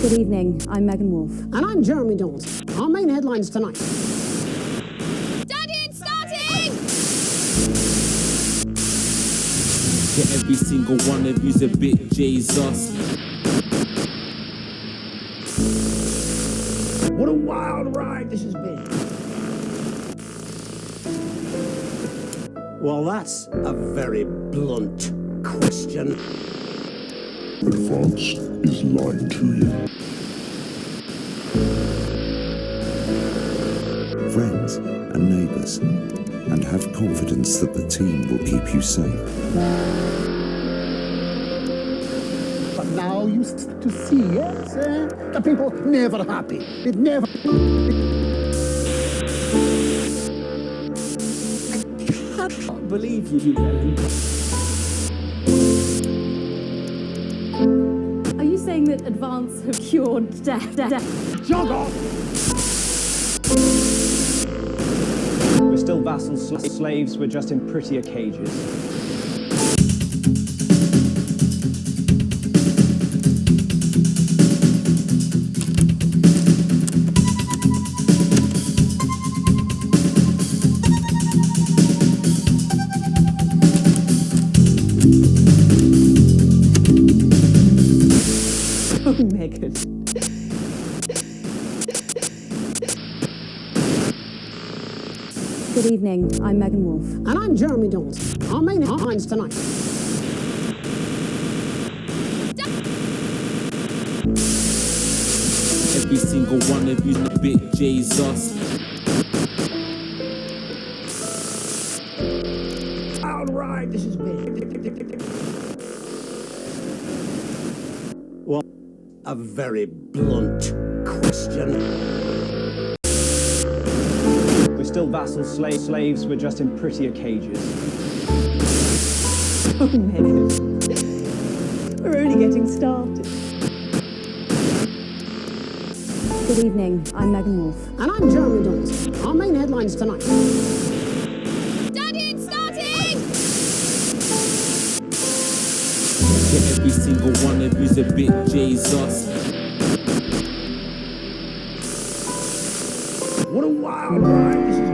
Good evening, I'm Megan Wolf. And I'm Jeremy Dawes. Our main headlines tonight. Daddy, it's starting! To every single one of you's a bit Jesus. What a wild ride this has been. Well, that's a very blunt question. Advance is lying to you. Friends and neighbours, and have confidence that the team will keep you safe. But now you start to see, yes, the people never happy. It never... I can't believe you, Ellen. Are you saying that Advance have cured death? Jog off! We're still vassals, slaves, we're just in prettier cages. Oh, Megan. Good evening, I'm Megan Wolf. And I'm Jeremy Dawes. Our main headlines tonight. Every single one of you's a bit Jesus. Wild ride this has been. Well, a very blunt question. We're still vassals, slaves, we're just in prettier cages. Oh, Megan. We're only getting started. Good evening, I'm Megan Wolf. And I'm Jeremy Dawes. Our main headlines tonight. Daddy, it's starting! To every single one of you's a bit Jesus. What a wild ride this has been.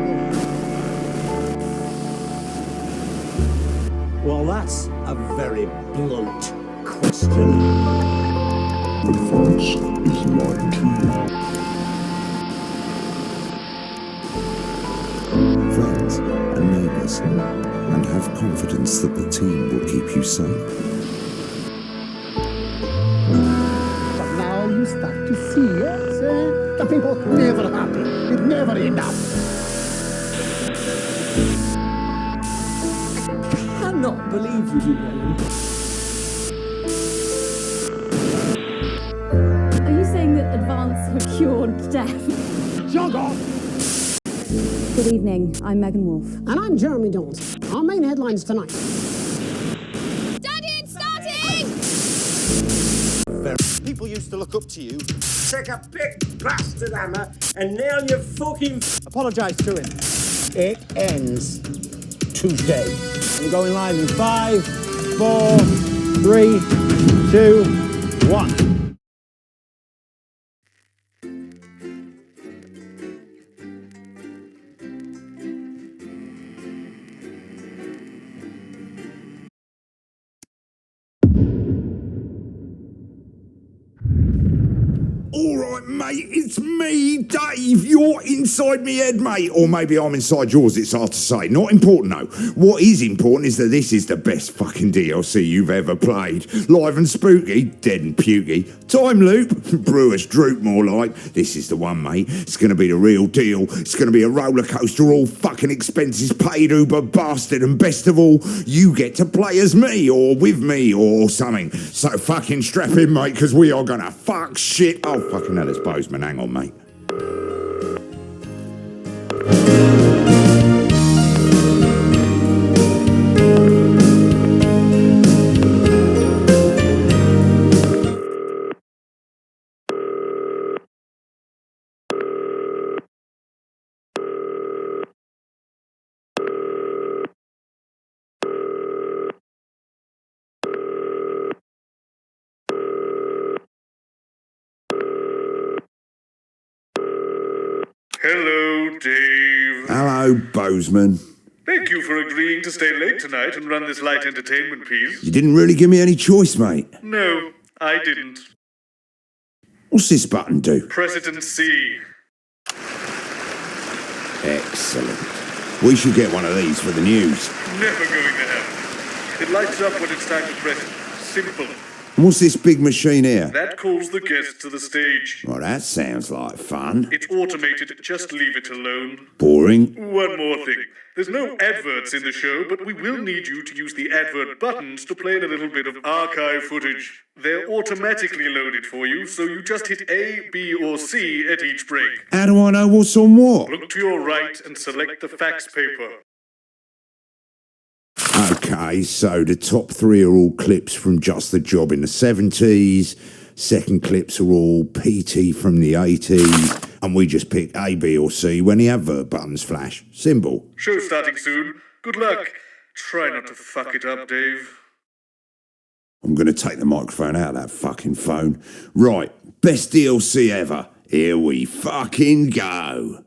Well, that's a very blunt question. Advance is lying to you. Friends and neighbours, and have confidence that the team will keep you safe. But now you start to see, yes, the people never happy. It never enough. I cannot believe you, Ellen. Are you saying that Advance have cured death? Jog off! Good evening, I'm Megan Wolf. And I'm Jeremy Dawes. Our main headlines tonight. Daddy, it's starting! People used to look up to you. Take a big bastard hammer and nail your fucking... Apologise to him. It ends today. We're going live in 5, 4, 3, 2, 1. Alright, mate, it's me, Dave. You're inside me head, mate. Or maybe I'm inside yours, it's hard to say. Not important, though. What is important is that this is the best fucking DLC you've ever played. Live and spooky, dead and pukey. Timeloop, Brewers droop more like. This is the one, mate. It's going to be the real deal. It's going to be a roller coaster, all fucking expenses paid, uber bastard. And best of all, you get to play as me, or with me, or something. So fucking strap in, mate, because we are going to fuck shit. Oh, fucking hell, it's Bozeman. Hang on, mate. Hello, Dave. Hello, Bozeman. Thank you for agreeing to stay late tonight and run this light entertainment piece. You didn't really give me any choice, mate. No, I didn't. What's this button do? Press it and see. Excellent. We should get one of these for the news. Never going to happen. It lights up when it's time to press it. Simple. And what's this big machine here? That calls the guests to the stage. Well, that sounds like fun. It's automated, just leave it alone. Boring. One more thing. There's no adverts in the show, but we will need you to use the advert buttons to play in a little bit of archive footage. They're automatically loaded for you, so you just hit A, B, or C at each break. How do I know what's on what? Look to your right and select the fax paper. Okay, so the top 3 are all clips from Just the Job in the 70s. Second clips are all PT from the 80s. And we just pick A, B, or C when the advert buttons flash. Simple. Show starting soon. Good luck. Try not to fuck it up, Dave. I'm going to take the microphone out of that fucking phone. Right, best DLC ever. Here we fucking go.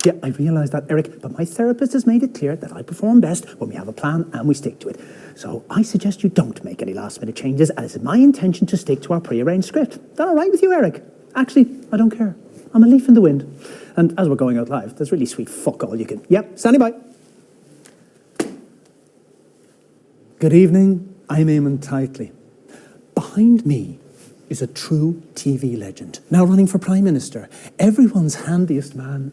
Yeah, I realise that, Eric, but my therapist has made it clear that I perform best when we have a plan and we stick to it. So I suggest you don't make any last-minute changes, and it's my intention to stick to our pre-arranged script. Is that all right with you, Eric? Actually, I don't care. I'm a leaf in the wind. And as we're going out live, there's really sweet fuck all you can... Yep, standing by. Good evening, I'm Eamon Tightly. Behind me is a true TV legend, now running for Prime Minister, everyone's handiest man,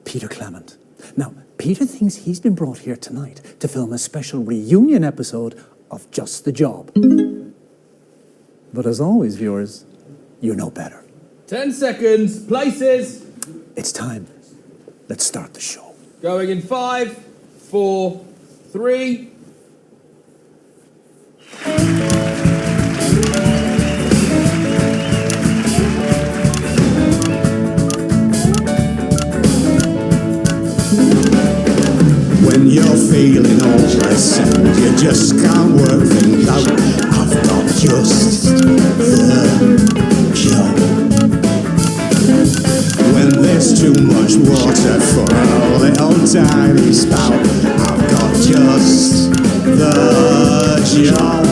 Peter Clement. Now, Peter thinks he's been brought here tonight to film a special reunion episode of Just the Job. But as always, viewers, you know better. 10 seconds, places. It's time. Let's start the show. Going in 5, 4, 3. When you're feeling hopeless and you just can't work things out, I've got just the job. When there's too much water for a little tiny spout, I've got just the job.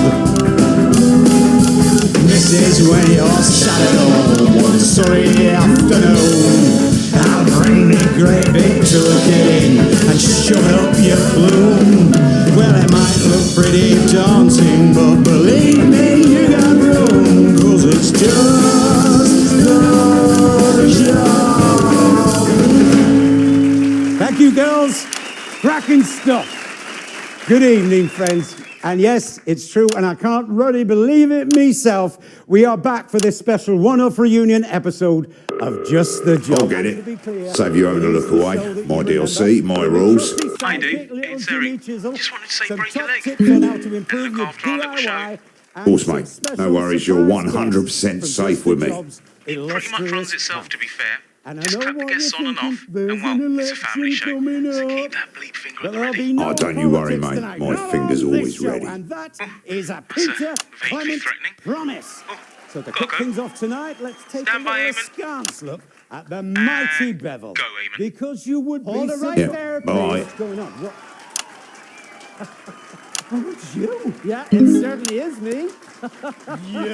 This is when you're sat at home one sunny afternoon. I'll bring me great big turkey in and shove up your plume. Well, it might look pretty daunting, but believe me, you got room, 'cause it's just the job. Thank you, girls. Cracking stuff. Good evening, friends. And yes, it's true, and I can't really believe it myself. We are back for this special one-off reunion episode of Just the Job. I'll get it. Save you having a look away. My DLC, my rules. I do. It's Eric. Just wanted to say break your leg. Look after our little show. Of course, mate. No worries, you're 100% safe with me. It pretty much runs itself, to be fair. Just clap the guests on and off, and well, it's a family show, so keep that bleep finger at the ready. Oh, don't you worry, mate. My finger's always ready. And that is a Peter Clement promise. So to kick things off tonight, let's take a little askance look at the mighty Bevel. Go, Eamon. Because you would be right Yeah, there. bye. What's going on? What? Oh, it's you. Yeah, it certainly is me. You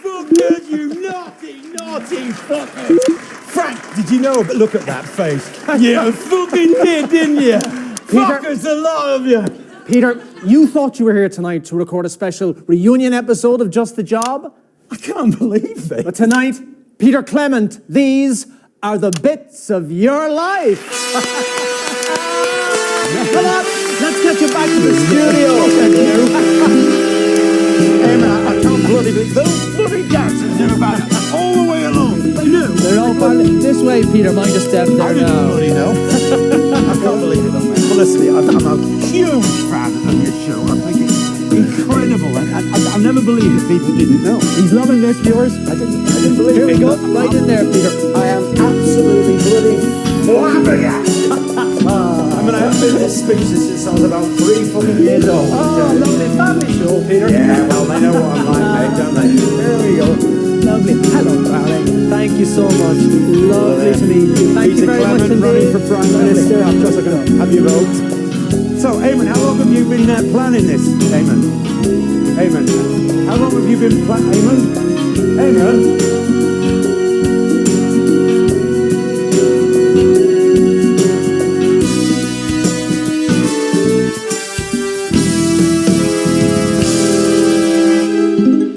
fuckers, you naughty fuckers. Frank, did you know? But look at that face. You fucking did, didn't you? Fuckers, a lot of you. Peter, you thought you were here tonight to record a special reunion episode of Just the Job? I can't believe it. But tonight, Peter Clement, these are the bits of your life. Come on, let's get you back to the studio. Hey man, I can't bloody believe it. Those bloody dancers knew about it all the way along. They knew. They're all part of this way, Peter. Mind a step there now. Bloody know. I can't believe it, though, mate. Honestly, I'm a huge fan of your show. I think it's incredible. I never believed that people didn't know. He's loving this, viewers. I didn't believe Here it. we go. Right in there, Peter. I am absolutely bloody flabbergasted. I mean, I haven't been this speechless since I was about 3 fucking years old. Oh, lovely family show, Peter. Yeah, well, they know what I'm like, mate, don't they? There we go. Lovely. Hello, darling. Thank you so much. Lovely to meet you. Thank you very much indeed. Running for Prime Minister. I'm just going to have you vote. So, Eamon, how long have you been planning this? Eamon, how long have you been planning? Eamon?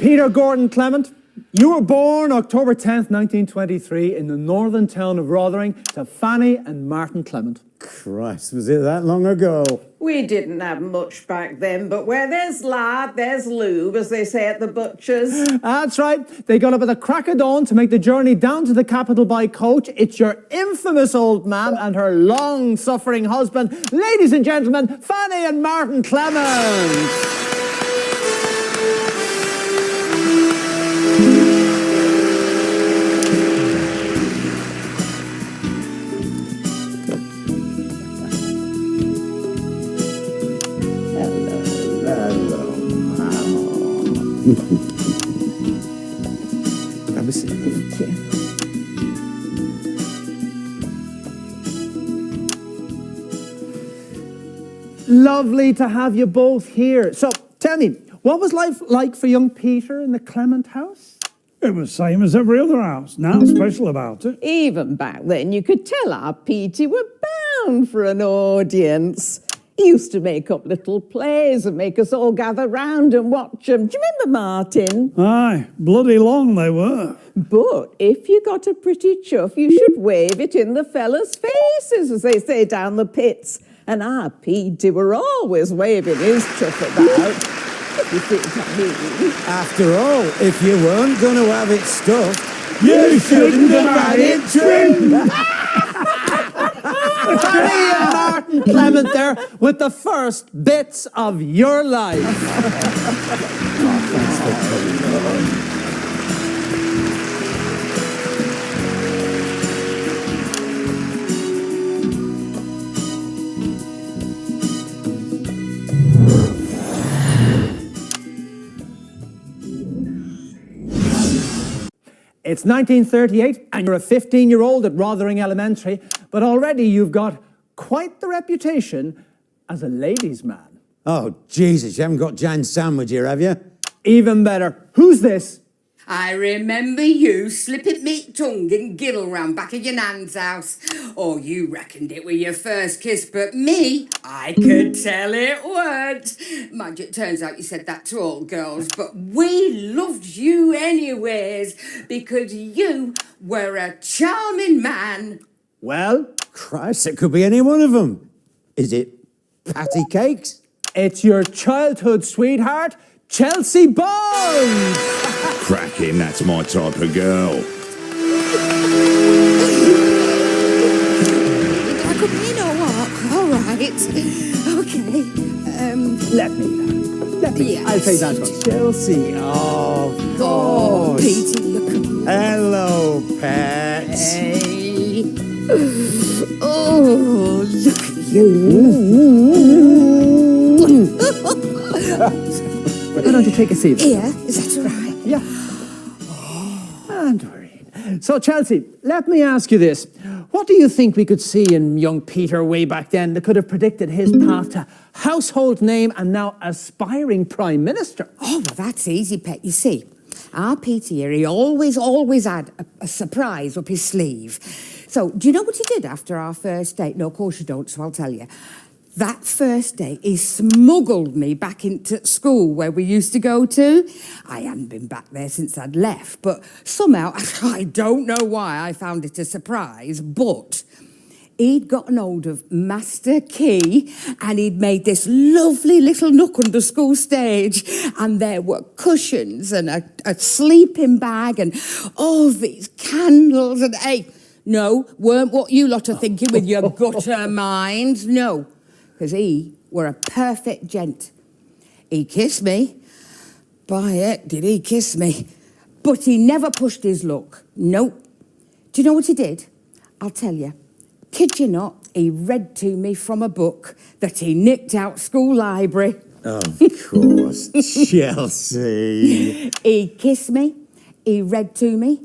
Peter Gordon Clement, you were born October 10th, 1923 in the northern town of Rotherham to Fanny and Martin Clement. Christ, was it that long ago? We didn't have much back then, but where there's lard, there's lube, as they say at the butchers. That's right. They got up at the crack of dawn to make the journey down to the capital by coach. It's your infamous old man and her long-suffering husband. Ladies and gentlemen, Fanny and Martin Clement. Have a seat. Thank you. Lovely to have you both here. So, tell me, what was life like for young Peter in the Clement house? It was same as every other house. Nothing special about it. Even back then, you could tell our Petey were bound for an audience. He used to make up little plays and make us all gather round and watch them. Do you remember, Martin? Aye, bloody long they were. But if you got a pretty chuff, you should wave it in the fellas' faces, as they say down the pits. And our Petey were always waving his chuff about. You think I mean? After all, if you weren't going to have it stuffed, you shouldn't have had it trimmed. Fanny and Martin Clement there with the first bits of your life. It's 1938 and you're a 15-year-old at Rotherham Elementary, but already you've got quite the reputation as a ladies' man. Oh, Jesus, you haven't got Jan Sandwich here, have you? Even better. Who's this? I remember you slipping me tongue and giddle round back of your nan's house. Oh, you reckoned it were your first kiss, but me, I could tell it weren't. Mind you, it turns out you said that to all girls, but we loved you anyways, because you were a charming man. Well, Christ, it could be any one of them. Is it Patty Cakes? It's your childhood sweetheart, Chelsea Bond! Cracking, that's my type of girl. I could mean or what? All right. Okay. Let me. Yes. I'll take that one. Chelsea, oh, of course. Petey, look at me. Hello, pets. Hey. Oh, look at you. Why don't you take a seat? Here, is that all right? Yeah. Don't worry. So, Chelsea, let me ask you this. What do you think we could see in young Peter way back then that could have predicted his path to household name and now aspiring Prime Minister? Oh, well, that's easy, Pet. You see, our Peter here, he always had a surprise up his sleeve. So, do you know what he did after our first date? No, of course you don't, so I'll tell you. That first day, he smuggled me back into school where we used to go to. I hadn't been back there since I'd left, but somehow, I don't know why I found it a surprise, but he'd gotten hold of Master Key and he'd made this lovely little nook under school stage, and there were cushions and a sleeping bag and all these candles and, hey, no, weren't what you lot are thinking with your gutter minds, no, because he were a perfect gent. He kissed me. By heck, did he kiss me. But he never pushed his luck. Nope. Do you know what he did? I'll tell you. Kid you not, he read to me from a book that he nicked out school library. Of course, Chelsea. He kissed me, he read to me,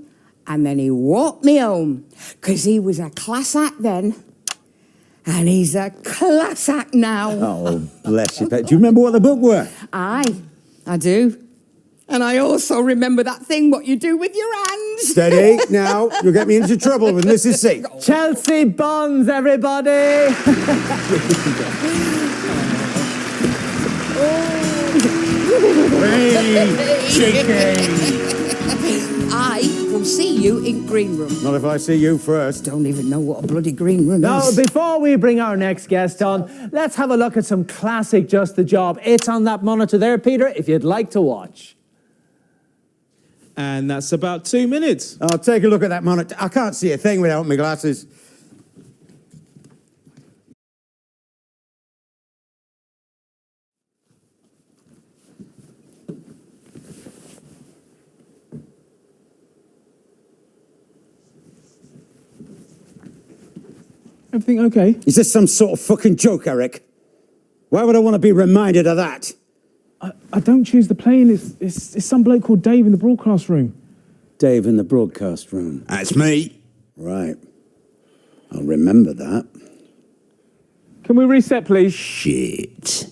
and then he walked me home. 'Cause he was a class act then. And he's a class act now. Oh, bless you. Do you remember what the book were? Aye, I do. And I also remember that thing what you do with your hands. Steady, now, you'll get me into trouble with Mrs. C. Chelsea Bonds, everybody! I will see you in green room. Not if I see you first. Don't even know what a bloody green room Now, is. before we bring our next guest on, let's have a look at some classic Just the Job. It's on that monitor there, Peter, if you'd like to watch. And that's about 2 minutes. I'll take a look at that monitor. I can't see a thing without my glasses. Everything okay? Is this some sort of fucking joke, Eric? Why would I want to be reminded of that? I don't choose the plane. It's some bloke called Dave in the broadcast room. Dave in the broadcast room. That's me. Right. I'll remember that. Can we reset, please? Shit.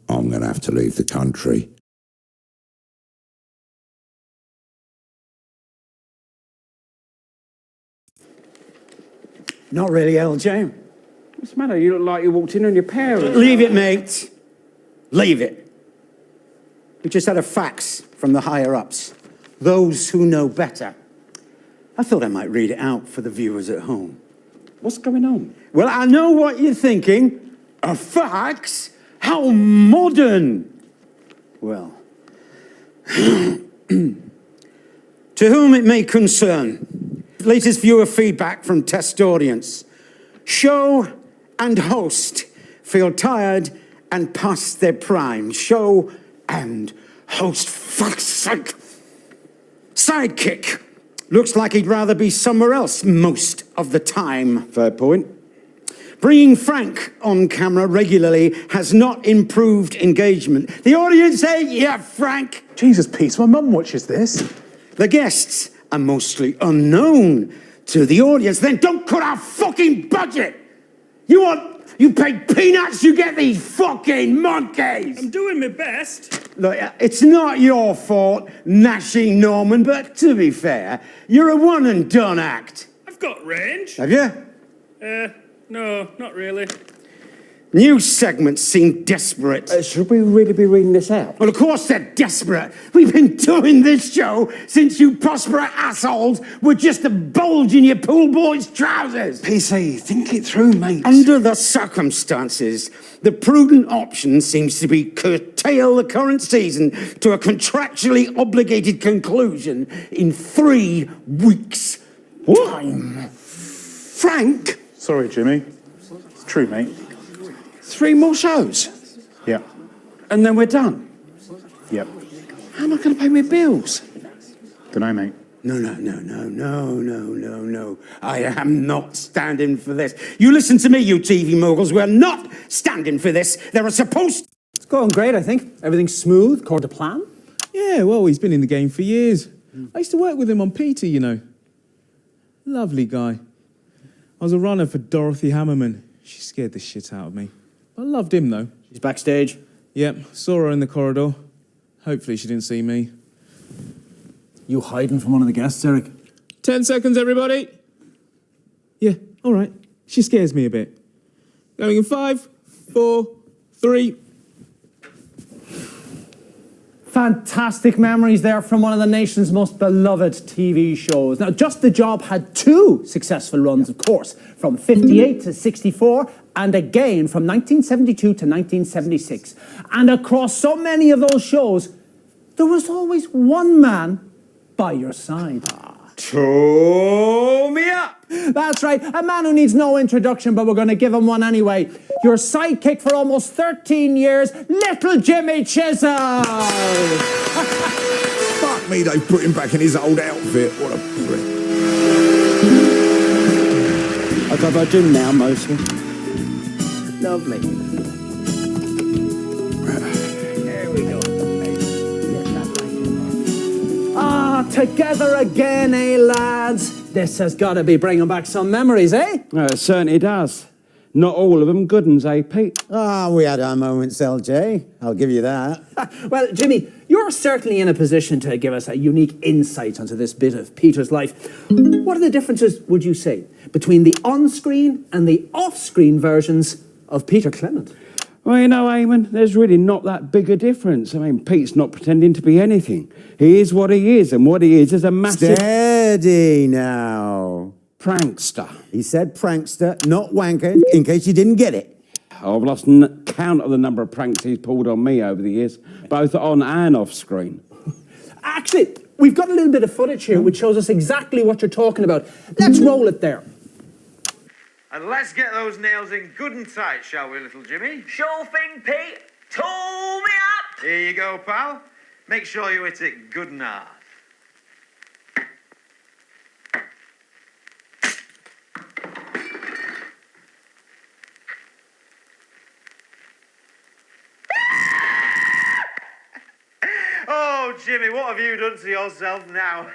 I'm going to have to leave the country. Not really, LJ. What's the matter? You look like you walked in on your parents. Leave it, mate. Leave it. We just had a fax from the higher-ups. Those who know better. I thought I might read it out for the viewers at home. What's going on? Well, I know what you're thinking. A fax? How modern! Well, to whom it may concern, latest viewer feedback from test audience. Show and host feel tired and past their prime. Show and host, fuck's sake. Sidekick. Looks like he'd rather be somewhere else most of the time. Fair point. Bringing Frank on camera regularly has not improved engagement. The audience say, yeah, Frank. Jesus, Pete, my mum watches this. The guests are mostly unknown to the audience. Then don't cut our fucking budget. You pay peanuts, you get these fucking monkeys. I'm doing my best. Look, it's not your fault, Gnashing Norman, but to be fair, you're a one and done act. I've got range. Have you? No, not really. News segments seem desperate. Should we really be reading this out? Well, of course they're desperate. We've been doing this show since you prosperous assholes were just a bulge in your pool boy's trousers. PC, think it through, mate. Under the circumstances, the prudent option seems to be curtail the current season to a contractually obligated conclusion in 3 weeks' time. Frank? Sorry, Jimmy. It's true, mate. 3 more shows? Yeah. And then we're done? Yep. How am I going to pay my bills? Dunno, mate. No. I am not standing for this. You listen to me, you TV moguls. We're not standing for this. There are supposed... It's going great, I think. Everything's smooth, according to plan. Yeah, well, he's been in the game for years. I used to work with him on PT, you know. Lovely guy. I was a runner for Dorothy Hammerman. She scared the shit out of me. I loved him, though. She's backstage. Yep, saw her in the corridor. Hopefully she didn't see me. You hiding from one of the guests, Eric? 10 seconds, everybody. Yeah, all right. She scares me a bit. Going in 5, 4, 3. Fantastic memories there from one of the nation's most beloved TV shows. Now, Just the Job had 2 successful runs, of course, from 58 to 64, and again from 1972 to 1976. And across so many of those shows, there was always one man by your side. Show me up! That's right, a man who needs no introduction, but we're going to give him one anyway. Your sidekick for almost 13 years, little Jimmy Chisholm! Fuck me, they put him back in his old outfit. What a prick. I go by Jim now, mostly. Lovely. There we go. Ah, together again, eh, lads? This has got to be bringing back some memories, eh? It certainly does. Not all of them good ones, eh, Pete? We had our moments, LJ. I'll give you that. Well, Jimmy, you're certainly in a position to give us a unique insight onto this bit of Peter's life. What are the differences, would you say, between the on-screen and the off-screen versions of Peter Clement? Well, you know, Eamon, there's really not that big a difference. I mean, Pete's not pretending to be anything. He is what he is, and what he is a massive... Steady now. Prankster. He said prankster, not wanker, in case you didn't get it. I've lost count of the number of pranks he's pulled on me over the years, both on and off screen. Actually, we've got a little bit of footage here which shows us exactly what you're talking about. Let's roll it there. And let's get those nails in good and tight, shall we, little Jimmy? Sure thing, Pete. Tool me up. Here you go, pal. Make sure you hit it good and hard. Oh, Jimmy, what have you done to yourself now?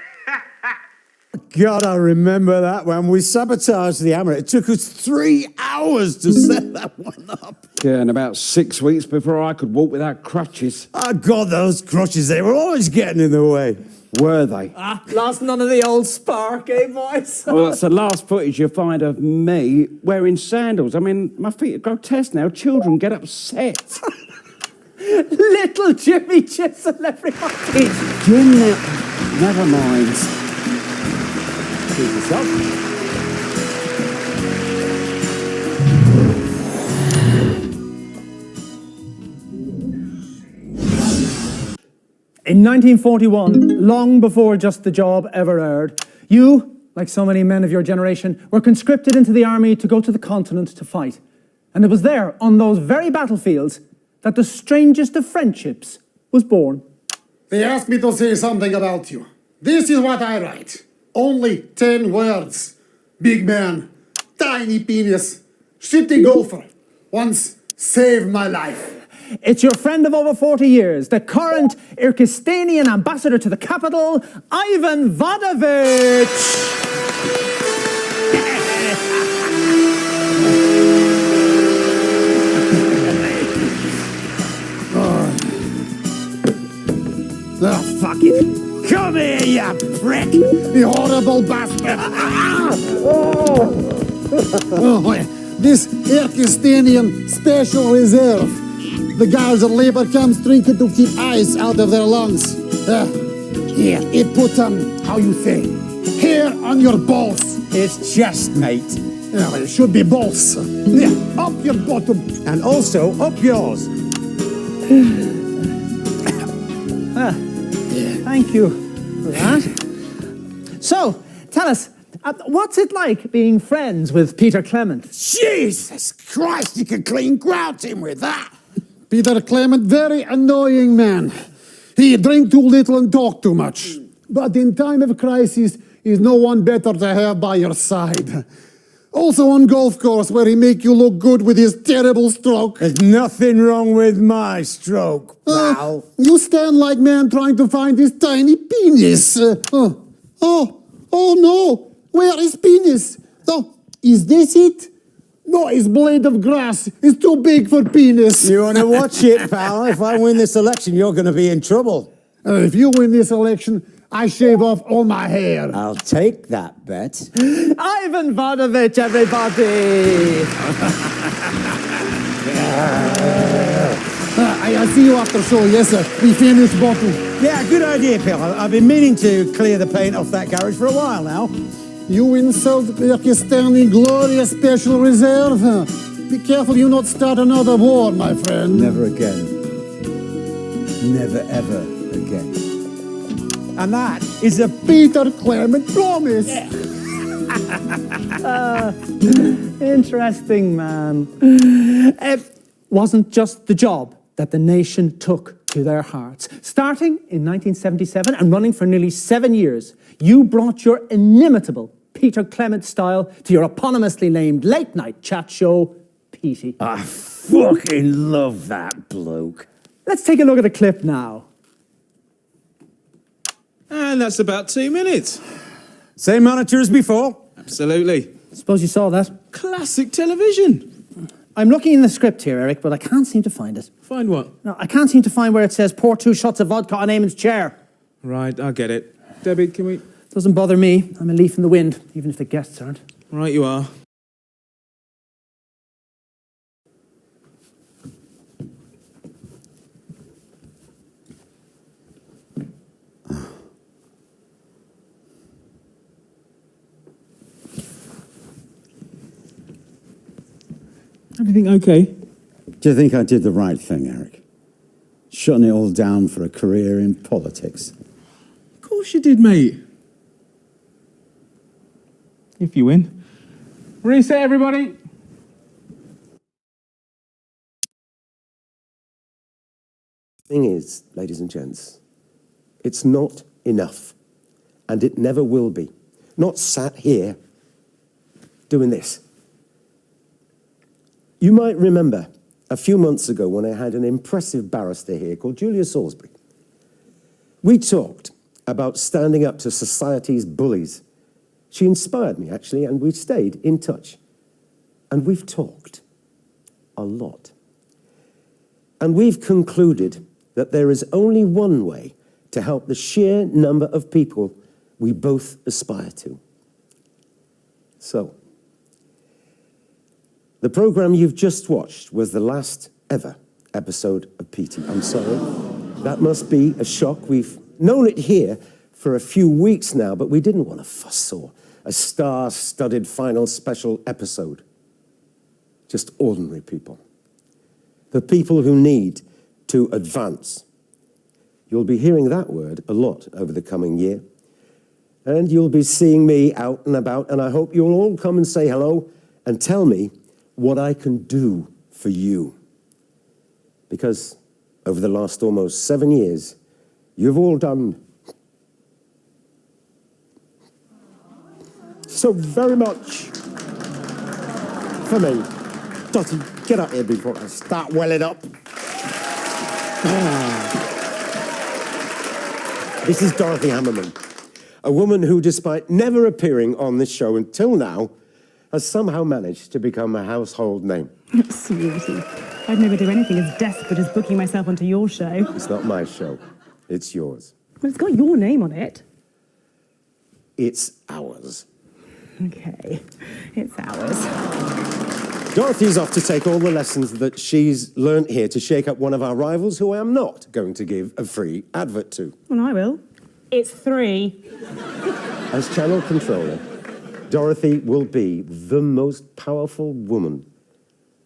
God, I remember that when we sabotaged the hammer. It took us 3 hours to set that one up. Yeah, and about 6 weeks before I could walk without crutches. Oh, God, those crutches, they were always getting in the way. Were they? Lost none of the old spark, eh, boys? Well, that's the last footage you'll find of me wearing sandals. I mean, my feet are grotesque now. Children get upset. Little Jimmy Chisholm, everybody. Jim now. Never mind. Please yourself. In 1941, long before Just the Job ever aired, you, like so many men of your generation, were conscripted into the army to go to the continent to fight. And it was there, on those very battlefields, that the strangest of friendships was born. They asked me to say something about you. This is what I write. Only 10 words. Big man, tiny penis, shitty golfer. Once saved my life. It's your friend of over 40 years, the current Irkistanian ambassador to the capital, Ivan Vadovich! Oh, fuck it. Come here, you prick! The horrible bastard! This Irkistanian Special Reserve. The guards of labor comes drinking to keep ice out of their lungs. Here, it put, how you say, hair on your balls. It's chest, mate. Yeah, well, it should be balls. Yeah, up your bottom. And also up yours. Thank you for that. So, tell us, what's it like being friends with Peter Clement? Jesus Christ, you can clean grout him with that. Peter Clement, very annoying man. He drink too little and talk too much. But in time of crisis, he's no one better to have by your side. Also on golf course, where he make you look good with his terrible stroke. There's nothing wrong with my stroke, pal. You stand like man trying to find his tiny penis. Oh no, where is penis? Oh, is this it? No, his blade of grass is too big for penis. You want to watch it, pal? If I win this election, you're going to be in trouble. If you win this election, I shave off all my hair. I'll take that bet. Ivan Vadovich, everybody! I I see you after show, yes, sir. We finish bottle. Yeah, good idea, Phil. I've been meaning to clear the paint off that garage for a while now. You insult Pakistani glorious special reserve. Be careful you not start another war, my friend. Never again. Never ever again. And that is a Peter Clement promise. Interesting, man. It wasn't just the job that the nation took to their hearts. Starting in 1977 and running for nearly 7 years, you brought your inimitable Peter Clement style to your eponymously named late-night chat show, Petey. I fucking love that bloke. Let's take a look at a clip now. And that's about 2 minutes. Same monitor as before? Absolutely. Suppose you saw that. Classic television. I'm looking in the script here, Eric, but I can't seem to find it. Find what? No, I can't seem to find where it says pour 2 shots of vodka on Eamon's chair. Right, I get it. Debbie, can we... Doesn't bother me. I'm a leaf in the wind, even if the guests aren't. Right, you are. Everything okay? Do you think I did the right thing, Eric? Shutting it all down for a career in politics. Of course you did, mate. If you win. Reset, everybody. Thing is, ladies and gents, it's not enough. And it never will be. Not sat here doing this. You might remember a few months ago when I had an impressive barrister here called Julia Salisbury. We talked about standing up to society's bullies. She inspired me, actually, and we stayed in touch. And we've talked a lot. And we've concluded that there is only one way to help the sheer number of people we both aspire to. So, the programme you've just watched was the last ever episode of Petey. I'm sorry. That must be a shock. We've known it here for a few weeks now, but we didn't want a fuss or a star-studded final special episode. Just ordinary people. The people who need to advance. You'll be hearing that word a lot over the coming year. And you'll be seeing me out and about, and I hope you'll all come and say hello and tell me what I can do for you. Because over the last almost 7 years, you've all done so very much for me. Dottie, get up here before I start welling up. This is Dorothy Hammerman, a woman who, despite never appearing on this show until now, has somehow managed to become a household name. Sweetie, I'd never do anything as desperate as booking myself onto your show. It's not my show, it's yours. Well, it's got your name on it. It's ours. Okay, it's ours. Dorothy's off to take all the lessons that she's learnt here to shake up one of our rivals who I am not going to give a free advert to. Well, I will. It's 3. As channel controller, Dorothy will be the most powerful woman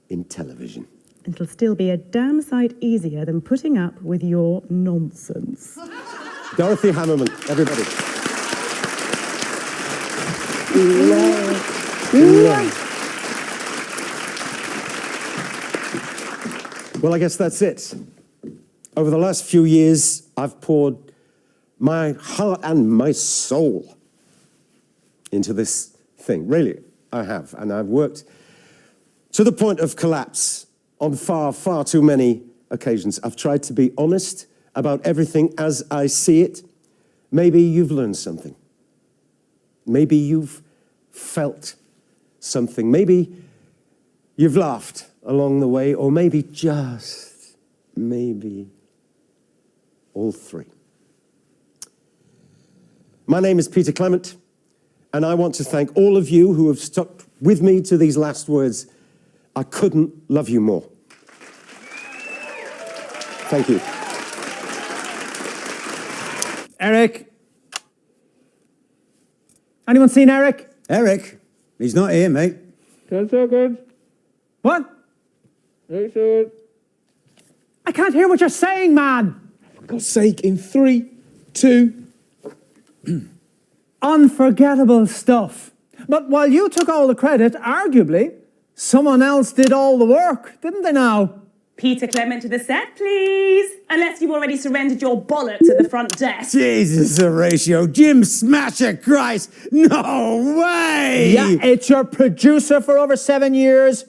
in television. It'll still be a damn sight easier than putting up with your nonsense. Dorothy Hammerman, everybody. Well, I guess that's it. Over the last few years, I've poured my heart and my soul into this thing. Really, I have. And I've worked to the point of collapse on far, far too many occasions. I've tried to be honest about everything as I see it. Maybe you've learned something. Maybe you've felt something. Maybe you've laughed along the way, or maybe just, maybe, all three. My name is Peter Clement, and I want to thank all of you who have stuck with me to these last words. I couldn't love you more. Thank you. Eric? Anyone seen Eric? Eric? He's not here, mate. 10 seconds. What? 8 seconds. I can't hear what you're saying, man. For God's sake, in 3, 2. Unforgettable stuff. But while you took all the credit, arguably, someone else did all the work, didn't they now? Peter Clement to the set, please. Unless you've already surrendered your bollocks at the front desk. Jesus, Horatio. Jim Smasher Christ. No way. Yeah, it's your producer for over 7 years.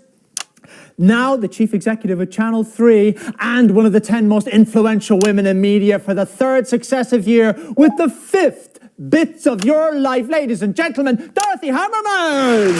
Now the chief executive of Channel 3 and one of the 10 most influential women in media for the 3rd successive year with the 5th Bits of Your Life. Ladies and gentlemen, Dorothy Hammerman!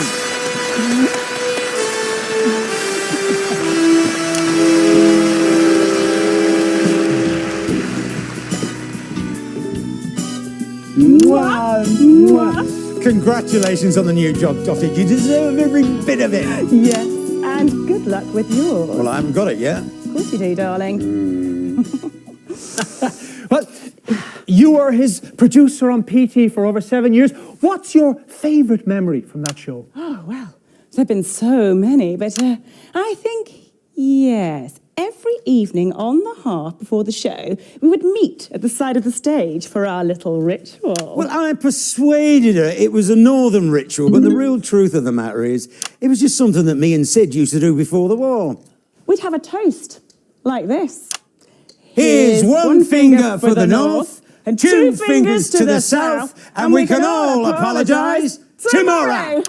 Mwah, mwah. Congratulations on the new job, Dottie. You deserve every bit of it. Yes, and good luck with yours. Well, I haven't got it yet. Of course you do, darling. Well, you were his producer on PT for over 7 years. What's your favourite memory from that show? Oh, well, there have been so many, but I think, yes, every evening on the half before the show, we would meet at the side of the stage for our little ritual. Well, I persuaded her it was a northern ritual, but the real truth of the matter is, it was just something that me and Sid used to do before the war. We'd have a toast like this. Here's one finger for the north, and 2 fingers to the south, and we can all apologise tomorrow.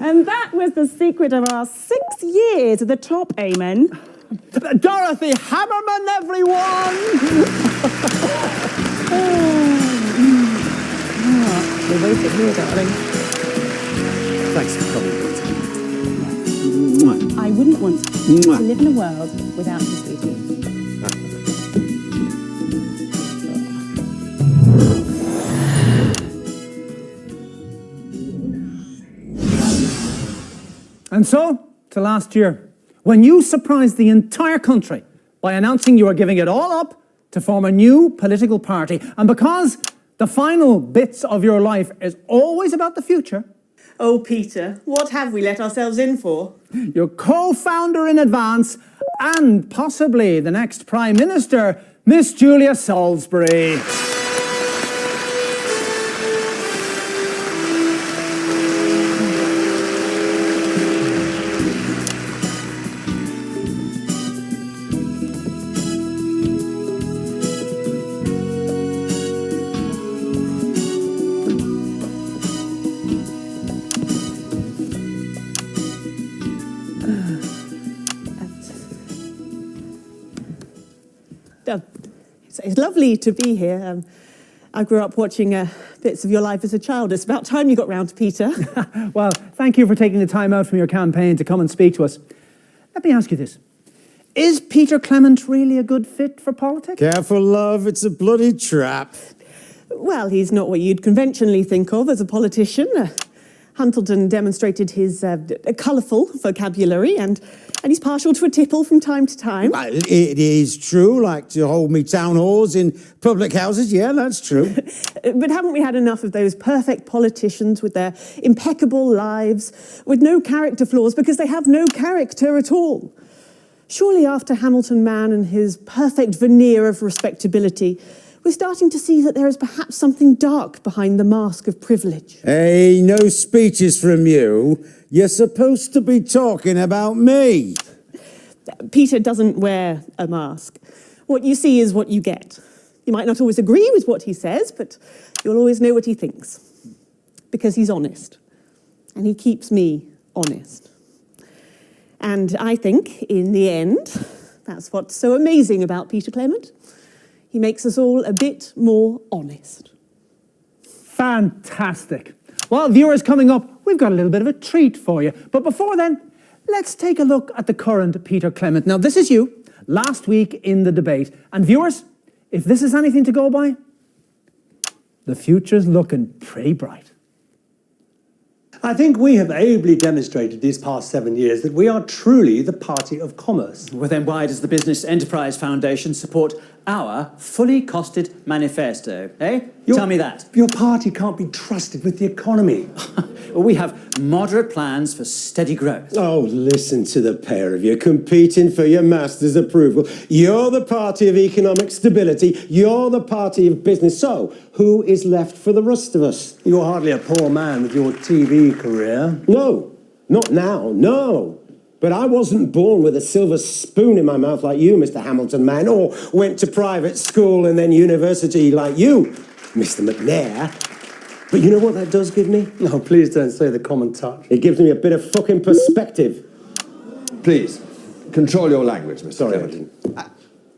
And that was the secret of our 6 years at the top, amen. Dorothy Hammerman, everyone! We're waiting here, darling. Thanks for coming, I wouldn't want to live in a world without you, sweetie. And so, to last year, when you surprised the entire country by announcing you were giving it all up to form a new political party, and because the final bits of your life is always about the future. Oh, Peter, what have we let ourselves in for? Your co-founder in advance, and possibly the next Prime Minister, Miss Julia Salisbury. It's lovely to be here. I grew up watching bits of your life as a child. It's about time you got round to Peter. Well, thank you for taking the time out from your campaign to come and speak to us. Let me ask you this. Is Peter Clement really a good fit for politics? Careful, love, it's a bloody trap. Well, he's not what you'd conventionally think of as a politician. Huntleton demonstrated his colourful vocabulary and he's partial to a tipple from time to time. It is true, like to hold me town halls in public houses. Yeah, that's true. But haven't we had enough of those perfect politicians with their impeccable lives, with no character flaws because they have no character at all? Surely after Hamilton Man and his perfect veneer of respectability, we're starting to see that there is perhaps something dark behind the mask of privilege. Hey, no speeches from you. You're supposed to be talking about me. Peter doesn't wear a mask. What you see is what you get. You might not always agree with what he says, but you'll always know what he thinks. Because he's honest. And he keeps me honest. And I think, in the end, that's what's so amazing about Peter Clement. He makes us all a bit more honest. Fantastic. Well, viewers, coming up, we've got a little bit of a treat for you. But before then, let's take a look at the current Peter Clement. Now, this is you, last week in the debate. And viewers, if this is anything to go by, the future's looking pretty bright. I think we have ably demonstrated these past 7 years that we are truly the party of commerce. Well, then why does the Business Enterprise Foundation support our fully costed manifesto, eh? Tell me that. Your party can't be trusted with the economy. Well, we have moderate plans for steady growth. Oh, listen to the pair of you competing for your master's approval. You're the party of economic stability. You're the party of business. So, who is left for the rest of us? You're hardly a poor man with your TV career. No, not now, no. But I wasn't born with a silver spoon in my mouth like you, Mr. Hamilton man, or went to private school and then university like you, Mr. McNair. But you know what that does give me? No, please don't say the common touch. It gives me a bit of fucking perspective. Please, control your language, Mr. Sorry, Clement.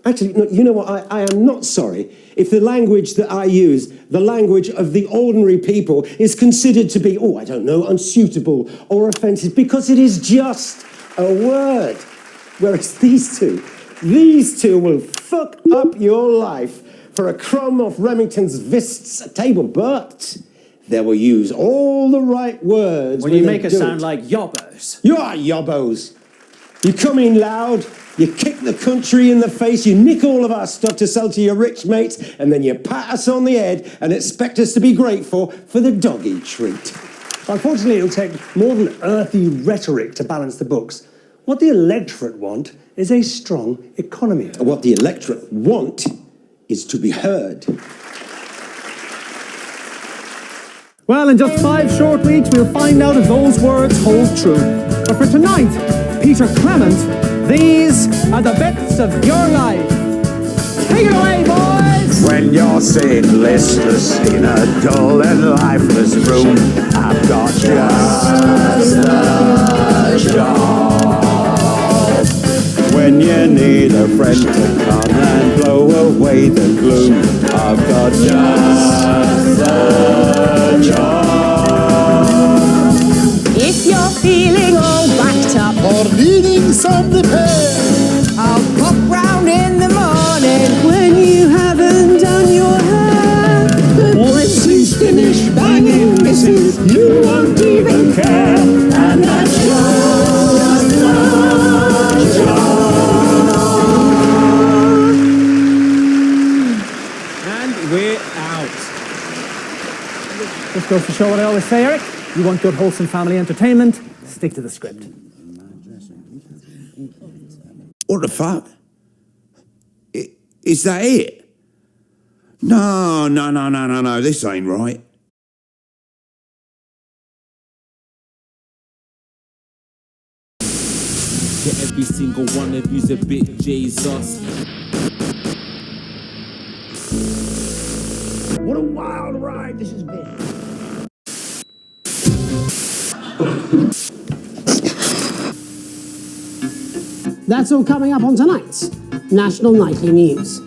Actually, no, you know what? I am not sorry if the language that I use, the language of the ordinary people, is considered to be, I don't know, unsuitable or offensive, because it is just a word. Whereas these two will fuck up your life for a crumb off Remington's Vist's table, but they will use all the right words. Well, you make us sound like yobbos. You are yobbos. You come in loud, you kick the country in the face, you nick all of our stuff to sell to your rich mates, and then you pat us on the head and expect us to be grateful for the doggy treat. Unfortunately, it'll take more than earthy rhetoric to balance the books. What the electorate want is a strong economy. What the electorate want is to be heard. Well, in just 5 short weeks, we'll find out if those words hold true. But for tonight, Peter Clement, these are the bits of your life. Take it away, boys! When you're sitting listless in a dull and lifeless room, I've got just a job. When you need a friend to come and blow away the gloom, I've got just a job. If you're feeling all backed up or needing some repair, I'll pop round in the morning when you haven't done your hair. Once he's finished banging misses, you won't even care. And that's just a And we're out. This goes to show what I always say, Eric. You want good, wholesome family entertainment, stick to the script. What the fuck? Is that it? No, this ain't right. To every single one of you's a bit Jesus. What a wild ride this has been. That's all coming up on tonight's National Nightly News.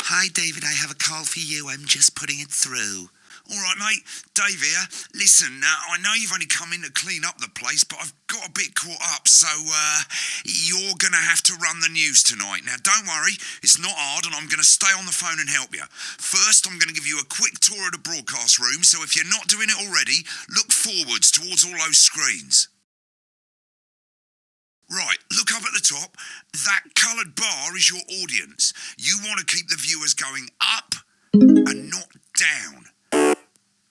Hi, David, I have a call for you. I'm just putting it through. All right, mate. Dave here. Listen, I know you've only come in to clean up the place, but I've got a bit caught up, so you're going to have to run the news tonight. Now, don't worry. It's not hard, and I'm going to stay on the phone and help you. First, I'm going to give you a quick tour of the broadcast room, so if you're not doing it already, look forwards towards all those screens. Right, look up at the top. That coloured bar is your audience. You want to keep the viewers going up and not down.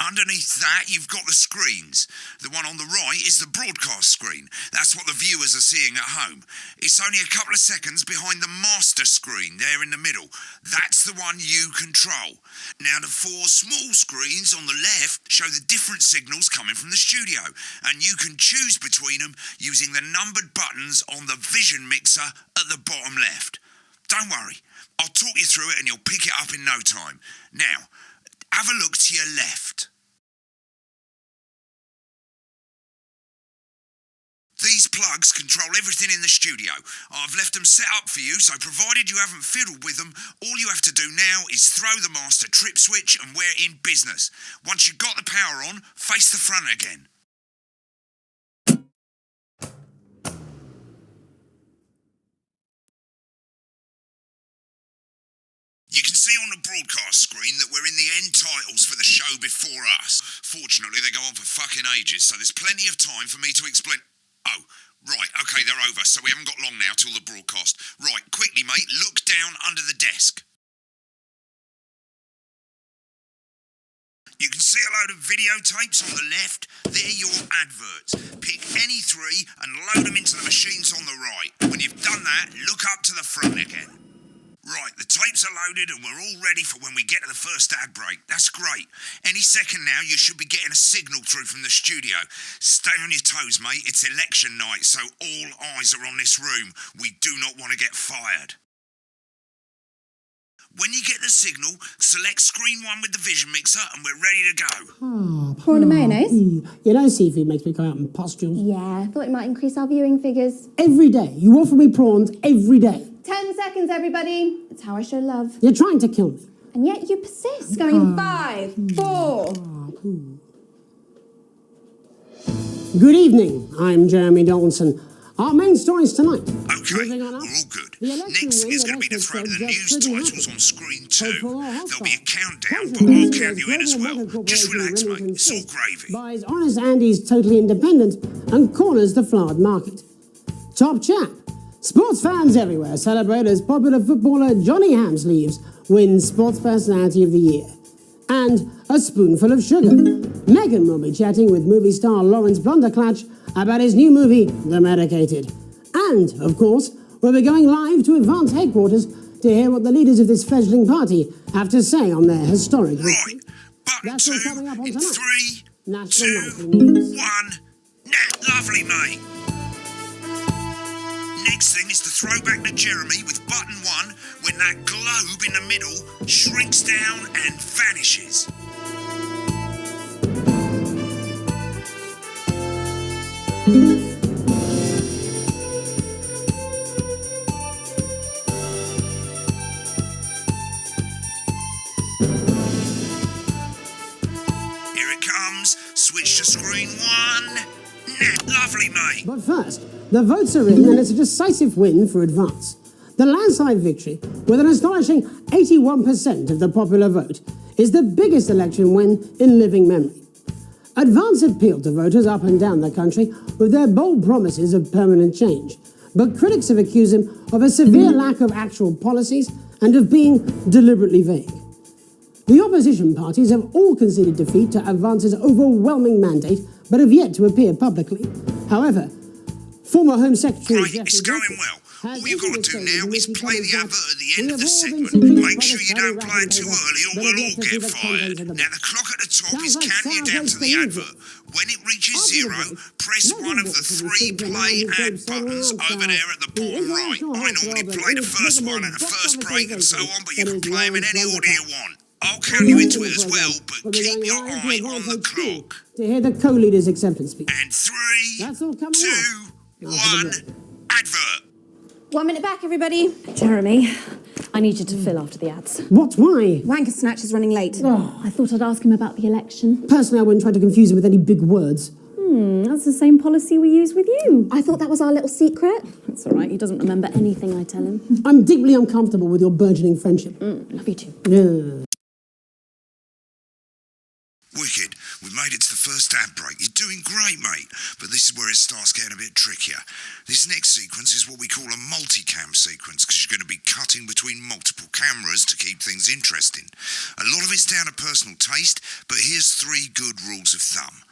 Underneath that, you've got the screens. The one on the right is the broadcast screen. That's what the viewers are seeing at home. It's only a couple of seconds behind the master screen there in the middle. That's the one you control. Now, the 4 small screens on the left show the different signals coming from the studio, and you can choose between them using the numbered buttons on the vision mixer at the bottom left. Don't worry, I'll talk you through it and you'll pick it up in no time. Now, have a look to your left. These plugs control everything in the studio. I've left them set up for you, so provided you haven't fiddled with them, all you have to do now is throw the master trip switch and we're in business. Once you've got the power on, face the front again. You can see on the broadcast screen that we're in the end titles for the show before us. Fortunately, they go on for fucking ages, so there's plenty of time for me to explain... Oh, right, okay, they're over, so we haven't got long now till the broadcast. Right, quickly, mate, look down under the desk. You can see a load of videotapes on the left. They're your adverts. Pick any 3 and load them into the machines on the right. When you've done that, look up to the front again. Right, the tapes are loaded and we're all ready for when we get to the first ad break. That's great. Any second now, you should be getting a signal through from the studio. Stay on your toes, mate. It's election night, so all eyes are on this room. We do not want to get fired. When you get the signal, select screen 1 with the vision mixer and we're ready to go. Prawn and mayonnaise? You know seafood makes me go out in pustules. Yeah, I thought it might increase our viewing figures. Every day. You offer me prawns every day. 10 seconds, everybody. It's how I show love. You're trying to kill me. And yet you persist. Going in 5, 4. Good evening. I'm Jeremy Donaldson. Our main stories tonight. Okay, we're all good. Next is going to be the throw to the news titles on screen 2. There'll be a countdown, but I'll count you in as well. Just relax, mate. It's all gravy. Buys Honest Andy's Totally Independent and corners the flowered market. Top chap. Sports fans everywhere celebrate as popular footballer Johnny Hamsleeves wins Sports Personality of the Year. And a spoonful of sugar. Meghan will be chatting with movie star Lawrence Blunderclatch about his new movie, The Medicated. And, of course, we'll be going live to Advance headquarters to hear what the leaders of this fledgling party have to say on their historic history. That's all coming up on tonight. 3, National 2, News. 1. Lovely, mate. Next thing is to throw back to Jeremy with button 1 when that globe in the middle shrinks down and vanishes. Here it comes. Switch to screen 1. Lovely, mate. But first, the votes are in and it's a decisive win for Advance. The landslide victory, with an astonishing 81% of the popular vote, is the biggest election win in living memory. Advance appealed to voters up and down the country with their bold promises of permanent change, but critics have accused him of a severe lack of actual policies and of being deliberately vague. The opposition parties have all conceded defeat to Advance's overwhelming mandate, but have yet to appear publicly. However, former Home Secretary It's going well. All you've got to do now is play the advert at the end of the segment. Make sure you don't play it too early or we'll all get fired. Now the clock at the top is counting you down to the advert. When it reaches 0, press one of the 3 play ad buttons over there at the bottom right. I normally play the first one at the first break and so on, but you can play them in any order you want. I'll count you into it as well, but keep your eye on the clock. To hear the co-leader's acceptance speech. And 3, 2, 1, advert. 1 minute back, everybody. Jeremy, I need you to fill after the ads. What? Why? Wanker Snatch is running late. Oh. I thought I'd ask him about the election. Personally, I wouldn't try to confuse him with any big words. That's the same policy we use with you. I thought that was our little secret. That's all right. He doesn't remember anything I tell him. I'm deeply uncomfortable with your burgeoning friendship. Love you too. Yeah. Wicked. We've made it to the first ad break. You're doing great, mate. But this is where it starts getting a bit trickier. This next sequence is what we call a multicam sequence, because you're going to be cutting between multiple cameras to keep things interesting. A lot of it's down to personal taste, but here's 3 good rules of thumb.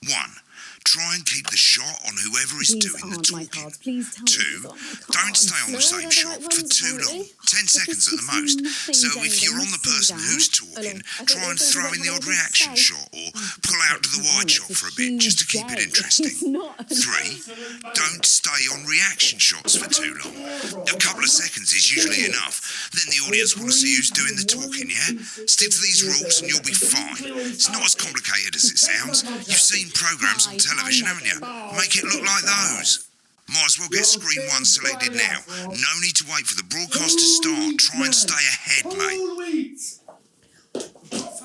1. Try and keep the shot on whoever is doing the talking. 2. Don't stay on the same shot for too long, 10 seconds at the most. So if you're on the person who's talking, try and throw in the odd reaction shot or pull out to the wide shot for a bit just to keep it interesting. 3. Don't stay on reaction shots for too long. A couple of seconds is usually enough. Then the audience want to see who's doing the talking, yeah? Stick to these rules and you'll be fine. It's not as complicated as it sounds. You've seen programs on television, haven't you? Make it look like those. Might as well get screen 1 selected now. No need to wait for the broadcast to start. Try and stay ahead, mate.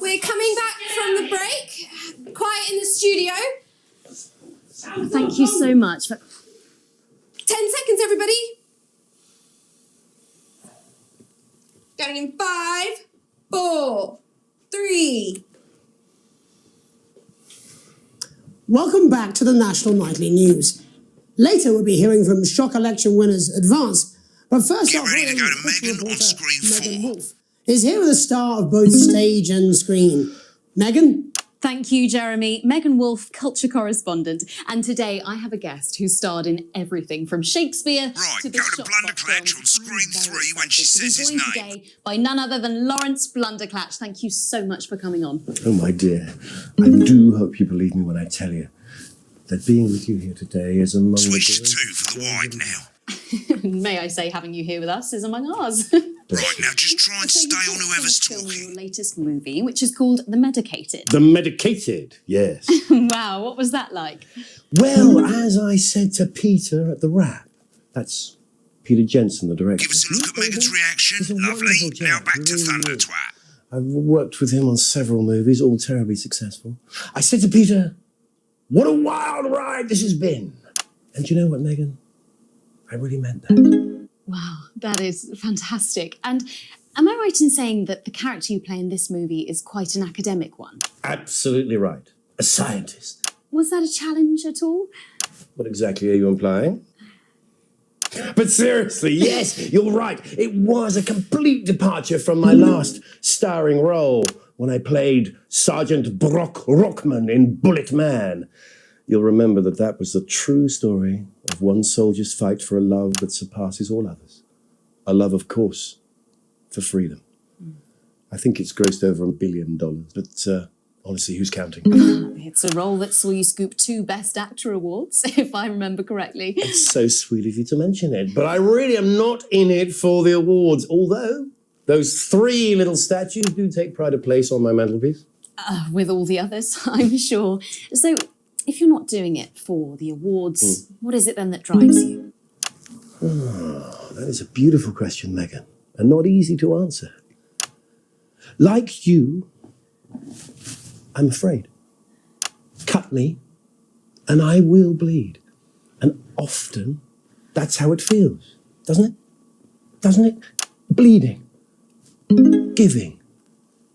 We're coming back from the break. Quiet in the studio. Thank you so much. 10 seconds, everybody. Going in 5, 4, 3. Welcome back to the National Nightly News. Later, we'll be hearing from shock election winners Advance. But first, get ready to go to Megan on screen 4. Is here with a star of both stage and screen. Megan? Thank you, Jeremy. Megan Wolfe, culture correspondent. And today I have a guest who starred in everything from Shakespeare to the go to Blunderclatch on screen 3 when she says his name. Today by none other than Lawrence Blunderclatch. Thank you so much for coming on. Oh, my dear. I do hope you believe me when I tell you that being with you here today is among Switch to 2 for the wide now. May I say, having you here with us is among ours. Right, now just try and stay on whoever's talking. Your latest movie, which is called The Medicated. The Medicated, yes. Wow, what was that like? Well, as I said to Peter at the wrap, that's Peter Jensen, the director. Give us a look at Megan's reaction. Lovely. Now back to Thunder Twat. I've worked with him on several movies, all terribly successful. I said to Peter, what a wild ride this has been. And you know what, Megan? I really meant that. Wow, that is fantastic. And am I right in saying that the character you play in this movie is quite an academic one? Absolutely right. A scientist. Was that a challenge at all? What exactly are you implying? But seriously, yes, you're right. It was a complete departure from my last starring role when I played Sergeant Brock Rockman in Bullet Man. You'll remember that that was the true story of one soldier's fight for a love that surpasses all others. A love, of course, for freedom. I think it's grossed over $1 billion, but honestly, who's counting? It's a role that saw you scoop 2 Best Actor awards, if I remember correctly. It's so sweet of you to mention it, but I really am not in it for the awards, although those 3 little statues do take pride of place on my mantelpiece. With all the others, I'm sure. So, if you're not doing it for the awards, what is it then that drives you? Oh, that is a beautiful question, Megan, and not easy to answer. Like you, I'm afraid. Cut me, and I will bleed. And often, that's how it feels, doesn't it? Doesn't it? Bleeding, giving,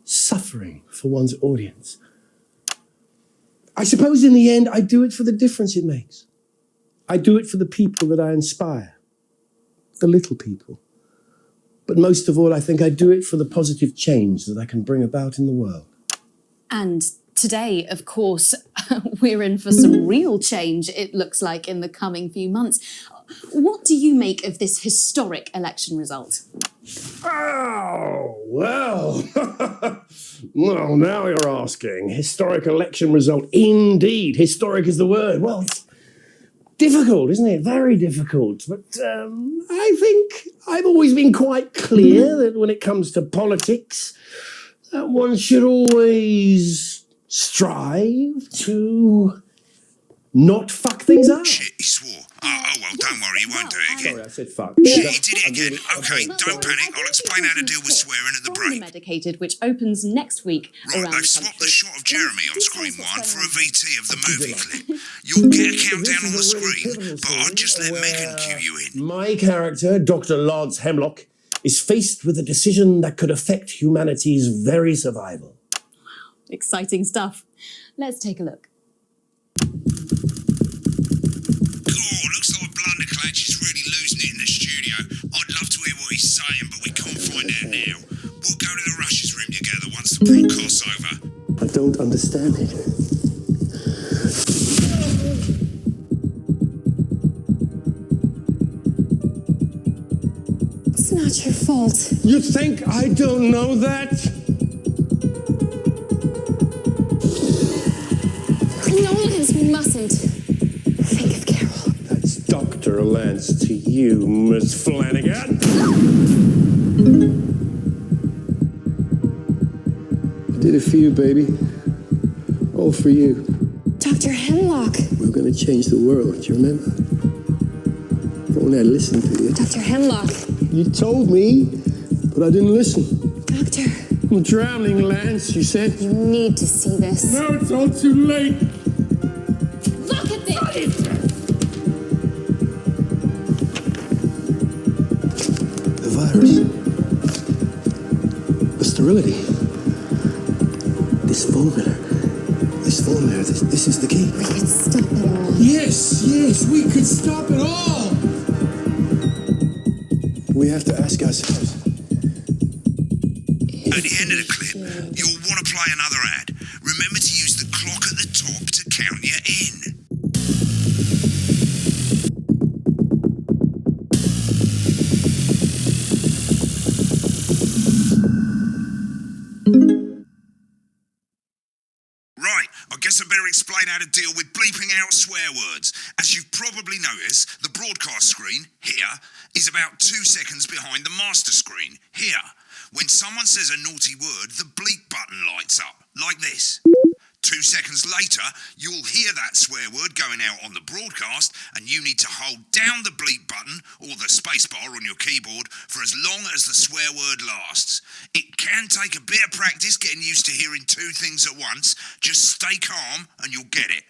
suffering for one's audience. I suppose in the end, I do it for the difference it makes. I do it for the people that I inspire, the little people. But most of all, I think I do it for the positive change that I can bring about in the world. And today, of course, we're in for some real change, it looks like, in the coming few months. What do you make of this historic election result? Oh, well. Well, now you're asking. Historic election result. Indeed. Historic is the word. Well, it's difficult, isn't it? Very difficult. But I think I've always been quite clear that when it comes to politics, that one should always strive to not fuck things up. Shit, he swore. Well, don't worry, you won't do it again. Sorry, I said fuck. Shit, you did it again. Okay, don't panic. I'll explain how to deal with swearing at the break. Medicated, which opens next week. Right, they've swapped the shot of Jeremy on screen 1 for a VT of the movie clip. You'll get a countdown on the screen, but I'll just let Megan cue you in. My character, Dr. Lance Hemlock, is faced with a decision that could affect humanity's very survival. Exciting stuff. Let's take a look. Looks like Blunderclatch is really losing it in the studio. I'd love to hear what he's saying, but we can't find out now. We'll go to the Russia's room together once the broadcast's over. I don't understand it. It's not your fault. You think I don't know that? No, Lance, we mustn't. Think of Carol. That's Dr. Lance to you, Miss Flanagan. I did it for you, baby. All for you. Dr. Hemlock. We're gonna change the world, do you remember? If only I listened to you. Dr. Hemlock. You told me, but I didn't listen. Doctor. I'm drowning, Lance, you said. You need to see this. No, it's all too late. Look at this! The virus. The sterility. This formula. This is the key. We could stop it all. Yes, we could stop it all. We have to ask ourselves. At the end of the clip, you'll want to play another ad. Remember to use the clock at the top to count you in. Right, I guess I better explain how to deal with bleeping out swear words. As you've probably noticed, the broadcast screen, here, is about 2 seconds behind the master screen, here. When someone says a naughty word, the bleep button lights up, like this. 2 seconds later, you'll hear that swear word going out on the broadcast, and you need to hold down the bleep button, or the spacebar on your keyboard, for as long as the swear word lasts. It can take a bit of practice getting used to hearing 2 things at once. Just stay calm, and you'll get it.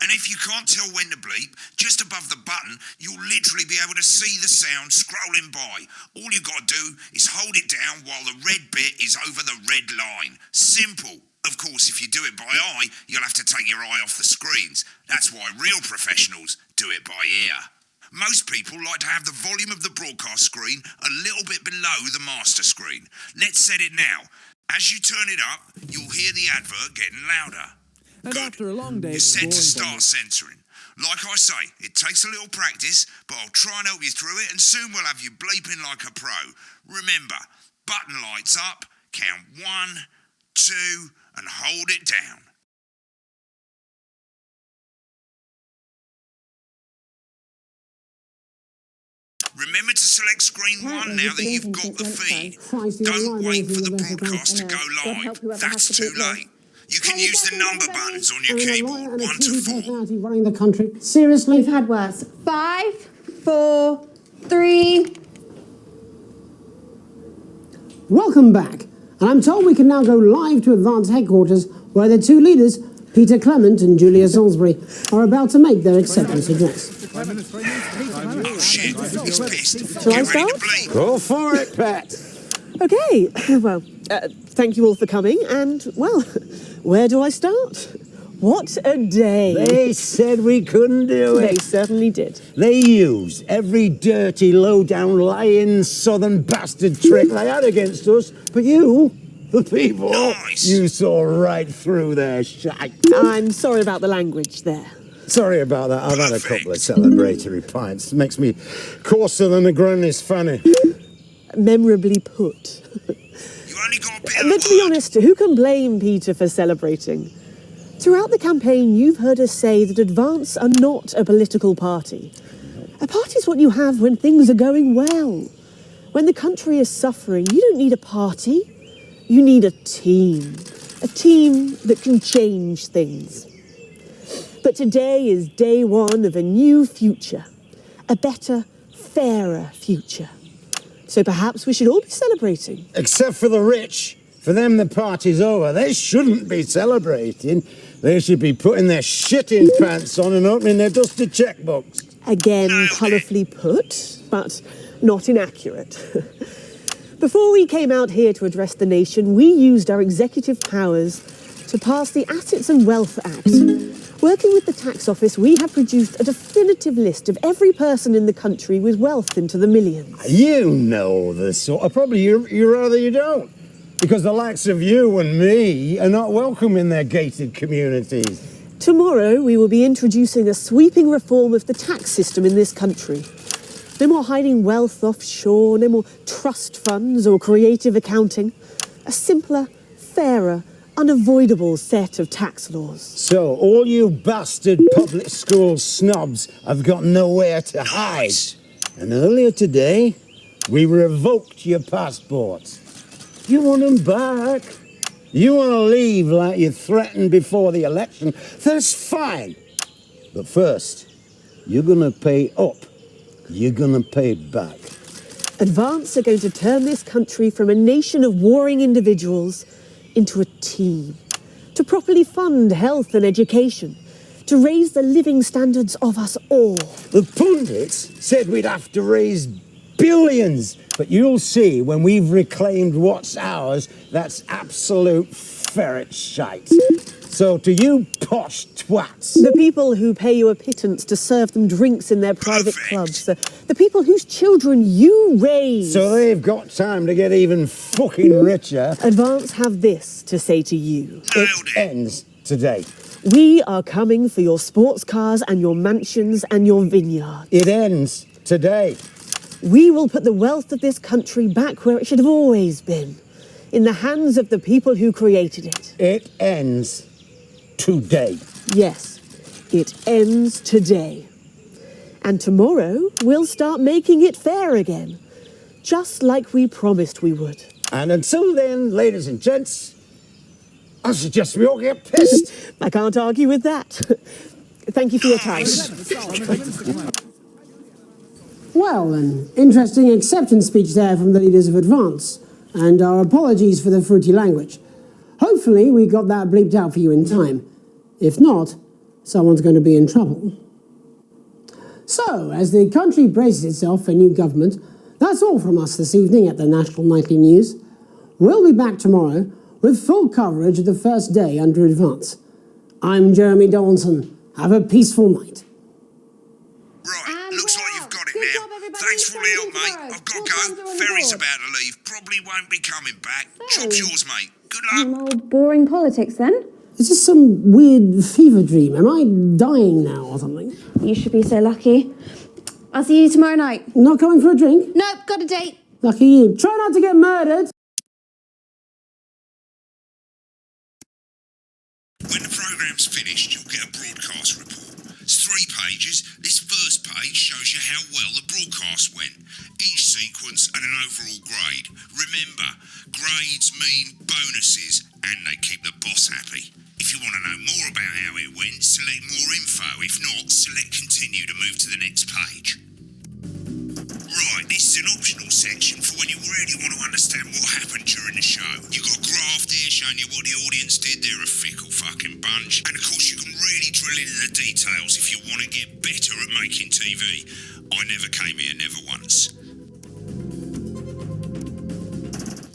And if you can't tell when to bleep, just above the button, you'll literally be able to see the sound scrolling by. All you got to do is hold it down while the red bit is over the red line. Simple. Of course, if you do it by eye, you'll have to take your eye off the screens. That's why real professionals do it by ear. Most people like to have the volume of the broadcast screen a little bit below the master screen. Let's set it now. As you turn it up, you'll hear the advert getting louder. And after a long day, You're set to start censoring. Like I say, it takes a little practice, but I'll try and help you through it, and soon we'll have you bleeping like a pro. Remember, button lights up, count 1, 2, and hold it down. Remember to select screen 1 now that you've got the feed. Don't wait for the broadcast to go live. That's too late. You can use the number buttons on your keyboard, 1 to 4. Personality running the country. Seriously? We've had worse. 5, 4, 3. Welcome back. And I'm told we can now go live to Advanced Headquarters, where the 2 leaders, Peter Clement and Julia Salisbury, are about to make their acceptance address. Oh shit, he's pissed. Shall I Get ready to start? bleep. Go for it, Pat. Okay, well, thank you all for coming, and, well, where do I start? What a day. They said we couldn't do it. They certainly did. They used every dirty, low-down, lying, southern bastard trick they had against us. But you, the people, you saw right through their shite. I'm sorry about the language there. Sorry about that. I've had a couple of celebratory pints. It makes me coarser than a granny's fanny. Memorably put. But to be honest, who can blame Peter for celebrating? Throughout the campaign, you've heard us say that Advance are not a political party. A party is what you have when things are going well. When the country is suffering, you don't need a party. You need a team. A team that can change things. But today is day 1 of a new future. a better, fairer future. So perhaps we should all be celebrating. Except for the rich. For them, the party's over. They shouldn't be celebrating. They should be putting their shitting pants on and opening their dusty checkbooks. Again, colourfully put, but not inaccurate. Before we came out here to address the nation, we used our executive powers to pass the Assets and Wealth Act. Working with the tax office, we have produced a definitive list of every person in the country with wealth into the millions. You know the sort of... Probably you rather you don't. Because the likes of you and me are not welcome in their gated communities. Tomorrow, we will be introducing a sweeping reform of the tax system in this country. No more hiding wealth offshore, no more trust funds or creative accounting. A simpler, fairer, unavoidable set of tax laws. So, all you bastard public school snobs have got nowhere to hide. And earlier today, we revoked your passports. You want them back? You want to leave like you threatened before the election? That's fine. But first, you're going to pay up. You're going to pay back. Advance are going to turn this country from a nation of warring individuals into a team. To properly fund health and education. To raise the living standards of us all. The pundits said we'd have to raise billions. But you'll see when we've reclaimed what's ours, that's absolute ferret shite. So to you posh twats... The people who pay you a pittance to serve them drinks in their private clubs. The people whose children you raise. So they've got time to get even fucking richer. Advance have this to say to you. It ends today. We are coming for your sports cars and your mansions and your vineyards. It ends today. We will put the wealth of this country back where it should have always been. In the hands of the people who created it. It ends today. Yes, it ends today. And tomorrow, we'll start making it fair again. Just like we promised we would. And until then, ladies and gents, I suggest we all get pissed. I can't argue with that. Thank you for your time. Well, an interesting acceptance speech there from the leaders of Advance, and our apologies for the fruity language. Hopefully we got that bleeped out for you in time. If not, someone's going to be in trouble. So, as the country braces itself for new government, that's all from us this evening at the National Nightly News. We'll be back tomorrow with full coverage of the first day under Advance. I'm Jeremy Donaldson. Have a peaceful night. Looks like you've got it now. Thanks for all the help, mate. I've got to go. Ferry's about to leave. Probably won't be coming back. Job's yours, mate. Good luck. Old boring politics, then? Is this some weird fever dream? Am I dying now or something? You should be so lucky. I'll see you tomorrow night. Not coming for a drink? Nope, got a date. Lucky you. Try not to get murdered. When the programme's finished, you'll get a broadcast report. It's 3 pages. This first page shows you how well the broadcast went. Each sequence and an overall grade. Remember, grades mean bonuses and they keep the boss happy. If you want to know more about how it went, select more info. If not, select continue to move to the next page. Right, this is an optional section for when you really want to understand what happened during the show. You've got a graph there showing you what the audience did. They're a fickle fucking bunch. And of course you can really drill into the details if you want to get better at making TV. I never came here, never once.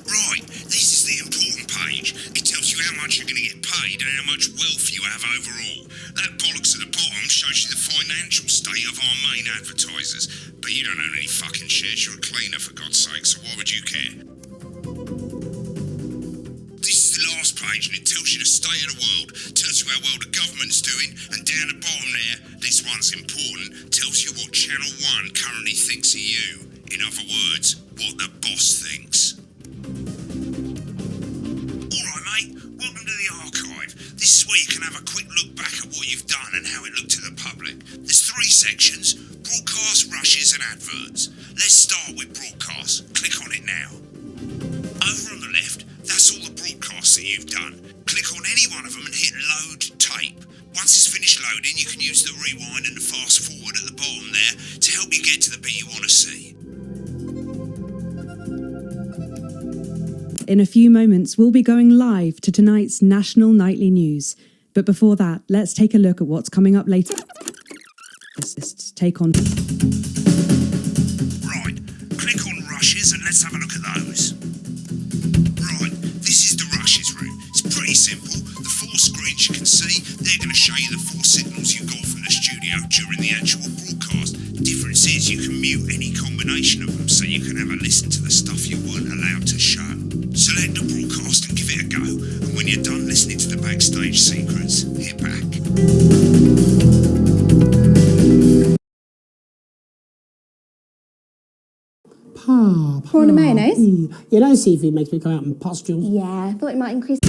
Right, this is the important page. It tells you how much you're going to get paid and how much wealth you have overall. That bollocks at the bottom shows you the financial state of our main advertisers. But you don't own any fucking shares, you're a cleaner for God's sake, so why would you care? This is the last page and it tells you the state of the world, tells you how well the government's doing, and down the bottom there, this one's important, tells you what Channel 1 currently thinks of you. In other words, what the boss thinks. Alright mate, welcome to the archive. This is where you can have a quick look back at what you've done and how it looked to the public. There's 3 sections: broadcast, rushes and adverts. Let's start with broadcast. Click on it now. Over on the left, that's all the broadcasts that you've done. Click on any one of them and hit load tape. Once it's finished loading, you can use the rewind and the fast forward at the bottom there to help you get to the bit you want to see. In a few moments, we'll be going live to tonight's national nightly news. But before that, let's take a look at what's coming up later. Let's take on. Right, click on rushes and let's have a look at those. Right, this is the rushes room. It's pretty simple. The 4 screens you can see, they're going to show you the 4 signals you got from the studio during the actual broadcast. Difference is you can mute any combination of them so you can have a listen to the stuff you weren't allowed to show. Select the broadcast and give it a go, and when you're done listening to the backstage secrets, hit back. Prawn and mayonnaise? You know seafood makes me go out in pustules. Yeah, I thought it might increase.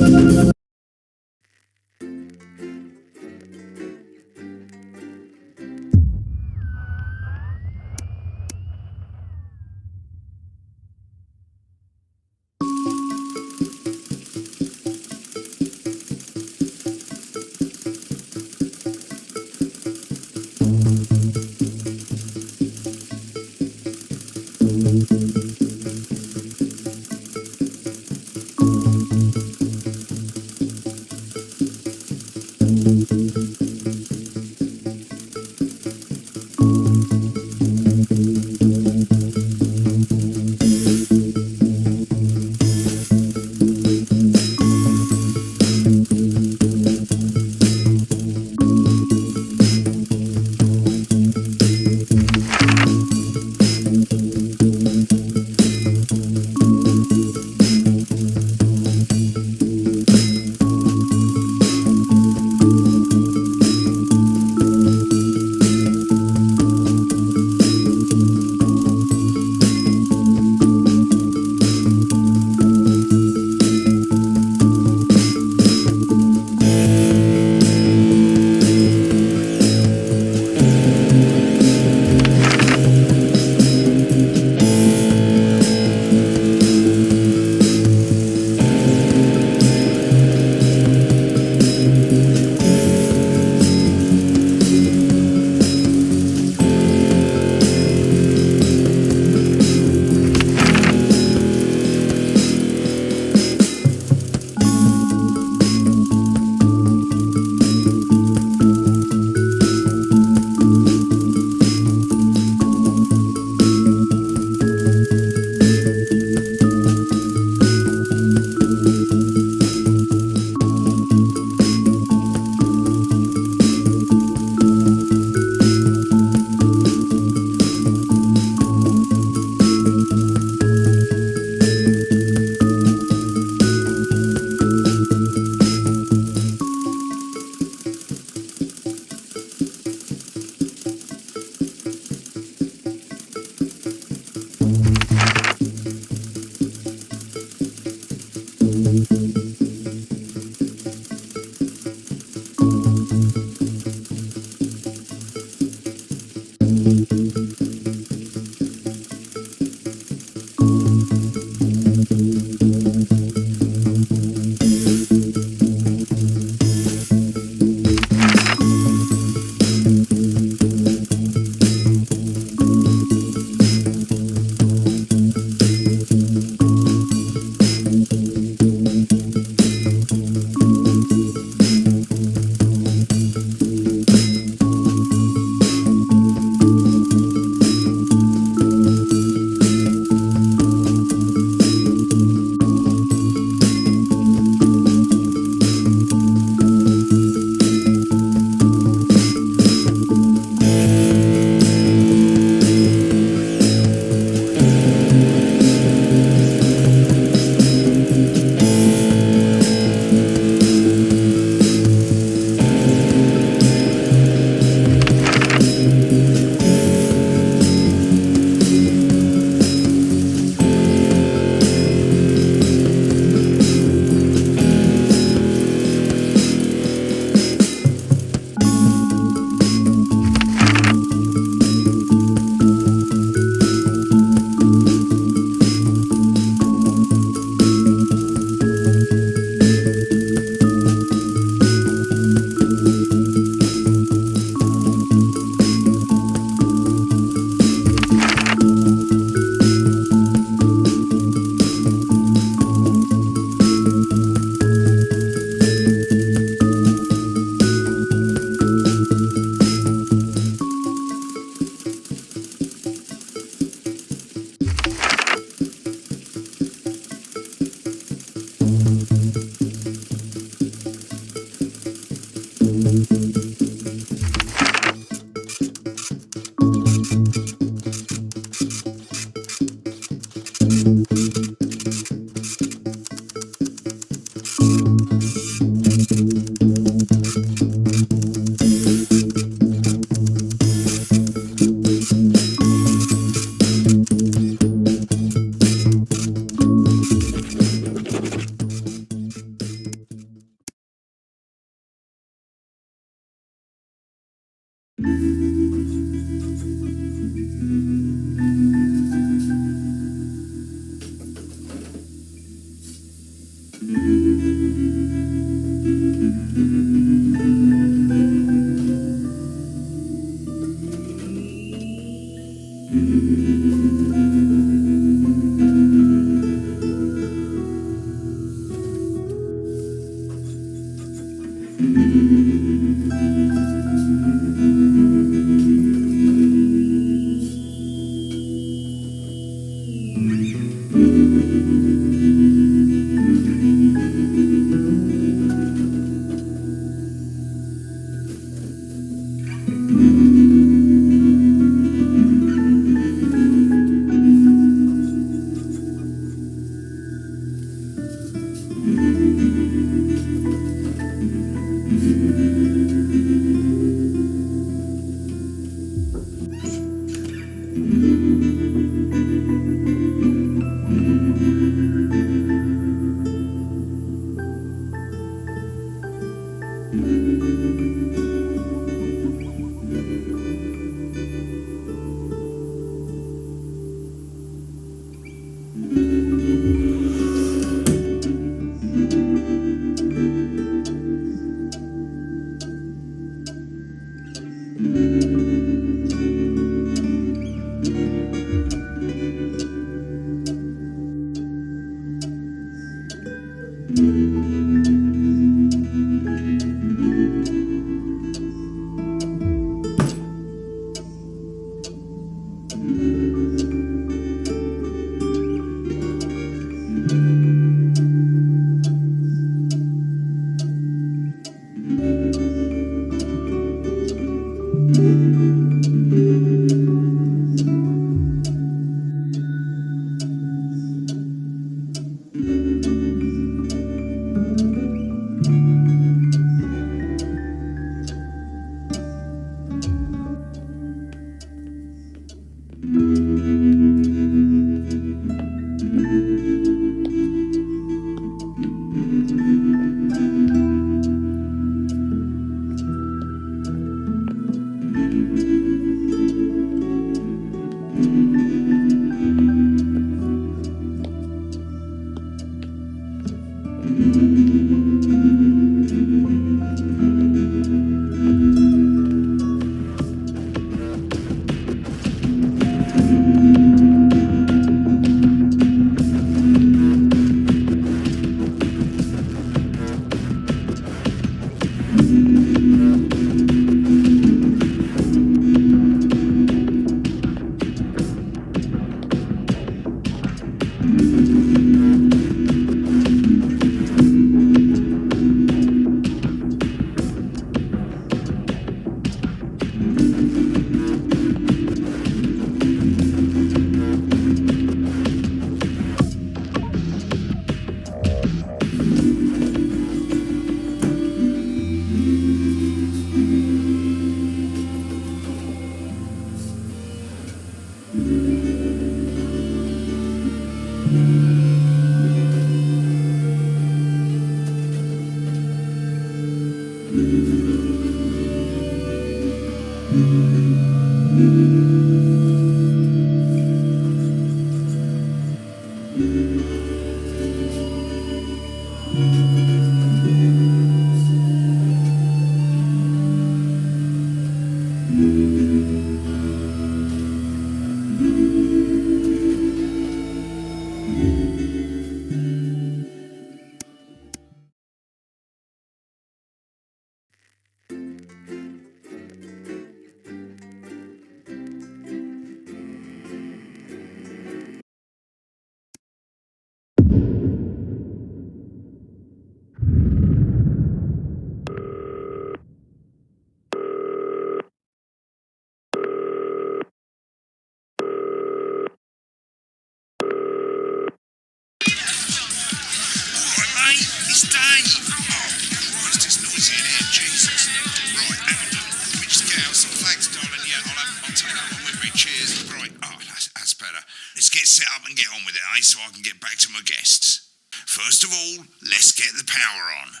It's Dave. Oh, Christ, it's noisy in here, Jesus. Right, Hamilton, we just get out some flags, darling. Yeah, I'll take that one with me. Cheers. Right, oh, that's better. Let's get set up and get on with it, eh, so I can get back to my guests. First of all, let's get the power on.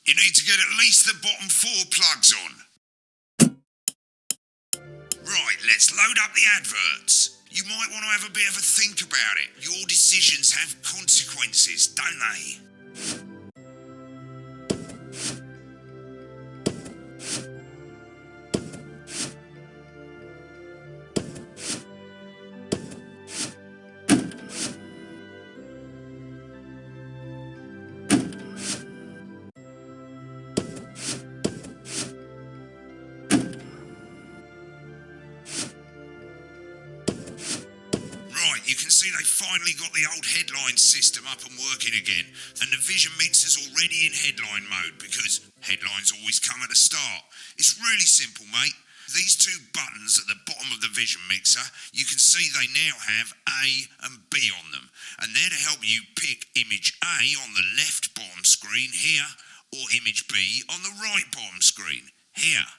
You need to get at least the bottom 4 plugs on. let's load up the adverts. You might want to have a bit of a think about it. Your decisions have consequences, don't they? You can see they finally got the old headline system up and working again, and the vision mixer's already in headline mode because headlines always come at the start. It's really simple, mate. These two buttons at the bottom of the vision mixer, you can see they now have A and B on them, and they're to help you pick image A on the left bottom screen here, or image B on the right bottom screen here.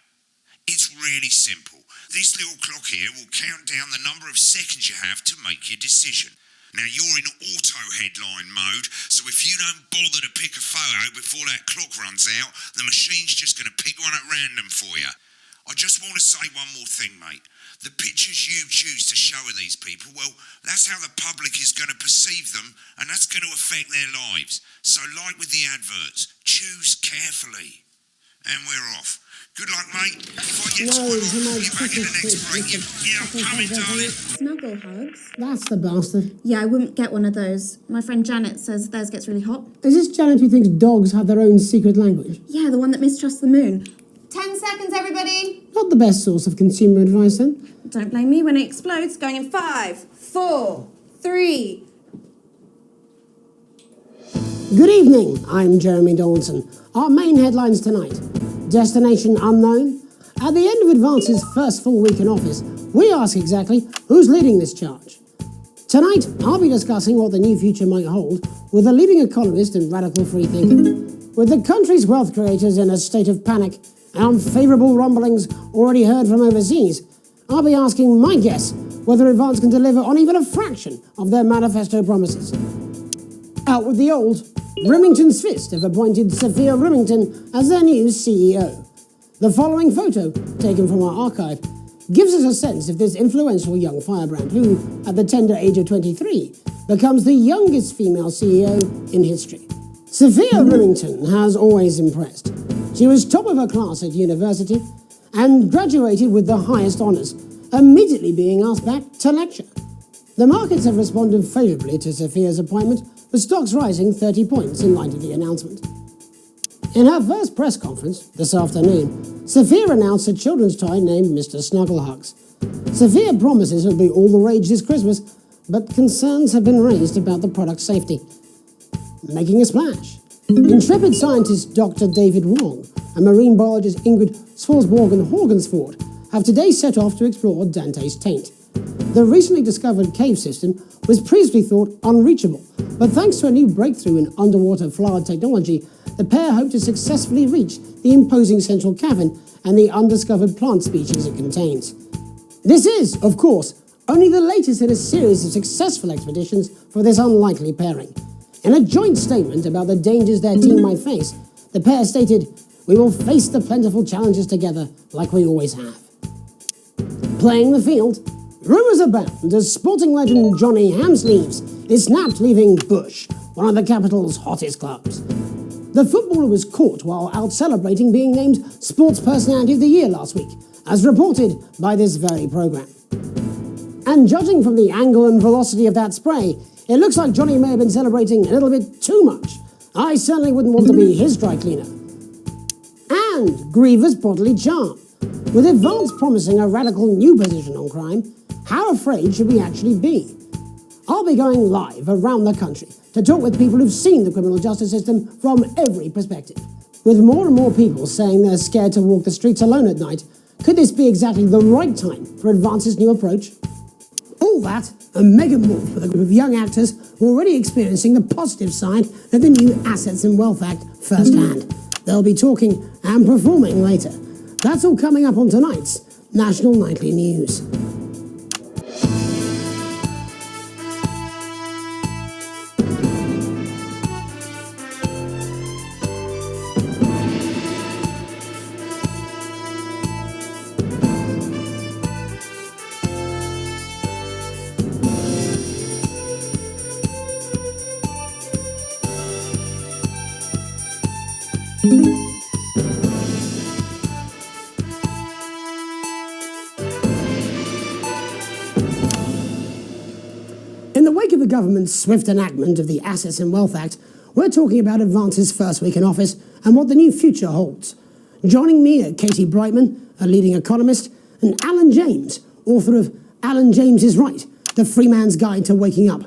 It's really simple. This little clock here will count down the number of seconds you have to make your decision. Now, you're in auto headline mode, so if you don't bother to pick a photo before that clock runs out, the machine's just going to pick one at random for you. I just want to say one more thing, mate. The pictures you choose to show of these people, well, that's how the public is going to perceive them, and that's going to affect their lives. So, like with the adverts, choose carefully. And we're off. Good luck, mate. If I get time off, I'll be back in the next break. Yeah, I'm coming, darling. Snuggle hugs? That's the bastard. Yeah, I wouldn't get one of those. My friend Janet says theirs gets really hot. Is this Janet who thinks dogs have their own secret language? Yeah, the one that mistrusts the moon. 10 seconds, everybody. Not the best source of consumer advice, then. Don't blame me when it explodes. Going in 5, 4, 3. Good evening, I'm Jeremy Dawson. Our main headlines tonight. Destination unknown. At the end of Advance's first full week in office, we ask exactly who's leading this charge. Tonight, I'll be discussing what the new future might hold with a leading economist and radical free thinker. With the country's wealth creators in a state of panic and unfavourable rumblings already heard from overseas, I'll be asking my guess whether Advance can deliver on even a fraction of their manifesto promises. Out with the old, Rimington's Fist have appointed Sophia Rimington as their new CEO. The following photo, taken from our archive, gives us a sense of this influential young firebrand who, at the tender age of 23, becomes the youngest female CEO in history. Sophia Rimington has always impressed. She was top of her class at university and graduated with the highest honours, immediately being asked back to lecture. The markets have responded favourably to Sophia's appointment, with stocks rising 30 points in light of the announcement. In her first press conference this afternoon, Sophia announced a children's toy named Mr. Snugglehugs. Sophia promises it'll be all the rage this Christmas, but concerns have been raised about the product's safety. Making a splash, intrepid scientist Dr. David Wong and marine biologist Ingrid Swarsborg-Horgensford have today set off to explore Dante's taint. The recently discovered cave system was previously thought unreachable, but thanks to a new breakthrough in underwater flower technology, the pair hope to successfully reach the imposing central cavern and the undiscovered plant species it contains. This is, of course, only the latest in a series of successful expeditions for this unlikely pairing. In a joint statement about the dangers their team might face, the pair stated, "We will face the plentiful challenges together like we always have." Playing the field, rumours abound as sporting legend Johnny Hamsleeves is snapped leaving Bush, one of the capital's hottest clubs. The footballer was caught while out celebrating being named Sports Personality of the Year last week, as reported by this very programme. And judging from the angle and velocity of that spray, it looks like Johnny may have been celebrating a little bit too much. I certainly wouldn't want to be his dry cleaner. And grievous bodily charm. With Advance promising a radical new position on crime, how afraid should we actually be? I'll be going live around the country to talk with people who've seen the criminal justice system from every perspective. With more and more people saying they're scared to walk the streets alone at night, could this be exactly the right time for Advance's new approach? All that and mega more with a group of young actors who are already experiencing the positive side of the new Assets and Wealth Act firsthand. They'll be talking and performing later. That's all coming up on tonight's National Nightly News. In the wake of the government's swift enactment of the Assets and Wealth Act, we're talking about Advance's first week in office and what the new future holds. Joining me are Katie Brightman, a leading economist, and Alan James, author of Alan James is Right, The Free Man's Guide to Waking Up.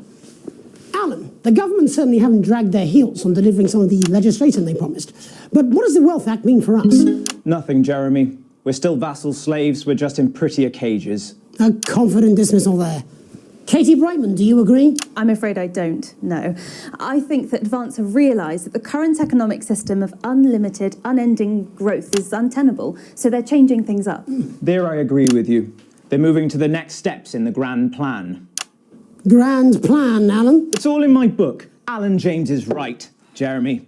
Alan, the government certainly haven't dragged their heels on delivering some of the legislation they promised. But what does the Wealth Act mean for us? Nothing, Jeremy. We're still vassal slaves, we're just in prettier cages. A confident dismissal there. Katie Brightman, do you agree? I'm afraid I don't, no. I think that Advance have realised that the current economic system of unlimited, unending growth is untenable, so they're changing things up. There I agree with you. They're moving to the next steps in the grand plan. Grand plan, Alan? It's all in my book. Alan James is Right, Jeremy.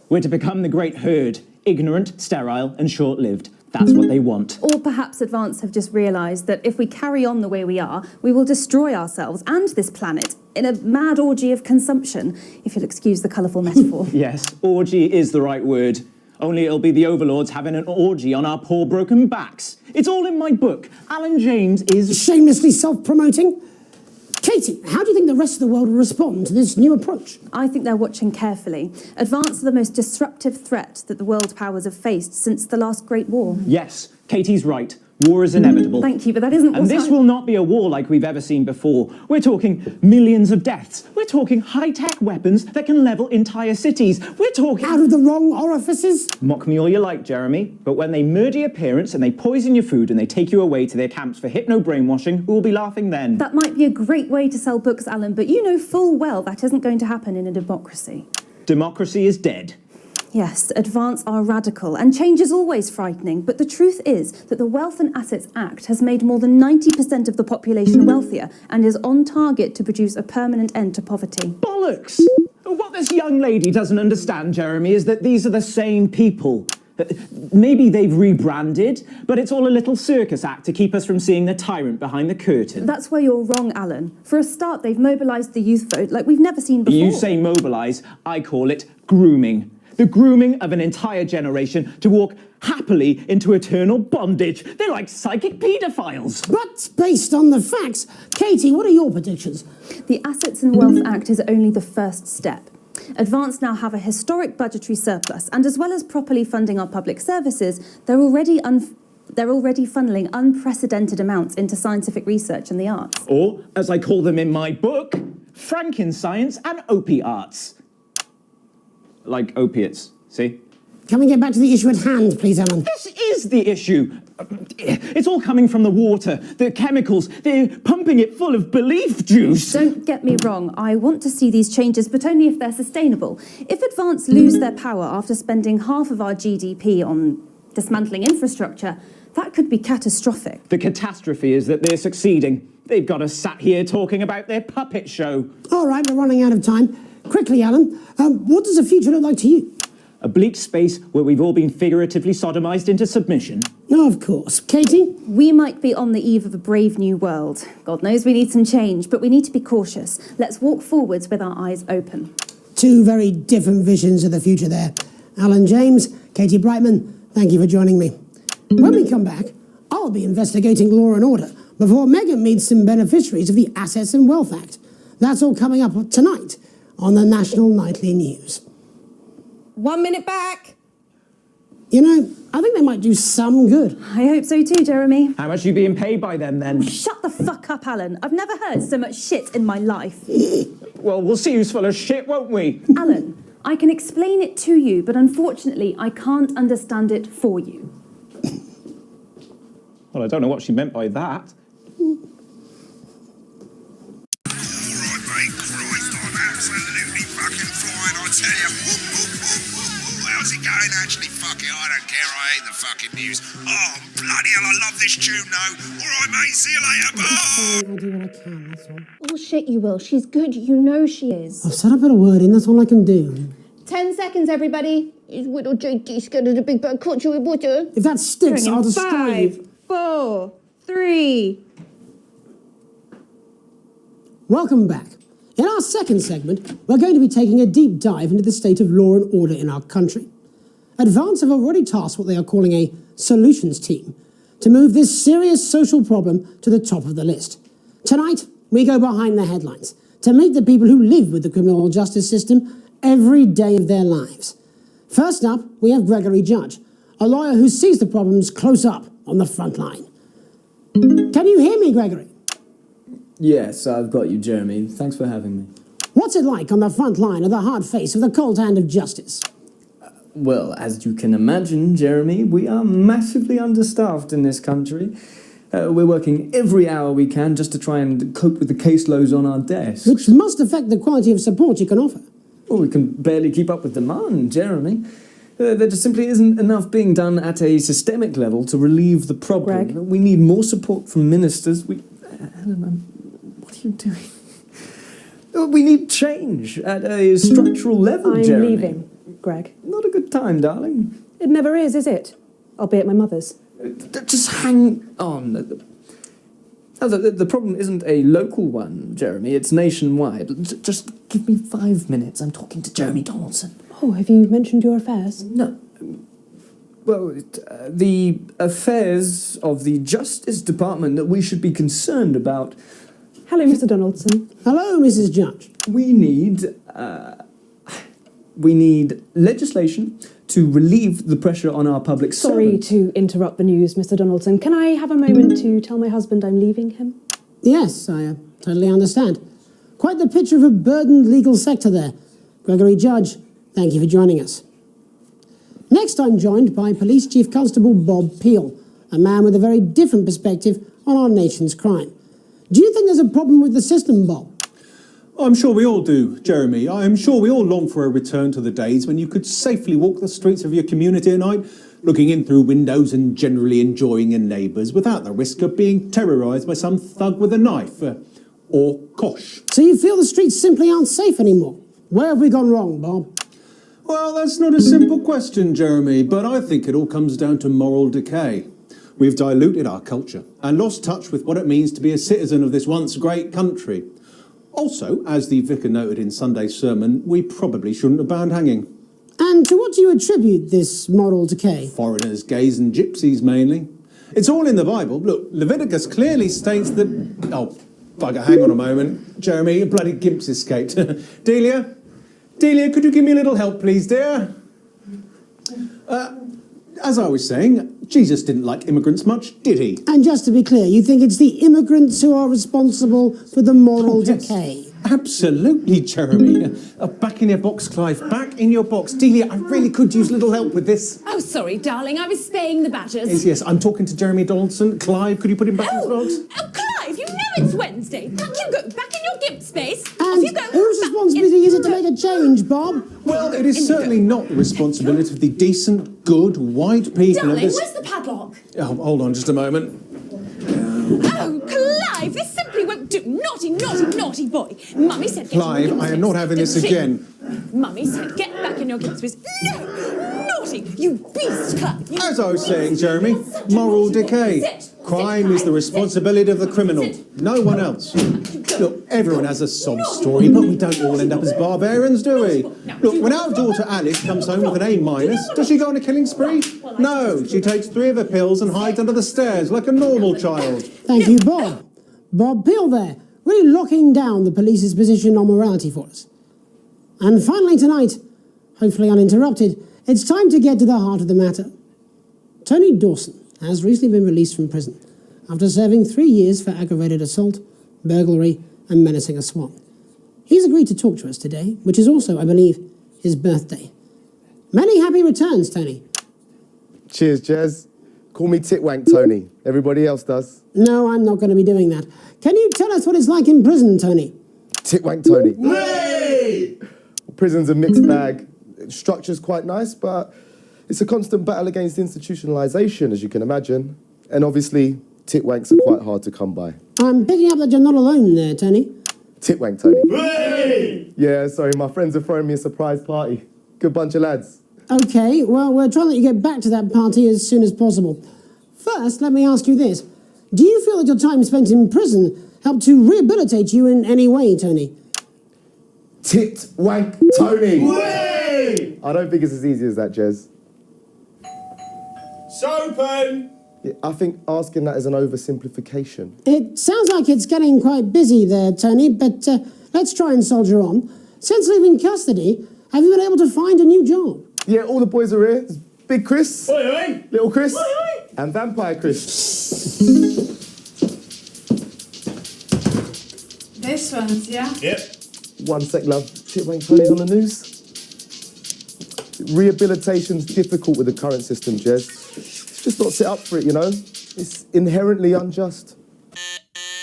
We're to become the great herd, ignorant, sterile, and short-lived. That's what they want. Or perhaps Advance have just realised that if we carry on the way we are, we will destroy ourselves and this planet in a mad orgy of consumption, if you'll excuse the colourful metaphor. Yes, orgy is the right word. Only it'll be the overlords having an orgy on our poor broken backs. It's all in my book. Alan James is... Shamelessly self-promoting? Katie, how do you think the rest of the world will respond to this new approach? I think they're watching carefully. Advance are the most disruptive threat that the world powers have faced since the last Great War. Yes, Katie's right. War is inevitable. Thank you, but that isn't... And this will not be a war like we've ever seen before. We're talking millions of deaths. We're talking high-tech weapons that can level entire cities. We're talking... Out of the wrong orifices? Mock me all you like, Jeremy, but when they murder your parents and they poison your food and they take you away to their camps for hypno-brainwashing, who will be laughing then? That might be a great way to sell books, Alan, but you know full well that isn't going to happen in a democracy. Democracy is dead. Yes, Advance are radical, and change is always frightening, but the truth is that the Wealth and Assets Act has made more than 90% of the population wealthier and is on target to produce a permanent end to poverty. Bollocks! What this young lady doesn't understand, Jeremy, is that these are the same people. Maybe they've rebranded, but it's all a little circus act to keep us from seeing the tyrant behind the curtain. That's where you're wrong, Alan. For a start, they've mobilised the youth vote like we've never seen before. You say mobilise, I call it grooming. The grooming of an entire generation to walk happily into eternal bondage. They're like psychic paedophiles. But based on the facts, Katie, what are your predictions? The Assets and Wealth Act is only the first step. Advance now have a historic budgetary surplus, and as well as properly funding our public services, they're already funneling unprecedented amounts into scientific research and the arts. Or, as I call them in my book, Frankenscience and opiates. Like opiates, see? Can we get back to the issue at hand, please, Alan? This is the issue. It's all coming from the water, the chemicals. They're pumping it full of belief juice. Don't get me wrong. I want to see these changes, but only if they're sustainable. If Advance lose their power after spending half of our GDP on dismantling infrastructure, that could be catastrophic. The catastrophe is that they're succeeding. They've got us sat here talking about their puppet show. All right, we're running out of time. Quickly, Alan, what does the future look like to you? A bleak space where we've all been figuratively sodomized into submission. No, of course. Katie? We might be on the eve of a brave new world. God knows we need some change, but we need to be cautious. Let's walk forwards with our eyes open. Two very different visions of the future there. Alan James, Katie Brightman, thank you for joining me. When we come back, I'll be investigating law and order before Megan meets some beneficiaries of the Assets and Wealth Act. That's all coming up tonight on the National Nightly News. 1 minute back. You know, I think they might do some good. I hope so too, Jeremy. How much are you being paid by them, then? Shut the fuck up, Alan. I've never heard so much shit in my life. Well, we'll see who's full of shit, won't we? Alan, I can explain it to you, but unfortunately, I can't understand it for you. Well, I don't know what she meant by that. How's it going? Actually, fuck it, I don't care. I hate the fucking news. Oh, bloody hell, I love this tune, though. All right, mate, see you later. Bye. I'll do what I can, that's all. Oh, shit, you will. She's good. You know she is. I've said a bit of wording, that's all I can do. 10 seconds, everybody. Is little JD scared of the big bad culture with water? If that sticks, I'll destroy you. 5, 4, 3. Welcome back. In our second segment, we're going to be taking a deep dive into the state of law and order in our country. Advance have already tasked what they are calling a solutions team to move this serious social problem to the top of the list. Tonight, we go behind the headlines to meet the people who live with the criminal justice system every day of their lives. First up, we have Gregory Judge, a lawyer who sees the problems close up on the front line. Can you hear me, Gregory? Yes, I've got you, Jeremy. Thanks for having me. What's it like on the front line of the hard face of the cold hand of justice? Well, as you can imagine, Jeremy, we are massively understaffed in this country. We're working every hour we can just to try and cope with the caseloads on our desks. Which must affect the quality of support you can offer. Well, we can barely keep up with demand, Jeremy. There just simply isn't enough being done at a systemic level to relieve the problem. Greg? We need more support from ministers. Helen, what are you doing? We need change at a structural level, I'm Jeremy. leaving, Greg. Not a good time, darling. It never is it? I'll be at my mother's. Just hang on. The problem isn't a local one, Jeremy. It's nationwide. Just give me 5 minutes. I'm talking to Jeremy Donaldson. Oh, have you mentioned your affairs? No. Well, the affairs of the Justice Department that we should be concerned about. Hello, Mr. Donaldson. Hello, Mrs. Judge. We need legislation to relieve the pressure on our public Sorry servants. to interrupt the news, Mr. Donaldson. Can I have a moment to tell my husband I'm leaving him? Yes, I totally understand. Quite the picture of a burdened legal sector there. Gregory Judge, thank you for joining us. Next, I'm joined by Police Chief Constable Bob Peel, a man with a very different perspective on our nation's crime. Do you think there's a problem with the system, Bob? I'm sure we all do, Jeremy. I'm sure we all long for a return to the days when you could safely walk the streets of your community at night, looking in through windows and generally enjoying your neighbours without the risk of being terrorised by some thug with a knife or kosh. So you feel the streets simply aren't safe anymore? Where have we gone wrong, Bob? Well, that's not a simple question, Jeremy, but I think it all comes down to moral decay. We've diluted our culture and lost touch with what it means to be a citizen of this once great country. Also, as the vicar noted in Sunday's sermon, we probably shouldn't have banned hanging. And to what do you attribute this moral decay? Foreigners, gays and gypsies mainly. It's all in the Bible. Look, Leviticus clearly states that... Oh, bugger, hang on a moment. Jeremy, a bloody gimp's escaped. Delia, could you give me a little help, please, dear? As I was saying, Jesus didn't like immigrants much, did he? And just to be clear, you think it's the immigrants who are responsible for the moral decay? Absolutely, Jeremy. Back in your box, Clive. Back in your box. Delia, I really could use a little help with this. Oh, sorry, darling. I was spaying the badgers. Yes, I'm talking to Jeremy Donaldson. Clive, could you put him back in his box? Oh, Clive, you know it's Wednesday. Back you go. Back in your gimp space. And whose responsibility is it to make a change, Bob? Well, it is certainly not the responsibility of the decent, good, white people Darling, of this... where's the padlock? Oh, hold on just a moment. Oh, Clive, this simply won't do. Naughty, naughty, naughty boy. Mummy said get Clive, in your I am not having this space. again. Mummy said get back in your gimp space. No! Naughty! You beast, Clive! You As I was saying, Jeremy, moral decay. Crime is the responsibility of the criminal, no one else. Look, everyone has a sob story, but we don't all end up as barbarians, do we? Look, when our daughter Alice comes home with an A-, does she go on a killing spree? No, she takes 3 of her pills and hides under the stairs like a normal child. Thank you, Bob. Bob Peel there, really locking down the police's position on morality for us. And finally tonight, hopefully uninterrupted, it's time to get to the heart of the matter. Tony Dawson has recently been released from prison after serving 3 years for aggravated assault, burglary and menacing a swan. He's agreed to talk to us today, which is also, I believe, his birthday. Many happy returns, Tony. Cheers, Jez. Call me Titwank Tony. Everybody else does. No, I'm not going to be doing that. Can you tell us what it's like in prison, Tony? Titwank Tony. Hey! Prison's a mixed bag. Structure's quite nice, but it's a constant battle against institutionalisation, as you can imagine. And obviously, titwanks are quite hard to come by. I'm picking up that you're not alone there, Tony. Titwank Tony. Hey! Yeah, sorry, my friends are throwing me a surprise party. Good bunch of lads. Okay, well, we're trying to let you get back to that party as soon as possible. First, let me ask you this. Do you feel that your time spent in prison helped to rehabilitate you in any way, Tony? Titwank Tony! Hey! I don't think it's as easy as that, Jez. Sopen! Yeah, I think asking that is an oversimplification. It sounds like it's getting quite busy there, Tony, but let's try and soldier on. Since leaving custody, have you been able to find a new job? Yeah, all the boys are here. There's Big Chris, Oi, oi. Little Chris, Oi, oi. and Vampire Chris. This one's, yeah? Yep. 1 sec, love. Shit, Wayne Tony's on the news. Rehabilitation's difficult with the current system, Jez. It's just not set up for it, you know? It's inherently unjust.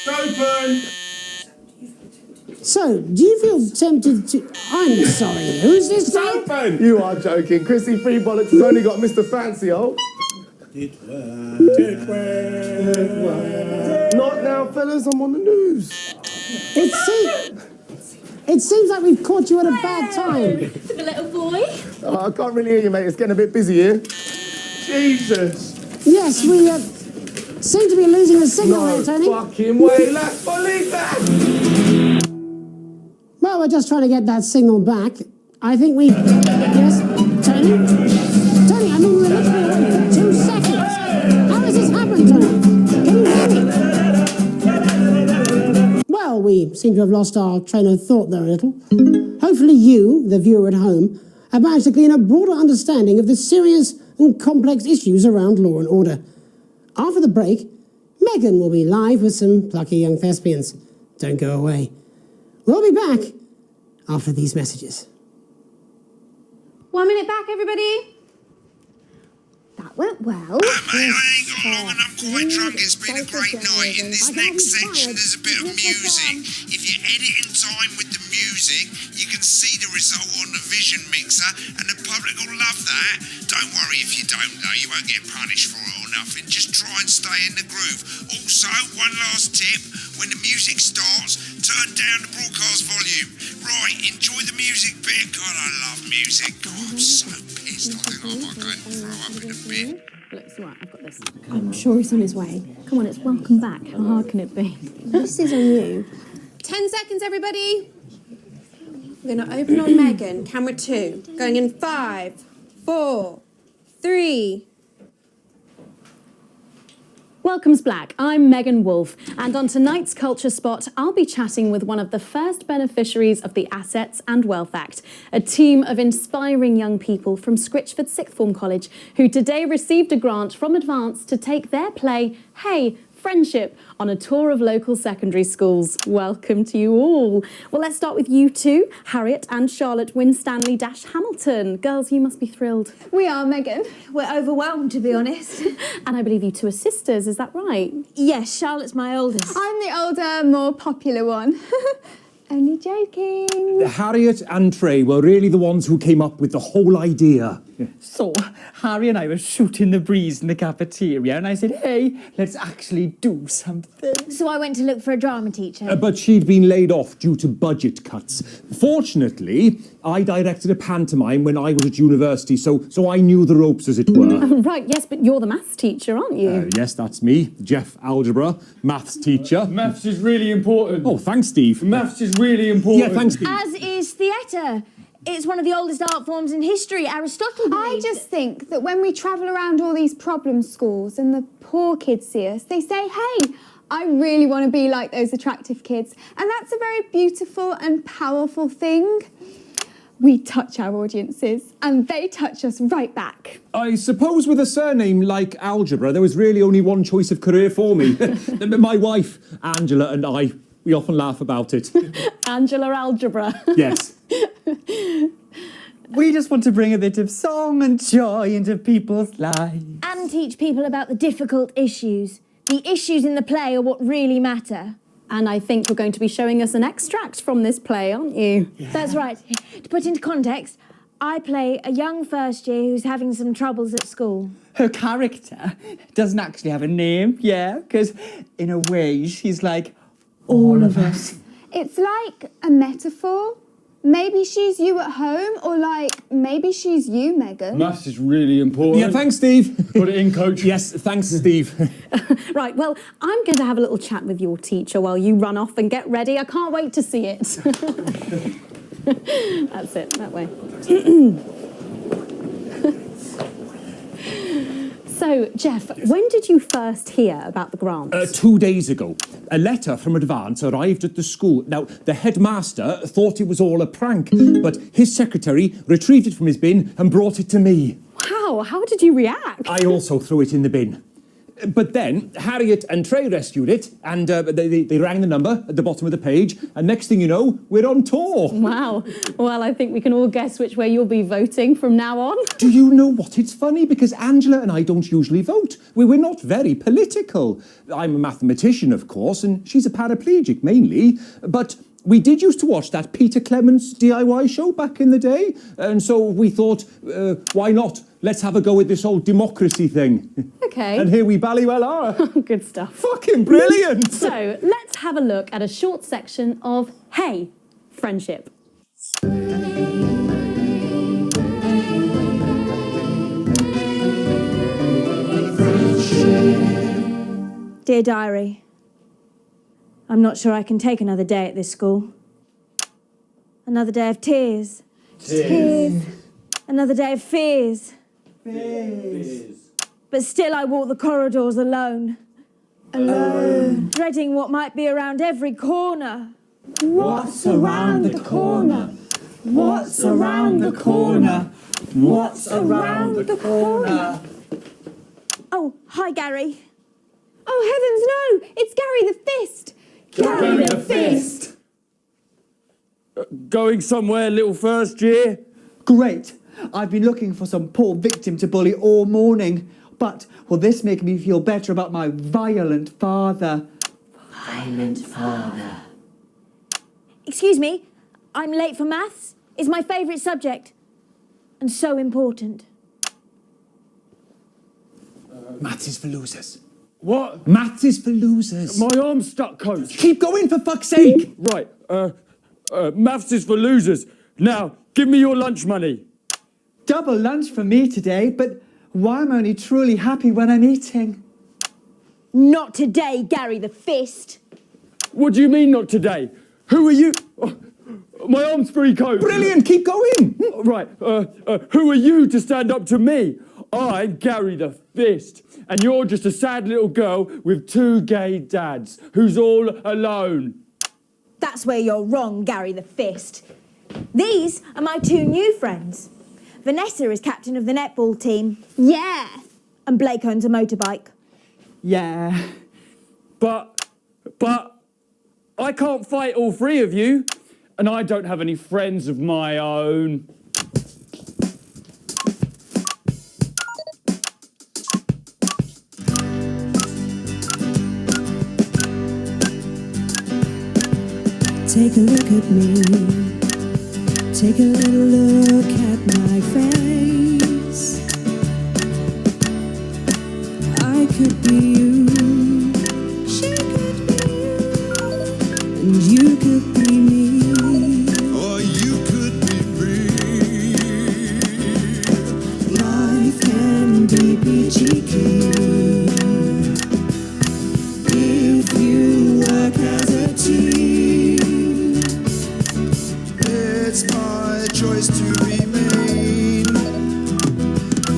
Open! So, do you feel tempted to... I'm sorry, who's this? Open! You are joking. Chrissy Free Bollocks has only got Mr. Fancy, oh. Not now, fellas, I'm on the news. It seems like we've caught you at a bad time. The little boy? Oh, I can't really hear you, mate. It's getting a bit busy here. Jesus. Yes, we seem to be losing the signal here, Tony. Fucking way, let's believe that! Well, we're just trying to get that signal back. I think we... Yes, Tony? Tony, I mean, we're literally away for 2 seconds. How has this happened, Tony? Can you hear me? Well, we seem to have lost our train of thought there a little. Hopefully you, the viewer at home, have managed to glean a broader understanding of the serious and complex issues around law and order. After the break, Megan will be live with some plucky young thespians. Don't go away. We'll be back after these messages. 1 minute back, everybody. That went well. Mate, I ain't got long and I'm quite drunk. It's been a great night. In this next section, there's a bit of music. If you edit in time with the music, you can see the result on the vision mixer, and the public will love that. Don't worry if you don't, though. You won't get punished for it or nothing. Just try and stay in the groove. Also, one last tip. When the music starts, turn down the broadcast volume. Right, enjoy the music bit. God, I love music. God, I'm so pissed. I think I might go and throw up in a bit. Looks right, I've got this. I'm sure he's on his way. Come on, it's welcome back. How hard can it be? This is on you. 10 seconds, everybody. We're going to open on Megan. Camera 2. Going in 5, 4, 3... Welcome's Black. I'm Megan Wolfe, and on tonight's Culture Spot, I'll be chatting with one of the first beneficiaries of the Assets and Wealth Act, a team of inspiring young people from Scritchford Sixth Form College who today received a grant from Advance to take their play, Hey, Friendship, on a tour of local secondary schools. Welcome to you all. Well, let's start with you two, Harriet and Charlotte Winstanley-Hamilton. Girls, you must be thrilled. We are, Megan. We're overwhelmed, to be honest. And I believe you two are sisters, is that right? Yes, Charlotte's my oldest. I'm the older, more popular one. Only joking. Harriet and Trey were really the ones who came up with the whole idea. So, Harry and I were shooting the breeze in the cafeteria, and I said, hey, let's actually do something. So I went to look for a drama teacher. But she'd been laid off due to budget cuts. Fortunately, I directed a pantomime when I was at university, so I knew the ropes, as it were. Right, yes, but you're the maths teacher, aren't you? Yes, that's me, Jeff Algebra, maths teacher. Maths is really important. Oh, thanks, Steve. Maths is really important. Yeah, thanks, Steve. As is theatre. It's one of the oldest art forms in history. Aristotle believed I just think that when we travel around all these problem schools and the poor kids see us, they say, hey, I really want to be like those attractive kids. And that's a very beautiful and powerful thing. We touch our audiences and they touch us right back. I suppose with a surname like Algebra, there was really only one choice of career for me. My wife, Angela, and I, we often laugh about it. Angela Algebra. Yes. We just want to bring a bit of song and joy into people's lives. And teach people about the difficult issues. The issues in the play are what really matter. And I think you're going to be showing us an extract from this play, aren't you? Yeah. That's right. To put into context, I play a young first year who's having some troubles at school. Her character doesn't actually have a name, yeah, because in a way she's like all of us. It's like a metaphor. Maybe she's you at home, or like, maybe she's you, Megan. Maths is really important. Yeah, thanks, Steve. Put it in, Coach. Yes, thanks, Steve. Right, well, I'm going to have a little chat with your teacher while you run off and get ready. I can't wait to see it. That's it, that way. So, Jeff, when did you first hear about the grants? 2 days ago. A letter from Advance arrived at the school. Now, the headmaster thought it was all a prank, but his secretary retrieved it from his bin and brought it to me. Wow, how did you react? I also threw it in the bin. But then Harriet and Trey rescued it, and they rang the number at the bottom of the page, and next thing you know, we're on tour. Wow. Well, I think we can all guess which way you'll be voting from now on. Do you know what? It's funny because Angela and I don't usually vote. We're not very political. I'm a mathematician, of course, and she's a paraplegic mainly, but we did used to watch that Peter Clements DIY show back in the day, and so we thought, why not? Let's have a go with this whole democracy thing. Okay. And here we bally well are. Good stuff. Fucking brilliant! So, let's have a look at a short section of Hey, Friendship. Dear Diary, I'm not sure I can take another day at this school. Another day of tears. Tears. Another day of fears. Fears. But still I walk the corridors alone. Alone. Dreading what might be around every corner. What's around the corner? What's around the corner? What's around the corner? Oh, hi, Gary. Oh, heavens, no! It's Gary the Fist! Gary the Fist! Going somewhere, little first year? Great. I've been looking for some poor victim to bully all morning. But will this make me feel better about my violent father? Violent father. Excuse me, I'm late for maths. It's my favourite subject. And so important. Maths is for losers. What? Maths is for losers. My arm's stuck, coach. Keep going, for fuck's sake. Right, maths is for losers. Now, give me your lunch money. Double lunch for me today, but why am I only truly happy when I'm eating? Not today, Gary the Fist. What do you mean, not today? Who are you? Oh, my arm's free, coach. Brilliant, keep going. Right, who are you to stand up to me? I'm Gary the Fist, and you're just a sad little girl with two gay dads who's all alone. That's where you're wrong, Gary the Fist. These are my two new friends. Vanessa is captain of the netball team. Yeah. And Blake owns a motorbike. Yeah. But I can't fight all three of you, and I don't have any friends of my own. Take a look at me. Take a little look at my face. I could be you. She could be you. And you could be me. Or you could be me. Life can be peachy keen if you work as a team. It's my choice to remain.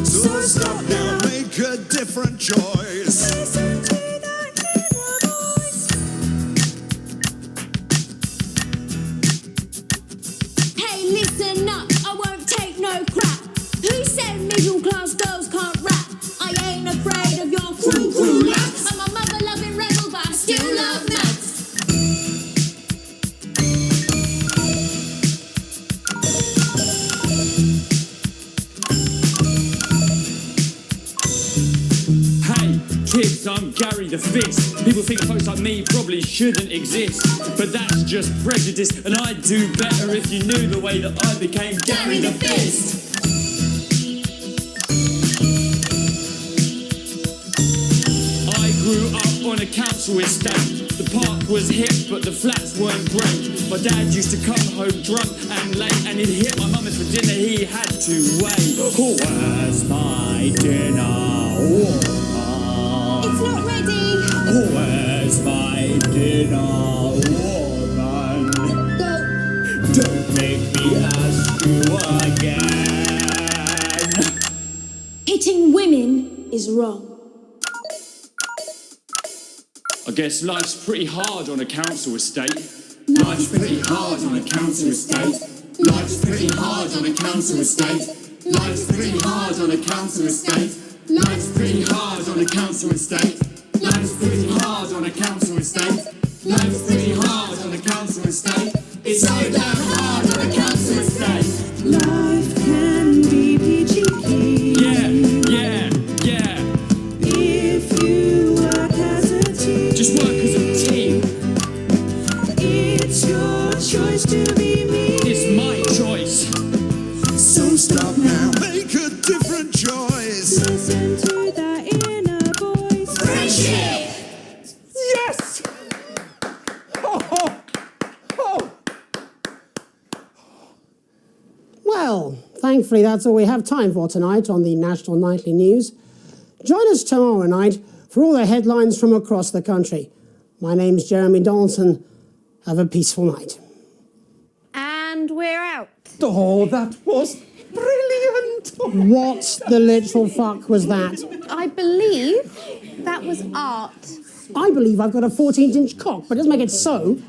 So stop now, make a different choice. Listen to that inner voice. Hey, listen up, I won't take no crap. Who said middle class girls can't rap? I ain't afraid of your crew laps. I'm a mother loving rebel, but I still love maths. Hey, kids, I'm Gary the Fist. People think folks like me probably shouldn't exist, but that's just prejudice, and I'd do better if you knew the way that I became Gary the Fist. I grew up on a council estate. The park was hip, but the flats weren't great. My dad used to come home drunk and late, and he'd hit my mum, and for dinner he had to wait. Where's my dinner? It's not ready. Where's my dinner, woman? Don't make me ask you again. Hitting Treating women is wrong. I guess life's pretty hard on a council estate. Life's pretty hard on a council estate. Life's pretty hard on a council estate. Life's pretty hard on a council estate. Life's pretty hard on a council estate. Life's pretty hard on a council estate. Life's pretty hard on a council estate. It's so damn hard on a council estate. Life can be peachy keen. Yeah. If you work as a team. Just work as a team. It's your choice to be me. It's my choice. So stop now, make a different choice. Listen to that inner voice. Friendship! Yes! Well, thankfully that's all we have time for tonight on the National Nightly News. Join us tomorrow night for all the headlines from across the country. My name's Jeremy Donaldson. Have a peaceful night. And we're out. Oh, that was brilliant! What the literal fuck was that? I believe that was art. I believe I've got a 14-inch cock, but it doesn't make it so.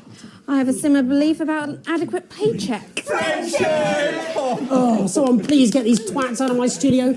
I have a similar belief about an adequate paycheck. Friendship! Oh, someone please get these twats out of my studio.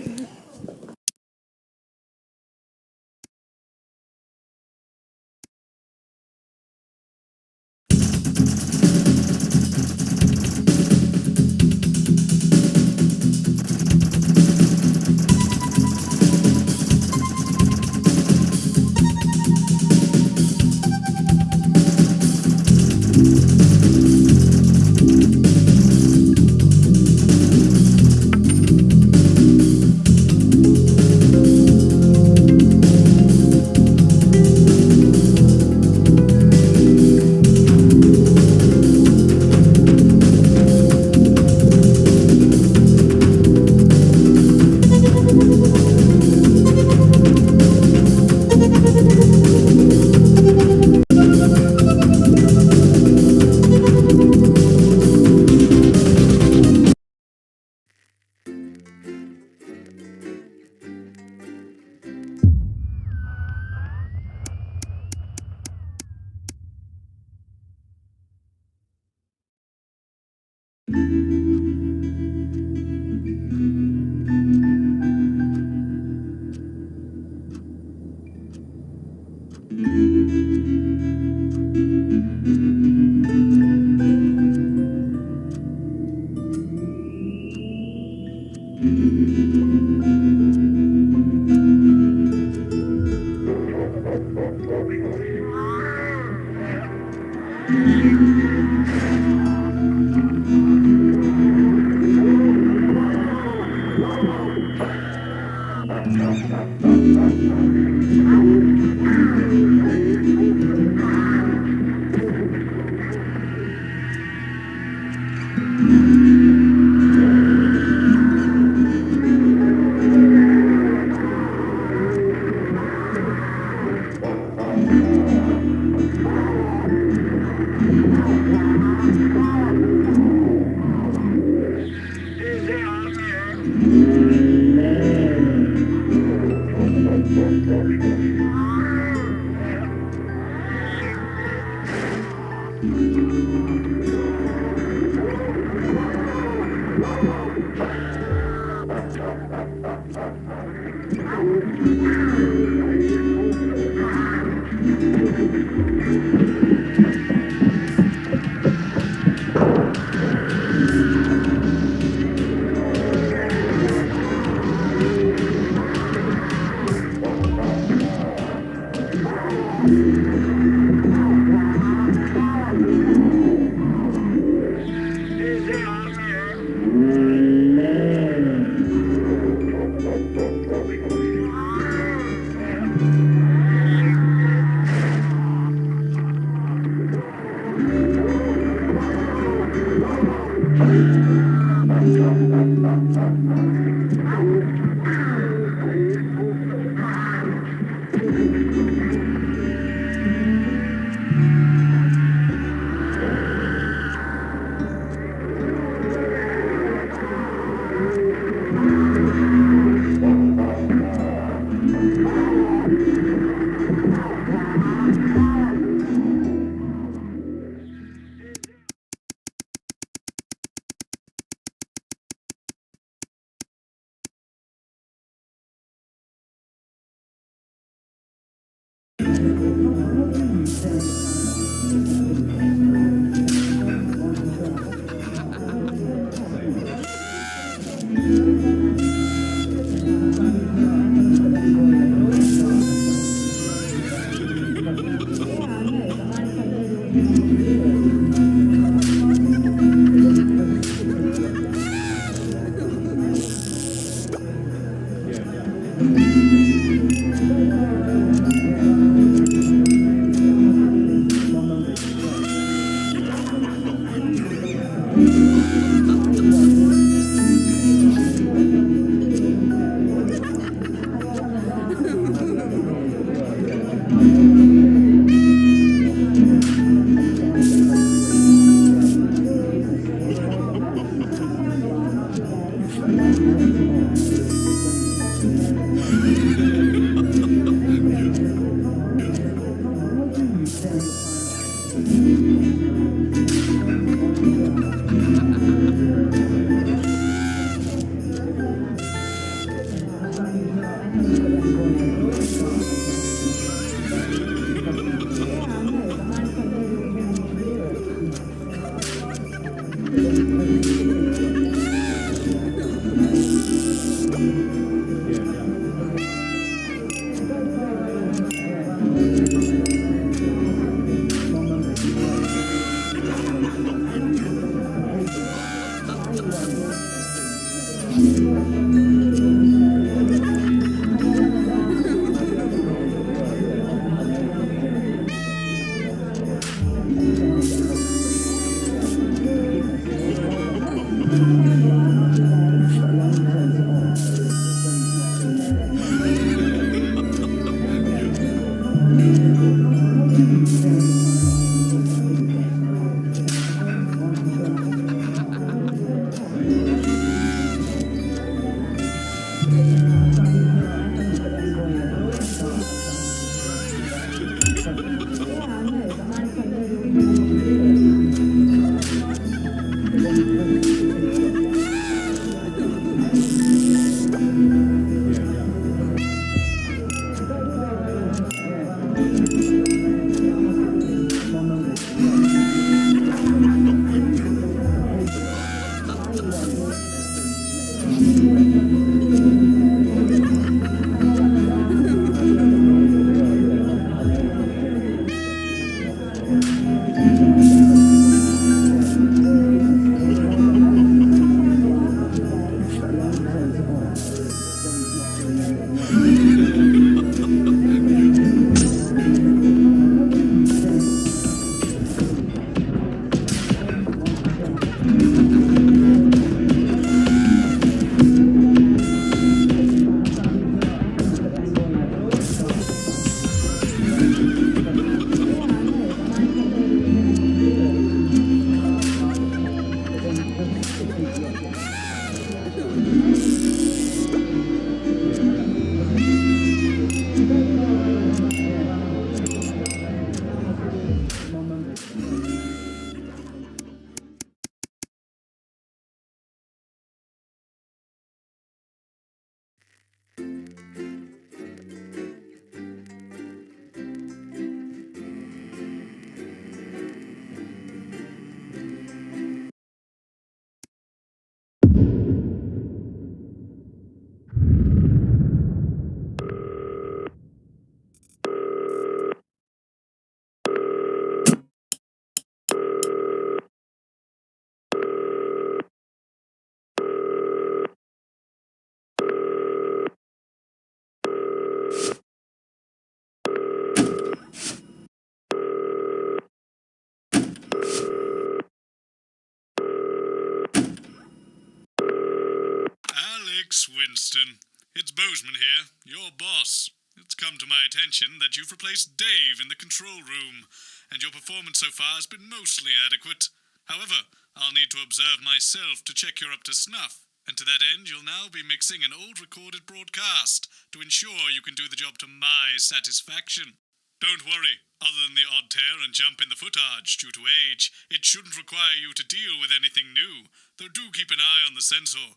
Alex Winston, it's Bozeman here, your boss. It's come to my attention that you've replaced Dave in the control room, and your performance so far has been mostly adequate. However, I'll need to observe myself to check you're up to snuff, and to that end you'll now be mixing an old recorded broadcast to ensure you can do the job to my satisfaction. Don't worry, other than the odd tear and jump in the footage due to age, it shouldn't require you to deal with anything new, though do keep an eye on the censor.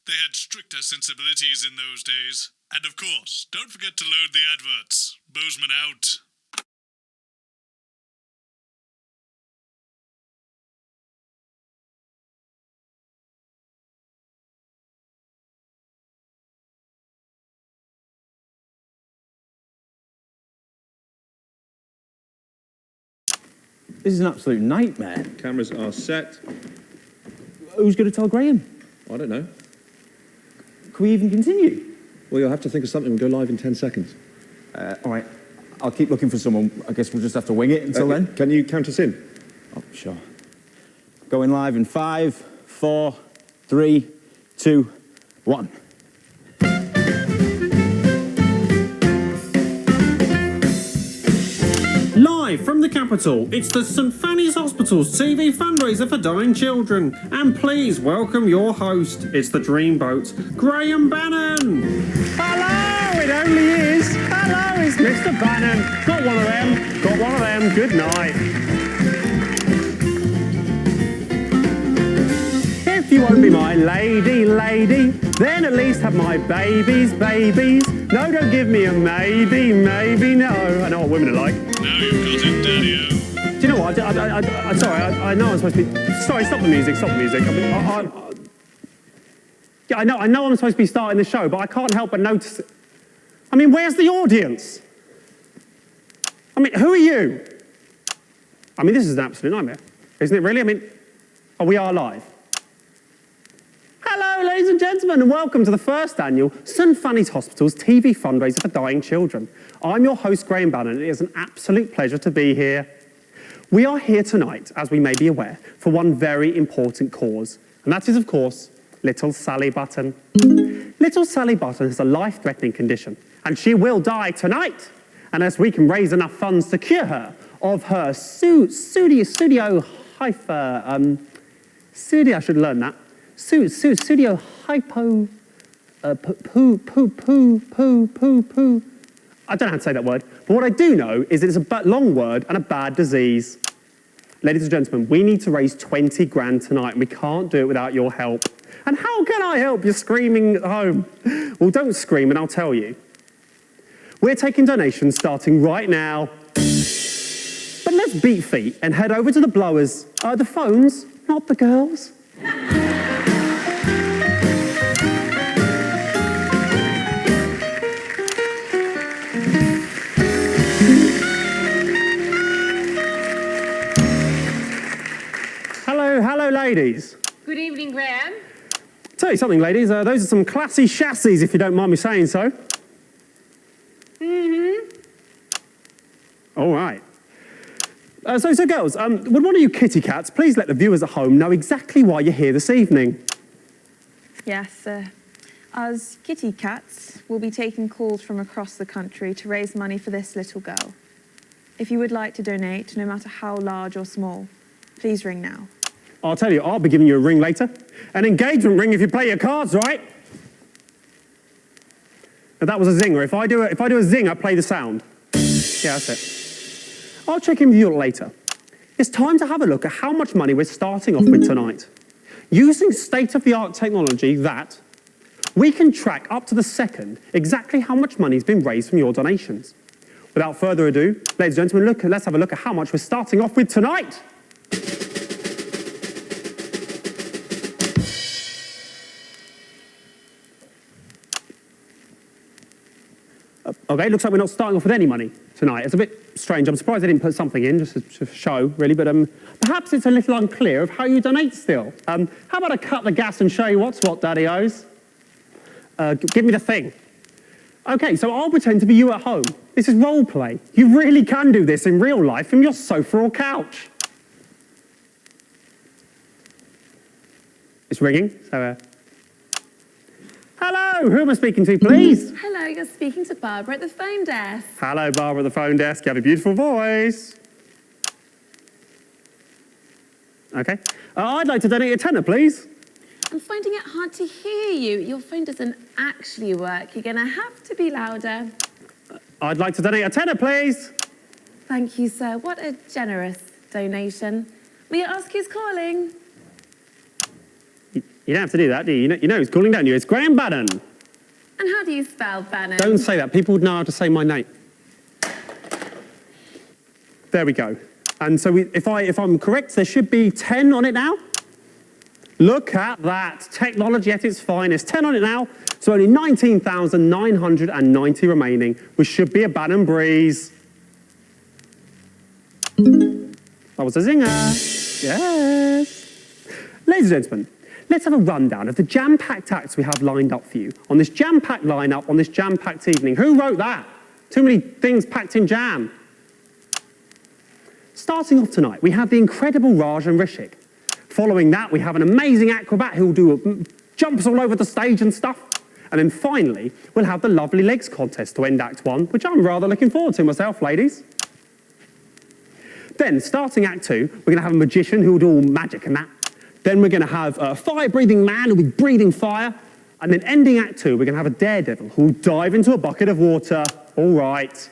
They had stricter sensibilities in those days. And of course, don't forget to load the adverts. Bozeman out. This is an absolute nightmare. Cameras are set. Who's going to tell Graham? I don't know. Can we even continue? Well, you'll have to think of something. We'll go live in 10 seconds. All right. I'll keep looking for someone. I guess we'll just have to wing it until then. Can you count us in? Oh, sure. Going live in 5, 4, 3, 2, 1. Live from the capital, it's the St Fanny's Hospital's TV fundraiser for dying children. And please welcome your host. It's the Dreamboat, Graham Bannon. Hello, it only is. Hello, it's Mr. Bannon. Got one of them. Got one of them. Good night. If you won't be my lady, then at least have my babies. No, don't give me a maybe, no. I know what women are like. Now you've got it, Daddy-o. Do you know what? I'm sorry, I know I'm supposed to be... Sorry, stop the music. I mean, yeah, I know I'm supposed to be starting the show, but I can't help but notice... I mean, where's the audience? I mean, who are you? I mean, this is an absolute nightmare, isn't it really? I mean, we are live. Hello, ladies and gentlemen, and welcome to the first annual St Fanny's Hospital's TV fundraiser for dying children. I'm your host, Graham Bannon, and it is an absolute pleasure to be here. We are here tonight, as we may be aware, for one very important cause, and that is, of course, little Sally Button. Little Sally Button has a life-threatening condition, and she will die tonight, unless we can raise enough funds to cure her of her studio I should learn that. Studio hypo... poo. I don't know how to say that word, but what I do know is it's a long word and a bad disease. Ladies and gentlemen, we need to raise 20 grand tonight, and we can't do it without your help. And how can I help? You're screaming at home. Well, don't scream, and I'll tell you. We're taking donations starting right now. But let's beat feet and head over to the blowers. The phones, not the girls. Hello, ladies. Good evening, Graham. Tell you something, ladies. Those are some classy chassis, if you don't mind me saying so. Mm-hmm. All right. So girls, would one of you kitty cats please let the viewers at home know exactly why you're here this evening? Yes, us kitty cats will be taking calls from across the country to raise money for this little girl. If you would like to donate, no matter how large or small, please ring now. I'll tell you, I'll be giving you a ring later. An engagement ring if you play your cards right. Now, that was a zinger. If I do a zing, I play the sound. Yeah, that's it. I'll check in with you later. It's time to have a look at how much money we're starting off with tonight. Using state-of-the-art technology that we can track up to the second exactly how much money's been raised from your donations. Without further ado, ladies and gentlemen, let's have a look at how much we're starting off with tonight. Okay, looks like we're not starting off with any money tonight. It's a bit strange. I'm surprised they didn't put something in, just to show, really, but perhaps it's a little unclear of how you donate still. How about I cut the gas and show you what's what, Daddy-O's? Give me the thing. Okay, so I'll pretend to be you at home. This is role play. You really can do this in real life from your sofa or couch. It's ringing, so... Hello, who am I speaking to, please? Hello, you're speaking to Barbara at the phone desk. Hello, Barbara at the phone desk. You have a beautiful voice. Okay. I'd like to donate a tenner, please. I'm finding it hard to hear you. Your phone doesn't actually work. You're going to have to be louder. I'd like to donate a tenner, please. Thank you, sir. What a generous donation. May I ask who's calling? You don't have to do that, do you? You know who's calling, don't you? It's Graham Bannon. And how do you spell Bannon? Don't say that. People would know how to say my name. There we go. And so if I'm correct, there should be 10 on it now. Look at that. Technology at its finest. 10 on it now. So only 19,990 remaining, which should be a Bannon breeze. That was a zinger. Yes. Ladies and gentlemen, let's have a rundown of the jam-packed acts we have lined up for you on this jam-packed lineup on this jam-packed evening. Who wrote that? Too many things packed in jam. Starting off tonight, we have the incredible Raj and Rishik. Following that, we have an amazing acrobat who will do jumps all over the stage and stuff. And then finally, we'll have the Lovely Legs contest to end Act 1, which I'm rather looking forward to myself, ladies. Then, starting Act 2, we're going to have a magician who will do all magic and that. Then we're going to have a fire-breathing man who will be breathing fire. And then ending Act 2, we're going to have a daredevil who will dive into a bucket of water. All right.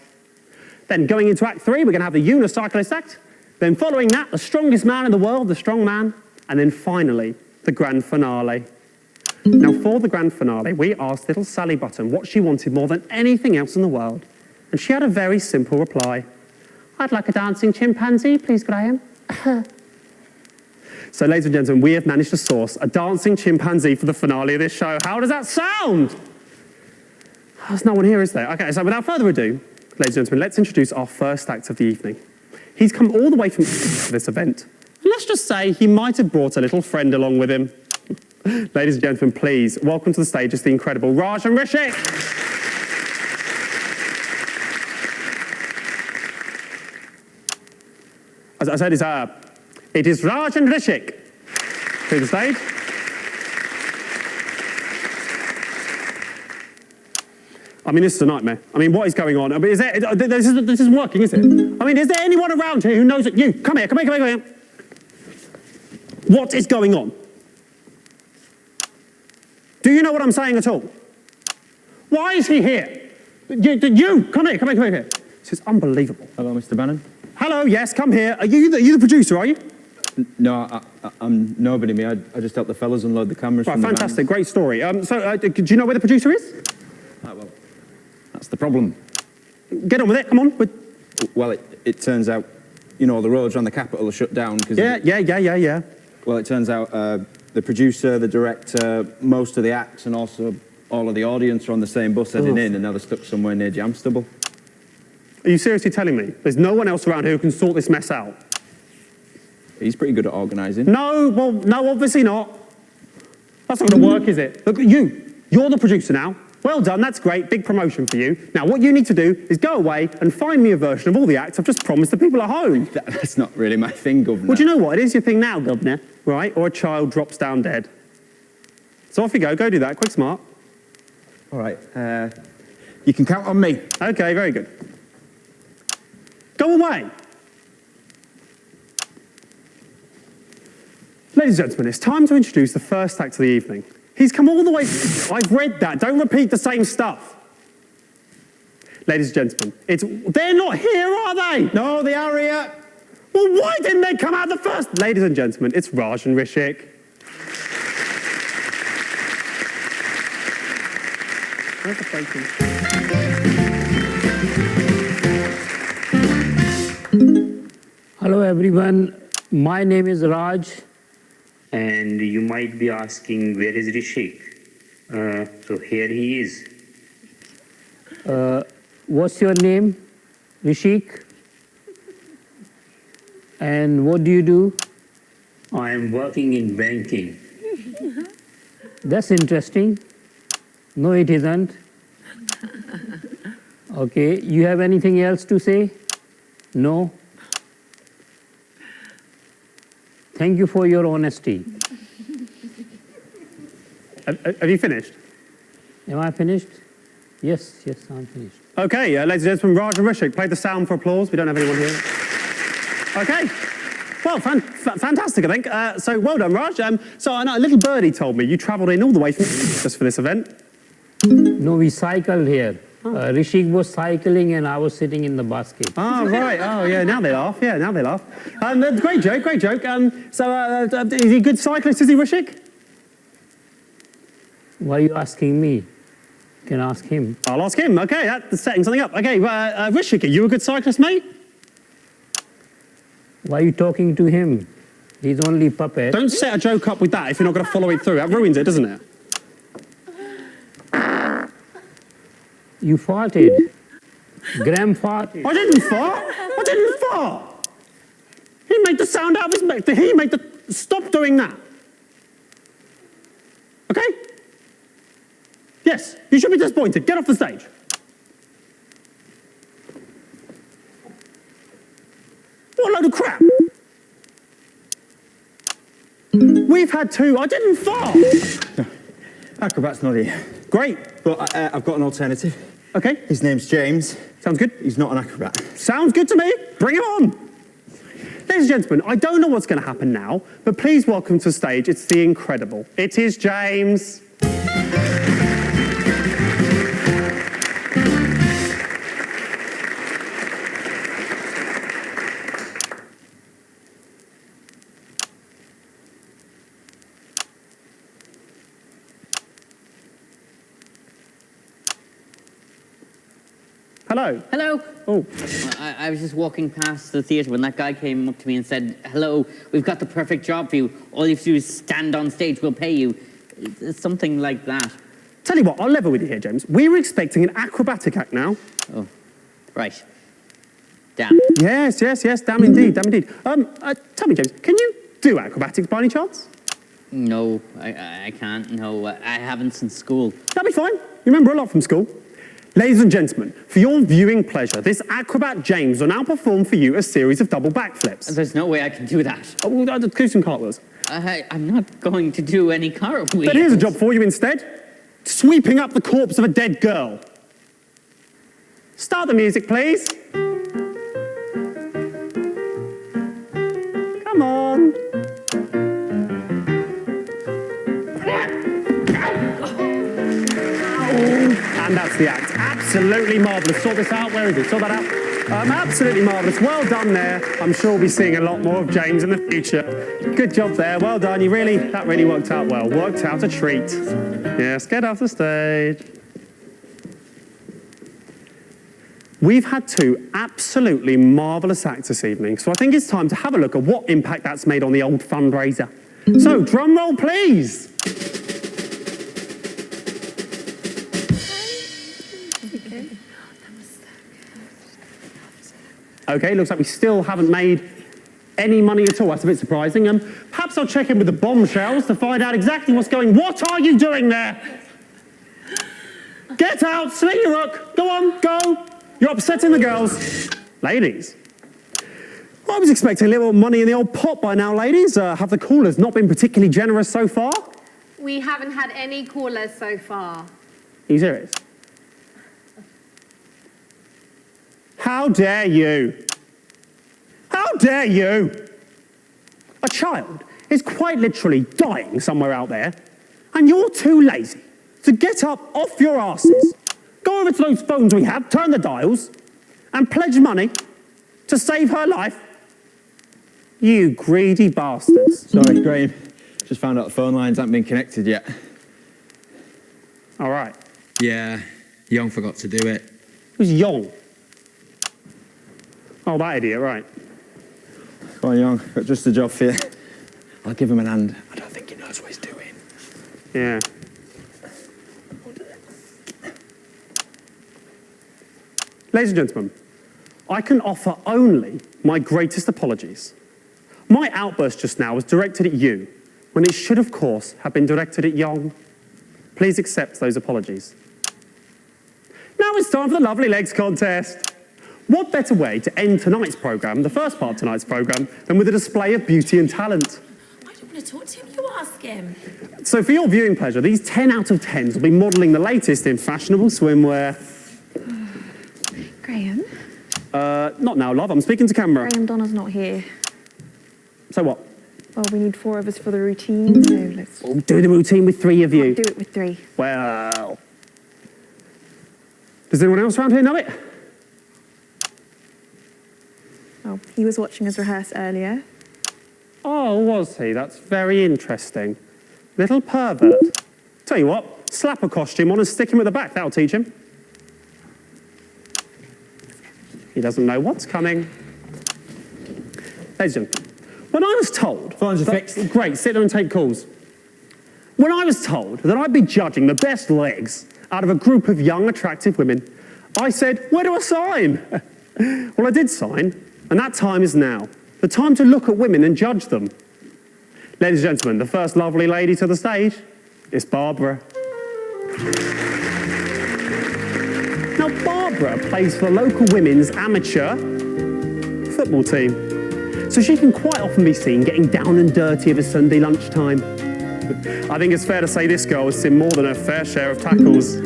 Then going into Act 3, we're going to have the unicyclist act. Then following that, the strongest man in the world, the strong man. And then finally, the grand finale. Now, for the grand finale, we asked little Sally Button what she wanted more than anything else in the world. And she had a very simple reply. I'd like a dancing chimpanzee, please, Graham. So, ladies and gentlemen, we have managed to source a dancing chimpanzee for the finale of this show. How does that sound? There's no one here, is there? Okay, so without further ado, ladies and gentlemen, let's introduce our first act of the evening. He's come all the way from for this event. And let's just say he might have brought a little friend along with him. Ladies and gentlemen, please, welcome to the stage is the incredible Raj and Rishik. As I said, it is Raj and Rishik. To the stage. I mean, this is a nightmare. I mean, what is going on? I mean, this isn't working, is it? I mean, is there anyone around here who knows that you? Come here. What is going on? Do you know what I'm saying at all? Why is he here? You, come here. This is unbelievable. Hello, Mr. Bannon. Hello, yes, come here. Are you the producer, are you? No, I'm nobody, me. I just help the fellas unload the cameras from the vans. Fantastic, great story. Do you know where the producer is? Well, that's the problem. Get on with it, come on. Well, it turns out, you know, the roads around the capital are shut down. Yeah. Well, it turns out the producer, the director, most of the acts and also all of the audience are on the same bus heading in, and now they're stuck somewhere near Jamstable. Are you seriously telling me there's no one else around here who can sort this mess out? He's pretty good at organising. No, obviously not. That's not going to work, is it? Look, you're the producer now. Well done, that's great, big promotion for you. Now, what you need to do is go away and find me a version of all the acts I've just promised the people at home. That's not really my thing, Governor. Well, do you know what? It is your thing now, Governor, right? Or a child drops down dead. So off you go do that, quick, smart. All right, you can count on me. Okay, very good. Go away. Ladies and gentlemen, it's time to introduce the first act of the evening. He's come all the way... I've read that. Don't repeat the same stuff. Ladies and gentlemen, they're not here, are they? No, they are here. Well, why didn't they come out the first? Ladies and gentlemen, it's Raj and Rishik. Where's the photo? Hello everyone, my name is Raj. And you might be asking, where is Rishik? So here he is. What's your name, Rishik? And what do you do? I am working in banking. That's interesting. No, it isn't. Okay, you have anything else to say? No? Thank you for your honesty. Have you finished? Am I finished? Yes, I'm finished. Okay, ladies and gentlemen, Raj and Rishik, play the sound for applause. We don't have anyone here. Okay. Well, fantastic, I think. So well done, Raj. So I know a little birdie told me you travelled in all the way from just for this event. No, we cycled here. Rishik was cycling and I was sitting in the basket. Oh, right. Oh, yeah, now they laugh. Great joke. Is he a good cyclist, is he, Rishik? Why are you asking me? You can ask him. I'll ask him. Okay, that's setting something up. Okay, Rishik, are you a good cyclist, mate? Why are you talking to him? He's only puppet. Don't set a joke up with that if you're not going to follow it through. That ruins it, doesn't it? You farted. Graham farted. I didn't fart. He made the sound out of his mouth. Stop doing that. Yes, you should be disappointed. Get off the stage. What a load of crap. We've had 2. I didn't fart. Acrobat's not here. Great. But I've got an alternative. Okay. His name's James. Sounds good. He's not an acrobat. Sounds good to me. Bring him on. Ladies and gentlemen, I don't know what's going to happen now, but please welcome to the stage, it's the incredible. It is James. Hello. Hello. Oh. I was just walking past the theatre when that guy came up to me and said, hello, we've got the perfect job for you. All you have to do is stand on stage, we'll pay you. Something like that. Tell you what, I'll level with you here, James. We were expecting an acrobatic act now. Oh, right. Damn. Yes, damn indeed, damn indeed. Tell me, James, can you do acrobatics by any chance? No, I can't, no. I haven't since school. That'll be fine. You remember a lot from school. Ladies and gentlemen, for your viewing pleasure, this acrobat James will now perform for you a series of double backflips. There's no way I can do that. Oh, well, do some cartwheels. I'm not going to do any cartwheels. But here's a job for you instead. Sweeping up the corpse of a dead girl. Start the music, please. Come on. And that's the act. Absolutely marvellous. Sort this out. Where is it? Sort that out. Absolutely marvellous. Well done there. I'm sure we'll be seeing a lot more of James in the future. Good job there. Well done. That really worked out well. Worked out a treat. Yes, get off the stage. We've had 2 absolutely marvellous acts this evening, so I think it's time to have a look at what impact that's made on the old fundraiser. So, drum roll, please. Okay, looks like we still haven't made any money at all. That's a bit surprising. Perhaps I'll check in with the bombshells to find out exactly what's going on. What are you doing there? Get out, sling your hook. Go on, go. You're upsetting the girls. Ladies. Well, I was expecting a little money in the old pot by now, ladies. Have the callers not been particularly generous so far? We haven't had any callers so far. Are you serious? How dare you? How dare you? A child is quite literally dying somewhere out there, and you're too lazy to get up off your asses, go over to those phones we have, turn the dials, and pledge money to save her life. You greedy bastards. Sorry, Graham. Just found out the phone lines haven't been connected yet. All right. Yeah, Young forgot to do it. Who's Young? Oh, that idiot, right. Come on, Young. Got just a job for you. I'll give him an hand. I don't think he knows what he's doing. Yeah. Ladies and gentlemen, I can offer only my greatest apologies. My outburst just now was directed at you, when it should, of course, have been directed at Young. Please accept those apologies. Now it's time for the Lovely Legs contest. What better way to end tonight's programme, the first part of tonight's programme, than with a display of beauty and talent? I don't want to talk to him, you ask him. So for your viewing pleasure, these 10 out of 10s will be modelling the latest in fashionable swimwear. Graham? Not now, love. I'm speaking to camera. Graham, Donna's not here. So what? Well, we need 4 of us for the routine, so let's... We'll do the routine with 3 of you. I'll do it with 3. Well... Does anyone else around here know it? Well, he was watching us rehearse earlier. Oh, was he? That's very interesting. Little pervert. Tell you what, slap a costume on and stick him at the back. That'll teach him. He doesn't know what's coming. Ladies and gentlemen, when I was told... Phones are fixed. Great, sit there and take calls. When I was told that I'd be judging the best legs out of a group of young, attractive women, I said, where do I sign? Well, I did sign, and that time is now. The time to look at women and judge them. Ladies and gentlemen, the first lovely lady to the stage is Barbara. Now, Barbara plays for the local women's amateur football team, so she can quite often be seen getting down and dirty of a Sunday lunchtime. I think it's fair to say this girl has seen more than her fair share of tackles.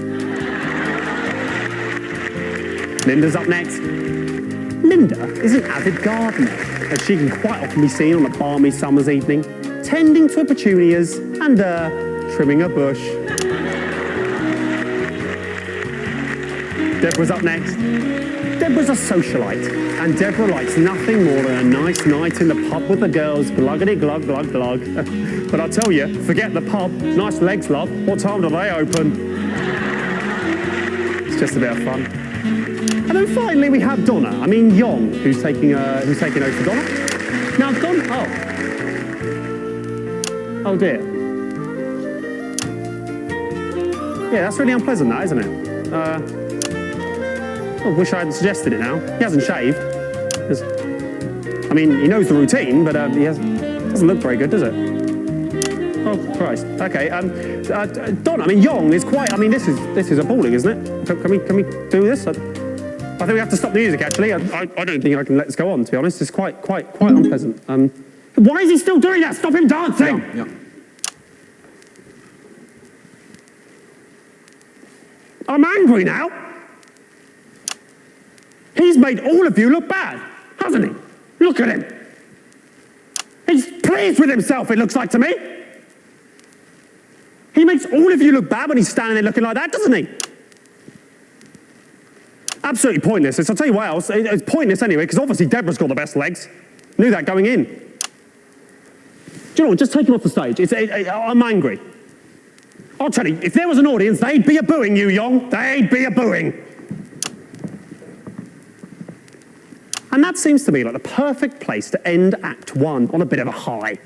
Linda's up next. Linda is an avid gardener, and she can quite often be seen on a balmy summer's evening, tending to her petunias and trimming a bush. Deborah's up next. Deborah's a socialite, and Deborah likes nothing more than a nice night in the pub with the girls, gluggity glug glug glug. But I'll tell you, forget the pub. Nice legs, love. What time do they open? It's just a bit of fun. And then finally we have Donna, Yong, who's taking over for Donna. Now Donna, oh dear. Yeah, that's really unpleasant, that, isn't it? I wish I hadn't suggested it now. He hasn't shaved. He knows the routine, but doesn't look very good, does it? Oh, Christ. Okay, Donna, Yong is quite, this is appalling, isn't it? Can we do this? I think we have to stop the music, actually. I don't think I can let this go on, to be honest. It's quite unpleasant. Why is he still doing that? Stop him dancing! Yeah. I'm angry now. He's made all of you look bad, hasn't he? Look at him. He's pleased with himself, it looks like to me. He makes all of you look bad when he's standing there looking like that, doesn't he? Absolutely pointless. I'll tell you what else. It's pointless anyway, because obviously Deborah's got the best legs. Knew that going in. Do you know what? Just take him off the stage. I'm angry. I'll tell you, if there was an audience, they'd be a-booing you, Yong. They'd be a-booing. And that seems to me like the perfect place to end Act 1 on a bit of a high.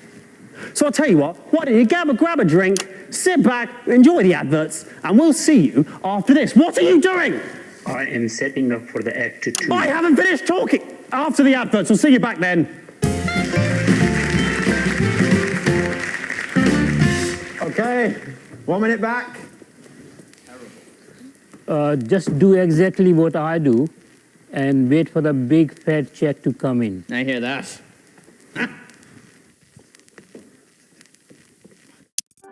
So I'll tell you what, why don't you grab a drink, sit back, enjoy the adverts, and we'll see you after this. What are you doing? I am setting up for the Act 2. I haven't finished talking. After the adverts, we'll see you back then. Okay, 1 minute back. Just do exactly what I do and wait for the big fat check to come in. I hear that.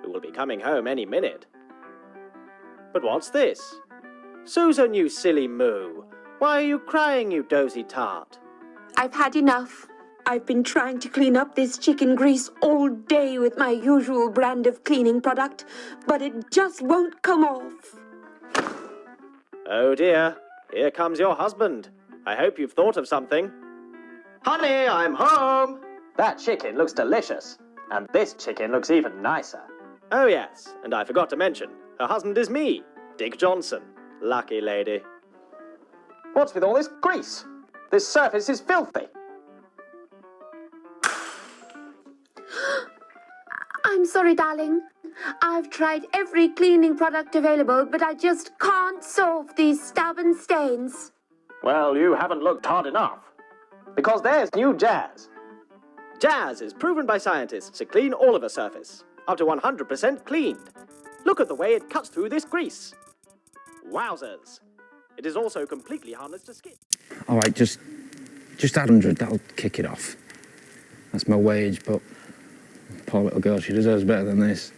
Who will be coming home any minute. But what's this? Susan, you silly moo. Why are you crying, you dozy tart? I've had enough. I've been trying to clean up this chicken grease all day with my usual brand of cleaning product, but it just won't come off. Oh dear, here comes your husband. I hope you've thought of something. Honey, I'm home. That chicken looks delicious, and this chicken looks even nicer. Oh yes, and I forgot to mention, her husband is me, Dick Johnson. Lucky lady. What's with all this grease? This surface is filthy. I'm sorry, darling. I've tried every cleaning product available, but I just can't solve these stubborn stains. Well, you haven't looked hard enough. Because there's new Jazz. Jazz is proven by scientists to clean all of a surface, up to 100% cleaned. Look at the way it cuts through this grease. Wowzers. It is also completely harmless to skin. All right, just add 100, that'll kick it off. That's my wage, but poor little girl, she deserves better than this.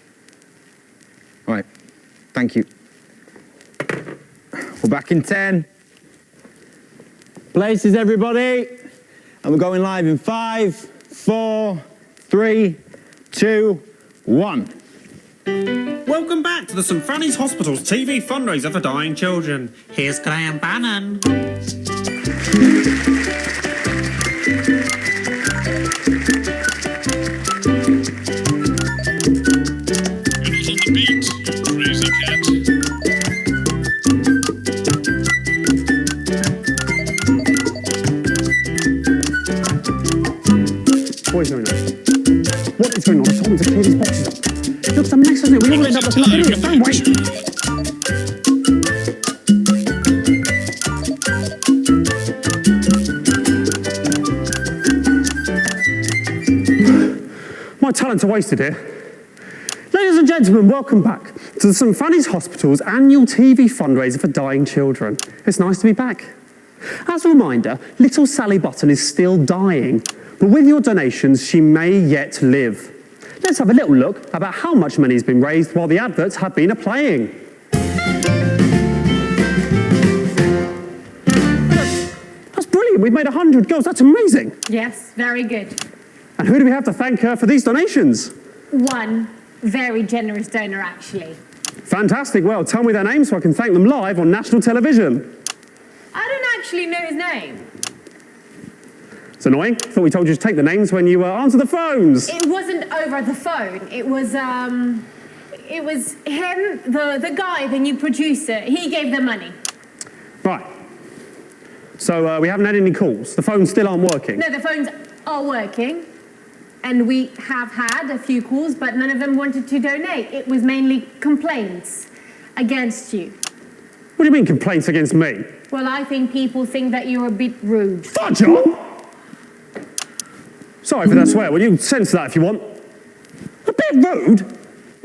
All right, thank you. We're back in 10. Places, everybody. And we're going live in 5, 4, 3, 2, 1. Welcome back to the St Fanny's Hospital's TV fundraiser for dying children. Here's Graham Bannon. What is going on? What is going on? I told him to clear these boxes up. Look, some next, isn't it? We all end up looking like idiots, don't we? My talents are wasted here. Ladies and gentlemen, welcome back. to the St Fanny's Hospital's annual TV fundraiser for dying children. It's nice to be back. As a reminder, little Sally Button is still dying, but with your donations, she may yet live. Let's have a little look about how much money has been raised while the adverts have been playing. That's brilliant. We've made 100 goals. That's amazing. Yes, very good. And who do we have to thank for these donations? One very generous donor, actually. Fantastic. Well, tell me their names so I can thank them live on national television. I don't actually know his name. It's annoying. Thought we told you to take the names when you answer the phones. It wasn't over the phone. It was him, the guy, the new producer. He gave the money. Right. So we haven't had any calls. The phones still aren't working. No, the phones are working. And we have had a few calls, but none of them wanted to donate. It was mainly complaints against you. What do you mean complaints against me? Well, I think people think that you're a bit rude. Fudge on! Sorry for that swear. Well, you can censor that if you want. A bit rude?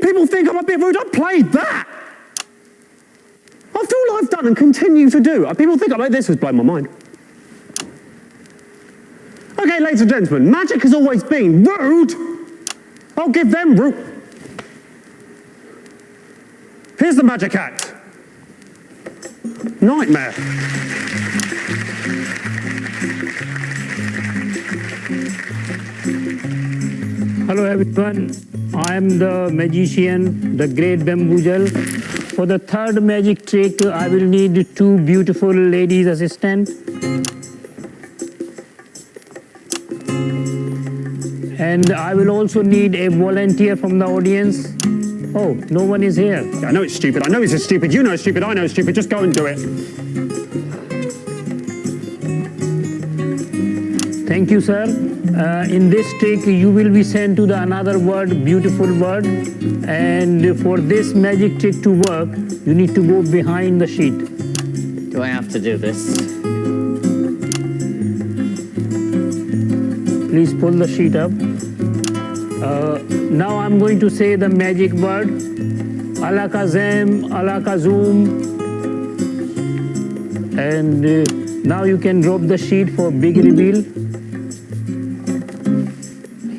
People think I'm a bit rude. I played that. After all I've done and continue to do, people think I'm like this has blown my mind. Okay, ladies and gentlemen, magic has always been rude. I'll give them rude. Here's the magic act. Nightmare. Hello everyone, I am the magician, the great bamboozle. For the third magic trick, I will need 2 beautiful ladies assistants. And I will also need a volunteer from the audience. Oh, no one is here. I know it's stupid. I know it's stupid. You know it's stupid. I know it's stupid. Just go and do it. Thank you, sir. In this trick, you will be sent to the another word, beautiful word. And for this magic trick to work, you need to go behind the sheet. Do I have to do this? Please pull the sheet up. Now I'm going to say the magic word. Alakazam, alakazum. And now you can drop the sheet for big reveal.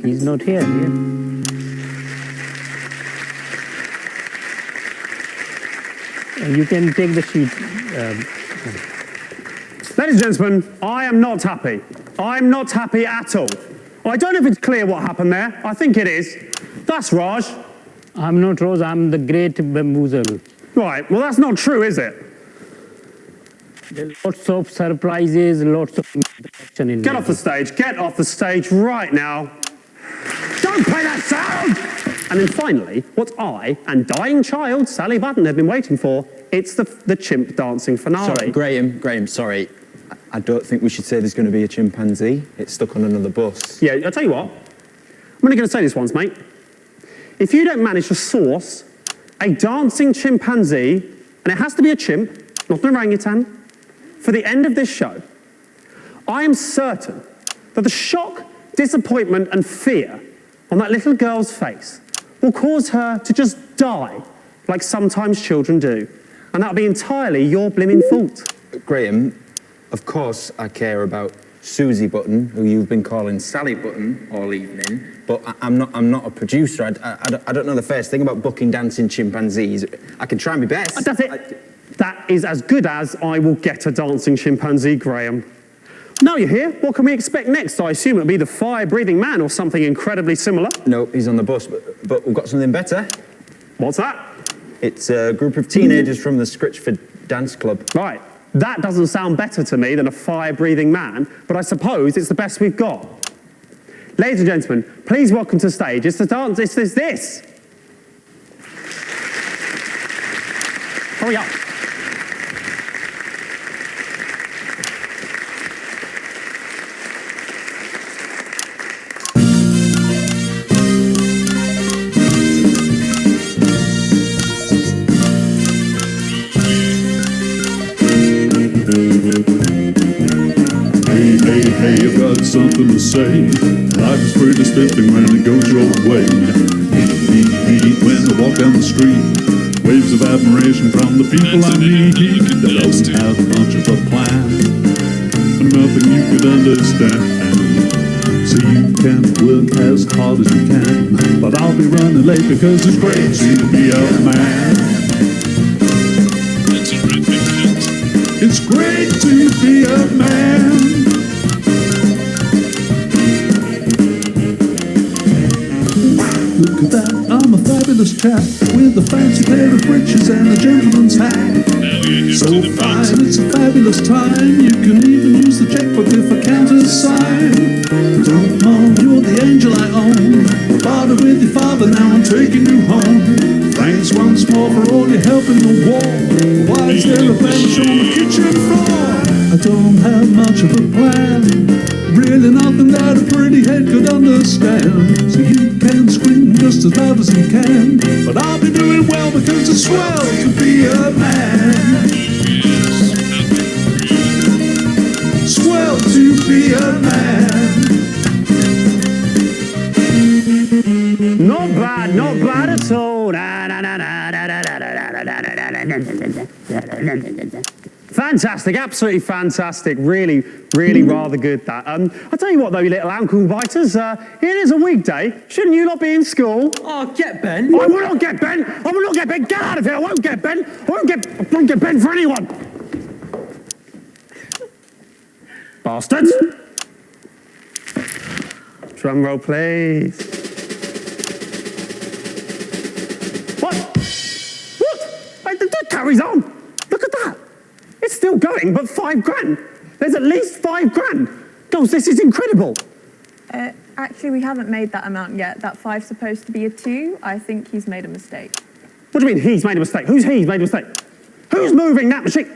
He's not here. And you can take the sheet. Ladies and gentlemen, I am not happy. I'm not happy at all. I don't know if it's clear what happened there. I think it is. That's Raj. I'm not Raj, I'm the great bamboozle. Right, well that's not true, is it? There's lots of surprises, lots of action in Get off the stage. Get off the stage right now. Don't play that sound! And then finally, what I and dying child Sally Button have been waiting for, it's the chimp dancing finale. Sorry, Graham, sorry. I don't think we should say there's going to be a chimpanzee. It's stuck on another bus. Yeah, I'll tell you what. I'm only going to say this once, mate. If you don't manage to source a dancing chimpanzee, and it has to be a chimp, not an orangutan, for the end of this show, I am certain that the shock, disappointment, and fear on that little girl's face will cause her to just die, like sometimes children do. And that'll be entirely your blimmin' fault. Graham, of course I care about Susie Button, who you've been calling Sally Button all evening, but I'm not a producer. I don't know the first thing about booking dancing chimpanzees. I can try my best. That's it. That is as good as I will get a dancing chimpanzee, Graham. Now you're here, what can we expect next? I assume it'll be the fire-breathing man or something incredibly similar. No, he's on the bus, but we've got something better. What's that? It's a group of teenagers from the Scritchford Dance Club. Right. That doesn't sound better to me than a fire-breathing man, but I suppose it's the best we've got. Ladies and gentlemen, please welcome to stage. It's the dance, it's this. Hurry up. Hey, I've got something to say. Life is pretty spiffing when it goes your way. When I walk down the street, Waves of admiration from the people I meet. They don't have much of a plan, nothing you could understand. So you can work as hard as you can, but I'll be running late because it's great to be a man. It's great to be a man. Look at that, I'm a fabulous chap with a fancy pair of breeches and a gentleman's hat. So fine, it's a fabulous time. You can even use the checkbook if I can't assign. Don't mom, you're the angel I own. Barter with your father, now I'm taking you home. Thanks once more for all your help in the war. Why is there a bench on the kitchen floor? I don't have much of a plan, really nothing that a pretty head could understand. So you can scream just as loud as you can, but I'll be doing well because it's swell to be a man. Swell to be a man. Not bad at all. Fantastic, absolutely fantastic. Really, really rather good that. I'll tell you what though, you little ankle biters, it is a weekday. Shouldn't you lot be in school? Oh, get Ben. I will not get Ben. I will not get Ben. Get out of here. I won't get Ben. I won't get Ben for anyone. Bastards. Drum roll, please. What? That carries on. Look at that. It's still going, but £5 grand. There's at least £5 grand. Girls, this is incredible. Actually, we haven't made that amount yet. That 5's supposed to be a 2. I think he's made a mistake. What do you mean he's made a mistake? Who's he's made a mistake? Who's moving that machine?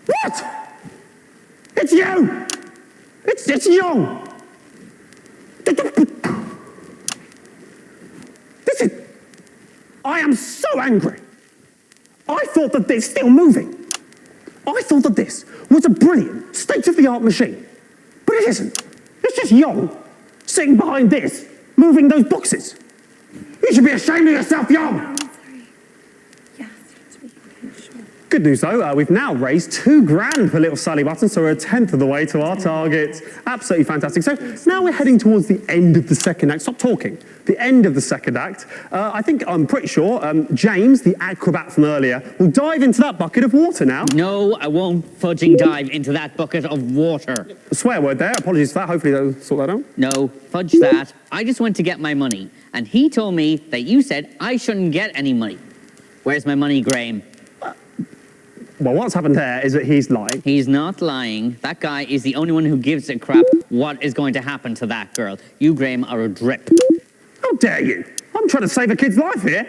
What? It's you! It's you! This is... I am so angry. I thought that this still moving. I thought that this was a brilliant, state-of-the-art machine. But it isn't. It's just Young sitting behind this, moving those boxes. You should be ashamed of yourself, Young. Good news though, we've now raised £2 grand for little Sally Button, so we're 1/10 of the way to our target. Absolutely fantastic. So now we're heading towards the end of the second act. Stop talking. The end of the second act. I'm pretty sure James, the acrobat from earlier, will dive into that bucket of water now. No, I won't fudging dive into that bucket of water. A swear word there. Apologies for that. Hopefully they'll sort that out. No, fudge that. I just went to get my money, and he told me that you said I shouldn't get any money. Where's my money, Graham? Well, what's happened there is that he's lying. He's not lying. That guy is the only one who gives a crap what is going to happen to that girl. You, Graham, are a drip. How dare you? I'm trying to save a kid's life here.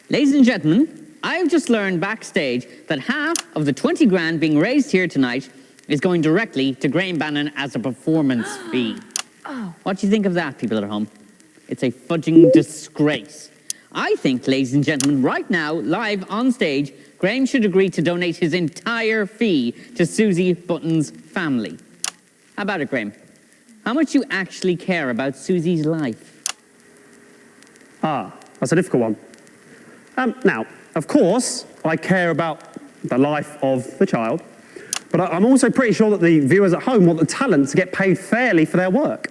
Ladies and gentlemen, I've just learned backstage that half of the 20 grand being raised here tonight is going directly to Graham Bannon as a performance fee. Oh. What do you think of that, people at home? It's a fudging disgrace. I think, ladies and gentlemen, right now, live on stage, Graham should agree to donate his entire fee to Susie Button's family. How about it, Graham? How much you actually care about Susie's life? Ah, that's a difficult one. Now, of course, I care about the life of the child, but I'm also pretty sure that the viewers at home want the talent to get paid fairly for their work.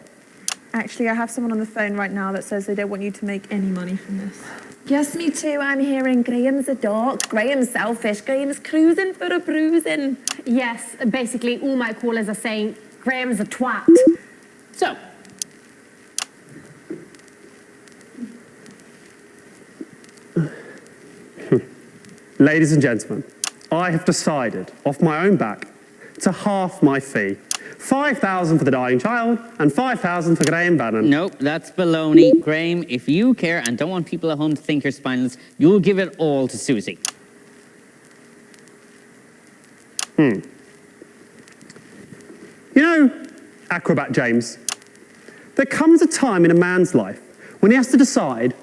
Actually, I have someone on the phone right now that says they don't want you to make any money from this. Yes, me too. I'm hearing Graham's a dork, Graham's selfish, Graham's cruising for a bruising. Yes, basically all my callers are saying Graham's a twat. So, ladies and gentlemen, I have decided, off my own back, to half my fee. 5,000 for the dying child and 5,000 for Graham Bannon. Nope, that's baloney. Graham, if you care and don't want people at home to think you're spineless, you'll give it all to Susie. You know, Acrobat James, there comes a time in a man's life when he has to decide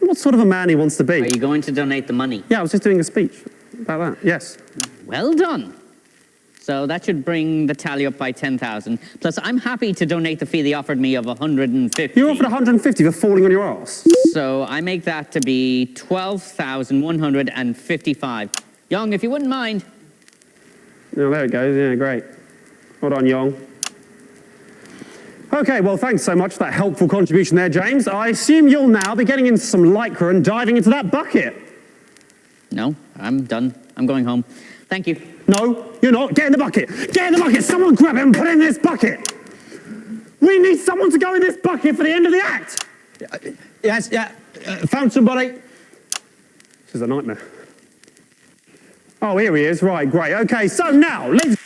what sort of a man he wants to be. Are you going to donate the money? Yeah, I was just doing a speech about that, yes. Well done. So that should bring the tally up by 10,000. Plus, I'm happy to donate the fee they offered me of 150. You offered 150 for falling on your arse. So I make that to be 12,155. Young, if you wouldn't mind. Oh, there it goes. Yeah, great. Hold on, Young. Okay, well, thanks so much for that helpful contribution there, James. I assume you'll now be getting into some lycra and diving into that bucket. No, I'm done. I'm going home. Thank you. No, you're not. Get in the bucket. Get in the bucket. Someone grab it and put it in this bucket. We need someone to go in this bucket for the end of the act. Yes, yeah. Found somebody. This is a nightmare. Oh, here he is. Right, great. Okay, so now, ladies,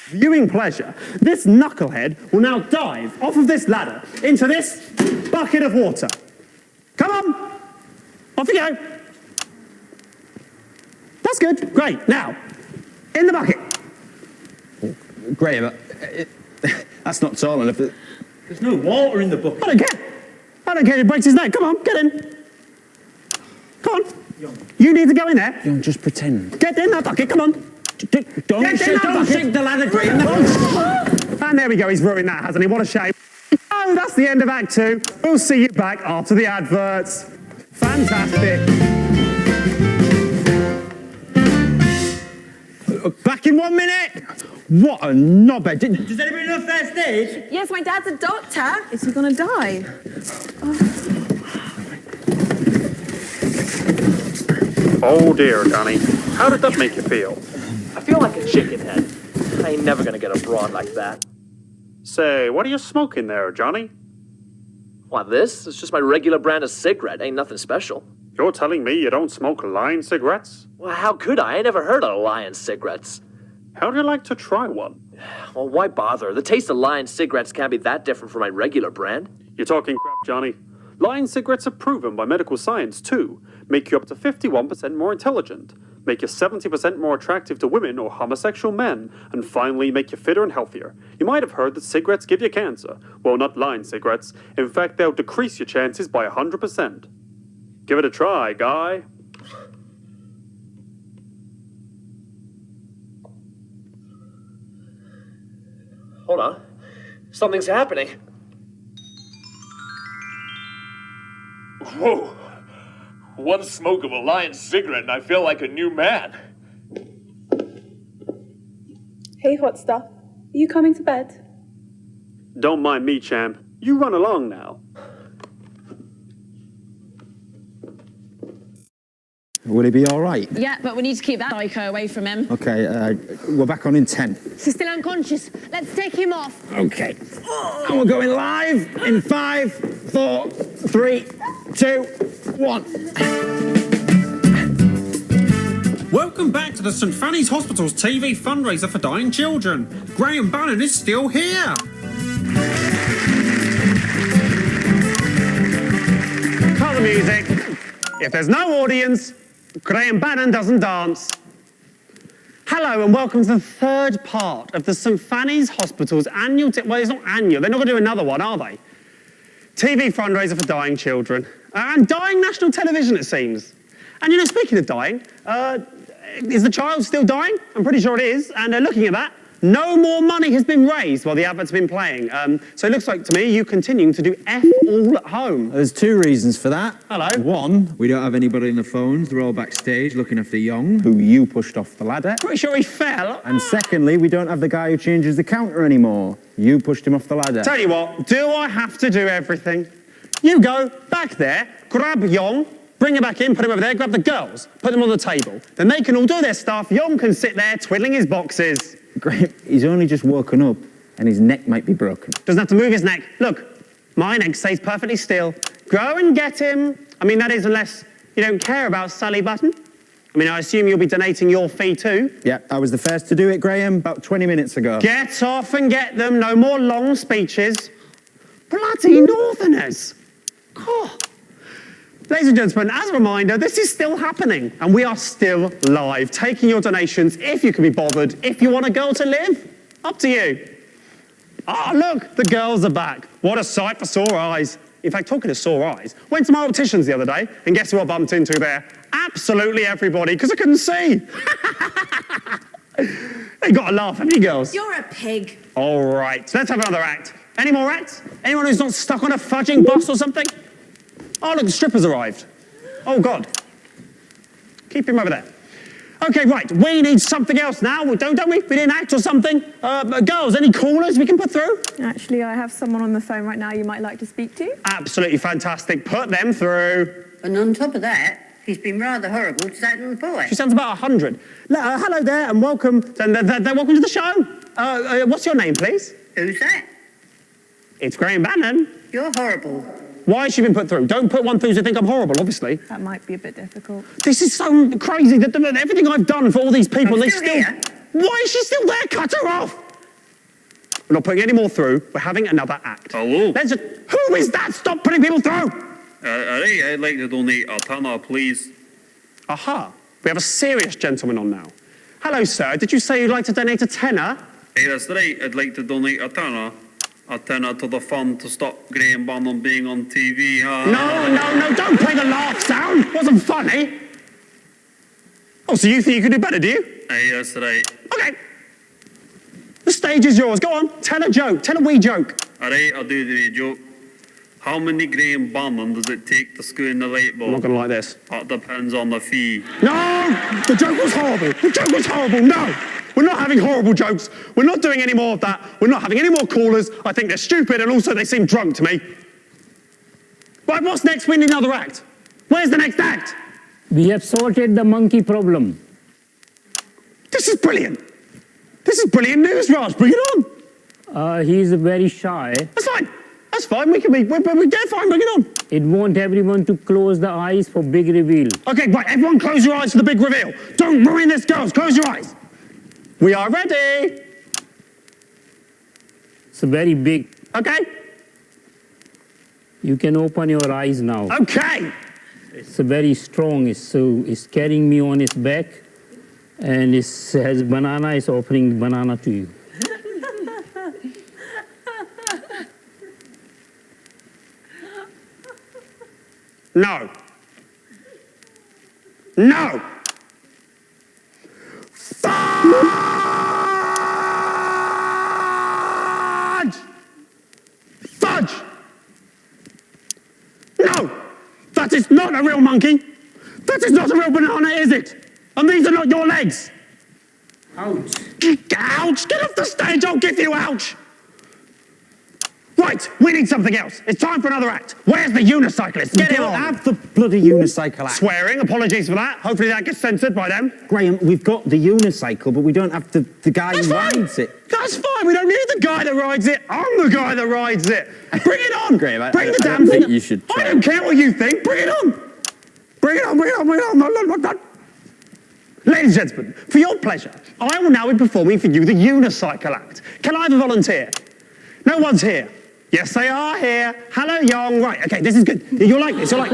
viewing pleasure, this knucklehead will now dive off of this ladder into this bucket of water. Come on. Off you go. That's good. Great. Now, in the bucket. Graham, that's not tall enough. There's no water in the bucket. I don't care. I don't care. It breaks his neck. Come on, get in. Come on. You need to go in there. Young, just pretend. Get in that bucket. Come on. Don't shake the ladder, Graham. And there we go. He's ruined that, hasn't he? What a shame. Oh, that's the end of Act 2. We'll see you back after the adverts. Fantastic. Back in 1 minute. What a knobhead. Does anybody know first stage? Yes, my dad's a doctor. Is he going to die? Oh dear, Johnny. How did that make you feel? I feel like a chicken head. I ain't never gonna get a broad like that. Say, what are you smoking there, Johnny? What, this? It's just my regular brand of cigarette. Ain't nothing special. You're telling me you don't smoke Lion cigarettes? Well, how could I? I never heard of Lion cigarettes. How'd you like to try one? Well, why bother? The taste of Lion cigarettes can't be that different from my regular brand. You're talking crap, Johnny. Lion cigarettes are proven by medical science, too. Make you up to 51% more intelligent. Make you 70% more attractive to women or homosexual men. And finally, make you fitter and healthier. You might have heard that cigarettes give you cancer. Well, not Lion cigarettes. In fact, they'll decrease your chances by 100%. Give it a try, guy. Hold on. Something's happening. Whoa. One smoke of a Lion cigarette and I feel like a new man. Hey, hot stuff. Are you coming to bed? Don't mind me, champ. You run along now. Will he be all right? Yeah, but we need to keep that psycho away from him. Okay, we're back on in 10. He's still unconscious. Let's take him off. Okay. And we're going live in 5, 4, 3, 2, 1. Welcome back to the St Fanny's Hospital's TV fundraiser for dying children. Graham Bannon is still here. Cut the music. If there's no audience, Graham Bannon doesn't dance. Hello and welcome to the third part of the St Fanny's Hospital's annual... well, it's not annual. They're not going to do another one, are they? TV fundraiser for dying children. And dying national television, it seems. And, you know, speaking of dying, is the child still dying? I'm pretty sure it is. And looking at that, no more money has been raised while the advert's been playing. So it looks like to me you continuing to do F all at home. There's 2 reasons for that. Hello. 1, we don't have anybody on the phones. They're all backstage looking after Young, who you pushed off the ladder. Pretty sure he fell. And secondly, we don't have the guy who changes the counter anymore. You pushed him off the ladder. Tell you what, do I have to do everything? You go back there, grab Young, bring him back in, put him over there, grab the girls, put them on the table. Then they can all do their stuff. Young can sit there twiddling his boxes. Great. He's only just woken up and his neck might be broken. Doesn't have to move his neck. Look, my neck stays perfectly still. Go and get him. I mean, that is unless you don't care about Sally Button. I mean, I assume you'll be donating your fee too. Yeah, I was the first to do it, Graham, about 20 minutes ago. Get off and get them. No more long speeches. Bloody Northerners. Oh. Ladies and gentlemen, as a reminder, this is still happening, and we are still live, taking your donations if you can be bothered. If you want a girl to live, up to you. Ah, look, the girls are back. What a sight for sore eyes. In fact, talking of sore eyes, went to my opticians the other day, and guess who I bumped into there? Absolutely everybody, because I couldn't see. You got to laugh, haven't you, girls? You're a pig. All right, let's have another act. Any more acts? Anyone who's not stuck on a fudging bus or something? Oh, look, the strippers arrived. Oh, God. Keep him over there. Okay, right, we need something else now, don't we? We need an act or something. Girls, any callers we can put through? Actually, I have someone on the phone right now you might like to speak to. Absolutely fantastic. Put them through. And on top of that, he's been rather horrible to that little boy. She sounds about 100. Hello there, and welcome. Welcome to the show. What's your name, please? Who's that? It's Graham Bannon. You're horrible. Why has she been put through? Don't put one through to think I'm horrible, obviously. That might be a bit difficult. This is so crazy that everything I've done for all these people, they still... here. Why is she still there? Cut her off! We're not putting any more through. We're having another act. Hello? Who is that? Stop putting people through! Alright, I'd like to donate a tenner, please. Aha. We have a serious gentleman on now. Hello, sir. Did you say you'd like to donate a tenner? Hey, that's right. I'd like to donate a tenner. A tenner to the fund to stop Graham Bannon being on TV. No, don't play the laugh sound. Wasn't funny. Oh, so you think you can do better, do you? Hey, that's right. Okay. The stage is yours. Go on. Tell a joke. Tell a wee joke. Alright, I'll do the wee joke. How many Graham Bannon does it take to screw in the light bulb? I'm not going to like this. That depends on the fee. No! The joke was horrible. The joke was horrible. No! We're not having horrible jokes. We're not doing any more of that. We're not having any more callers. I think they're stupid and also they seem drunk to me. Right, what's next? We need another act. Where's the next act? We have sorted the monkey problem. This is brilliant. This is brilliant news, Raj. Bring it on. He's very shy. That's fine. That's fine. We're fine. Bring it on. It wants everyone to close the eyes for big reveal. Okay, right. Everyone close your eyes for the big reveal. Don't ruin this, girls. Close your eyes. We are ready. It's very big. Okay. You can open your eyes now. Okay. It's very strong. It's carrying me on its back, and it has banana. It's offering banana to you. No. No. Fudge! Fudge! No! That is not a real monkey. That is not a real banana, is it? And these are not your legs. Ouch. Ouch! Get off the stage, I'll give you ouch! Right, we need something else. It's time for another act. Where's the unicyclist? Get it on. Have the bloody unicycle act. Swearing, apologies for that. Hopefully that gets censored by them. Graham, we've got the unicycle, but we don't have the guy who rides it. That's fine, we don't need the guy that rides it. I'm the guy that rides it. Bring it on. Graham, Bring the I damn don't thing. think you should try. I don't care what you think. Bring it on. Bring it on, bring it on, bring it on. No. Ladies and gentlemen, for your pleasure, I will now be performing for you the unicycle act. Can I have a volunteer? No one's here. Yes, they are here. Hello, young. Right, okay, this is good. You'll like this, Right.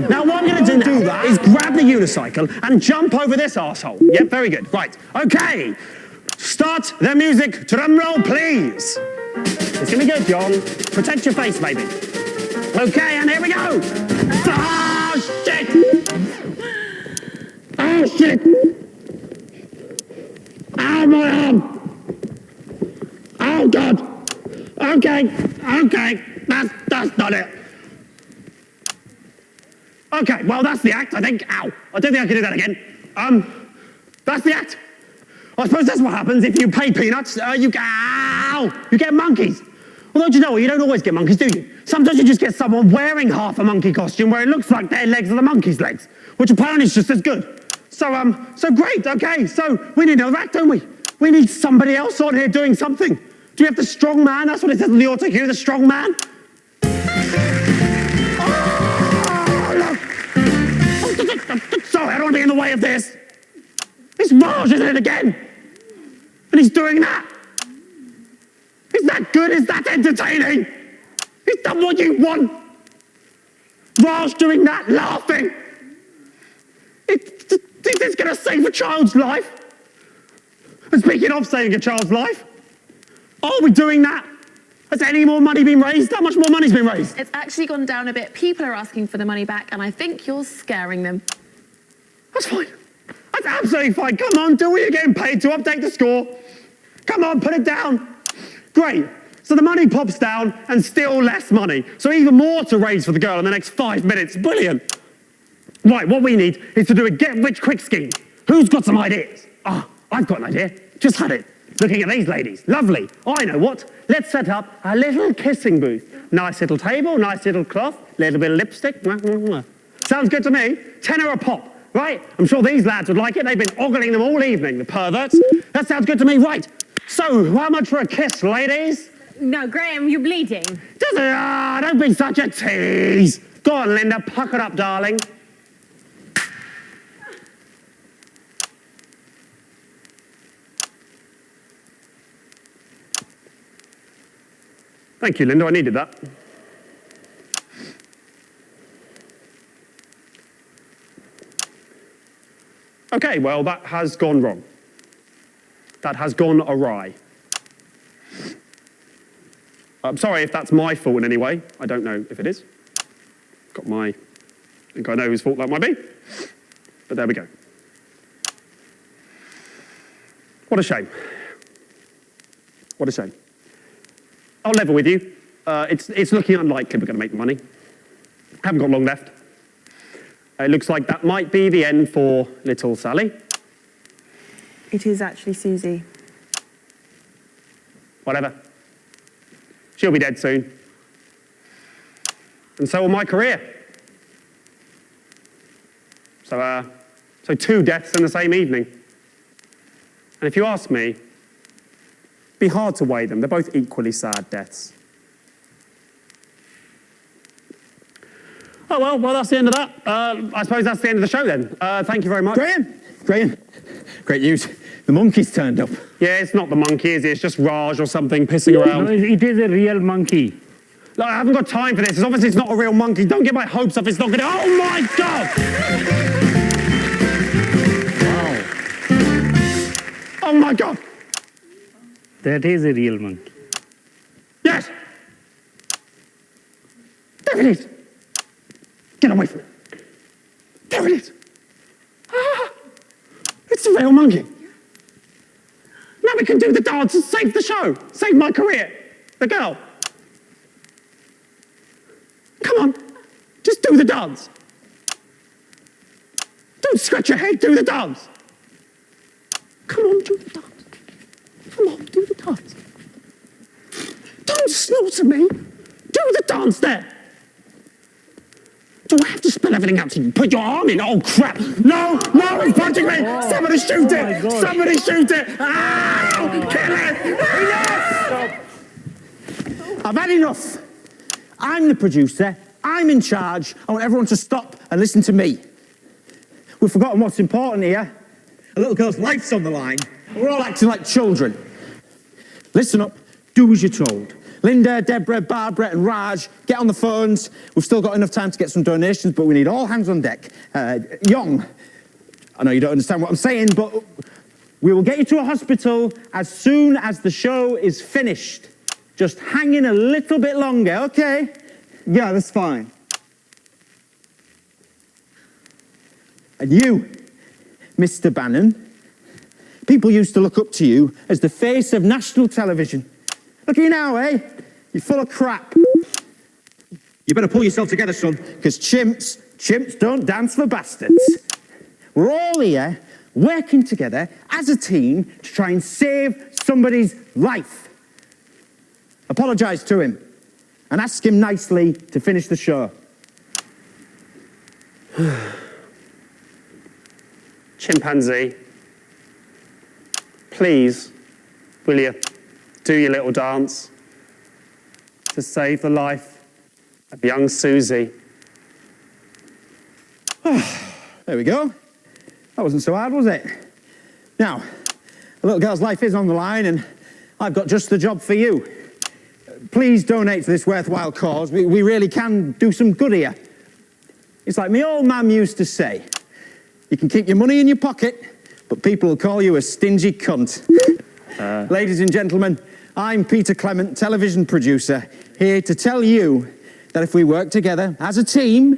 Now, what I'm going to do now is grab the unicycle and jump over this arsehole. Yep, very good. Right, okay. Start the music. Drum roll, please. It's going to be good, John. Protect your face, baby. Okay, and here we go. Oh, shit. Oh, shit. Oh, my arm. Oh, God. Okay, that's not it. Okay, well, that's the act, I think. Ow, I don't think I can do that again. That's the act. I suppose that's what happens if you pay peanuts. You get monkeys. Well, don't you know what? You don't always get monkeys, do you? Sometimes you just get someone wearing half a monkey costume where it looks like their legs are the monkey's legs, which apparently is just as good. So great, okay, so we need another act, don't we? We need somebody else on here doing something. Do you have the strong man? That's what it says on the auto cue, the strong man. Oh, look. Sorry, I don't want to be in the way of this. It's Raj, isn't it, again? And he's doing that. Is that good? Is that entertaining? Is that what you want? Raj doing that, laughing. Is this going to save a child's life? And speaking of saving a child's life, are we doing that? Has any more money been raised? How much more money's been raised? It's actually gone down a bit. People are asking for the money back, and I think you're scaring them. That's fine. That's absolutely fine. Come on, do what you're getting paid to update the score. Come on, put it down. Great. So the money pops down and still less money. So even more to raise for the girl in the next 5 minutes. Brilliant. Right, what we need is to do a get-rich-quick scheme. Who's got some ideas? Ah, I've got an idea. Just had it. Looking at these ladies. Lovely. I know what. Let's set up a little kissing booth. Nice little table, nice little cloth, little bit of lipstick. Sounds good to me. £10 a pop, right? I'm sure these lads would like it. They've been ogling them all evening, the perverts. That sounds good to me. Right. So, how much for a kiss, ladies? No, Graham, you're bleeding. Does it? Ah, don't be such a tease. Go on, Linda. Pucker up, darling. Thank you, Linda. I needed that. Okay, well, that has gone wrong. That has gone awry. I'm sorry if that's my fault in any way. I don't know if it is. I think I know whose fault that might be. But there we go. What a shame. What a shame. I'll level with you. It's looking unlikely we're going to make the money. Haven't got long left. It looks like that might be the end for little Sally. It is actually Susie. Whatever. She'll be dead soon. And so will my career. So 2 deaths in the same evening. And if you ask me, it'd be hard to weigh them. They're both equally sad deaths. Oh, well, that's the end of that. I suppose that's the end of the show then. Thank you very much. Graham, great news. The monkey's turned up. Yeah, it's not the monkey, is it? It's just Raj or something pissing around. No, it is a real monkey. Look, I haven't got time for this. It's obviously it's not a real monkey. Don't get my hopes up. It's not going to... Oh, my God! Wow. Oh, my God! That is a real monkey. Yes! There it is! Get away from it. There it is. Ah, it's a real monkey. Now we can do the dance and save the show. Save my career. The girl. Come on. Just do the dance. Don't scratch your head. Do the dance. Come on, do the dance. Come on, do the dance. Don't snort at me. Do the dance there. Do I have to spell everything out so you put your arm in? Oh, crap. No, he's punching me. Somebody shoot it. Somebody shoot it. Ah, kill it. Enough. I've had enough. I'm the producer. I'm in charge. I want everyone to stop and listen to me. We've forgotten what's important here. A little girl's life's on the line. We're all acting like children. Listen up. Do as you're told. Linda, Deborah, Barbara and Raj, get on the phones. We've still got enough time to get some donations, but we need all hands on deck. Young, I know you don't understand what I'm saying, but we will get you to a hospital as soon as the show is finished. Just hang in a little bit longer, okay? Yeah, that's fine. And you, Mr. Bannon, people used to look up to you as the face of national television. Look at you now, eh? You're full of crap. You better pull yourself together, son, because chimps don't dance for bastards. We're all here working together as a team to try and save somebody's life. Apologise to him and ask him nicely to finish the show. Chimpanzee, please, will you do your little dance to save the life of young Susie? There we go. That wasn't so hard, was it? Now, the little girl's life is on the line, and I've got just the job for you. Please donate to this worthwhile cause. We really can do some good here. It's like my old mam used to say, you can keep your money in your pocket, but people will call you a stingy cunt. Ladies and gentlemen, I'm Peter Clement, television producer, here to tell you that if we work together as a team,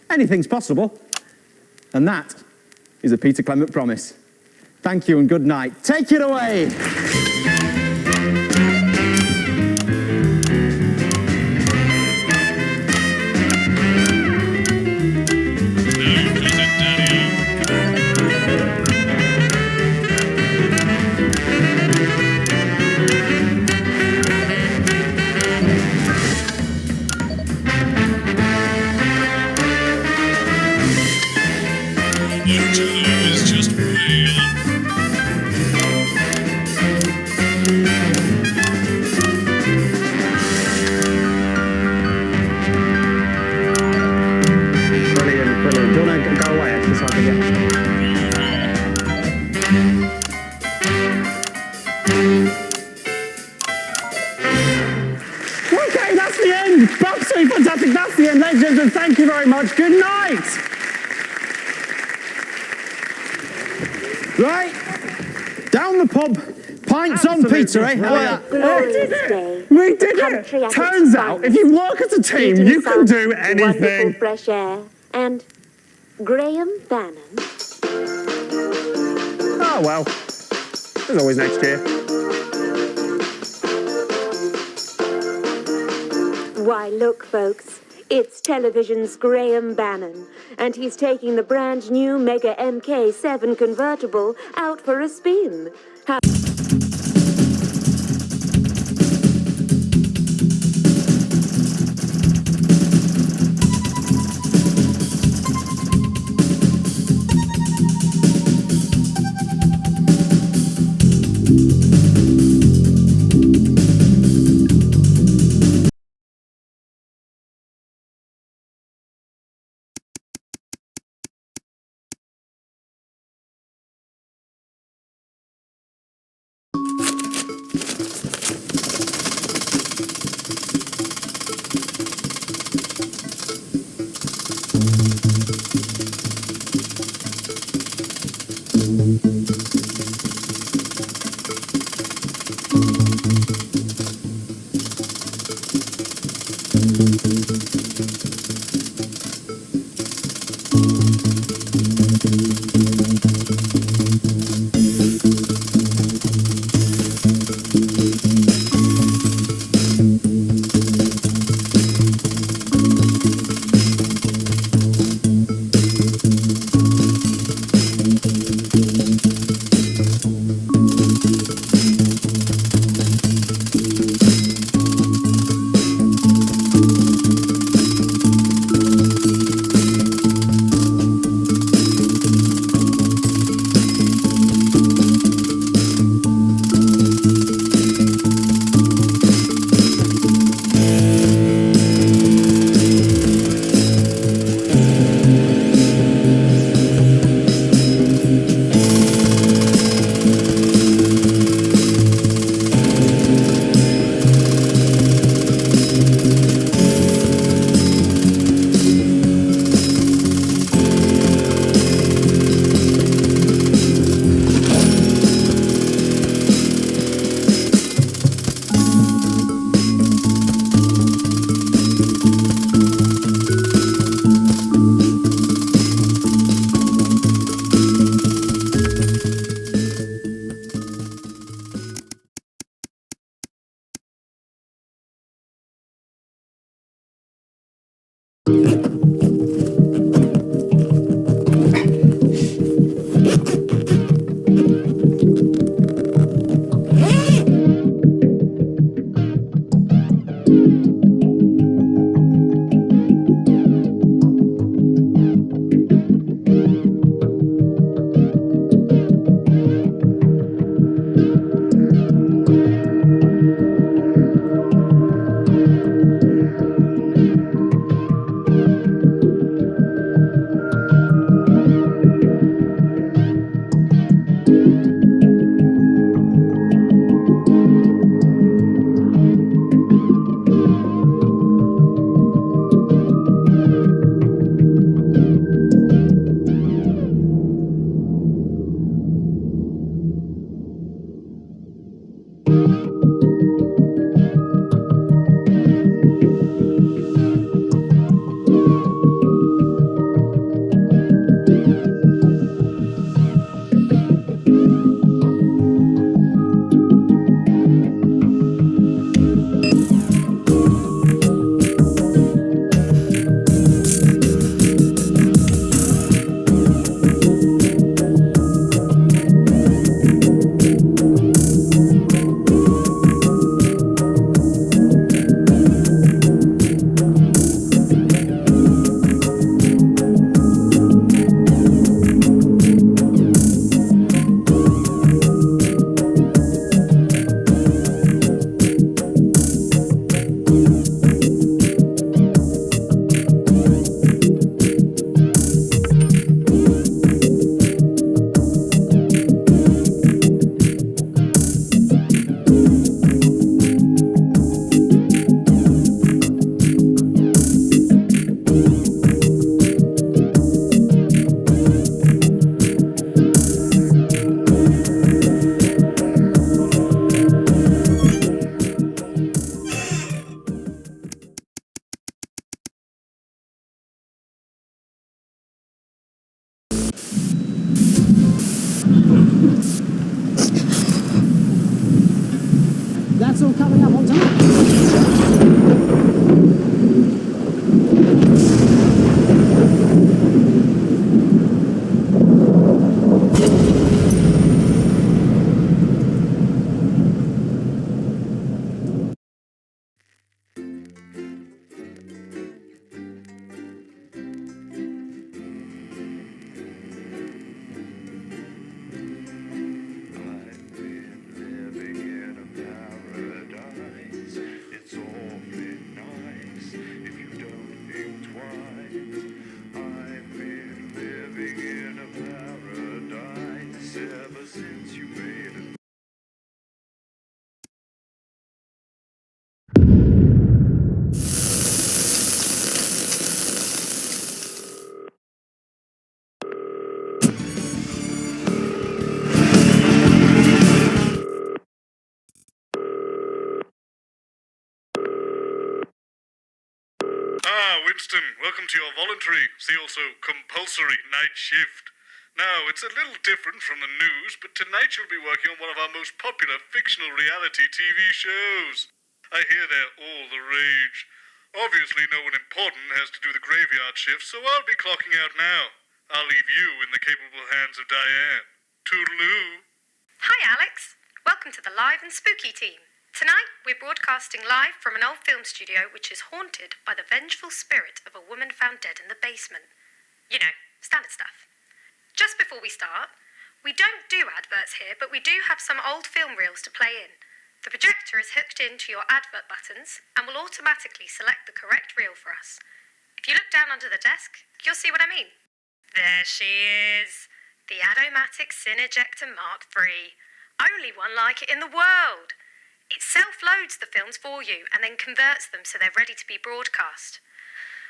anything's possible. And that is a Peter Clement promise. Thank you and good night. Take it away. Is just way off. Brilliant, brilliant. Do you want to go away actually so I can get... Okay, that's the end. Absolutely fantastic. That's the end, ladies and gentlemen. Thank you very much. Good night. Right, down the pub. Pints on, Peter, eh? How about that? We did it. Turns out, if you work as a team, you can do anything. Fresh air and Graham Bannon. Oh, well. There's always next year. Why, look, folks. It's television's Graham Bannon, and he's taking the brand new Mega MK7 convertible out for a spin. That's all coming up on tonight. Winston, welcome to your voluntary, see also compulsory night shift. Now, it's a little different from the news, but tonight you'll be working on one of our most popular fictional reality TV shows. I hear they're all the rage. Obviously, no one important has to do the graveyard shift, so I'll be clocking out now. I'll leave you in the capable hands of Diane. Toodaloo. Hi, Alex. Welcome to the Live and Spooky team. Tonight, we're broadcasting live from an old film studio which is haunted by the vengeful spirit of a woman found dead in the basement. You know, standard stuff. Just before we start, we don't do adverts here, but we do have some old film reels to play in. The projector is hooked into your advert buttons and will automatically select the correct reel for us. If you look down under the desk, you'll see what I mean. There she is, the Adomatic Cinejector Mark III. Only one like it in the world. It self-loads the films for you and then converts them so they're ready to be broadcast.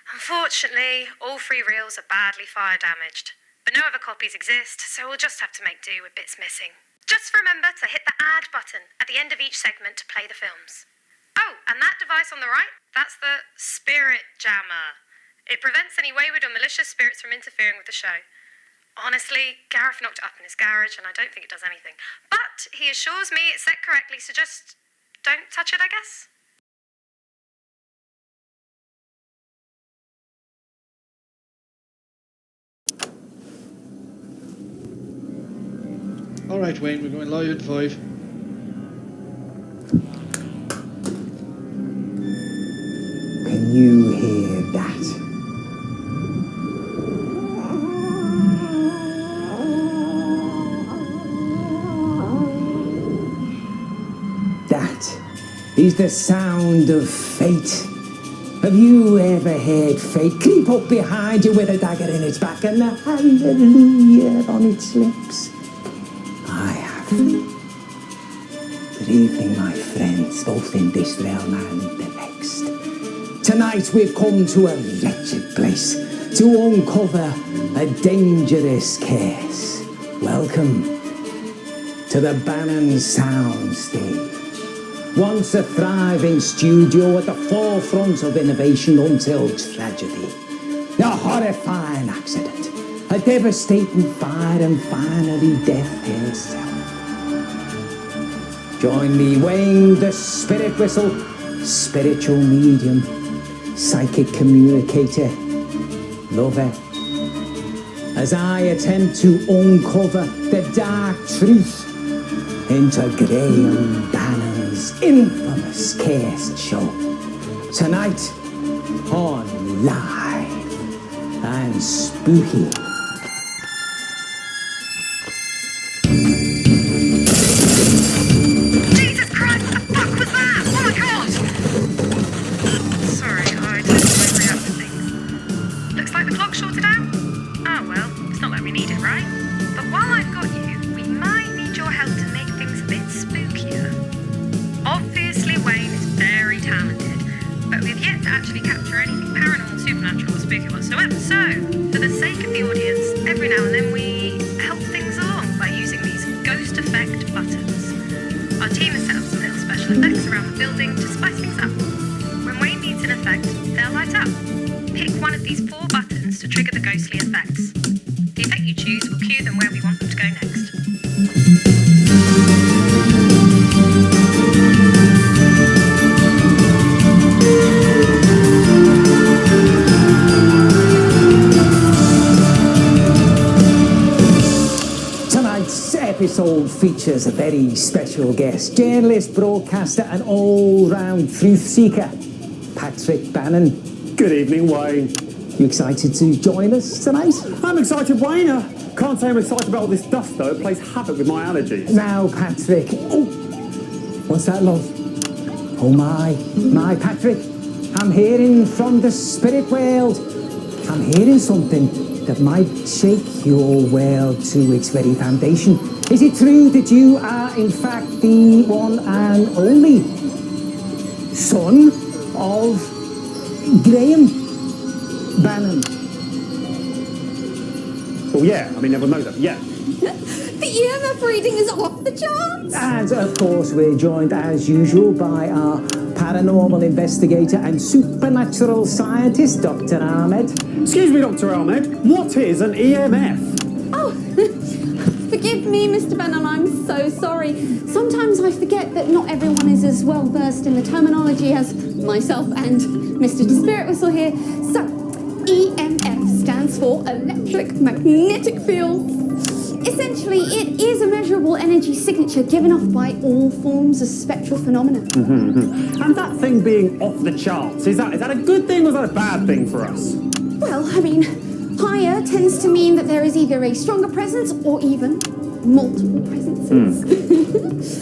Unfortunately, all 3 reels are badly fire damaged, but no other copies exist, so we'll just have to make do with bits missing. Just remember to hit the add button at the end of each segment to play the films. Oh, and that device on the right, that's the Spirit Jammer. It prevents any wayward or malicious spirits from interfering with the show. Honestly, Gareth knocked it up in his garage and I don't think it does anything. But he assures me it's set correctly, so just don't touch it, I guess. All right, Wayne, we're going live at 5. Can you hear that? That is the sound of fate. Have you ever heard fate creep up behind you with a dagger in its back and a hallelujah on its lips? I have. Good evening, my friends, both in this realm and the next. Tonight we've come to a wretched place to uncover a dangerous case. Welcome to the Bannon Soundstage. Once a thriving studio at the forefront of innovation until tragedy. A horrifying accident, a devastating fire, and finally death herself. Join me, Wayne, the spirit whistle, spiritual medium, psychic communicator, lover, as I attempt to uncover the dark truth into Graham Bannon's infamous case show. Tonight on Live and Spooky. Jesus Christ, what the fuck was that? Oh my god! Sorry, I don't always react to things. Looks like the clock shorted out? Oh well, it's not like we need it, right? But while I've got you, we might need your help to make things a bit spookier. Obviously, Wayne is very talented, but we've yet to actually capture anything paranormal, supernatural, or spooky whatsoever. So, for the sake of the audience, every now and then we help things along by using these ghost effect buttons. Our team has set up some little special effects around the building to spice things up. When Wayne needs an effect, they'll light up. Pick one of these 4 buttons to trigger the ghostly effects. The effect you choose will cue them where we want them to go next. Tonight's episode features a very special guest, journalist, broadcaster and all-round truth seeker, Patrick Bannon. Good evening, Wayne. You excited to join us tonight? I'm excited, Wayne. Can't say I'm excited about all this dust, though. It plays havoc with my allergies. Now, Patrick. Oh, what's that, love? Oh, my, Patrick. I'm hearing from the spirit world. I'm hearing something that might shake your world to its very foundation. Is it true that you are, in fact, the one and only son of Graham Bannon? Well, yeah. I mean, everyone knows that. Yeah. The EMF reading is off the charts. And, of course, we're joined, as usual, by our paranormal investigator and supernatural scientist, Dr. Ahmed. Excuse me, Dr. Ahmed. What is an EMF? Oh, forgive me, Mr. Bannon, I'm so sorry. Sometimes I forget that not everyone is as well versed in the terminology as myself and Mr. Spirit Whistle here. So, EMF stands for electric magnetic field. Essentially, it is a measurable energy signature given off by all forms of spectral phenomena. And that thing being off the charts, is that a good thing or is that a bad thing for us? Well, I mean, higher tends to mean that there is either a stronger presence or even multiple presences.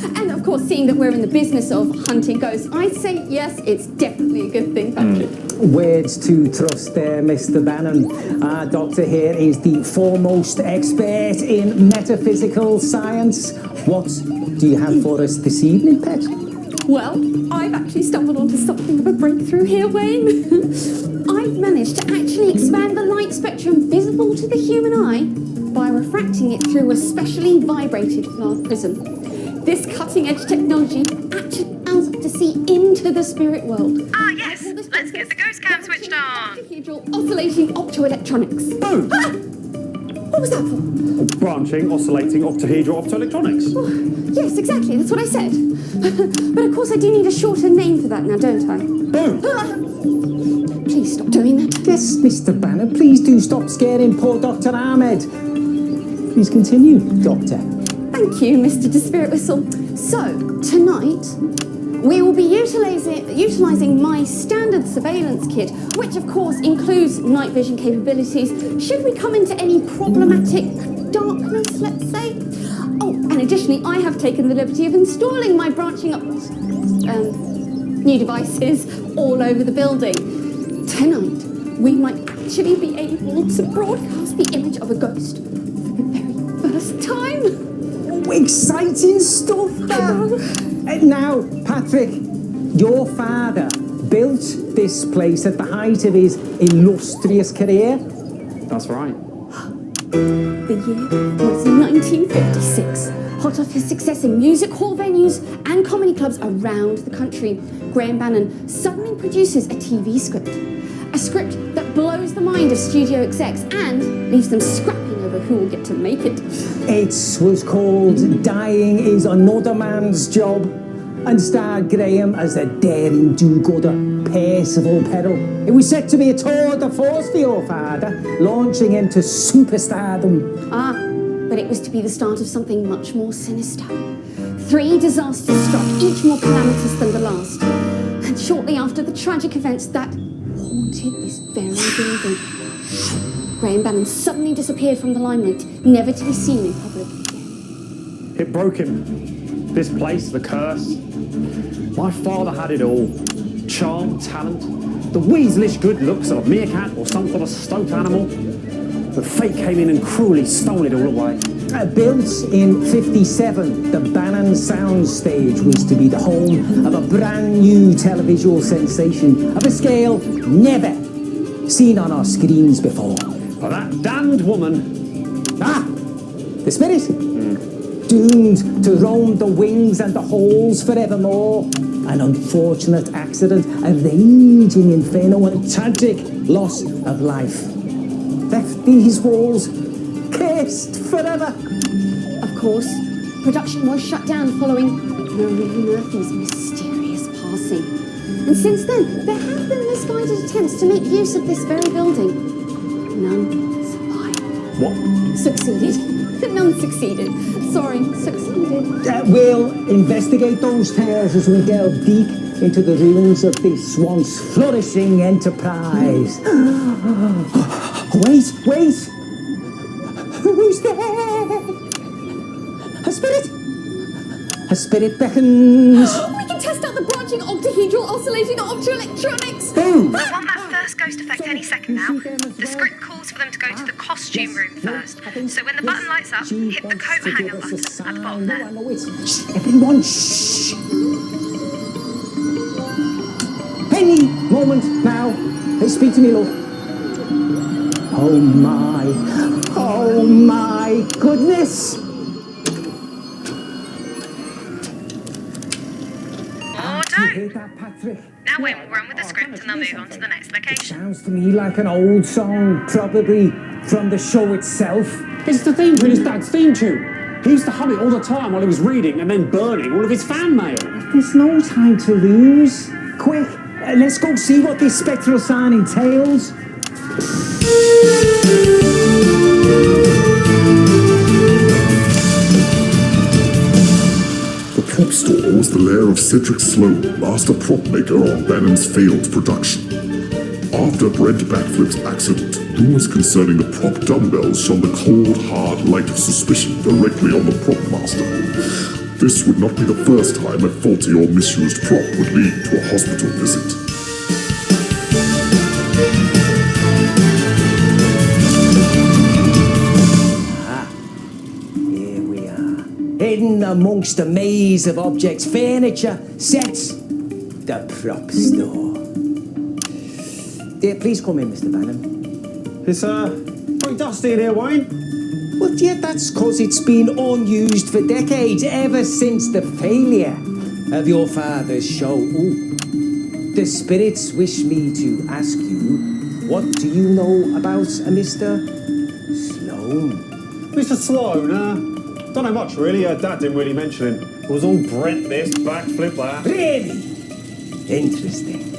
And of course, seeing that we're in the business of hunting ghosts, I'd say yes, it's definitely a good thing, Patrick. Words to trust there, Mr. Bannon. Our doctor here is the foremost expert in metaphysical science. What do you have for us this evening, Pet? Well, I've actually stumbled onto something of a breakthrough here, Wayne. I've managed to actually expand the light spectrum visible to the human eye by refracting it through a specially vibrated flower prism. This cutting-edge technology actually allows us to see into the spirit world. Ah, yes. Let's get the ghost cam switched on. Cathedral oscillating optoelectronics. Boom. Ah! What was that for? Branching, oscillating, octahedral optoelectronics. Oh, yes, exactly. That's what I said. But of course, I do need a shorter name for that now, don't I? Boom. Ah! Please stop doing that. Yes, Mr. Bannon, please do stop scaring poor Dr. Ahmed. Please continue, Doctor. Thank you, Mr. Spirit Whistle. So, tonight, we will be utilising my standard surveillance kit, which of course includes night vision capabilities, should we come into any problematic darkness, let's say. Oh, and additionally, I have taken the liberty of installing my branching up new devices all over the building. Tonight, we might actually be able to broadcast the image of a ghost for the very first time. Oh, exciting stuff, Now, Patrick, your father built this place at the height of his illustrious career. That's right. The year was 1956. Hot off his success in music hall venues and comedy clubs around the country, Graham Bannon suddenly produces a TV script. A script that blows the mind of studio execs and leaves them scrapping over who will get to make it. It was called Dying is Another Man's Job and starred Graham as a daring do-gooder, Percival Peril. It was set to be a tour de force for your father, launching him to superstardom. Ah, but it was to be the start of something much more sinister. 3 disasters struck, each more calamitous than the last. And shortly after the tragic events that haunted this very building, Graham Bannon suddenly disappeared from the limelight, never to be seen in public again. It broke him. This place, the curse. My father had it all. Charm, talent, the weaselish good looks of a meerkat or some sort of stoat animal. But fate came in and cruelly stole it all away. Built in 57, the Bannon soundstage was to be the home of a brand new televisual sensation of a scale never seen on our screens before. For that damned woman. Ah, the spirit. Doomed to roam the wings and the halls forevermore. An unfortunate accident, a raging inferno, and a tragic loss of life. Left these walls cursed forever. Of course, Production was shut down following Marie Murphy's mysterious passing. And since then, there have been misguided attempts to make use of this very building. None survived. What? Succeeded. None succeeded. Sorry, succeeded. We'll investigate those tales as we delve deep into the ruins of this once flourishing enterprise. Wait! Who's there? A spirit? A spirit beckons. We can test out the branching octahedral oscillating optoelectronics. Boom! I want that first ghost effect any second now. The script calls for them to go to the costume room first. So when the button lights up, hit the coat hanger button at the bottom there. Everyone, shh! Any moment now. Hey, speak to me, love. Oh my goodness! Now Wayne will run with the script and they'll move on to the next location. Sounds to me like an old song, probably from the show itself. It's the theme tune, his dad's theme tune. He used to hum it all the time while he was reading and then burning all of his fan mail. There's no time to lose. Quick, let's go see what this spectral sign entails. The prop store was the lair of Cedric Sloan, master prop maker on Bannon's failed production. After Brent Backflip's accident, rumours concerning the prop dumbbells shone the cold, hard light of suspicion directly on the prop master. This would not be the first time a faulty or misused prop would lead to a hospital visit. Hidden amongst a maze of objects, furniture, sets, the prop store. Dear, please come in, Mr. Bannon. It's, pretty dusty in here, Wayne. Well, yeah, that's because it's been unused for decades, ever since the failure of your father's show. Ooh. The spirits wish me to ask you, what do you know about a Mr. Sloan? Mr. Sloan, don't know much, really. Dad didn't really mention him. It was all Brent this, Backflip that. Really? Interesting.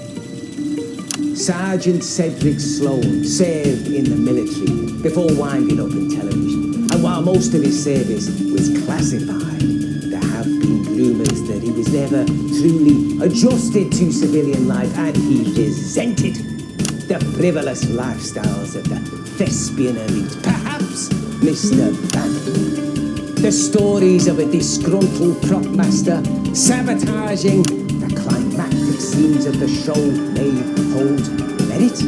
Sergeant Cedric Sloan served in the military before winding up in television. And while most of his service was classified, there have been rumours that he was never truly adjusted to civilian life and he resented the frivolous lifestyles of the thespian elite. Perhaps Mr. Bannon. The stories of a disgruntled prop master sabotaging the climactic scenes of the show may hold merit.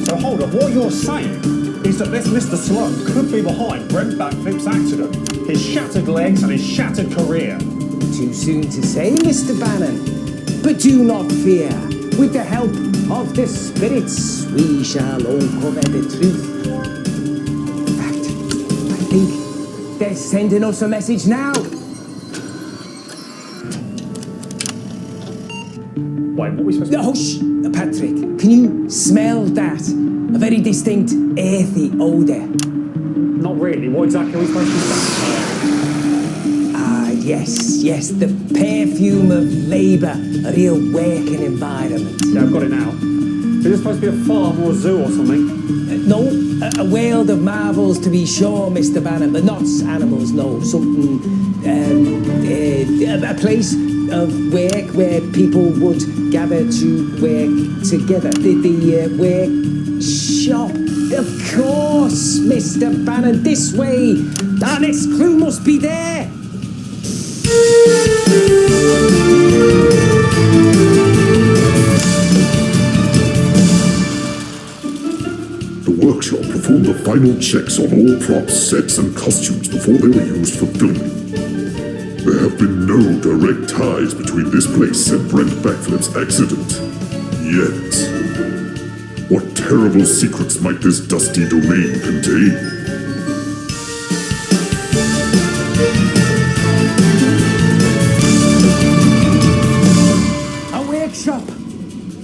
So hold on, what you're saying is that this Mr. Sloan could be behind Brent Backflip's accident, his shattered legs and his shattered career. Too soon to say, Mr. Bannon. But do not fear. With the help of the spirits, we shall uncover the truth. In fact, I think they're sending us a message now. Wait, what are we supposed to do? Hush, Patrick. Can you smell that? A very distinct, earthy odour. Not really. What exactly are we supposed to do? Yes. The perfume of labour. A real working environment. Yeah, I've got it now. Is this supposed to be a farm or a zoo or something? No, a world of marvels to be sure, Mr. Bannon, but not animals, no. Something, a place of work where people would gather to work together. The workshop, of course, Mr. Bannon, this way. Our next clue must be there. The workshop performed the final checks on all props, sets, and costumes before they were used for filming. There have been no direct ties between this place and Brent Backflip's accident. Yet. What terrible secrets might this dusty domain contain? A workshop.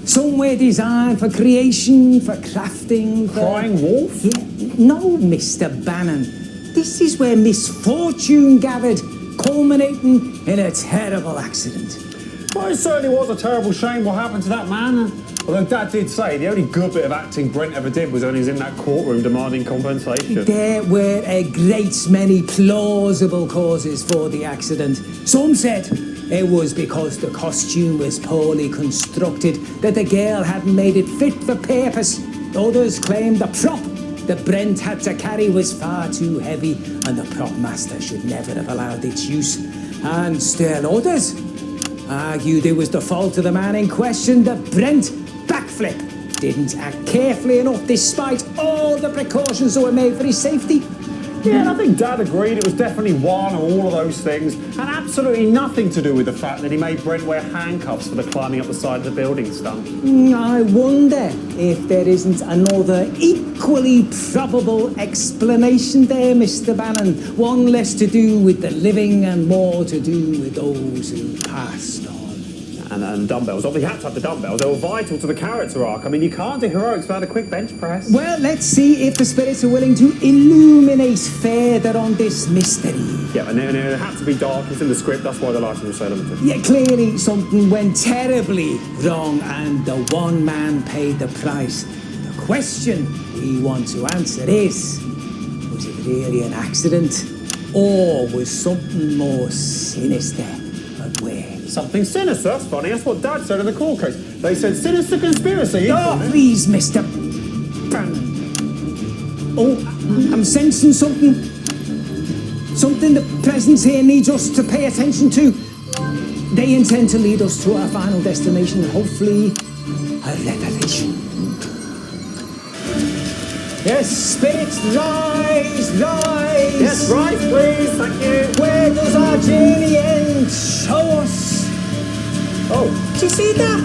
Somewhere designed for creation, for crafting, for... Crying wolf? Yeah. No, Mr. Bannon. This is where misfortune gathered, culminating in a terrible accident. Well, it certainly was a terrible shame what happened to that man. Although Dad did say the only good bit of acting Brent ever did was when he was in that courtroom demanding compensation. There were a great many plausible causes for the accident. Some said it was because the costume was poorly constructed, that the girl hadn't made it fit for purpose. Others claimed the prop that Brent had to carry was far too heavy and the prop master should never have allowed its use. And still others argued it was the fault of the man in question that Brent backflip didn't act carefully enough despite all the precautions that were made for his safety. Yeah, and I think Dad agreed it was definitely one or all of those things, and absolutely nothing to do with the fact that he made Brent wear handcuffs for the climbing up the side of the building stunt. I wonder if there isn't another equally probable explanation there, Mr. Bannon. One less to do with the living and more to do with those who passed on. And dumbbells. Obviously, you had to have the dumbbells. They were vital to the character arc. I mean, you can't do heroics without a quick bench press. Well, let's see if the spirits are willing to illuminate further on this mystery. Yeah, and it had to be dark. It's in the script. That's why the lighting was so limited. Yeah, clearly something went terribly wrong and the one man paid the price. The question we want to answer is, was it really an accident? Or was something more sinister at work? Something sinister? That's funny. That's what Dad said in the court case. They said sinister conspiracy. Oh, please, Mr. Bannon. Oh, I'm sensing something. Something the presence here needs us to pay attention to. They intend to lead us to our final destination, hopefully a revelation. Yes, spirits, rise, rise! Yes, rise, please, thank you. Where does our journey end? Show us. Oh, do you see that?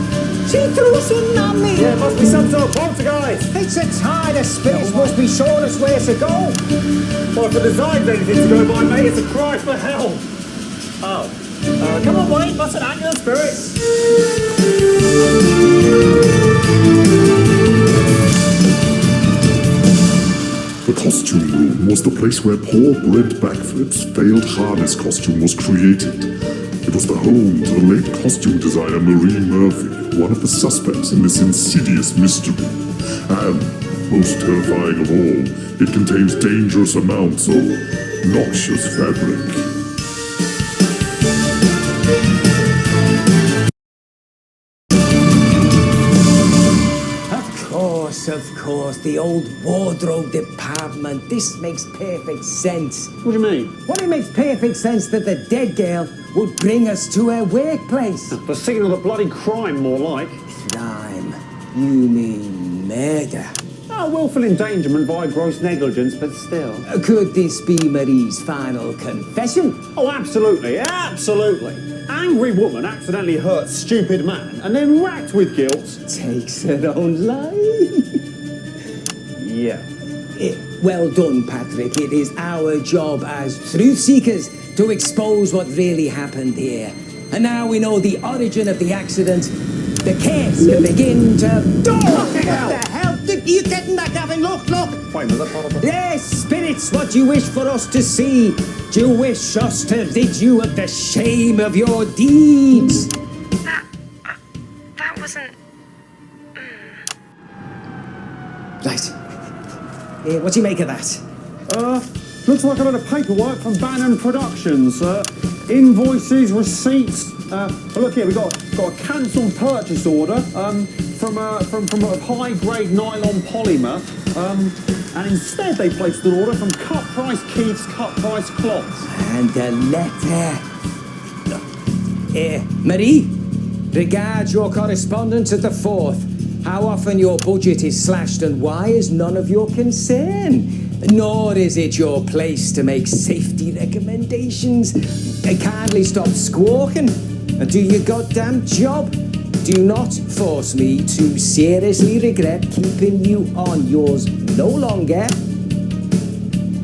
She threw something at me. Yeah, it must be some sort of poltergeist. It's a tide of spirits must be showing us where to go. Well, if the design's anything to go by, mate, it's a cry for help. Oh. Come on, Wayne, mustn't act your spirits. The costume room was the place where poor Brent Backflip's failed harness costume was created. It was the home to the late costume designer Marie Murphy, one of the suspects in this insidious mystery. And, most terrifying of all, it contains dangerous amounts of noxious fabric. Of course, the old wardrobe department. This makes perfect sense. What do you mean? Well, it makes perfect sense that the dead girl would bring us to her workplace. The scene of the bloody crime, more like. Crime? You mean murder? Oh, willful endangerment via gross negligence, but still. Could this be Marie's final confession? Oh, absolutely, absolutely. Angry woman accidentally hurt stupid man and then racked with guilt. Takes her own life. Yeah. Well done, Patrick. It is our job as truth seekers to expose what really happened here. And now we know the origin of the accident. The case can begin to... What the hell? You getting that, Gavin? Look! Wait, was that part of the... Yes, spirits, what do you wish for us to see? Do you wish us to rid you of the shame of your deeds? That wasn't... Right. What do you make of that? Looks like a lot of paperwork from Bannon Productions. Invoices, receipts. Look here, we've got a cancelled purchase order from a high-grade nylon polymer. And instead they placed an order from Cut Price Keith's Cut Price Cloths. And a letter. Marie, regard your correspondence at the 4th. How often your budget is slashed and why is none of your concern. Nor is it your place to make safety recommendations. Kindly stop squawking and do your goddamn job. Do not force me to seriously regret keeping you on yours no longer.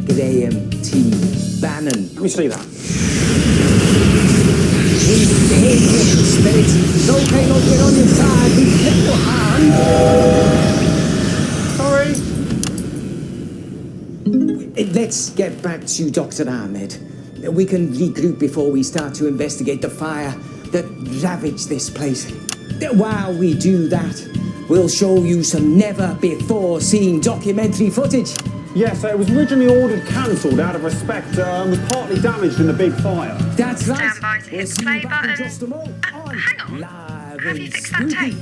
Graham T. Bannon. Let me see that. Spirit. It's okay, not get on your side. We flip your hand. Sorry. Let's get back to Dr. Ahmed. We can regroup before we start to investigate the fire that ravaged this place. While we do that, we'll show you some never-before-seen documentary footage. Yeah, so it was originally ordered cancelled out of respect and was partly damaged in the big fire. That's right. Stand by to hit the play button. Hang on. Have you fixed that tape?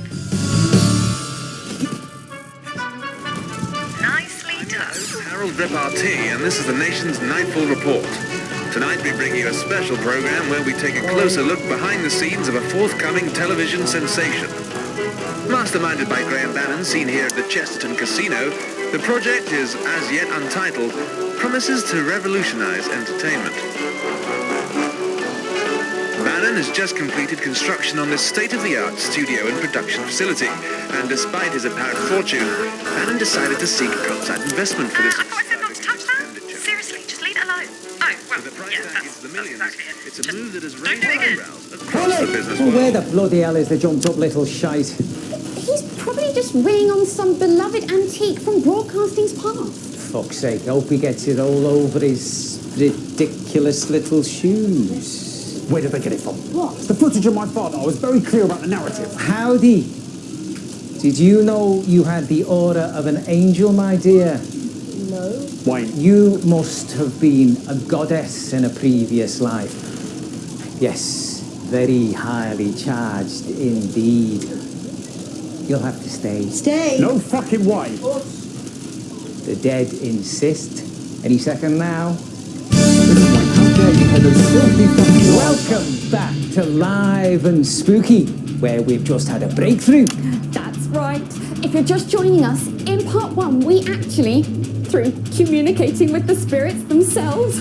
Nicely done. Harold Repartee, and this is the nation's Nightfall Report. Tonight we bring you a special program where we take a closer look behind the scenes of a forthcoming television sensation. Masterminded by Graham Bannon, seen here at the Chesterton Casino, the project is, as yet untitled, promises to revolutionize entertainment. Bannon has just completed construction on this state-of-the-art studio and production facility, and despite his apparent fortune, Bannon decided to seek outside investment for this. I thought I said not to touch that. Seriously, just leave it alone. Oh, well, yeah, that's exactly it. It's a move that has raised don't do it eyebrows across the business Well, world. where the bloody hell is the jumped-up little shite? He's probably just ringing on some beloved antique from broadcasting's past. Fuck's sake, hope he gets it all over his ridiculous little shoes. Where did they get it from? What? It's the footage of my father. I was very clear about the narrative. Howdy. Did you know you had the aura of an angel, my dear? No. Wayne. You must have been a goddess in a previous life. Yes, very highly charged indeed. You'll have to stay. Stay. No fucking way. The dead insist. Any second now. Welcome back to Live and Spooky, where we've just had a breakthrough. That's right. If you're just joining us, in part one, we actually, through communicating with the spirits themselves,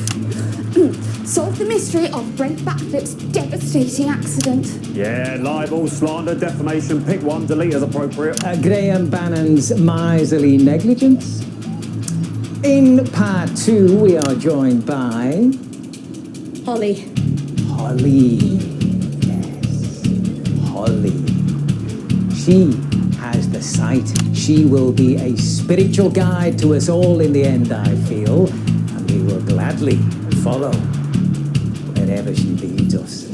solved the mystery of Brent Backflip's devastating accident. Yeah, libel, slander, defamation, pick one, delete as appropriate. Graham Bannon's miserly negligence. In part two, we are joined by... Holly. Holly. Yes. Holly. She has the sight. She will be a spiritual guide to us all in the end, I feel. And we will gladly follow wherever she leads us.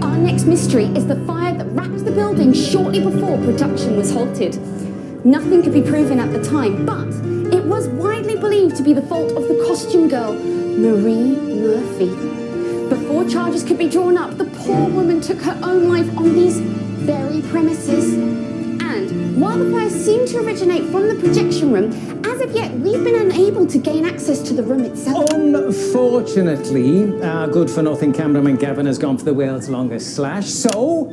Our next mystery is the fire that wrapped the building shortly before production was halted. Nothing could be proven at the time, but it was widely believed to be the fault of the costume girl, Marie Murphy. Before charges could be drawn up, the poor woman took her own life on these very premises. And while the fire seemed to originate from the projection room, as of yet, we've been unable to gain access to the room itself. Unfortunately, our good-for-nothing cameraman Gavin has gone for the world's longest slash, so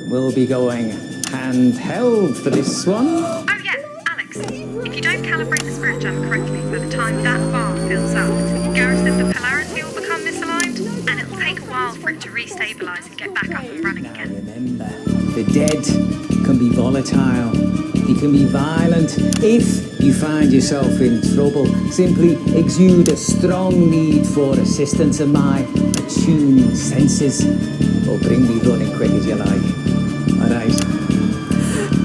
we'll be going handheld for this one. Oh yeah, Alex, if you don't calibrate the spirit gem correctly by the time that bar fills up, Gareth said the polarity will become misaligned, and it'll take a while for it to restabilise and get back up and running again. Remember, the dead can be volatile. They can be violent. If you find yourself in trouble, simply exude a strong need for assistance, and my attuned senses will bring me running quick as you like. All right.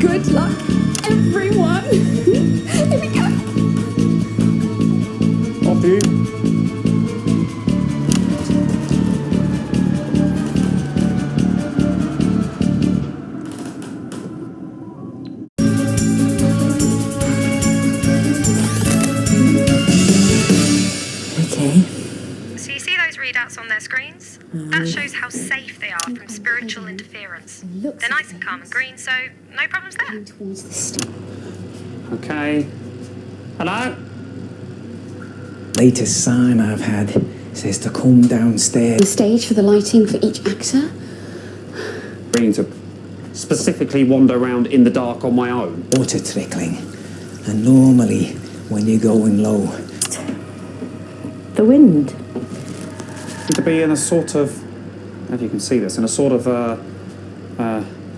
Good luck, everyone. Here we go. Off you. So you see those readouts on their screens? That shows how safe they are from spiritual interference. They're nice and calm and green, so no problems there. Okay. Hello? Latest sign I've had says to come downstairs. The stage for the lighting for each actor. Green to specifically wander around in the dark on my own. Water trickling. And normally, when you're going low... The wind. To be in a sort of, if you can see this, in a sort of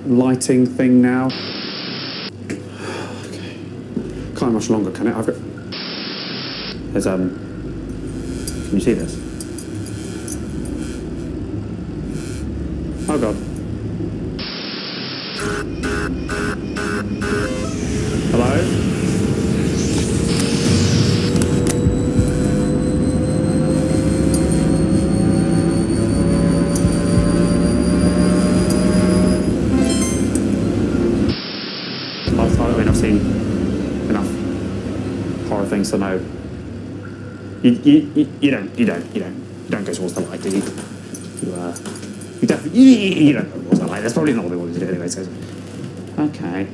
lighting thing now. Okay. Can't much longer, can it? I've got. There's Can you see this? Oh god. Hello? thing, so no. You don't go towards the light, do you? You definitely, you don't go towards the light. That's probably not what they wanted to do anyway, so. Okay.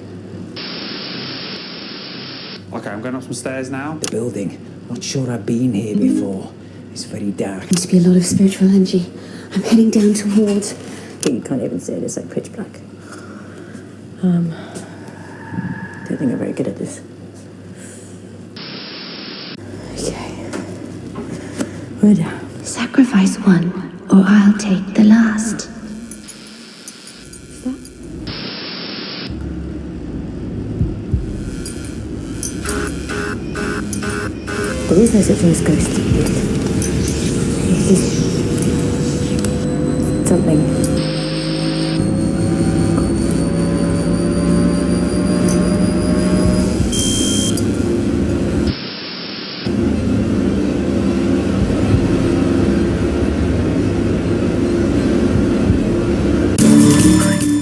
Okay, I'm going up some stairs now. The building. Not sure I've been here before. It's very dark. There seems to be a lot of spiritual energy. I'm heading down towards... You can't even see it, it's like pitch black. Don't think I'm very good at this. Okay. We're down. Sacrifice one, or I'll take the last. There is no such thing as ghosts. It's just something.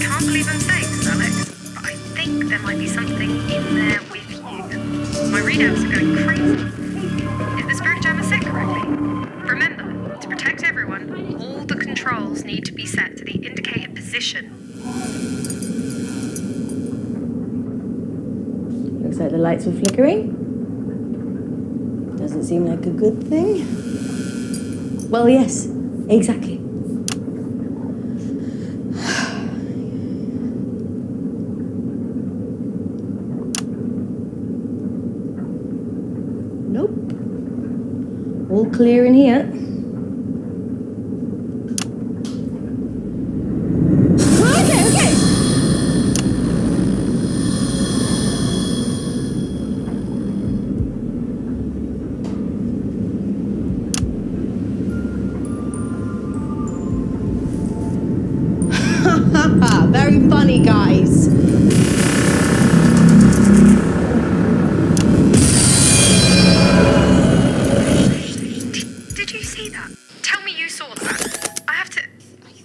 Can't believe I'm saying this, Alex, but I think there might be something in there with you. My readouts are going crazy. Is the spirit jammer set correctly? Remember, to protect everyone, all the controls need to be set to the indicated position. Looks like the lights were flickering. Doesn't seem like a good thing. Well, yes, exactly. Nope. All clear in here. Okay. Very funny, guys. Did you see that? Tell me you saw that. I have to...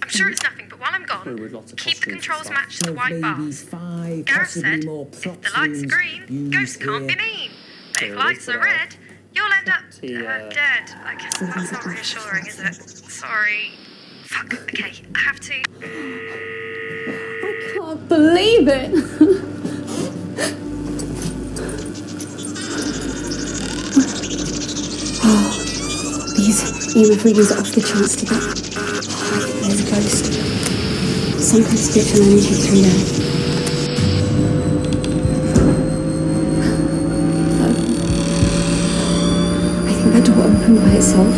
I'm sure it's nothing, but while I'm gone, keep the controls matched to the white bars. Gareth said, if the lights are green, ghosts can't be mean. But if lights are red, you'll end up dead. I guess that's not reassuring, is it? Sorry. Fuck, okay, I have to... I can't believe it. Oh, these EMF readings are off the charts to get. Oh, I think there's a ghost. Some kind of spiritual energy through there. I think that door opened by itself.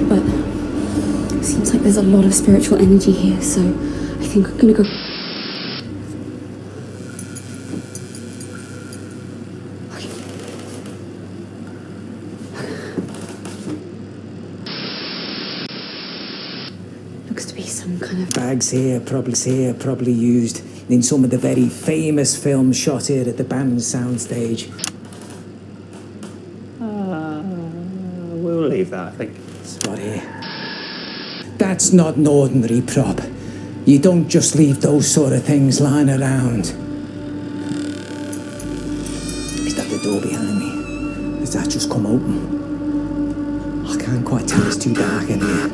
But it seems like there's a lot of spiritual energy here, so I think I'm gonna go. Looks to be some kind of Bags here, probably used in some of the very famous films shot here at the Bannon soundstage. We'll leave that, I think. Spot here. That's not an ordinary prop. You don't just leave those sort of things lying around. Is that the door behind me? Has that just come open? I can't quite tell, it's too dark in here.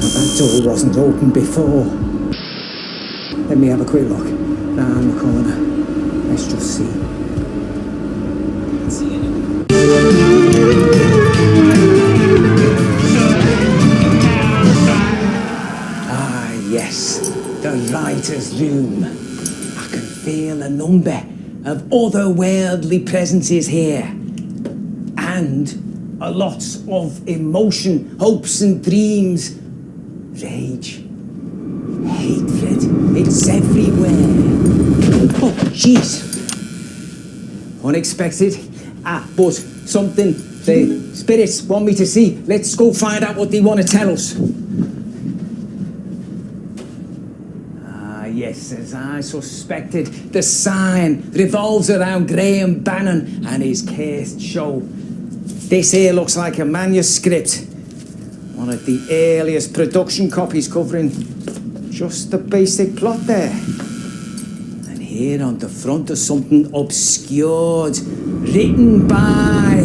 That door wasn't open before. Let me have a quick look. Round the corner. Let's just see. Can't see anything. Ah, yes. The writer's room. I can feel a number of otherworldly presences here. And a lot of emotion, hopes and dreams. Rage. Hatred. It's everywhere. Oh, jeez. Unexpected. But something the spirits want me to see. Let's go find out what they want to tell us. Yes, as I suspected, the sign revolves around Graham Bannon and his cursed show. This here looks like a manuscript. One of the earliest production copies covering just the basic plot there. And here on the front is something obscured, written by...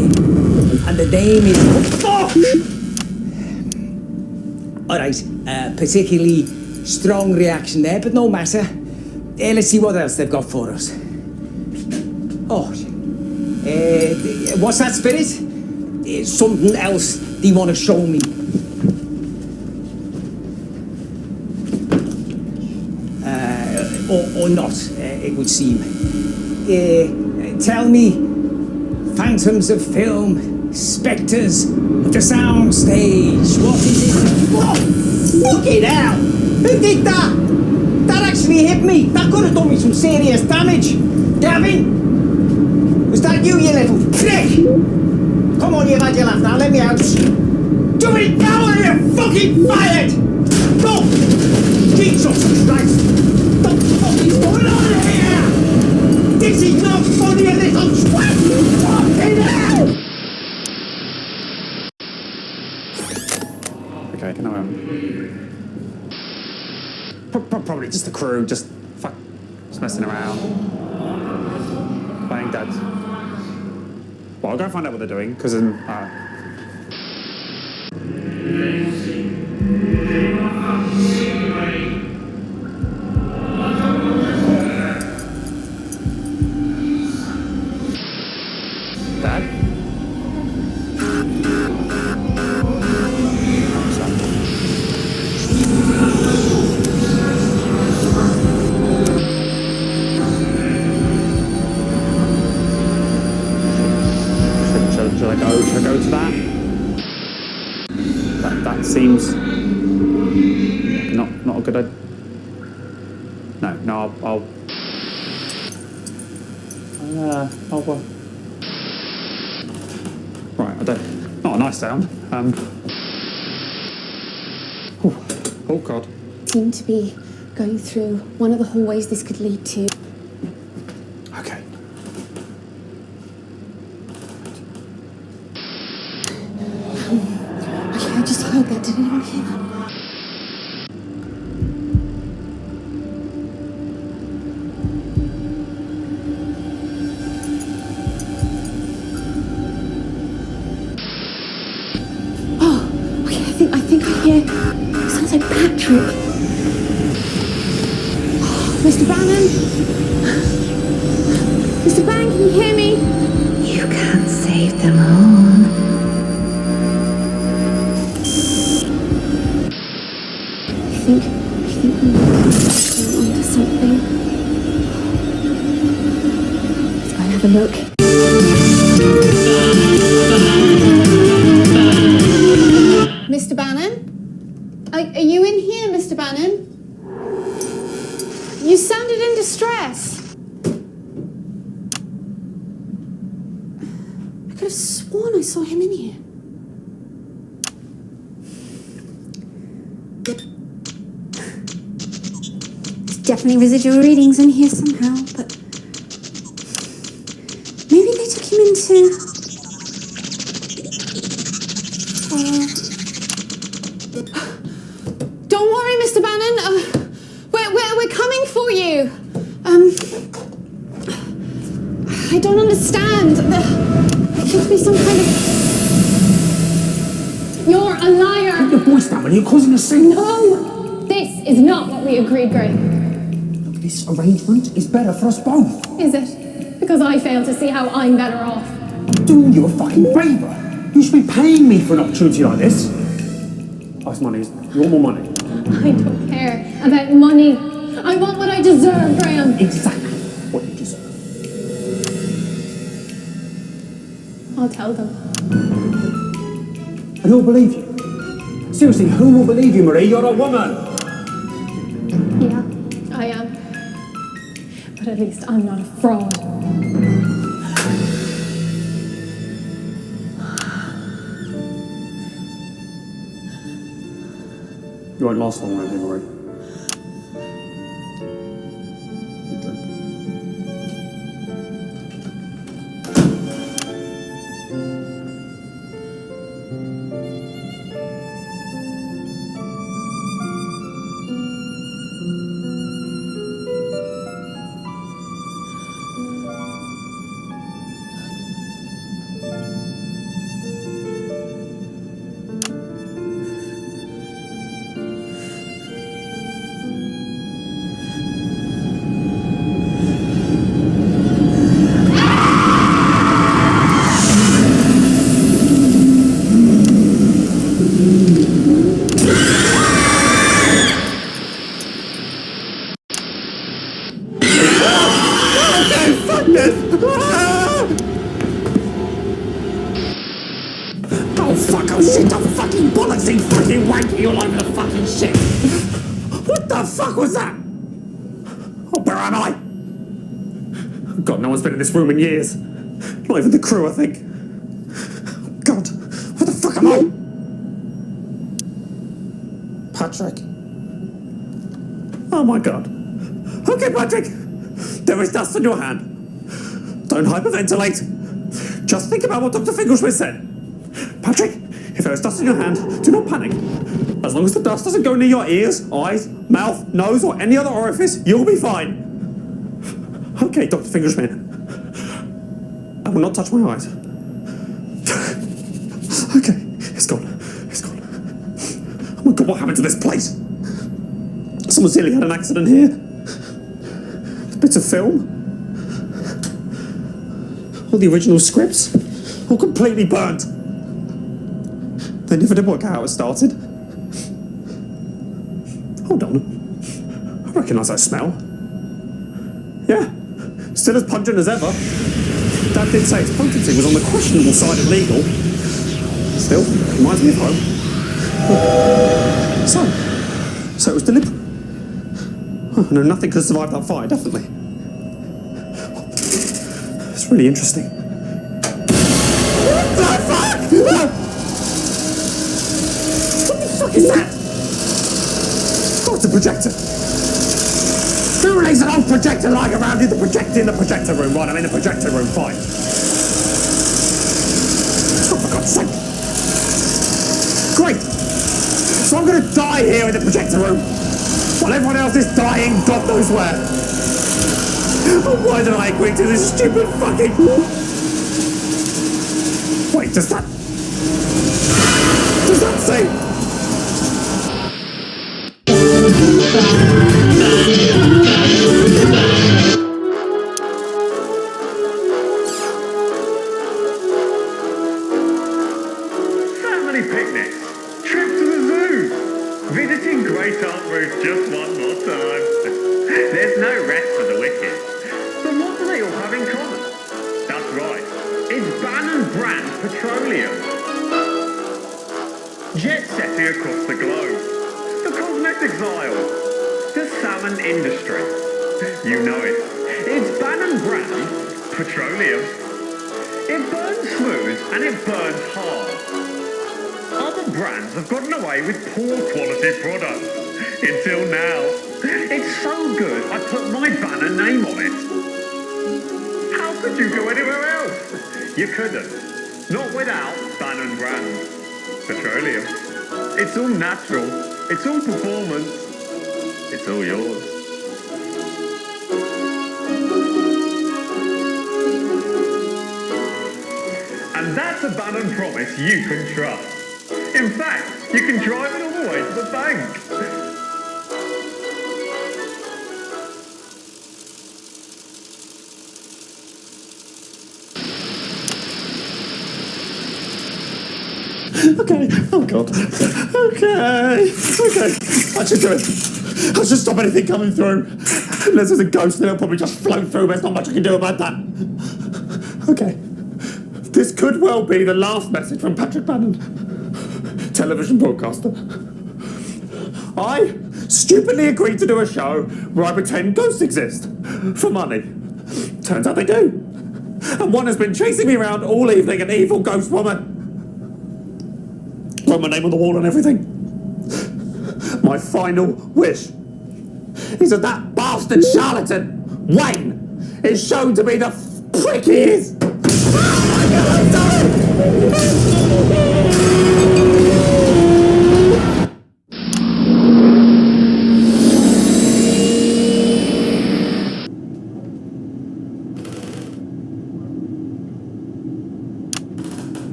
And the name is... Fuck! Alright, particularly strong reaction there, but no matter. Let's see what else they've got for us. Oh, what's that, Spirit? Something else they want to show me. Or not, it would seem. Tell me, phantoms of film, spectres of the sound stage, what is it? What? Fucking hell! Who did that? That actually hit me. That could have done me some serious damage. Gavin? Was that you little prick? Come on, you've had your laugh now, let me out. Do it now or you're fucking fired! Go! Jesus Christ! What the fuck is going on here? This is not funny, you little twat! Fucking hell! Okay, can I probably just the crew, just messing around. Playing dead. Well, I'll go find out what they're doing, because Dad? Should I go to that? That seems not a good idea. No, I'll right, I don't. Not a nice sound. Oh God. Seem to be going through one of the hallways this could lead to. Okay. Okay, I just heard that. Did anyone hear that? Oh, okay, I think I hear. Sounds like Patrick. Mr. Bannon? Mr. Bannon, can you hear me? You can't save them all. I think we might be onto something. Let's go and have a look. Mr. Bannon? Are you in here, Mr. Bannon? You sounded in distress. I could have sworn I saw him in here. There's definitely residual readings in here somehow, but maybe they took him into... Don't worry, Mr. Bannon. We're coming for you. I don't understand. There should be some kind of... You're a liar. Keep your voice down, man. You're causing a scene. No, this is not what we agreed, Graham. Look, this arrangement is better for us both. Is it? Because I fail to see how I'm better off. I'm doing you a fucking favour. You should be paying me for an opportunity like this. That's money, isn't it? You want more money? I don't care about money. I want what I deserve, Graham. Exactly what you deserve. I'll tell them. And who'll believe you? Seriously, who will believe you, Marie? You're a woman. Yeah, I am. But at least I'm not a fraud. You won't last long, won't you, Marie? You drink. madness! Oh fuck, oh shit, oh fucking bollocksy, fucking wanky all over the fucking shit! What the fuck was that? Oh, where am I? God, no one's been in this room in years. Not even the crew, I think. God, where the fuck am I? Patrick. Oh my God. Okay, Patrick. There is dust on your hand. Don't hyperventilate. Just think about what Dr. Finkelschmidt said. Patrick, if there is dust in your hand, do not panic. As long as the dust doesn't go near your ears, eyes, mouth, nose, or any other orifice, you'll be fine. Okay, Dr. Finkelschmidt. I will not touch my eyes. Okay, it's gone. It's gone. Oh my God, what happened to this place? Someone silly had an accident here. Bits of film. All the original scripts. All completely burnt. They never did work out how it started. Hold on. I recognise that smell. Yeah. Still as pungent as ever. Dad did say its potency was on the questionable side of legal. Still, reminds me of home. So it was deliberate. Oh, no, nothing could survive that fire, definitely. It's really interesting. What the fuck? What the fuck is that? Oh, it's a projector. Who lays an old projector lying around in the projector room? Right, I'm in the projector room, fine. Oh, for God's sake. Great. So I'm gonna die here in the projector room, while everyone else is dying God knows where. Oh, why did I agree to this stupid fucking... Wait, does that say... Family picnics, trip to the zoo, visiting Great Aunt Ruth just one more time. There's no rest for the wicked. But what do they all have in common? That's right, it's Bannon brand petroleum. Jet setting across the globe. The cosmetics aisle. The salmon industry. You know it. It's Bannon brand petroleum. It burns smooth and it burns hard. Other brands have gotten away with poor quality products. Until now. It's so good I put my Bannon name on it. How could you go anywhere else? You couldn't. Not without Bannon brand petroleum. It's all natural. It's all performance. It's all yours. And that's a Bannon promise you can trust. In fact, you can drive it all the way to the bank. Okay, oh God. Okay. I should do it. I should stop anything coming through. Unless there's a ghost, then it'll probably just float through. There's not much I can do about that. Okay. This could well be the last message from Patrick Bannon, television broadcaster. I stupidly agreed to do a show where I pretend ghosts exist for money. Turns out they do. And one has been chasing me around all evening, an evil ghost woman. Wrote my name on the wall and everything. My final wish is that that bastard charlatan, Wayne, is shown to be the prick he is. Oh my God, I'm sorry.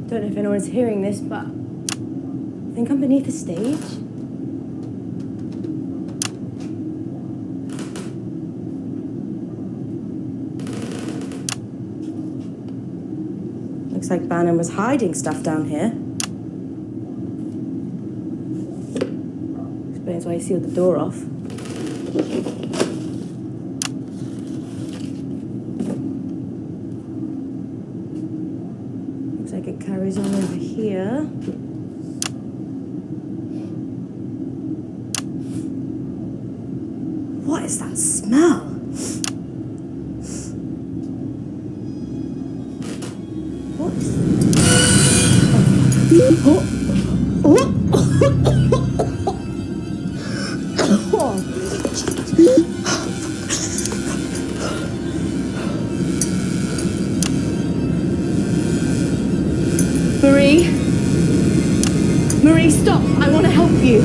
Don't know if anyone's hearing this, but I think I'm beneath the stage. Looks like Bannon was hiding stuff down here. Explains why he sealed the door off. What is that smell? What is... Marie? Marie, stop! I want to help you.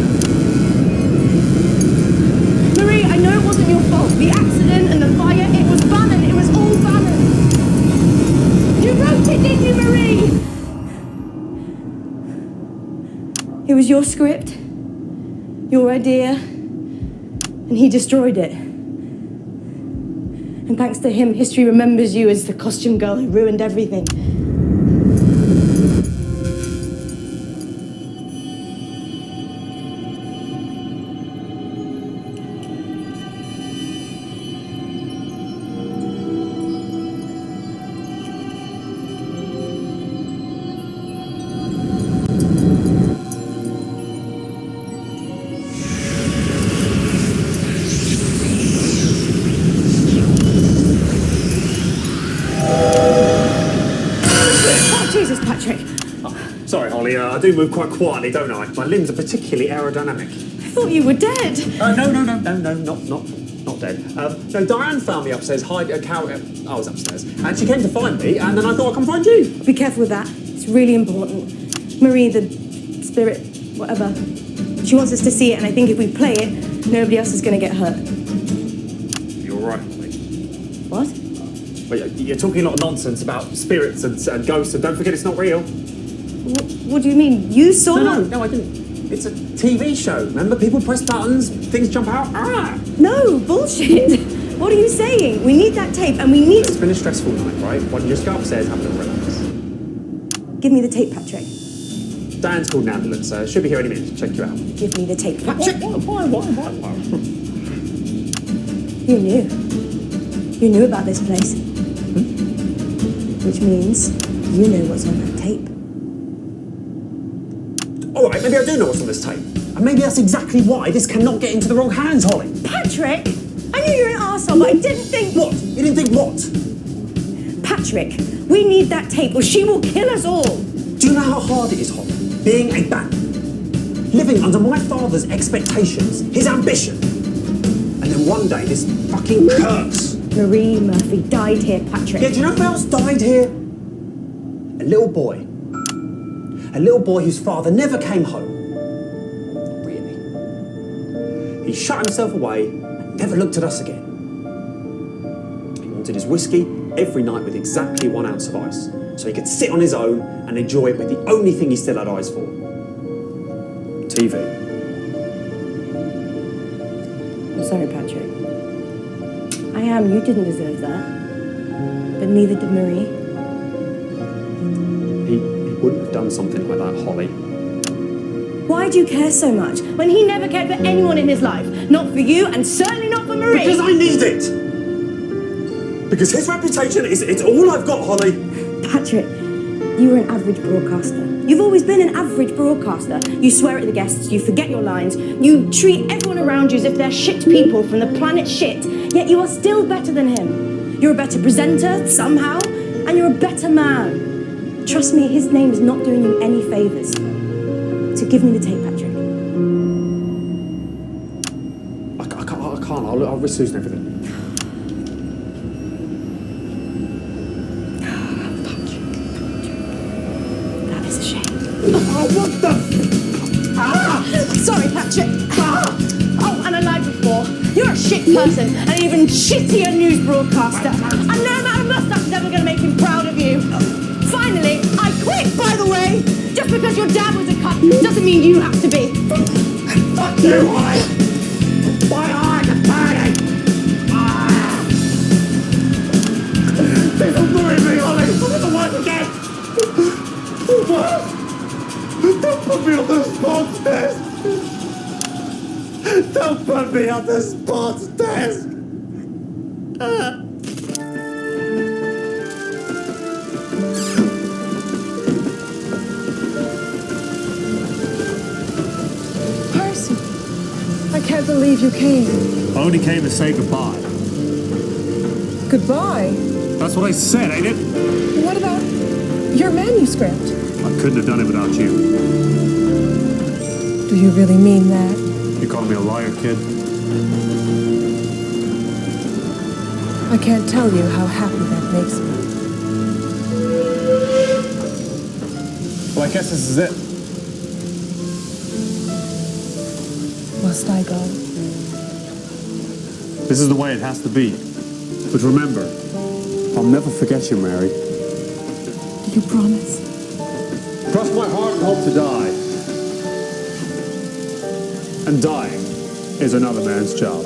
Marie, I know it wasn't your fault. The accident and the fire, it was Bannon. It was all Bannon. You wrote it, didn't you, Marie? It was your script, your idea, and he destroyed it. And thanks to him, history remembers you as the costume girl who ruined everything. Sorry, Holly, I do move quite quietly, don't I? My limbs are particularly aerodynamic. I thought you were dead. No, not dead. No, Diane found me upstairs, I was upstairs, and she came to find me, and then I thought I'd come find you. Be careful with that. It's really important. Marie, the spirit, whatever, she wants us to see it, and I think if we play it, nobody else is going to get hurt. You're right, Holly. What? Well, you're talking a lot of nonsense about spirits and ghosts, and don't forget it's not real. What do you mean? You saw one? No, I didn't. It's a TV show. Remember, people press buttons, things jump out. No, bullshit. What are you saying? We need that tape, and we need... It's been a stressful night, right? Why don't you just go upstairs and have a little relax? Give me the tape, Patrick. Dan's called an ambulance, should be here any minute to check you out. Give me the tape, Patrick. Why? You knew. You knew about this place. Which means you know what's on that tape. All right, maybe I do know what's on this tape. And maybe that's exactly why this cannot get into the wrong hands, Holly. Patrick! I knew you were an arsehole, but I didn't think... What? You didn't think what? Patrick, we need that tape or she will kill us all. Do you know how hard it is, Holly? Being a bat. Living under my father's expectations, his ambition. And then one day, this fucking curse. Marie Murphy died here, Patrick. Yeah, do you know who else died here? A little boy. A little boy whose father never came home. Really. He shut himself away and never looked at us again. He wanted his whiskey every night with exactly 1 ounce of ice, so he could sit on his own and enjoy it with the only thing he still had eyes for. TV. I'm sorry, Patrick. I am. You didn't deserve that. But neither did Marie. He wouldn't have done something like that, Holly. Why do you care so much when he never cared for anyone in his life? Not for you and certainly not for Marie. Because I need it! Because his reputation it's all I've got, Holly. Patrick, you were an average broadcaster. You've always been an average broadcaster. You swear at the guests, you forget your lines, you treat everyone around you as if they're shit people from the planet shit, yet you are still better than him. You're a better presenter, somehow, and you're a better man. Trust me, his name is not doing you any favours. So give me the tape, Patrick. I can't. I'll risk losing everything. That is a shame. Oh, what the... Sorry, Patrick. Oh, and I lied before. You're a shit person, and an even shittier news broadcaster. And no amount of mustache is ever going to make him proud of you. Finally, I quit, by the way! Just because your dad was a cunt doesn't mean you have to be. Fuck you, Holly! My eyes are burning! Please don't worry me, Holly! I'm gonna work again! Don't put me on the sports desk! Don't put me on the sports desk! can't believe you came. I only came to say goodbye. Goodbye? That's what I said, ain't it? What about your manuscript? I couldn't have done it without you. Do you really mean that? You calling me a liar, kid? I can't tell you how happy that makes me. Well, I guess this is it. Must I go? This is the way it has to be. But remember, I'll never forget you, Mary. Do you promise? Cross my heart and hope to die. And dying is another man's job.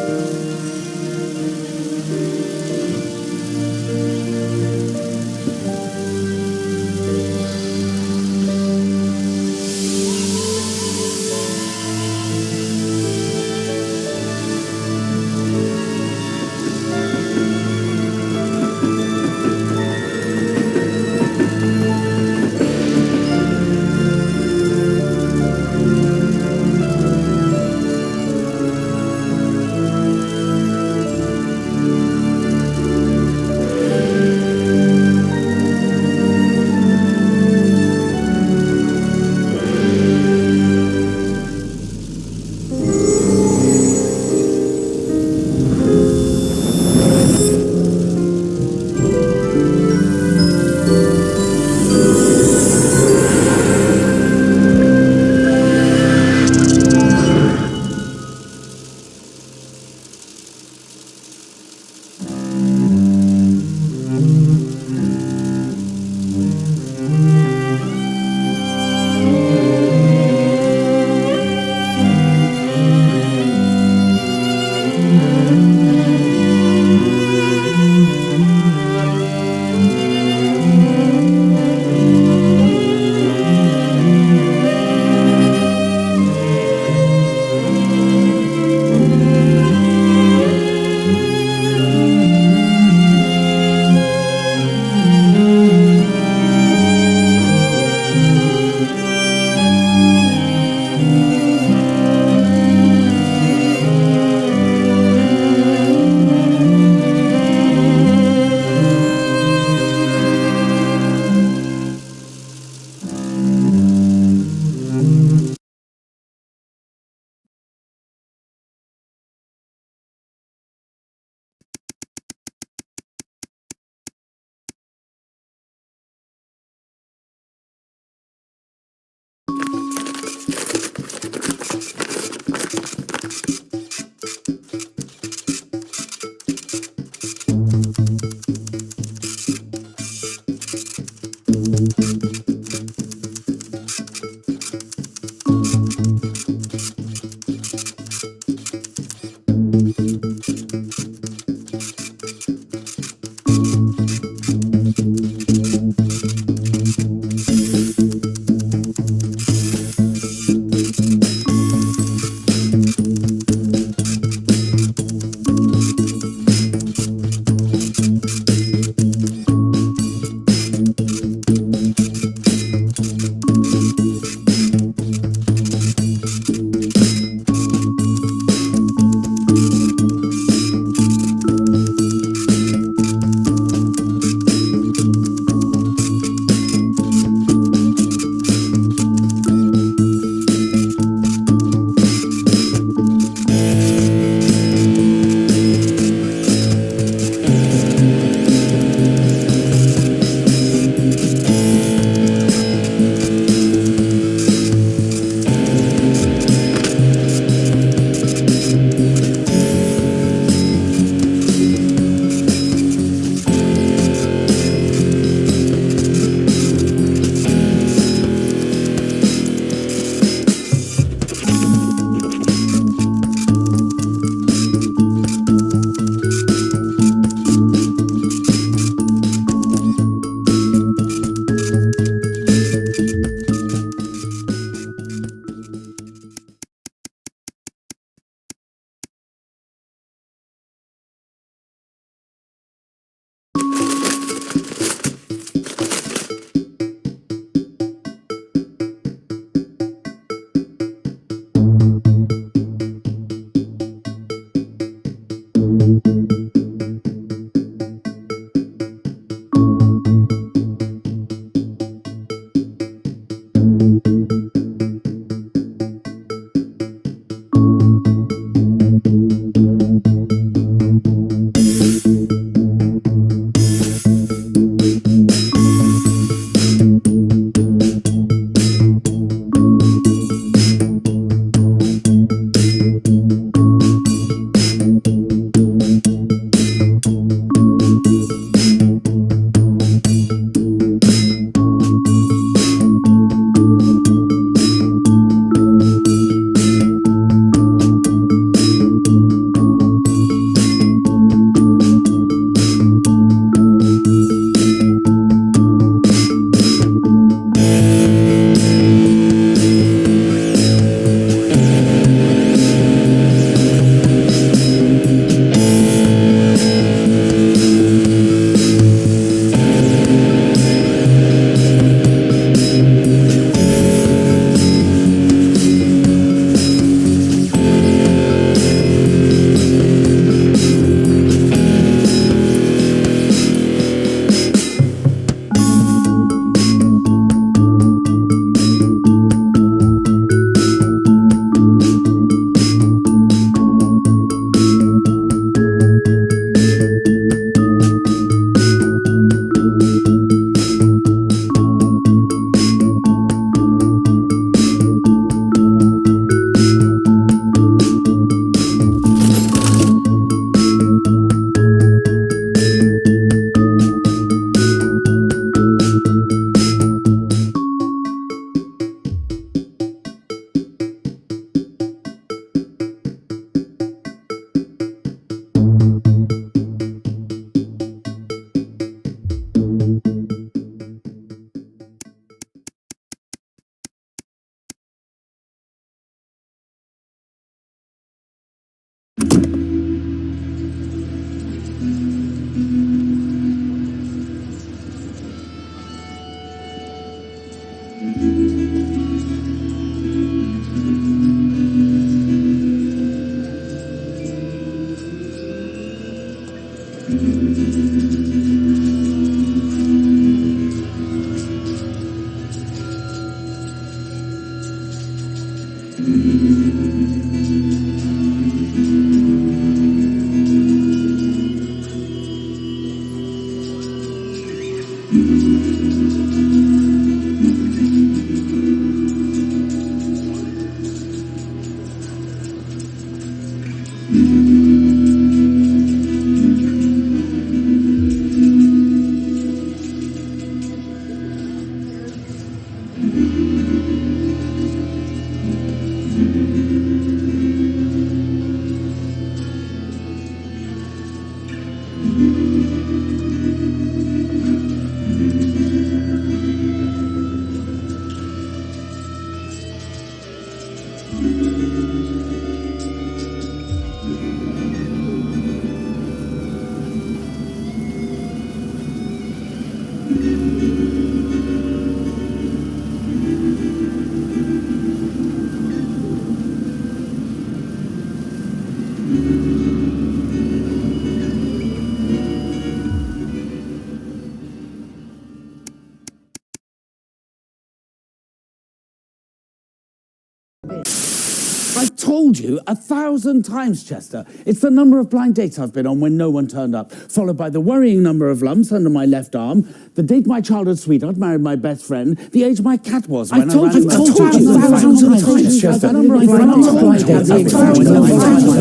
I've told you 1,000 times, Chester. It's the number of blind dates I've been on when no one turned up, followed by the worrying number of lumps under my left arm, the date my childhood sweetheart married my best friend, the age my cat was when I ran him over. I've told you 1,000 times, Chester. The number of blind dates I've been on when no one turned up.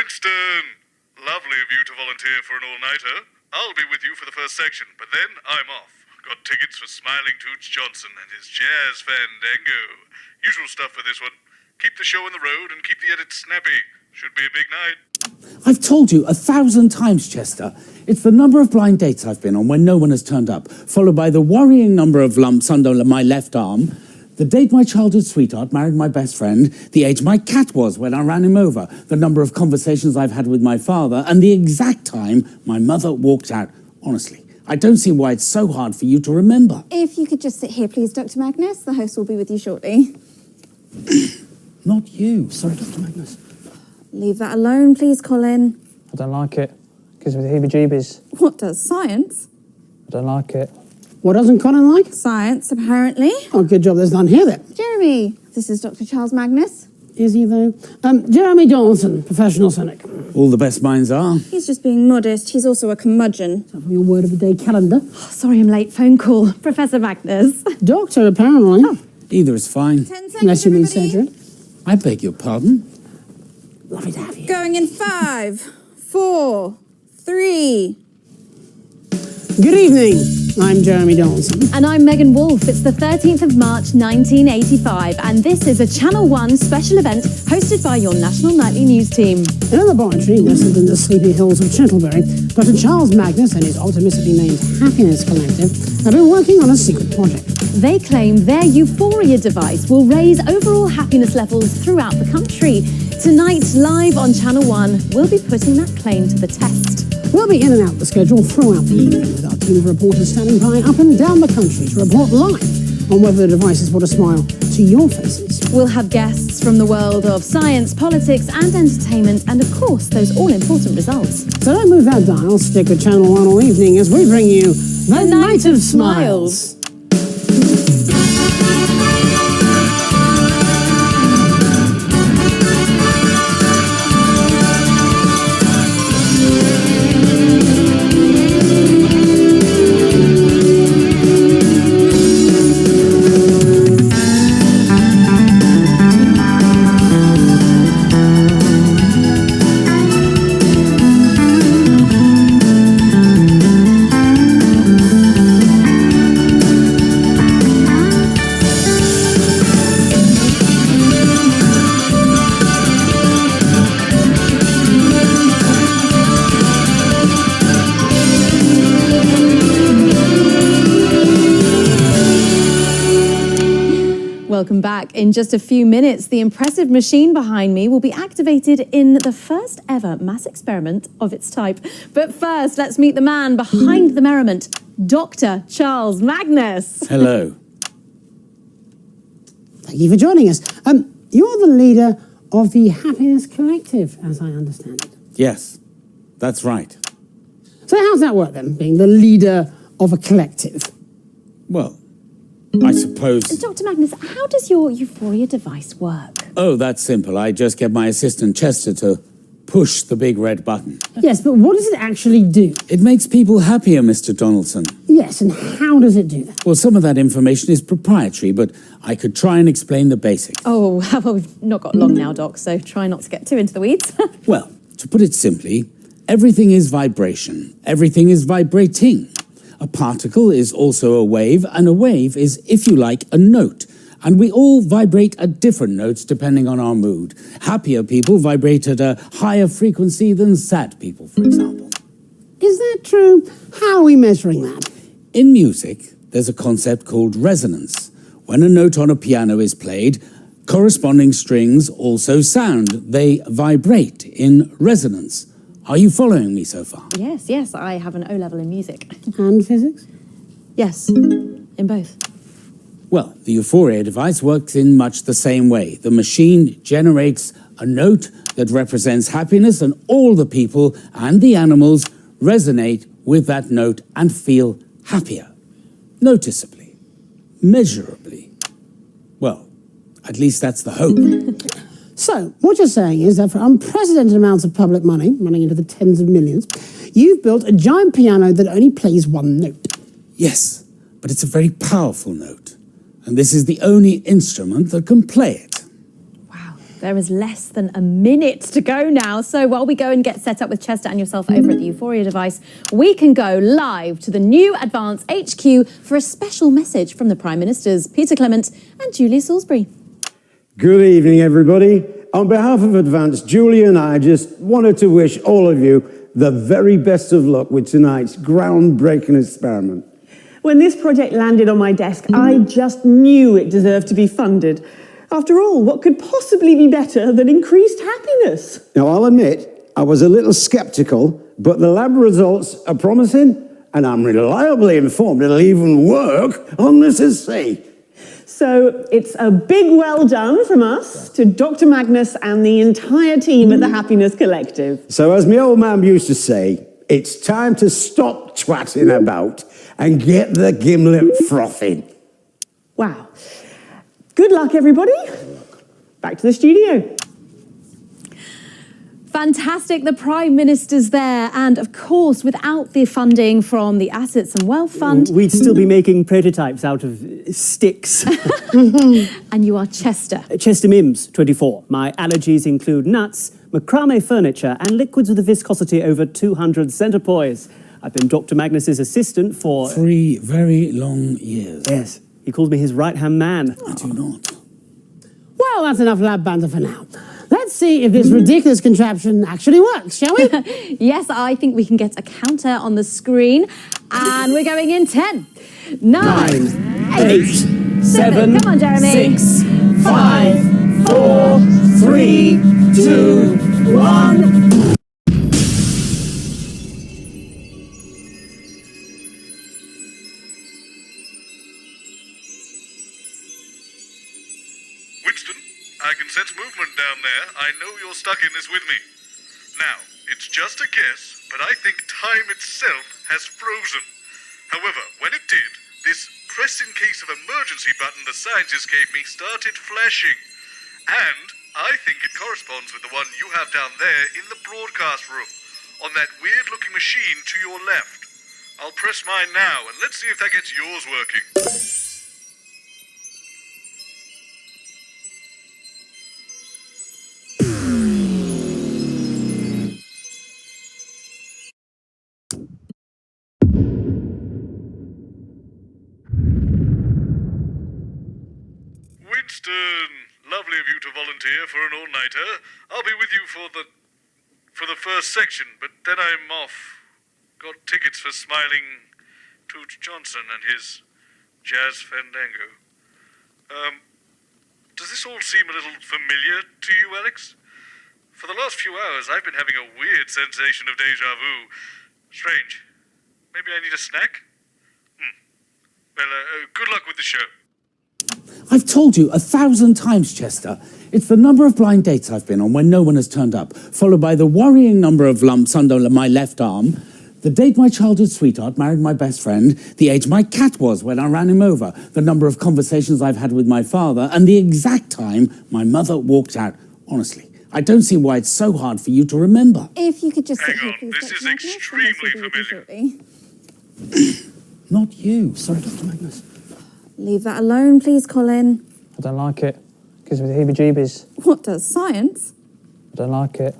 Winston! Lovely of you to volunteer for an all-nighter. I'll be with you for the first section, but then I'm off. Got tickets for Smiling Toots Johnson and his Jazz Fandango. Usual stuff for this one. Keep the show on the road and keep the edit snappy. Should be a big night. I've told you 1,000 times, Chester. It's the number of blind dates I've been on when no one has turned up, followed by the worrying number of lumps under my left arm, the date my childhood sweetheart married my best friend, the age my cat was when I ran him over, the number of conversations I've had with my father, and the exact time my mother walked out. Honestly, I don't see why it's so hard for you to remember. If you could just sit here, please, Dr. Magnus. The host will be with you shortly. Not you. Sorry, Dr. Magnus. Leave that alone, please, Colin. I don't like it. Gives me the heebie-jeebies. What does? Science? I don't like it. What doesn't Colin like? Science, apparently. Oh, good job there's none here then. Jeremy, this is Dr. Charles Magnus. Is he, though? Jeremy Dawson, professional cynic. All the best minds are. He's just being modest. He's also a curmudgeon. Is that from your word of the day calendar? Oh, sorry, I'm late. Phone call. Professor Magnus. Doctor, apparently. Oh. Either is fine. 10 seconds, Unless you mean everybody. surgery. I beg your pardon? Lovely to have you. Going in 5, 4, 3... Good evening. I'm Jeremy Dawson. And I'm Megan Wolfe. It's the 13th of March, 1985, and this is a Channel 1 special event hosted by your national nightly news team. In a laboratory nestled in the sleepy hills of Chantlebury, Dr. Charles Magnus and his optimistically named Happiness Collective have been working on a secret project. They claim their Euphoria device will raise overall happiness levels throughout the country. Tonight, live on Channel 1, we'll be putting that claim to the test. We'll be in and out the schedule throughout the evening, with our team of reporters standing by up and down the country to report live on whether the device has brought a smile to your faces. We'll have guests from the world of science, politics and entertainment, and of course, those all-important results. So don't move that dial, stick with Channel 1 all evening as we bring you The Night of Smiles. welcome back. In just a few minutes, the impressive machine behind me will be activated in the first ever mass experiment of its type. But first, let's meet the man behind the merriment, Dr. Charles Magnus. Hello. Thank you for joining us. You're the leader of the Happiness Collective, as I understand it. Yes, that's right. So how's that work then, being the leader of a collective? Well, I suppose... Dr. Magnus, how does your euphoria device work? Oh, that's simple. I just get my assistant Chester to push the big red button. Yes, but what does it actually do? It makes people happier, Mr. Donaldson. Yes, and how does it do that? Well, some of that information is proprietary, but I could try and explain the basics. Oh, well, we've not got long now, Doc, so try not to get too into the weeds. Well, to put it simply, everything is vibration. Everything is vibrating. A particle is also a wave, and a wave is, if you like, a note. And we all vibrate at different notes depending on our mood. Happier people vibrate at a higher frequency than sad people, for example. Is that true? How are we measuring that? In music, there's a concept called resonance. When a note on a piano is played, corresponding strings also sound. They vibrate in resonance. Are you following me so far? Yes, I have an O-level in music. And physics? Yes, in both. Well, the euphoria device works in much the same way. The machine generates a note that represents happiness, and all the people and the animals resonate with that note and feel happier. Noticeably. Measurably. Well, at least that's the hope. So, what you're saying is that for unprecedented amounts of public money, running into the tens of millions, you've built a giant piano that only plays one note. Yes, but it's a very powerful note. And this is the only instrument that can play it. Wow, there is less than a minute to go now. So while we go and get set up with Chester and yourself over at the Euphoria device, we can go live to the new Advance HQ for a special message from the Prime Ministers, Peter Clement and Julia Salisbury. Good evening, everybody. On behalf of Advance, Julia and I just wanted to wish all of you the very best of luck with tonight's groundbreaking experiment. When this project landed on my desk, I just knew it deserved to be funded. After all, what could possibly be better than increased happiness? Now, I'll admit, I was a little skeptical, but the lab results are promising, and I'm reliably informed it'll even work on this estate. So it's a big well done from us to Dr. Magnus and the entire team at the Happiness Collective. So as my old man used to say, it's time to stop twatting about and get the gimlet frothing. Wow. Good luck, everybody. Back to the studio. Fantastic, the Prime Minister's there. And of course, without the funding from the Assets and Wealth Fund... We'd still be making prototypes out of sticks. And you are Chester. Chester Mims, 24. My allergies include nuts, macrame furniture, and liquids with a viscosity over 200 centipoise. I've been Dr. Magnus's assistant for... 3 very long years. Yes, he calls me his right-hand man. I do not. Well, that's enough lab banter for now. Let's see if this ridiculous contraption actually works, shall we? Yes, I think we can get a counter on the screen. And we're going in 10, 9, 8, 7, come on, Jeremy. 6, 5, 4, 3, 2, 1... I can sense movement down there. I know you're stuck in this with me. Now, it's just a guess, but I think time itself has frozen. However, when it did, this press in case of emergency button the scientists gave me started flashing. And I think it corresponds with the one you have down there in the broadcast room, on that weird-looking machine to your left. I'll press mine now, and let's see if that gets yours working. Winston, lovely of you to volunteer for an all-nighter. I'll be with you for the first section, but then I'm off. Got tickets for Smiling Toots Johnson and his Jazz Fandango. Does this all seem a little familiar to you, Alex? For the last few hours, I've been having a weird sensation of déjà vu. Strange. Maybe I need a snack? Well, good luck with the show. I've told you 1,000 times, Chester. It's the number of blind dates I've been on when no one has turned up, followed by the worrying number of lumps under my left arm, the date my childhood sweetheart married my best friend, the age my cat was when I ran him over, the number of conversations I've had with my father, and the exact time my mother walked out. Honestly, I don't see why it's so hard for you to remember. If you could just sit Hang here, on, please, this Dr. is Magnus, extremely familiar. Not you. Sorry, Dr. Magnus. Leave that alone, please, Colin. I don't like it. Gives me the heebie-jeebies. What does? Science? I don't like it.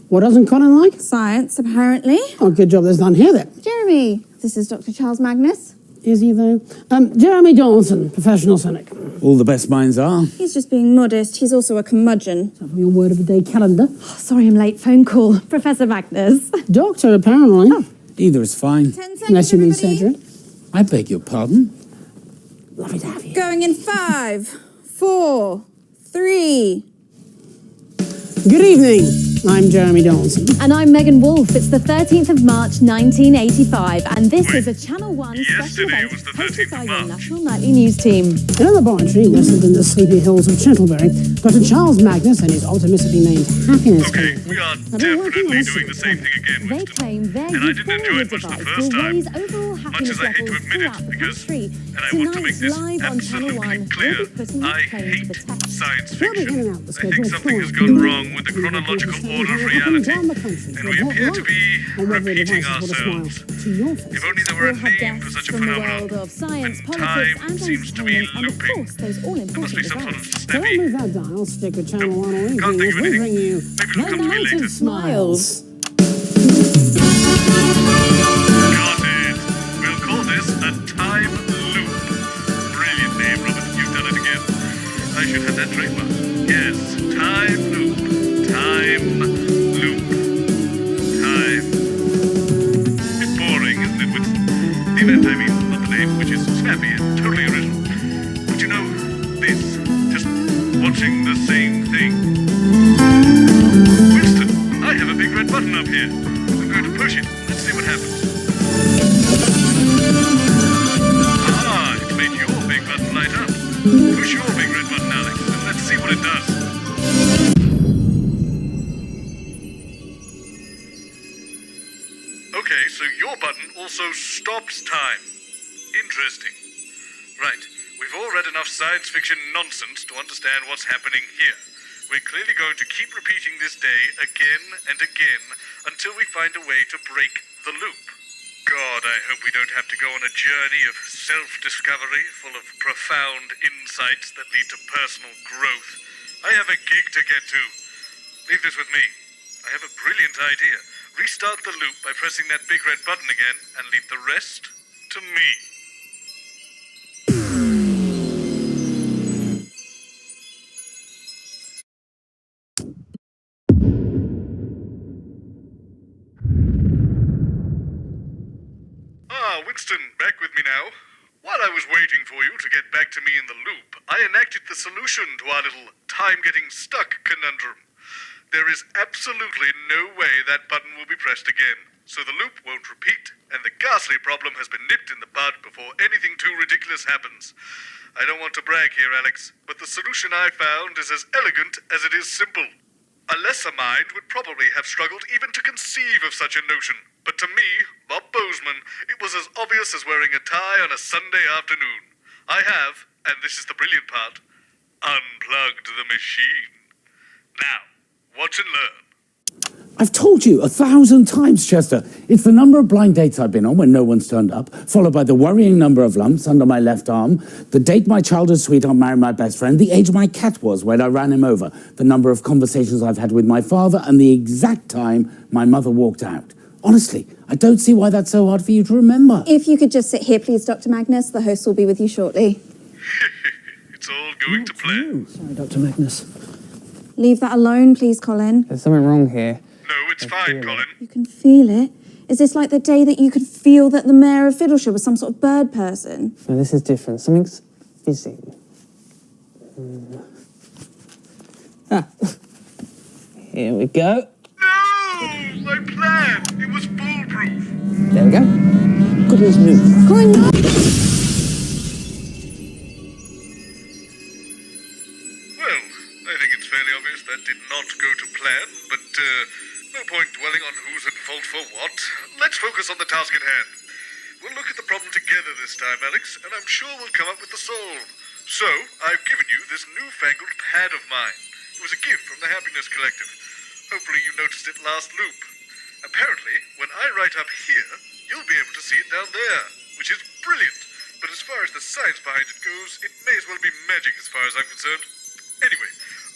What doesn't Colin like? Science, apparently. Oh, good job there's none here then. Jeremy, this is Dr. Charles Magnus. Is he though? Jeremy Dawson, professional cynic. All the best minds are. He's just being modest. He's also a curmudgeon. From your word of the day calendar. Oh, sorry I'm late. Phone call. Professor Magnus. Doctor, apparently. Oh. Either is fine. 10 seconds, Unless you mean everybody. surgery. I beg your pardon? Lovely to have you. Going in 5, 4, 3. Good evening. I'm Jeremy Dawson. And I'm Megan Wolfe. It's the 13th of March, 1985, and this is a Channel 1 special event hosted by your National Nightly News team. In a laboratory nestled in the sleepy hills of Chantlebury, Dr. Charles Magnus and his optimistically named happiness. Okay, we are definitely doing the same thing again, They Winston. claim their And I didn't enjoy euphoria it much the device first will time, raise overall much happiness as I hate to levels admit it, throughout the because, country. and I want to make Tonight's this live on Channel 1 absolutely clear, will be putting I this claim to hate the test. science We'll be fiction. in and out the I think schedule something has full gone of wrong with the chronological order of reality, and we appear to be repeating ourselves. If only there were a We'll have name for guests such a from the phenomenon. world of science, When politics, time and seems to be entertainment, and of looping. course those all-important Must be some sort of events. Don't snappy. move that dial, stick with Channel 1 or Can't think of we anything. bring you Maybe it'll come to me night later. of smiles. Got it. We'll call this a time loop. Brilliant name, Robert. You've done it again. I should have that trademark. Yes, time loop. Time loop. Time. Bit boring, isn't it, Winston? The event, I mean, not the name, which is snappy and totally original. But you know, this, just watching the same thing. Winston, I have a big red button up here. I'm going to push it. Let's see what happens. Ah, it's made your big button light up. Push your big red button, Alex, and let's see what it does. Okay, so your button also stops time. Interesting. Right, we've all read enough science fiction nonsense to understand what's happening here. We're clearly going to keep repeating this day again and again until we find a way to break the loop. God, I hope we don't have to go on a journey of self-discovery full of profound insights that lead to personal growth. I have a gig to get to. Leave this with me. I have a brilliant idea. Restart the loop by pressing that big red button again and leave the rest to me. Ah, Winston, back with me now. While I was waiting for you to get back to me in the loop, I enacted the solution to our little time-getting-stuck conundrum. There is absolutely no way that button will be pressed again, so the loop won't repeat, and the ghastly problem has been nipped in the bud before anything too ridiculous happens. I don't want to brag here, Alex, but the solution I found is as elegant as it is simple. A lesser mind would probably have struggled even to conceive of such a notion, but to me, Bob Bozeman, it was as obvious as wearing a tie on a Sunday afternoon. I have, and this is the brilliant part, unplugged the machine. Now, watch and learn. I've told you 1,000 times, Chester. It's the number of blind dates I've been on when no one's turned up, followed by the worrying number of lumps under my left arm, the date my childhood sweetheart married my best friend, the age my cat was when I ran him over, the number of conversations I've had with my father, and the exact time my mother walked out. Honestly, I don't see why that's so hard for you to remember. If you could just sit here, please, Dr. Magnus. The host will be with you shortly. It's all going to plan. Sorry, Dr. Magnus. Leave that alone, please, Colin. There's something wrong here. No, it's fine, Colin. You can feel it. Is this like the day that you could feel that the mayor of Fiddleshire was some sort of bird person? No, this is different. Something's fizzing. Here we go. My plan! It was foolproof! There we go. Goodness me. Going on. Well, I think it's fairly obvious that did not go to plan, but no point dwelling on who's at fault for what. Let's focus on the task at hand. We'll look at the problem together this time, Alex, and I'm sure we'll come up with the solve. So, I've given you this newfangled pad of mine. It was a gift from the Happiness Collective. Hopefully you noticed it last loop. Apparently, when I write up here, you'll be able to see it down there, which is brilliant. But as far as the science behind it goes, it may as well be magic as far as I'm concerned. Anyway,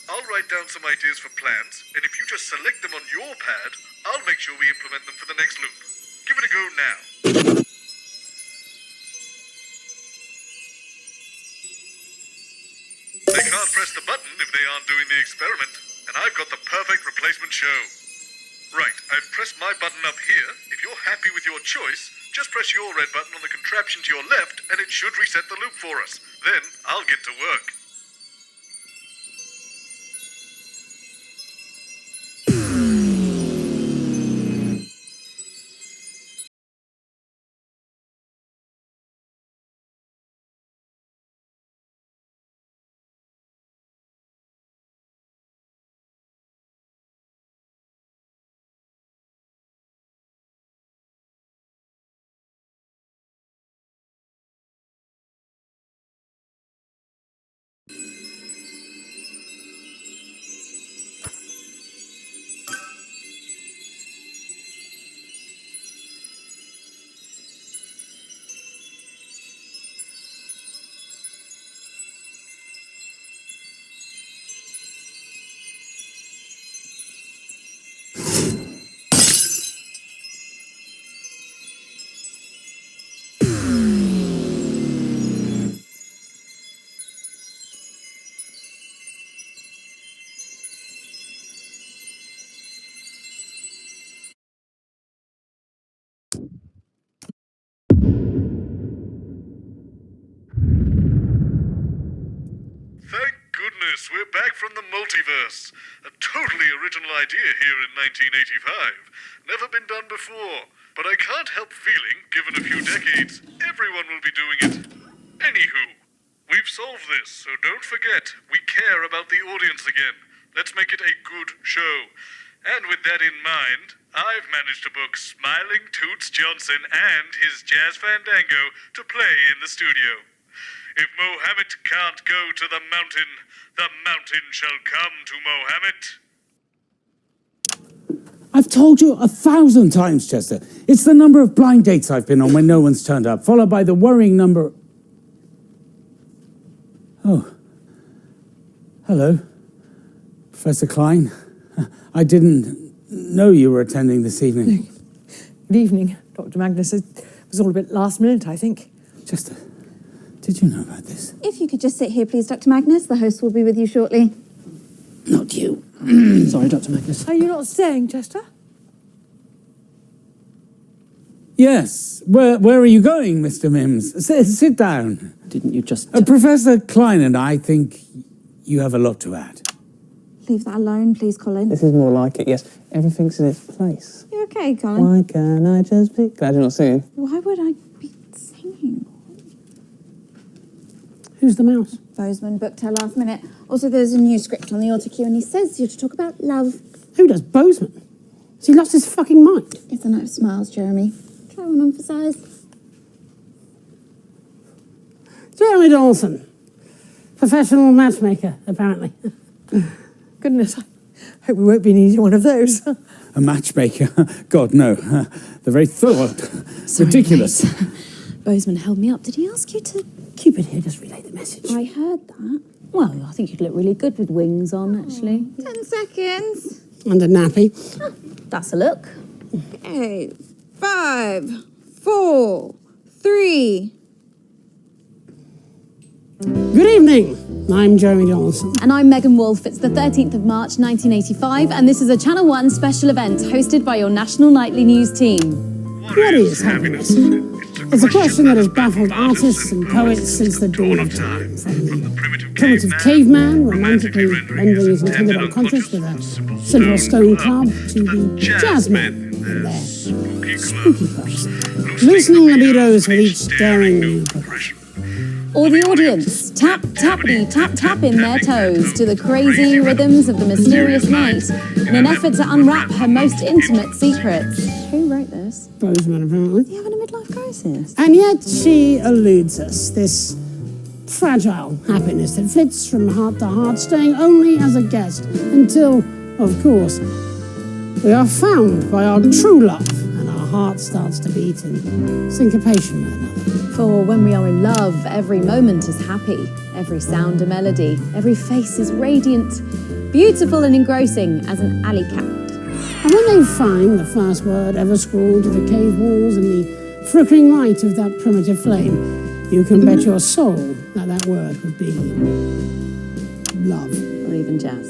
I'll write down some ideas for plans, and if you just select them on your pad, I'll make sure we implement them for the next loop. Give it a go now. They can't press the button if they aren't doing the experiment, and I've got the perfect replacement show. Right, I've pressed my button up here. If you're happy with your choice, just press your red button on the contraption to your left, and it should reset the loop for us. Then, I'll get to work. Goodness, we're back from the multiverse. A totally original idea here in 1985. Never been done before. But I can't help feeling, given a few decades, everyone will be doing it. Anywho, we've solved this, so don't forget, we care about the audience again. Let's make it a good show. And with that in mind, I've managed to book Smiling Toots Johnson and his Jazz Fandango to play in the studio. If Mohammed can't go to the mountain shall come to Mohammed. I've told you 1,000 times, Chester. It's the number of blind dates I've been on when no one's turned up, followed by the worrying number... Oh. Hello. Professor Klein. I didn't know you were attending this evening. Good evening, Dr. Magnus. It was all a bit last minute, I think. Chester, did you know about this? If you could just sit here, please, Dr. Magnus. The host will be with you shortly. Not you. Sorry, Dr. Magnus. Are you not staying, Chester? Yes. Where are you going, Mr. Mims? Sit down. Didn't you just... Professor Klein and I think you have a lot to add. Leave that alone, please, Colin. This is more like it, yes. Everything's in its place. You okay, Colin? Why can't I just be... Glad you're not singing. Why would I be singing? Who's the mouse? Bozeman booked her last minute. Also, there's a new script on the auto cue, and he says you're to talk about love. Who does Bozeman? Has he lost his fucking mind? It's a night of smiles, Jeremy. Try one on for size. Jeremy Dawson. Professional matchmaker, apparently. Goodness, I hope we won't be needing one of those. A matchmaker? God, no. The very thought. Sorry, ridiculous. mate. Bozeman held me up. Did he ask you to... Cupid here, just relay the message. I heard that. Well, I think you'd look really good with wings on, actually. 10 seconds. And a nappy. Oh, that's a look. Okay. 5, 4, 3... Good evening. I'm Jeremy Johnson. And I'm Megan Wolfe. It's the 13th of March, 1985, and this is a Channel 1 special event hosted by your national nightly news team. What is happiness? It's a It's a question that has baffled artists and poets since the dawn of time, from the primitive caveman romantically rendering his intended unconscious with a simple stone club to the jazzmen and their spooky clubs, loosening libidos with each daring new progression. Or the audience, tap, tappity, tap, tapping their toes to the crazy rhythms of the mysterious night in an effort to unwrap her most intimate secrets. Who wrote this? Bozeman, apparently. Is he having a midlife crisis? And yet she eludes us, this fragile happiness that flits from heart to heart, staying only as a guest until, of course, we are found by our true love and our heart starts to beat in syncopation with another. For when we are in love, every moment is happy, every sound a melody, every face is radiant, beautiful and engrossing as an alley cat. And when they find the first word ever scrawled to the cave walls in the flickering light of that primitive flame, you can bet your soul that that word would be love. Or even jazz.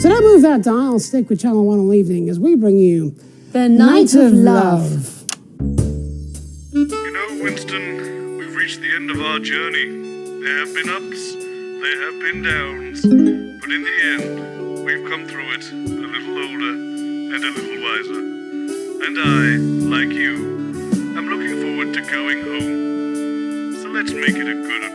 So don't move that dial, stick with Channel 1 all evening as we bring you The Night of Love. You know, Winston, we've reached the end of our journey. There have been ups, there have been downs, but in the end, we've come through it a little older and a little wiser. And I, like you, am looking forward to going home. So let's make it a good one.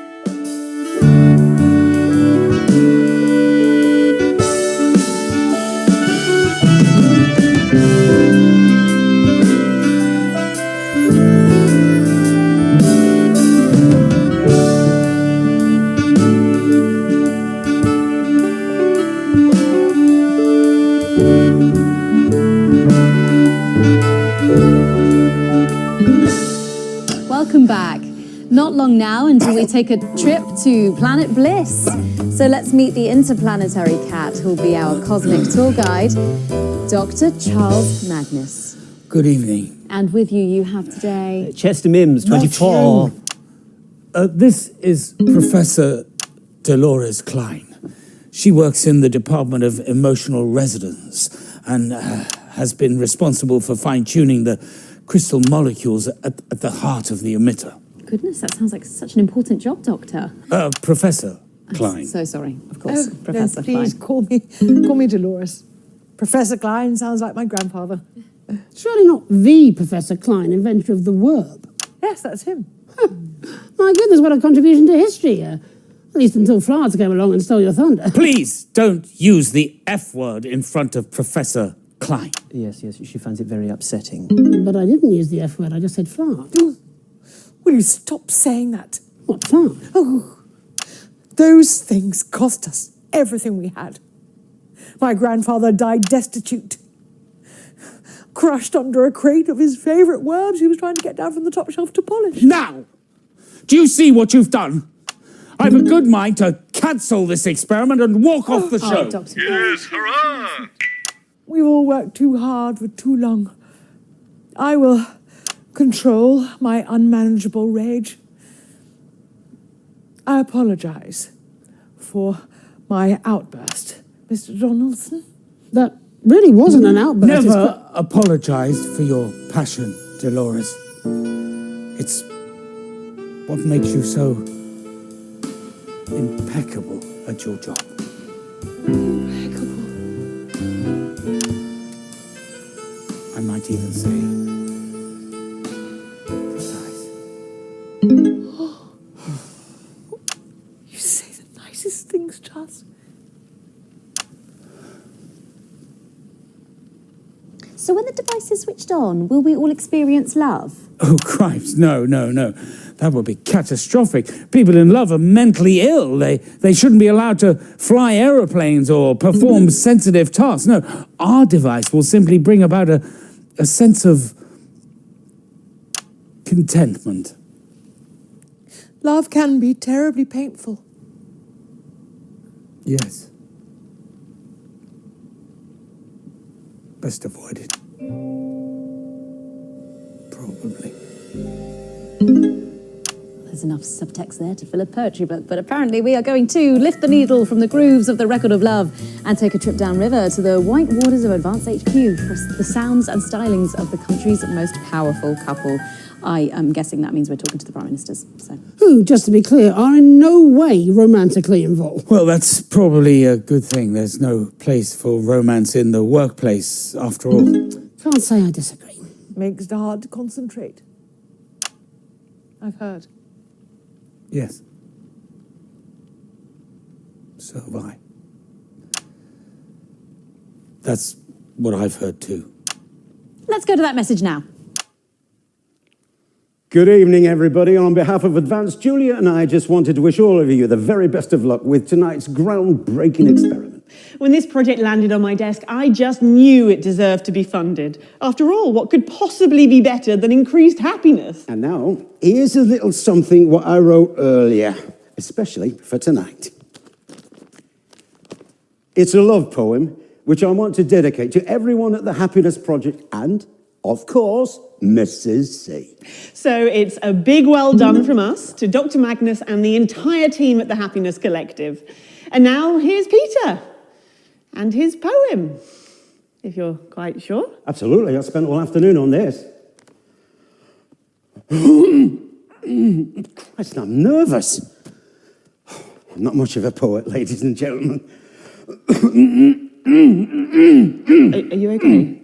Welcome back. Not long now until we take a trip to Planet Bliss. So let's meet the interplanetary cat who'll be our cosmic tour guide, Dr. Charles Magnus. Good evening. And with you, you have today... Chester Mims, 24. This is Professor Dolores Klein. She works in the Department of Emotional Resonance and has been responsible for fine-tuning the crystal molecules at the heart of the emitter. Goodness, that sounds like such an important job, Doctor. Professor Klein. So sorry, of course, Oh, Professor no, please Klein. call me Dolores. Professor Klein sounds like my grandfather. Surely not the Professor Klein, inventor of the verb. Yes, that's him. My goodness, what a contribution to history. At least until Florence came along and stole your thunder. Please don't use the F word in front of Professor Klein. Yes, she finds it very upsetting. But I didn't use the F word, I just said fart. Will you stop saying that? What, fart? Oh, those things cost us everything we had. My grandfather died destitute, crushed under a crate of his favourite worms he was trying to get down from the top shelf to polish. Now, do you see what you've done? I've a good mind to cancel this experiment and walk off the show. Doctor. Yes, hurrah! We've all worked too hard for too long. I will control my unmanageable rage. I apologise for my outburst, Mr. Donaldson. That really wasn't an outburst. Never apologise for your passion, Dolores. It's what makes you so impeccable at your job. Impeccable. I might even say precise. You say the nicest things, Charles. So when the device is switched on, will we all experience love? Oh, Christ, no. That would be catastrophic. People in love are mentally ill. They shouldn't be allowed to fly aeroplanes or perform sensitive tasks. No, our device will simply bring about a sense of contentment. Love can be terribly painful. Yes. Best avoid it. Probably. There's enough subtext there to fill a poetry book, but apparently we are going to lift the needle from the grooves of the record of love and take a trip downriver to the white waters of Advanced HQ for the sounds and stylings of the country's most powerful couple. I am guessing that means we're talking to the Prime Ministers. So. Who, just to be clear, are in no way romantically involved. Well, that's probably a good thing. There's no place for romance in the workplace, after all. Can't say I disagree. Makes it hard to concentrate. I've heard. Yes. So have I. That's what I've heard too. Let's go to that message now. Good evening, everybody. On behalf of Advanced, Julia and I just wanted to wish all of you the very best of luck with tonight's groundbreaking experiment. When this project landed on my desk, I just knew it deserved to be funded. After all, what could possibly be better than increased happiness? And now, here's a little something what I wrote earlier, especially for tonight. It's a love poem, which I want to dedicate to everyone at the Happiness Project and, of course, Mrs. C. So it's a big well done from us to Dr. Magnus and the entire team at the Happiness Collective. And now here's Peter and his poem, if you're quite sure. Absolutely, I spent all afternoon on this. Christ, I'm nervous. I'm not much of a poet, ladies and gentlemen. Are you okay?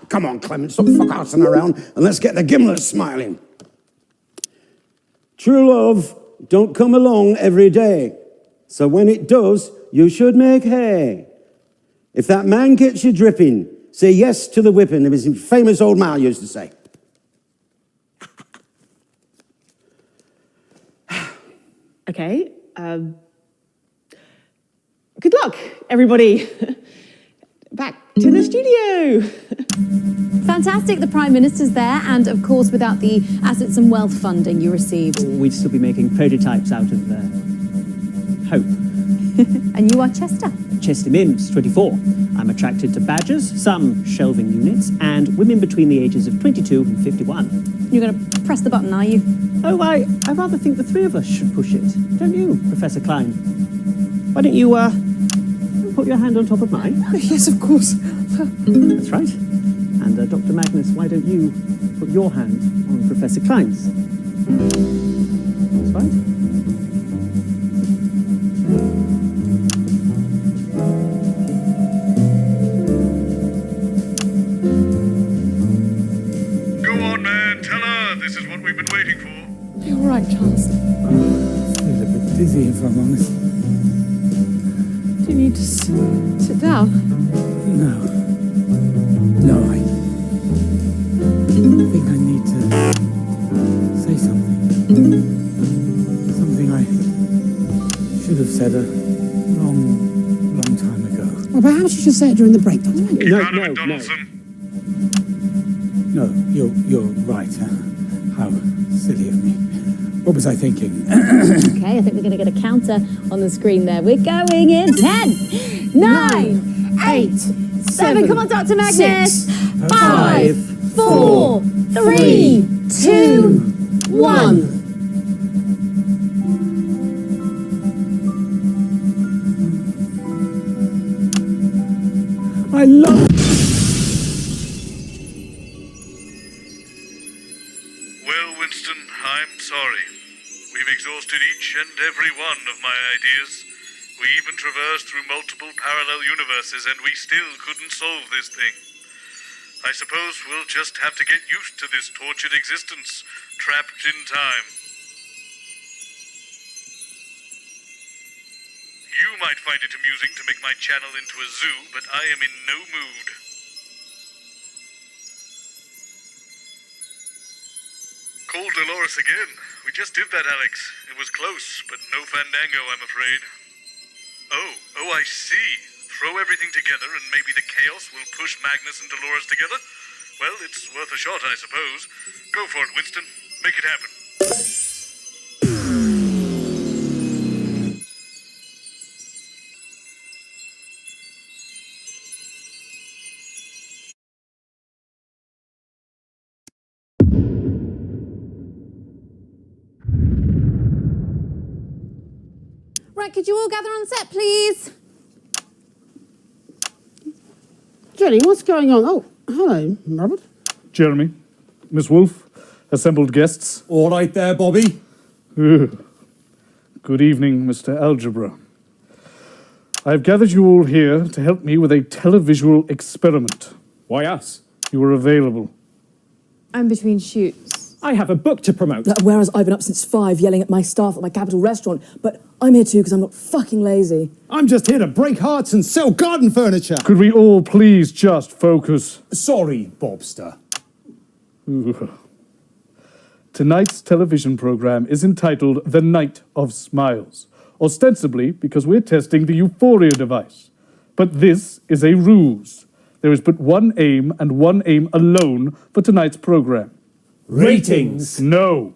Come on, Clement, stop fuck-arsing around and let's get the gimlets smiling. True love don't come along every day, so when it does, you should make hay. If that man gets you dripping, say yes to the whipping, as his famous old man used to say. Okay. Good luck, everybody. Back to the studio. Fantastic, the Prime Minister's there, and of course, without the assets and wealth funding you received. We'd still be making prototypes out of hope. And you are Chester. Chester Mims, 24. I'm attracted to badgers, some shelving units, and women between the ages of 22 and 51. You're going to press the button, are you? Oh, I rather think the three of us should push it. Don't you, Professor Klein? Why don't you, put your hand on top of mine? Yes, of course. That's right. And Dr. Magnus, why don't you put your hand on Professor Klein's? That's right. Go on, man. Tell her. This is what we've been waiting for. You're right, Charles. I feel a bit dizzy, if I'm honest. Do you need to sit down? No, I think I need to say something. Something I should have said a long time ago. Well, perhaps you should say it during the break, Dr. Magnus. No, you're right. How silly of me. What was I thinking? Okay, I think we're going to get a counter on the screen there. We're going in 10, 9, 8, 7. Come on, Dr. Magnus. 5, 4, 3, 2, 1. I love... Well, Winston, I'm sorry. We've exhausted each and every one of my ideas. We even traversed through multiple parallel universes, and we still couldn't solve this thing. I suppose we'll just have to get used to this tortured existence, trapped in time. You might find it amusing to make my channel into a zoo, but I am in no mood. Call Dolores again. We just did that, Alex. It was close, but no fandango, I'm afraid. Oh, I see. Throw everything together and maybe the chaos will push Magnus and Dolores together? Well, it's worth a shot, I suppose. Go for it, Winston. Make it happen. Right, could you all gather on set, please? Jenny, what's going on? Oh, hello, Robert. Jeremy, Miss Wolfe, Assembled guests. All right there, Bobby. Good evening, Mr. Algebra. I've gathered you all here to help me with a televisual experiment. Why us? You were available. I'm between shoots. I have a book to promote. Whereas I've been up since 5 yelling at my staff at my capital restaurant, but I'm here too because I'm not fucking lazy. I'm just here to break hearts and sell garden furniture. Could we all please just focus? Sorry, Bobster. Tonight's television program is entitled The Night of Smiles, ostensibly because we're testing the Euphoria device. But this is a ruse. There is but one aim and one aim alone for tonight's program. Ratings. No.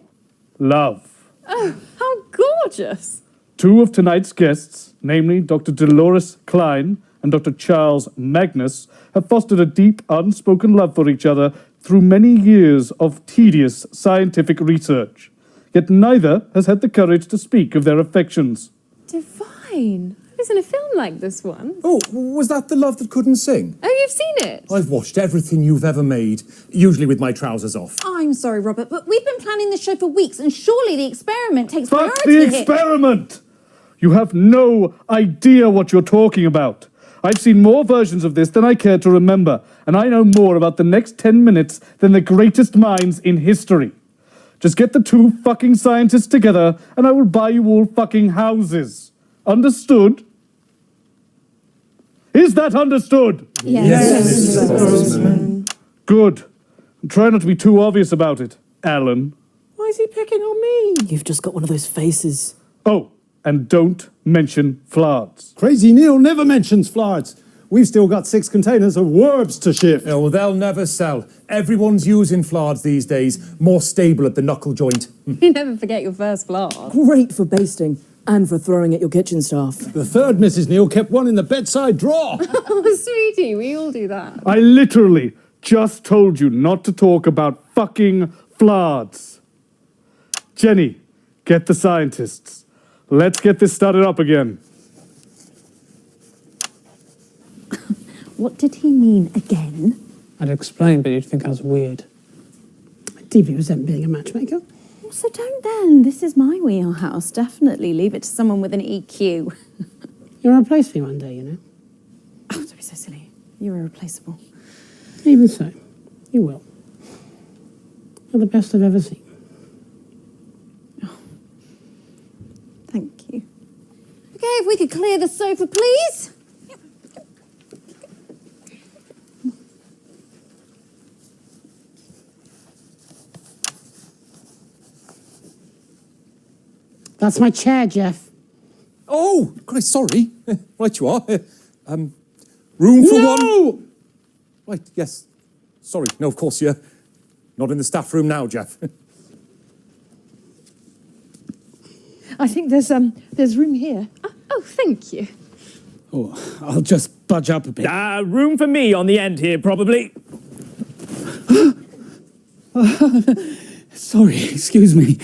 Love. Oh, how gorgeous. 2 of tonight's guests, namely Dr. Dolores Klein and Dr. Charles Magnus, have fostered a deep, unspoken love for each other through many years of tedious scientific research. Yet neither has had the courage to speak of their affections. Divine. I was in a film like this one. Oh, was that The Love That Couldn't Sing? Oh, you've seen it? I've watched everything you've ever made, usually with my trousers off. I'm sorry, Robert, but we've been planning this show for weeks, and surely the experiment takes Fuck priority the here. experiment! You have no idea what you're talking about. I've seen more versions of this than I care to remember, and I know more about the next 10 minutes than the greatest minds in history. Just get the 2 fucking scientists together, and I will buy you all fucking houses. Understood? Is that understood? Yes. Good. And try not to be too obvious about it, Alan. Why is he picking on me? You've just got one of those faces. Oh, and don't mention Flards. Crazy Neil never mentions Flards. We've still got 6 containers of Werbs to ship. Oh, well, they'll never sell. Everyone's using Flards these days. More stable at the knuckle joint. You never forget your first flart. Great for basting and for throwing at your kitchen staff. The third Mrs. Neil kept one in the bedside drawer. Oh, sweetie, we all do that. I literally just told you not to talk about fucking Flards. Jenny, get the scientists. Let's get this started up again. What did he mean again? I'd explain, but you'd think I was weird. I deeply resent being a matchmaker. Well, so don't then. This is my wheelhouse. Definitely leave it to someone with an EQ. You'll replace me one day, you know. Oh, don't be so silly. You're irreplaceable. Even so, you will. You're the best I've ever seen. Oh, thank you. Okay, if we could clear the sofa, please. That's my chair, Jeff. Oh, Christ, sorry. Right you are. Room for one. Right, yes. Sorry. No, of course, you're not in the staff room now, Jeff. I think there's room here. Oh, thank you. Oh, I'll just budge up a bit. Room for me on the end here, probably. Sorry, excuse me.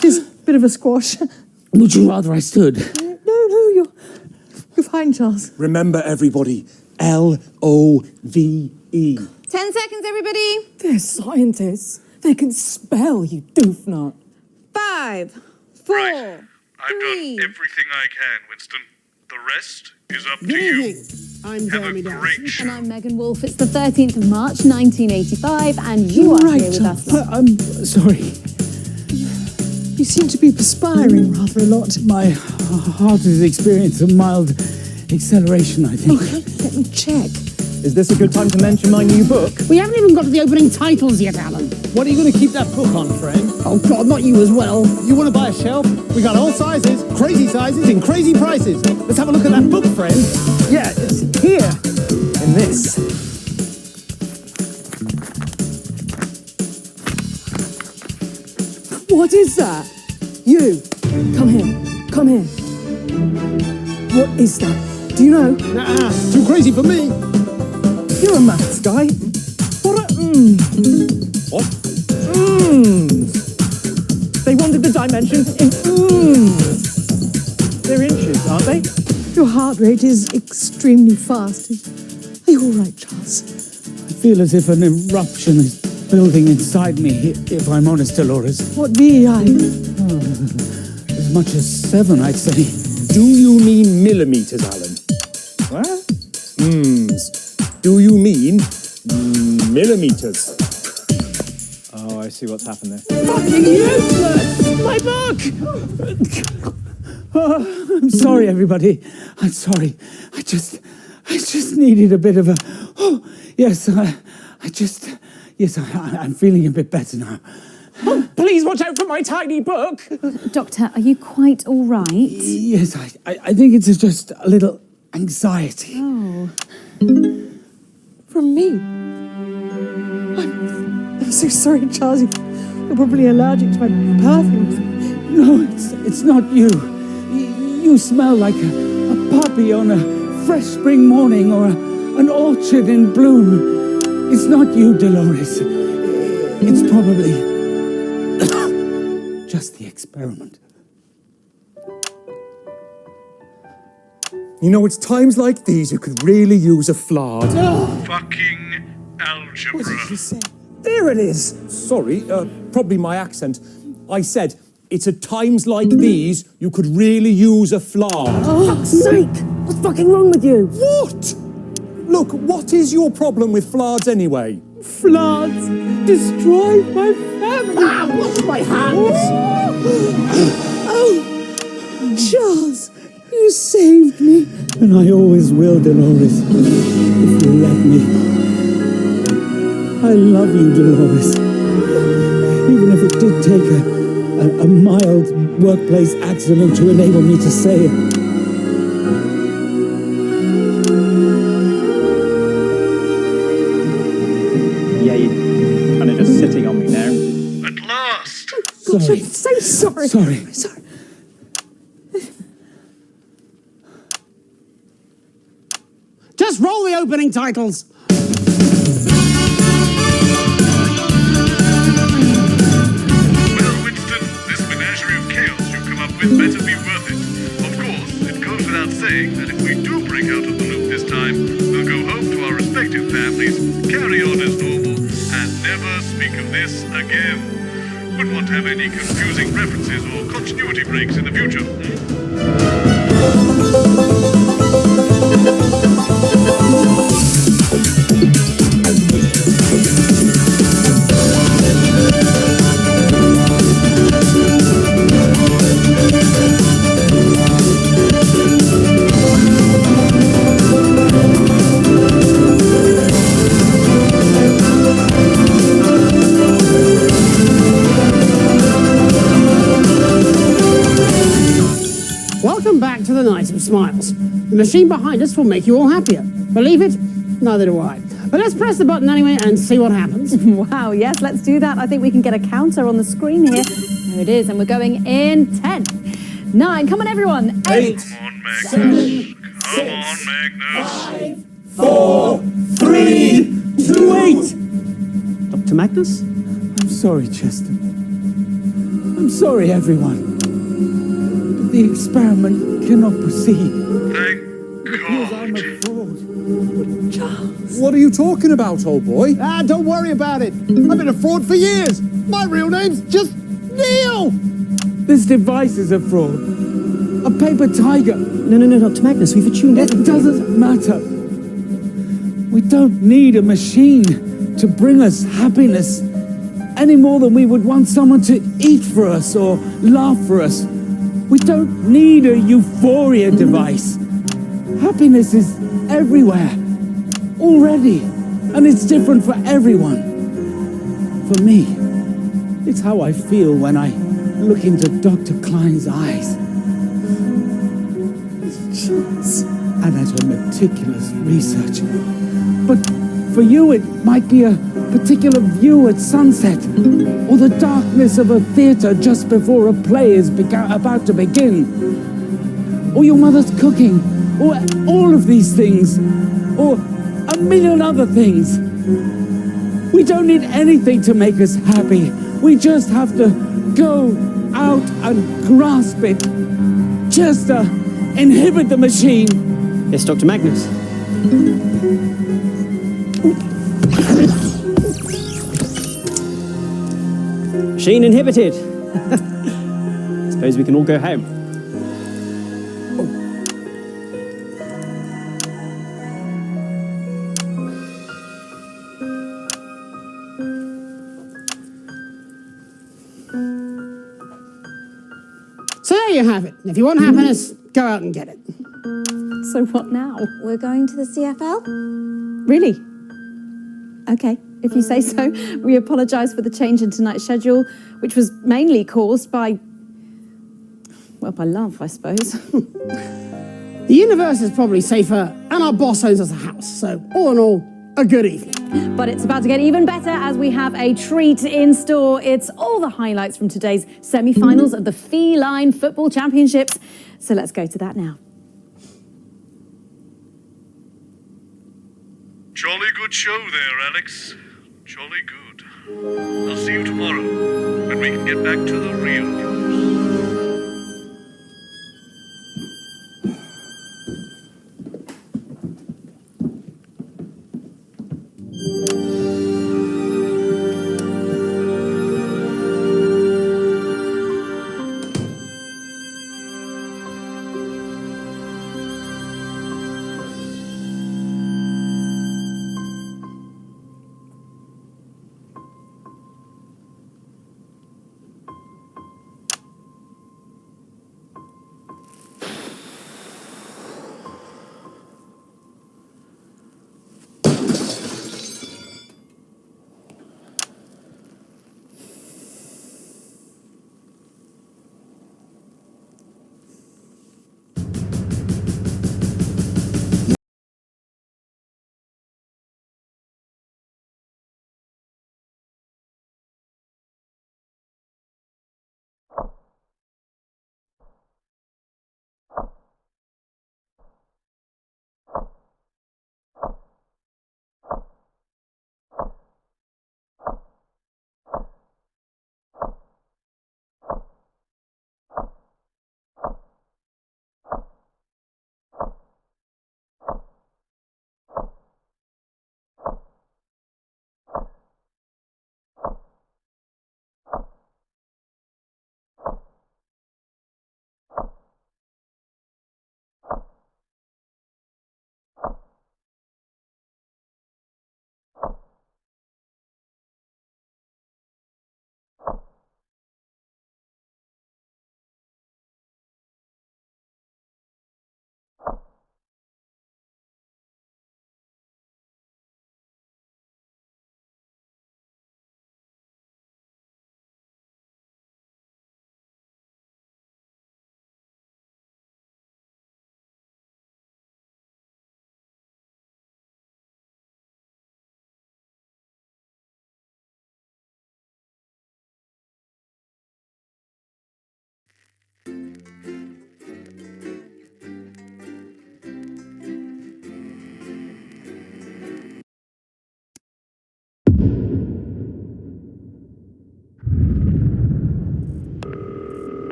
There's a bit of a squash. Would you rather I stood? No, you're fine, Charles. Remember, everybody, L-O-V-E. 10 seconds, everybody. They're scientists. They can spell, you doofnut. 5, 4, I've done everything I can, Winston. The rest is up to you. I'm Jeremy Dawson. And I'm Megan Wolfe. It's the 13th of March, 1985, and you are here with us. I'm sorry. You seem to be perspiring rather a lot. My heart has experienced a mild acceleration, I think. Oh, let me check. Is this a good time to mention my new book? We haven't even got to the opening titles yet, Alan. What are you going to keep that book on, friend? Oh, God, not you as well. You want to buy a shelf? We got all sizes, in crazy prices. Let's have a look at that book, friend. Yeah, it's here. In this. What is that? You, come here. Come here. What is that? Do you know? Nah, too crazy for me. You're a maths guy. What are What? They wanted the dimensions in They're inches, aren't they? Your heart rate is extremely fast. Are you all right, Charles? I feel as if an eruption is building inside me, if I'm honest, Dolores. What be I? As much as 7, I'd say. Do you mean millimeters, Alan? What? Do you mean millimeters? Oh, I see what's happened there. Fucking useless! My book! Oh, I'm sorry, everybody. I'm sorry. I just needed a bit of a... Oh, yes, Yes, I'm feeling a bit better now. Oh, please watch out for my tiny book. Doctor, are you quite all right? Yes, I think it's just a little anxiety. Oh. From me? I'm so sorry, Charles. You're probably allergic to my perfumes. No, it's not you. You smell like a puppy on a fresh spring morning or an orchard in bloom. It's not you, Dolores. It's probably just the experiment. You know, it's times like these you could really use a flard. Fucking algebra. What did you say? There it is. Sorry, probably my accent. I said, it's at times like these you could really use a flard. Oh, fuck's sake! What's fucking wrong with you? What? Look, what is your problem with flards anyway? Floods destroy my family. Ah, wash my hands! Oh, Charles, you saved me. And I always will, Dolores, if you let me. I love you, Dolores. Even if it did take a mild workplace accident to enable me to say it. Yeah, you're kind of just sitting on me now. At last. Gosh, I'm so sorry. Sorry. Just roll the opening titles. Well, Winston, this menagerie of chaos you've come up with better be worth it. Of course, it goes without saying that if we do break out of the loop this time, we'll go home to our respective families, carry on as normal, and never speak of this again. Wouldn't want to have any confusing references or continuity breaks in the future. Welcome back to the Night of Smiles. The machine behind us will make you all happier. Believe it? Neither do I. But let's press the button anyway and see what happens. Wow, yes, let's do that. I think we can get a counter on the screen here. There it is, and we're going in 10, 9, come on everyone, 8, Come on, Magnus. Come on, Magnus. 4, 3, 2, 8. Dr. Magnus? I'm sorry, Chester. I'm sorry, everyone. But the experiment cannot proceed. Thank Because I'm a fraud. Charles. What are you talking about, old boy? Ah, don't worry about it. I've been a fraud for years. My real name's just Neil. This device is a fraud. A paper tiger. No, Dr. Magnus, we've attuned It doesn't matter. We don't need a machine to bring us happiness any more than we would want someone to eat for us or laugh for us. We don't need a euphoria device. Happiness is everywhere, already, and it's different for everyone. For me, it's how I feel when I look into Dr. Klein's eyes. And at her meticulous research. But for you, it might be a particular view at sunset, or the darkness of a theatre just before a play is about to begin, or your mother's cooking, or all of these things, or a million other things. We don't need anything to make us happy. We just have to go out and grasp it. Chester, inhibit the machine. Yes, Dr. Magnus. Machine inhibited. Suppose we can all go home. So there you have it. If you want happiness, go out and get it. So what now? We're going to the CFL? Really? Okay, if you say so. We apologise for the change in tonight's schedule, which was mainly caused by, well, by love, I suppose. The universe is probably safer, and our boss owns us a house. So all in all, a good evening. But it's about to get even better as we have a treat in store. It's all the highlights from today's semi-finals of the Feline Football Championships. So let's go to that now. Jolly good show there, Alex. Jolly good. I'll see you tomorrow, when we can get back to the real news.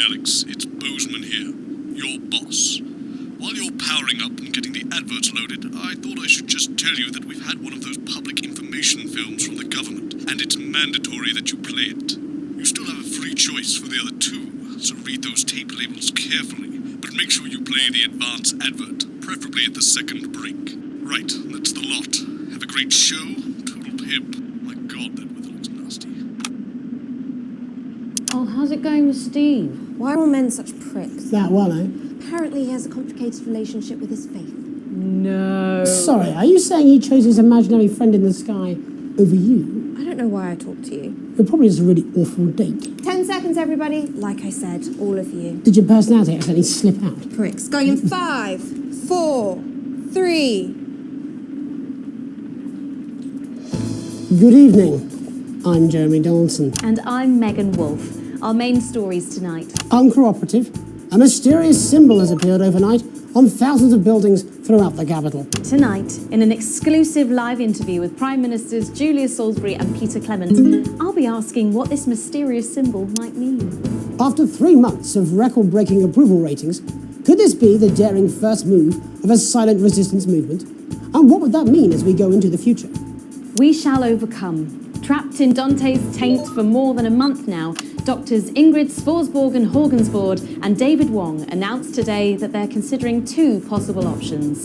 Alex, it's Bozeman here, your boss. While you're powering up and getting the adverts loaded, I thought I should just tell you that we've had one of those public information films from the government, and it's mandatory that you play it. You still have a free choice for the other two, so read those tape labels carefully, but make sure you play the advance advert, preferably at the second break. Right, that's the lot. Have a great show, total pimp. My God, that weather looks nasty. Oh, how's it going with Steve? Why are all men such pricks? That well, eh? Apparently he has a complicated relationship with his faith. No. Sorry, are you saying he chose his imaginary friend in the sky over you? I don't know why I talked to you. It probably is a really awful date. 10 seconds, everybody. Like I said, all of you. Did your personality accidentally slip out? Pricks. Going in 5, 4, 3. Good evening. I'm Jeremy Donaldson. And I'm Megan Wolfe. Our main stories tonight. Uncooperative. A mysterious symbol has appeared overnight on thousands of buildings throughout the capital. Tonight, in an exclusive live interview with Prime Ministers Julia Salisbury and Peter Clement, I'll be asking what this mysterious symbol might mean. After 3 months of record-breaking approval ratings, could this be the daring first move of a silent resistance movement? And what would that mean as we go into the future? We shall overcome. Trapped in Dante's taint for more than a month now, Doctors Ingrid Svorsborg Horgensvoord and David Wong announced today that they're considering 2 possible options.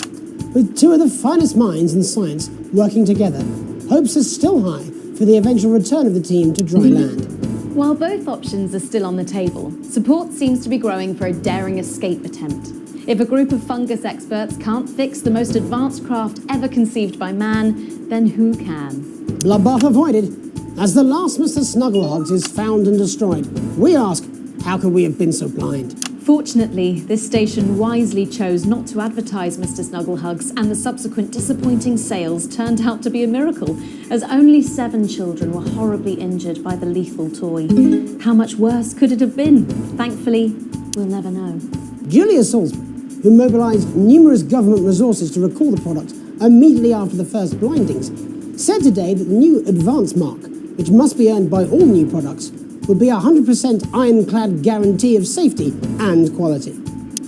With 2 of the finest minds in science working together, hopes are still high for the eventual return of the team to dry land. While both options are still on the table, support seems to be growing for a daring escape attempt. If a group of fungus experts can't fix the most advanced craft ever conceived by man, then who can? Bloodbath avoided. As the last Mr. Snugglehugs is found and destroyed, we ask, how could we have been so blind? Fortunately, this station wisely chose not to advertise Mr. Snugglehugs, and the subsequent disappointing sales turned out to be a miracle, as only 7 children were horribly injured by the lethal toy. How much worse could it have been? Thankfully, we'll never know. Julia Salisbury, who mobilised numerous government resources to recall the product immediately after the first blindings, said today that the new advance mark, which must be earned by all new products, would be a 100% ironclad guarantee of safety and quality.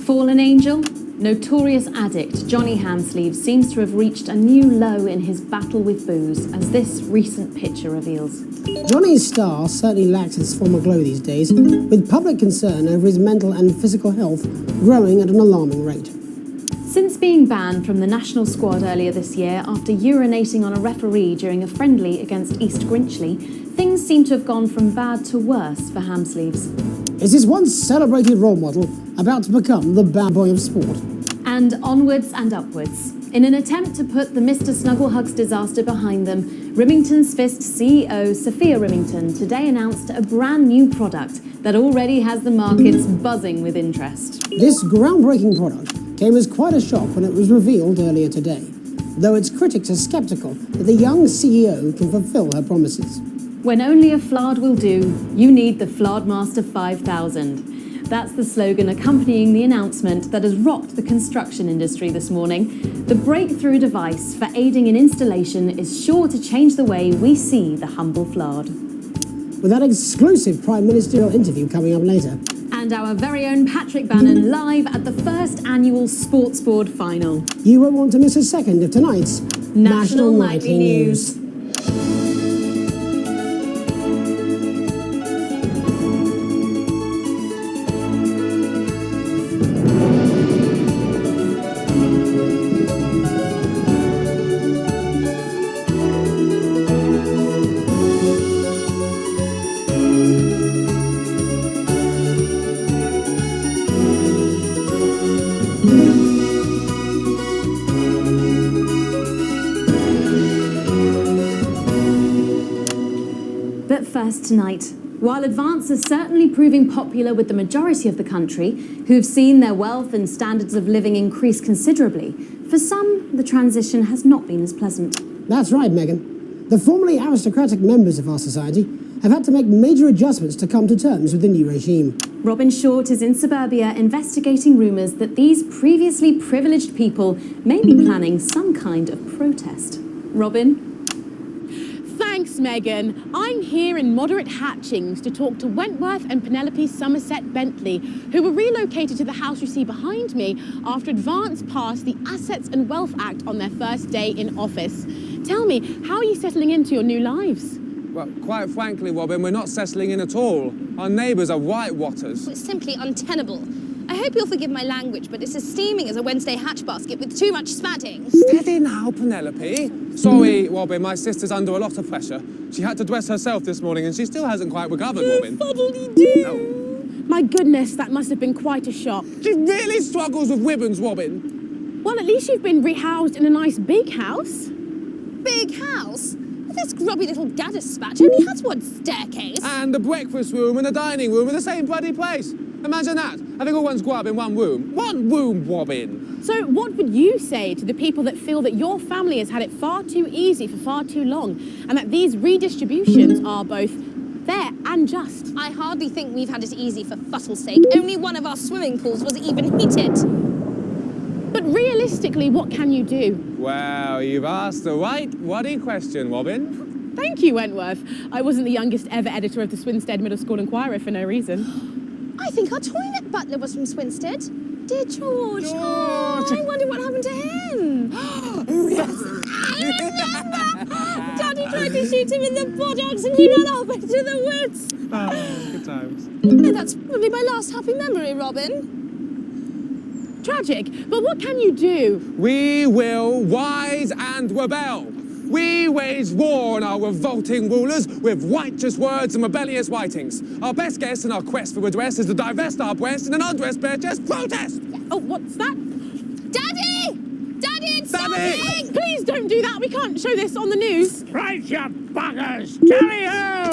Fallen angel? Notorious addict Johnny Hamsleeve seems to have reached a new low in his battle with booze, as this recent picture reveals. Johnny's star certainly lacks its former glow these days, with public concern over his mental and physical health growing at an alarming rate. Since being banned from the national squad earlier this year after urinating on a referee during a friendly against East Grinchley, things seem to have gone from bad to worse for Hamsleeves. Is his once celebrated role model about to become the bad boy of sport? And onwards and upwards. In an attempt to put the Mr. Snugglehugs disaster behind them, Rimington's Fist CEO Sophia Rimington today announced a brand new product that already has the markets buzzing with interest. This groundbreaking product came as quite a shock when it was revealed earlier today, though its critics are sceptical that the young CEO can fulfill her promises. When only a Flard will do, you need the Flardmaster 5000. That's the slogan accompanying the announcement that has rocked the construction industry this morning. The breakthrough device for aiding in installation is sure to change the way we see the humble Flard. With that exclusive Prime Ministerial interview coming up later. And our very own Patrick Bannon live at the first annual Sports Board final. You won't want to miss a second of tonight's National Nightly News. But first tonight, while Advance is certainly proving popular with the majority of the country, who've seen their wealth and standards of living increase considerably, for some, the transition has not been as pleasant. That's right, Megan. The formerly aristocratic members of our society have had to make major adjustments to come to terms with the new regime. Robin Short is in suburbia investigating rumours that these previously privileged people may be planning some kind of protest. Robin? Thanks, Megan. I'm here in Moderate Hatchings to talk to Wentworth and Penelope Somerset Bentley, who were relocated to the house you see behind me after Advance passed the Assets and Wealth Act on their first day in office. Tell me, how are you settling into your new lives? Well, quite frankly, Robin, we're not settling in at all. Our neighbours are whitewatters. It's simply untenable. I hope you'll forgive my language, but it's as steaming as a Wednesday hatch basket with too much spatting. Steady now, Penelope. Sorry, Robin, my sister's under a lot of pressure. She had to dress herself this morning and she still hasn't quite recovered, Robin. Fuddly-doo! My goodness, that must have been quite a shock. She really struggles with ribbons, Robin. Well, at least you've been rehoused in a nice big house. Big house? This grubby little gaddispatch only has one staircase. And the breakfast room and the dining room in the same bloody place. Imagine that, having all one's grub in one room. One room, Robin. So what would you say to the people that feel that your family has had it far too easy for far too long, and that these redistributions are both fair and just? I hardly think we've had it easy for fussle's sake. Only one of our swimming pools was even heated. realistically, what can you do? Well, you've asked the right waddy question, Robin. Thank you, Wentworth. I wasn't the youngest ever editor of the Swinstead Middle School Inquirer for no reason. I think our toilet butler was from Swinstead. Dear George. Oh, I wonder what happened to him. Yes, I remember. Daddy tried to shoot him in the buttocks and he ran off into the woods. Oh, good times. And that's probably my last happy memory, Robin. Tragic, but what can you do? We will rise and rebel. We wage war on our revolting rulers with righteous words and rebellious writings. Our best guess in our quest for redress is to divest our breast in an undressed bare chest protest. Oh, what's that? Daddy! Daddy, it's Daddy! something! Please don't do that. We can't show this on the news. Right, you buggers! Tally-ho!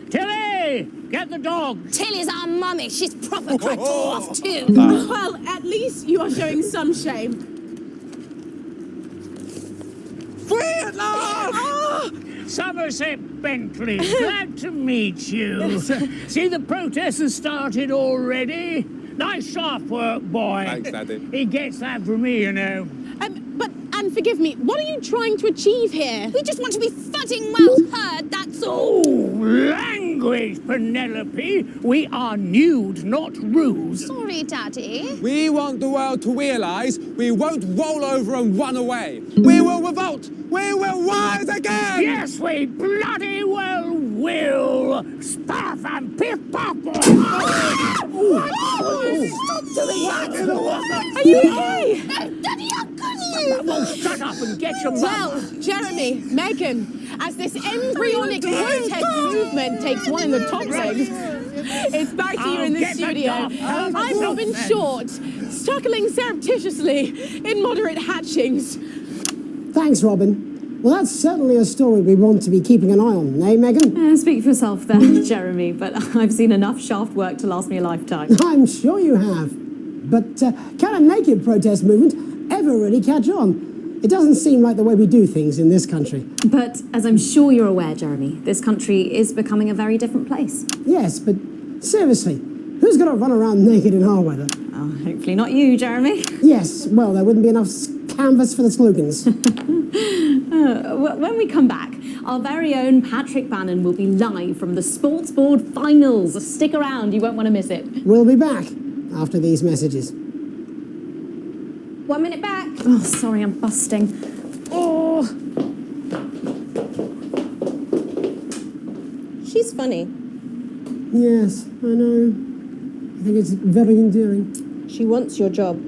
Tilly! Get the dog! Tilly's our mummy. She's proper cracked off too. Well, at least you are showing some shame. Free at last! Somerset Bentley, glad to meet you. See, the protest has started already. Nice sharp work, boy. Thanks, Daddy. He gets that from me, you know. And forgive me, what are you trying to achieve here? We just want to be fudding well heard, that's all. Oh, language, Penelope. We are nude, not rude. Sorry, Daddy. We want the world to realise we won't roll over and run away. We will revolt. We will rise again. Yes, we bloody well will. Spaff and piff pop. Stop doing that! Are you okay? Daddy, how could you? Well, shut up and get your Well, Jeremy, Megan, as this embryonic protest movement takes one in the top legs, it's back to you in the studio. I'm Robin Short, struggling surreptitiously in moderate hatchings. Thanks, Robin. Well, that's certainly a story we want to be keeping an eye on, eh, Megan? Speak for yourself there, Jeremy, but I've seen enough shaft work to last me a lifetime. I'm sure you have. But can a naked protest movement ever really catch on? It doesn't seem like the way we do things in this country. But as I'm sure you're aware, Jeremy, this country is becoming a very different place. Yes, but seriously, who's going to run around naked in our weather? Oh, hopefully not you, Jeremy. Yes, well, there wouldn't be enough canvas for the slogans. When we come back, our very own Patrick Bannon will be live from the Sports Board Finals. Stick around, you won't want to miss it. We'll be back after these messages. 1 minute back. Oh, sorry, I'm busting. Oh! She's funny. Yes, I know. I think it's very endearing. She wants your job.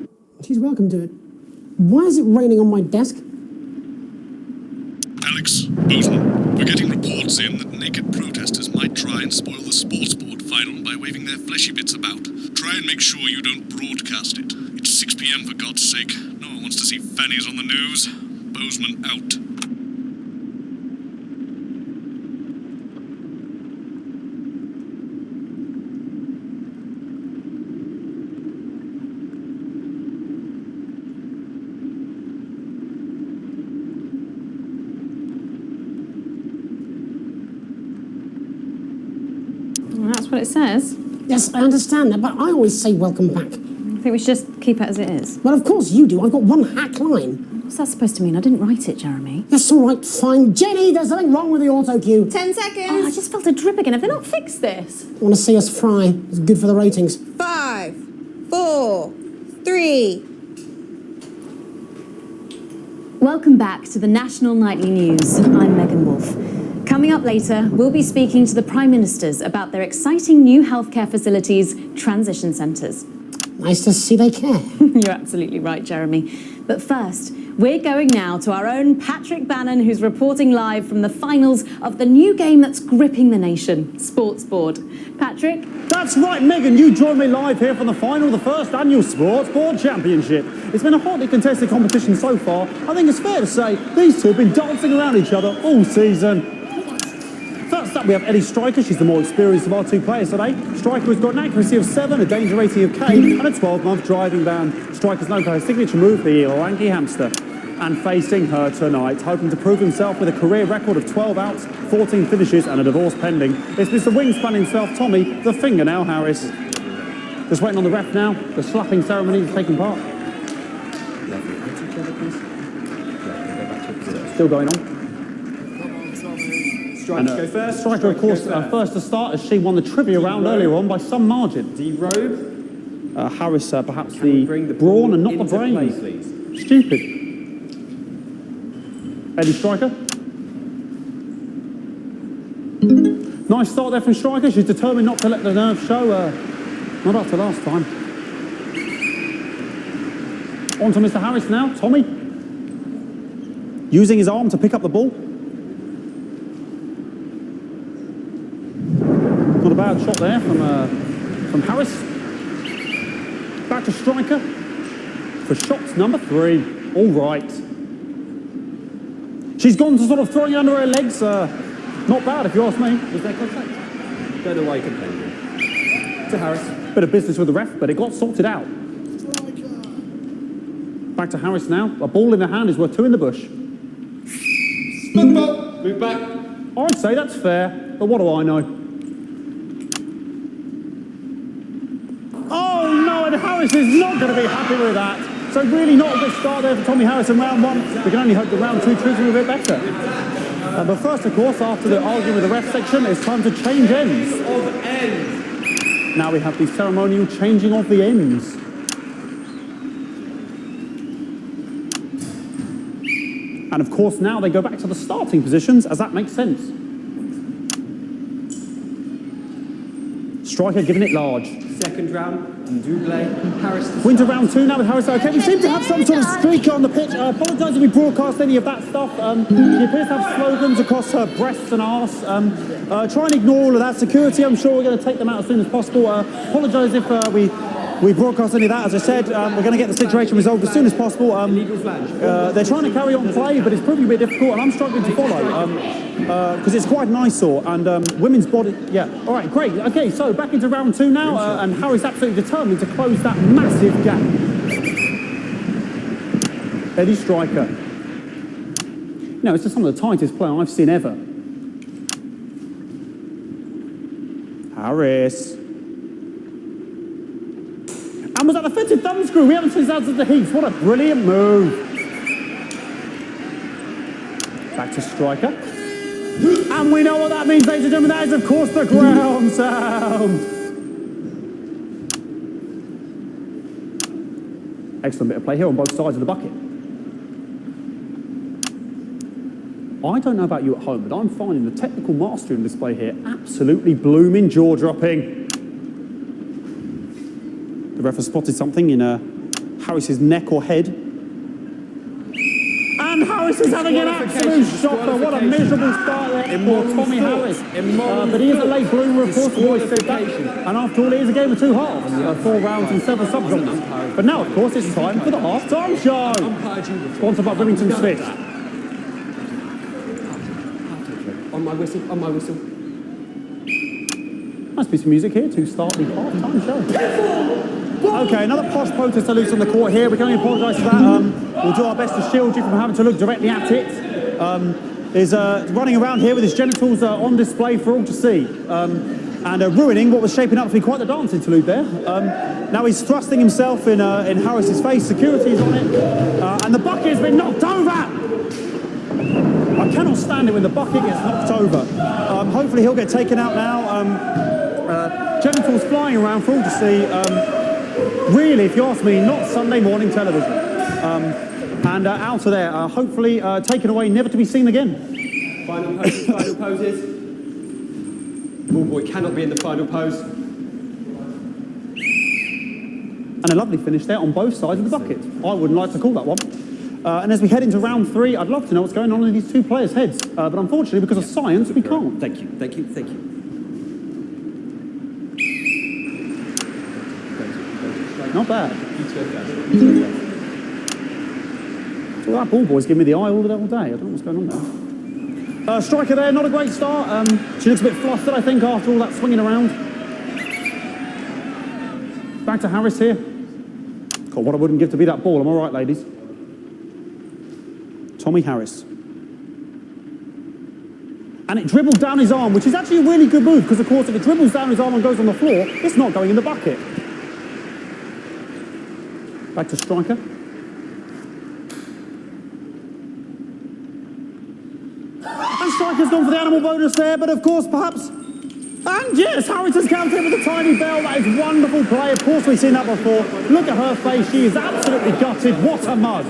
She's welcome to it. Why is it raining on my desk? Alex, Bozeman, we're getting reports in that naked protesters might try and spoil the sports board final by waving their fleshy bits about. Try and make sure you don't broadcast it. It's 6 p.m. for God's sake. No one wants to see fannies on the news. Bozeman out. Well, that's what it says. Yes, I understand that, but I always say welcome back. I think we should just keep it as it is. Well, of course you do. I've got one hack line. What's that supposed to mean? I didn't write it, Jeremy. That's all right, fine. Jenny, there's something wrong with the auto cue. 10 seconds. Oh, I just felt a drip again. Have they not fixed this? Want to see us fry? It's good for the ratings. 5, 4, 3. Welcome back to the National Nightly News. I'm Megan Wolfe. Coming up later, we'll be speaking to the Prime Ministers about their exciting new healthcare facilities, transition centres. Nice to see they care. You're absolutely right, Jeremy. But first, we're going now to our own Patrick Bannon, who's reporting live from the finals of the new game that's gripping the nation, Sports Board. Patrick? That's right, Megan. You join me live here from the final of the first annual Sports Board Championship. It's been a hotly contested competition so far. I think it's fair to say these two have been dancing around each other all season. First up, we have Ellie Striker. She's the more experienced of our two players today. Striker has got an accuracy of 7, a danger rating of K, and a 12-month driving ban. Striker's known for her signature move, the Orangi Hamster. And facing her tonight, hoping to prove himself with a career record of 12 outs, 14 finishes, and a divorce pending, it's Mr. Wingspan himself, Tommy, the Fingernail Harris. Just waiting on the ref now. The slapping ceremony is taking part. Still going on. Striker, go first. Striker, of course, first to start as she won the trivia round earlier on by some margin. Derobe. Harris, perhaps the brawn and not the brains. Stupid. Eddie Striker. Nice start there from Striker. She's determined not to let the nerves show. Not after last time. On to Mr. Harris now. Tommy. Using his arm to pick up the ball. Not a bad shot there from Harris. Back to Striker for shot number 3. All right. She's gone to sort of throwing it under her legs. Not bad, if you ask me. Was there contact? Don't know why you complained. To Harris. Bit of business with the ref, but it got sorted out. Back to Harris now. A ball in the hand is worth 2 in the bush. Football. Move back. I'd say that's fair, but what do I know? Oh no, and Harris is not going to be happy with that. So really not a good start there for Tommy Harris in round 1. We can only hope the round 2 treats him a bit better. But first, of course, after the argument with the ref section, it's time to change ends. Now we have the ceremonial changing of the ends. And of course, now they go back to the starting positions, as that makes sense. Striker giving it large. Second round. Double. Harris. Winter round 2 now with Harris. Okay, we seem to have some sort of streaker on the pitch. I apologise if we broadcast any of that stuff. She appears to have slogans across her breasts and arse. Try and ignore all of that. Security, I'm sure we're going to take them out as soon as possible. Apologise if we broadcast any of that. As I said, we're going to get the situation resolved as soon as possible. They're trying to carry on play, but it's proving a bit difficult, and I'm struggling to follow because it's quite an eyesore. And women's body, yeah. All right, great. Okay, so back into round 2 now, and Harry's absolutely determined to close that massive gap. Eddie Striker. No, it's just some of the tightest play I've seen ever. Harris. And was that the fitted thumbscrew? We haven't seen that since the Heats. What a brilliant move. Back to Striker. And we know what that means, ladies and gentlemen. That is, of course, the ground sound. Excellent bit of play here on both sides of the bucket. I don't know about you at home, but I'm finding the technical mastery on display here absolutely blooming jaw-dropping. The ref has spotted something in Harris's neck or head. And Harris is having an absolute shocker. What a miserable start there for Tommy Harris. But he is a late bloomer, of course, we've always said that. And after all, it is a game of 2 halves. 4 rounds and 7 sub-genres. But now, of course, it's time for the half-time show. Sponsored by Remington Smith. On my whistle, on my whistle. Nice piece of music here to start the half-time show. Okay, another posh protester loose on the court here. We can only apologise for that. We'll do our best to shield you from having to look directly at it. Is running around here with his genitals on display for all to see. And ruining what was shaping up to be quite the dance interlude there. Now he's thrusting himself in Harris's face. Security is on it. And the bucket has been knocked over! I cannot stand it when the bucket gets knocked over. Hopefully he'll get taken out now. Genitals flying around for all to see. Really, if you ask me, not Sunday morning television. And out of there, hopefully taken away, never to be seen again. Final poses, final poses. Ball boy cannot be in the final pose. And a lovely finish there on both sides of the bucket. I wouldn't like to call that one. And as we head into round 3, I'd love to know what's going on in these 2 players' heads. But unfortunately, because of science, we can't. Thank you, thank you, thank you. Not bad. So that ball boy's giving me the eye all day. I don't know what's going on there. Striker there, not a great start. She looks a bit flustered, I think, after all that swinging around. Back to Harris here. God, what I wouldn't give to be that ball. I'm all right, ladies. Tommy Harris. And it dribbled down his arm, which is actually a really good move, because, of course, if it dribbles down his arm and goes on the floor, it's not going in the bucket. Back to Striker. And Striker's gone for the animal bonus there, but of course, perhaps... And yes, Harris has counted with a tiny bell. That is wonderful play. Of course, we've seen that before. Look at her face. She is absolutely gutted. What a mud.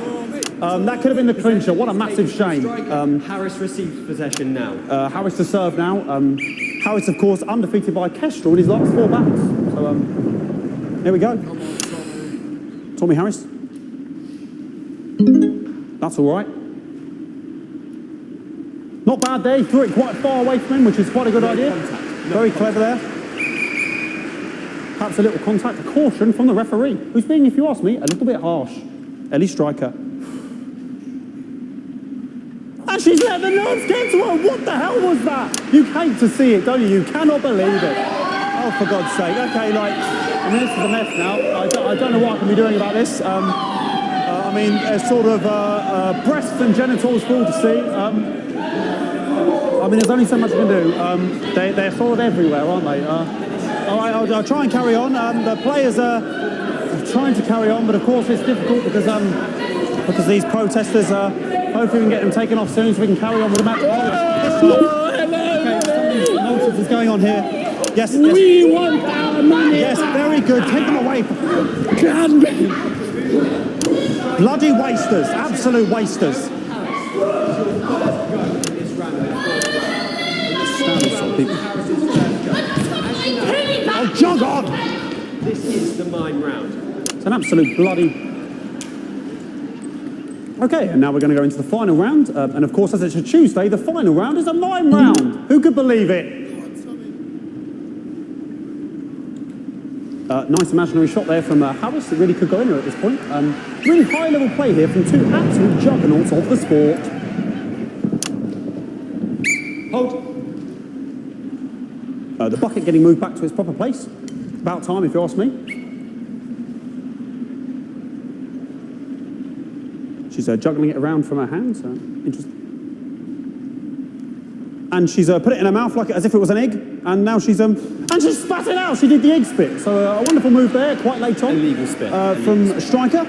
That could have been the clincher. What a massive shame. Harris receives possession now. Harris to serve now. Harris, of course, undefeated by Kestrel in his last 4 battles. So, here we go. Tommy Harris. That's all right. Not bad there. He threw it quite far away from him, which is quite a good idea. Very clever there. Perhaps a little contact, a caution from the referee, who's being, if you ask me, a little bit harsh. Ellie Striker. And she's let the nerves get to her. What the hell was that? You hate to see it, don't you? You cannot believe it. Oh, for God's sake. Okay, like, I mean, this is a mess now. I don't know what I can be doing about this. I mean, it's sort of breasts and genitals for all to see. I mean, there's only so much I can do. They're sort of everywhere, aren't they? All right, I'll try and carry on. The players are trying to carry on, but of course it's difficult because these protesters, hopefully we can get them taken off soon so we can carry on with the match. Okay, something nonsense is going on here. Yes, We want our money. Yes, very good. Take them away. Bloody wasters, absolute wasters. Oh, jog on! This is the mime round. It's an absolute bloody... Okay, and now we're going to go into the final round. And of course, as it's a Tuesday, the final round is a mime round. Who could believe it? Nice imaginary shot there from Harris. It really could go in there at this point. Really high-level play here from two absolute juggernauts of the sport. Hold. The bucket getting moved back to its proper place. About time, if you ask me. She's juggling it around from her hands. Interesting. And she's put it in her mouth like as if it was an egg. And now she's spat it out. She did the egg spit. So a wonderful move there, quite late on. Illegal spit. From Striker.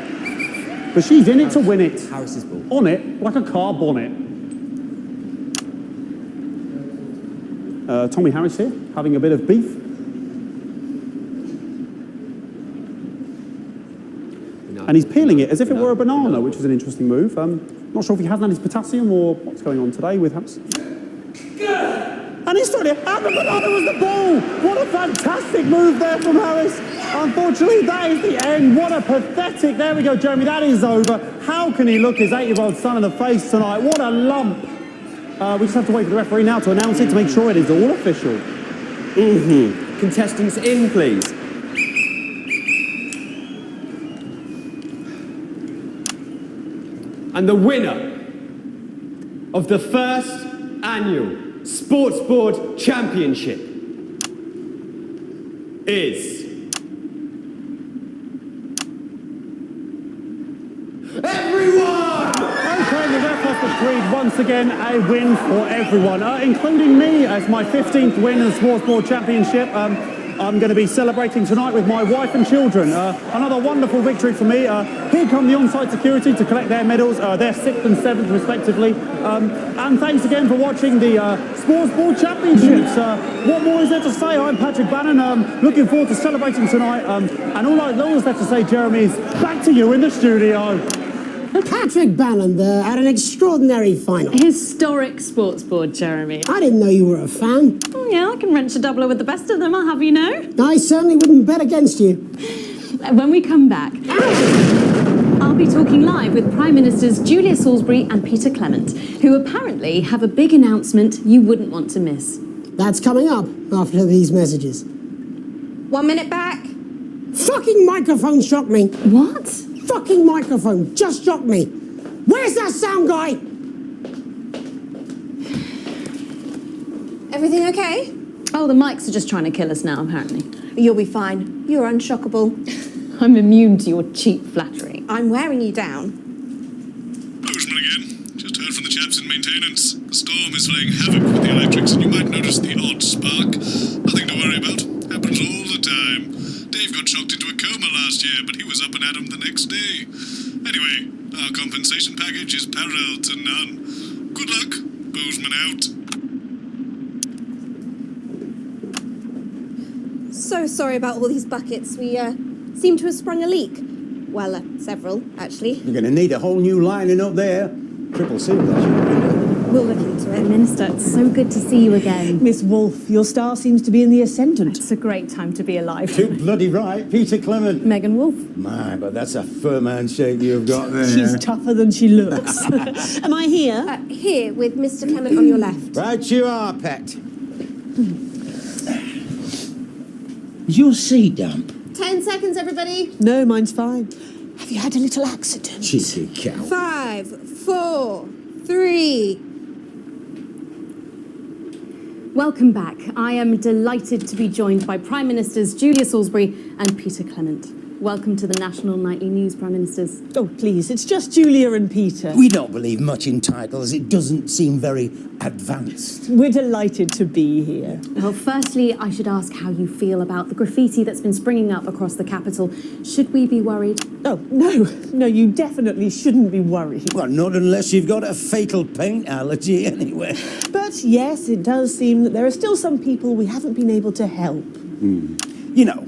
But she's in it to win it. Harris's ball. On it, like a car bonnet. Tommy Harris here, having a bit of beef. And he's peeling it as if it were a banana, which is an interesting move. Not sure if he hasn't had his potassium or what's going on today with Harris. And he's trying to have the banana was the ball. What a fantastic move there from Harris. Unfortunately, that is the end. What a pathetic... There we go, Jeremy, that is over. How can he look his 8-year-old son in the face tonight? What a lump. We just have to wait for the referee now to announce it to make sure it is all official. Contestants in, please. And the winner of the first annual Sports Board Championship is... everyone! Okay, the ref has decreed once again a win for everyone, including me as my 15th win in the Sports Board Championship. I'm going to be celebrating tonight with my wife and children. Another wonderful victory for me. Here come the on-site security to collect their medals, their 6th and 7th respectively. And thanks again for watching the Sports Board Championships. What more is there to say? I'm Patrick Bannon. Looking forward to celebrating tonight. And all I always have to say, Jeremy, is back to you in the studio. Patrick Bannon there at an extraordinary final. Historic sports board, Jeremy. I didn't know you were a fan. Oh, yeah, I can wrench a doubler with the best of them, I'll have you know. I certainly wouldn't bet against you. When we come back, I'll be talking live with Prime Ministers Julia Salisbury and Peter Clement, who apparently have a big announcement you wouldn't want to miss. That's coming up after these messages. 1 minute back. Fucking microphone shocked me. What? Fucking microphone just shocked me. Where's that sound guy? Everything okay? Oh, the mics are just trying to kill us now, apparently. You'll be fine. You're unshockable. I'm immune to your cheap flattery. I'm wearing you down. Bozeman again. Just heard from the chaps in maintenance. The storm is playing havoc with the electrics, and you might notice the odd spark. Nothing to worry about. Happens all the time. Dave got shocked into a coma last year, but he was up and at 'em the next day. Anyway, our compensation package is parallel to none. Good luck. Bozeman out. So sorry about all these buckets. We seem to have sprung a leak. Well, several, actually. You're going to need a whole new lining up there. Triple seal, We'll look into it. Minister, it's so good to see you again. Miss Wolfe, your star seems to be in the ascendant. It's a great time to be alive. Too bloody right, Peter Clement. Megan Wolfe. My, but that's a firm handshake you've got there. She's tougher than she looks. Am I here? Here, with Mr. Clement on your left. Right you are, pet. Is your seat damp? 10 seconds, everybody. No, mine's fine. Have you had a little accident? Cheeky cow. 5, 4, 3. Welcome back. I am delighted to be joined by Prime Ministers Julia Salisbury and Peter Clement. Welcome to the National Nightly News, Prime Ministers. Oh, please, it's just Julia and Peter. We don't believe much in titles. It doesn't seem very advanced. We're delighted to be here. Well, firstly, I should ask how you feel about the graffiti that's been springing up across the capital. Should we be worried? Oh, no, you definitely shouldn't be worried. Well, not unless you've got a fatal paint allergy anyway. But yes, it does seem that there are still some people we haven't been able to help. You know,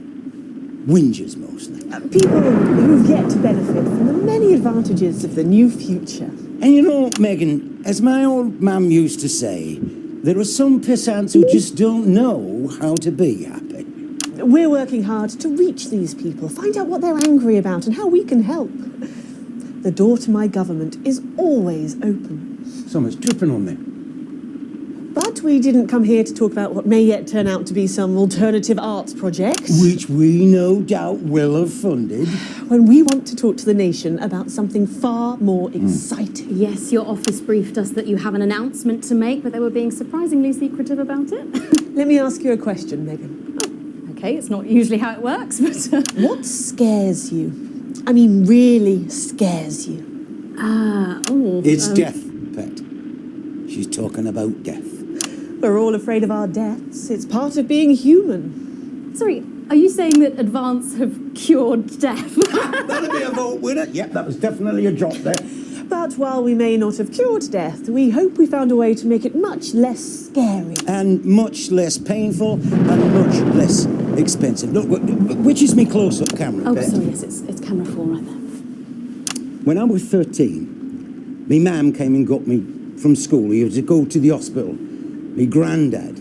whingers mostly. People who've yet to benefit from the many advantages of the new future. And you know, Megan, as my old mum used to say, there are some pissants who just don't know how to be happy. We're working hard to reach these people, find out what they're angry about and how we can help. The door to my government is always open. Someone's dripping on me. But we didn't come here to talk about what may yet turn out to be some alternative arts project. Which we no doubt will have funded. When we want to talk to the nation about something far more exciting. Yes, your office briefed us that you have an announcement to make, but they were being surprisingly secretive about it. Let me ask you a question, Megan. Okay, it's not usually how it works, but... What scares you? I mean, really scares you? It's death, Pet. She's talking about death. We're all afraid of our deaths. It's part of being human. Sorry, are you saying that Advance have cured death? That'll be a vote winner. Yep, that was definitely a drop there. But while we may not have cured death, we hope we found a way to make it much less scary. And much less painful and much less expensive. Look, which is me close-up camera, Oh, Pet? sorry, yes, it's camera 4 right there. When I was 13, me mam came and got me from school. He had to go to the hospital. Me granddad,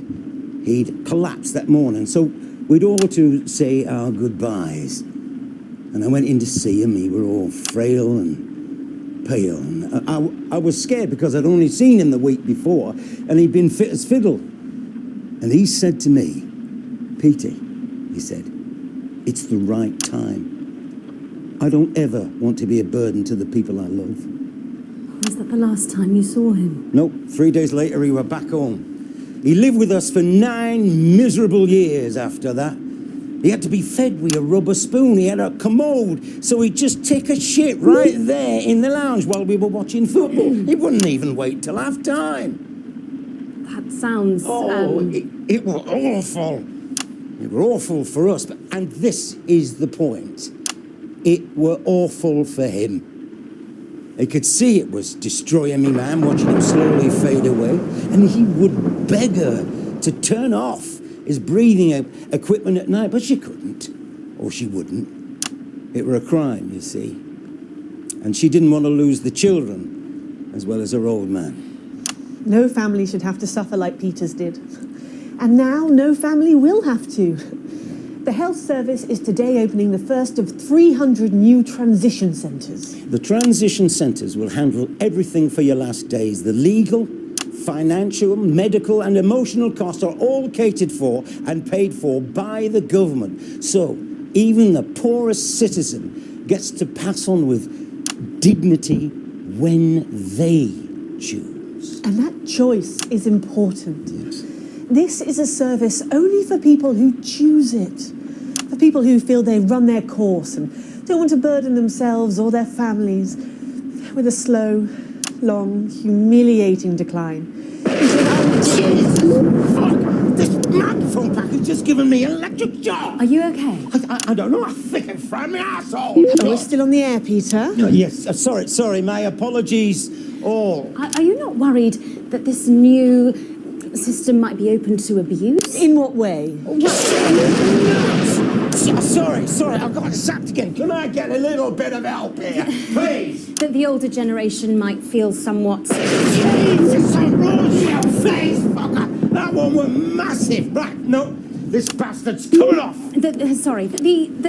he'd collapsed that morning, so we'd all to say our goodbyes. And I went in to see him. He were all frail and pale. And I was scared because I'd only seen him the week before, and he'd been fit as fiddle. And he said to me, Peter, he said, it's the right time. I don't ever want to be a burden to the people I love. Was that the last time you saw him? Nope, 3 days later he were back home. He lived with us for 9 miserable years after that. He had to be fed with a rubber spoon. He had a commode, so he'd just take a shit right there in the lounge while we were watching football. He wouldn't even wait till half-time. That sounds... It was awful. It were awful for us, and this is the point. It were awful for him. He could see it was destroying me, man, watching him slowly fade away. And he would beg her to turn off his breathing equipment at night, but she couldn't, or she wouldn't. It were a crime, you see. And she didn't want to lose the children, as well as her old man. No family should have to suffer like Peter's did. And now no family will have to. The health service is today opening the first of 300 new transition centres. The transition centres will handle everything for your last days. The legal, financial, medical and emotional costs are all catered for and paid for by the government. So even the poorest citizen gets to pass on with dignity when they choose. And that choice is important. Yes. This is a service only for people who choose it. For people who feel they've run their course and don't want to burden themselves or their families with a slow, long, humiliating decline. This microphone pack has just given me an electric shock. Are you okay? I don't know. I think it fried my asshole. We're still on the air, Peter. No, yes, sorry. My apologies all. Are you not worried that this new system might be open to abuse? In what way? Sorry, I've got sapped again. Can I get a little bit of help here, please? That the older generation might feel somewhat... Jesus, I rolled your face, fucker! That one was massive. Right, no, this bastard's coming off. That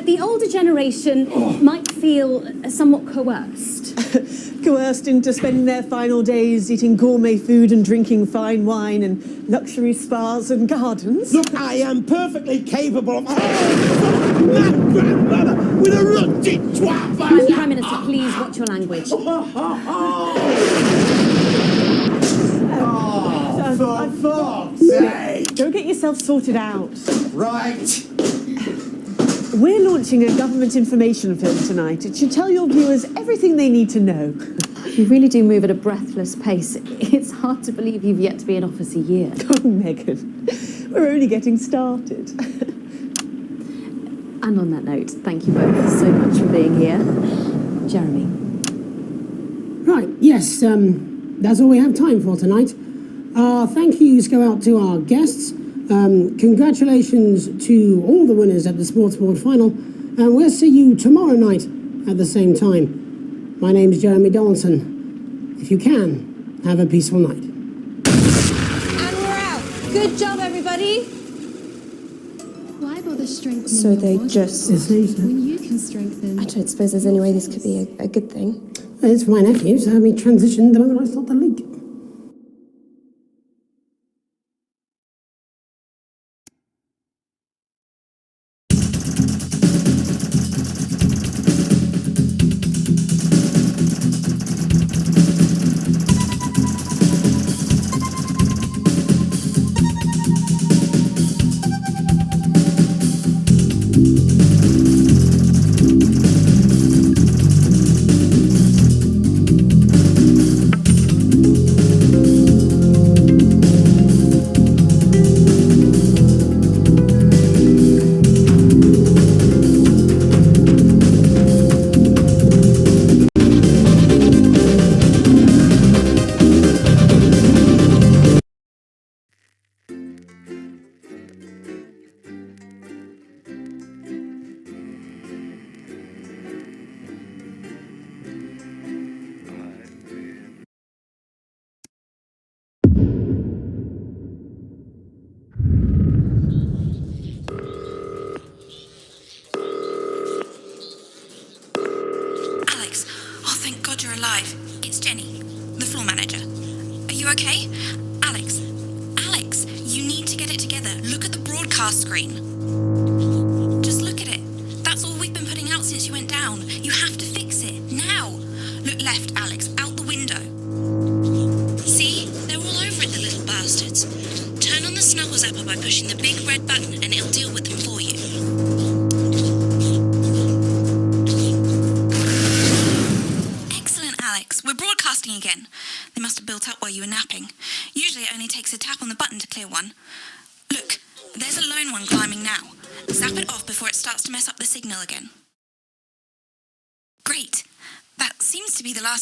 the older generation might feel somewhat coerced. Coerced into spending their final days eating gourmet food and drinking fine wine and luxury spas and gardens. Look, I am perfectly capable of... my grandmother with a rusty twat! Prime Minister, please watch your language. For fuck's sake! Go get yourself sorted out. Right. We're launching a government information film tonight. It should tell your viewers everything they need to know. You really do move at a breathless pace. It's hard to believe you've yet to be in office a year. Oh, Megan, we're only getting started. And on that note, thank you both so much for being here. Jeremy. Right, yes, that's all we have time for tonight. Our thank yous go out to our guests. Congratulations to all the winners at the Sports Board Final. And we'll see you tomorrow night at the same time. My name's Jeremy Donaldson. If you can, have a peaceful night. And we're out. Good job, everybody. Why bother strengthening So your they body just... when you can strengthen... I don't suppose there's any way this could be a good thing. It's for my nephew, so we transitioned the moment I saw the link.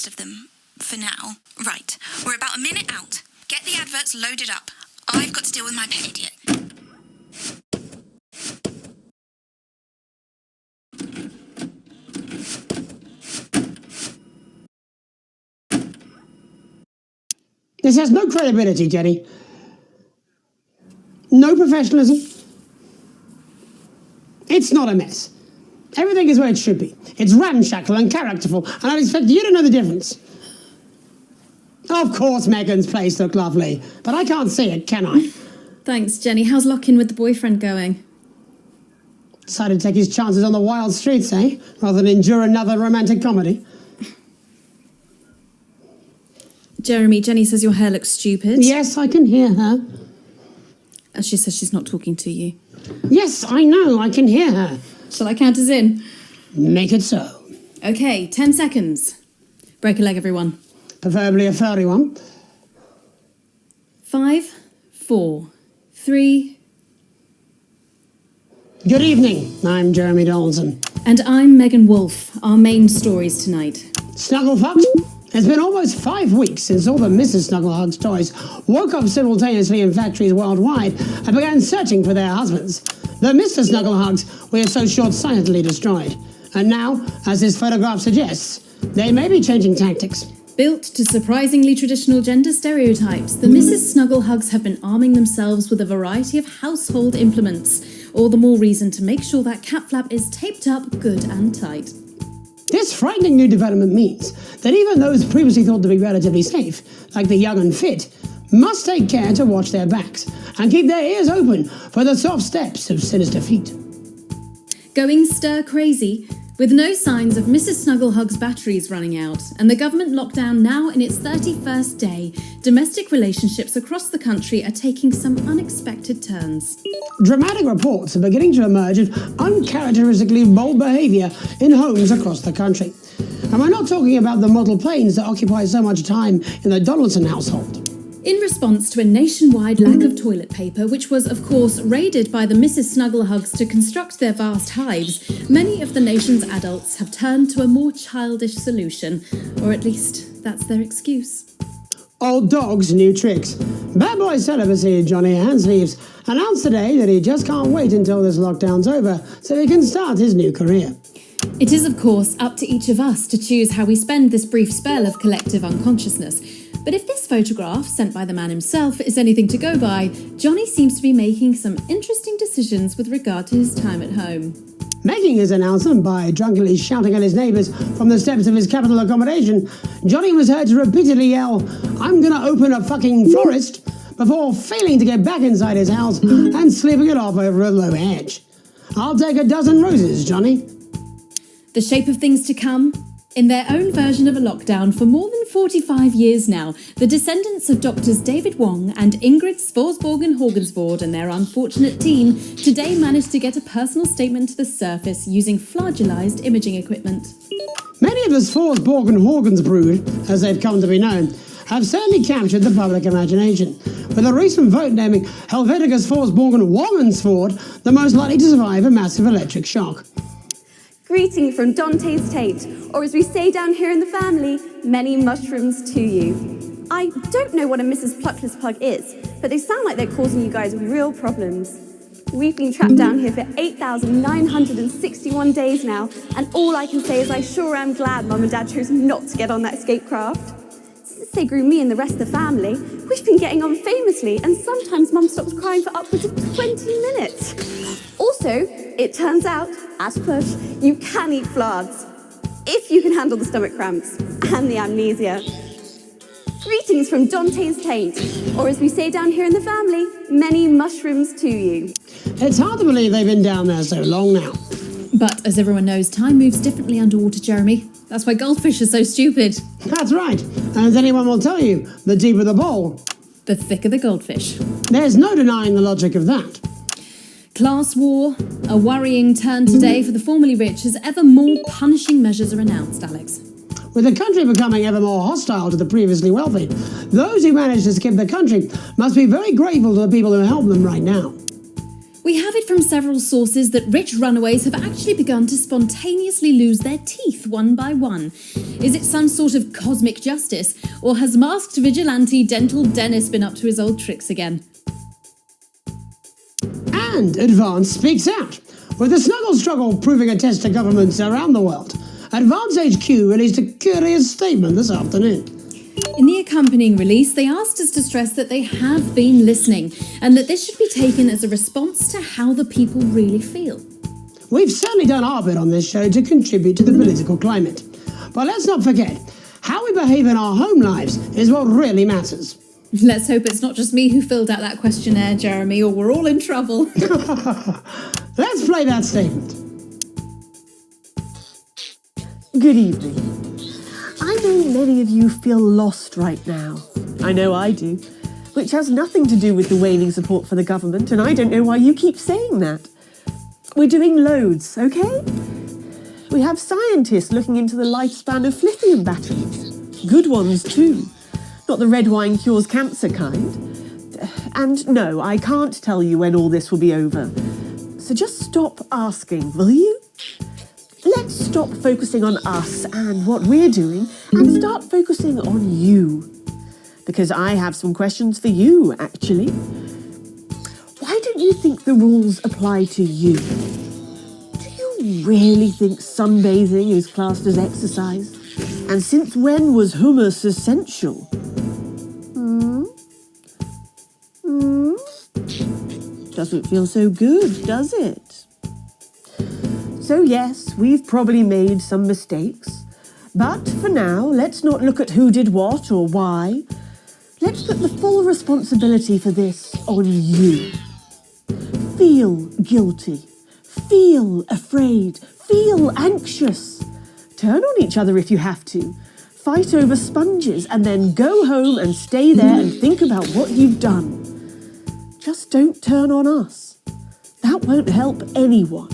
Of them for now. Right, we're about a minute out. Get the adverts loaded up. I've got to deal with my pet idiot. This has no credibility, Jenny. No professionalism. It's not a mess. Everything is where it should be. It's ramshackle and characterful, and I expect you to know the difference. Of course Megan's place looked lovely, but I can't see it, can I? Thanks, Jenny. How's lock-in with the boyfriend going? Decided to take his chances on the wild streets, eh? Rather than endure another romantic comedy. Jeremy, Jenny says your hair looks stupid. Yes, I can hear her. She says she's not talking to you. Yes, I know, I can hear her. Shall I count us in? Make it so. Okay, 10 seconds. Break a leg, everyone. Preferably a furry one. 5, 4, 3... Good evening, I'm Jeremy Donaldson. And I'm Megan Wolfe. Our main stories tonight. Snugglefucked? It's been almost 5 weeks since all the Mrs. Snugglehugs toys woke up simultaneously in factories worldwide and began searching for their husbands. The Mr. Snugglehugs we have so short-sightedly destroyed. And now, as this photograph suggests, they may be changing tactics. Built to surprisingly traditional gender stereotypes, the Mrs. Snugglehugs have been arming themselves with a variety of household implements. All the more reason to make sure that cat flap is taped up good and tight. This frightening new development means that even those previously thought to be relatively safe, like the young and fit, must take care to watch their backs and keep their ears open for the soft steps of sinister feet. Going stir crazy, with no signs of Mrs. Snugglehug's batteries running out, and the government lockdown now in its 31st day, domestic relationships across the country are taking some unexpected turns. Dramatic reports are beginning to emerge of uncharacteristically bold behaviour in homes across the country. And we're not talking about the model planes that occupy so much time in the Donaldson household. In response to a nationwide lack of toilet paper, which was, of course, raided by the Mrs. Snugglehugs to construct their vast hives, many of the nation's adults have turned to a more childish solution, or at least that's their excuse. Old dogs, new tricks. Bad boy celibacy Johnny Handsleeves announced today that he just can't wait until this lockdown's over so he can start his new career. It is, of course, up to each of us to choose how we spend this brief spell of collective unconsciousness. But if this photograph, sent by the man himself, is anything to go by, Johnny seems to be making some interesting decisions with regard to his time at home. Making his announcement by drunkenly shouting at his neighbours from the steps of his capital accommodation, Johnny was heard to repeatedly yell, "I'm gonna open a fucking florist," before failing to get back inside his house and sleeping it off over a low hedge. I'll take a dozen roses, Johnny. The shape of things to come? In their own version of a lockdown for more than 45 years now, the descendants of Doctors David Wong and Ingrid Svorsborgen-Horgensvoord and their unfortunate team today managed to get a personal statement to the surface using flagellized imaging equipment. Many of the Svorsborgen-Horgens brood, as they've come to be known, have certainly captured the public imagination, with a recent vote naming Helvetica Svorsborgen-Wongensvoord the most likely to survive a massive electric shock. Greeting from Dante's Tate, or as we say down here in the family, many mushrooms to you. I don't know what a Mrs. Pluckless Plug is, but they sound like they're causing you guys real problems. We've been trapped down here for 8,961 days now, and all I can say is I sure am glad Mum and Dad chose not to get on that escape craft. Since they grew me and the rest of the family, we've been getting on famously, and sometimes Mum stops crying for upwards of 20 minutes. Also, it turns out, at push, you can eat flards, if you can handle the stomach cramps and the amnesia. Greetings from Dante's Taint, or as we say down here in the family, many mushrooms to you. It's hard to believe they've been down there so long now. But as everyone knows, time moves differently underwater, Jeremy. That's why goldfish are so stupid. That's right. And as anyone will tell you, the deeper the bowl, the thicker the goldfish. There's no denying the logic of that. Class war, a worrying turn today for the formerly rich as ever more punishing measures are announced, Alex. With the country becoming ever more hostile to the previously wealthy, those who manage to skip the country must be very grateful to the people who help them right now. We have it from several sources that rich runaways have actually begun to spontaneously lose their teeth one by one. Is it some sort of cosmic justice, or has masked vigilante Dental Dennis been up to his old tricks again? And Advance speaks out, with the snuggle struggle proving a test to governments around the world. Advance HQ released a curious statement this afternoon. In the accompanying release, they asked us to stress that they have been listening, and that this should be taken as a response to how the people really feel. We've certainly done our bit on this show to contribute to the political climate. But let's not forget, how we behave in our home lives is what really matters. Let's hope it's not just me who filled out that questionnaire, Jeremy, or we're all in trouble. Let's play that statement. Good evening. I know many of you feel lost right now. I know I do. Which has nothing to do with the waning support for the government, and I don't know why you keep saying that. We're doing loads, okay? We have scientists looking into the lifespan of lithium batteries. Good ones, too. Not the red wine cures cancer kind. And no, I can't tell you when all this will be over. So just stop asking, will you? Let's stop focusing on us and what we're doing and start focusing on you. Because I have some questions for you, actually. Why don't you think the rules apply to you? Do you really think sunbathing is classed as exercise? And since when was hummus essential? Doesn't feel so good, does it? So yes, we've probably made some mistakes. But for now, let's not look at who did what or why. Let's put the full responsibility for this on you. Feel guilty. Feel afraid. Feel anxious. Turn on each other if you have to. Fight over sponges and then go home and stay there and think about what you've done. Just don't turn on us. That won't help anyone.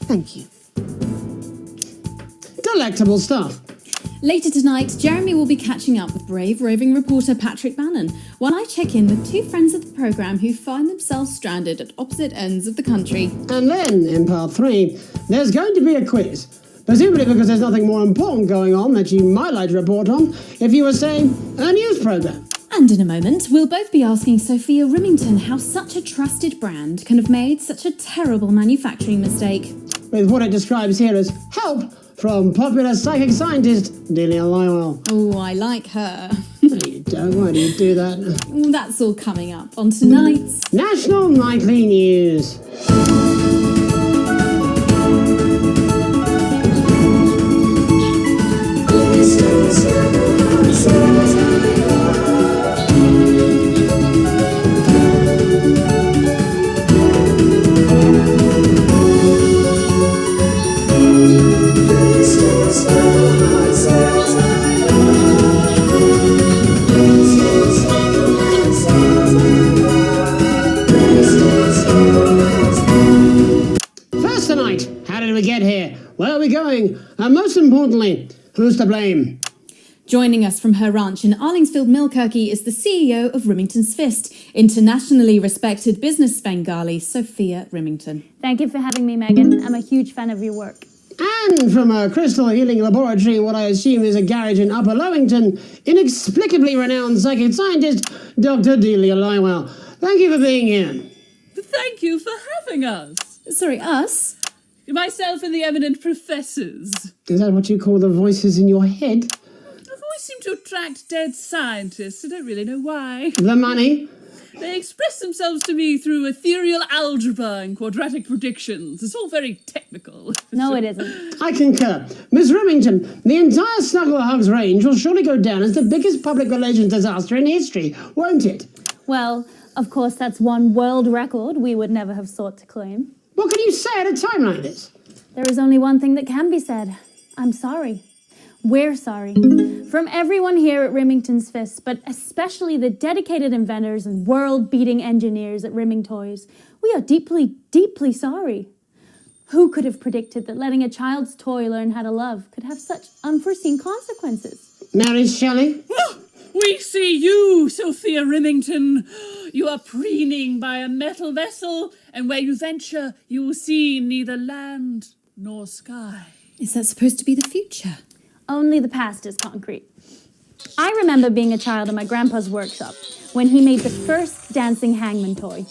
Thank you. Delectable stuff. Later tonight, Jeremy will be catching up with brave roving reporter Patrick Bannon while I check in with two friends of the programme who find themselves stranded at opposite ends of the country. And then, in part 3, there's going to be a quiz. Presumably because there's nothing more important going on that you might like to report on if you were, say, a news programme. And in a moment, we'll both be asking Sophia Rimington how such a trusted brand can have made such a terrible manufacturing mistake. With what it describes here as help from popular psychic scientist Delia Lywell. Oh, I like her. No, you don't. Why do you do that? That's all coming up on tonight's National Nightly News. First tonight, how did we get here? Where are we going? And most importantly, who's to blame? Joining us from her ranch in Arlingsfield, Milkirky is the CEO of Rimington's Fist, internationally respected business Svengali, Sophia Rimington. Thank you for having me, Megan. I'm a huge fan of your work. And from a crystal healing laboratory in what I assume is a garage in Upper Lowington, inexplicably renowned psychic scientist, Dr. Delia Lywell. Thank you for being here. Thank you for having us. Sorry, us? Myself and the eminent professors. Is that what you call the voices in your head? The voice seem to attract dead scientists. I don't really know why. The money? They express themselves to me through ethereal algebra and quadratic predictions. It's all very technical. No, it isn't. I concur. Miss Rimington, the entire Snuggle Hugs range will surely go down as the biggest public relations disaster in history, won't it? Well, of course, that's one world record we would never have sought to claim. What can you say at a time like this? There is only one thing that can be said. I'm sorry. We're sorry. From everyone here at Rimington's Fist, but especially the dedicated inventors and world-beating engineers at Rimming Toys, we are deeply, deeply sorry. Who could have predicted that letting a child's toy learn how to love could have such unforeseen consequences? Mary Shelley? We see you, Sophia Rimington. You are preening by a metal vessel, and where you venture, you will see neither land nor sky. Is that supposed to be the future? Only the past is concrete. I remember being a child in my grandpa's workshop when he made the first dancing hangman toy.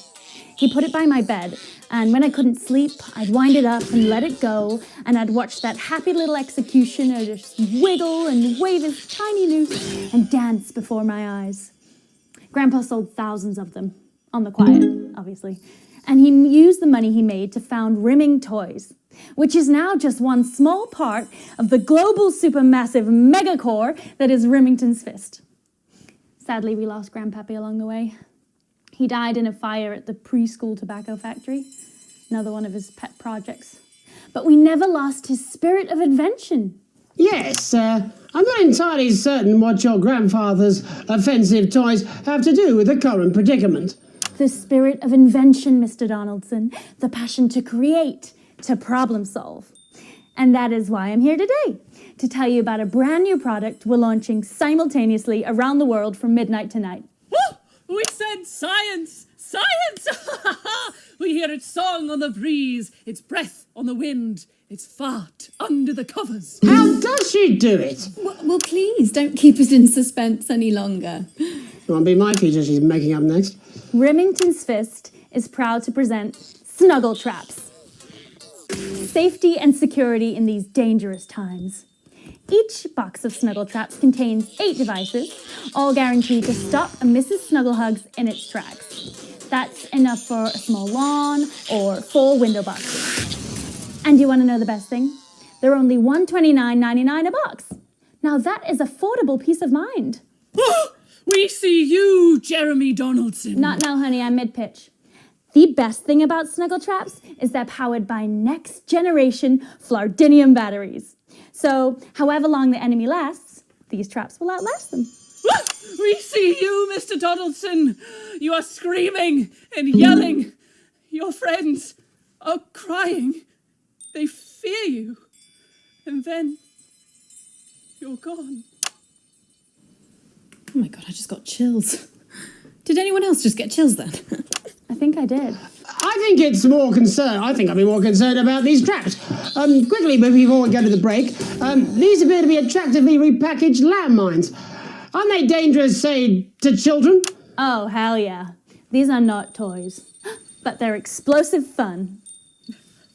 He put it by my bed, and when I couldn't sleep, I'd wind it up and let it go, and I'd watch that happy little executioner just wiggle and wave his tiny noose and dance before my eyes. Grandpa sold thousands of them, on the quiet, obviously, and he used the money he made to found Rimming Toys, which is now just one small part of the global supermassive megacore that is Rimington's Fist. Sadly, we lost Grandpappy along the way. He died in a fire at the preschool tobacco factory, another one of his pet projects. But we never lost his spirit of invention. Yes, I'm not entirely certain what your grandfather's offensive toys have to do with the current predicament. The spirit of invention, Mr. Donaldson. The passion to create, to problem solve. And that is why I'm here today, to tell you about a brand new product we're launching simultaneously around the world from midnight tonight. We said science! Science! We hear its song on the breeze, its breath on the wind, its fart under the covers. How does she do it? Well, please, don't keep us in suspense any longer. Won't be my feature she's making up next. Remington's Fist is proud to present Snuggle Traps. Safety and security in these dangerous times. Each box of Snuggle Traps contains 8 devices, all guaranteed to stop a Mrs. Snugglehugs in its tracks. That's enough for a small lawn or 4 window boxes. And you want to know the best thing? They're only $129.99 a box. Now that is affordable peace of mind. We see you, Jeremy Donaldson. Not now, honey, I'm mid-pitch. The best thing about Snuggle Traps is they're powered by next-generation Flardinium batteries. So, however long the enemy lasts, these traps will outlast them. We see you, Mr. Donaldson. You are screaming and yelling. Your friends are crying. They fear you. And then you're gone. Oh my God, I just got chills. Did anyone else just get chills then? I think I did. I think it's more concerned. I think I'd be more concerned about these traps. Quickly, before we go to the break, these appear to be attractively repackaged landmines. Aren't they dangerous, say, to children? Oh, hell yeah. These are not toys, but they're explosive fun.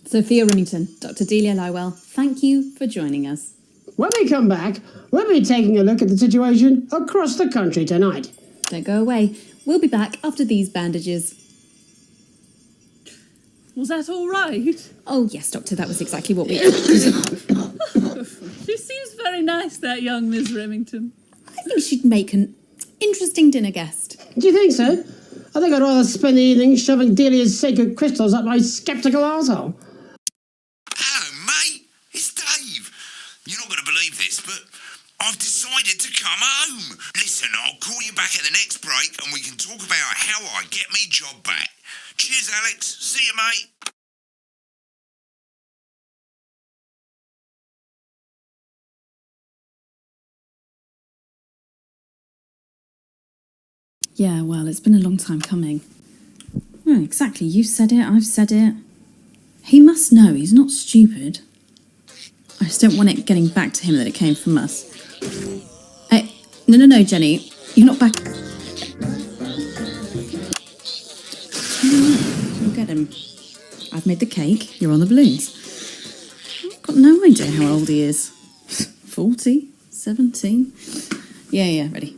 Sophia Remington, Dr. Delia Lywell, thank you for joining us. When we come back, we'll be taking a look at the situation across the country tonight. Don't go away. We'll be back after these bandages. Was that all right? Oh, yes, Doctor, that was exactly what we... She seems very nice, that young Miss Remington. I think she'd make an interesting dinner guest. Do you think so? I think I'd rather spend the evening shoving Delia's sacred crystals up my sceptical arsehole. Hello, mate. It's Dave. You're not going to believe this, but I've decided to come home. Listen, I'll call you back at the next break and we can talk about how I get me job back. Cheers, Alex. See you, mate. Yeah, well, it's been a long time coming. Exactly, you said it, I've said it. He must know, he's not stupid. I just don't want it getting back to him that it came from us. Hey, no, Jenny, you're not back... You'll get him. I've made the cake, you're on the balloons. I've got no idea how old he is. 40? 17? Yeah, ready.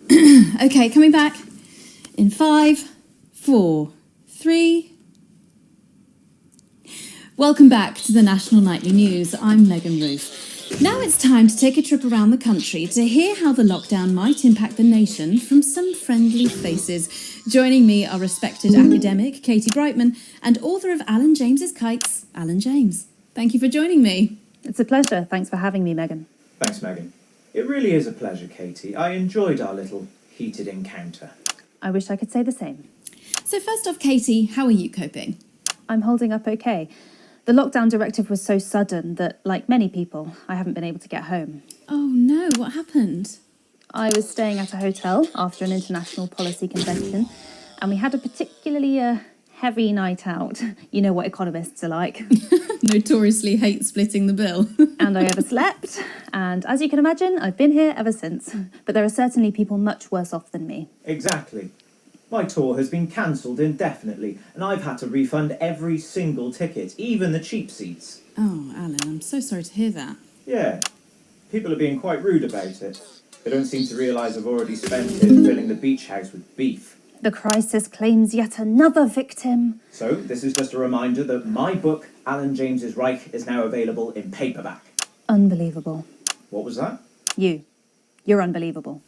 Okay, coming back. In 5, 4, 3... Welcome back to the National Nightly News. I'm Megan Roof. Now it's time to take a trip around the country to hear how the lockdown might impact the nation from some friendly faces. Joining me are respected academic Katie Brightman and author of Alan James's Kites, Alan James. Thank you for joining me. It's a pleasure. Thanks for having me, Megan. Thanks, Megan. It really is a pleasure, Katie. I enjoyed our little heated encounter. I wish I could say the same. So first off, Katie, how are you coping? I'm holding up okay. The lockdown directive was so sudden that, like many people, I haven't been able to get home. Oh no, what happened? I was staying at a hotel after an international policy convention, and we had a particularly heavy night out. You know what economists are like. Notoriously hate splitting the bill. And I overslept, and as you can imagine, I've been here ever since. But there are certainly people much worse off than me. Exactly. My tour has been cancelled indefinitely, and I've had to refund every single ticket, even the cheap seats. Oh, Alan, I'm so sorry to hear that. Yeah, people are being quite rude about it. They don't seem to realise I've already spent it filling the beach house with beef. The crisis claims yet another victim. So, this is just a reminder that my book, Alan James's Reich, is now available in paperback. Unbelievable. What was that? You're unbelievable.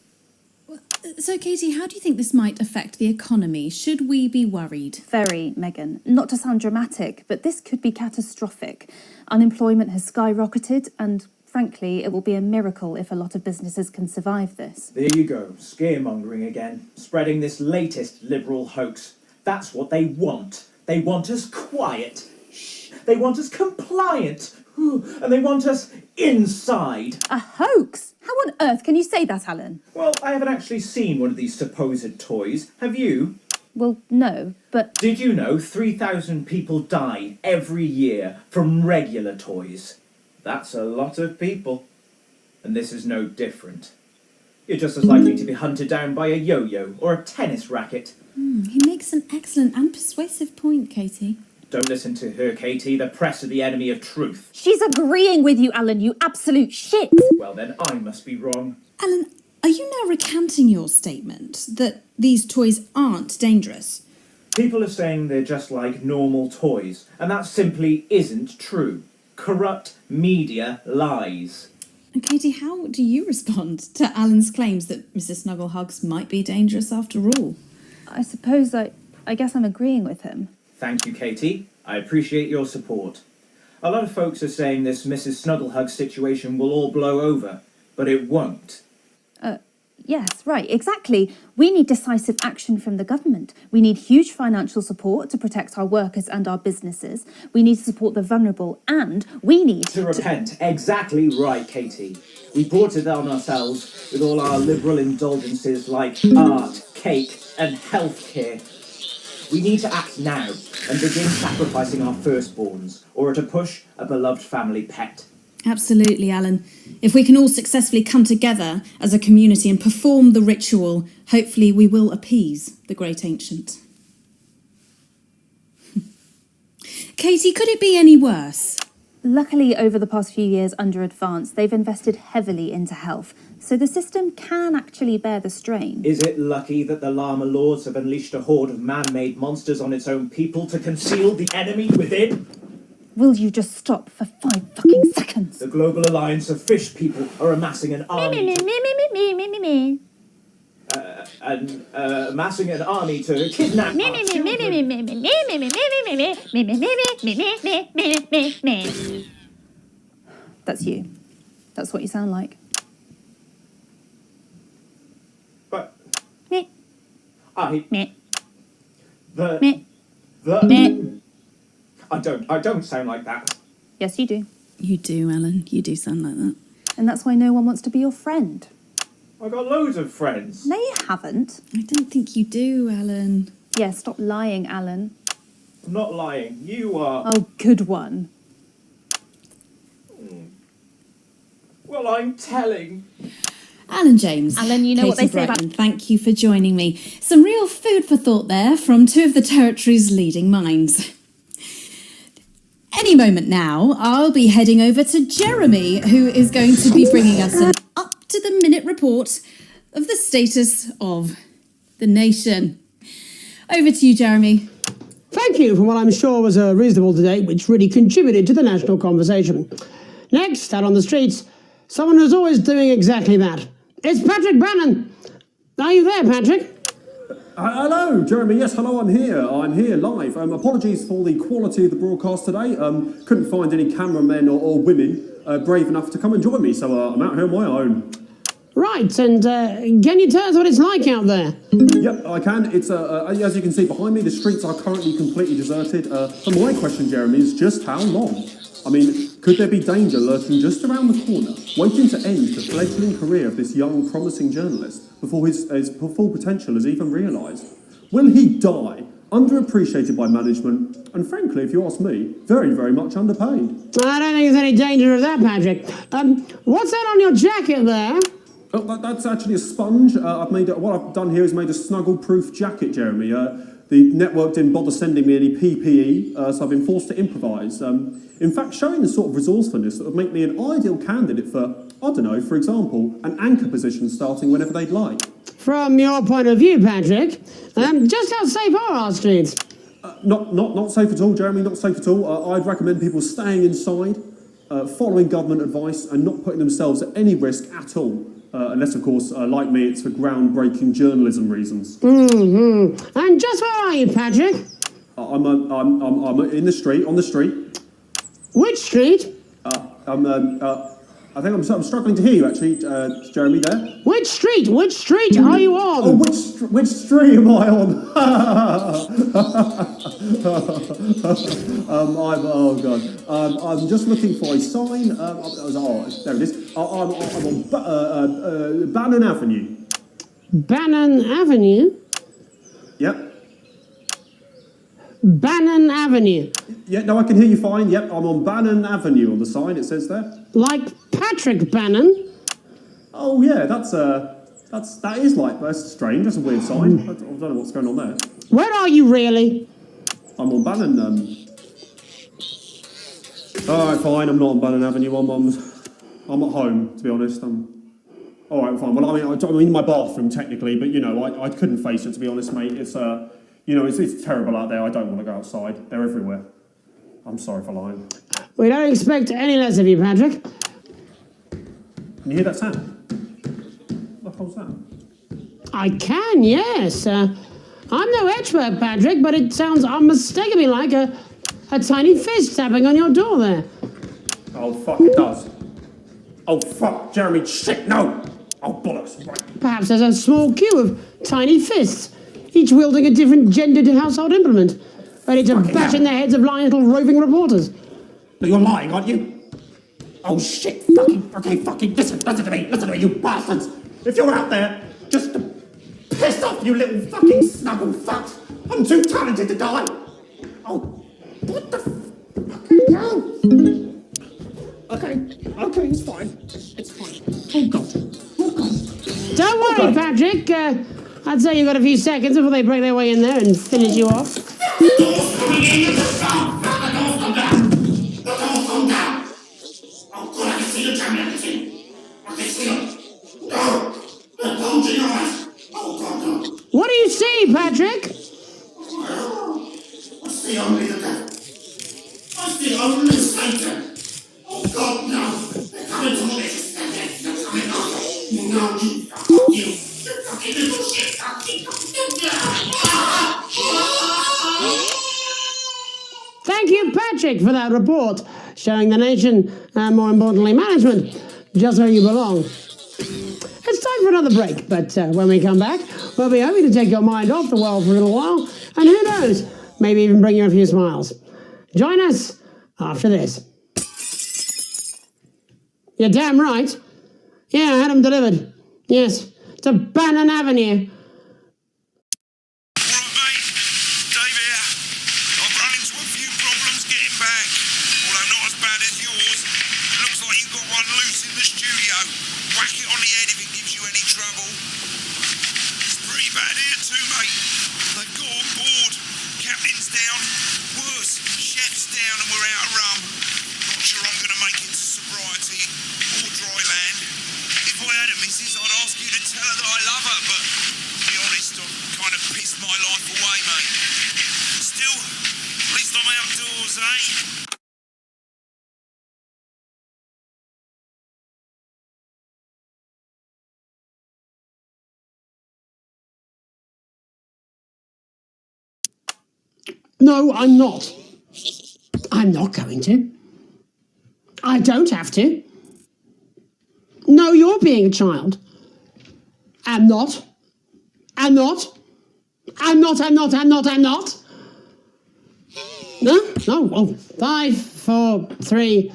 So, Katie, how do you think this might affect the economy? Should we be worried? Very, Megan. Not to sound dramatic, but this could be catastrophic. Unemployment has skyrocketed, and frankly, it will be a miracle if a lot of businesses can survive this. There you go, scaremongering again, spreading this latest liberal hoax. That's what they want. They want us quiet. Shh. They want us compliant. And they want us inside. A hoax? How on earth can you say that, Alan? Well, I haven't actually seen one of these supposed toys. Have you? Well, no, but... Did you know 3,000 people die every year from regular toys? That's a lot of people. And this is no different. You're just as likely to be hunted down by a yo-yo or a tennis racket. He makes an excellent and persuasive point, Katie. Don't listen to her, Katie. The press are the enemy of truth. She's agreeing with you, Alan, you absolute shit. Well, then I must be wrong. Alan, are you now recanting your statement that these toys aren't dangerous? People are saying they're just like normal toys, and that simply isn't true. Corrupt media lies. And Katie, how do you respond to Alan's claims that Mrs. Snugglehugs might be dangerous after all? I suppose I guess I'm agreeing with him. Thank you, Katie. I appreciate your support. A lot of folks are saying this Mrs. Snugglehug situation will all blow over, but it won't. Yes, right, exactly. We need decisive action from the government. We need huge financial support to protect our workers and our businesses. We need to support the vulnerable, and we need to repent. Exactly right, Katie. We brought it on ourselves with all our liberal indulgences like art, cake, and healthcare. We need to act now and begin sacrificing our firstborns, or at a push, a beloved family pet. Absolutely, Alan. If we can all successfully come together as a community and perform the ritual, hopefully we will appease the great ancient. Katie, could it be any worse? Luckily, over the past few years under Advance, they've invested heavily into health, so the system can actually bear the strain. Is it lucky that the Llama Lords have unleashed a horde of man-made monsters on its own people to conceal the enemy within? Will you just stop for 5 fucking seconds? The Global Alliance of Fish People are amassing an army amassing an army to kidnap our children. That's you. That's what you sound like. But I don't sound like that. Yes, you do. You do, Alan. You do sound like that. And that's why no one wants to be your friend. I've got loads of friends. No, you haven't. I don't think you do, Alan. Yeah, stop lying, Alan. I'm not lying. You are. Oh, good one. Well, I'm telling. Alan James. Alan, you know Katie what they say Brightman, about... Thank you for joining me. Some real food for thought there from two of the territory's leading minds. Any moment now, I'll be heading over to Jeremy, who is going to be bringing us an up-to-the-minute report of the status of the nation. Over to you, Jeremy. Thank you for what I'm sure was a reasonable debate, which really contributed to the national conversation. Next, out on the streets, someone who's always doing exactly that. It's Patrick Brannan. Are you there, Patrick? Hello, Jeremy. Yes, hello, I'm here. I'm here live. Apologies for the quality of the broadcast today. Couldn't find any cameramen or women brave enough to come and join me, so I'm out here on my own. Right, and can you tell us what it's like out there? Yep, I can. It's as you can see behind me, the streets are currently completely deserted. So my question, Jeremy, is just how long? I mean, could there be danger lurking just around the corner, waiting to end the fledgling career of this young, promising journalist before his full potential is even realised? Will he die, underappreciated by management, and frankly, if you ask me, very, very much underpaid? I don't think there's any danger of that, Patrick. What's that on your jacket there? Oh, that's actually a sponge. What I've done here is made a snuggle-proof jacket, Jeremy. The network didn't bother sending me any PPE, so I've been forced to improvise. In fact, showing the sort of resourcefulness that would make me an ideal candidate for, I don't know, for example, an anchor position starting whenever they'd like. From your point of view, Patrick, just how safe are our streets? Not safe at all, Jeremy, not safe at all. I'd recommend people staying inside, following government advice and not putting themselves at any risk at all. Unless, of course, like me, it's for groundbreaking journalism reasons. Mm-hmm. And just where are you, Patrick? I'm in the street, on the street. Which street? I think I'm struggling to hear you, actually, Jeremy, there. Which street are you on? Oh, which street am I on? I'm just looking for a sign. There it is. I'm on Bannon Avenue. Bannon Avenue? Yep. Bannon Avenue. Yeah, no, I can hear you fine. Yep, I'm on Bannon Avenue on the sign, it says there. Like Patrick Bannon? Oh yeah, that's strange. That's a weird sign. I don't know what's going on there. Where are you really? I'm on Bannon. Alright, fine. I'm not on Bannon Avenue. I'm at home, to be honest. Alright, fine. Well, I'm in my bathroom technically, but I couldn't face it, to be honest, mate. It's it's terrible out there. I don't want to go outside. They're everywhere. I'm sorry for lying. We don't expect any less of you, Patrick. Can you hear that sound? What the hell's that? I can, yes. I'm no expert, Patrick, but it sounds unmistakably like a tiny fist tapping on your door there. Oh, fuck, it does. Oh, fuck, Jeremy, shit, no! Oh, bollocks, right. Perhaps there's a small queue of tiny fists, each wielding a different gendered household implement, ready to bash in the heads of lying little roving reporters. But you're lying, aren't you? Oh, shit, fucking, listen to me, you bastards! If you're out there, just to piss off, you little fucking snuggle fucks! I'm too talented to die! Oh, what the fucking hell? Okay, it's fine. It's fine. Oh, God. Don't worry, Patrick. I'd say you've got a few seconds before they break their way in there and finish you off. What do you see, Patrick? I see only the devil. I see only Satan. Oh God, no! They're coming to me. They're coming over. No, you fucking little shit. Thank you, Patrick, for that report, showing the nation, and more importantly, management, just where you belong. It's time for another break, but when we come back, we'll be hoping to take your mind off the world for a little while, and who knows, maybe even bring you a few smiles. Join us after this. You're damn right. Yeah, I had them delivered. Yes, to Bannon Avenue. No, I'm not. I'm not going to. I don't have to. No, you're being a child. I'm not. I'm not. I'm not. No? Oh, 5, 4, 3.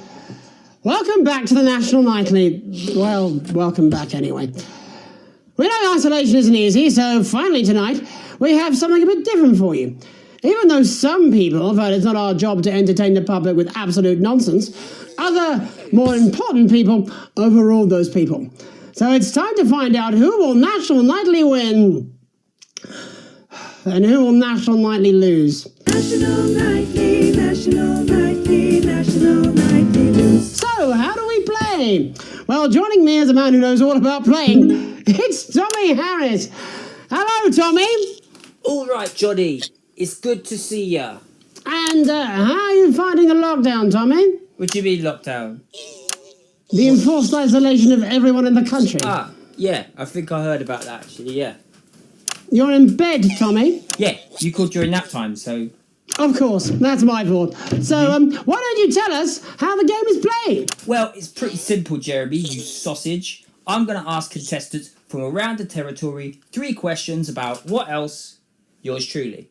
Welcome back to the National Nightly. Well, welcome back anyway. We know isolation isn't easy, so finally tonight we have something a bit different for you. Even though some people felt it's not our job to entertain the public with absolute nonsense, other, more important people overruled those people. So it's time to find out who will National Nightly win and who will National Nightly lose. National Nightly, National Nightly, National Nightly lose. So, how do we play? Well, joining me is a man who knows all about playing, it's Tommy Harris. Hello, Tommy. All right, Johnny. It's good to see ya. And how are you finding the lockdown, Tommy? What do you mean lockdown? The enforced isolation of everyone in the country. Ah, yeah, I think I heard about that actually, yeah. You're in bed, Tommy? Yeah, you called during nap time, so... Of course, that's my fault. So, why don't you tell us how the game is played? Well, it's pretty simple, Jeremy, you sausage. I'm going to ask contestants from around the territory 3 questions about what else? Yours truly.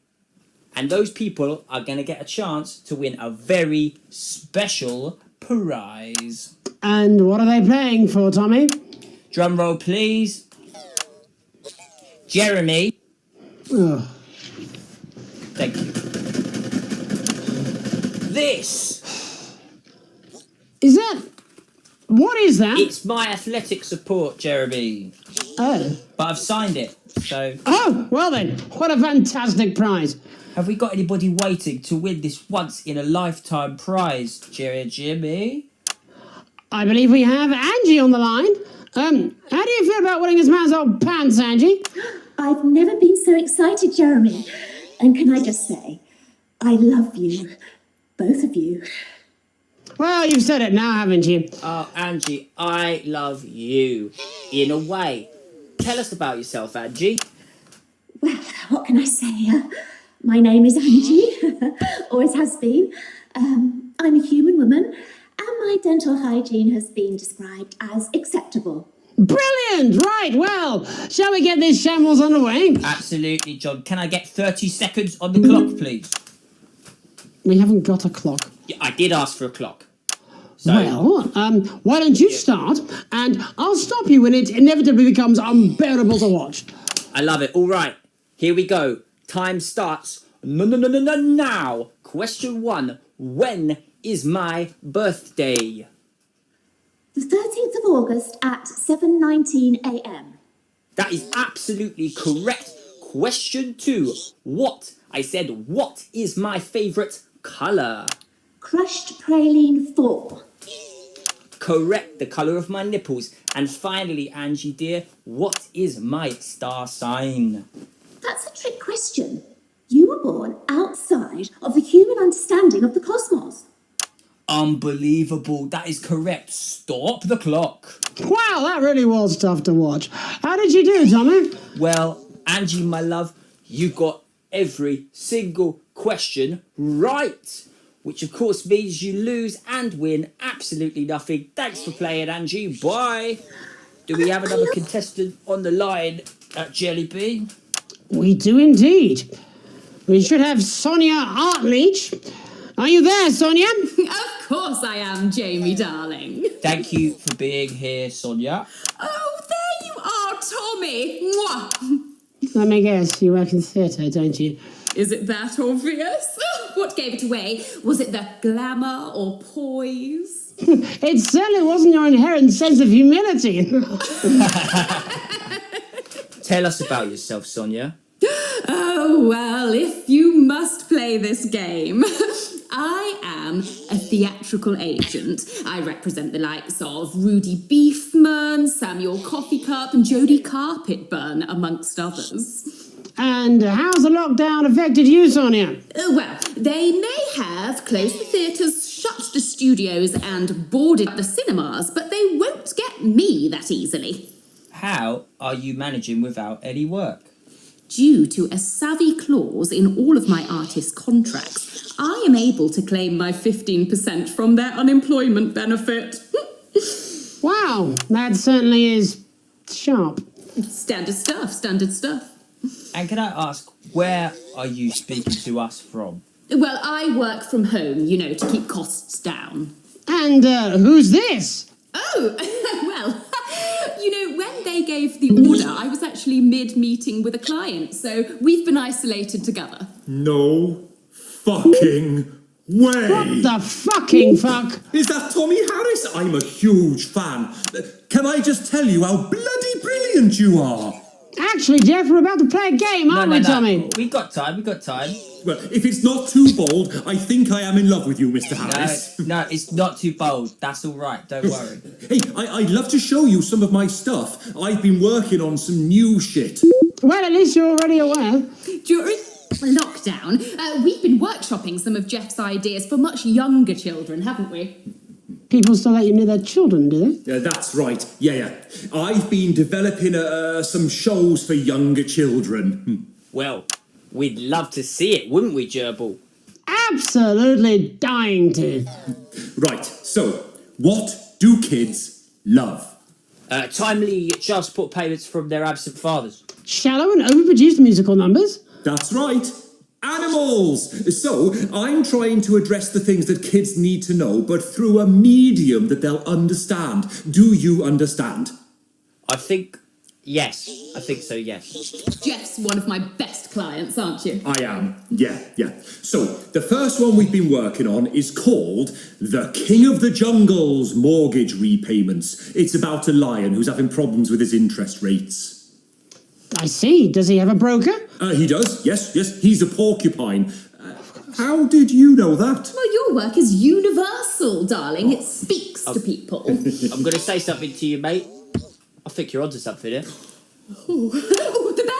And those people are going to get a chance to win a very special prize. And what are they playing for, Tommy? Drum roll, please. Jeremy. Oh. Thank you. This. Is that... What is that? It's my athletic support, Jeremy. Oh. But I've signed it, so... Oh, well then, what a fantastic prize. Have we got anybody waiting to win this once-in-a-lifetime prize, Jimmy? I believe we have Angie on the line. How do you feel about winning this man's old pants, Angie? I've never been so excited, Jeremy. And can I just say, I love you. Both of you. Well, you've said it now, haven't you? Oh, Angie, I love you. In a way. Tell us about yourself, Angie. Well, what can I say? My name is Angie. Always has been. I'm a human woman, and my dental hygiene has been described as acceptable. Brilliant! Right, well, shall we get this shambles underway? Absolutely, John. Can I get 30 seconds on the clock, please? We haven't got a clock. Yeah, I did ask for a clock. So, well, why don't you start, and I'll stop you when it inevitably becomes unbearable to watch. I love it. All right, here we go. Time starts now. Question 1. When is my birthday? The 13th of August at 7:19 a.m. That is absolutely correct. Question 2. What is my favourite colour? Crushed praline 4. Correct, the colour of my nipples. And finally, Angie dear, what is my star sign? That's a trick question. You were born outside of the human understanding of the cosmos. Unbelievable, that is correct. Stop the clock. Wow, that really was tough to watch. How did you do, Tommy? Well, Angie, my love, you got every single question right. Which of course means you lose and win absolutely nothing. Thanks for playing, Angie. Bye. Do we have another contestant on the line at Jelly Bean? We do indeed. We should have Sonia Artleach. Are you there, Sonia? Of course I am, Jamie, darling. Thank you for being here, Sonia. Oh, there you are, Tommy. Mwah. Let me guess, you work in theatre, don't you? Is it that obvious? What gave it away? Was it the glamour or poise? It certainly wasn't your inherent sense of humility. Tell us about yourself, Sonia. Oh, well, if you must play this game. I am a theatrical agent. I represent the likes of Rudy Beefman, Samuel Coffee Cup, and Jodie Carpetburn, amongst others. And how's the lockdown affected you, Sonia? Well, they may have closed the theatres, shut the studios, and boarded the cinemas, but they won't get me that easily. How are you managing without any work? Due to a savvy clause in all of my artist contracts, I am able to claim my 15% from their unemployment benefit. Wow, that certainly is sharp. Standard stuff, standard stuff. And can I ask, where are you speaking to us from? Well, I work from home, you know, to keep costs down. And who's this? Oh, well, you know, when they gave the order, I was actually mid-meeting with a client, so we've been isolated together. No fucking way! What the fucking fuck? Is that Tommy Harris? I'm a huge fan. Can I just tell you how bloody brilliant you are? Actually, Jeff, we're about to play a game, aren't we, Tommy? We got time. Well, if it's not too bold, I think I am in love with you, Mr. Harris. No, it's not too bold. That's all right. Don't worry. Hey, I'd love to show you some of my stuff. I've been working on some new shit. Well, at least you're already aware. During lockdown, we've been workshopping some of Jeff's ideas for much younger children, haven't we? People still let you near their children, do they? Yeah, that's right. Yeah. I've been developing some shows for younger children. Well, we'd love to see it, wouldn't we, Gerbil? absolutely dying to. Right, so, what do kids love? Timely child support payments from their absent fathers. Shallow and overproduced musical numbers? That's right. Animals! So, I'm trying to address the things that kids need to know, but through a medium that they'll understand. Do you understand? I think so, yes. Jeff's one of my best clients, aren't you? I am, yeah. So, the first one we've been working on is called The King of the Jungle's Mortgage Repayments. It's about a lion who's having problems with his interest rates. I see. Does he have a broker? He does, yes. He's a porcupine. How did you know that? Well, your work is universal, darling. It speaks to people. I'm going to say something to you, mate. I think you're onto something here. Oh, the bear!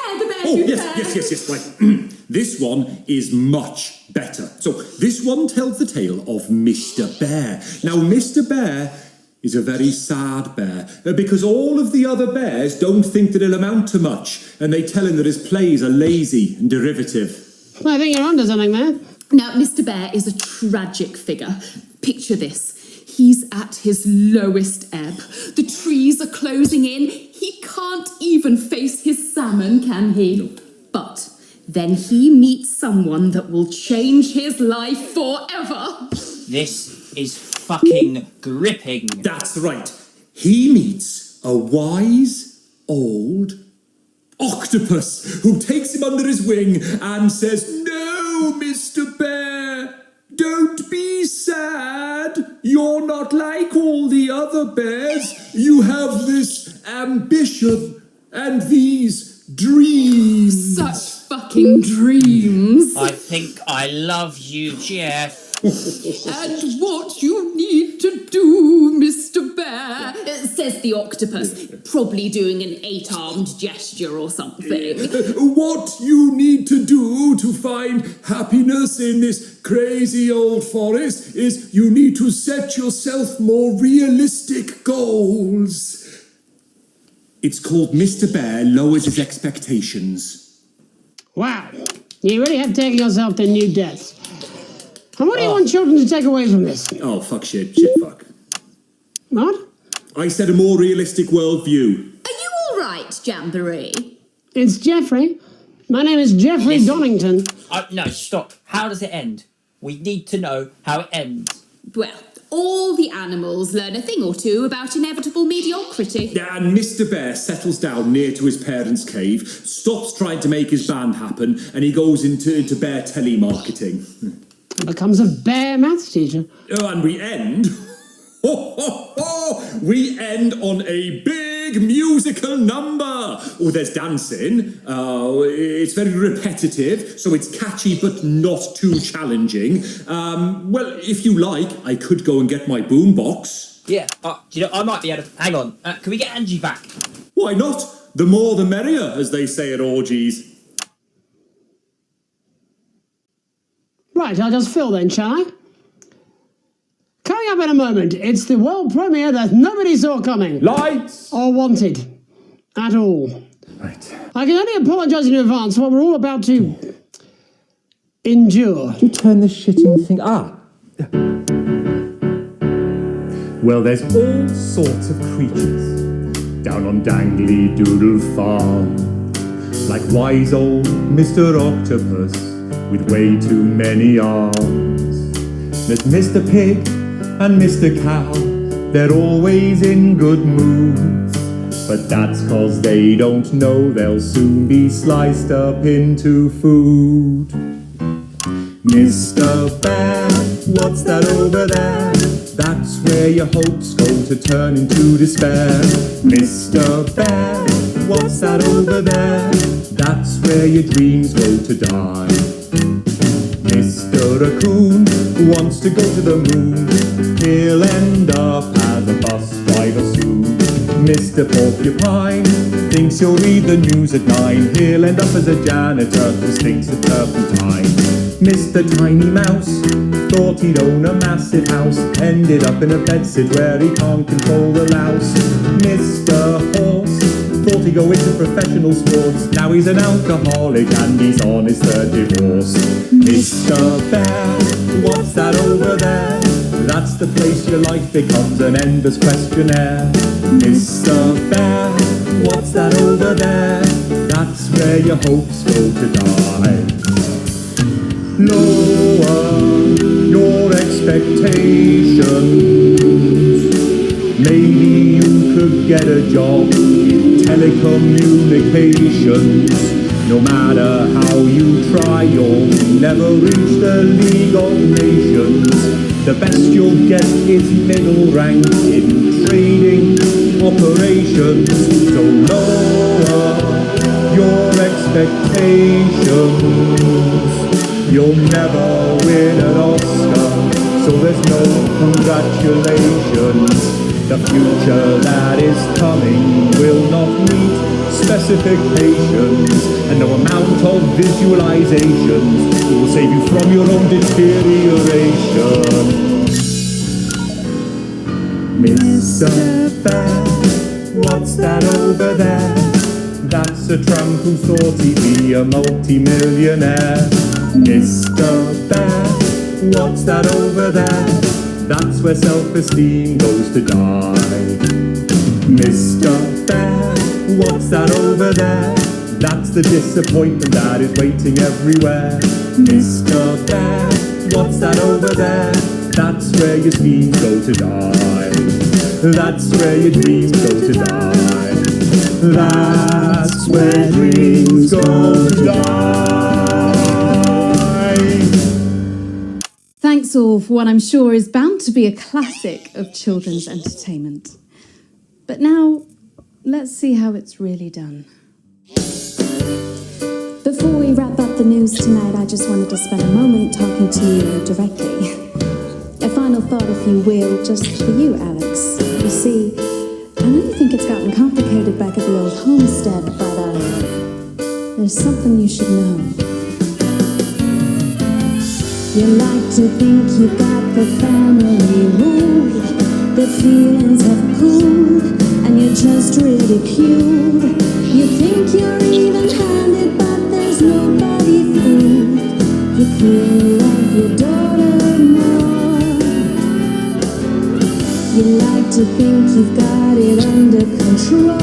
Oh, yes, right. This one is much better. So, this one tells the tale of Mr. Bear. Now, Mr. Bear is a very sad bear, because all of the other bears don't think that he'll amount to much, and they tell him that his plays are lazy and derivative. I think you're onto something there. Now, Mr. Bear is a tragic figure. Picture this. He's at his lowest ebb. The trees are closing in. He can't even face his salmon, can he? No. But then he meets someone that will change his life forever. This is fucking gripping. That's right. He meets a wise old octopus who takes him under his wing and says, "No, Mr. Bear, don't be sad. You're not like all the other bears. You have this ambition and these dreams." Such fucking dreams. I think I love you, Jeff. And what you need to do, Mr. Bear, says the octopus, probably doing an 8-armed gesture or something. What you need to do to find happiness in this crazy old forest is you need to set yourself more realistic goals. It's called Mr. Bear Lowers His Expectations. Wow. You really have taken yourself to new depths. And what do you want children to take away from this? Oh, fuck shit, fuck. What? I said a more realistic worldview. Are you all right, Jamboree? It's Jeffrey. My name is Jeffrey Donington. No, stop. How does it end? We need to know how it ends. Well, all the animals learn a thing or two about inevitable mediocrity. And Mr. Bear settles down near to his parents' cave, stops trying to make his band happen, and he goes into bear telemarketing. Becomes a bear maths teacher. Oh, and we end... we end on a big musical number. Oh, there's dancing. It's very repetitive, so it's catchy but not too challenging. Well, if you like, I could go and get my boombox. Yeah, I might be able to... Hang on, can we get Angie back? Why not? The more the merrier, as they say at orgies. Right, I'll just fill then, shall I? Coming up in a moment, it's the world premiere that nobody saw coming. Lights! Or wanted. At all. Right. I can only apologise in advance for what we're all about to... endure. You turn this shitting thing... Well, there's all sorts of creatures down on Dangly Doodle Farm. Like wise old Mr. Octopus with way too many arms. There's Mr. Pig and Mr. Cow, they're always in good moods. But that's 'cause they don't know they'll soon be sliced up into food. Mr. Bear, what's that over there? That's where your hopes go to turn into despair. Mr. Bear, what's that over there? That's where your dreams go to die. Mr. Raccoon wants to go to the moon. He'll end up as a bus driver soon. Mr. Porcupine thinks he'll read the news at 9. He'll end up as a janitor who stinks of turpentine. Mr. Tiny Mouse thought he'd own a massive house, ended up in a bedsit where he can't control the louse. Mr. Horse thought he'd go into professional sports. Now he's an alcoholic and he's on his third divorce. Mr. Bear, what's that over there? That's the place your life becomes an endless questionnaire. Mr. Bear, what's that over there? That's where your hopes go to die. Lower your expectations. Maybe you could get a job in telecommunications. No matter how you try, you'll never reach the League of Nations. The best you'll get is middle rank in trading operations. So lower your expectations. You'll never win an Oscar, so there's no congratulations. The future that is coming will not meet specifications, and no amount of visualizations will save you from your own deterioration. Mr. Bear, what's that over there? That's a tramp who thought he'd be a multi-millionaire. Mr. Bear, what's that over there? That's where self-esteem goes to die. Mr. Bear, what's that over there? That's the disappointment that is waiting everywhere. Mr. Bear, what's that over there? That's where your schemes go to die. That's where your dreams go to die. That's where dreams go to die. Thanks all for what I'm sure is bound to be a classic of children's entertainment. But now, let's see how it's really done. Before we wrap up the news tonight, I just wanted to spend a moment talking to you directly. A final thought, if you will, just for you, Alex. You see, I know you think it's gotten complicated back at the old homestead, but there's something you should know. You like to think you've got the family ruled, the feelings have cooled, and you're just ridiculed. You think you're even-handed, but there's nobody fooled. You clearly love your daughter more. You like to think you've got it under control.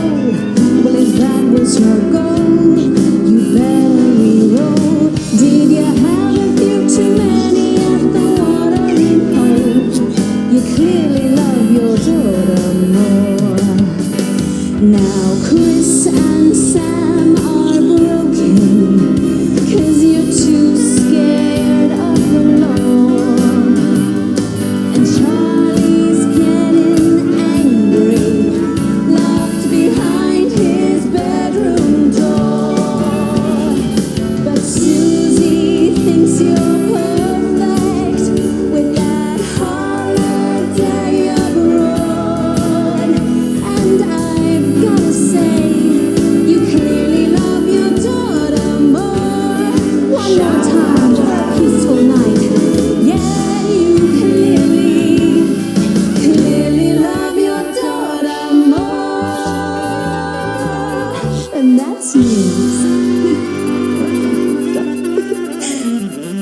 Well, if that was your goal, you better re-roll. Did you have a few too many at the watering hole? You clearly love your daughter more. Now Chris and Sam are broken, 'cause you're too scared of the law. And Charlie's getting angry, locked behind his bedroom door. But Susie thinks you're perfect with that holiday abroad. And I've gotta say, you clearly love your daughter more. One more time for a peaceful night. Yeah, you clearly love your daughter more. And that's news.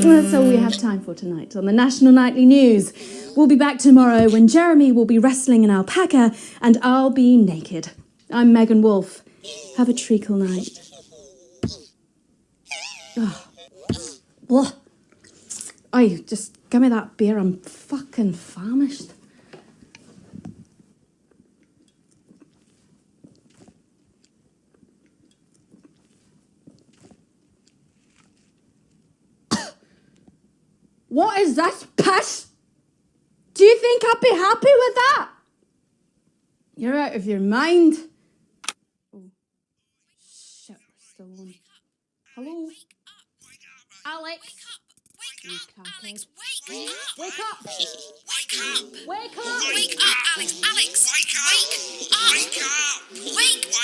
That's all we have time for tonight on the National Nightly News. We'll be back tomorrow when Jeremy will be wrestling an alpaca and I'll be naked. I'm Megan Wolfe. Have a treacle night. Oh. Aye, just give me that beer. I'm fucking famished. What is this piss? Do you think I'd be happy with that? You're out of your mind. Oh, shit, we're still on. Hello? Alex? Alex, Wake up! wake up! Wake up! Wake up, Alex! Alex! Wake up! Wake up! Wake up!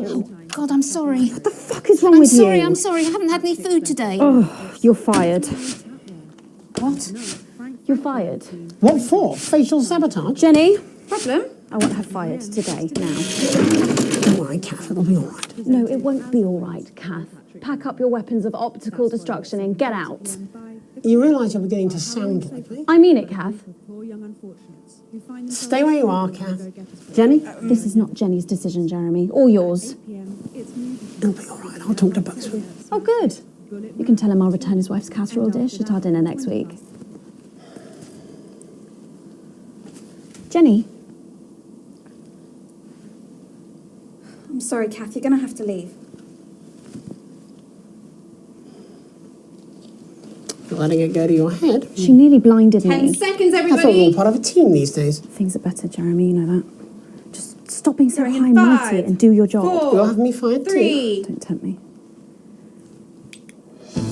Ow! God, I'm sorry. What the fuck is wrong with you? I'm sorry. I haven't had any food today. Oh, you're fired. What? You're fired. What for? Facial sabotage? Jenny? Problem? I want her fired today, now. Don't worry, Kath, it'll be all right. No, it won't be all right, Kath. Pack up your weapons of optical destruction and get out. You realise you're beginning to sound like me? I mean it, Kath. Stay where you are, Kath. Jenny? This is not Jenny's decision, Jeremy, or yours. It'll be all right. I'll talk to both of you. Oh, good. You can tell him I'll return his wife's casserole dish at our dinner next week. Jenny? I'm sorry, Kath, you're going to have to leave. Not letting it go to your head. She nearly blinded me. 10 seconds, I everybody. thought we were all part of a team these days. Things are better, Jeremy, you know that. Just stop being so high in and mighty 5, and do your job. 4, You'll have me fired 3. Don't tempt me.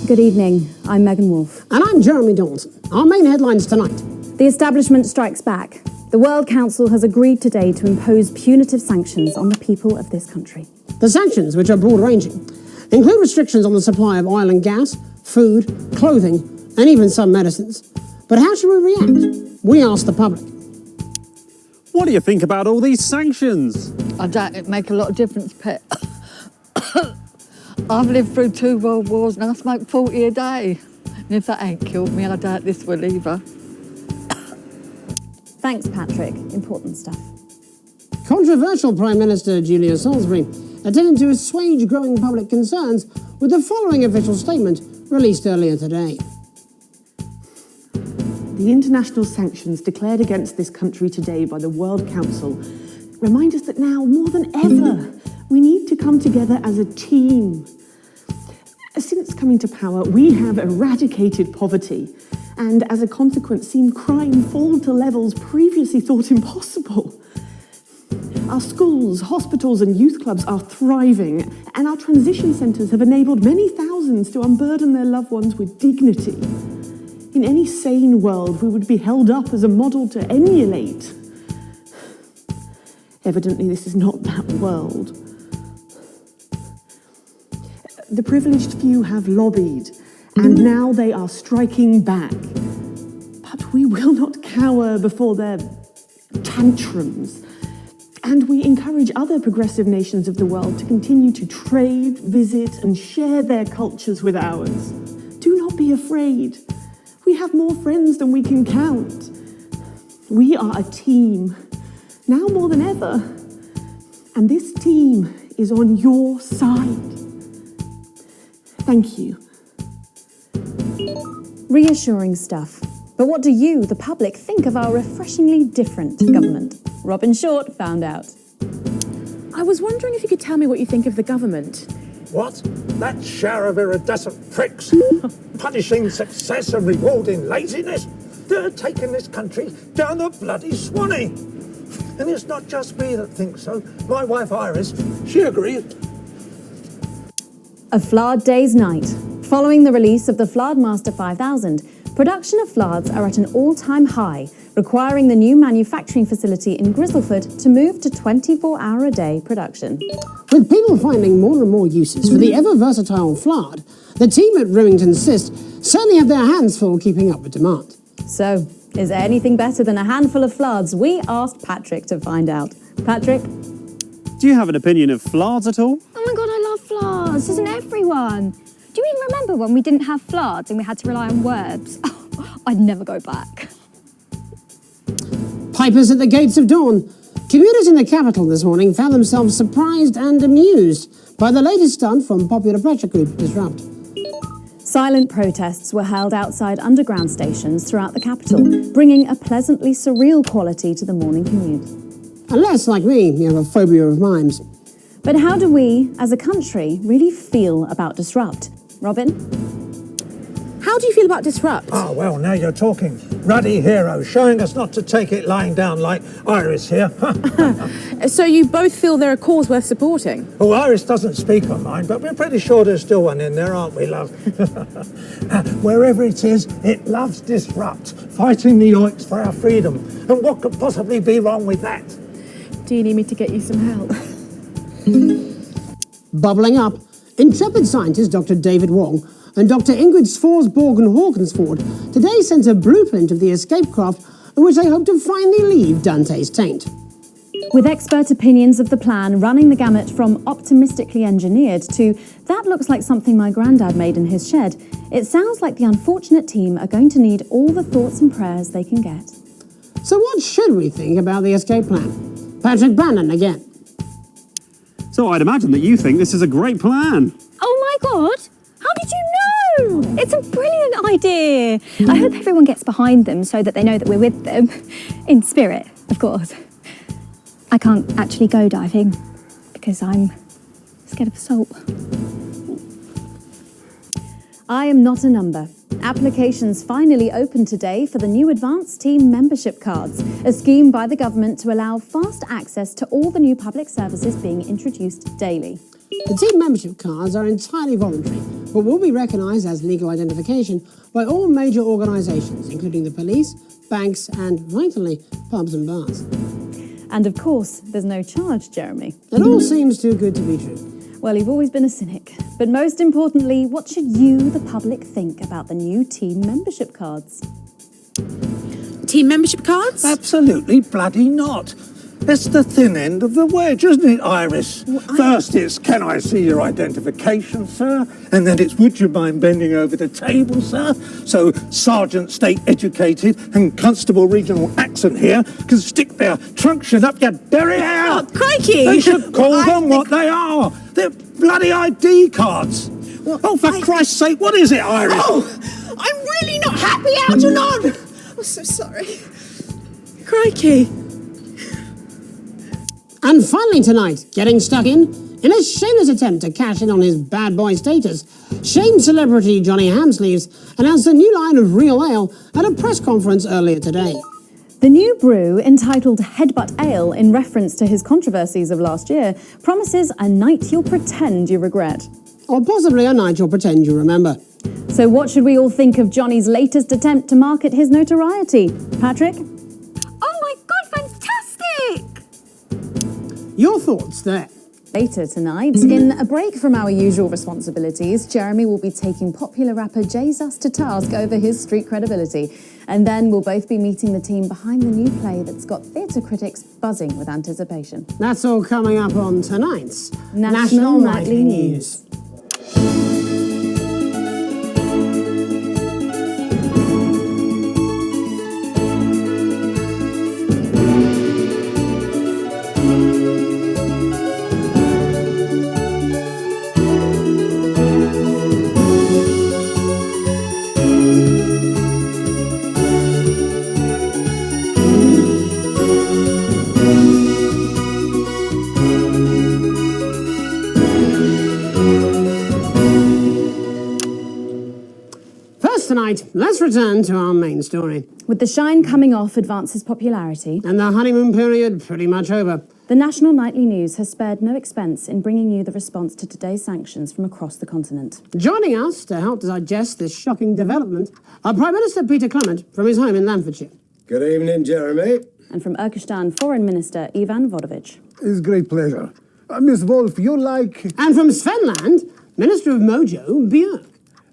Good evening. I'm Megan Wolfe. And I'm Jeremy Dawson. Our main headlines tonight. The establishment strikes back. The World Council has agreed today to impose punitive sanctions on the people of this country. The sanctions, which are broad-ranging, include restrictions on the supply of oil and gas, food, clothing, and even some medicines. But how should we react? We asked the public. What do you think about all these sanctions? I doubt it make a lot of difference, Pet. I've lived through 2 world wars and I smoke 40 a day. And if that ain't killed me, I doubt this will either. Thanks, Patrick. Important stuff. Controversial Prime Minister Julia Salisbury attempted to assuage growing public concerns with the following official statement released earlier today. The international sanctions declared against this country today by the World Council remind us that now, more than ever, we need to come together as a team. Since coming to power, we have eradicated poverty and, as a consequence, seen crime fall to levels previously thought impossible. Our schools, hospitals and youth clubs are thriving, and our transition centres have enabled many thousands to unburden their loved ones with dignity. In any sane world, we would be held up as a model to emulate. Evidently, this is not that world. The privileged few have lobbied, and now they are striking back. But we will not cower before their tantrums. And we encourage other progressive nations of the world to continue to trade, visit, and share their cultures with ours. Do not be afraid. We have more friends than we can count. We are a team, now more than ever. And this team is on your side. Thank you. Reassuring stuff. But what do you, the public, think of our refreshingly different government? Robin Short found out. I was wondering if you could tell me what you think of the government. What? That shower of iridescent pricks, punishing success and rewarding laziness? They're taking this country down the bloody Swanee. And it's not just me that thinks so. My wife Iris, she agrees. A Flard Day's night. Following the release of the Flardmaster 5000, production of Flards are at an all-time high, requiring the new manufacturing facility in Grizzleford to move to 24-hour-a-day production. With people finding more and more uses for the ever-versatile Flard, the team at Remington Cyst certainly have their hands full keeping up with demand. So, is there anything better than a handful of Flards? We asked Patrick to find out. Patrick? Do you have an opinion of Flards at all? Oh my God, I love Flards. Doesn't everyone? Do you even remember when we didn't have Flards and we had to rely on words? Oh, I'd never go back. Pipers at the gates of dawn. Commuters in the capital this morning found themselves surprised and amused by the latest stunt from popular pressure group Disrupt. Silent protests were held outside underground stations throughout the capital, bringing a pleasantly surreal quality to the morning commute. Unless, like me, you have a phobia of mimes. But how do we, as a country, really feel about Disrupt? Robin? How do you feel about Disrupt? Oh, well, now you're talking. Ruddy hero, showing us not to take it lying down like Iris here. So you both feel they're a cause worth supporting? Oh, Iris doesn't speak on mine, but we're pretty sure there's still one in there, aren't we, love? Wherever it is, it loves Disrupt, fighting the oiks for our freedom. And what could possibly be wrong with that? Do you need me to get you some help? Bubbling up, intrepid scientist Dr. David Wong and Dr. Ingrid Svorsborg and Hawkinsford today sent a blueprint of the escape craft in which they hope to finally leave Dante's taint. With expert opinions of the plan running the gamut from optimistically engineered to that looks like something my granddad made in his shed, it sounds like the unfortunate team are going to need all the thoughts and prayers they can get. So what should we think about the escape plan? Patrick Bannon again. So I'd imagine that you think this is a great plan. Oh my God! How did you know? It's a brilliant idea. I hope everyone gets behind them so that they know that we're with them. In spirit, of course. I can't actually go diving because I'm scared of salt. I am not a number. Applications finally opened today for the new Advanced Team membership cards, a scheme by the government to allow fast access to all the new public services being introduced daily. The team membership cards are entirely voluntary, but will be recognised as legal identification by all major organisations, including the police, banks and, vitally, pubs and bars. And of course, there's no charge, Jeremy. It all seems too good to be true. Well, you've always been a cynic. But most importantly, what should you, the public, think about the new team membership cards? Team membership cards? Absolutely bloody not. It's the thin end of the wedge, isn't it, Iris? First it's, can I see your identification, sir? And then it's, would you mind bending over the table, sir? So Sergeant State Educated and Constable Regional Accent here can stick their truncheon up your derriere. Oh, crikey! They should call them what they are. They're bloody ID cards. Oh, for Christ's sake, what is it, Iris? Oh, I'm really not happy, Algernon! I'm so sorry. Crikey. And finally tonight, getting stuck in a shameless attempt to cash in on his bad boy status, shamed celebrity Johnny Hamsleeves announced a new line of real ale at a press conference earlier today. The new brew, entitled Headbutt Ale in reference to his controversies of last year, promises a night you'll pretend you regret. Or possibly a night you'll pretend you remember. So what should we all think of Johnny's latest attempt to market his notoriety? Patrick? Oh my God, fantastic! Your thoughts there. Later tonight, in a break from our usual responsibilities, Jeremy will be taking popular rapper Jesus to task over his street credibility. And then we'll both be meeting the team behind the new play that's got theatre critics buzzing with anticipation. That's all coming up on tonight's National Nightly News. Tonight, let's return to our main story. With the shine coming off Advance's popularity and the honeymoon period pretty much over, the National Nightly News has spared no expense in bringing you the response to today's sanctions from across the continent. Joining us to help digest this shocking development are Prime Minister Peter Clement from his home in Lancashire. Good evening, Jeremy. And from Urkistan, Foreign Minister Ivan Vodovich. It's a great pleasure. Miss Wolf, you like... And from Svenland, Minister of Mojo, Björk.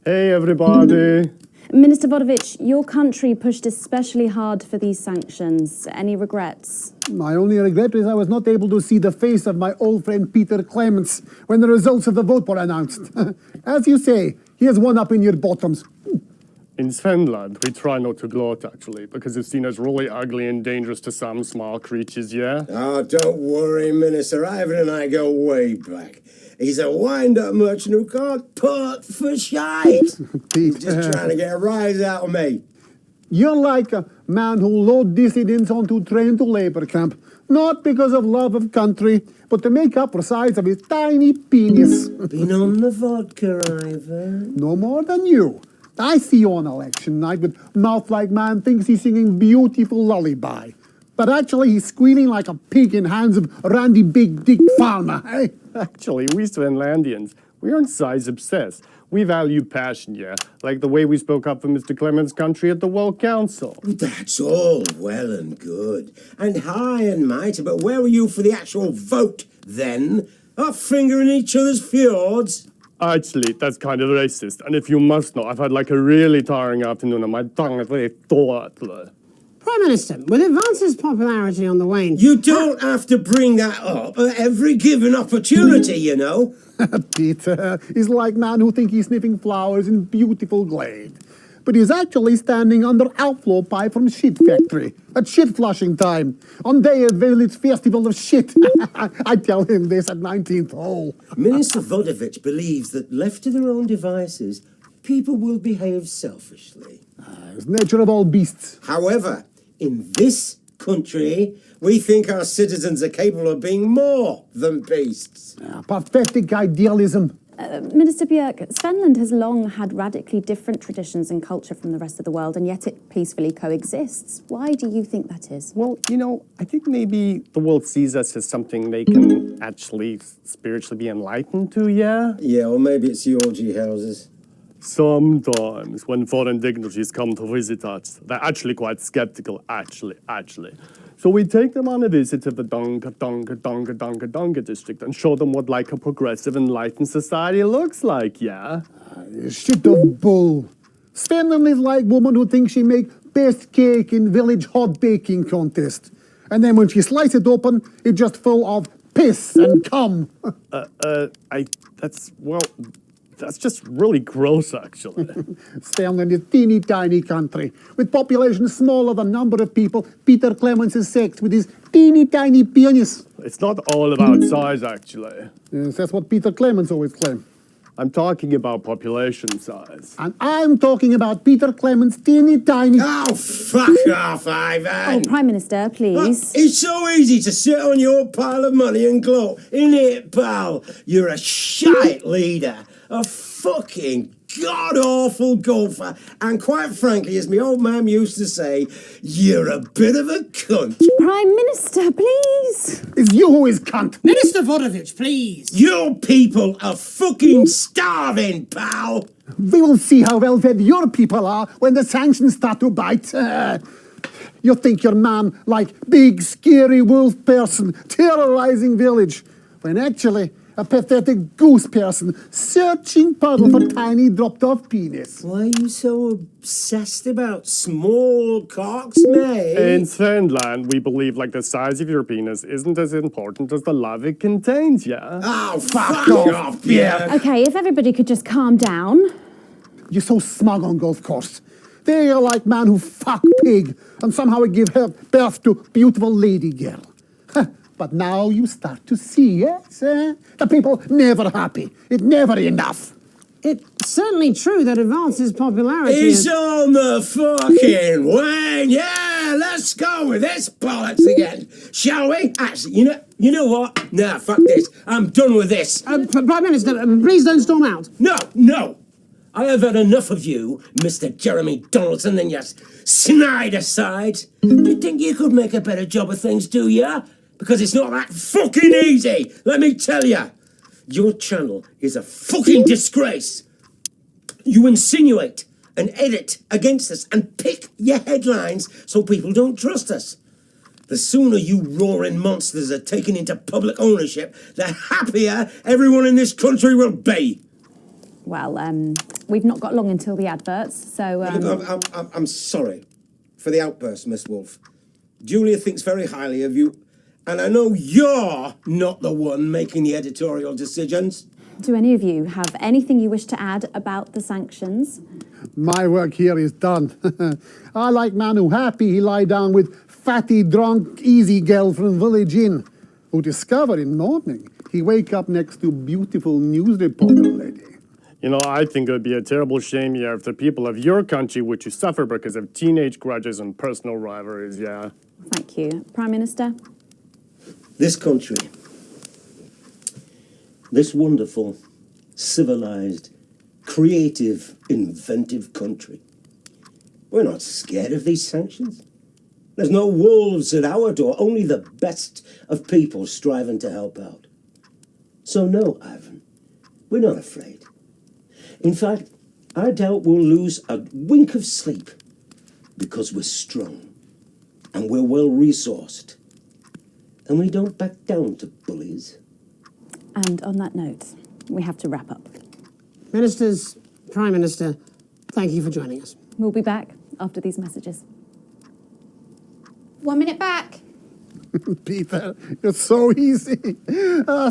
Hey, everybody. Minister Vodovich, your country pushed especially hard for these sanctions. Any regrets? My only regret is I was not able to see the face of my old friend Peter Clements when the results of the vote were announced. As you say, he has one up in your bottoms. In Svenland, we try not to gloat, actually, because it's seen as really ugly and dangerous to some small creatures, yeah? Oh, don't worry, Minister. Ivan and I go way back. He's a wind-up merchant who can't put for shite. He's just trying to get a rise out of me. You're like a man who loads dissidents onto train to labor camp, not because of love of country, but to make up for the size of his tiny penis. Been on the vodka, Ivan? No more than you. I see you on election night with mouth like man thinks he's singing beautiful lullaby. But actually he's squealing like a pig in hands of Randy Big Dick Farmer, eh? Actually, we Svenlandians, we aren't size obsessed. We value passion, yeah, like the way we spoke up for Mr. Clements' country at the World Council. That's all well and good, and high and mighty, but where were you for the actual vote, then? Are fingering each other's fjords? Actually, that's kind of racist. And if you must know, I've had like a really tiring afternoon and my tongue is really thought. Prime Minister, with Advance's popularity on the wane... You don't have to bring that up at every given opportunity, you know. Peter is like man who think he's sniffing flowers in beautiful glade. But he's actually standing under outflow pipe from shit factory at shit flushing time on day of village festival of shit. I tell him this at 19th hole. Minister Vodovich believes that left to their own devices, people will behave selfishly. It's nature of all beasts. However, in this country, we think our citizens are capable of being more than beasts. Pathetic idealism. Minister Björk, Svenland has long had radically different traditions and culture from the rest of the world, and yet it peacefully coexists. Why do you think that is? Well, you know, I think maybe the world sees us as something they can actually spiritually be enlightened to, yeah? Yeah, or maybe it's the orgy houses. Sometimes, when foreign dignitaries come to visit us, they're actually quite skeptical, actually. So we take them on a visit to the Donga district and show them what like a progressive, enlightened society looks like, yeah? Shit of bull. Svenland is like woman who thinks she make best cake in village hot baking contest. And then when she slices it open, it's just full of piss and cum. That's just really gross, actually. Svenland is a teeny tiny country. With population smaller than number of people, Peter Clements is sex with his teeny tiny penis. It's not all about size, actually. Yes, that's what Peter Clements always claimed. I'm talking about population size. And I'm talking about Peter Clements' teeny tiny... Oh, fuck off, Ivan! Oh, Prime Minister, please. It's so easy to sit on your pile of money and gloat, isn't it, pal? You're a shite leader. A fucking god-awful golfer. And quite frankly, as my old man used to say, you're a bit of a cunt. Prime Minister, please. It's you who is cunt. Minister Vodovich, please. Your people are fucking starving, pal. We will see how well fed your people are when the sanctions start to bite. You think your man like big, scary wolf person terrorizing village, when actually... a pathetic goose person searching puddle for tiny dropped-off penis. Why are you so obsessed about small cocks, mate? In Svenland, we believe like the size of your penis isn't as important as the love it contains, yeah? Oh, fuck off, yeah. Okay, if everybody could just calm down. You're so smug on golf course. They are like man who fuck pig and somehow give birth to beautiful lady girl. But now you start to see, yes? The people never happy. It's never enough. It's certainly true that Advance's popularity It's on the fucking wane. Yeah, let's go with this bollocks again, shall we? Actually, you know what? Nah, fuck this. I'm done with this. Prime Minister, please don't storm out. No. I have had enough of you, Mr. Jeremy Donaldson, and your snide aside. You think you could make a better job of things, do ya? Because it's not that fucking easy, let me tell you. Your channel is a fucking disgrace. You insinuate and edit against us and pick your headlines so people don't trust us. The sooner you roaring monsters are taken into public ownership, the happier everyone in this country will be. Well, we've not got long until the adverts, so... I'm sorry for the outburst, Miss Wolf. Julia thinks very highly of you. And I know you're not the one making the editorial decisions. Do any of you have anything you wish to add about the sanctions? My work here is done. I like man who happy he lie down with fatty, drunk, easy girl from village inn, who discover in morning he wake up next to beautiful news reporter lady. You know, I think it would be a terrible shame, yeah, if the people of your country were to suffer because of teenage grudges and personal rivalries, yeah. Thank you. Prime Minister? This country, this wonderful, civilized, creative, inventive country, we're not scared of these sanctions. There's no wolves at our door, only the best of people striving to help out. So no, Ivan, we're not afraid. In fact, I doubt we'll lose a wink of sleep because we're strong and we're well resourced. And we don't back down to bullies. And on that note, we have to wrap up. Ministers, Prime Minister, thank you for joining us. We'll be back after these messages. 1 minute back. Peter, you're so easy.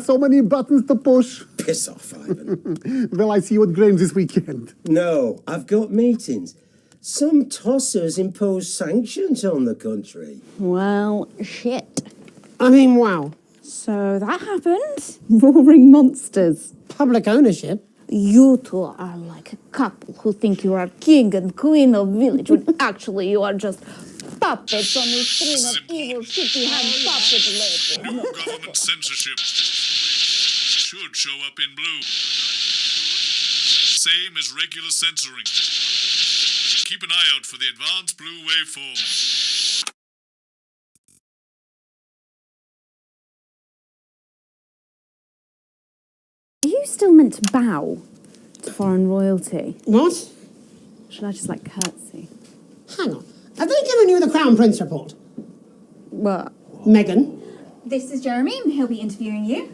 So many buttons to push. Piss off, Ivan. Will I see you at Graham's this weekend? No, I've got meetings. Some tossers impose sanctions on the country. Well, shit. I mean, wow. So that happened. Roaring monsters. Public ownership? You two are like a couple who think you are king and queen of village when actually you are just puppets on a string of evil shitty-hand puppet legs. New government censorship should show up in blue. Same as regular censoring. Keep an eye out for the advanced blue waveform. Are you still meant to bow to foreign royalty? What? Should I just like curtsy? Hang on. Have they given you the Crown Prince report? What? Meghan? This is Jeremy. He'll be interviewing you.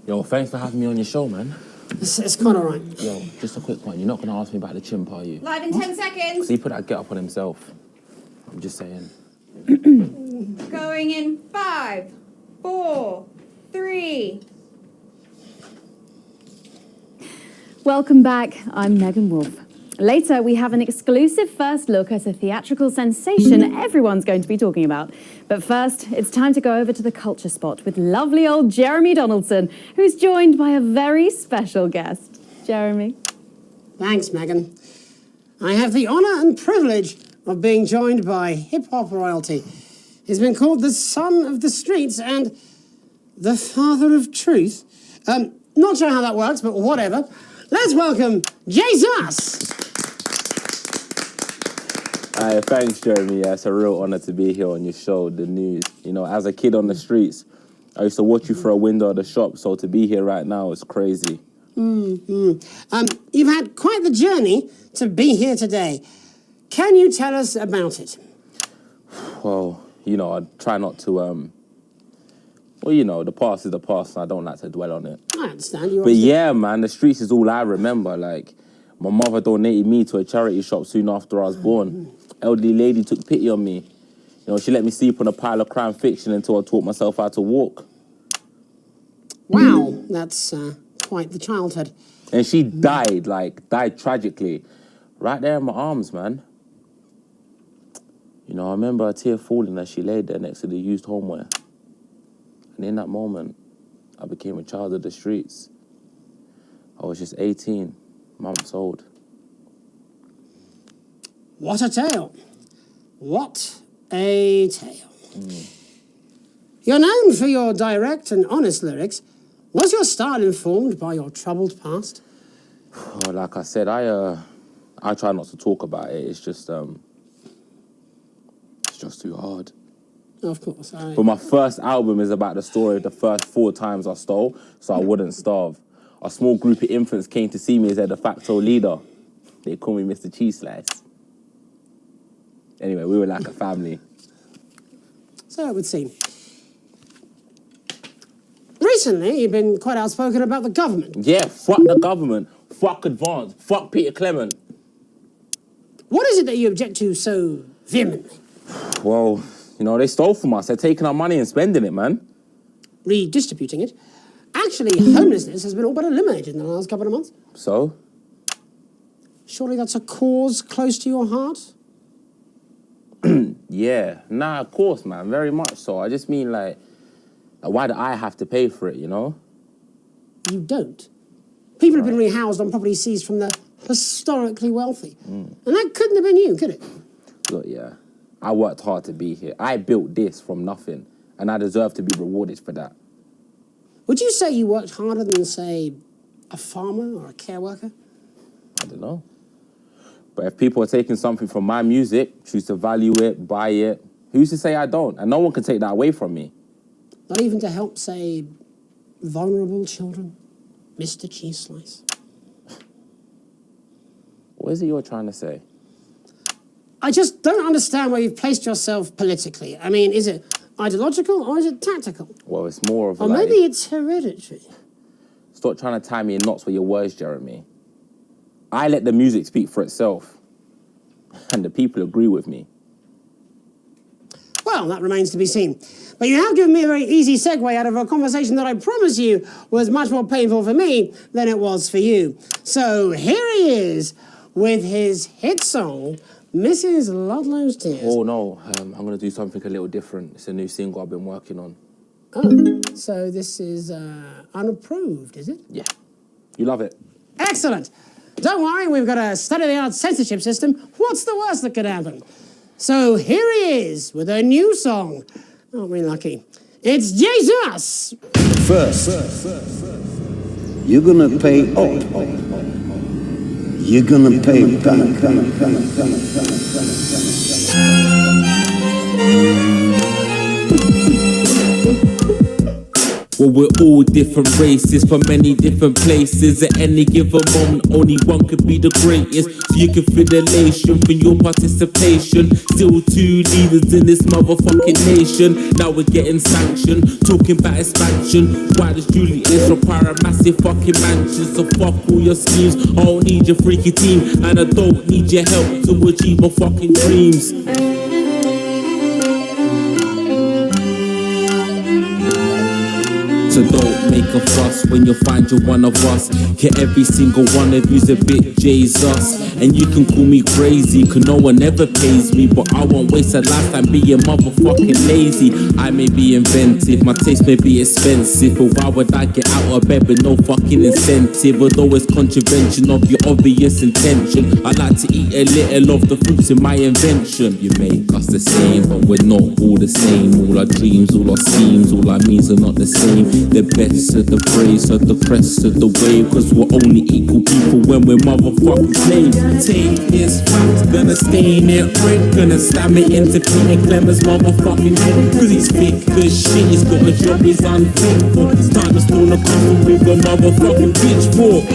Yo, thanks for having me on your show, man. It's quite all right. Yo, just a quick one. You're not going to ask me about the chimp, are you? Live in 10 seconds. So he put that get up on himself. I'm just saying. Going in 5, 4, 3. Welcome back. I'm Megan Wolf. Later, we have an exclusive first look at a theatrical sensation everyone's going to be talking about. But first, it's time to go over to the culture spot with lovely old Jeremy Donaldson, who's joined by a very special guest. Jeremy. Thanks, Megan. I have the honour and privilege of being joined by hip-hop royalty. He's been called the son of the streets and the father of truth. Not sure how that works, but whatever. Let's welcome Jesus! Thanks, Jeremy. Yeah, it's a real honour to be here on your show, The News. You know, as a kid on the streets, I used to watch you through a window of the shop, so to be here right now is crazy. You've had quite the journey to be here today. Can you tell us about it? Well, you know, I try not to, well, you know, the past is the past, and I don't like to dwell on it. I understand. But yeah, man, the streets is all I remember. Like, my mother donated me to a charity shop soon after I was born. Elderly lady took pity on me. You know, she let me sleep on a pile of crime fiction until I taught myself how to walk. Wow, that's quite the childhood. And she died tragically. Right there in my arms, man. You know, I remember a tear falling as she laid there next to the used homeware. And in that moment, I became a child of the streets. I was just 18 months old. What a tale. What a tale. You're known for your direct and honest lyrics. Was your style informed by your troubled past? Well, like I said, I try not to talk about it. It's just too hard. Of course. But my first album is about the story of the first 4 times I stole, so I wouldn't starve. A small group of infants came to see me as their de facto leader. They call me Mr. Cheese Slice. Anyway, we were like a family. So it would seem. Recently, you've been quite outspoken about the government. Yeah, fuck the government. Fuck Advance. Fuck Peter Clement. What is it that you object to so vehemently? Well, you know, they stole from us. They're taking our money and spending it, man. Redistributing it? Actually, homelessness has been all but eliminated in the last couple of months. So? Surely that's a cause close to your heart? Yeah. Nah, of course, man. Very much so. I just mean, like, why do I have to pay for it, you know? You don't. People have been rehoused on property seized from the historically wealthy. And that couldn't have been you, could it? Look, yeah. I worked hard to be here. I built this from nothing, and I deserve to be rewarded for that. Would you say you worked harder than, say, a farmer or a care worker? I don't know. But if people are taking something from my music, choose to value it, buy it, who's to say I don't? And no one can take that away from me. Not even to help, say, vulnerable children? Mr. Cheese Slice? What is it you're trying to say? I just don't understand where you've placed yourself politically. I mean, is it Ideological or is it tactical? Well, it's more of a Or like... maybe it's hereditary. Stop trying to tie me in knots with your words, Jeremy. I let the music speak for itself. And the people agree with me. Well, that remains to be seen. But you have given me a very easy segue out of a conversation that I promise you was much more painful for me than it was for you. So here he is with his hit song, Mrs. Ludlow's Tears. Oh no, I'm going to do something a little different. It's a new single I've been working on. Oh, so this is unapproved, is it? Yeah. You love it. Excellent. Don't worry, we've got a state-of-the-art censorship system. What's the worst that could happen? So here he is with a new song. Aren't we lucky? It's Jesus! First, you're gonna pay up. You're gonna pay back. Well, we're all different races from many different places. At any given moment, only one could be the greatest. So you can feel the elation from your participation. Still two leaders in this motherfucking nation. Now we're getting sanctioned, talking about expansion. Why does Julius require a massive fucking mansion? So fuck all your schemes. I don't need your freaky team, and I don't need your help to achieve my fucking dreams. So don't make a fuss when you find you're one of us. Yeah, every single one of you's a bit Jesus. And you can call me crazy, cause no one ever pays me. But I won't waste a lifetime being motherfucking lazy. I may be inventive, my taste may be expensive, but why would I get out of bed with no fucking incentive? Although it's contravention of your obvious intention, I like to eat a little of the fruits in my invention. You make us the same, but we're not all the same. All our dreams, all our schemes, all our means are not the same. The best of the praise of the crest of the wave, cause we're only equal people when we're motherfucking slaves. Take this fact, gonna stain it red, gonna stab it into Peter Clemmer's motherfucking head, cause he's thick as shit, he's got a job he's unfit for. It's time to stone a coffin with a motherfucking pitchfork.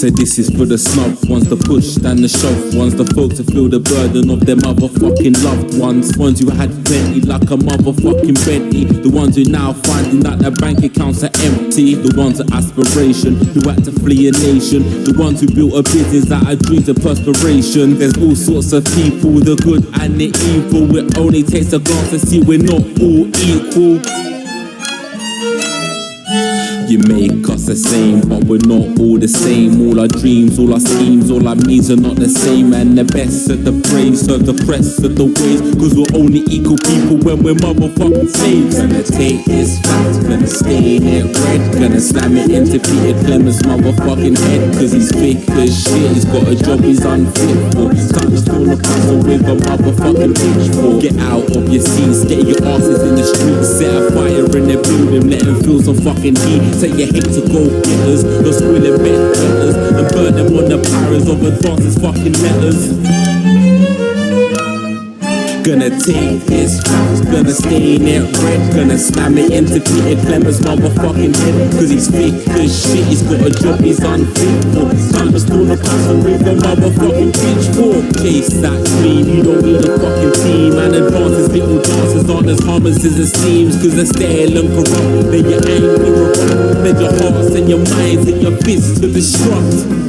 So this is for the snub ones, the push and the shove ones, the folks that feel the burden of their motherfucking loved ones. Ones who had plenty like a motherfucking Bentley. The ones who now finding that their bank accounts are empty. The ones of aspiration who had to flee a nation. The ones who built a business out of dreams of perspiration. There's all sorts of people, the good and the evil. It only takes a glance to see we're not all equal. You make us the same, but we're not all the same. All our dreams, all our schemes, all our means are not the same. And the best of the praise serve the press of the ways, cause we're only equal people when we're motherfucking slaves. Gonna take this fact, gonna stain it red, gonna slam it into Peter Clemmer's motherfucking head, cause he's thick as shit, he's got a job he's unfit for. It's time to stone a puzzle with a motherfucking pitchfork. Get out of your seats, get your asses in the streets, set a fire in the building, let them feel some fucking heat. Say you hate to go getters, the squilling bed getters, and burn them on the powers of advances fucking letters. Gonna take this fact, gonna stain it red, gonna slam it into Peter Clemmer's motherfucking head, cause he's thick as shit, he's got a job he's unfit for. Time to stone a puzzle with a motherfucking pitchfork. Chase that dream, you don't need a fucking team. And advances, little dances aren't as harmless as it seems, cause they're stale and corrupt. Then you're angry or rough, then your hearts and your minds and your fists to destruct.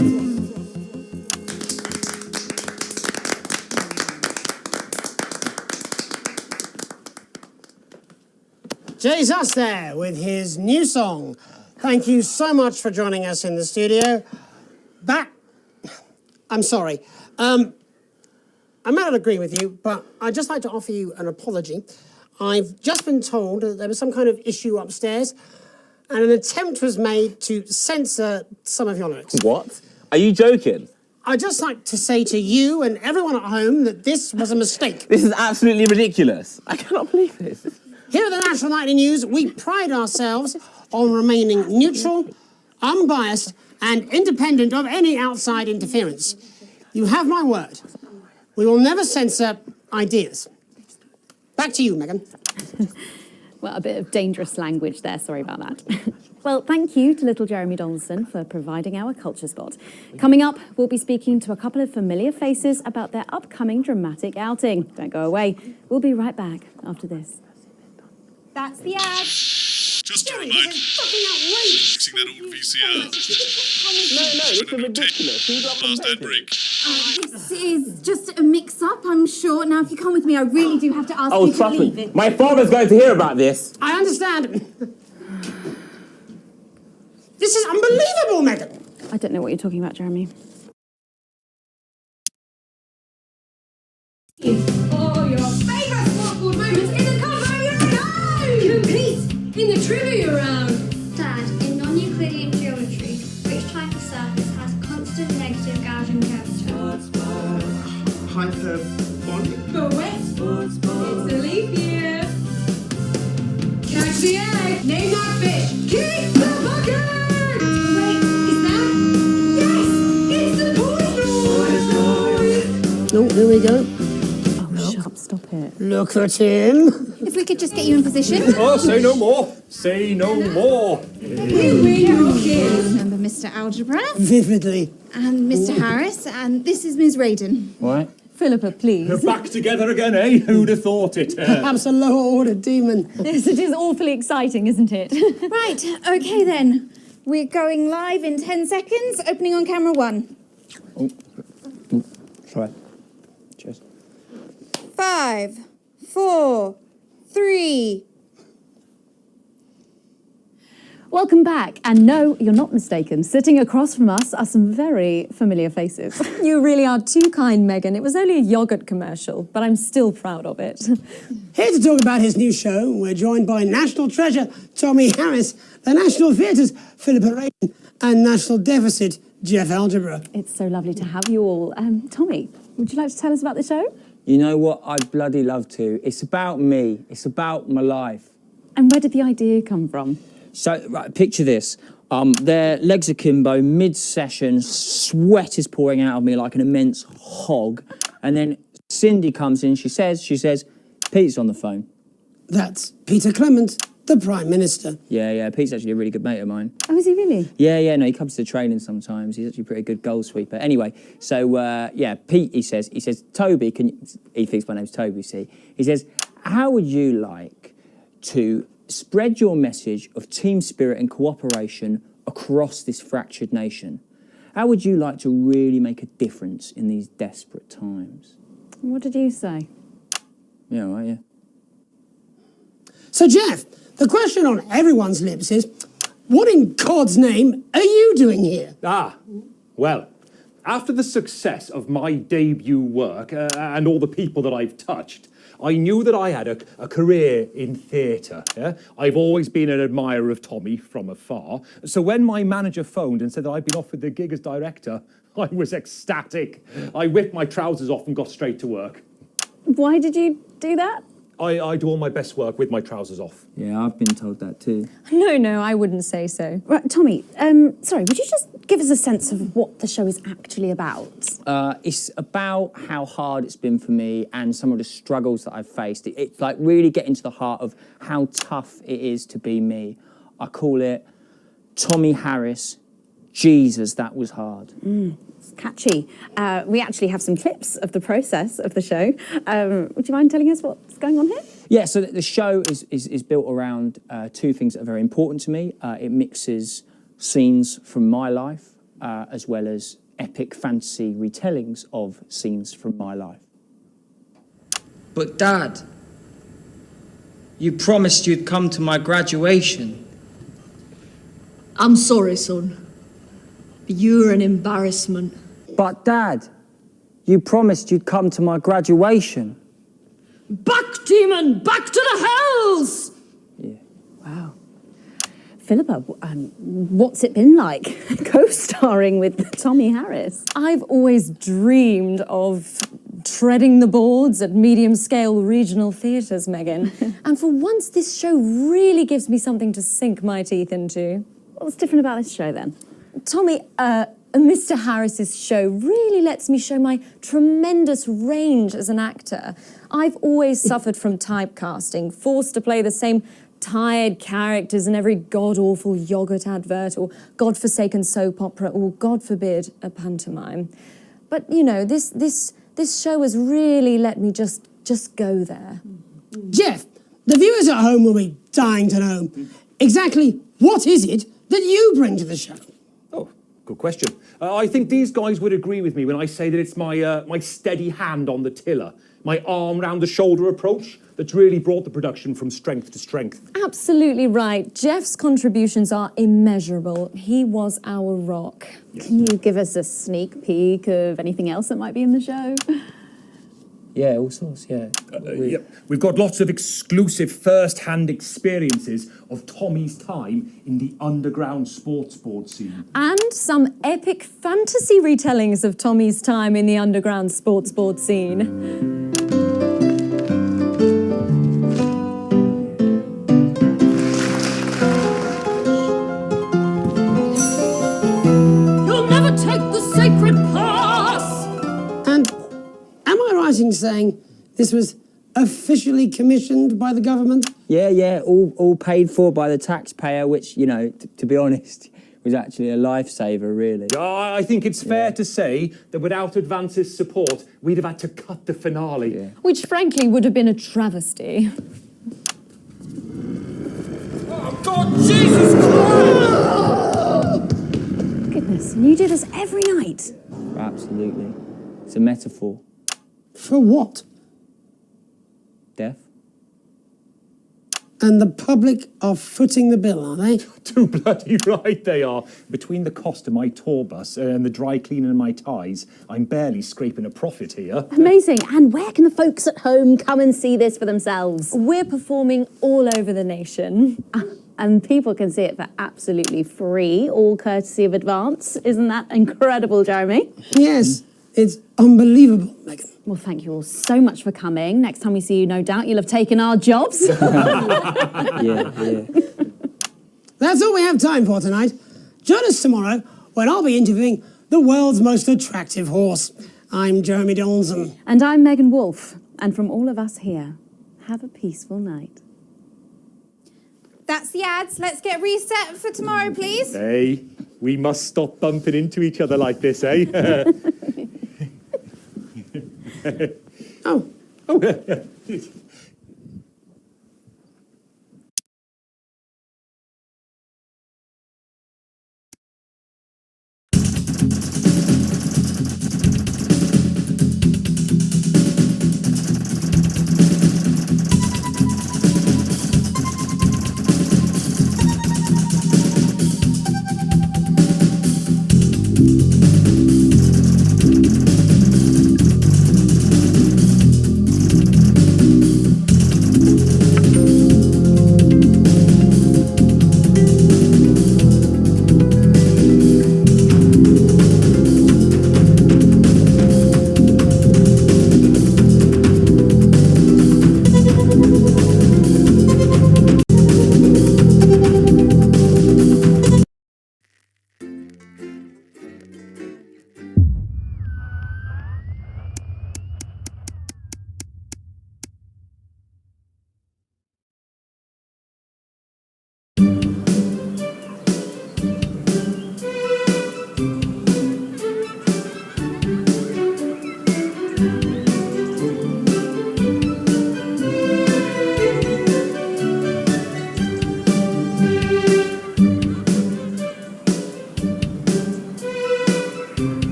Jesus there with his new song. Thank you so much for joining us in the studio. I'm sorry. I may not agree with you, but I'd just like to offer you an apology. I've just been told that there was some kind of issue upstairs and an attempt was made to censor some of your lyrics. What? Are you joking? I'd just like to say to you and everyone at home that this was a mistake. This is absolutely ridiculous. I cannot believe this. Here at the National Nightly News, we pride ourselves on remaining neutral, unbiased, and independent of any outside interference. You have my word. We will never censor ideas. Back to you, Megan. Well, a bit of dangerous language there, sorry about that. Well, thank you to little Jeremy Donaldson for providing our culture spot. Coming up, we'll be speaking to a couple of familiar faces about their upcoming dramatic outing. Don't go away. We'll be right back after this. That's the ad. Just to remind fixing that old VCR. No, this is ridiculous. Who's up on Last ad break. This is just a mix-up, I'm sure. Now, if you come with me, I really do have to ask Oh, you to trust leave me. it. My father's going to hear about this. I understand. This is unbelievable, Megan. I don't know what you're talking about, Jeremy. Oh, your favourite sport moments in the cover, compete in the trivia round. Dad, in non-Euclidean geometry, which type of surface has constant negative Gaussian curvature? Hyperbolic. Correct. It's a leap year. Catch the egg. Name that fish. Keep the bucket. Wait, is that? Yes, it's the poison. Oh, here we go. Oh, shut up, stop it. Look at him. If we could just get you in position. Oh, say no more. Say no more. Remember Mr. Algebra Vividly. and Mr. Harris, and this is Ms. Radin. What? Philippa, please. You're back together again, eh? Who'd have thought it? Perhaps a lower order demon. Yes, it is awfully exciting, isn't it? Right, okay then. We're going live in 10 seconds, opening on camera 1. Try. Cheers. 5, 4, 3. Welcome back. And no, you're not mistaken. Sitting across from us are some very familiar faces. You really are too kind, Megan. It was only a yogurt commercial, but I'm still proud of it. Here to talk about his new show, we're joined by National Treasure Tommy Harris, the National Theatre's Philippa Radin, and National Deficit Jeff Algebra. It's so lovely to have you all. Tommy, would you like to tell us about the show? You know what? I'd bloody love to. It's about me. It's about my life. And where did the idea come from? So, right, picture this. Their legs akimbo, mid-session, sweat is pouring out of me like an immense hog. And then Cindy comes in, she says, Pete's on the phone. That's Peter Clement, the Prime Minister. Yeah, Pete's actually a really good mate of mine. Oh, is he really? Yeah, no, he comes to training sometimes. He's actually a pretty good goal sweeper. Anyway, so, Pete, he says, Toby, he thinks my name's Toby, see? He says, how would you like to spread your message of team spirit and cooperation across this fractured nation? How would you like to really make a difference in these desperate times? What did you say? Yeah, right, yeah. So, Jeff, the question on everyone's lips is, what in God's name are you doing here? Well, after the success of my debut work and all the people that I've touched, I knew that I had a career in theatre. Yeah? I've always been an admirer of Tommy from afar. So when my manager phoned and said that I'd been offered the gig as director, I was ecstatic. I whipped my trousers off and got straight to work. Why did you do that? I do all my best work with my trousers off. Yeah, I've been told that too. No, I wouldn't say so. Right, Tommy, sorry, would you just give us a sense of what the show is actually about? It's about how hard it's been for me and some of the struggles that I've faced. It's like really getting to the heart of how tough it is to be me. I call it Tommy Harris, Jesus, that was hard. It's catchy. We actually have some clips of the process of the show. Would you mind telling us what's going on here? Yeah, so the show is built around two things that are very important to me. It mixes scenes from my life as well as epic fantasy retellings of scenes from my life. But Dad, you promised you'd come to my graduation. I'm sorry, son. But you're an embarrassment. But Dad, you promised you'd come to my graduation. Back, demon! Back to the hells! Wow. Philippa, what's it been like co-starring with Tommy Harris? I've always dreamed of treading the boards at medium-scale regional theatres, Megan. And for once, this show really gives me something to sink my teeth into. What's different about this show, then? Tommy, Mr. Harris's show really lets me show my tremendous range as an actor. I've always suffered from typecasting, forced to play the same tired characters in every god-awful yogurt advert or god-forsaken soap opera or, God forbid, a pantomime. But, you know, this show has really let me just go there. Jeff, the viewers at home will be dying to know exactly what is it that you bring to the show. Good question. I think these guys would agree with me when I say that it's my steady hand on the tiller, my arm round the shoulder approach that's really brought the production from strength to strength. Absolutely right. Jeff's contributions are immeasurable. He was our rock. Can you give us a sneak peek of anything else that might be in the show? Yeah, all sorts, yeah. We've got lots of exclusive first-hand experiences of Tommy's time in the underground sports board scene. And some epic fantasy retellings of Tommy's time in the underground sports board scene. You'll never take the sacred pass! And am I right in saying this was officially commissioned by the government? Yeah, all paid for by the taxpayer, which, you know, to be honest, was actually a lifesaver, really. I think it's fair to say that without Advance's support, we'd have had to cut the finale. Which, frankly, would have been a travesty. Oh, God, Jesus Christ! Goodness, and you do this every night? Absolutely. It's a metaphor. For what? Death. And the public are footing the bill, are they? Too bloody right they are. Between the cost of my tour bus and the dry cleaning of my ties, I'm barely scraping a profit here. Amazing. And where can the folks at home come and see this for themselves? We're performing all over the nation. And people can see it for absolutely free, all courtesy of Advance. Isn't that incredible, Jeremy? Yes, it's unbelievable, Megan. Well, thank you all so much for coming. Next time we see you, no doubt you'll have taken our jobs. Yeah. That's all we have time for tonight. Join us tomorrow when I'll be interviewing the world's most attractive horse. I'm Jeremy Donaldson. And I'm Megan Wolfe. And from all of us here, have a peaceful night. That's the ads. Let's get reset for tomorrow, please. Hey, we must stop bumping into each other like this, eh? Oh.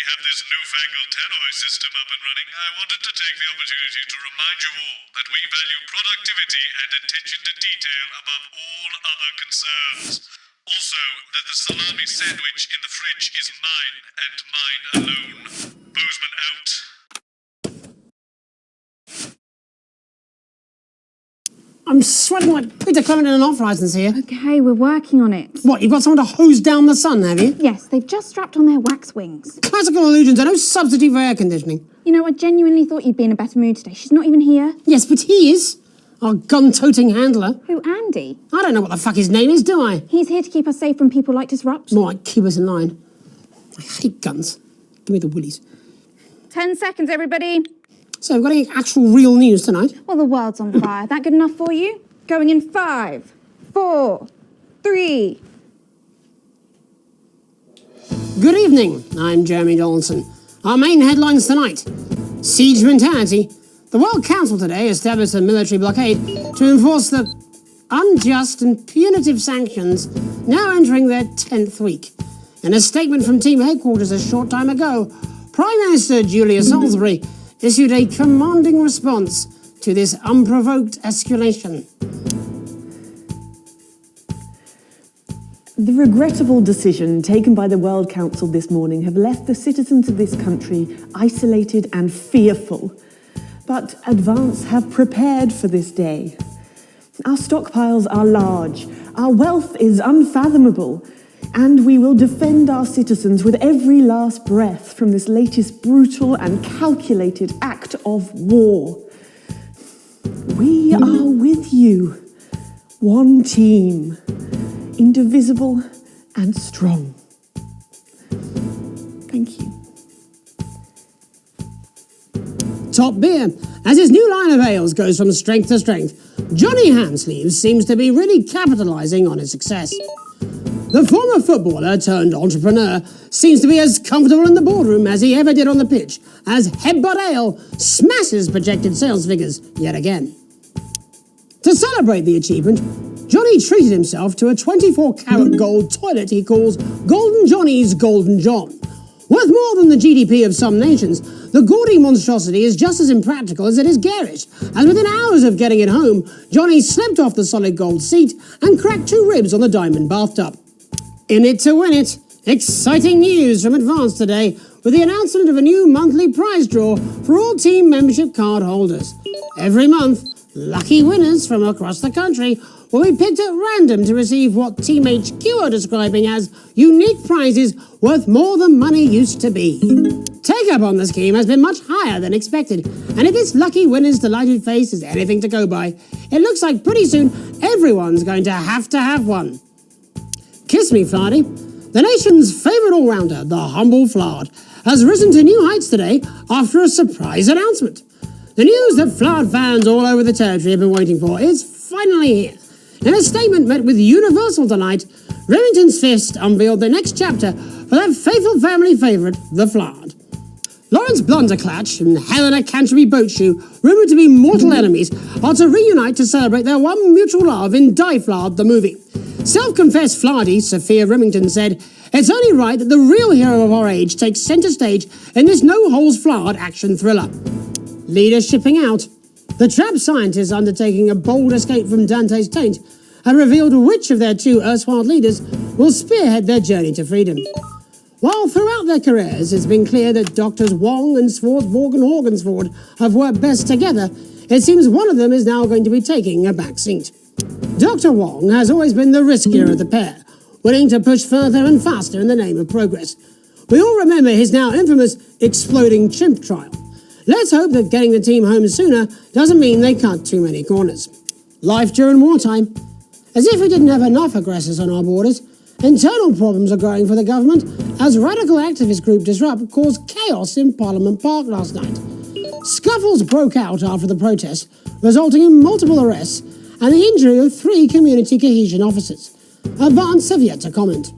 we have this newfangled tannoy system up and running, I wanted to take the opportunity to remind you all that we value productivity and attention to detail above all other concerns. Also, that the salami sandwich in the fridge is mine and mine alone. Boozman out. I'm sweating like Peter Clement in an Uprising's here. Okay, we're working on it. What, you've got someone to hose down the sun, have you? Yes, they've just strapped on their wax wings. Classical illusions are no substitute for air conditioning. You know, I genuinely thought you'd be in a better mood today. She's not even here. Yes, but he is. Our gun-toting handler. Who, Andy? I don't know what the fuck his name is, do I? He's here to keep us safe from people like Disrupt. More like keep us in line. I hate guns. Give me the willies. 10 seconds, everybody. So, we've got any actual real news tonight? Well, the world's on fire. That good enough for you? Going in 5, 4, 3. Good evening, I'm Jeremy Donaldson. Our main headlines tonight. Siege mentality. The World Council today established a military blockade to enforce the unjust and punitive sanctions now entering their 10th week. In a statement from team headquarters a short time ago, Prime Minister Julia Salisbury issued a commanding response to this unprovoked escalation. The regrettable decision taken by the World Council this morning have left the citizens of this country isolated and fearful. But Advance have prepared for this day. Our stockpiles are large, our wealth is unfathomable, and we will defend our citizens with every last breath from this latest brutal and calculated act of war. We are with you, one team, indivisible and strong. Thank you. Top beer. As his new line of ales goes from strength to strength, Johnny Hamsleeves seems to be really capitalising on his success. The former footballer turned entrepreneur seems to be as comfortable in the boardroom as he ever did on the pitch, as Headbutt Ale smashes projected sales figures yet again. To celebrate the achievement, Johnny treated himself to a 24-karat gold toilet he calls Golden Johnny's Golden John. Worth more than the GDP of some nations, the gaudy monstrosity is just as impractical as it is garish, as within hours of getting it home, Johnny slipped off the solid gold seat and cracked 2 ribs on the diamond bathtub. In it to win it, exciting news from Advance today with the announcement of a new monthly prize draw for all team membership card holders. Every month, lucky winners from across the country will be picked at random to receive what Team HQ are describing as unique prizes worth more than money used to be. Take-up on the scheme has been much higher than expected, and if this lucky winner's delighted face is anything to go by, it looks like pretty soon everyone's going to have one. Kiss me, Flardy. The nation's favourite all-rounder, the humble Flard, has risen to new heights today after a surprise announcement. The news that Flard fans all over the territory have been waiting for is finally here. In a statement met with universal delight, Remington's Fist unveiled the next chapter for that faithful family favourite, the Flard. Lawrence Blunderclatch and Helena Canterbury Boatshoe, rumoured to be mortal enemies, are to reunite to celebrate their one mutual love in Die Flard the movie. Self-confessed Flardy, Sophia Remington, said, "It's only right that the real hero of our age takes centre stage in this no-holds-flard action thriller." Leaders shipping out. The trapped scientists undertaking a bold escape from Dante's taint have revealed which of their 2 erstwhile leaders will spearhead their journey to freedom. While throughout their careers it's been clear that Doctors Wong and Swartzborg and Horgensford have worked best together, it seems one of them is now going to be taking a back seat. Dr. Wong has always been the riskier of the pair, willing to push further and faster in the name of progress. We all remember his now infamous exploding chimp trial. Let's hope that getting the team home sooner doesn't mean they cut too many corners. Life during wartime. As if we didn't have enough aggressors on our borders, internal problems are growing for the government as radical activist group Disrupt caused chaos in Parliament Park last night. Scuffles broke out after the protests, resulting in multiple arrests and the injury of 3 community cohesion officers. Advance have yet to comment.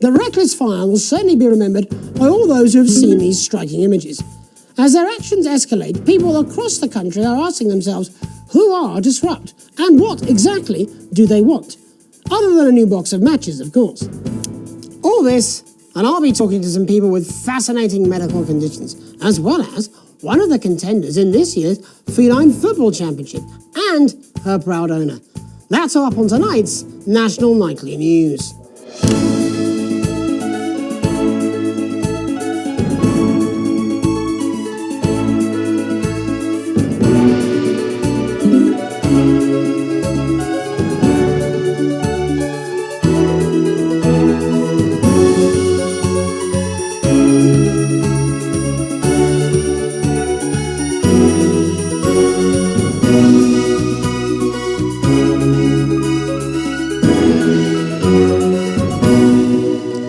The reckless fire will certainly be remembered by all those who have seen these striking images. As their actions escalate, people across the country are asking themselves, who are Disrupt, and what exactly do they want? Other than a new box of matches, of course. All this and I'll be talking to some people with fascinating medical conditions, as well as one of the contenders in this year's Feline Football Championship, and her proud owner. That's all up on tonight's National Nightly News.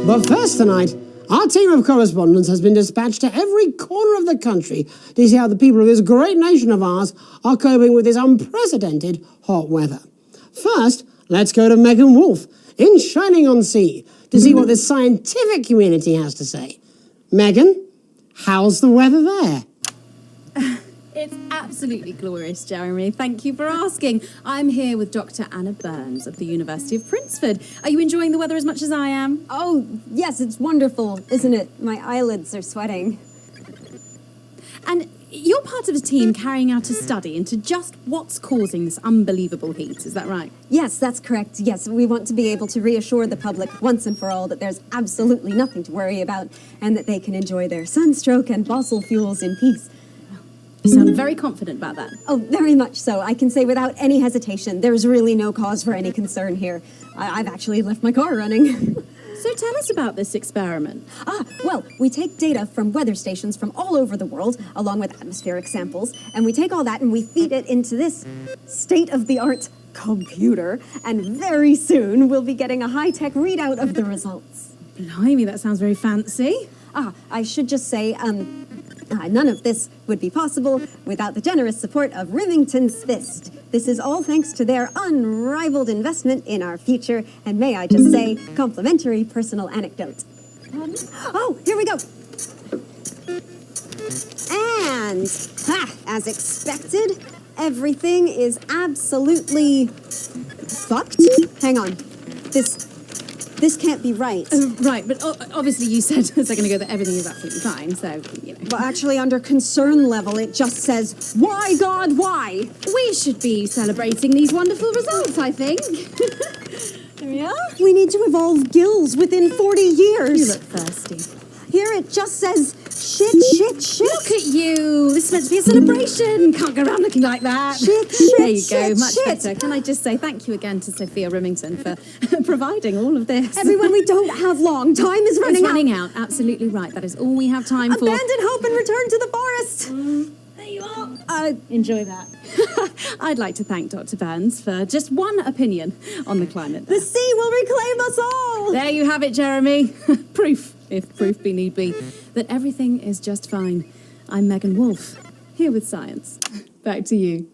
But first tonight, our team of correspondents has been dispatched to every corner of the country to see how the people of this great nation of ours are coping with this unprecedented hot weather. First, let's go to Megan Wolf in Shining-on-Sea to see what the scientific community has to say. Megan, how's the weather there? It's absolutely glorious, Jeremy. Thank you for asking. I'm here with Dr. Anna Burns of the University of Princeford. Are you enjoying the weather as much as I am? Oh, yes, it's wonderful, isn't it? My eyelids are sweating. And you're part of a team carrying out a study into just what's causing this unbelievable heat, is that right? Yes, that's correct. Yes, we want to be able to reassure the public once and for all that there's absolutely nothing to worry about and that they can enjoy their sunstroke and fossil fuels in peace. You sound very confident about that. Oh, very much so. I can say without any hesitation, there's really no cause for any concern here. I've actually left my car running. So tell us about this experiment. Well, we take data from weather stations from all over the world, along with atmospheric samples, and we take all that and we feed it into this state-of-the-art computer, and very soon we'll be getting a high-tech readout of the results. Blimey, that sounds very fancy. I should just say, none of this would be possible without the generous support of Remington's Fist. This is all thanks to their unrivaled investment in our future, and may I just say, complimentary personal anecdote. Oh, here we go. And, as expected, everything is absolutely fucked. Hang on. This can't be right. Right, but obviously you said a second ago that everything is absolutely fine, so, you know. Well, actually, under concern level, it just says, why, God, why? We should be celebrating these wonderful results, I think. There we are. We need to evolve gills within 40 years. You look thirsty. Here it just says, shit. Look at you. This is meant to be a celebration. Can't go around looking like that. Shit. There you go. Much better. Can I just say thank you again to Sophia Remington for providing all of this. Everyone, we don't have long. Time is running out. Absolutely right. That is all we have time for. Abandon hope and return to the forest. There you are. Enjoy that. I'd like to thank Dr. Burns for just one opinion on the climate. The sea will reclaim us all. There you have it, Jeremy. Proof, if proof be need be, that everything is just fine. I'm Megan Wolf, here with science. Back to you.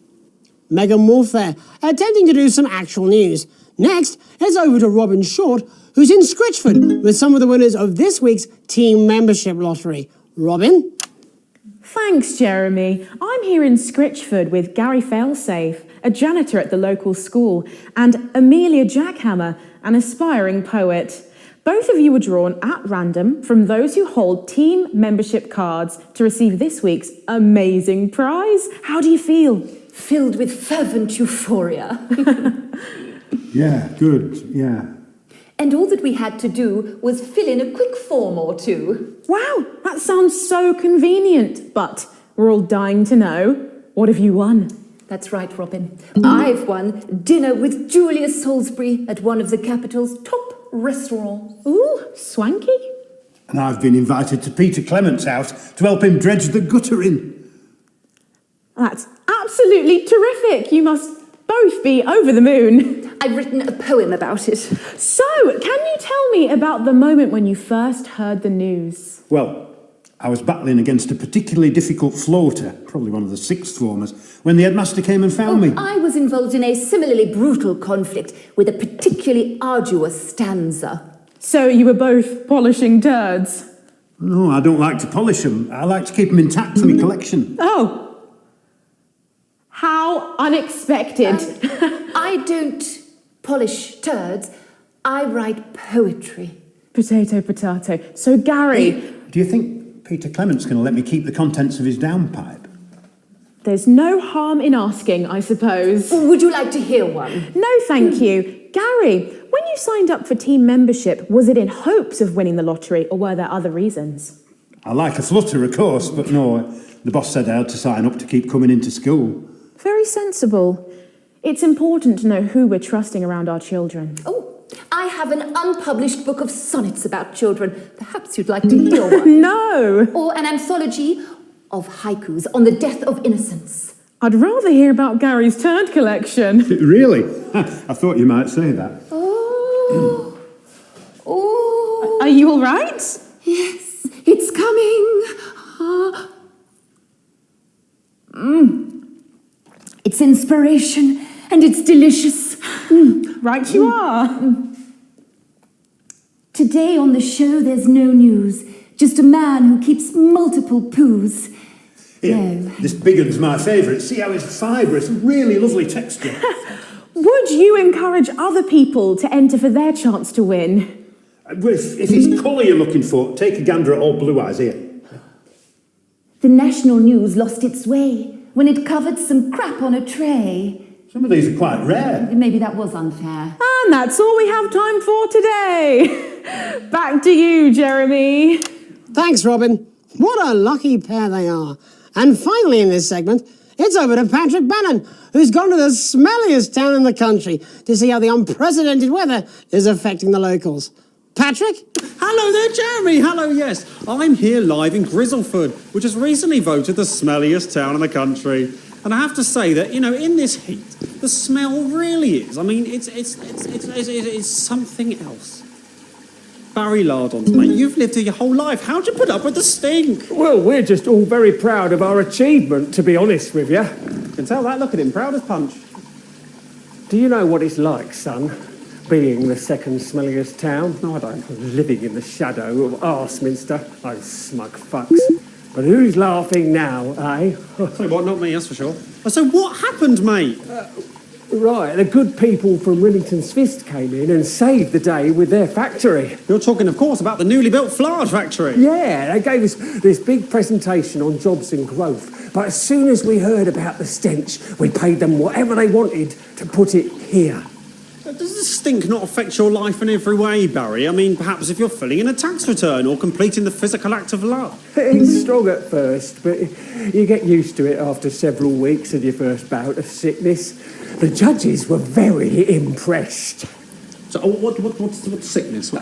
Megan Wolf there, attempting to do some actual news. Next, it's over to Robin Short, who's in Scritchford with some of the winners of this week's team membership lottery. Robin? Thanks, Jeremy. I'm here in Scritchford with Gary Failsafe, a janitor at the local school, and Amelia Jackhammer, an aspiring poet. Both of you were drawn at random from those who hold team membership cards to receive this week's amazing prize. How do you feel? Filled with fervent euphoria. Yeah, good, yeah. And all that we had to do was fill in a quick form or two. Wow, that sounds so convenient. But we're all dying to know, what have you won? That's right, Robin. I've won dinner with Julius Salisbury at one of the capital's top restaurants. Ooh, swanky. And I've been invited to Peter Clement's house to help him dredge the gutter in. That's absolutely terrific. You must both be over the moon. I've written a poem about it. So, can you tell me about the moment when you first heard the news? Well, I was battling against a particularly difficult floater, probably one of the sixth formers, when the headmaster came and found me. I was involved in a similarly brutal conflict with a particularly arduous stanza. So you were both polishing turds? No, I don't like to polish them. I like to keep them intact for my collection. Oh. How unexpected. I don't polish turds. I write poetry. Potato, potato. So, Gary... Do you think Peter Clement's going to let me keep the contents of his downpipe? There's no harm in asking, I suppose. Would you like to hear one? No, thank you. Gary, when you signed up for team membership, was it in hopes of winning the lottery, or were there other reasons? I like a flutter, of course, but no, the boss said I had to sign up to keep coming into school. Very sensible. It's important to know who we're trusting around our children. Oh, I have an unpublished book of sonnets about children. Perhaps you'd like to hear one. No! Or an anthology of haikus on the death of innocence. I'd rather hear about Gary's turd collection. Really? I thought you might say that. Oh. Oh. Are you all right? Yes, it's coming. It's inspiration and it's delicious. Right you are. Today on the show there's no news. Just a man who keeps multiple poos. Here, No. this big one's my favourite. See how it's fibrous, really lovely texture. Would you encourage other people to enter for their chance to win? If it's colour you're looking for, take a gander at old Blue Eyes here. The national news lost its way when it covered some crap on a tray. Some of these are quite rare. Maybe that was unfair. And that's all we have time for today. Back to you, Jeremy. Thanks, Robin. What a lucky pair they are. And finally in this segment, it's over to Patrick Bannon, who's gone to the smelliest town in the country to see how the unprecedented weather is affecting the locals. Patrick? Hello there, Jeremy. Hello, yes. I'm here live in Grizzleford, which has recently voted the smelliest town in the country. And I have to say that, in this heat, the smell really is. I mean, it's something else. Barry Lardons, mate, you've lived here your whole life. How'd you put up with the stink? Well, we're just all very proud of our achievement, to be honest with you. Can tell that. Look at him, proud as punch. Do you know what it's like, son, being the second smelliest town? No, I don't. Living in the shadow of Arseminster, those smug fucks. But who's laughing now, eh? So what, not me, that's for sure. So what happened, mate? Right, the good people from Remington's Fist came in and saved the day with their factory. You're talking, of course, about the newly built flour factory. Yeah, they gave us this big presentation on jobs and growth. But as soon as we heard about the stench, we paid them whatever they wanted to put it here. Does the stink not affect your life in every way, Barry? I mean, perhaps if you're filling in a tax return or completing the physical act of love. It's strong at first, but you get used to it after several weeks of your first bout of sickness. The judges were very impressed. So, what's sickness?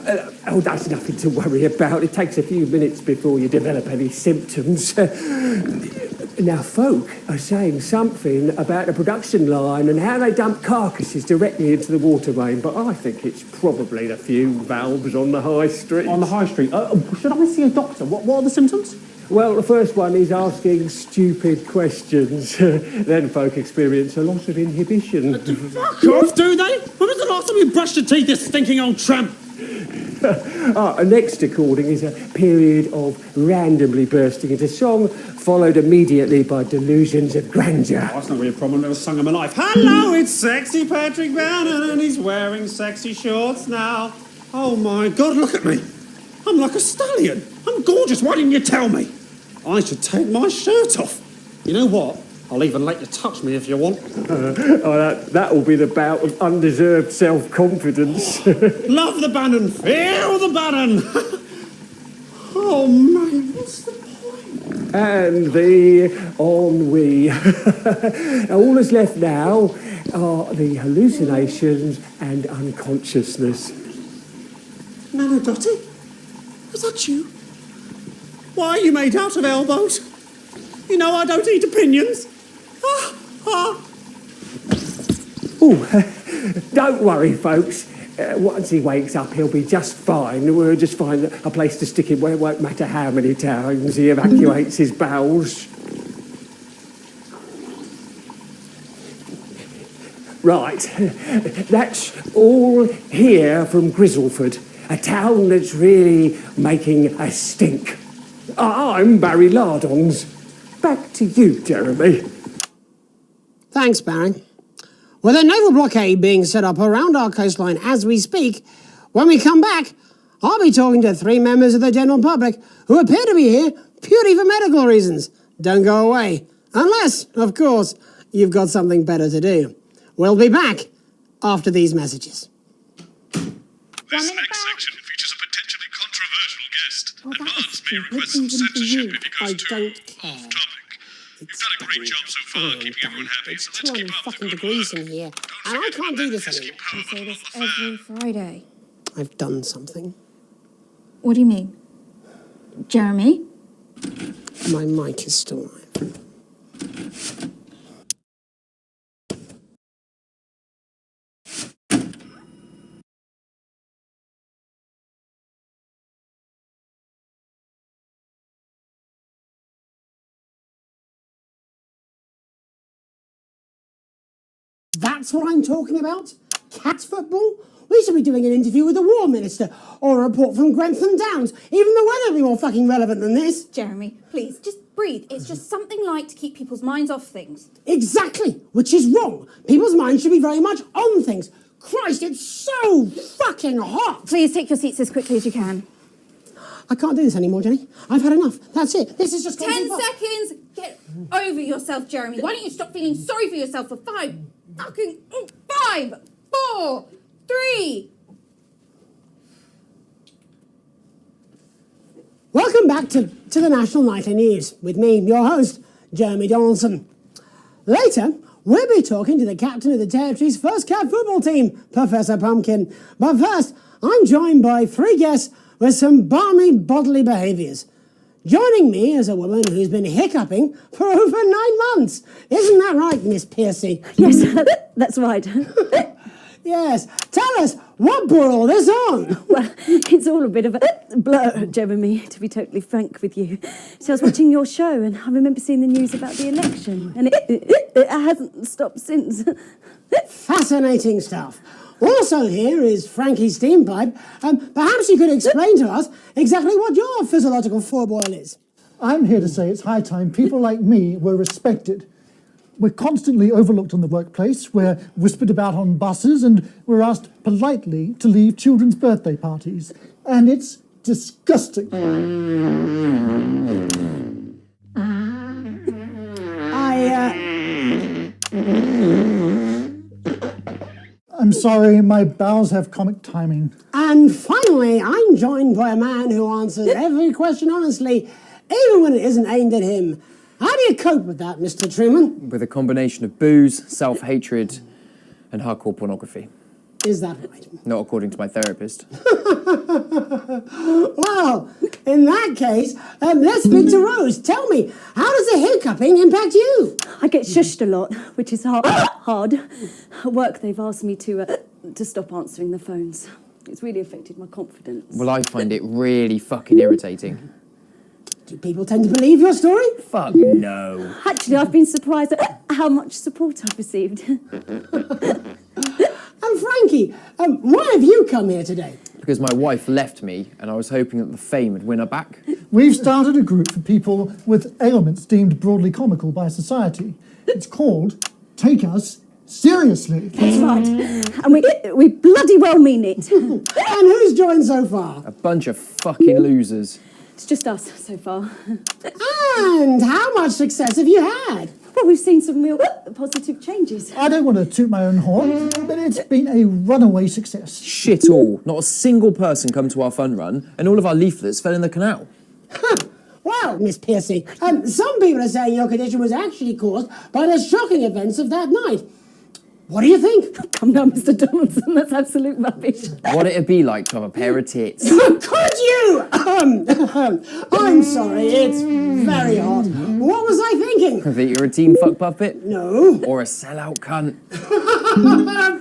Oh, that's nothing to worry about. It takes a few minutes before you develop any symptoms. Now, folk are saying something about the production line and how they dump carcasses directly into the water main, but I think it's probably the fume valves on the high street. On the high street? Should I see a doctor? What are the symptoms? Well, the first one is asking stupid questions. Then folk experience a loss of inhibition. Fuck off, do they? When was the last time you brushed your teeth, you stinking old tramp? Next according is a period of randomly bursting into song, followed immediately by delusions of grandeur. Oh, that's not really a problem. I've never sung in my life. Hello, it's sexy Patrick Bannon, and he's wearing sexy shorts now. Oh my God, look at me. I'm like a stallion. I'm gorgeous. Why didn't you tell me? I should take my shirt off. You know what? I'll even let you touch me if you want. That will be the bout of undeserved self-confidence. Love the Bannon. Feel the Bannon. Oh, man, what's the point? And the ennui. All that's left now are the hallucinations and unconsciousness. Nana Dottie? Was that you? Why are you made out of elbows? You know I don't eat opinions. Don't worry, folks. Once he wakes up, he'll be just fine. We'll just find a place to stick him where it won't matter how many times he evacuates his bowels. Right, that's all here from Grizzleford, a town that's really making a stink. I'm Barry Lardons. Back to you, Jeremy. Thanks, Barry. With a naval blockade being set up around our coastline as we speak, when we come back, I'll be talking to 3 members of the general public who appear to be here purely for medical reasons. Don't go away. Unless, of course, you've got something better to do. We'll be back after these messages. This next section features a potentially controversial guest. Advance may request some censorship if he goes too off topic. You've done a great job so far keeping everyone happy, so let's keep up the good degrees in here, and I can't do this anymore. You say this every Friday. I've done something. What do you mean? Jeremy? My mic is still live. That's what I'm talking about? Cat football? We should be doing an interview with the War Minister, or a report from Grentham Downs. Even the weather would be more fucking relevant than this. Jeremy, please, just breathe. It's just something light to keep people's minds off things. Exactly, which is wrong. People's minds should be very much on things. Christ, it's so fucking hot. Please take your seats as quickly as you can. I can't do this anymore, Jenny. I've had enough. That's it. This is just... 10 seconds. Get over yourself, Jeremy. Why don't you stop feeling sorry for yourself for 5, 4, 3. Welcome back to the National Nightly News with me, your host, Jeremy Donaldson. Later, we'll be talking to the captain of the Territory's first cat football team, Professor Pumpkin. But first, I'm joined by 3 guests with some balmy bodily behaviours. Joining me is a woman who's been hiccuping for over 9 months. Isn't that right, Miss Piercy? Yes, that's right. Yes. Tell us, what brought all this on? Well, it's all a bit of a blur, Jeremy, to be totally frank with you. So I was watching your show and I remember seeing the news about the election, and it hasn't stopped since. Fascinating stuff. Also here is Frankie Steampipe. Perhaps you could explain to us exactly what your physiological foreboil is. I'm here to say it's high time people like me were respected. We're constantly overlooked in the workplace, we're whispered about on buses, and we're asked politely to leave children's birthday parties. And it's disgusting. I'm sorry, my bowels have comic timing. And finally, I'm joined by a man who answers every question honestly, even when it isn't aimed at him. How do you cope with that, Mr. Truman? With a combination of booze, self-hatred, and hardcore pornography. Is that right? Not according to my therapist. Well, in that case, let's speak to Rose. Tell me, how does the hiccuping impact you? I get shushed a lot, which is hard. At work, they've asked me to stop answering the phones. It's really affected my confidence. Well, I find it really fucking irritating. Do people tend to believe your story? Fuck no. Actually, I've been surprised at how much support I've received. And Frankie, why have you come here today? Because my wife left me, and I was hoping that the fame would win her back. We've started a group for people with ailments deemed broadly comical by society. It's called Take Us Seriously. That's right. And we bloody well mean it. And who's joined so far? A bunch of fucking losers. It's just us so far. And how much success have you had? Well, we've seen some real positive changes. I don't want to toot my own horn, but it's been a runaway success. Shit all. Not a single person come to our fun run, and all of our leaflets fell in the canal. Well, Miss Piercy, some people are saying your condition was actually caused by the shocking events of that night. What do you think? Come now, Mr. Donaldson, that's absolute rubbish. What it'd be like to have a pair of tits. Could you? I'm sorry, it's very hot. What was I thinking? That you're a team fuck puppet? No. Or a sellout cunt?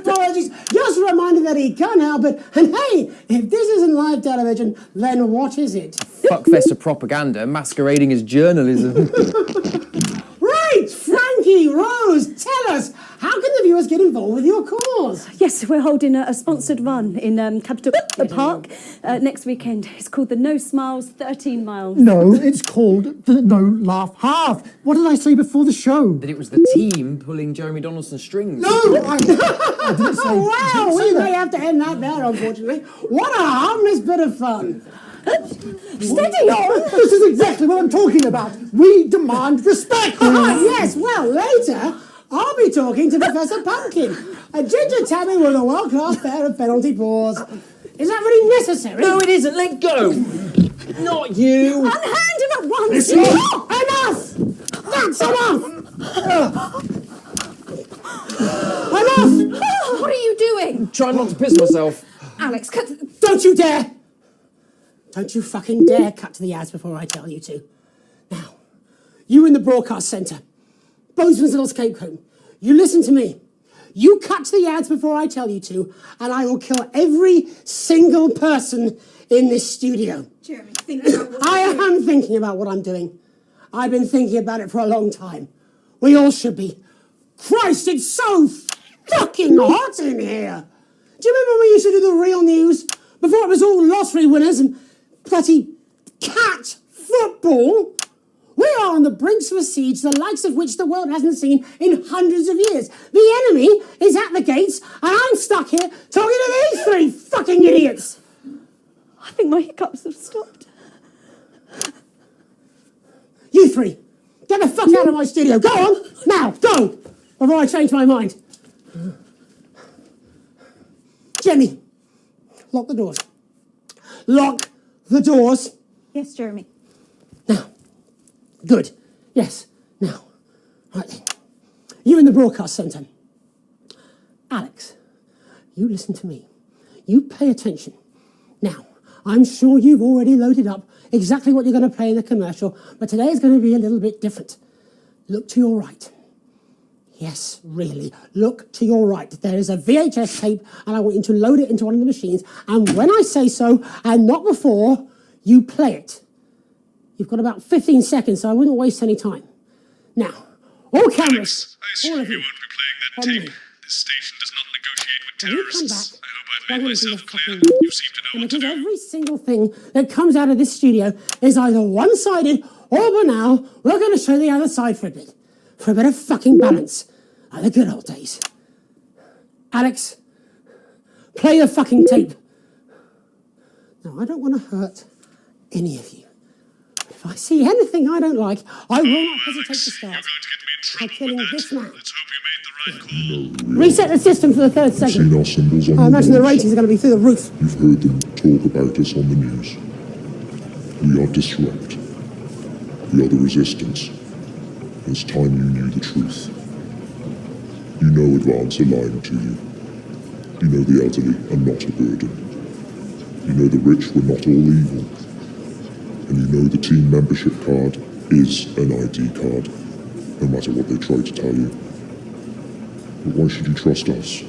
Apologies. Just a reminder that he can't help it. And hey, if this isn't live television, then what is it? Fuckfest of propaganda masquerading as journalism. Right, Frankie, Rose, tell us, how can there viewers get involved with your cause? Yes, we're holding a sponsored run in Capital Park next weekend. It's called the No Smiles 13 Miles. No, it's called the No Laugh Half. What did I say before the show? That it was the team pulling Jeremy Donaldson's strings. No, I didn't say. Wow, we may have to end that there, unfortunately. What a harmless bit of fun. Steady on! This is exactly what I'm talking about. We demand respect. Yes, well, later, I'll be talking to Professor Pumpkin, a ginger tabby with a world-class pair of penalty paws. Is that really necessary? No, it isn't. Let go. Not you. Unhand him at once. Listen. Enough! That's enough! Enough! What are you doing? Trying not to piss myself. Alex, cut. Don't you dare! Don't you fucking dare cut to the ads before I tell you to. Now, you in the broadcast centre, Bozeman's little scapegoat, you listen to me. You cut to the ads before I tell you to, and I will kill every single person in this studio. Jeremy, think about what I am thinking about what I'm doing. I've been thinking about it for a long time. We all should be. Christ, it's so fucking hot in here. Do you remember when we used to do the real news? Before it was all lottery winners and bloody cat football? We are on the brinks of a siege the likes of which the world hasn't seen in hundreds of years. The enemy is at the gates, and I'm stuck here talking to these three fucking idiots. I think my hiccups have stopped. You three, get the fuck out of my studio. Go on, now, go, before I change my mind. Jenny, lock the doors. Lock the doors. Yes, Jeremy. Good. Yes. Now, right then. You in the broadcast centre. Alex, you listen to me. You pay attention. Now, I'm sure you've already loaded up exactly what you're going to play in the commercial, but today is going to be a little bit different. Look to your right. Yes, really. Look to your right. There is a VHS tape, and I want you to load it into one of the machines, and when I say so, and not before, you play it. You've got about 15 seconds, so I wouldn't waste any time. Now, all cameras, all of you, on me. This station does not negotiate with When you come terrorists. back, I hope I've made myself clear. You seem to know what to because do. every single thing that comes out of this studio is either one-sided or banal. We're going to show the other side for a bit of fucking balance, like the good old days. Alex, play the fucking tape. Now, I don't want to hurt any of you. If I see anything I don't like, I will not hesitate to start by killing this man. Reset the system for the third segment. Seen our symbols on I the imagine the walls. ratings are going to be through the roof. You've heard them talk about us on the news. We are Disrupt. We are the Resistance. It's time you knew the truth. You know Advance are lying to you. You know the elderly are not a burden. You know the rich were not all evil. And you know the team membership card is an ID card, no matter what they try to tell you. But why should you trust us?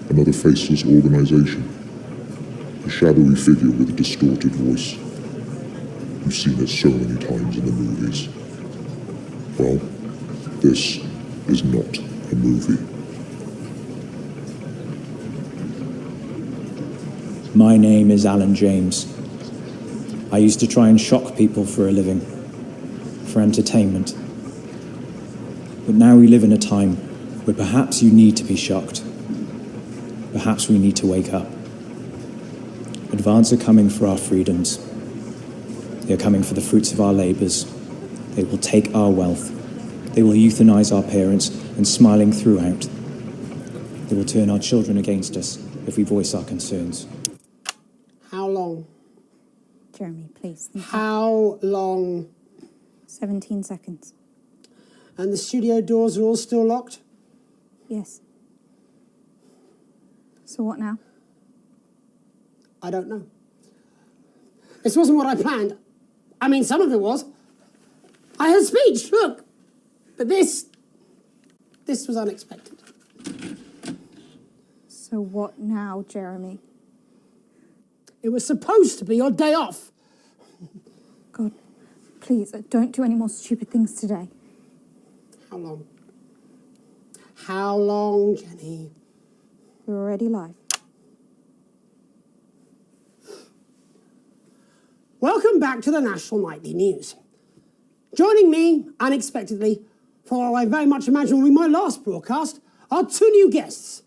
Another faceless organization. A shadowy figure with a distorted voice. You've seen it so many times in the movies. Well, this is not a movie. My name is Alan James. I used to try and shock people for a living, for entertainment. But now we live in a time where perhaps you need to be shocked. Perhaps we need to wake up. Advance are coming for our freedoms. They are coming for the fruits of our labours. They will take our wealth. They will euthanize our parents and smiling throughout. They will turn our children against us if we voice our concerns. How long? Jeremy, please. How long? 17 seconds. And the studio doors are all still locked? Yes. So what now? I don't know. This wasn't what I planned. I mean, some of it was. I had a speech, look. But this was unexpected. So what now, Jeremy? It was supposed to be your day off. God, please, don't do any more stupid things today. How long? How long, Jenny? We're already live. Welcome back to the National Nightly News. Joining me, unexpectedly, for what I very much imagine will be my last broadcast, are two new guests.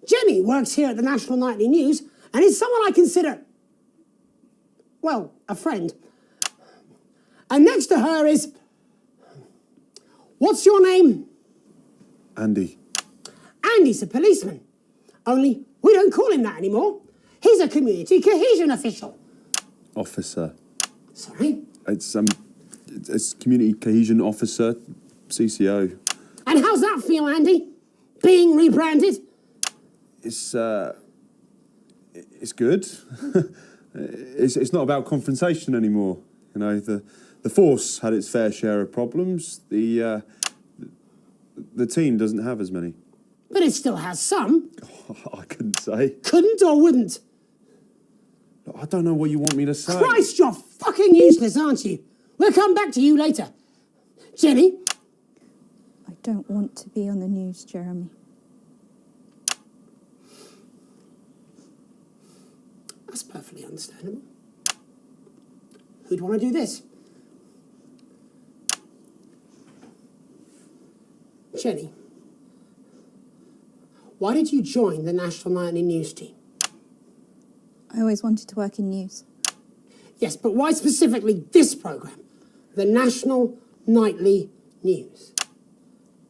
Jenny works here at the National Nightly News and is someone I consider, well, a friend. And next to her is... What's your name? Andy. Andy's a policeman. Only we don't call him that anymore. He's a community cohesion official. Officer. Sorry? It's community cohesion officer, CCO. And how's that feel, Andy? Being rebranded? It's good. it's not about confrontation anymore. You know, the force had its fair share of problems. The team doesn't have as many. But it still has some. I couldn't say. Couldn't or wouldn't? I don't know what you want me to say. Christ, you're fucking useless, aren't you? We'll come back to you later. Jenny? I don't want to be on the news, Jeremy. That's perfectly understandable. Who'd want to do this? Jenny, why did you join the National Nightly News team? I always wanted to work in news. Yes, but why specifically this programme? The National Nightly News.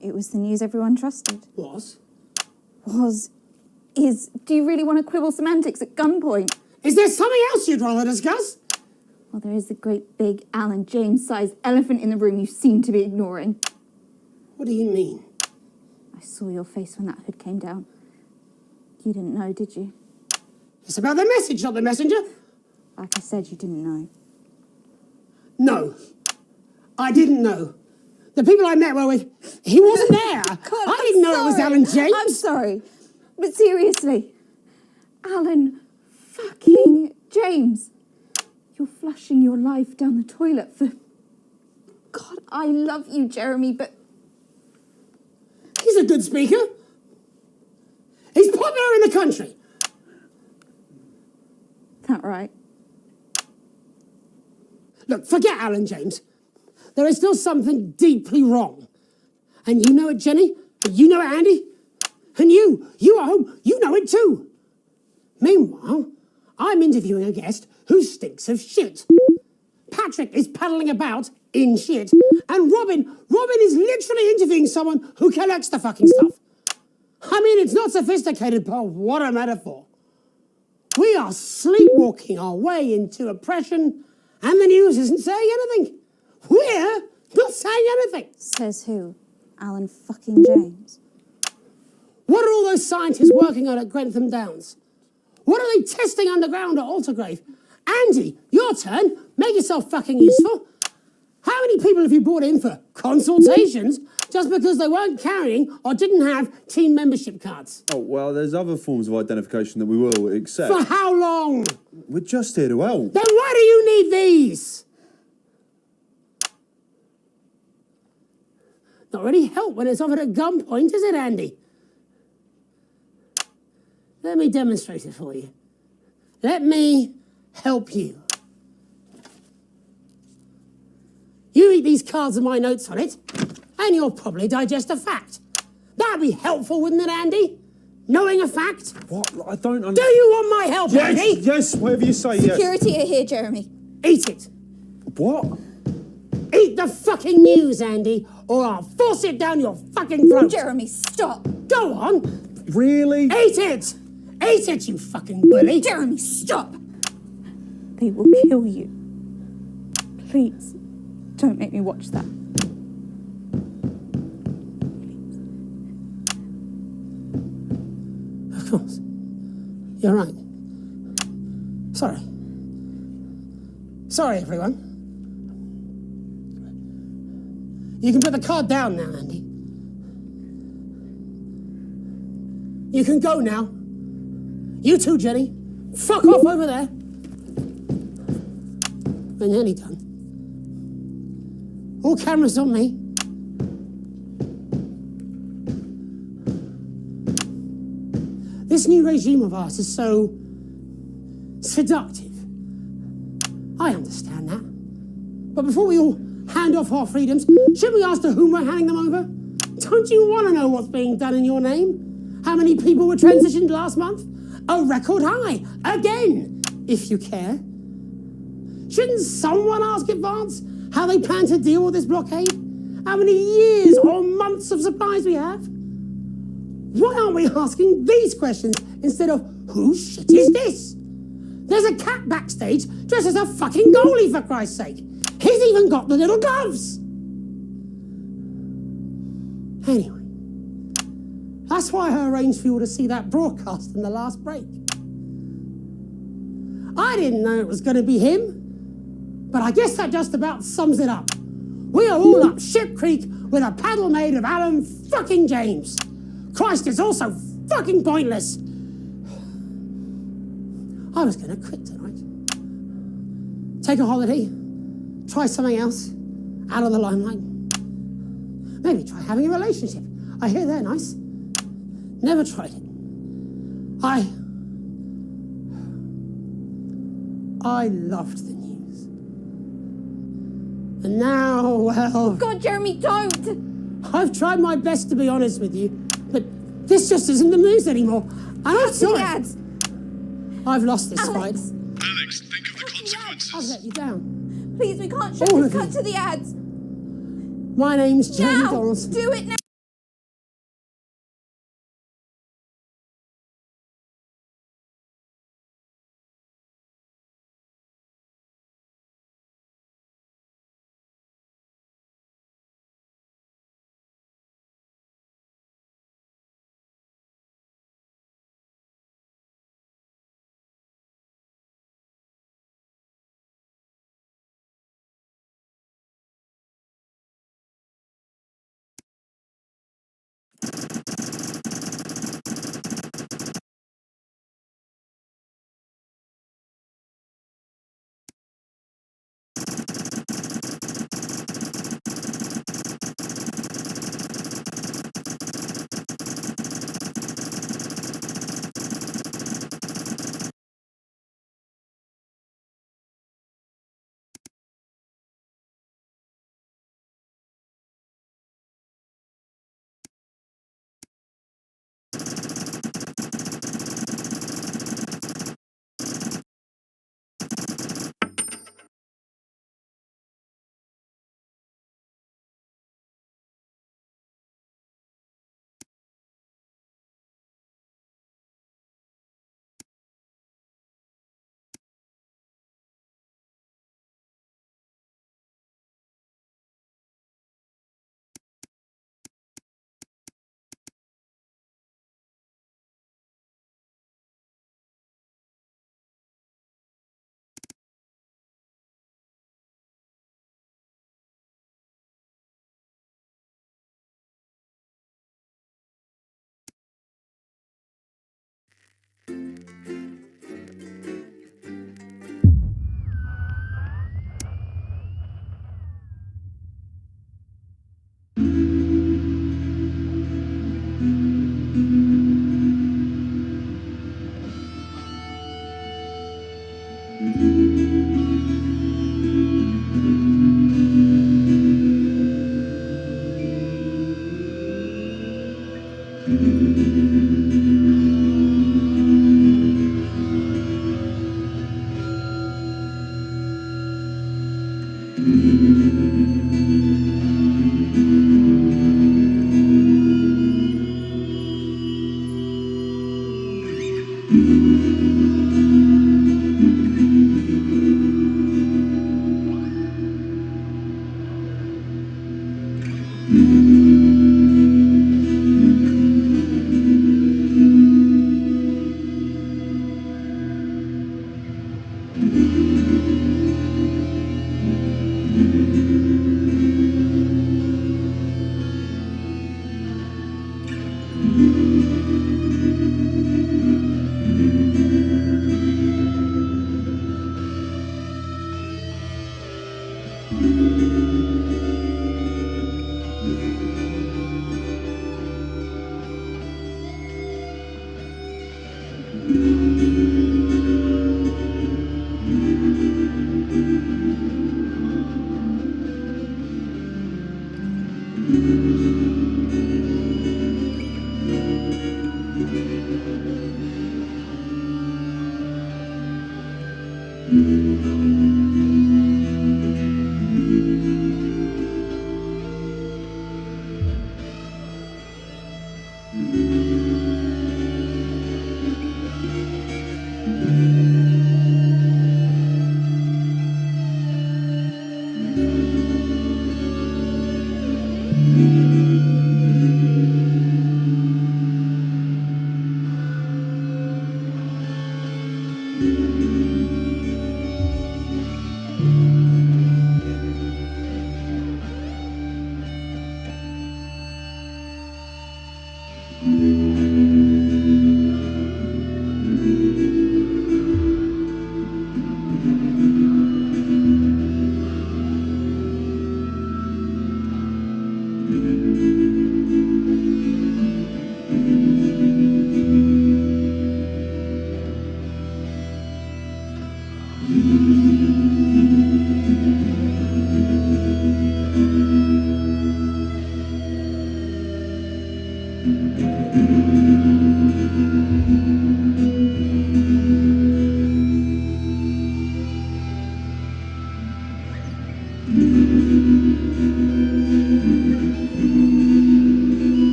It was the news everyone trusted. Was? Is. Do you really want to quibble semantics at gunpoint? Is there something else you'd rather discuss? Well, there is the great big Alan James-sized elephant in the room you seem to be ignoring. What do you mean? I saw your face when that hood came down. You didn't know, did you? It's about the message, not the messenger. Like I said, you didn't know. No, I didn't know. The people I met were with, he wasn't there. God, I didn't know it was Alan James. I'm sorry, but seriously, Alan fucking James. You're flushing your life down the toilet for... God, I love you, Jeremy, but... He's a good speaker. He's popular in the country. That right? Look, forget Alan James. There is still something deeply wrong. And you know it, Jenny. And you know it, Andy. And you at home, you know it too. Meanwhile, I'm interviewing a guest who stinks of shit. Patrick is paddling about in shit. And Robin is literally interviewing someone who collects the fucking stuff. I mean, it's not sophisticated, but what a metaphor. We are sleepwalking our way into oppression, and the news isn't saying anything. We're not saying anything. Says who? Alan fucking James. What are all those scientists working on at Grantham Downs? What are they testing underground at Altergrave? Andy, your turn. Make yourself fucking useful. How many people have you brought in for consultations just because they weren't carrying or didn't have team membership cards? Oh, well, there's other forms of identification that we will accept. For how long? We're just here to help. Then why do you need these? Not really help when it's offered at gunpoint, is it, Andy? Let me demonstrate it for you. Let me help you. You read these cards with my notes on it, and you'll probably digest a fact. That'd be helpful, wouldn't it, Andy? Knowing a fact? What? I don't understand. Do you want my help, Yes, Andy? yes, whatever you say, yes. Security are here, Jeremy. Eat it. What? Eat the fucking news, Andy, or I'll force it down your fucking throat. Jeremy, stop. Go on. Really? Eat it. Eat it, you fucking bully. Jeremy, stop. They will kill you. Please, don't make me watch that. Of course. You're right. Sorry. Sorry, everyone. You can put the card down now, Andy. You can go now. You too, Jenny. Fuck off over there. We're nearly done. All cameras on me. This new regime of ours is so seductive. I understand that. But before we all hand off our freedoms, should we ask to whom we're handing them over? Don't you want to know what's being done in your name? How many people were transitioned last month? A record high. Again, if you care. Shouldn't someone ask Advance how they plan to deal with this blockade? How many years or months of supplies we have? Why aren't we asking these questions instead of whose shit is this? There's a cat backstage dressed as a fucking goalie, for Christ's sake. He's even got the little gloves. Anyway, that's why I arranged for you to see that broadcast in the last break. I didn't know it was going to be him, but I guess that just about sums it up. We are all up Ship Creek with a paddle made of Alan fucking James. Christ, it's all so fucking pointless. I was going to quit tonight. Take a holiday. Try something else. Out of the limelight. Maybe try having a relationship. I hear they're nice. Never tried it. I loved the news. And now, well... God, Jeremy, don't! I've tried my best to be honest with you, but this just isn't the news anymore. And I'm sorry. Ads. I've lost this Alex. fight. Alex, think of the consequences. I've let you down. Please, we can't show All this. of Cut you. to the ads. My name's Jamie Now! Donaldson. Do it now!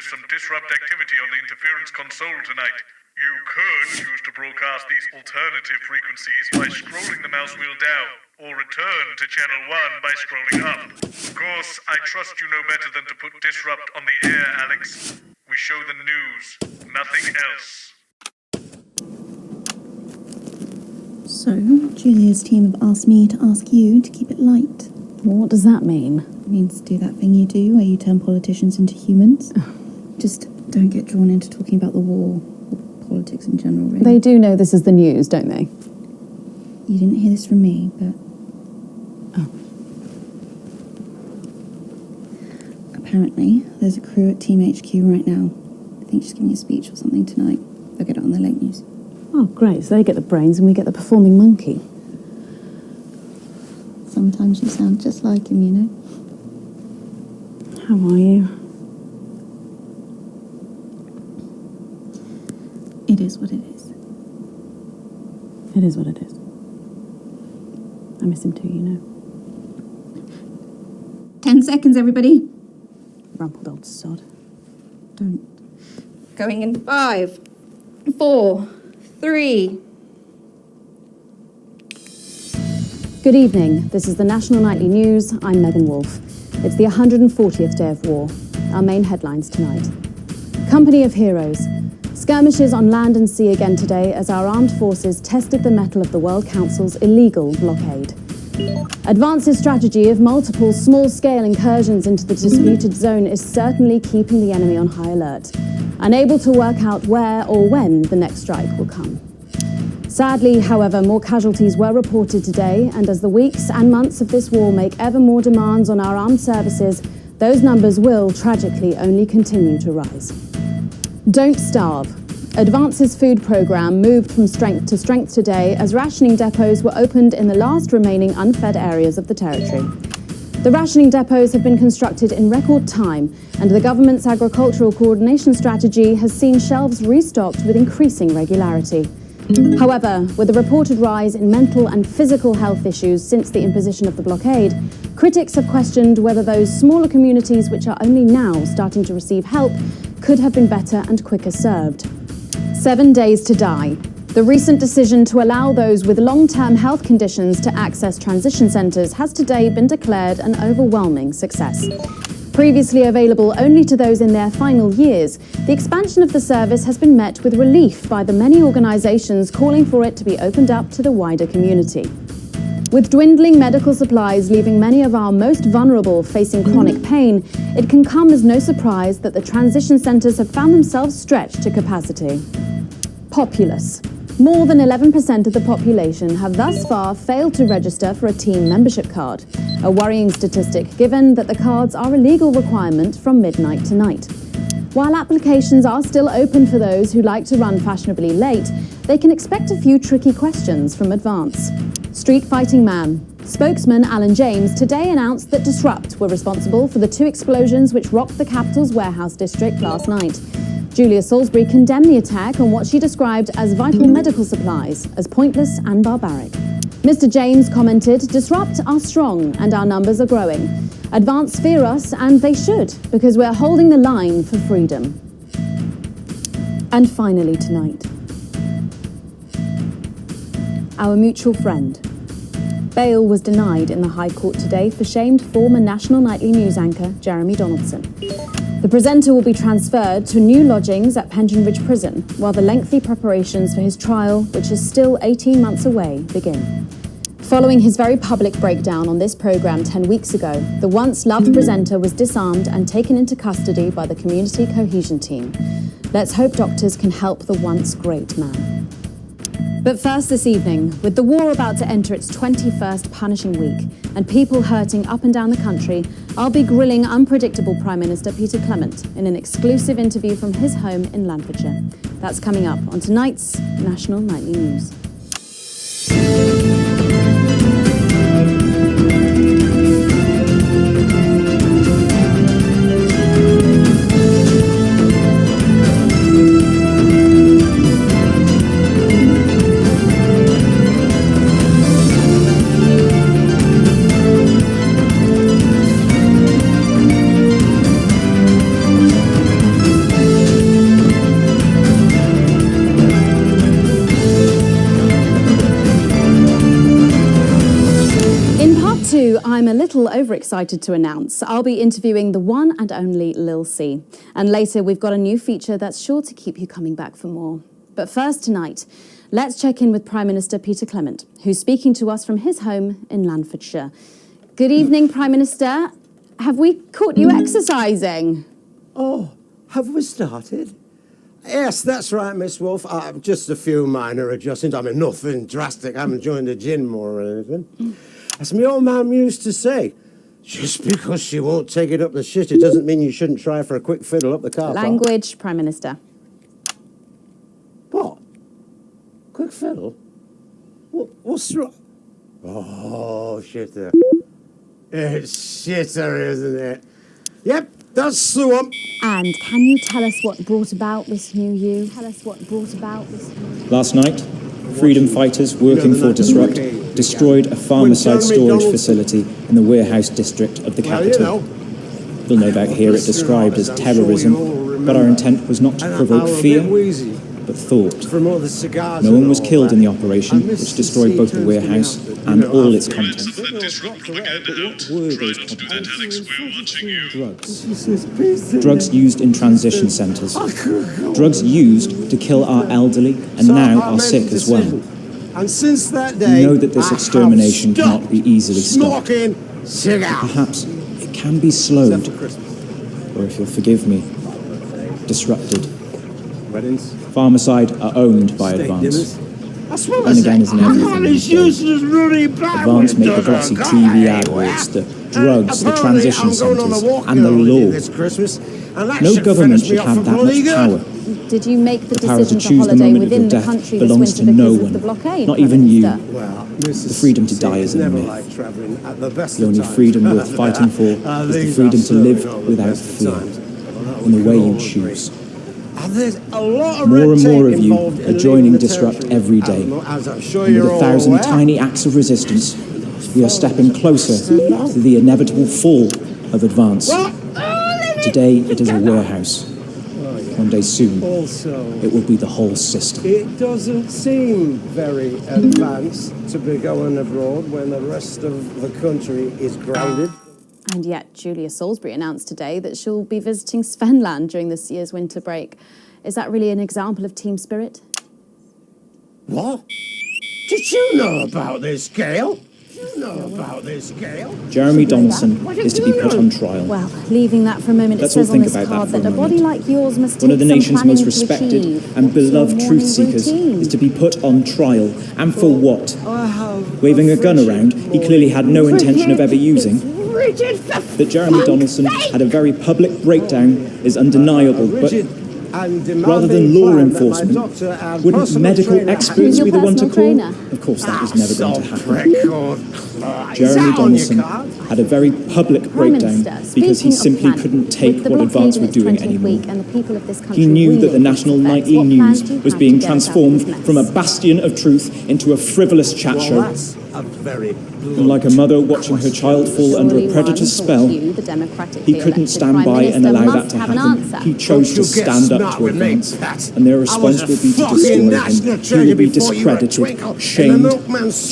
notice some disrupt activity on the interference console tonight. You could choose to broadcast these alternative frequencies by scrolling the mouse wheel down, or return to channel 1 by scrolling up. Of course, I trust you know better than to put disrupt on the air, Alex. We show the news, nothing else. So, Julia's team have asked me to ask you to keep it light. What does that mean? It means do that thing you do where you turn politicians into humans. Just don't get drawn into talking about the war or politics in general, really. They do know this is the news, don't they? You didn't hear this from me, but... Apparently, there's a crew at Team HQ right now. I think she's giving a speech or something tonight. They'll get it on the late news. Oh, great. So they get the brains and we get the performperforming monkey. Sometimes you sound just like him, you know. How are you? It is what it is. It is what it is. I miss him too, you know. 10 seconds, everybody. Rumpled old sod. Don't. Going in 5, 4, 3. Good evening. This is the National Nightly News. I'm Megan Wolfe. It's the 140th day of war. Our main headlines tonight. Company of Heroes. Skirmishes on land and sea again today as our armed forces tested the mettle of the World Council's illegal blockade. Advance's strategy of multiple small-scale incursions into the disputed zone is certainly keeping the enemy on high alert, unable to work out where or when the next strike will come. Sadly, however, more casualties were reported today, and as the weeks and months of this war make ever more demands on our armed services, those numbers will, tragically, only continue to rise. Don't starve. Advance's food programme moved from strength to strength today as rationing depots were opened in the last remaining unfed areas of the territory. The rationing depots have been constructed in record time, and the government's agricultural coordination strategy has seen shelves restocked with increasing regularity. However, with a reported rise in mental and physical health issues since the imposition of the blockade, critics have questioned whether those smaller communities which are only now starting to receive help could have been better and quicker served. 7 days to die. The recent decision to allow those with long-term health conditions to access transition centres has today been declared an overwhelming success. Previously available only to those in their final years, the expansion of the service has been met with relief by the many organisations calling for it to be opened up to the wider community. With dwindling medical supplies leaving many of our most vulnerable facing chronic pain, it can come as no surprise that the transition centres have found themselves stretched to capacity. Populace. More than 11% of the population have thus far failed to register for a team membership card, a worrying statistic given that the cards are a legal requirement from midnight tonight. While applications are still open for those who like to run fashionably late, they can expect a few tricky questions from Advance. Street Fighting Man. Spokesman Alan James today announced that Disrupt were responsible for the 2 explosions which rocked the capital's warehouse district last night. Julia Salisbury condemned the attack on what she described as vital medical supplies as pointless and barbaric. Mr. James commented, "Disrupt are strong and our numbers are growing. Advance fear us, and they should, because we're holding the line for freedom." And finally tonight, our mutual friend. Bail was denied in the High Court today for shamed former National Nightly News anchor Jeremy Donaldson. The presenter will be transferred to new lodgings at Pension Ridge Prison, while the lengthy preparations for his trial, which is still 18 months away, begin. Following his very public breakdown on this programme 10 weeks ago, the once-loved presenter was disarmed and taken into custody by the Community Cohesion Team. Let's hope doctors can help the once great man. But first this evening, with the war about to enter its 21st punishing week and people hurting up and down the country, I'll be grilling unpredictable Prime Minister Peter Clement in an exclusive interview from his home in Landfordshire. That's coming up on tonight's National Nightly News. I'm a little overexcited to announce I'll be interviewing the one and only Lil C. And later we've got a new feature that's sure to keep you coming back for more. But first tonight, let's check in with Prime Minister Peter Clement, who's speaking to us from his home in Landfordshire. Good evening, Prime Minister. Have we caught you exercising? Oh, have we started? Yes, that's right, Miss Wolf. Just a few minor adjustments. I mean, nothing drastic. I haven't joined the gym more or anything. As my old man used to say, just because she won't take it up the shit, it doesn't mean you shouldn't try for a quick fiddle up the car park. Language, Prime Minister. What? Quick fiddle? What's wrong? Oh, shitter. It's shitter, isn't it? Yep, that's the one. And can you tell us what brought about this new you? Last night, freedom fighters working for Disrupt destroyed a farmer-side storage facility in the warehouse district of the capital. You'll no doubt hear it described as terrorism, but our intent was not to provoke fear, but thought. No one was killed in the operation, which destroyed both the warehouse and all its contents. Drugs used in transition centres. Drugs used to kill our elderly and now our sick as well. And since that day, we know that this extermination cannot be easily stopped. Cigarettes. Perhaps it can be slowed, or if you'll forgive me, disrupted. Weddings. Farmerside are owned by Advance. And again, isn't everything these days. Advance make the glossy TV adverts, the drugs, the transition centres, and the law. No government should have that much power. Did you make the power to decision to choose the holiday moment of within your the death country this belongs winter to no because of the one, blockade, not Prime even you. Minister? The freedom to die is a myth. The only freedom worth fighting for is the freedom to live without fear, in the way you choose. More and more of you are joining Disrupt every day. And with 1,000 tiny acts of resistance, we are stepping closer to the inevitable fall of Advance. Today it is a warehouse. One day soon, it will be the whole system. It doesn't seem very advanced to be going abroad when the rest of the country is grounded. And yet, Julia Salisbury announced today that she'll be visiting Svenland during this year's winter break. Is that really an example of team spirit? What? Did you know about this, Gail? Jeremy Donaldson is to be put on trial. Well, leaving that for a moment, Let's it says all on think this about card that for that a a body moment. like yours must take One of the some nation's planning most to respected achieve. and What's your beloved truth morning seekers routine? is to be put on trial. And for what? Waving a gun around he clearly had no intention of ever using. That Jeremy Donaldson had a very public breakdown is undeniable, but rather than law enforcement, wouldn't medical experts be the one to call? Of course, that was never going to happen. Jeremy Donaldson had a very public breakdown because he simply couldn't take what Advance were doing anymore. He knew that the national nightly news was being transformed from a bastion of truth into a frivolous chat show. And like a mother watching her child fall under a predator's spell, he couldn't stand by and allow that to happen. He chose to stand up to Advance, and their response will be to destroy him. He will be discredited, shamed,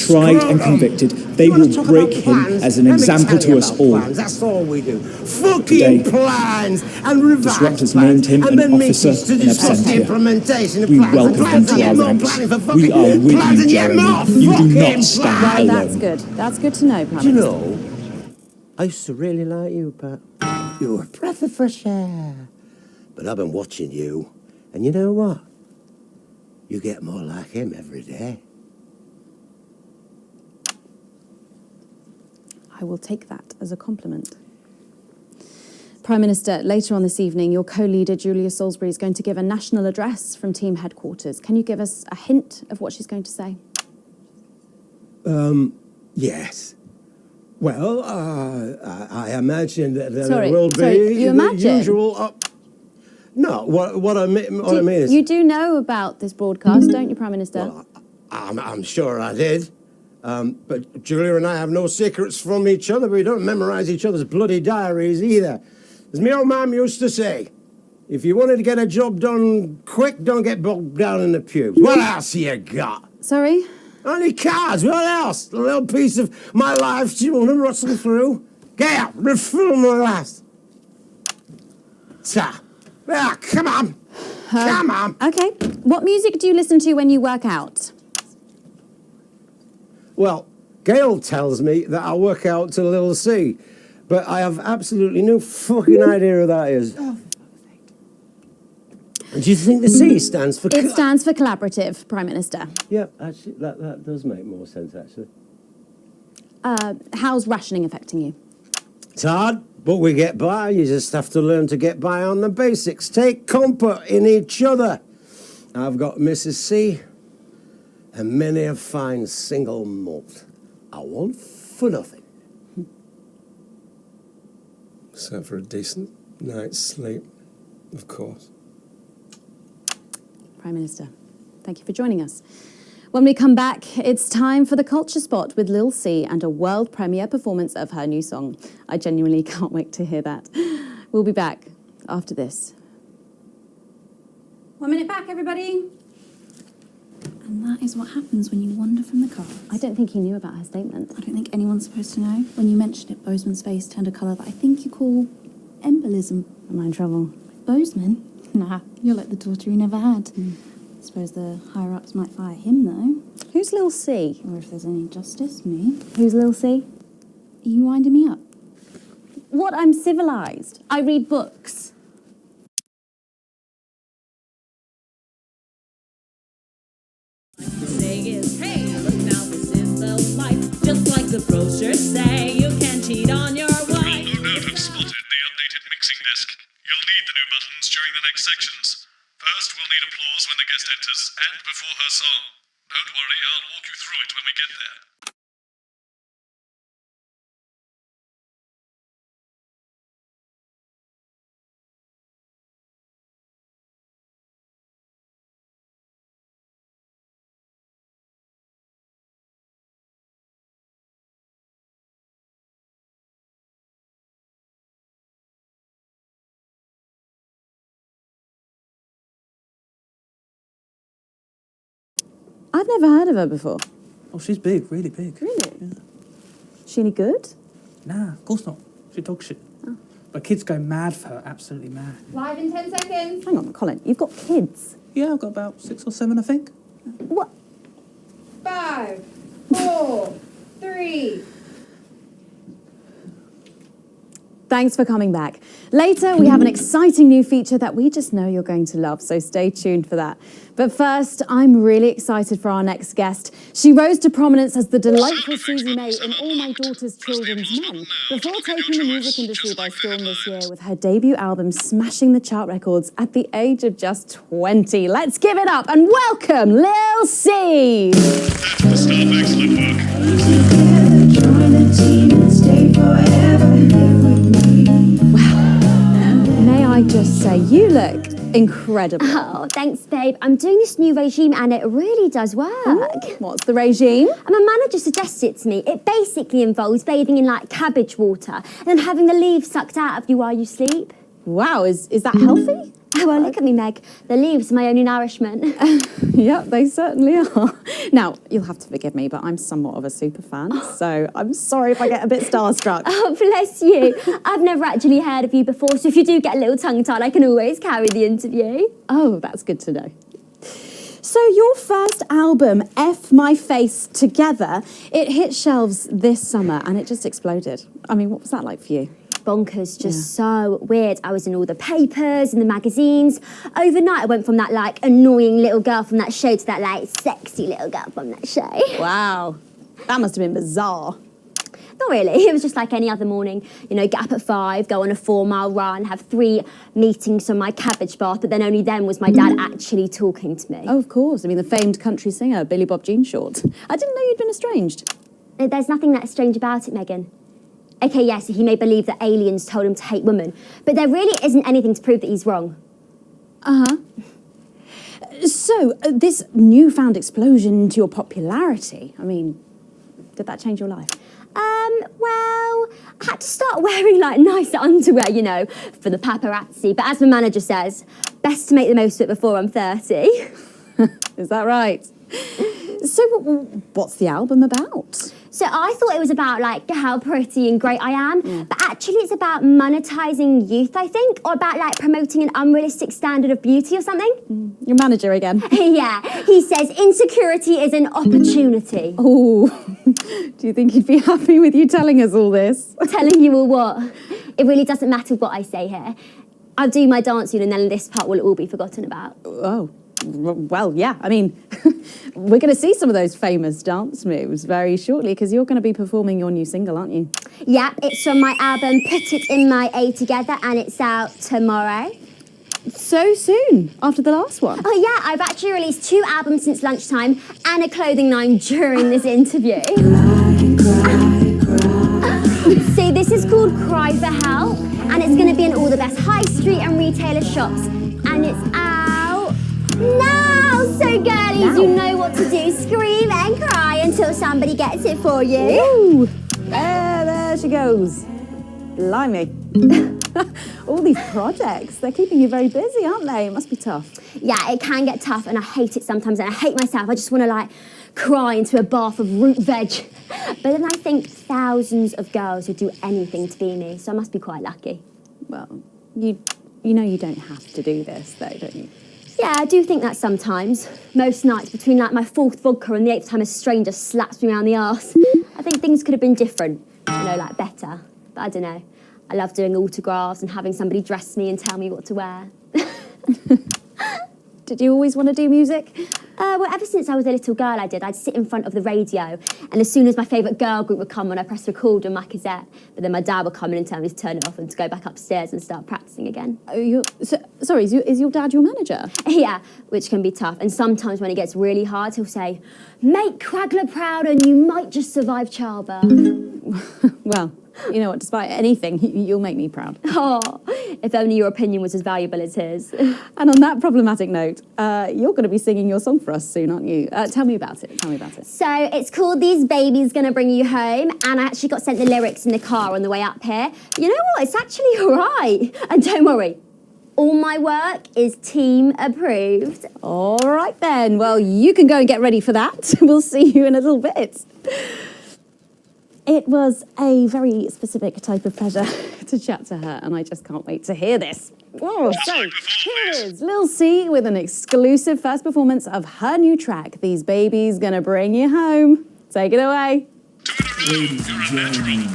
tried and convicted. They will break him as an example to us all. That's all we do. Fucking plans and Disrupt has named him an officer in absentia. We welcome him to our ranks. We are with you, Jeremy. You do not stand Well, that's alone. good. That's good to know, Prime Do you Minister. know, I used to really like you, Pat. You were a breath of fresh air. But I've been watching you, and you know what? You get more like him every day. I will take that as a compliment. Prime Minister, later on this evening, your co-leader, Julia Salisbury, is going to give a national address from team headquarters. Can you give us a hint of what she's going to say? Yes. Well, I imagine that there Sorry, will be you the imagine? usual. No, what I mean is, You do know about this broadcast, don't you, Prime Minister? I'm sure I did. But Julia and I have no secrets from each other. We don't memorize each other's bloody diaries either. As my old mum used to say, if you wanted to get a job done quick, don't get bogged down in the pubes. What else you got? Sorry? Only cards, what else? A little piece of my life do you want to rustle through? Get out, refill my glass. Ta. Ah, come on. Come on. Okay. What music do you listen to when you work out? Well, Gail tells me that I work out to Little C, but I have absolutely no fucking idea who that is. And do you think the C stands for... It stands for collaborative, Prime Minister. Yeah, actually, that does make more sense, actually. How's rationing affecting you? It's hard, but we get by. You just have to learn to get by on the basics. Take comfort in each other. I've got Mrs. C and many a fine single malt. I want for nothing. Except for a decent night's sleep, of course. Prime Minister, thank you for joining us. When we come back, it's time for the Culture Spot with Lil C and a world premiere performance of her new song. I genuinely can't wait to hear that. We'll be back after this. 1 minute back, everybody. And that is what happens when you wander from the car. I don't think he knew about her statement. I don't think anyone's supposed to know. When you mentioned it, Bozeman's face turned a colour that I think you call embolism. Am I in trouble? Bozeman? Nah, you're like the daughter he never had. I suppose the higher-ups might fire him, though. Who's Lil C? Or if there's any justice, me. Who's Lil C? Are you winding me up? What? I'm civilised. I read books. Say is, hey, look now, this is the life. Just like the brochures say, you can cheat on your wife. You'll no doubt have spotted the updated mixing desk. You'll need the new buttons during the next sections. First, we'll need applause when the guest enters and before her song. Don't worry, I'll walk you through it when we get there. I've never heard of her before. Oh, she's big, really big. Really? Yeah. Is she any good? Nah, of course not. She's dog shit. Oh. But kids go mad for her, absolutely mad. Live in 10 seconds. Hang on, Colin, you've got kids. Yeah, I've got about 6 or 7, I think. What? 5, 4, 3. Thanks for coming back. Later, we have an exciting new feature that we just know you're going to love, so stay tuned for that. But first, I'm really excited for our next guest. She rose to prominence as the delightful Susie May in All My Daughter's Children's Men, before taking the music industry by storm this year with her debut album smashing the chart records at the age of just 20. Let's give it up and welcome Lil C! That's the start of excellent work. Join the team and stay forever. May I just say, you look incredible. Oh, thanks, babe. I'm doing this new regime and it really does work. What's the regime? And my manager suggested it to me. It basically involves bathing in, like, cabbage water and then having the leaves sucked out of you while you sleep. Wow, is that healthy? Oh, well, look at me, Meg. The leaves are my only nourishment. Yep, they certainly are. Now, you'll have to forgive me, but I'm somewhat of a super fan, so I'm sorry if I get a bit starstruck. Oh, bless you. I've never actually heard of you before, so if you do get a little tongue-tied, I can always carry the interview. Oh, that's good to know. So your first album, F My Face Together, it hit shelves this summer and it just exploded. I mean, what was that like for you? Bonkers, just so weird. I was in all the papers and the magazines. Overnight, I went from that, like, annoying little girl from that show to that, like, sexy little girl from that show. Wow, that must have been bizarre. Not really. It was just like any other morning. You know, get up at 5, go on a 4-mile run, have 3 meetings on my cabbage bath, but then only then was my dad actually talking to me. Oh, of course. I mean, the famed country singer, Billy Bob Jean Short. I didn't know you'd been estranged. There's nothing that strange about it, Megan. Okay, yes, he may believe that aliens told him to hate women, but there really isn't anything to prove that he's wrong. Uh-huh. So, this newfound explosion into your popularity, I mean, did that change your life? Well, I had to start wearing, like, nice underwear, you know, for the paparazzi, but as my manager says, best to make the most of it before I'm 30. Is that right? So, what's the album about? So I thought it was about like how pretty and great I am, but actually it's about monetizing youth, I think, or about like promoting an unrealistic standard of beauty or something. Your manager again? Yeah, he says insecurity is an opportunity. Oh, do you think he'd be happy with you telling us all this? Telling you all what? It really doesn't matter what I say here. I'll do my dance soon and then this part will all be forgotten about. Oh. Well, yeah, I mean, we're going to see some of those famous dance moves very shortly because you're going to be performing your new single, aren't you? Yeah, it's from my album Put It In My A Together and it's out tomorrow. So soon, after the last one? Oh yeah, I've actually released 2 albums since lunchtime and a clothing line during this interview. See, this is called Cry for Help and it's going to be in all the best high street and retailer shops and it's out now. So girlies, you know what to do. Scream and cry until somebody gets it for you. Ooh, there she goes. Blimey. All these projects, they're keeping you very busy, aren't they? It must be tough. Yeah, it can get tough and I hate it sometimes and I hate myself. I just want to like cry into a bath of root veg. But then I think thousands of girls would do anything to be me, so I must be quite lucky. Well, you know you don't have to do this though, don't you? Yeah, I do think that sometimes. Most nights between like my 4th vodka and the 8th time a stranger slaps me around the arse. I think things could have been different, like better. But I don't know. I love doing autographs and having somebody dress me and tell me what to wear. Did you always want to do music? Well, ever since I was a little girl, I did. I'd sit in front of the radio, and as soon as my favourite girl group would come on, I'd press record on my cassette. But then my dad would come in and tell me to turn it off and to go back upstairs and start practising again. Sorry, is your dad your manager? Yeah, which can be tough. And sometimes when it gets really hard, he'll say, "Make Quagler proud and you might just survive childbirth." Well, you know what, despite anything, you'll make me proud. Oh, if only your opinion was as valuable as his. And on that problematic note, you're going to be singing your song for us soon, aren't you? Tell me about it. So it's called These Babies Gonna Bring You Home, and I actually got sent the lyrics in the car on the way up here. You know what, it's actually all right. And don't worry, all my work is team approved. All right then, well, you can go and get ready for that. We'll see you in a little bit. It was a very specific type of pleasure to chat to her, and I just can't wait to hear this. Oh, so here is Lil C with an exclusive first performance of her new track, These Babies Gonna Bring You Home. Take it away. Ladies and gentlemen,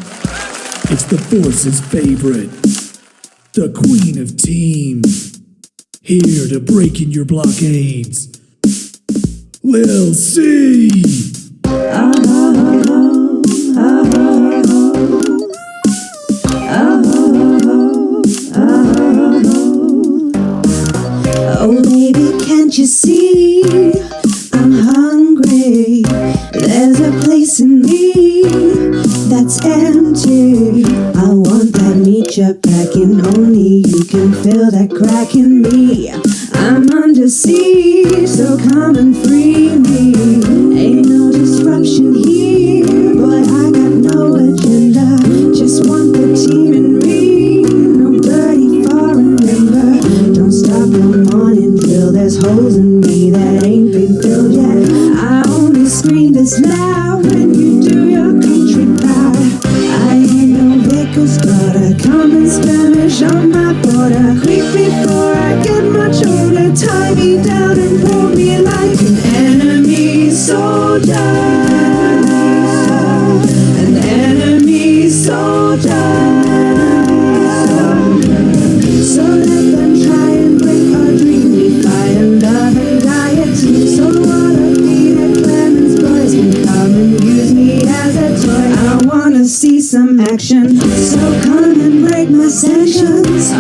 it's the Force's favorite, the Queen of Teams, here to break in your blockades, Lil C. Oh baby, can't you see I'm hungry? There's a place in me that's empty. I want that meat you're packing, only you can fill that crack in me. I'm under siege, so come and free me. Ain't no disruption here, boy, I got no agenda. Just want the team in me, no bloody foreign member. Don't stop no morning drill, there's holes in me that ain't been filled yet. I only scream this loud when you do your country proud. I ain't no baker's daughter, come and skirmish on my border. Quick before I get much older, tie me down and pull me like an enemy soldier. An enemy soldier. So let them try and break our dream. We fire, love and diet. So what I need at Clemens boys can come and use me as a toy. I wanna see some action, so come and break my sanctions.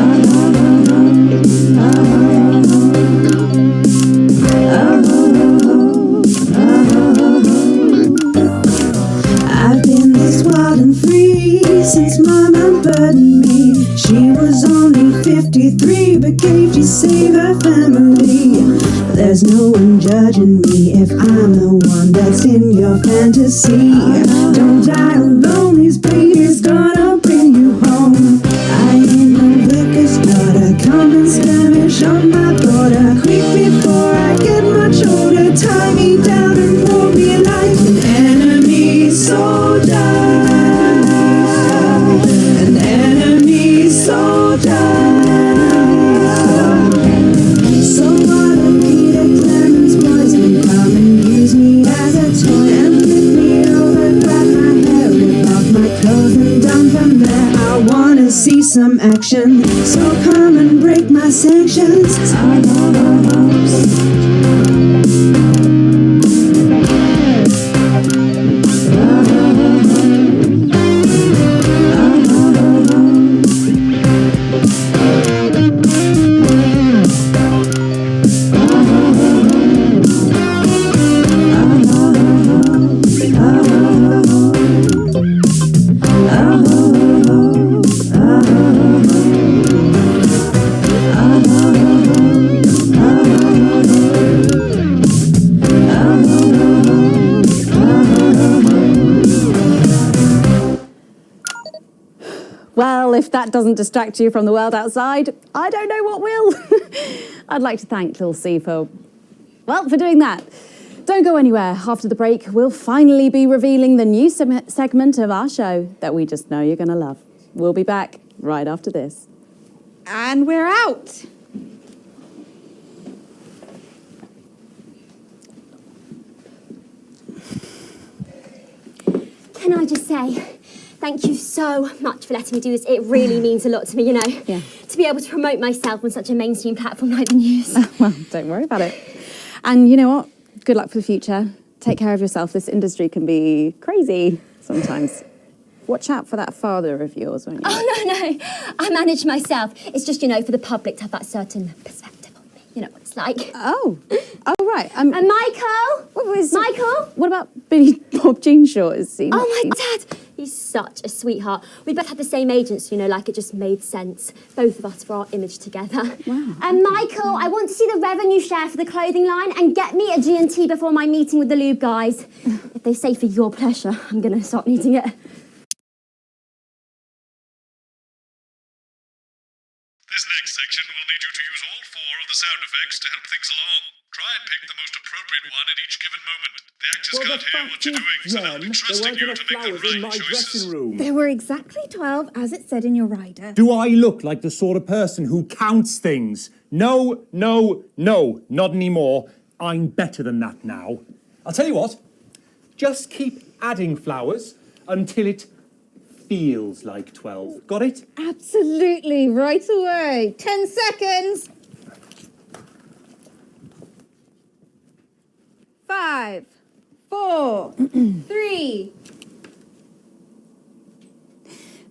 I've been this wild and free since Mama burdened me. She was only 53, but gave to save her family. There's no one judging me if I'm the one that's in your fantasy. Don't die alone, these babies gonna bring you home. I ain't no vicar's daughter, come and skirmish on my border. Quick before I get much older, tie me down and pull me affection. So come and break my sanctions. Well, if that doesn't distract you from the world outside, I don't know what will. I'd like to thank Lil C for doing that. Don't go anywhere. After the break, we'll finally be revealing the new segment of our show that we just know you're going to love. We'll be back right after this. And we're out. Can I just say, thank you so much for letting me do this. It really means a lot to me, you know. Yeah. To be able to promote myself on such a mainstream platform like the news. Well, don't worry about it. And you know what? Good luck for the future. Take care of yourself. This industry can be crazy sometimes. Watch out for that father of yours, won't you? Oh, no. I manage myself. It's just, you know, for the public to have that certain perspective of me. You know what it's like. Oh, right. And Michael? Michael? What about Billy Bob Jean Short? Is he? Oh, my dad. He's such a sweetheart. We both had the same agents, you know, like it just made sense. Both of us for our image together. Wow. And Michael, I want to see the revenue share for the clothing line and get me a G&T before my meeting with the lube guys. If they say for your pleasure, I'm going to start needing it. This next section will need you to use all 4 of the sound effects to help things along. Try and pick the most appropriate one at each given moment. The actors can't hear what you're doing, so they'll be trusting you to make the right choices. There were exactly 12, as it said in your rider. Do I look like the sort of person who counts things? No, not anymore. I'm better than that now. I'll tell you what, just keep adding flowers until it feels like 12. Got it? Absolutely, right away. 10 seconds. 5, 4, 3.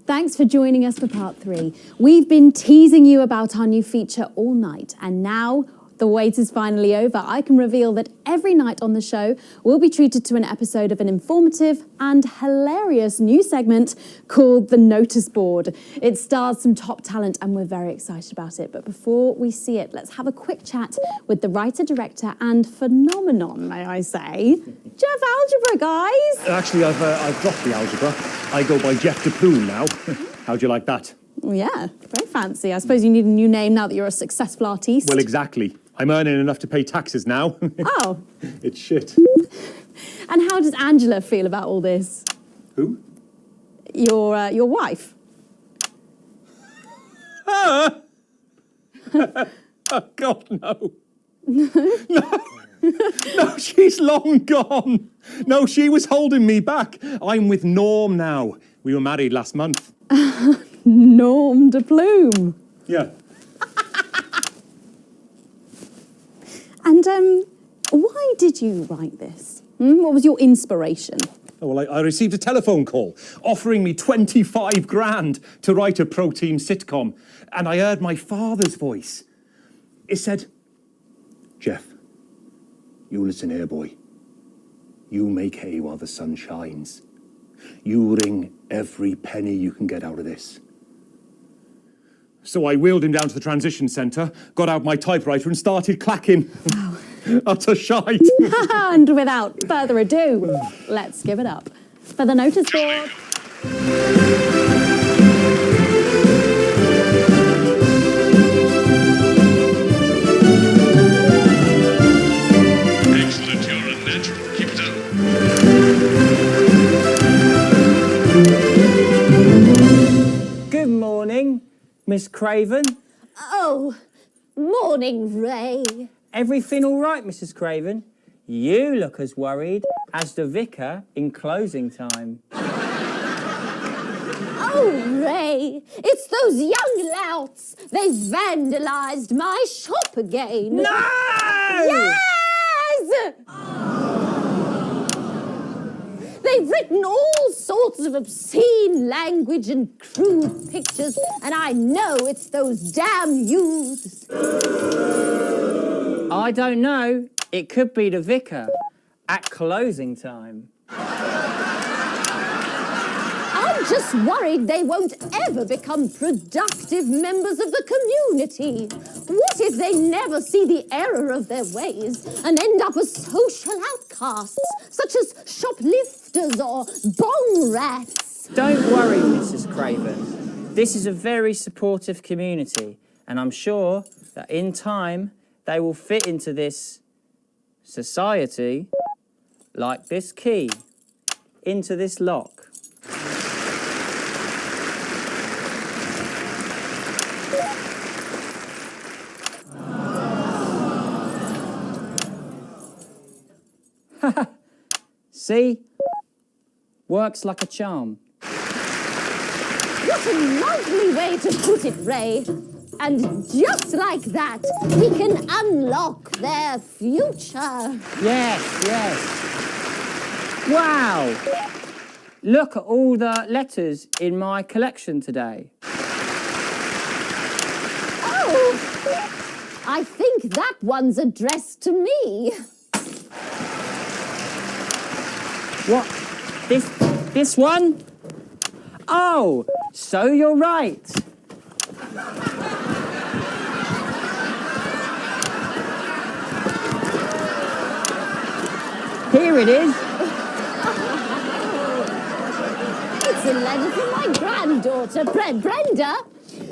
Thanks for joining us for part 3. We've been teasing you about our new feature all night, and now the wait is finally over. I can reveal that every night on the show, we'll be treated to an episode of an informative and hilarious new segment called The Notice Board. It stars some top talent, and we're very excited about it. But before we see it, let's have a quick chat with the writer, director, and phenomenon, may I say, Jeff Algebra, guys. Actually, I've dropped the algebra. I go by Jeff DePoon now. How'd you like that? Yeah, very fancy. I suppose you need a new name now that you're a successful artiste. Well, exactly. I'm earning enough to pay taxes now. Oh. It's shit. And how does Angela feel about all this? Who? Your wife. Oh, God, no. No, she's long gone. No, she was holding me back. I'm with Norm now. We were married last month. Norm de Plume. Yeah. And why did you write this? What was your inspiration? Oh, well, I received a telephone call offering me 25 grand to write a pro-team sitcom. And I heard my father's voice. It said, Jeff, you listen here, boy. You make hay while the sun shines. You wring every penny you can get out of this. So I wheeled him down to the transition centre, got out my typewriter and started clacking. Wow. Utter shite. And without further ado, let's give it up for the notice board. Excellent, you're a natural. Keep it up. Good morning, Miss Craven. Oh, morning, Ray. Everything all right, Mrs. Craven? You look as worried as the vicar in closing time. Oh, Oh, Ray, it's those young louts. They've vandalised my shop again. No! Yes! They've written all sorts of obscene language and crude pictures, and I know it's those damn youths. I don't know. It could be the vicar at closing time. I'm just worried they won't ever become productive members of the community. What if they never see the error of their ways and end up as social outcasts, such as shoplifters or bong rats? Don't worry, Mrs. Craven. This is a very supportive community, and I'm sure that in time they will fit into this society like this key into this lock. See? Works like a charm. What a lovely way to put it, Ray. And just like that, we can unlock their future. Yes, yes. Wow! Look at all the letters in my collection today. Oh! I think that one's addressed to me. What? This one? Oh, so you're right. Here it is. It's a letter from my granddaughter, Brenda.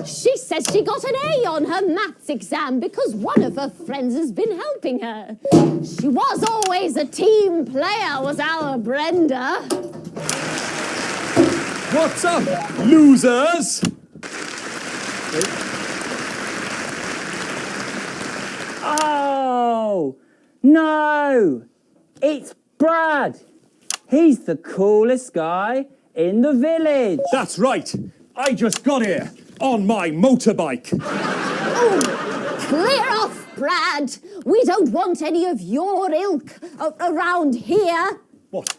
She says she got an A on her maths exam because one of her friends has been helping her. She was always a team player, was our Brenda. What's up, losers? Oh, no. It's Brad. He's the coolest guy in the village. That's right. I just got here on my motorbike. Oh, clear off, Brad. We don't want any of your ilk around here. What?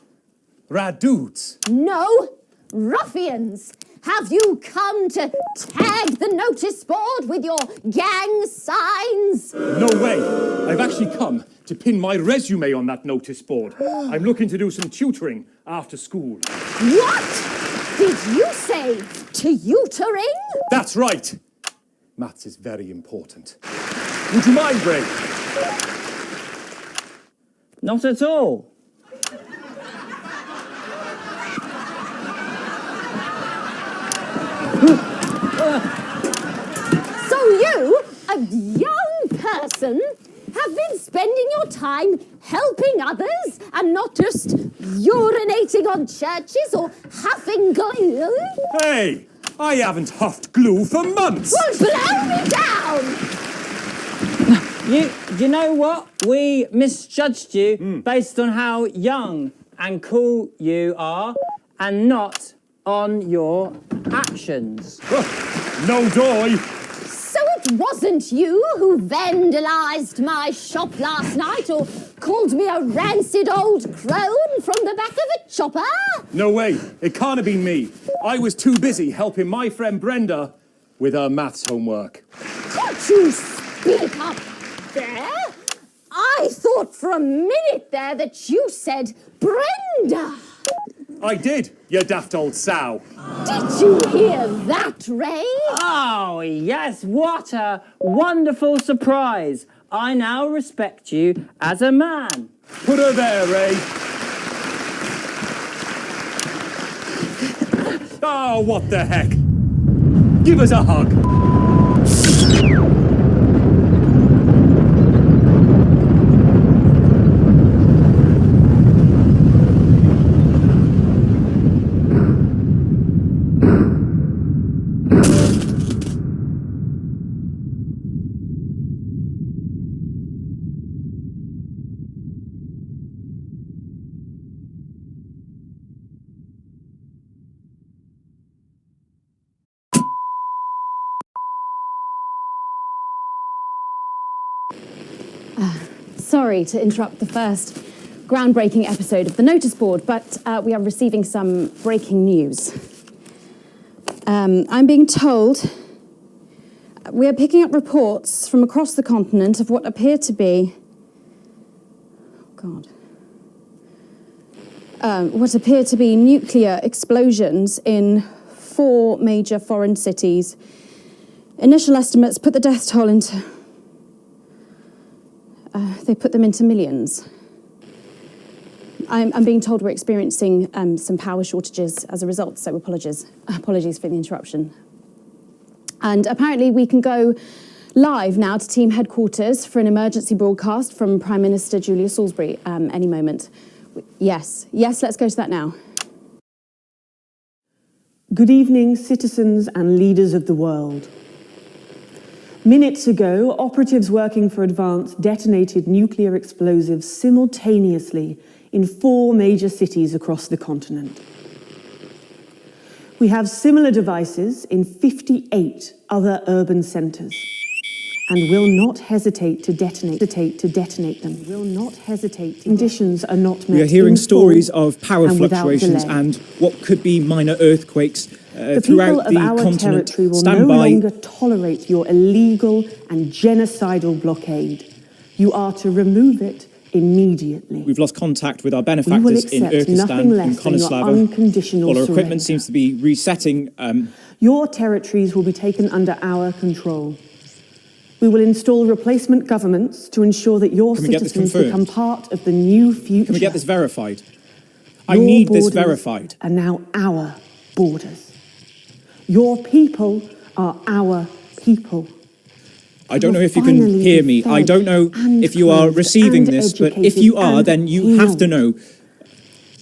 Rad dudes? No, ruffians. Have you come to tag the notice board with your gang signs? No way. I've actually come to pin my resume on that notice board. I'm looking to do some tutoring after school. What? Did you say tutoring? That's right. Maths is very important. Would you mind, Ray? Not at all. So you, a young person, have been spending your time helping others and not just urinating on churches or huffing glue? Hey, I haven't huffed glue for months. Well, blow me down! You know what? We misjudged you based on how young and cool you are and not on your actions. No joy. So it wasn't you who vandalised my shop last night or called me a rancid old crone from the back of a chopper? No way. It can't have been me. I was too busy helping my friend Brenda with her maths homework. Could you speak up there? I thought for a minute there that you said Brenda. I did, you daft old sow. Did you hear that, Ray? Oh, yes, what a wonderful surprise. I now respect you as a man. Put her there, Ray. Oh, what the heck? Give us a hug. Sorry to interrupt the first groundbreaking episode of the notice board, but we are receiving some breaking news. I'm being told we are picking up reports from across the continent of what appear to be... what appear to be nuclear explosions in 4 major foreign cities. Initial estimates put the death toll into... they put them into millions. I'm being told we're experiencing some power shortages as a result, so apologies for the interruption. And apparently we can go live now to team headquarters for an emergency broadcast from Prime Minister Julia Salisbury any moment. Yes, let's go to that now. Good evening, citizens and leaders of the world. Minutes ago, operatives working for Advance detonated nuclear explosives simultaneously in 4 major cities across the continent. We have similar devices in 58 other urban centres and will not hesitate to detonate them. Will not hesitate. Conditions are not met. We are hearing in stories full of power and without fluctuations delay. and what could be minor earthquakes The throughout people the of our continent. territory will Stand no by. longer tolerate your illegal and genocidal blockade. You are to remove it immediately. We've lost contact with our We will benefactors in accept nothing Urkistan and less than your Konoslava. unconditional All our surrender. equipment seems to be resetting. Your territories will be taken under our control. We will install replacement governments to ensure that your Can we get this citizens confirmed? become part of the new future. Can we get this verified? I Your need this borders verified. are now our borders. Your people are our people. I don't know if you can finally hear be me. I fed don't know and if you are clothed receiving and this, but if educated you are, and then you have to know.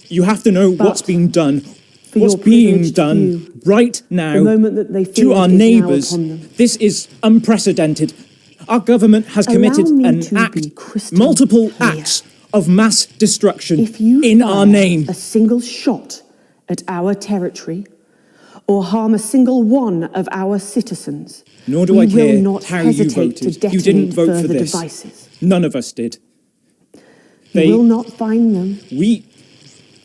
You have to know what's being done. What's your being privileged done view, right now the moment that they to feel our it is now neighbours. upon them. This is unprecedented. Our government has Allow committed me an to act, be crystal multiple clear. acts of mass destruction If you in fire our name. a single shot at our territory or harm a single one of our citizens, Nor do we I will care not how you hesitate to voted. detonate You didn't vote for further this. devices. None of us did. You will not find them.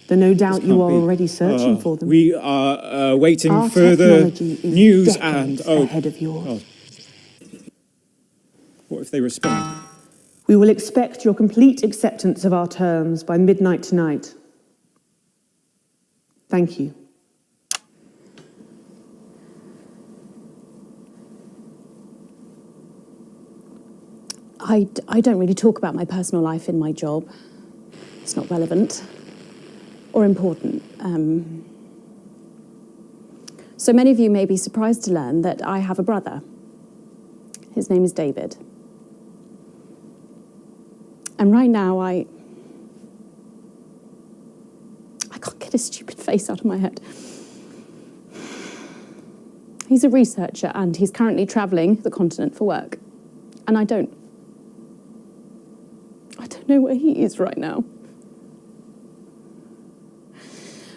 Though no doubt you are can't be. already searching for them. We are waiting Our further technology is news decades and ahead of yours. What if they respond? We will expect your complete acceptance of our terms by midnight tonight. Thank you. I don't really talk about my personal life in my job. It's not relevant or important. So many of you may be surprised to learn that I have a brother. His name is David. And right now, I can't get his stupid face out of my head. He's a researcher and he's currently travelling the continent for work. And I don't know where he is right now.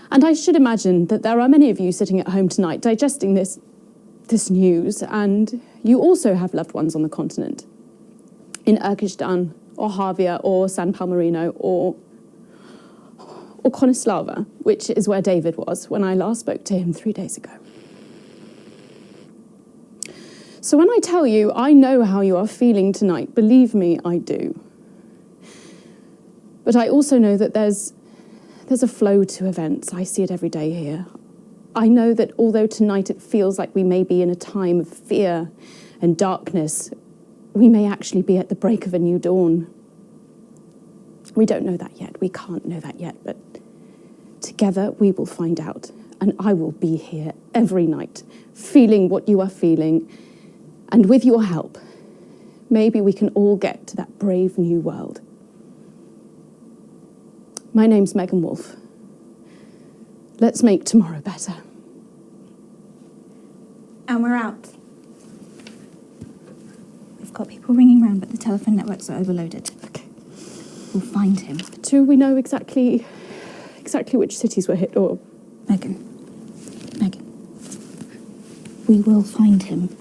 And I should imagine that there are many of you sitting at home tonight digesting this news, and you also have loved ones on the continent, in Urkistan, or Havia, or San Palmerino, or Konoslava, which is where David was when I last spoke to him 3 days ago. So when I tell you I know how you are feeling tonight, believe me, I do. But I also know that there's a flow to events. I see it every day here. I know that although tonight it feels like we may be in a time of fear and darkness, we may actually be at the break of a new dawn. We don't know that yet. We can't know that yet, but together we will find out. And I will be here every night, feeling what you are feeling. And with your help, maybe we can all get to that brave new world. My name's Megan Wolf. Let's make tomorrow better. And we're out. We've got people ringing around, but the telephone networks are overloaded. Okay. We'll find him. Do we know exactly which cities were hit, or... Megan. We will find him.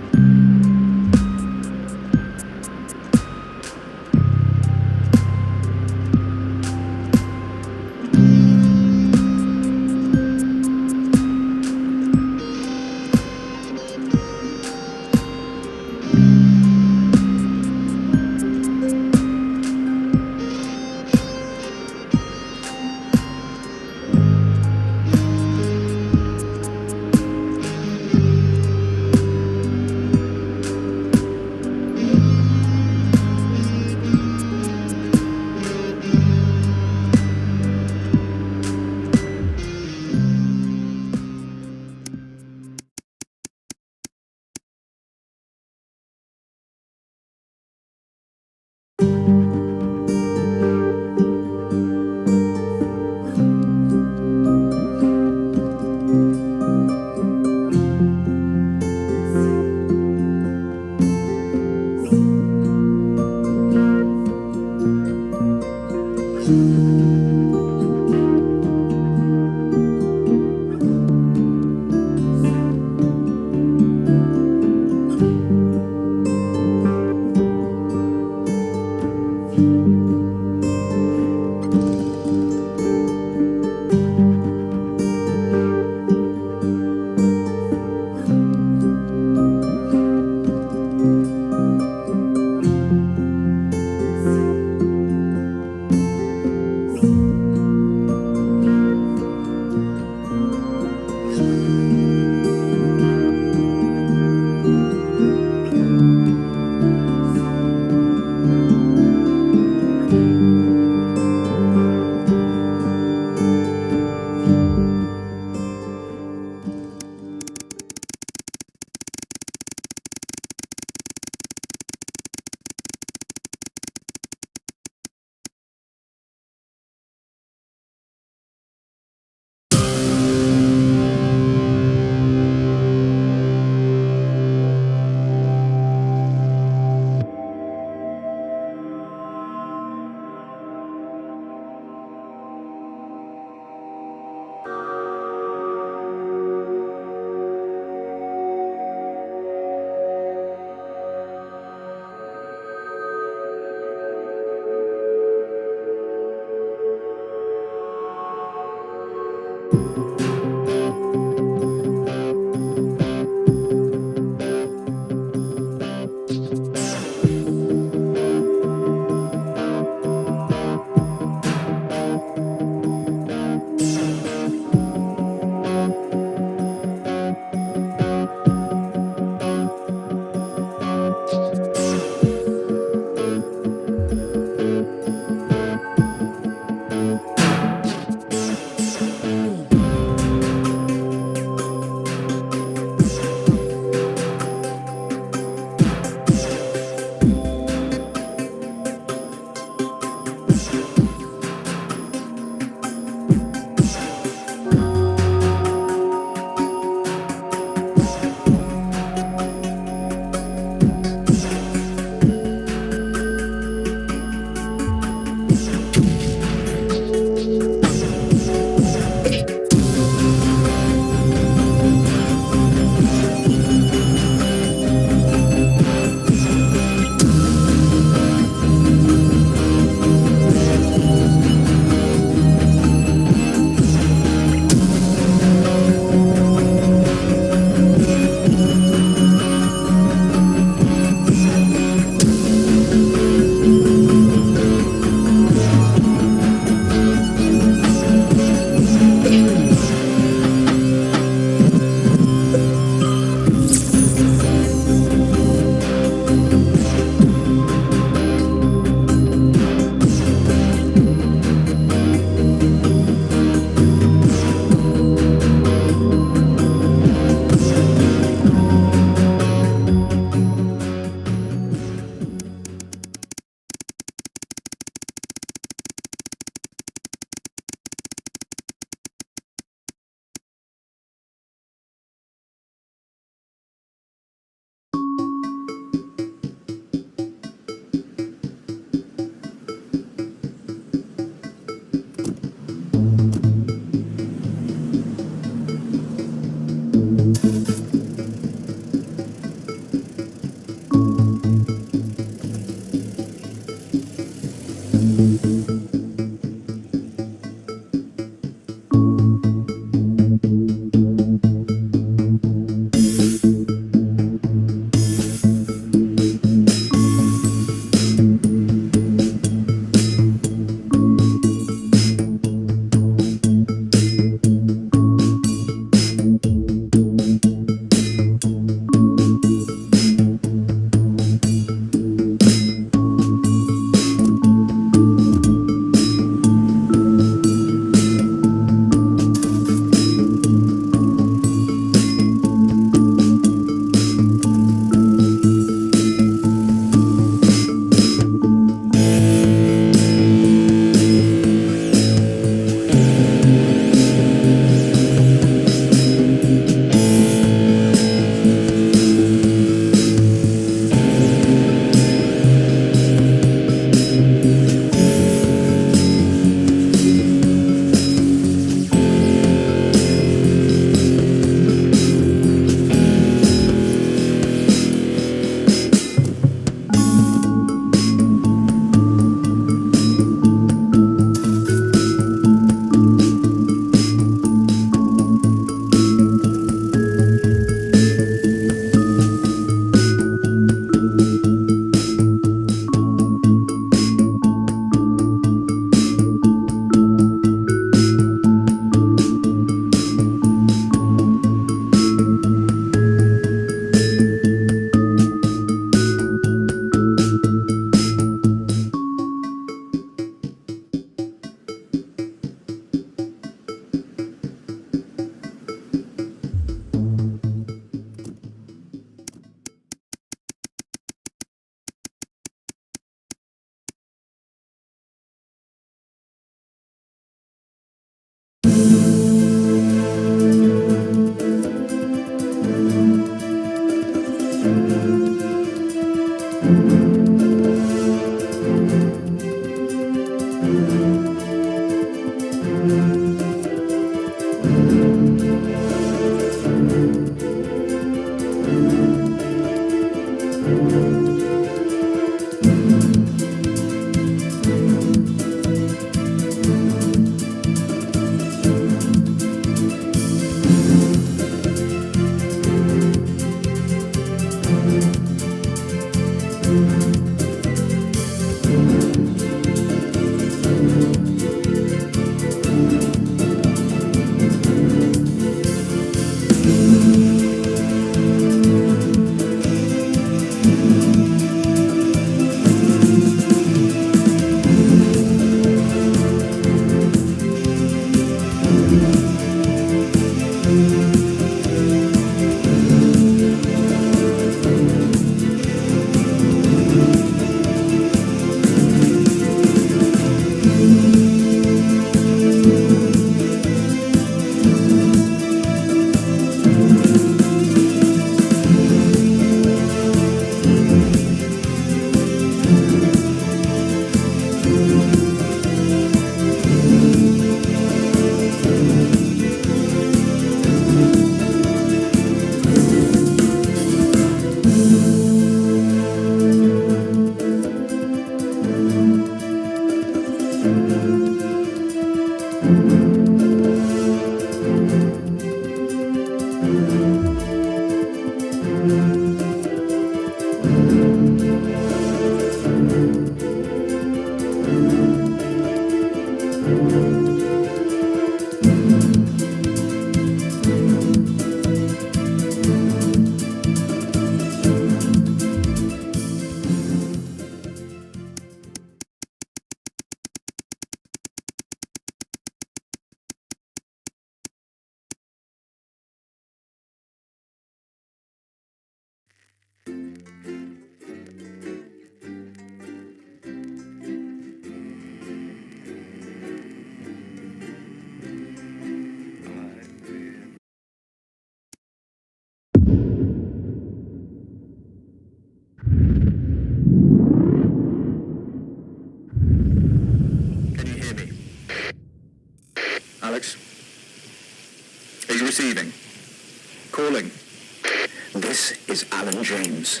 Alan James.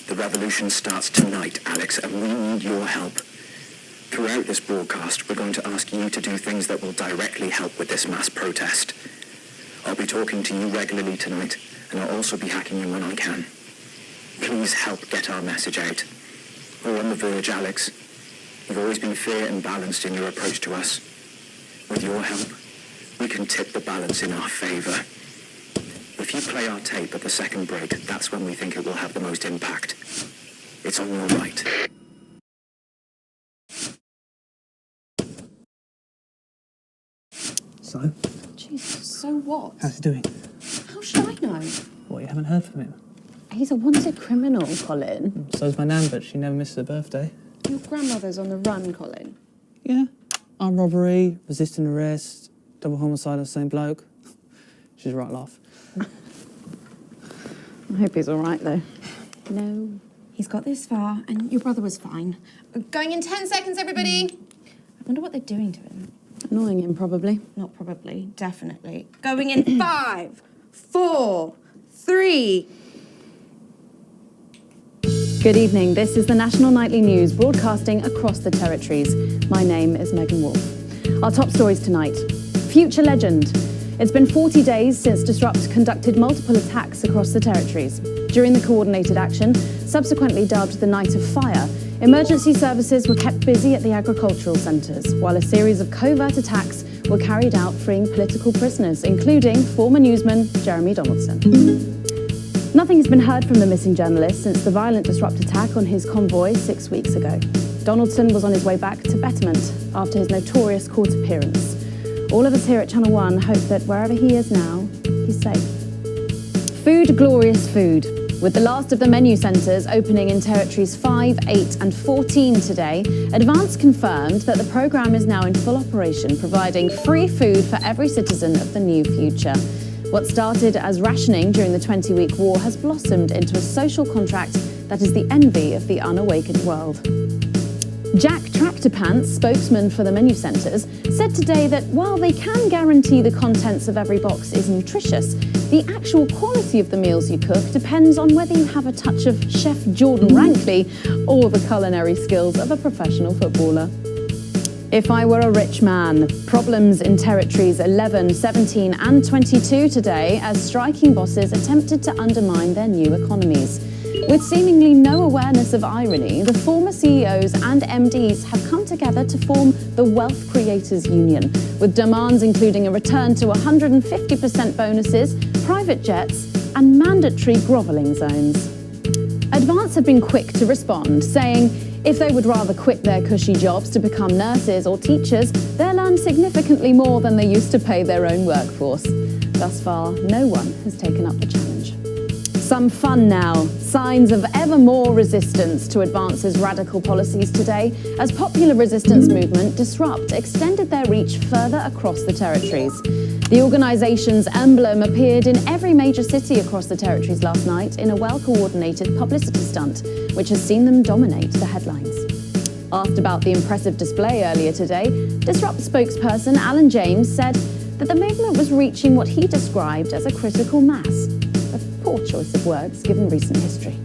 The revolution starts tonight, Alex, and we need your help. Throughout this broadcast, we're going to ask you to do things that will directly help with this mass protest. I'll be talking to you regularly tonight, and I'll also be hacking you when I can. Please help get our message out. We're on the verge, Alex. You've always been fair and balanced in your approach to us. With your help, we can tip the balance in our favour. If you play our tape at the second break, that's when we think it will have the most impact. It's on your right. So, Jesus, so what? how's he doing? How should I know? What, you haven't heard from him? He's a wanted criminal, Colin. So's my nan, but she never misses a birthday. Your grandmother's on the run, Colin. Yeah. Armed robbery, resisting arrest, double homicide of the same bloke. She's a right laugh. I hope he's all right, though. No. He's got this far, and your brother was fine. Going in 10 seconds, everybody. I wonder what they're doing to him. Annoying him, probably. Not probably, definitely. Going in 5, 4, 3. Good evening. This is the National Nightly News, broadcasting across the territories. My name is Megan Wolfe. Our top stories tonight. Future legend. It's been 40 days since Disrupt conducted multiple attacks across the territories. During the coordinated action, subsequently dubbed the Night of Fire, emergency services were kept busy at the agricultural centres, while a series of covert attacks were carried out freeing political prisoners, including former newsman Jeremy Donaldson. Nothing has been heard from the missing journalist since the violent Disrupt attack on his convoy 6 weeks ago. Donaldson was on his way back to Betterment after his notorious court appearance. All of us here at Channel 1 hope that wherever he is now, he's safe. Food, glorious food. With the last of the menu centres opening in territories 5, 8 and 14 today, Advance confirmed that the programme is now in full operation, providing free food for every citizen of the new future. What started as rationing during the 20-week war has blossomed into a social contract that is the envy of the unawakened world. Jack Tractorpants, spokesman for the menu centres, said today that while they can guarantee the contents of every box is nutritious, the actual quality of the meals you cook depends on whether you have a touch of Chef Jordan Rankley or the culinary skills of a professional footballer. If I were a rich man, problems in territories 11, 17 and 22 today as striking bosses attempted to undermine their new economies. With seemingly no awareness of irony, the former CEOs and MDs have come together to form the Wealth Creators Union, with demands including a return to 150% bonuses, private jets, and mandatory grovelling zones. Advance have been quick to respond, saying if they would rather quit their cushy jobs to become nurses or teachers, they'll earn significantly more than they used to pay their own workforce. Thus far, no one has taken up the challenge. Some fun now. Signs of ever more resistance to Advance's radical policies today, as popular resistance movement Disrupt extended their reach further across the territories. The organisation's emblem appeared in every major city across the territories last night in a well-coordinated publicity stunt, which has seen them dominate the headlines. Asked about the impressive display earlier today, Disrupt spokesperson Alan James said that the movement was reaching what he described as a critical mass. Poor choice of words given recent history.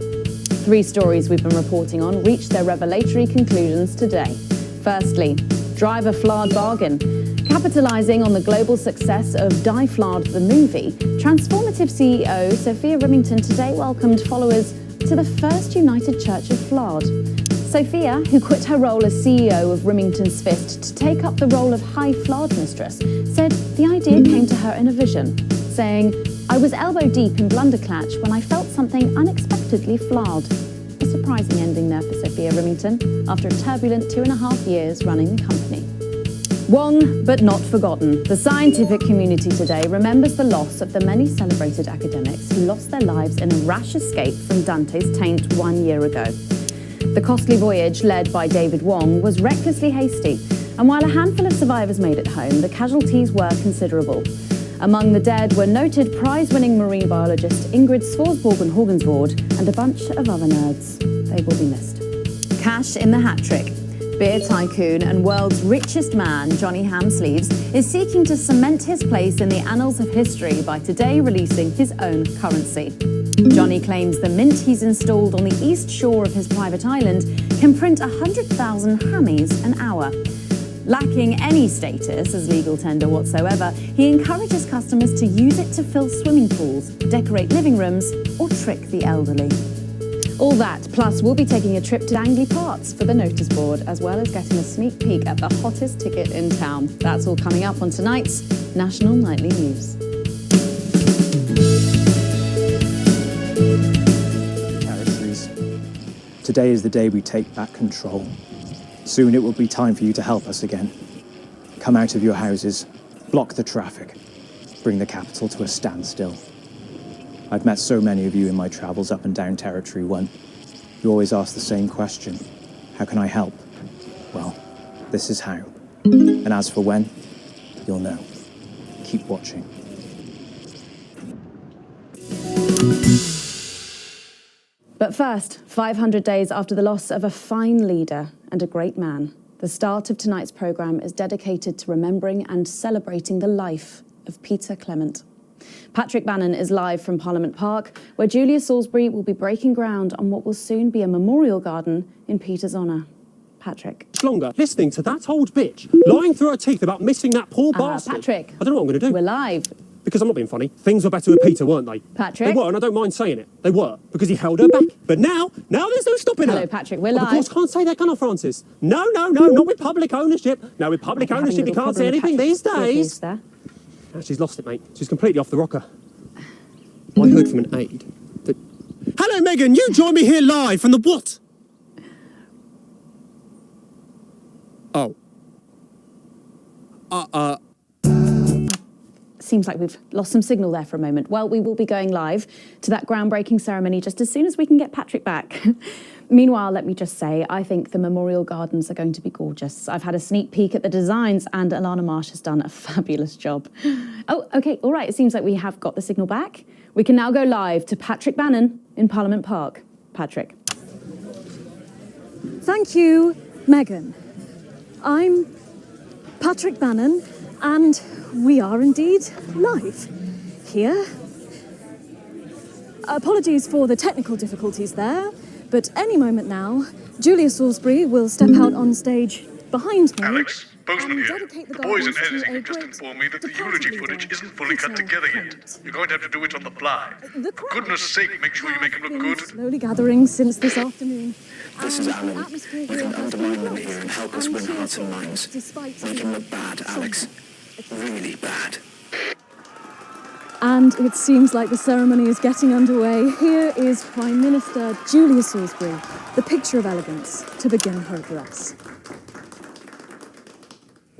3 stories we've been reporting on reached their revelatory conclusions today. Firstly, driver Flard bargain. Capitalising on the global success of Die Flard the movie, Transformative CEO Sophia Remington today welcomed followers to the First United Church of Flard. Sophia, who quit her role as CEO of Remington's Fist to take up the role of High Flard Mistress, said the idea came to her in a vision, saying, "I was elbow deep in Blunderclatch when I felt something unexpectedly Flard." A surprising ending there for Sophia Remington after a turbulent 2.5 years running the company. Wrong, but not forgotten. The scientific community today remembers the loss of the many celebrated academics who lost their lives in a rash escape from Dante's Taint 1 year ago. The costly voyage, led by David Wong, was recklessly hasty, and while a handful of survivors made it home, the casualties were considerable. Among the dead were noted prize-winning marine biologist Ingrid Svorsborg Horgensvord and a bunch of other nerds. They will be missed. Cash in the hat trick. Beer tycoon and world's richest man, Johnny Hamsleeves, is seeking to cement his place in the annals of history by today releasing his own currency. Johnny claims the mint he's installed on the east shore of his private island can print 100,000 hammies an hour. Lacking any status as legal tender whatsoever, he encourages customers to use it to fill swimming pools, decorate living rooms, or trick the elderly. All that, plus we'll be taking a trip to dangly parts for the notice board, as well as getting a sneak peek at the hottest ticket in town. That's all coming up on tonight's National Nightly News. Territories. Today is the day we take back control. Soon it will be time for you to help us again. Come out of your houses, block the traffic, bring the capital to a standstill. I've met so many of you in my travels up and down Territory 1. You always ask the same question. How can I help? Well, this is how. And as for when, you'll know. Keep watching. But first, 500 days after the loss of a fine leader and a great man, the start of tonight's programme is dedicated to remembering and celebrating the life of Peter Clement. Patrick Bannon is live from Parliament Park, where Julia Salisbury will be breaking ground on what will soon be a memorial garden in Peter's honour. Patrick. Longer listening to that old bitch lying through her teeth about missing that poor bastard. Patrick. I don't know what I'm going to do. We're live. Because I'm not being funny. Things were better with Peter, weren't they? Patrick. They were, and I don't mind saying it. They were, because he held her back. But now there's no stopping her. Hello, Patrick, we're Of live. course, can't say that, can I, Francis? No, not with public ownership. No, with public ownership, you can't say anything these days. There. No, she's lost it, mate. She's completely off the rocker. I heard from an aide that... Hello, Megan, you join me here live from the what? Oh. Seems like we've lost some signal there for a moment. Well, we will be going live to that groundbreaking ceremony just as soon as we can get Patrick back. Meanwhile, let me just say, I think the memorial gardens are going to be gorgeous. I've had a sneak peek at the designs and Alana Marsh has done a fabulous job. Oh, okay, all right, it seems like we have got the signal back. We can now go live to Patrick Bannon in Parliament Park. Patrick. Thank you, Megan. I'm Patrick Bannon, and we are indeed live here. Apologies for the technical difficulties there, but any moment now, Julia Salisbury will step out on stage behind me. Alex, Bozeman and here. dedicate The boys in gardens to editing a have just great informed me that the eulogy departed footage leader, isn't fully cut Peter together Clement. yet. You're going to have to do it on the fly. The For goodness sake, make sure you make it look good. slowly gathering since this afternoon. This is Alan. You can undermine them here and help us win hearts and minds. Make him look bad, Alex. Really bad. And it seems like the ceremony is getting underway. Here is Prime Minister Julia Salisbury, the picture of elegance, to begin her address.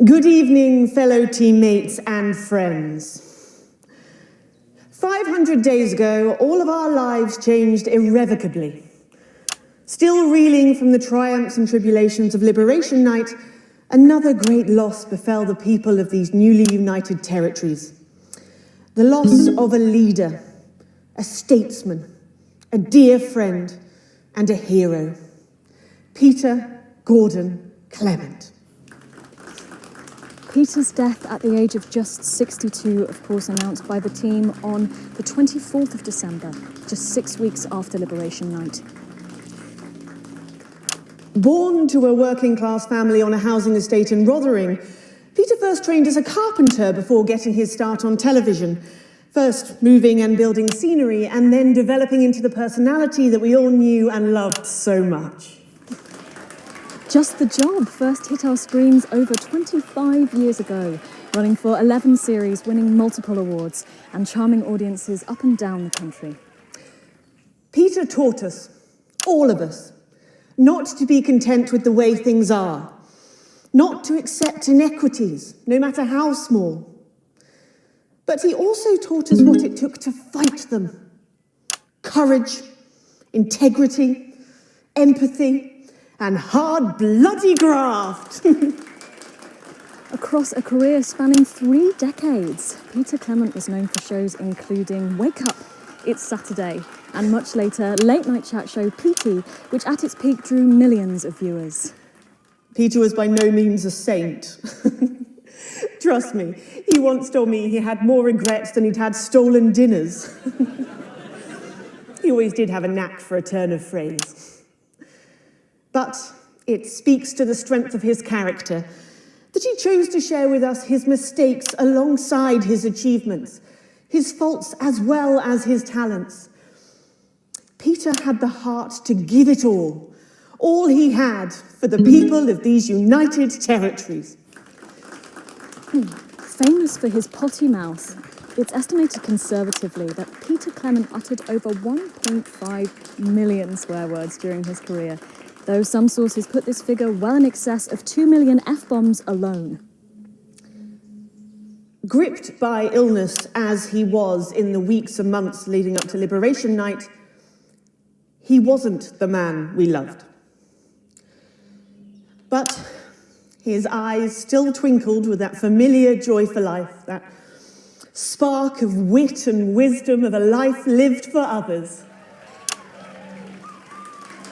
Good evening, fellow teammates and friends. 500 days ago, all of our lives changed irrevocably. Still reeling from the triumphs and tribulations of Liberation Night, another great loss befell the people of these newly united territories. The loss of a leader, a statesman, a dear friend, and a hero. Peter Gordon Clement. Peter's death at the age of just 62, of course, announced by the team on the 24th of December, just 6 weeks after Liberation Night. Born to a working-class family on a housing estate in Rotherham, Peter first trained as a carpenter before getting his start on television, first moving and building scenery, and then developing into the personality that we all knew and loved so much. Just the Job first hit our screens over 25 years ago, running for 11 series, winning multiple awards, and charming audiences up and down the country. Peter taught us, all of us, not to be content with the way things are, not to accept inequities, no matter how small. But he also taught us what it took to fight them. Courage, integrity, empathy, and hard, bloody graft. Across a career spanning 3 decades, Peter Clement was known for shows including Wake Up, It's Saturday, and much later, late-night chat show PT, which at its peak drew millions of viewers. Peter was by no means a saint. Trust me, he once told me he had more regrets than he'd had stolen dinners. He always did have a knack for a turn of phrase. But it speaks to the strength of his character that he chose to share with us his mistakes alongside his achievements, his faults as well as his talents. Peter had the heart to give it all he had for the people of these united territories. Famous for his potty mouth, it's estimated conservatively that Peter Clement uttered over 1.5 million swear words during his career, though some sources put this figure well in excess of 2 million F-bombs alone. Gripped by illness as he was in the weeks and months leading up to Liberation Night, he wasn't the man we loved. But his eyes still twinkled with that familiar joy for life, that spark of wit and wisdom of a life lived for others.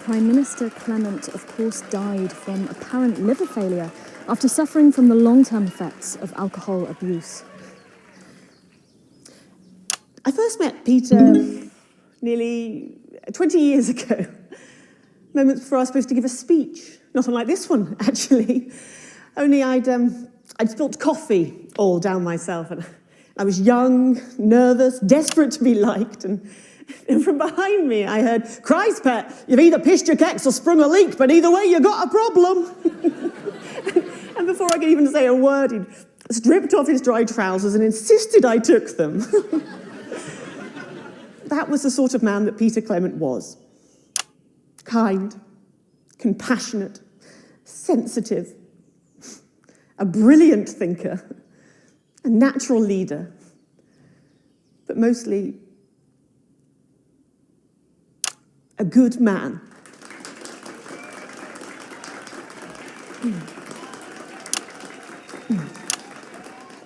Prime Minister Clement, of course, died from apparent liver failure after suffering from the long-term effects of alcohol abuse. I first met Peter nearly 20 years ago, moments before I was supposed to give a speech. Not unlike this one, actually. Only I'd spilt coffee all down myself, and I was young, nervous, desperate to be liked, and from behind me I heard, "Christ, pet, you've either pissed your kecks or sprung a leak, but either way you got a problem." And before I could even say a word, he'd stripped off his dry trousers and insisted I took them. That was the sort of man that Peter Clement was. Kind, compassionate, sensitive, a brilliant thinker, a natural leader, but mostly a good man.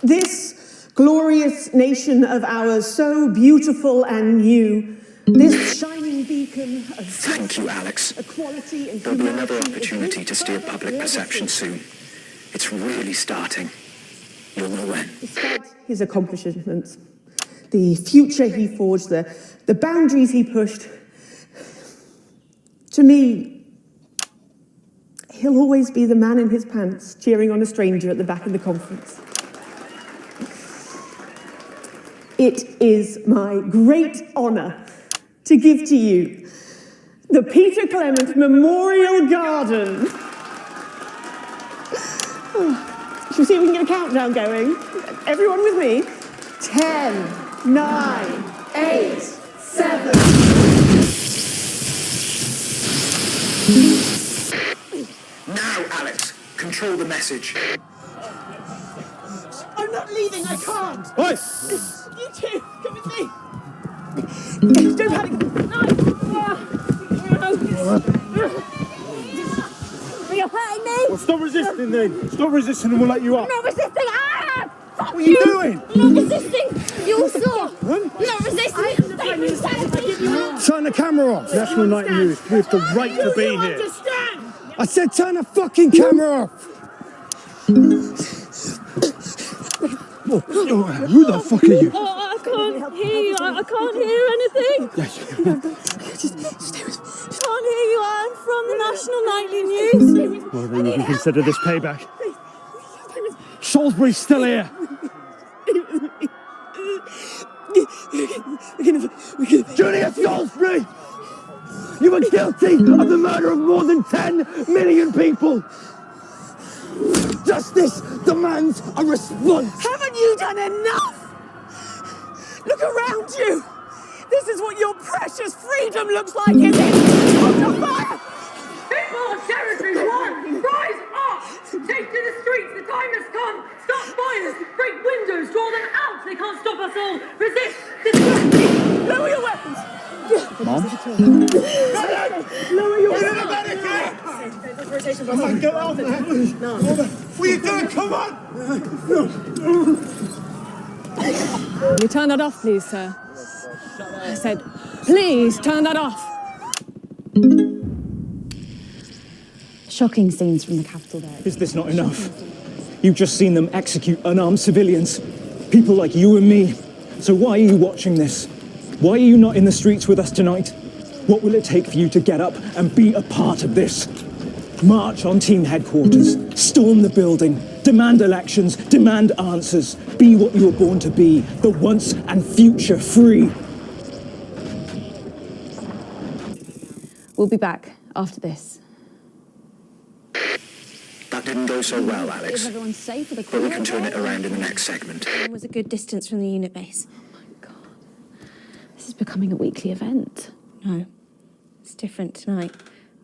This glorious nation of ours, so beautiful and new, this shining beacon of Thank you, Alex. equality and There'll be another humanity opportunity to steer public perception soon. It's really starting. You'll know when. Despite his accomplishments, the future he forged, the boundaries he pushed, to me, he'll always be the man in his pants cheering on a stranger at the back of the conference. It is my great honour to give to you the Peter Clement Memorial Garden. Shall we see if we can get a countdown going? Everyone with me? 10, 9, 8, 7. Now, Alex, control the message. I'm not leaving, I can't. Oi! You two, come with me. Don't panic. You're hurting me! Well, stop resisting then. Stop resisting and we'll let you up. I'm not resisting! Ah! Fuck What are you doing? I'm not resisting! You all saw! I'm not resisting! Turn the camera off. National Night News. We have the right to be here. I said turn the fucking camera off. Who the fuck are you? Oh, I can't hear you. I can't hear anything. Yes. Just stay with me. Can't hear you. I'm from the National Nightly News. Well, then you can consider this payback. Salisbury's still here. Julia Salisbury! You were guilty of the murder of more than 10 million people. Justice demands a response. Haven't you done enough? Look around you. This is what your precious freedom looks like, is it? Under fire! People of Territory 1, rise up! Take to the streets, the time has come! Stop fires! Break windows, draw them out! They can't stop us all! Resist! Distract! Lower your weapons! Mom? Lower your weapons! Come on, get out there! What are you doing? Come on! You turn that off, please, sir. I said, please turn that off. Shocking scenes from the Capitol there. Is this not enough? You've just seen them execute unarmed civilians. People like you and me. So why are you watching this? Why are you not in the streets with us tonight? What will it take for you to get up and be a part of this? March on team headquarters, storm the building, demand elections, demand answers. Be what you were born to be, the once and future free. We'll be back after this. That didn't go so well, Alex. Is everyone safe for the But we can turn it around in the next segment. It was a good distance from the unit base. This is becoming a weekly event. No, it's different tonight.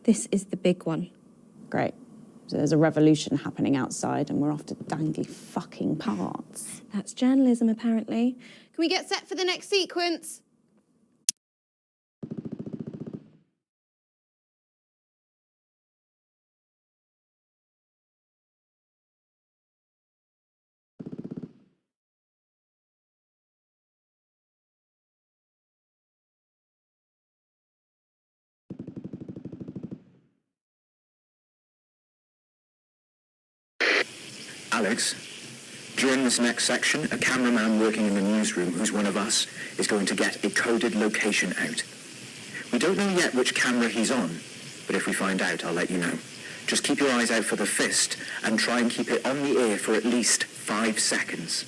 This is the big one. Great. So there's a revolution happening outside and we're after dangly fucking parts. That's journalism, apparently. Can we get set for the next sequence? Alex, during this next section, a cameraman working in the newsroom who's one of us is going to get a coded location out. We don't know yet which camera he's on, but if we find out, I'll let you know. Just keep your eyes out for the fist and try and keep it on the air for at least 5 seconds.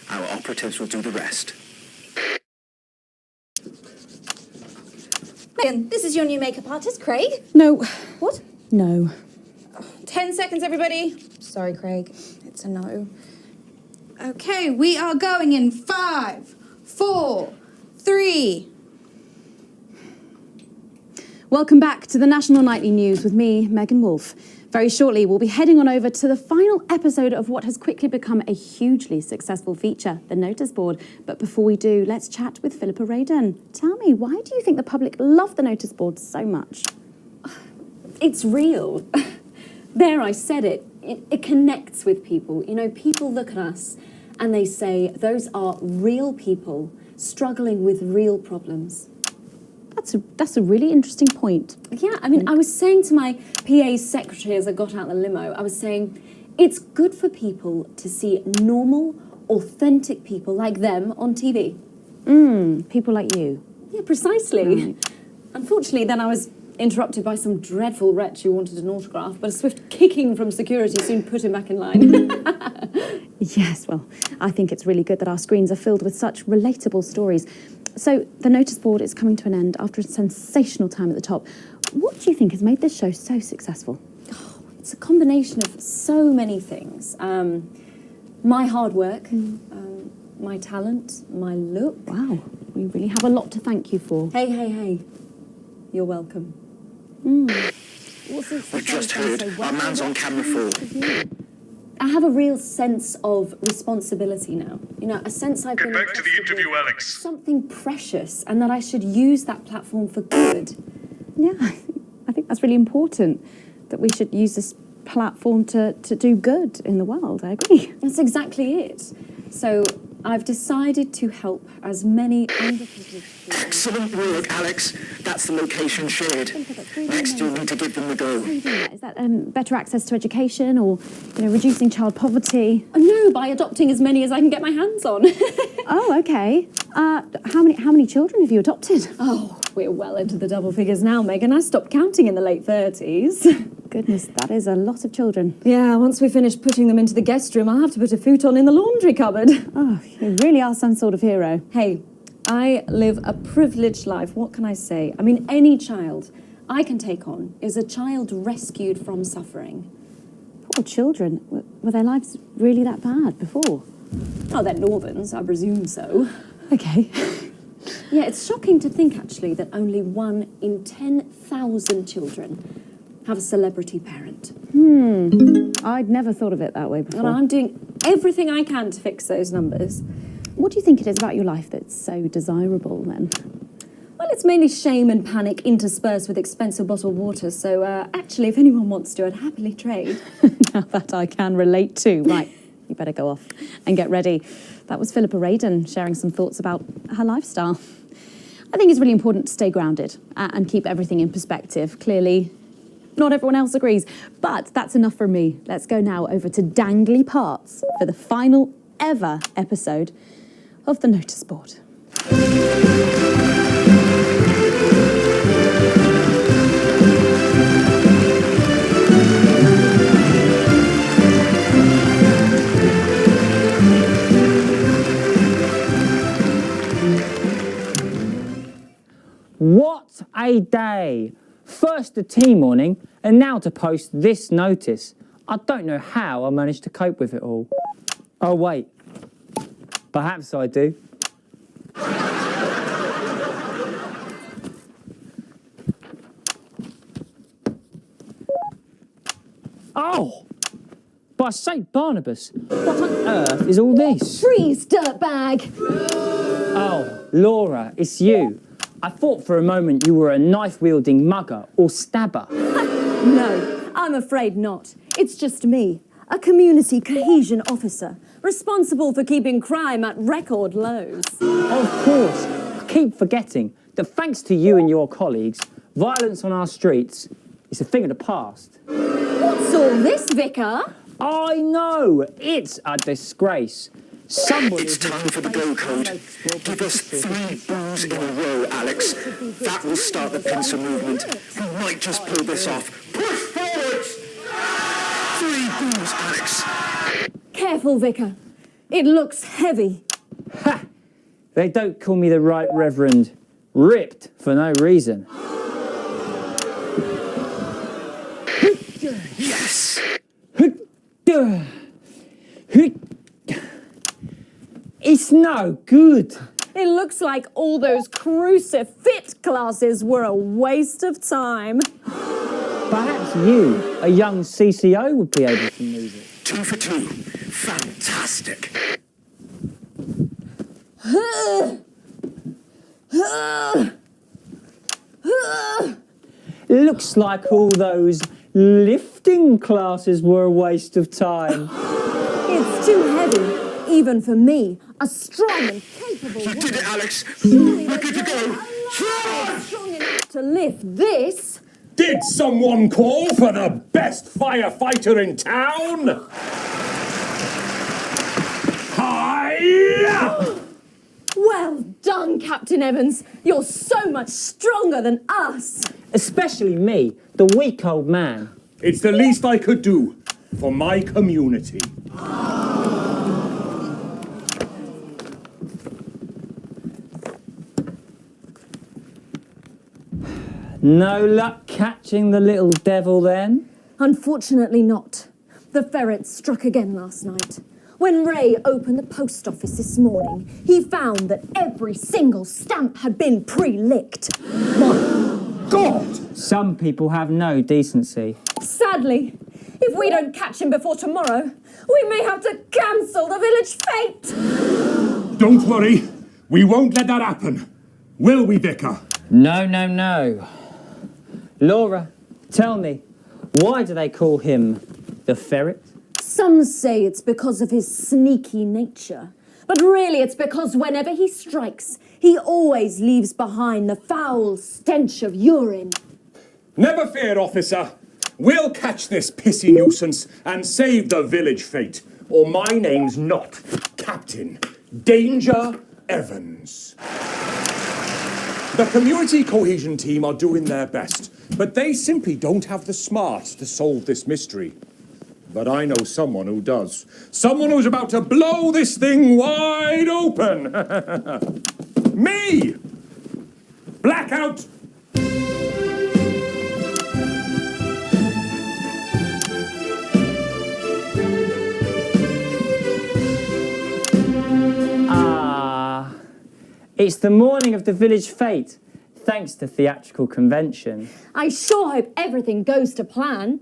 Our operatives will do the rest. Megan, this is your new makeup artist, Craig. No. What? No. 10 seconds, everybody. Sorry, Craig. It's a no. Okay, we are going in 5, 4, 3. Welcome back to the National Nightly News with me, Megan Wolfe. Very shortly, we'll be heading on over to the final episode of what has quickly become a hugely successful feature, the notice board. But before we do, let's chat with Philippa Radon. Tell me, why do you think the public love the notice board so much? It's real. There, I said it. It connects with people. You know, people look at us and they say, those are real people struggling with real problems. That's a really interesting point. Yeah, I mean, I was saying to my PA's secretary as I got out the limo, I was saying, it's good for people to see normal, authentic people like them on TV. People like you. Yeah, precisely. Right. Unfortunately, then I was interrupted by some dreadful wretch who wanted an autograph, but a swift kicking from security soon put him back in line. Yes, well, I think it's really good that our screens are filled with such relatable stories. So, the notice board is coming to an end after a sensational time at the top. What do you think has made this show so successful? Oh, it's a combination of so many things. My hard work, my talent, my look. Wow, we really have a lot to thank you for. Hey. You're welcome. We've just heard. Our man's on camera 4. I have a real sense of responsibility now. You know, a sense I've been Get back to the interview, with Alex. something precious, and that I should use that platform for good. Yeah, I think that's really important, that we should use this platform to do good in the world. I agree. That's exactly it. So I've decided to help as many underprivileged people. Excellent work, Alex. That's the location shared. Next, you'll need to give them the go. How are you doing that? Is that better access to education, or reducing child poverty? Oh, no, by adopting as many as I can get my hands on. Oh, okay. How many children have you adopted? Oh, we're well into the double figures now, Megan. I stopped counting in the late 30s. Goodness, that is a lot of children. Yeah, once we finish putting them into the guest room, I'll have to put a futon in the laundry cupboard. Oh, you really are some sort of hero. Hey, I live a privileged life. What can I say? I mean, any child I can take on is a child rescued from suffering. Poor children. Were their lives really that bad before? Oh, they're Northerns, I presume so. Okay. Yeah, it's shocking to think, actually, that only 1 in 10,000 children have a celebrity parent. I'd never thought of it that way before. And I'm doing everything I can to fix those numbers. What do you think it is about your life that's so desirable, then? Well, it's mainly shame and panic interspersed with expensive bottled water, so actually, if anyone wants to, I'd happily trade. Now that I can relate to. Right, you better go off and get ready. That was Philippa Radon sharing some thoughts about her lifestyle. I think it's really important to stay grounded and keep everything in perspective. Clearly, not everyone else agrees, but that's enough for me. Let's go now over to Dangly Parts for the final ever episode of the notice board. a day. First the tea morning, and now to post this notice. I don't know how I managed to cope with it all. Oh wait, perhaps I do. Oh! By St. Barnabas, what on earth is all this? Freeze, dirtbag! Oh, Laura, it's you. I thought for a moment you were a knife-wielding mugger or stabber. No, I'm afraid not. It's just me, a community cohesion officer, responsible for keeping crime at record lows. Of course, I keep forgetting that thanks to you and your colleagues, violence on our streets is a thing of the past. What's all this, Vicar? I know, it's a disgrace. Somebody It's time for the go code. Give us 3 boos in a row, Alex. That will start the pincer movement. We might just pull this off. Push forward! 3 boos, Alex. Careful, Vicar. It looks heavy. Ha! They don't call me the Right Reverend Ripped for no reason. Yes! It's no good. It looks like all those crucifix classes were a waste of time. Perhaps you, a young CCO, would be able to move it. 2 for 2. Fantastic. Looks like all those lifting classes were a waste of time. It's too heavy, even for me, a strong and capable woman. You did it, Alex. We're good to go. Strong enough to lift this. Did someone call for the best firefighter in town? Hi! Well done, Captain Evans. You're so much stronger than us. Especially me, the weak old man. It's the least I could do for my community. No luck catching the little devil then? Unfortunately not. The ferret struck again last night. When Ray opened the post office this morning, he found that every single stamp had been pre-licked. My God! Some people have no decency. Sadly, if we don't catch him before tomorrow, we may have to cancel the village fete. Don't worry, we won't let that happen. Will we, Vicar? No, no, no. Laura, tell me, why do they call him the ferret? Some say it's because of his sneaky nature. But really it's because whenever he strikes, he always leaves behind the foul stench of urine. Never fear, officer. We'll catch this pissy nuisance and save the village fete. Or my name's not Captain Danger Evans. The community cohesion team are doing their best, but they simply don't have the smarts to solve this mystery. But I know someone who does. Someone who's about to blow this thing wide open. Me! Blackout! It's the morning of the village fete, thanks to theatrical convention. I sure hope everything goes to plan.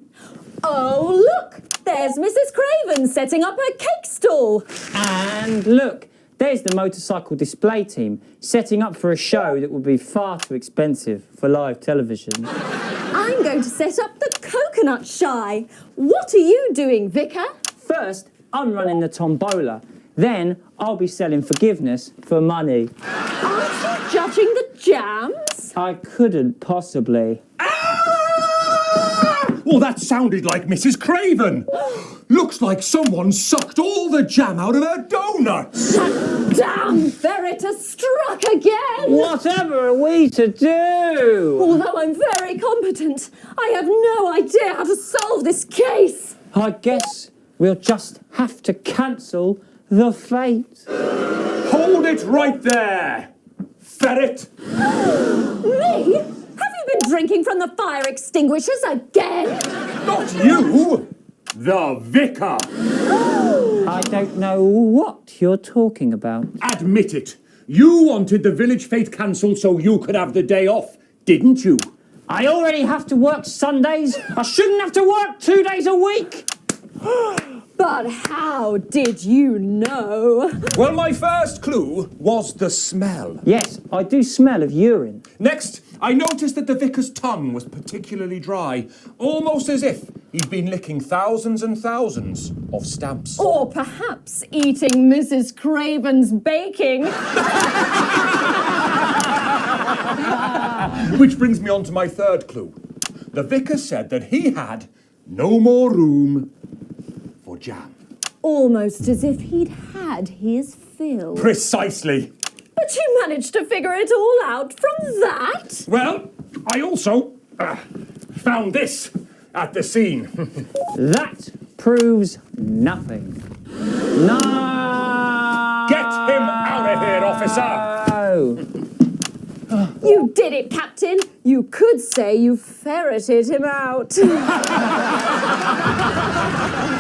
Oh, look! There's Mrs. Craven setting up her cake stall. And look, there's the motorcycle display team setting up for a show that will be far too expensive for live television. I'm going to set up the coconut shy. What are you doing, Vicar? First, I'm running the tombola. Then I'll be selling forgiveness for money. Aren't you judging the jams? I couldn't possibly. Well, that sounded like Mrs. Craven. Looks like someone sucked all the jam out of her donuts. That damn ferret has struck again. Whatever are we to do? Although I'm very competent, I have no idea how to solve this case. I guess we'll just have to cancel the fete. Hold it right there, ferret. Me? Have drinking from the fire extinguishers again? Not you! The vicar! I don't know what you're talking about. Admit it. You wanted the village fete cancelled so you could have the day off, didn't you? I already have to work Sundays. I shouldn't have to work 2 days a week. But how did you know? Well, my first clue was the smell. Yes, I do smell of urine. Next, I noticed that the vicar's tongue was particularly dry, almost as if he'd been licking thousands and thousands of stamps. Or perhaps eating Mrs. Craven's baking. Which brings me on to my third clue. The vicar said that he had no more room for jam. Almost as if he'd had his fill. Precisely. But you managed to figure it all out from that? Well, I also found this at the scene. That proves nothing. No! Get him out of here, officer! You did it, Captain. You could say you ferreted him out.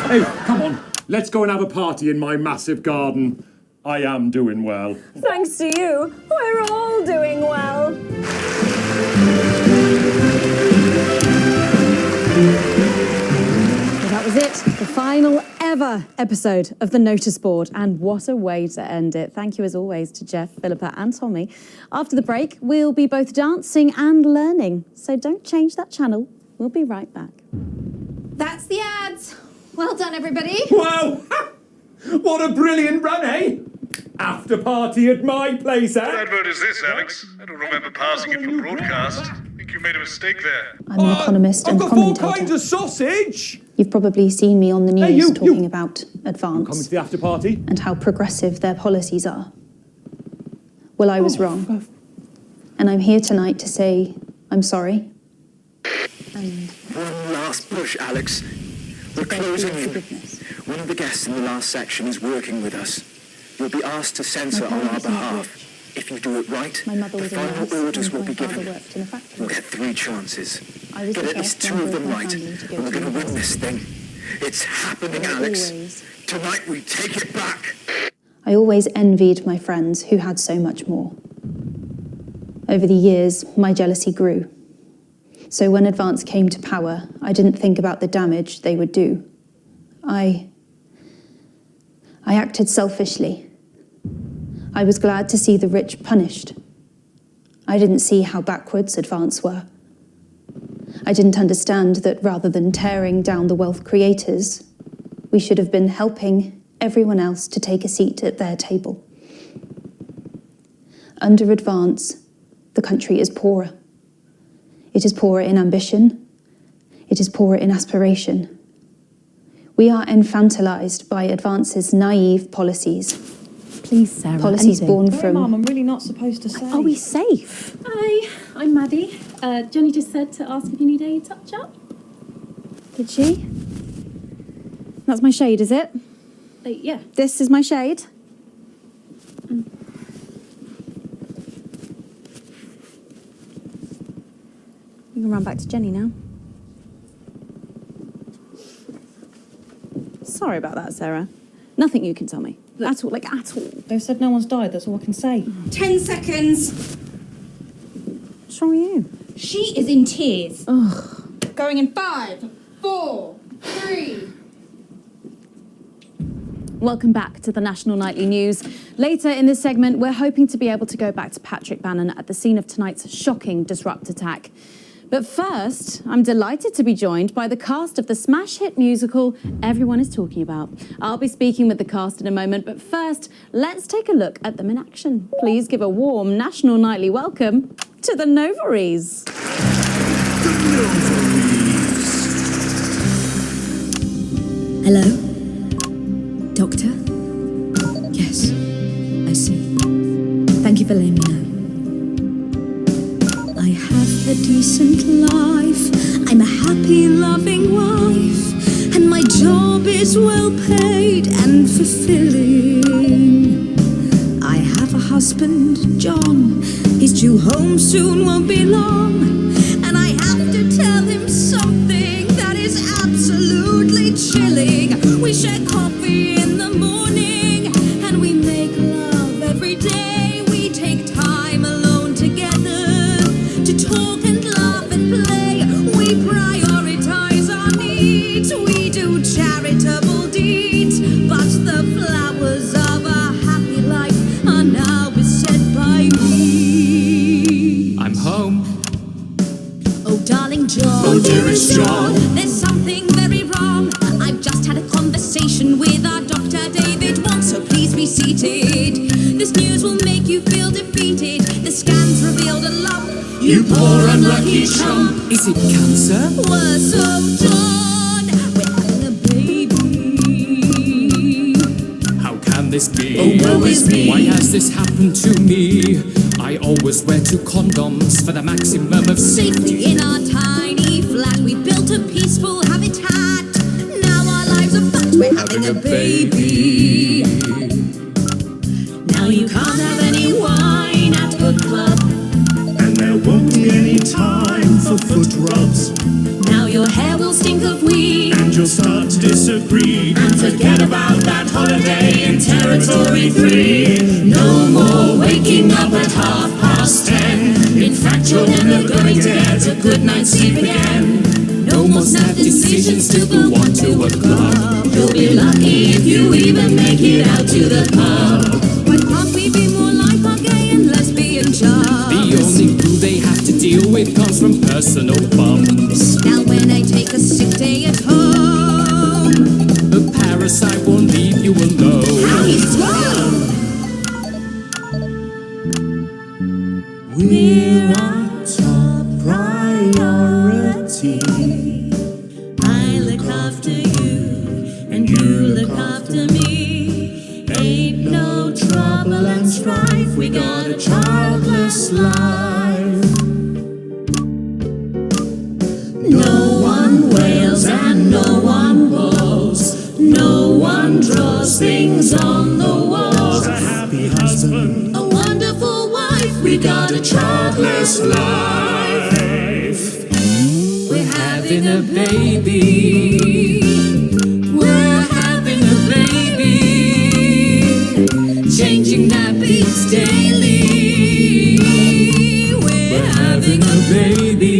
Hey, come on. Let's go and have a party in my massive garden. I am doing well. Thanks to you, we're all doing well. Well, that was it, the final ever episode of the Notice Board, and what a way to end it. Thank you as always to Jeff, Philippa and Tommy. After the break, we'll be both dancing and learning, so don't change that channel. We'll be right back. That's the ads. Well done, everybody. Wow! What a brilliant run, eh? After party at my place, eh? What advert is this, Alex? I don't remember passing it for broadcast. I think you made a mistake there. I'm an economist and I've got 4 commentator. kinds of sausage! You've probably seen me on the news Hey, talking about Advance Coming to the after party? and how progressive their policies are. Well, I was wrong. And I'm here tonight to say I'm sorry. And One last push, Alex. We're closing in. One of the guests in the last section is working with us. You'll be asked to censor on our behalf. If you do it right, my mother the was a nurse final orders and will my be father given. worked in a factory. We'll get 3 chances. I was Get the at least first 2 of member them of my right, family to go and we're to going to win university. this thing. It's happening, I Alex. always- Tonight we take it back. I always envied my friends who had so much more. Over the years, my jealousy grew. So when Advance came to power, I didn't think about the damage they would do. I acted selfishly. I was glad to see the rich punished. I didn't see how backwards Advance were. I didn't understand that rather than tearing down the wealth creators, we should have been helping everyone else to take a seat at their table. Under Advance, the country is poorer. It is poorer in ambition. It is poorer in aspiration. We are infantilized by Advance's naive policies. Please, Sarah. Policies born Sorry, from... Mum, I'm really not supposed to say. Are we safe? Hi, I'm Maddie. Jenny just said to ask if you need a touch-up. Did she? That's my shade, is it? Yeah. This is my shade? You can run back to Jenny now. Sorry about that, Sarah. Nothing you can tell me. At all, at all. They said no one's died, that's all I can say. 10 seconds. What's wrong with you? She is in tears. Ugh. Going in 5, 4, 3. Welcome back to the National Nightly News. Later in this segment, we're hoping to be able to go back to Patrick Bannon at the scene of tonight's shocking Disrupt attack. But first, I'm delighted to be joined by the cast of the smash hit musical everyone is talking about. I'll be speaking with the cast in a moment, but first, let's take a look at them in action. Please give a warm National Nightly welcome to the Novaries. Hello? Doctor? Yes, I see. Thank you for letting me know. I have a decent life. I'm a happy, loving wife. And my job is well paid and fulfilling. I have a husband, John. He's due home soon, won't be long. And I is absolutely chilling. We share coffee in the morning, and we make love every day. We take time alone together to talk and laugh and play. We prioritize our needs. We do charitable deeds. But the flowers of our happy life are now beset by me. I'm home. Oh, darling John. Oh, dearest John. There's something very wrong. I've just had a conversation with our Dr. David Wong, so please be seated. This news will make you feel defeated. The scans revealed a lump. You poor unlucky chump. Is it cancer? Worse, oh, John. We're having a baby. How can this be? Oh, woe is me. Why has this happened to me? I always wear 2 condoms for the maximum of Safety in our tiny flat. We built a peaceful habitat. Now our lives are fucked. We're having a baby. Now you can't have any wine at Good Club. And there won't be any time for foot rubs. Now your hair will stink of weed. And you'll start to disagree. And forget about that holiday in Territory 3. No more waking up at 10:30. In fact, you're never going to get a good night's sleep again. No more snap decisions to go on to a club. You'll be lucky if you even make it out to the pub. Why can't we be more like our gay and lesbian chums? The only glue they have to deal with comes from personal bums. Now when I take a sick day at home, The parasite won't leave you alone. how he's wrong. We're our top priority. I look after you, and you look after me. Ain't no trouble and strife. We got a childless life. No one wails and no one bawls. No one draws things on the walls. A happy husband. A wonderful wife. We got a childless life. We're having a baby. We're having a baby. Changing nappies daily. We're having a baby.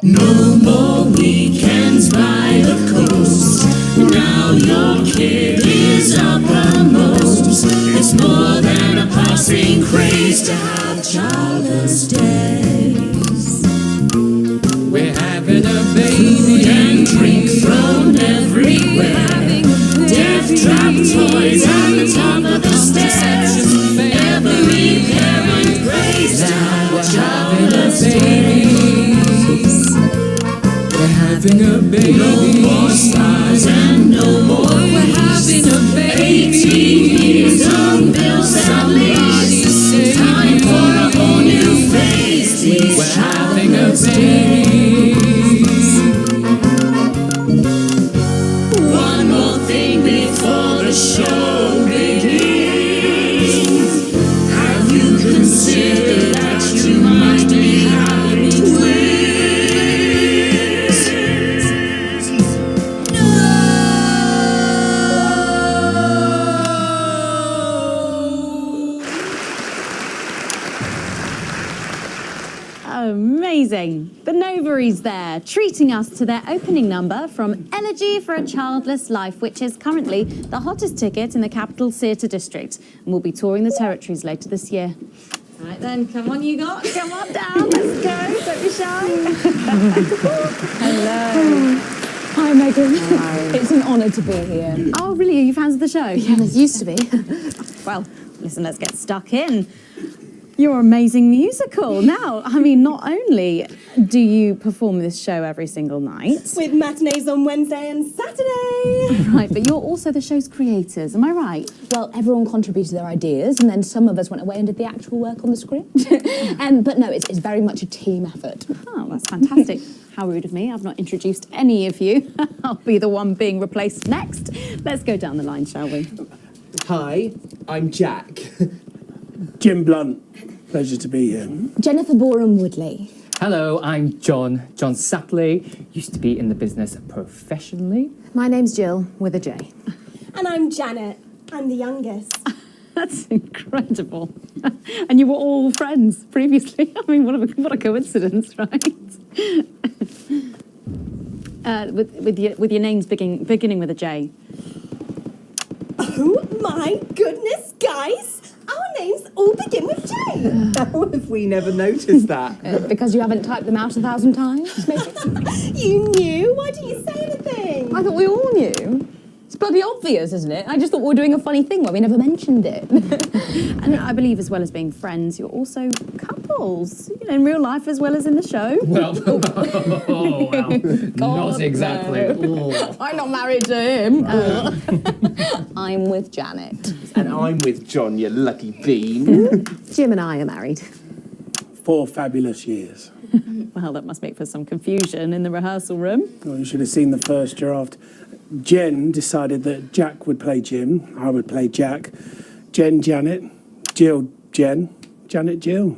No more weekends by the coast. Now your kid is uppermost. It's more than a passing craze to have childless days. We're having a baby. Food and drink thrown everywhere. Death trap toys at the top of the stairs. Every parent prays to have childless days. We're having a baby. No more stars and no more We're having a baby. 18 years on bills and leaves. Time for a whole new phase. We're having a baby. One more thing before the show begins. Have you considered that you might be having twins? Amazing. The Novaries there, treating us to their opening number from Elegy for a Childless Life, which is currently the hottest ticket in the Capital Theatre District, and will be touring the territories later this year. Right then, come on you lot, come on down, let's go, don't be shy. Hello. Hi Megan. Hi. It's an honour to be here. Oh really, are you fans of the show? Yes. Used to be. Well, listen, let's get stuck in. Your amazing musical. Now, I mean, not only do you perform this show every single night, with matinees on Wednesday and Saturday. Right, but you're also the show's creators, am I right? Well, everyone contributed their ideas, and then some of us went away and did the actual work on the script. But no, it's very much a team effort. Oh, that's fantastic. How rude of me. I've not introduced any of you. I'll be the one being replaced next. Let's go down the line, shall we? Hi, I'm Jack. Jim Blunt. Pleasure to be here. Jennifer Boreham Woodley. Hello, I'm John Sapley. Used to be in the business professionally. My name's Jill, with a J. And I'm Janet. I'm the youngest. That's incredible. And you were all friends previously. I mean, what a coincidence, right? With your names beginning with a J. Oh my goodness, guys! Our names all begin with J. How have we never noticed that? Because you haven't typed them out 1,000 times, maybe? You knew? Why didn't you say anything? I thought we all knew. It's bloody obvious, isn't it? I just thought we were doing a funny thing where we never mentioned it. And I believe as well as being friends, you're also couples, in real life as well as in the show. Well, not exactly. No. I'm not married to him. I'm with Janet. And I'm with John, you lucky bean. Jim and I are married. 4 fabulous years. Well, that must make for some confusion in the rehearsal room. Well, you should have seen the first draft. Jen decided that Jack would play Jim, I would play Jack, Jen Janet, Jill Jen, Janet Jill.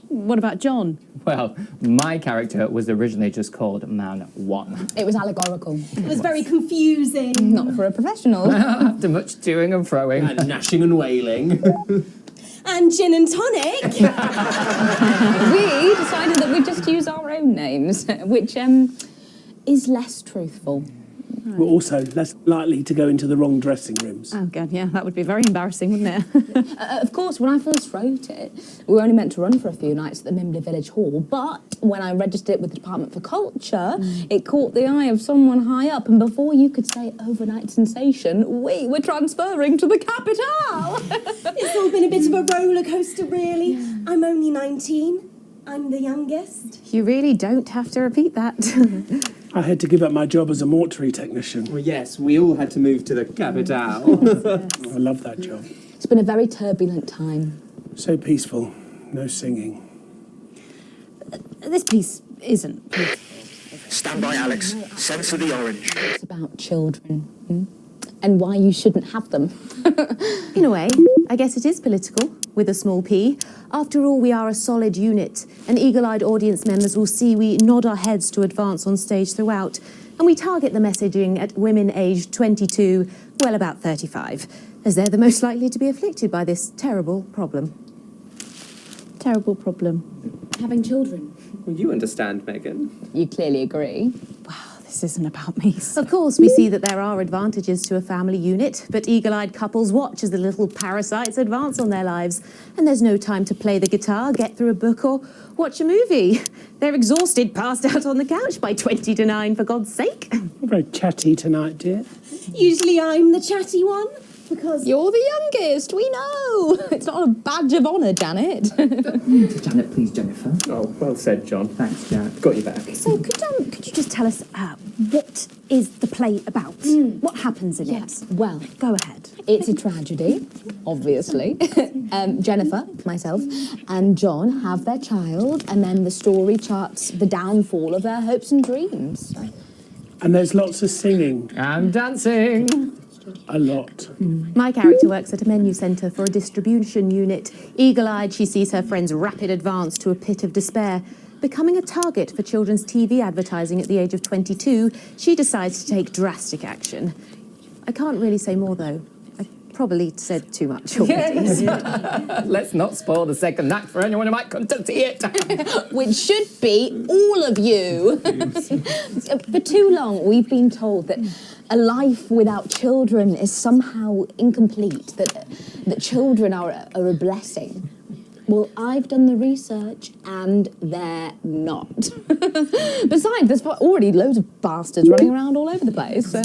What about John? Well, my character was originally just called Man 1. It was allegorical. It was very confusing. Not for a professional. After much toing and froing. And gnashing and wailing. And gin and tonic. We decided that we'd just use our own names, which is less truthful. We're also less likely to go into the wrong dressing rooms. Oh, God, yeah, that would be very embarrassing, wouldn't it? Of course, when I first wrote it, we were only meant to run for a few nights at the Mimbley Village Hall, but when I registered it with the Department for Culture, it caught the eye of someone high up, and before you could say overnight sensation, we were transferring to the capital. It's all been a bit of a roller coaster, really. Yeah. I'm only 19. I'm the youngest. You really don't have to repeat that. I had to give up my job as a mortuary technician. Well, yes, we all had to move to the capital. I love that job. It's been a very turbulent time. So peaceful. No singing. This piece isn't peaceful. Stand by, Alex. Censor the orange. It's about children. And why you shouldn't have them. In a way, I guess it is political, with a small p. After all, we are a solid unit, and eagle-eyed audience members will see we nod our heads to advance on stage throughout, and we target the messaging at women aged 22, well, about 35, as they're the most likely to be afflicted by this terrible problem. Terrible problem. Having children. Well, you understand, Megan. You clearly agree. This isn't about me. Of course, we see that there are advantages to a family unit, but eagle-eyed couples watch as the little parasites advance on their lives, and there's no time to play the guitar, get through a book, or watch a movie. They're exhausted, passed out on the couch by 20 to 9, for God's sake. You're very chatty tonight, dear. Usually I'm the chatty one, because... You're the youngest, we know. It's not a badge of honour, Janet. Janet, please, Jennifer. Oh, well said, John. Thanks, Janet. Got you back. So could you just tell us what is the play about? What happens in it? Well, go ahead. It's a tragedy, obviously. Jennifer, myself, and John have their child, and then the story charts the downfall of their hopes and dreams. And there's lots of singing. And dancing. A lot. My character works at a menu centre for a distribution unit. Eagle-eyed, she sees her friend's rapid advance to a pit of despair. Becoming a target for children's TV advertising at the age of 22, she decides to take drastic action. I can't really say more, though. I probably said too much already. Let's not spoil the second act for anyone who might come to see it. Which should be all of you. For too long, we've been told that a life without children is somehow incomplete, that children are a blessing. Well, I've done the research, and they're not. Besides, there's already loads of bastards running around all over the place, so...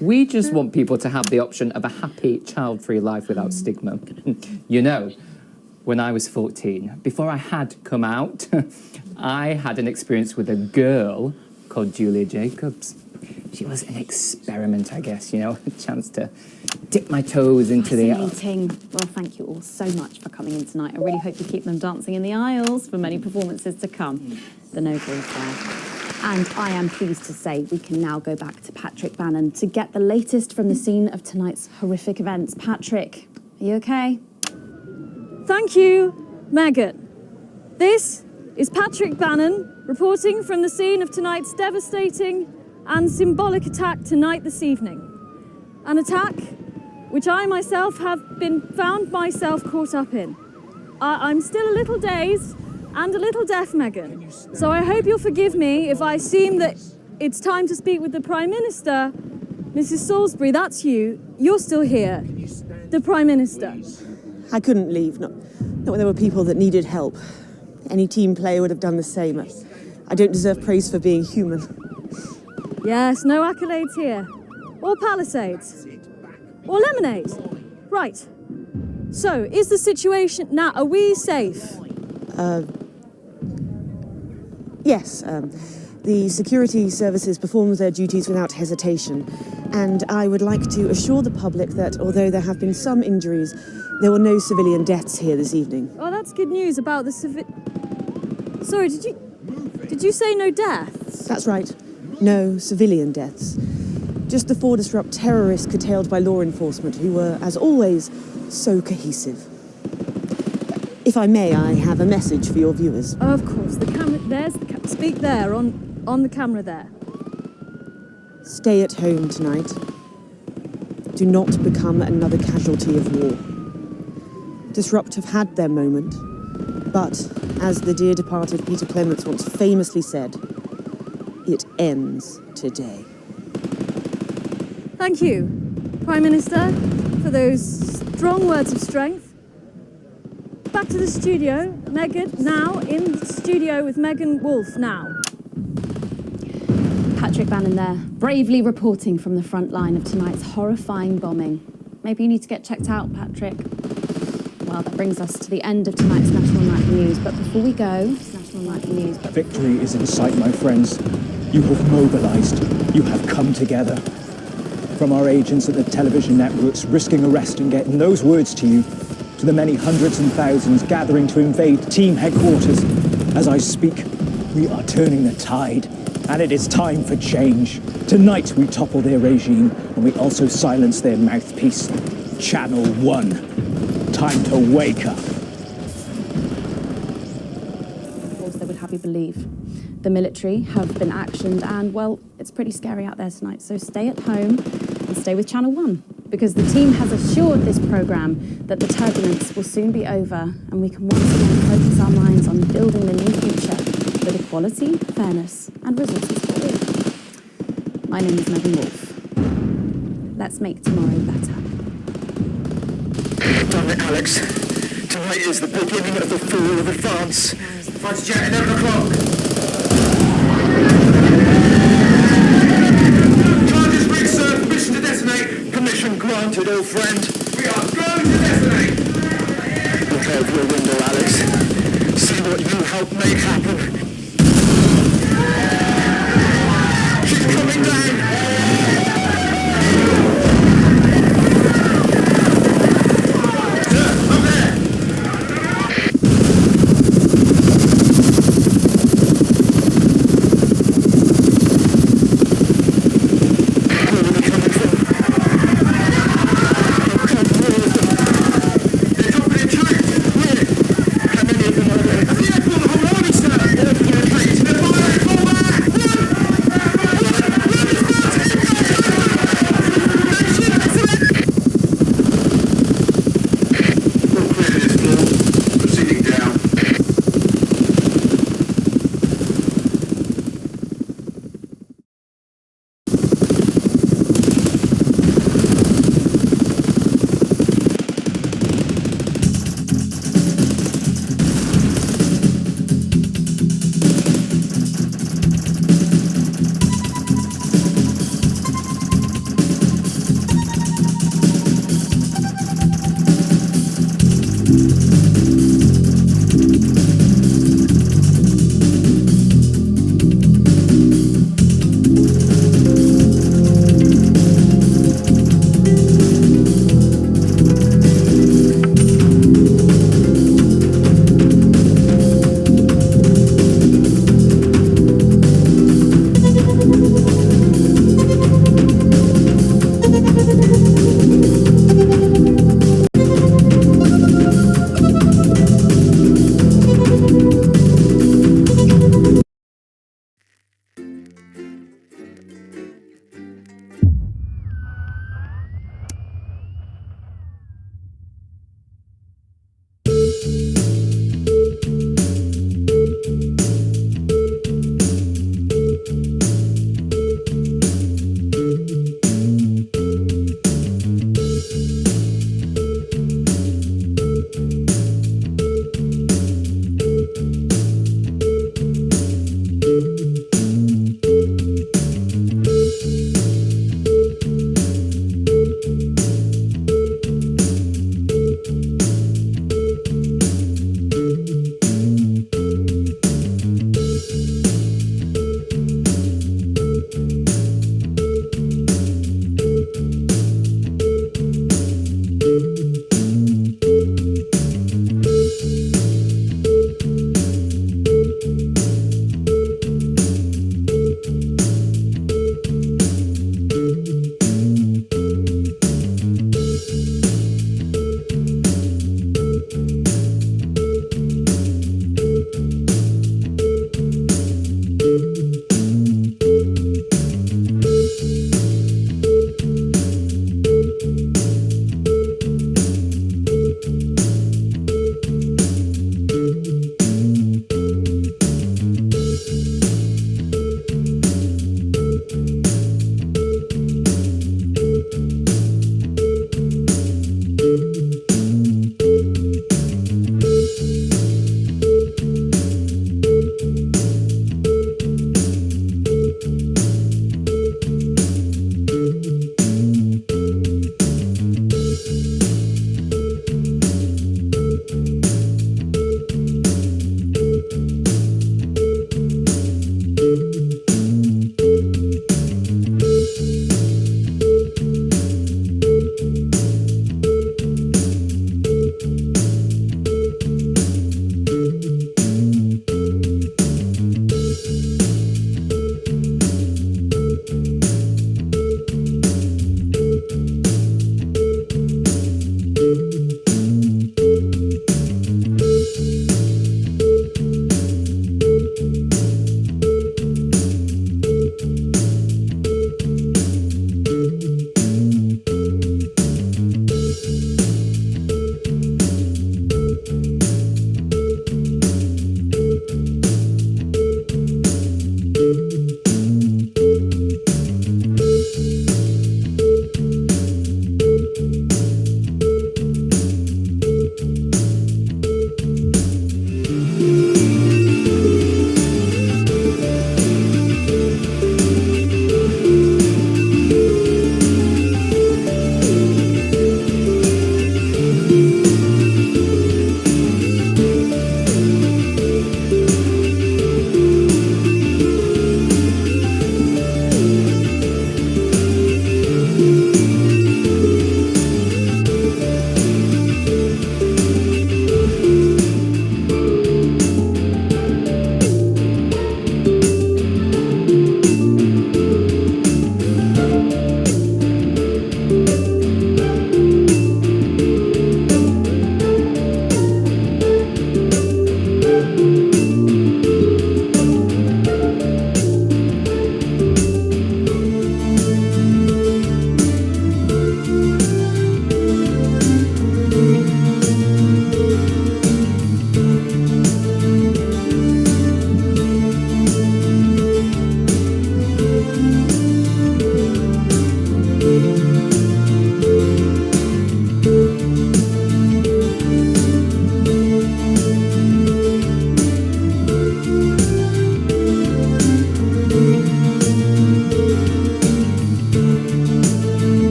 We just want people to have the option of a happy, child-free life without stigma. You know, when I was 14, before I had come out, I had an experience with a girl called Julia Jacobs. She was an experiment, I guess, a chance to dip my toes into the... Fascinating. Well, thank you all so much for coming in tonight. I really hope you keep them dancing in the aisles for many performances to come. The noble is there. And I am pleased to say we can now go back to Patrick Bannon to get the latest from the scene of tonight's horrific events. Patrick, are you okay? Thank you, Megan. This is Patrick Bannon, reporting from the scene of tonight's devastating and symbolic attack tonight this evening. An attack which I myself have found myself caught up in. I'm still a little dazed and a little deaf, Megan. So I hope you'll forgive me if I seem that it's time to speak with the Prime Minister. Mrs. Salisbury, that's you. You're still here. The Prime Minister. I couldn't leave, not when there were people that needed help. Any team player would have done the same. I don't deserve praise for being human. Yes, no accolades here. Or Palisades. Or lemonade. Right. So, is the situation... Now, are we safe? Yes, the security services performed their duties without hesitation. And I would like to assure the public that although there have been some injuries, there were no civilian deaths here this evening. Oh, that's good news about the Sorry, did you say no deaths? That's right. No civilian deaths. Just the 4 disrupt terrorists curtailed by law enforcement, who were, as always, so cohesive. If I may, I have a message for your viewers. Oh, of course. The camera... There's the camera. Speak there, on the camera there. Stay at home tonight. Do not become another casualty of war. Disrupt have had their moment, but, as the dear departed Peter Clements once famously said, it ends today. Thank you, Prime Minister, for those strong words of strength. Back to the studio. Megan, now in the studio with Megan Wolf now. Patrick Bannon there, bravely reporting from the front line of tonight's horrifying bombing. Maybe you need to get checked out, Patrick. Well, that brings us to the end of tonight's National Nightly News. But before we go, it's National Nightly News. Victory is in sight, my friends. You have mobilized. You have come together. From our agents at the television networks risking arrest and getting those words to you, to the many hundreds and thousands gathering to invade team headquarters. As I speak, we are turning the tide, and it is time for change. Tonight we topple their regime, and we also silence their mouthpiece. Channel 1. Time to wake up. Of course, they would have you believe. The military have been actioned, and, well, it's pretty scary out there tonight. So stay at home and stay with Channel 1, because the team has assured this programme that the turbulence will soon be over, and we can once again focus our minds on building the new future with equality, fairness, and resources for all. My name is Megan Wolf. Let's make tomorrow better. Damn it, Alex. Tonight is the beginning of the fall of France. Fighter jet, 11 o'clock. Charges brig, sir. Permission to detonate. Permission granted, old friend. We are going to detonate. Look out your window, Alex. See what you helped make happen. She's coming down.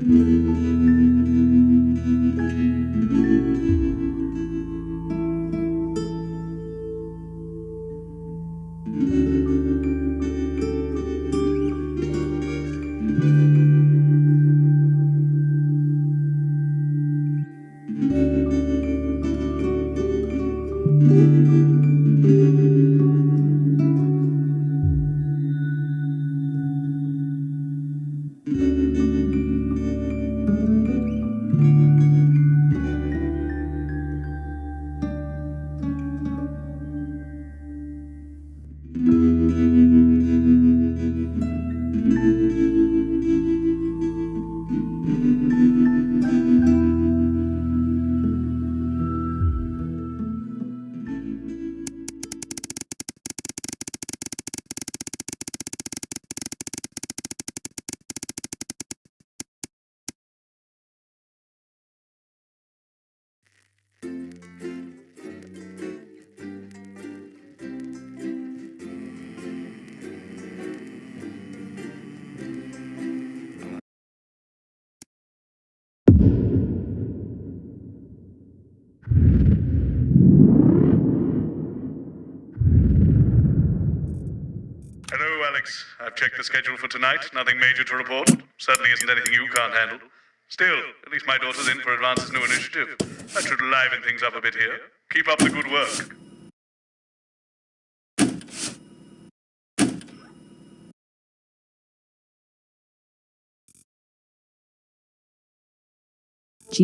Hello, Alex. I've checked the schedule for tonight. Nothing major to report. Certainly isn't anything you can't handle. Still, at least my daughter's in for Advance's new initiative. That should liven things up a bit here. Keep up the good work.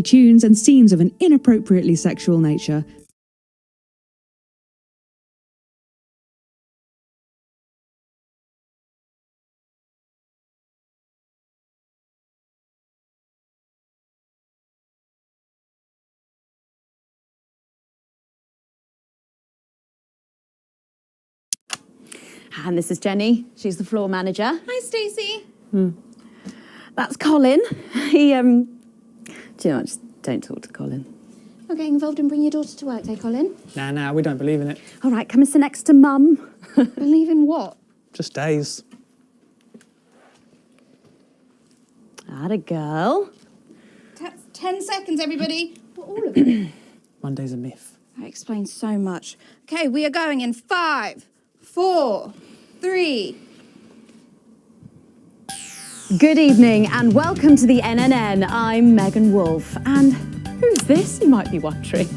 tunes and scenes of an inappropriately sexual nature. And this is Jenny. She's the floor manager. Hi, Stacey. That's Colin. He, do you know what, just don't talk to Colin. Not getting involved and bring your daughter to work day, Colin. Nah, we don't believe in it. All right, come and sit next to Mum. Believe in what? Just days. Atta girl. 10 seconds, everybody. What, all of it? Monday's a myth. That explains so much. Okay, we are going in 5, 4, 3. Good evening and welcome to the NNN. I'm Megan Wolfe. And who's this, you might be wondering?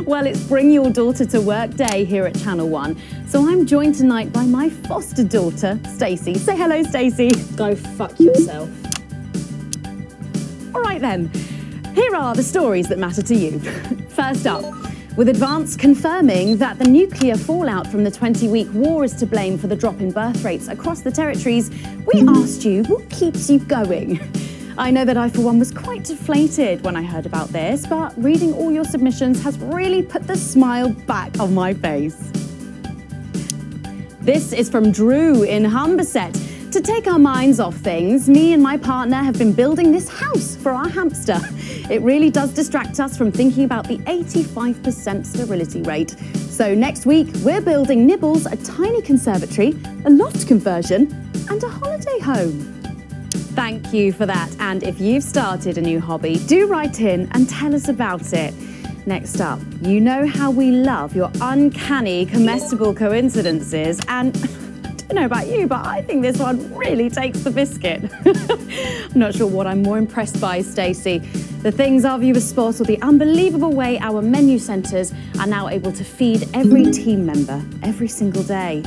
Well, it's Bring Your Daughter to Work Day here at Channel 1. So I'm joined tonight by my foster daughter, Stacey. Say hello, Stacey. Go fuck yourself. All right then, here are the stories that matter to you. First up, with Advance confirming that the nuclear fallout from the 20-week war is to blame for the drop in birth rates across the territories, we asked you what keeps you going. I know that I, for one, was quite deflated when I heard about this, but reading all your submissions has really put the smile back on my face. This is from Drew in Humberset. To take our minds off things, me and my partner have been building this house for our hamster. It really does distract us from thinking about the 85% sterility rate. So next week, we're building Nibbles a tiny conservatory, a loft conversion, and a holiday home. Thank you for that. And if you've started a new hobby, do write in and tell us about it. Next up, you know how we love your uncanny comestible coincidences, and I don't know about you, but I think this one really takes the biscuit. I'm not sure what I'm more impressed by, Stacey. The things our viewers spot, or the unbelievable way our menu centres are now able to feed every team member every single day.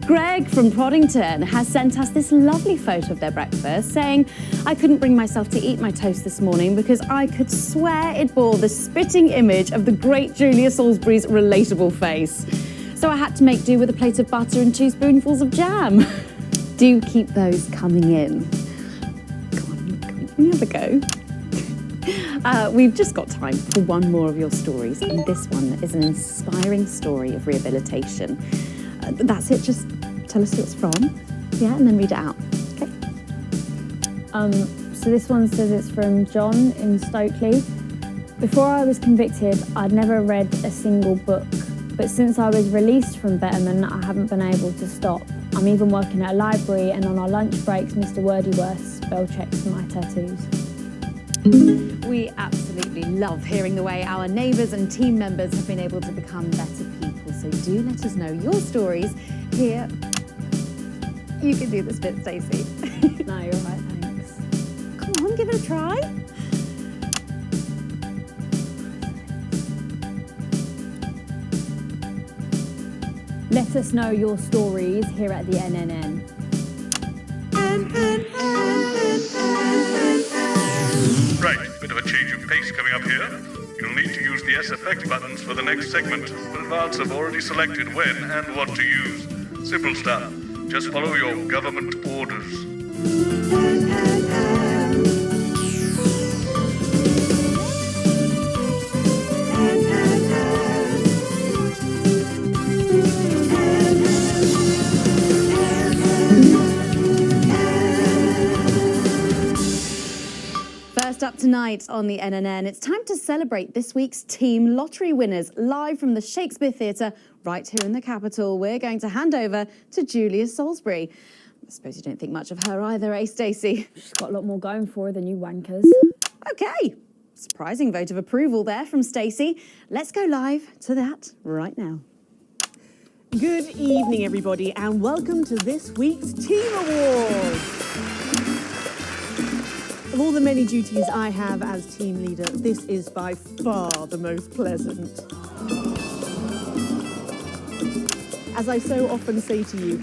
Greg from Proddington has sent us this lovely photo of their breakfast, saying, I couldn't bring myself to eat my toast this morning because I could swear it bore the spitting image of the great Julia Salisbury's relatable face. So I had to make do with a plate of butter and 2 spoonfuls of jam. Do keep those coming in. Come on, have a go. We've just got time for one more of your stories, and this one is an inspiring story of rehabilitation. That's it, just tell us who it's from, yeah, and then read it out, okay? So this one says it's from John in Stokely. Before I was convicted, I'd never read a single book. But since I was released from Betterman, I haven't been able to stop. I'm even working at a library, and on our lunch breaks, Mr. Wordyworth spell checks my tattoos. We absolutely love hearing the way our neighbours and team members have been able to become better people. So do let us know your stories here. You can do this bit, Stacey. No, you're right, thanks. Come on, give it a try. Let us know your stories here at the NNN. Right, bit of a change of pace coming up here. You'll need to use the S effect buttons for the next segment, but advance have already selected when and what to use. Simple stuff. Just follow your government orders. First up tonight on the NNN, it's time to celebrate this week's team lottery winners. Live from the Shakespeare Theatre, right here in the capital, we're going to hand over to Julia Salisbury. I suppose you don't think much of her either, eh, Stacey? She's got a lot more going for her than you wankers. OK, surprising vote of approval there from Stacey. Let's go live to that right now. Good evening, everybody, and welcome to this week's Team Awards. Of all the many duties I have as team leader, this is by far the most pleasant. As I so often say to you,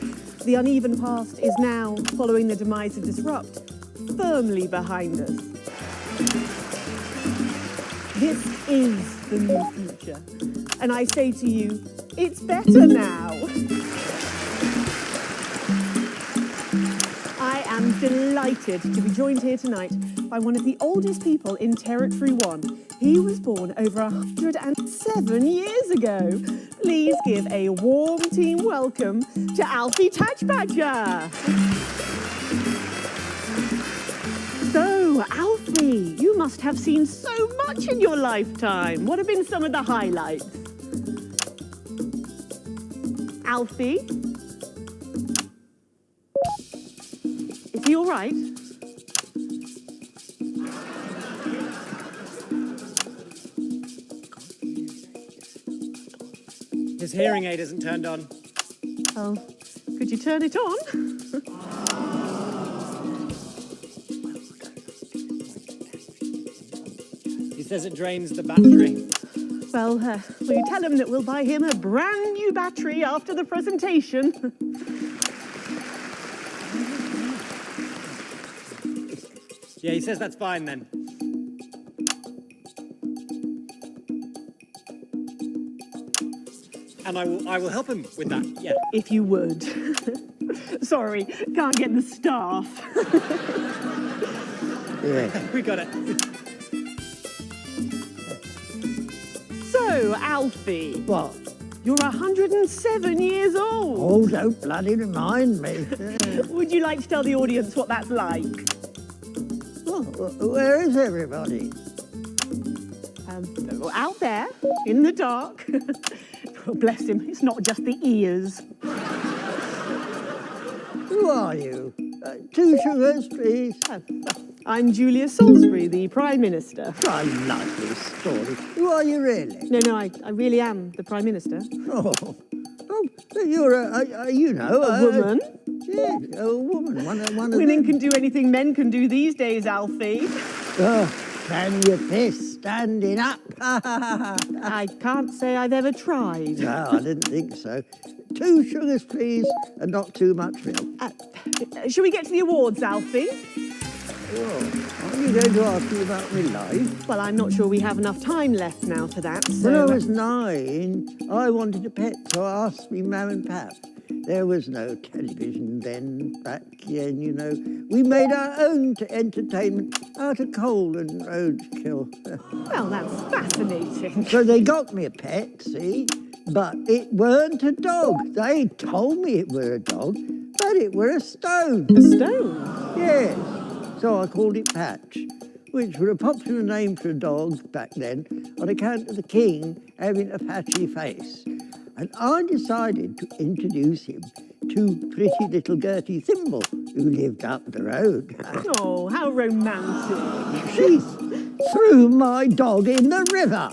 the uneven past is now, following the demise of Disrupt, firmly behind us. This is the new future. And I say to you, it's better now. I am delighted to be joined here tonight by one of the oldest people in Territory 1. He was born over 107 years ago. Please give a warm team welcome to Alfie Tatchbadger. So, Alfie, you must have seen so much in your lifetime. What have been some of the highlights? Alfie? Is he all right? His hearing aid isn't turned on. Oh, could you turn it on? He says it drains the battery. Well, will you tell him that we'll buy him a brand new battery after the presentation? Yeah, he says that's fine then. And I will help him with that, yeah. If you would. Sorry, can't get the staff. Yeah. We got it. So, Alfie. What? You're 107 years old. Oh, don't bloody remind me. Would you like to tell the audience what that's like? Oh, where is everybody? Out there, in the dark. Oh, bless him, it's not just the ears. Who are you? 2 sugars, please. I'm Julia Salisbury, the Prime Minister. I like this story. Who are you really? No, I really am the Prime Minister. Oh, you're a woman. Yeah, a woman. One of Women can do anything men can do these days, Alfie. Oh, can you piss standing up? I can't say I've ever tried. No, I didn't think so. 2 sugars, please, and not too much milk. Shall we get to the awards, Alfie? Oh, are you going to ask me about my life? Well, I'm not sure we have enough time left now for that, so... When I was 9, I wanted a pet, so I asked me Mam and Pap. There was no television then, back then, you know. We made our own entertainment out of coal and roadkill. Well, that's fascinating. So they got me a pet, see? But it weren't a dog. They told me it were a dog, but it were a stone. A stone? Yes. So I called it Patch, which was a popular name for a dog back then on account of the king having a patchy face. And I decided to introduce him to pretty little Gertie Thimble, who lived up the road. Oh, how romantic. threw my dog in the river.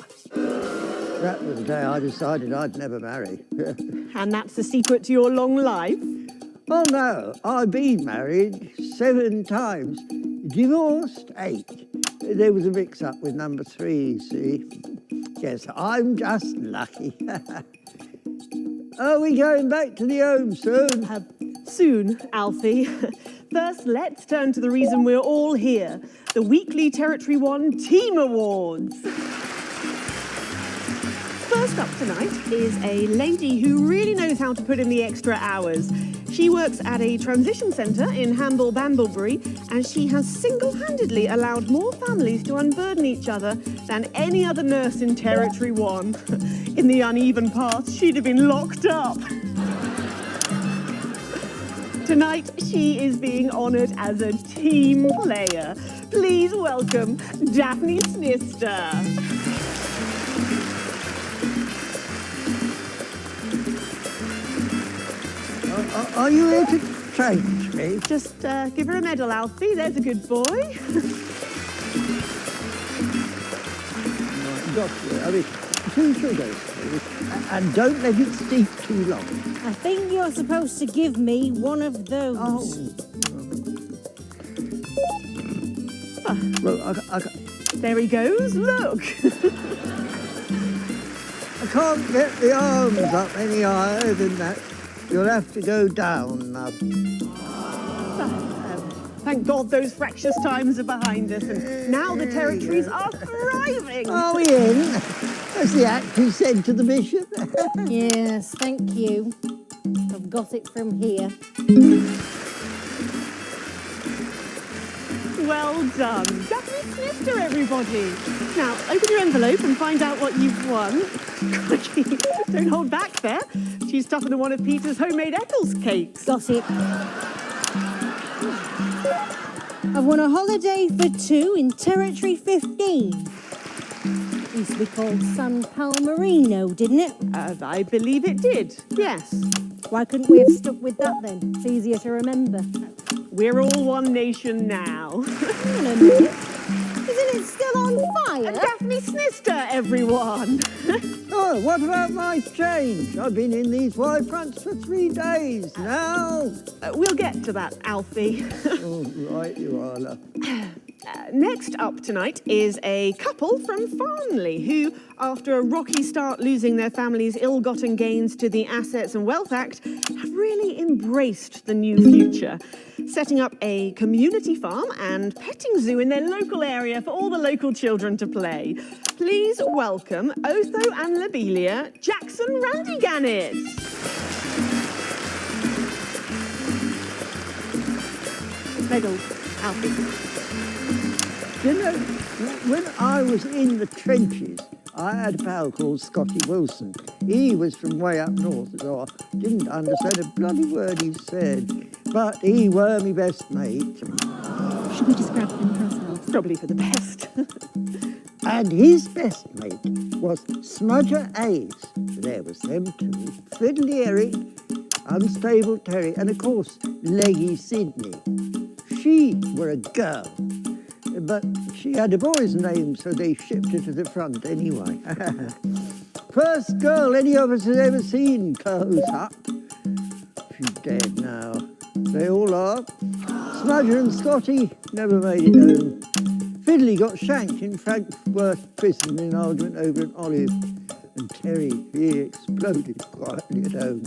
That was the day I decided I'd never marry. And that's the secret to your long life? Oh no, I've been married 7 times, divorced 8. There was a mix-up with number 3, see? Yes, I'm just lucky. Are we going back to the home soon? Soon, Alfie. First, let's turn to the reason we're all here, the weekly Territory 1 Team Awards. First up tonight is a lady who really knows how to put in the extra hours. She works at a transition centre in Hamble-Bamblebury, and she has single-handedly allowed more families to unburden each other than any other nurse in Territory 1. In the uneven parts, she'd have been locked up. Tonight, she is being honoured as a team player. Please welcome Daphne Snister. Are you here to change me? Just give her a medal, Alfie. There's a good boy. Got you. I mean, 2 sugars, please. And don't let it steep too long. I think you're supposed to give me one of those. Oh. Well, there he goes. Look. I can't get the arms up any higher than that. You'll have to go down now. Thank God those fractious times are behind us, and now the territories are thriving. Are we in? As the actress said to the bishop. Yes, thank you. I've got it from here. Well done. Daphne Snister, everybody. Now, open your envelope and find out what you've won. Crikey, don't hold back there. She's tougher than one of Peter's homemade Eccles cakes. Got it. I've won a holiday for 2 in Territory 15. It used to be called San Palmerino, didn't it? I believe it did, yes. Why couldn't we have stuck with that then? It's easier to remember. We're all one nation now. Hang on a minute. Isn't it still on fire? Daphne Snister, everyone. Oh, what about my change? I've been in these wide fronts for 3 days now. We'll get to that, Alfie. Oh, right you are, love. Next up tonight is a couple from Farnley who, after a rocky start losing their family's ill-gotten gains to the Assets and Wealth Act, have really embraced the new future, setting up a community farm and petting zoo in their local area for all the local children to play. Please welcome Otho and Lobelia Jackson Randy-Gannett. Medal, Alfie. You know, when I was in the trenches, I had a pal called Scotty Wilson. He was from way up north, so I didn't understand a bloody word he said. But he were my best mate. Should we describe him for ourselves? Probably for the best. And his best mate was Smudger Ace. There was them 2. Fiddly Eric, Unstable Terry, and of course, Leggy Sydney. She were a girl. But she had a boy's name, so they shipped her to the front anyway. First girl any of us has ever seen close up. She's dead now. They all are. Smudger and Scotty never made it home. Fiddly got shanked in Frankfurt prison in an argument over an olive. And Terry, he exploded quietly at home.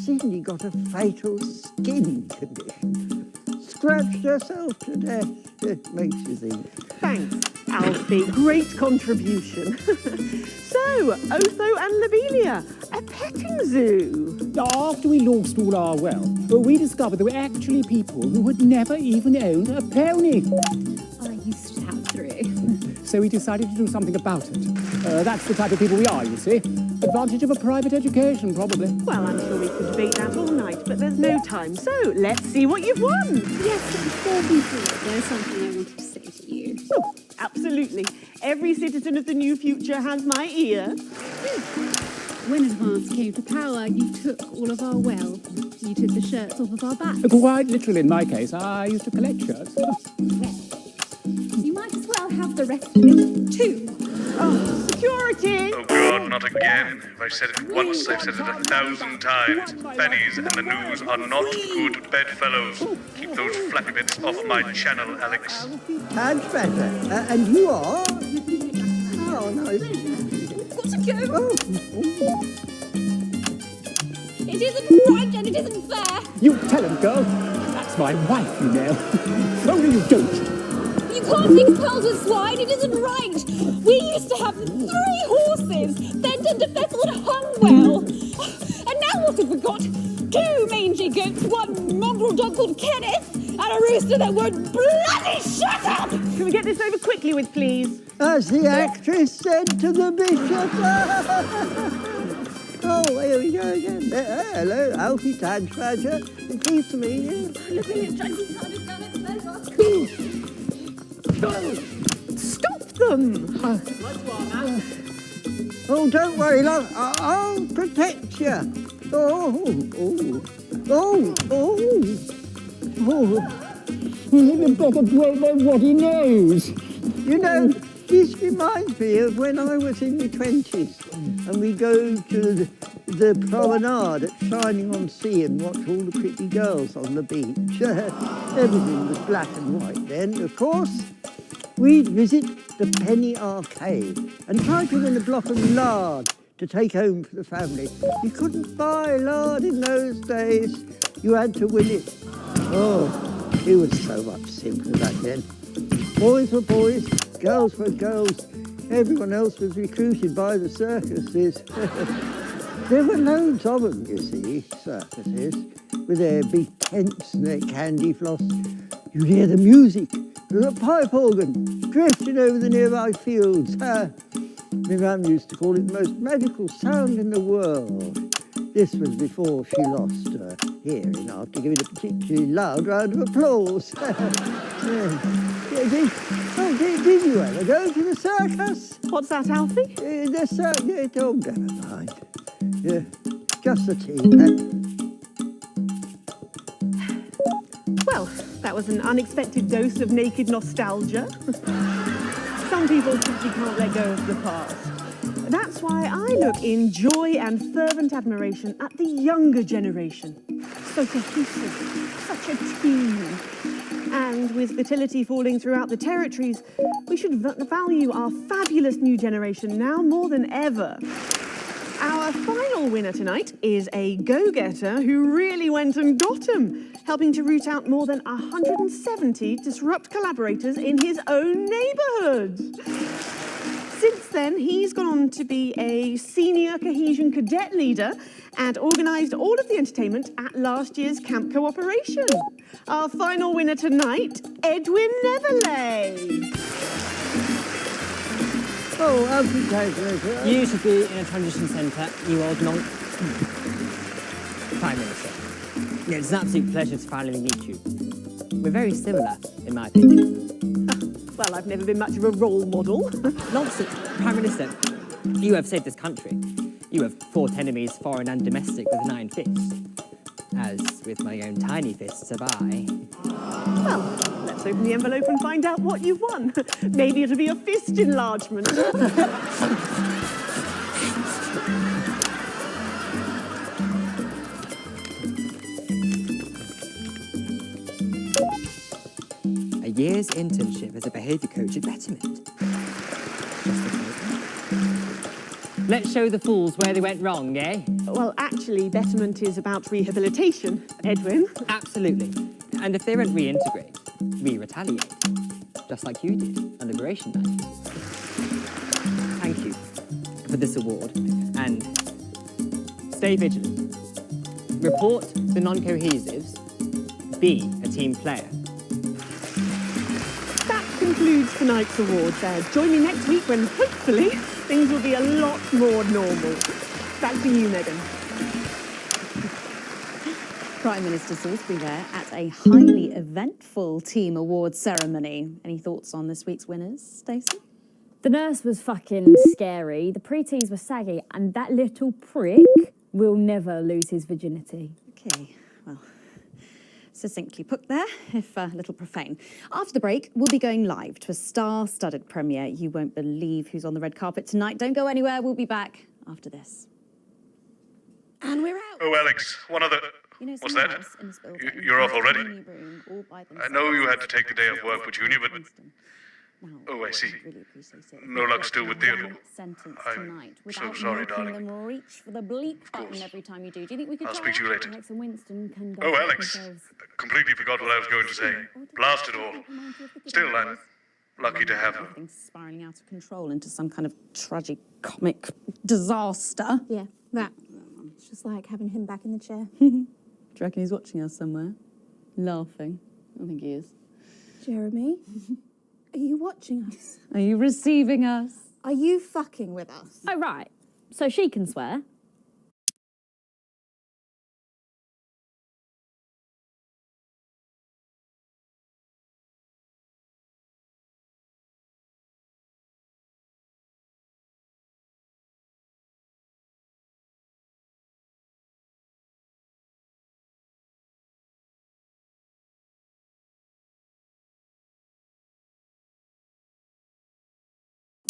Sydney got a fatal skin condition. Scratched herself to death. It makes you think. Thanks, Alfie. Great contribution. So, Otho and Lobelia, a petting zoo. After we lost all our wealth, we discovered there were actually people who had never even owned a pony. I used to have 3. So we decided to do something about it. That's the type of people we are, you see. Advantage of a private education, probably. Well, I'm sure we could debate that all night, but there's no time. So, let's see what you've won. Yes, but before we do it, there's something I wanted to say to you. Oh, absolutely. Every citizen of the new future has my ear. When Advance came to power, you took all of our wealth. You took the shirts off of our backs. Quite literally, in my case, I used to collect shirts. You might as well have the rest of it too. Oh, security! Oh God, not again. If I've said it once, I've said it 1,000 times. Bennies and the news are not good bedfellows. Keep those flappy bits off my channel, Alex. That's better. And you are? Oh, no. Got to go. Oh. It isn't right and it isn't fair. You tell him, girl. That's my wife, you know. Only you don't. You can't mix pearls with swine. It isn't right. We used to have 3 horses, Bent and Defessel and Hungwell. And now what have we got? 2 mangy goats, 1 mongrel dog called Kenneth, and a rooster that won't bloody shut up! Can we get this over quickly with, please? As the actress said to the bishop. Oh, here we go again. Hello, Alfie Tadge-Badger. Pleased to meet you. Stop them! Oh, don't worry, love. I'll protect you. You better break their ruddy nose. You know, this reminds me of when I was in my 20s and we go to the promenade at Shining-on-Sea and watch all the pretty girls on the beach. Everything was black and white then, of course. We'd visit the Penny Arcade and try to win a block of lard to take home for the family. You couldn't buy lard in those days. You had to win it. Oh, it was so much simpler back then. Boys were boys, girls were girls. Everyone else was recruited by the circuses. There were loads of them, you see, circuses, with their big tents and their candy floss. You'd hear the music, the pipe organ, drifting over the nearby fields. My mum used to call it the most magical sound in the world. This was before she lost her hearing after giving a particularly loud round of applause. Did you ever go to the circus? What's that, Alfie? The circus. Oh, never mind. Yeah, just a tea. Well, that was an unexpected dose of naked nostalgia. Some people simply can't let go of the past. That's why I look in joy and fervent admiration at the younger generation. So cohesive, such a team. And with fertility falling throughout the territories, we should value our fabulous new generation now more than ever. Our final winner tonight is a go-getter who really went and got 'em, helping to root out more than 170 disrupt collaborators in his own neighbourhood. Since then, he's gone on to be a senior cohesion cadet leader and organised all of the entertainment at last year's Camp Cooperation. Our final winner tonight, Edwin Neverley. Oh, Alfie, You should be in a transition centre, you old nonk. Prime Minister. Yeah, it's an absolute pleasure to finally meet you. We're very similar, in my opinion. Well, I've never been much of a role model. Nonsense. Prime Minister, you have saved this country. You have fought enemies, foreign and domestic, with an iron fist. As with my own tiny fists have I. Well, let's open the envelope and find out what you've won. Maybe it'll be a fist enlargement. A year's internship as a behaviour coach at Betterment. Let's show the fools where they went wrong, eh? Well, actually, Betterment is about rehabilitation, Edwin. Absolutely. And if they don't reintegrate, we retaliate. Just like you did on Liberation Night. Thank you for this award. And stay vigilant. Report the non-cohesives. Be a team player. That concludes tonight's awards. Join me next week when, hopefully, things will be a lot more normal. Back to you, Megan. Prime Minister Salisbury there at a highly eventful team awards ceremony. Any thoughts on this week's winners, Stacey? The nurse was fucking scary, the preteens were saggy, and that little prick will never lose his virginity. Okay, well, Succinctly put there, if a little profane. After the break, we'll be going live to a star-studded premiere. You won't believe who's on the red carpet tonight. Don't go anywhere. We'll be back after this. And we're out. Oh, Alex, one other... What's that? You're off already? I know you had to take the day off work for Junior, but... Oh, I see. No luck still with Theodore. I'm so sorry, darling. Them reach for the bleep button every time you do. Do you think we could I'll speak to you later. Alex and Winston can go Oh, fuck Alex, themselves. completely forgot what I was going to say. Blast it all. Still, I'm lucky to have her. Everything's spiraling out of control into some kind of tragic-comic disaster. Yeah, that. It's just like having him back in the chair. Do you reckon he's watching us somewhere? Laughing. I think he is. Jeremy, are you watching us? Are you receiving us? Are you fucking with us? Oh, right. So she can swear.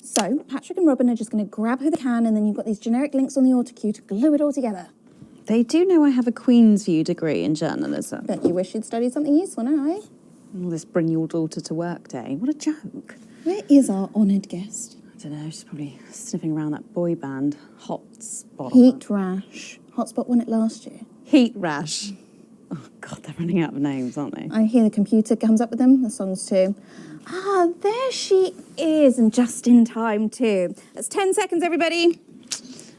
So, Patrick and Robin are just going to grab who they can, and then you've got these generic links on the auto cue to glue it all together. They do know I have a Queen's View degree in journalism. Bet you wish you'd studied something useful now, eh? All this bring your daughter to work day. What a joke. Where is our honoured guest? I don't know, she's probably sniffing around that boy band, Hotspot. Heat Rash. Hotspot won it last year. Heat Rash. Oh, God, they're running out of names, aren't they? I hear the computer comes up with them, the songs too. Ah, there she is, and just in time too. That's 10 seconds, everybody.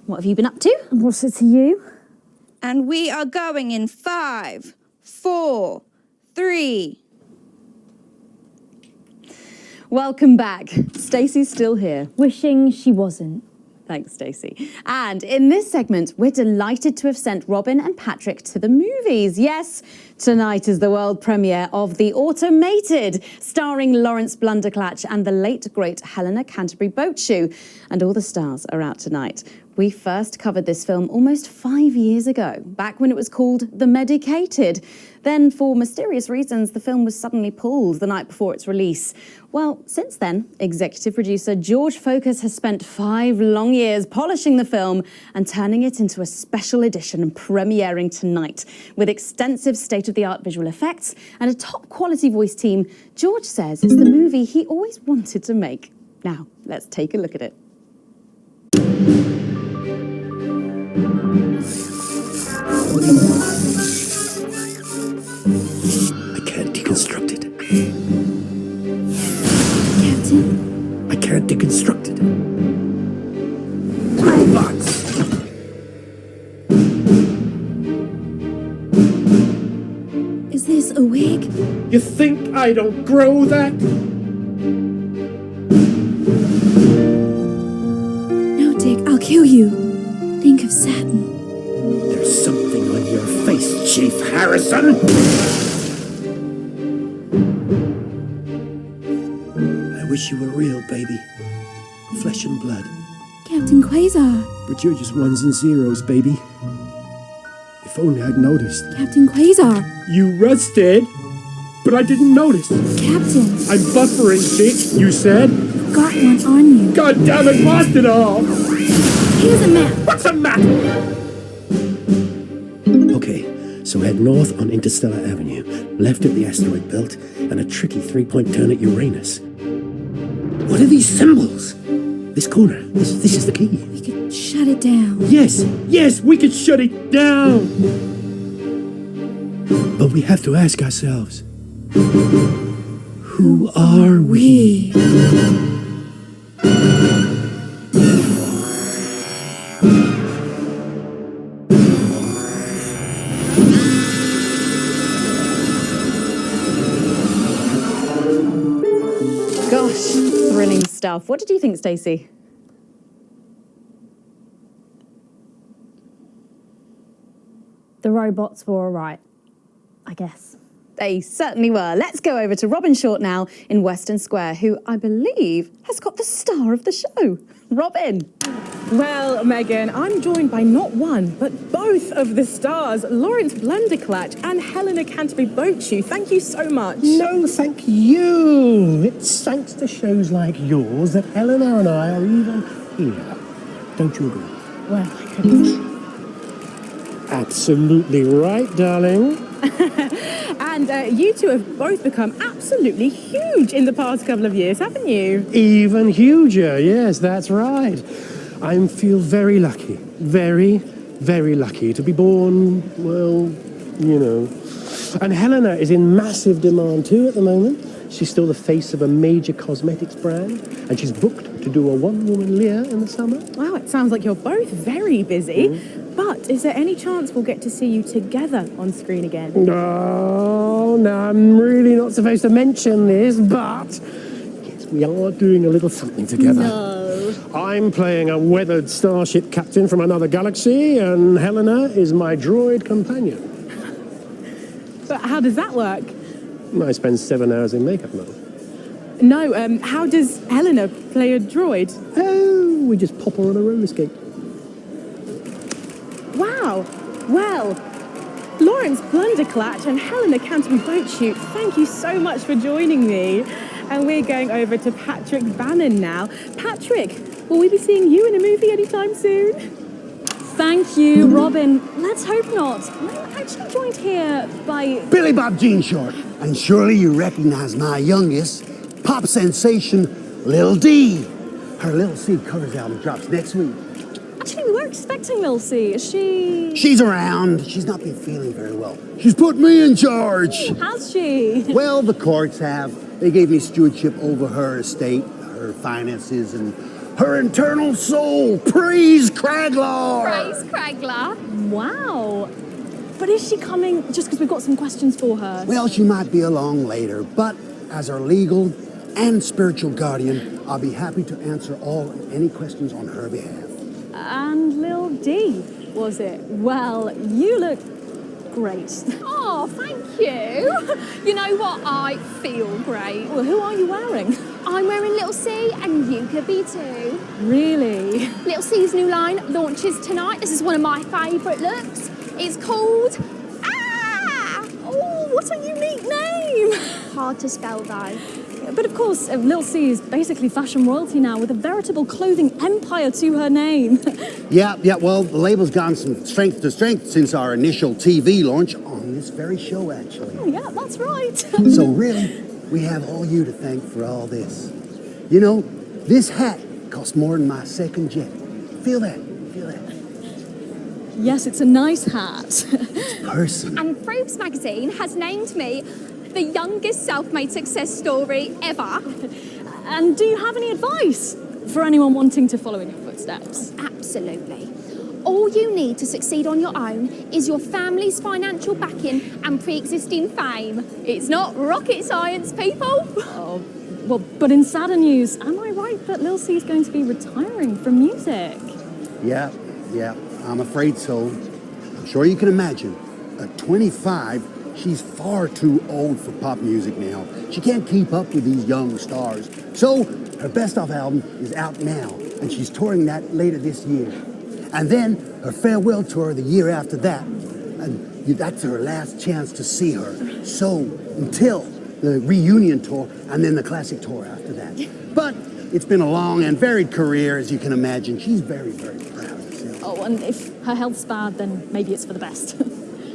What have you been up to? What's it to you? And we are going in 5, 4, 3. Welcome back. Stacey's still here. Wishing she wasn't. Thanks, Stacey. And in this segment, we're delighted to have sent Robin and Patrick to the movies. Yes, tonight is the world premiere of The Automated, starring Lawrence Blunderclatch and the late, great Helena Canterbury Boatshoe. And all the stars are out tonight. We first covered this film almost 5 years ago, back when it was called The Medicated. Then, for mysterious reasons, the film was suddenly pulled the night before its release. Well, since then, executive producer George Focus has spent 5 long years polishing the film and turning it into a special edition premiering tonight. With extensive state-of-the-art visual effects and a top-quality voice team, George says it's the movie he always wanted to make. Now, let's take a look at it. I can't deconstruct it. Captain? I can't deconstruct it. Robots! Is this a wig? You think I don't grow that? No, Dick, I'll kill you. Think of Saturn. There's something on your face, Chief Harrison! I wish you were real, baby. Flesh and blood. Captain Quasar. But you're just ones and zeros, baby. If only I'd noticed. Captain Quasar. You rusted, but I didn't notice. Captain. I'm buffering, Dick, you said. Got one on you. God damn it, blast it all! Here's a map. What's a map? Okay, so head north on Interstellar Avenue, left at the asteroid belt, and a tricky 3-point turn at Uranus. What are these symbols? This corner, this is the key. We could shut it down. Yes, we could shut it down! But we have to ask ourselves, who are we? Gosh, thrilling stuff. What did you think, Stacey? The robots were all right, I guess. They certainly were. Let's go over to Robin Short now in Western Square, who I believe has got the star of the show. Robin. Well, Megan, I'm joined by not one, but both of the stars, Lawrence Blunderclatch and Helena Canterbury-Bochu. Thank you so much. No, thank you. It's thanks to shows like yours that Helena and I are even here. Don't you agree? Well, I couldn't. Absolutely right, darling. And you two have both become absolutely huge in the past couple of years, haven't you? Even huger, yes, that's right. I feel very lucky, very, very lucky to be born, well, you know. And Helena is in massive demand too at the moment. She's still the face of a major cosmetics brand, and she's booked to do a one-woman Lear in the summer. Wow, it sounds like you're both very busy. But is there any chance we'll get to see you together on screen again? Oh, no, I'm really not supposed to mention this, but yes, we are doing a little something together. No. I'm playing a weathered starship captain from another galaxy, and Helena is my droid companion. But how does that work? I spend 7 hours in makeup now. No, how does Helena play a droid? Oh, we just pop her on a roller skate. Wow. Well, Lawrence Blunderclatch and Helena Canterbury-Bochu, thank you so much for joining me. And we're going over to Patrick Bannon now. Patrick, will we be seeing you in a movie anytime soon? Thank you, Robin. Let's hope not. I'm actually joined here by... Billy Bob Jean Short. And surely you recognize my youngest, pop sensation, Lil D. Her Lil C covers album drops next week. Actually, we weren't expecting Lil C. Is she... She's around. She's not been feeling very well. She's put me in charge. Has she? Well, the courts have. They gave me stewardship over her estate, her finances, and her internal soul. Praise Craglar! Praise Craglar. Wow. But is she coming just because we've got some questions for her? Well, she might be along later, but as her legal and spiritual guardian, I'll be happy to answer all and any questions on her behalf. And Lil D, was it? Well, you look great. Oh, thank you. You know what? I feel great. Well, who are you wearing? I'm wearing Little C, and you could be too. Really? Little C's new line launches tonight. This is one of my favourite looks. It's called... Oh, what a unique name. Hard to spell, though. But of course, Lil C is basically fashion royalty now with a veritable clothing empire to her name. Yeah, well, the label's gone from strength to strength since our initial TV launch on this very show, actually. Oh, yeah, that's right. So really, we have all you to thank for all this. You know, this hat cost more than my second jet. Feel that? Feel that? Yes, it's a nice hat. Person. And Forbes magazine has named me the youngest self-made success story ever. And do you have any advice for anyone wanting to follow in your footsteps? Absolutely. All you need to succeed on your own is your family's financial backing and pre-existing fame. It's not rocket science, people. Oh, well, but in sadder news, am I right that Lil C is going to be retiring from music? Yeah, I'm afraid so. I'm sure you can imagine. At 25, she's far too old for pop music now. She can't keep up with these young stars. So her best-of album is out now, and she's touring that later this year. And then her farewell tour the year after that. And that's her last chance to see her. So until the reunion tour, and then the classic tour after that. But it's been a long and varied career, as you can imagine. She's very, very proud of herself. Oh, and if her health's bad, then maybe it's for the best.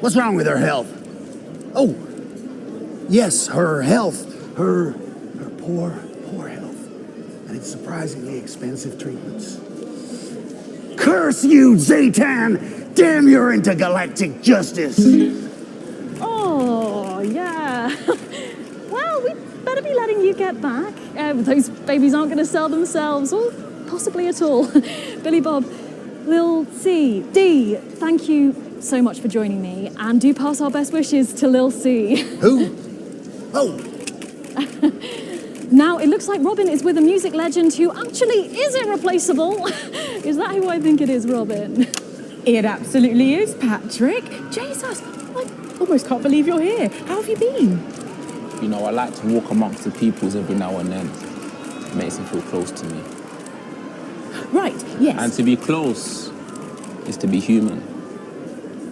What's wrong with her health? Oh, yes, her health. Her poor health. And it's surprisingly expensive treatments. Curse you, Zaytan! Damn your intergalactic justice! Oh, yeah. Well, we better be letting you get back. Those babies aren't going to sell themselves, or possibly at all. Billy Bob, Lil C, D, thank you so much for joining me, and do pass our best wishes to Lil C. Who? Oh. Now, it looks like Robin is with a music legend who actually is irreplaceable. Is that who I think it is, Robin? It absolutely is, Patrick. Jesus, I almost can't believe you're here. How have you been? You know, I like to walk amongst the peoples every now and then. It makes them feel close to me. Right, yes. And to be close is to be human.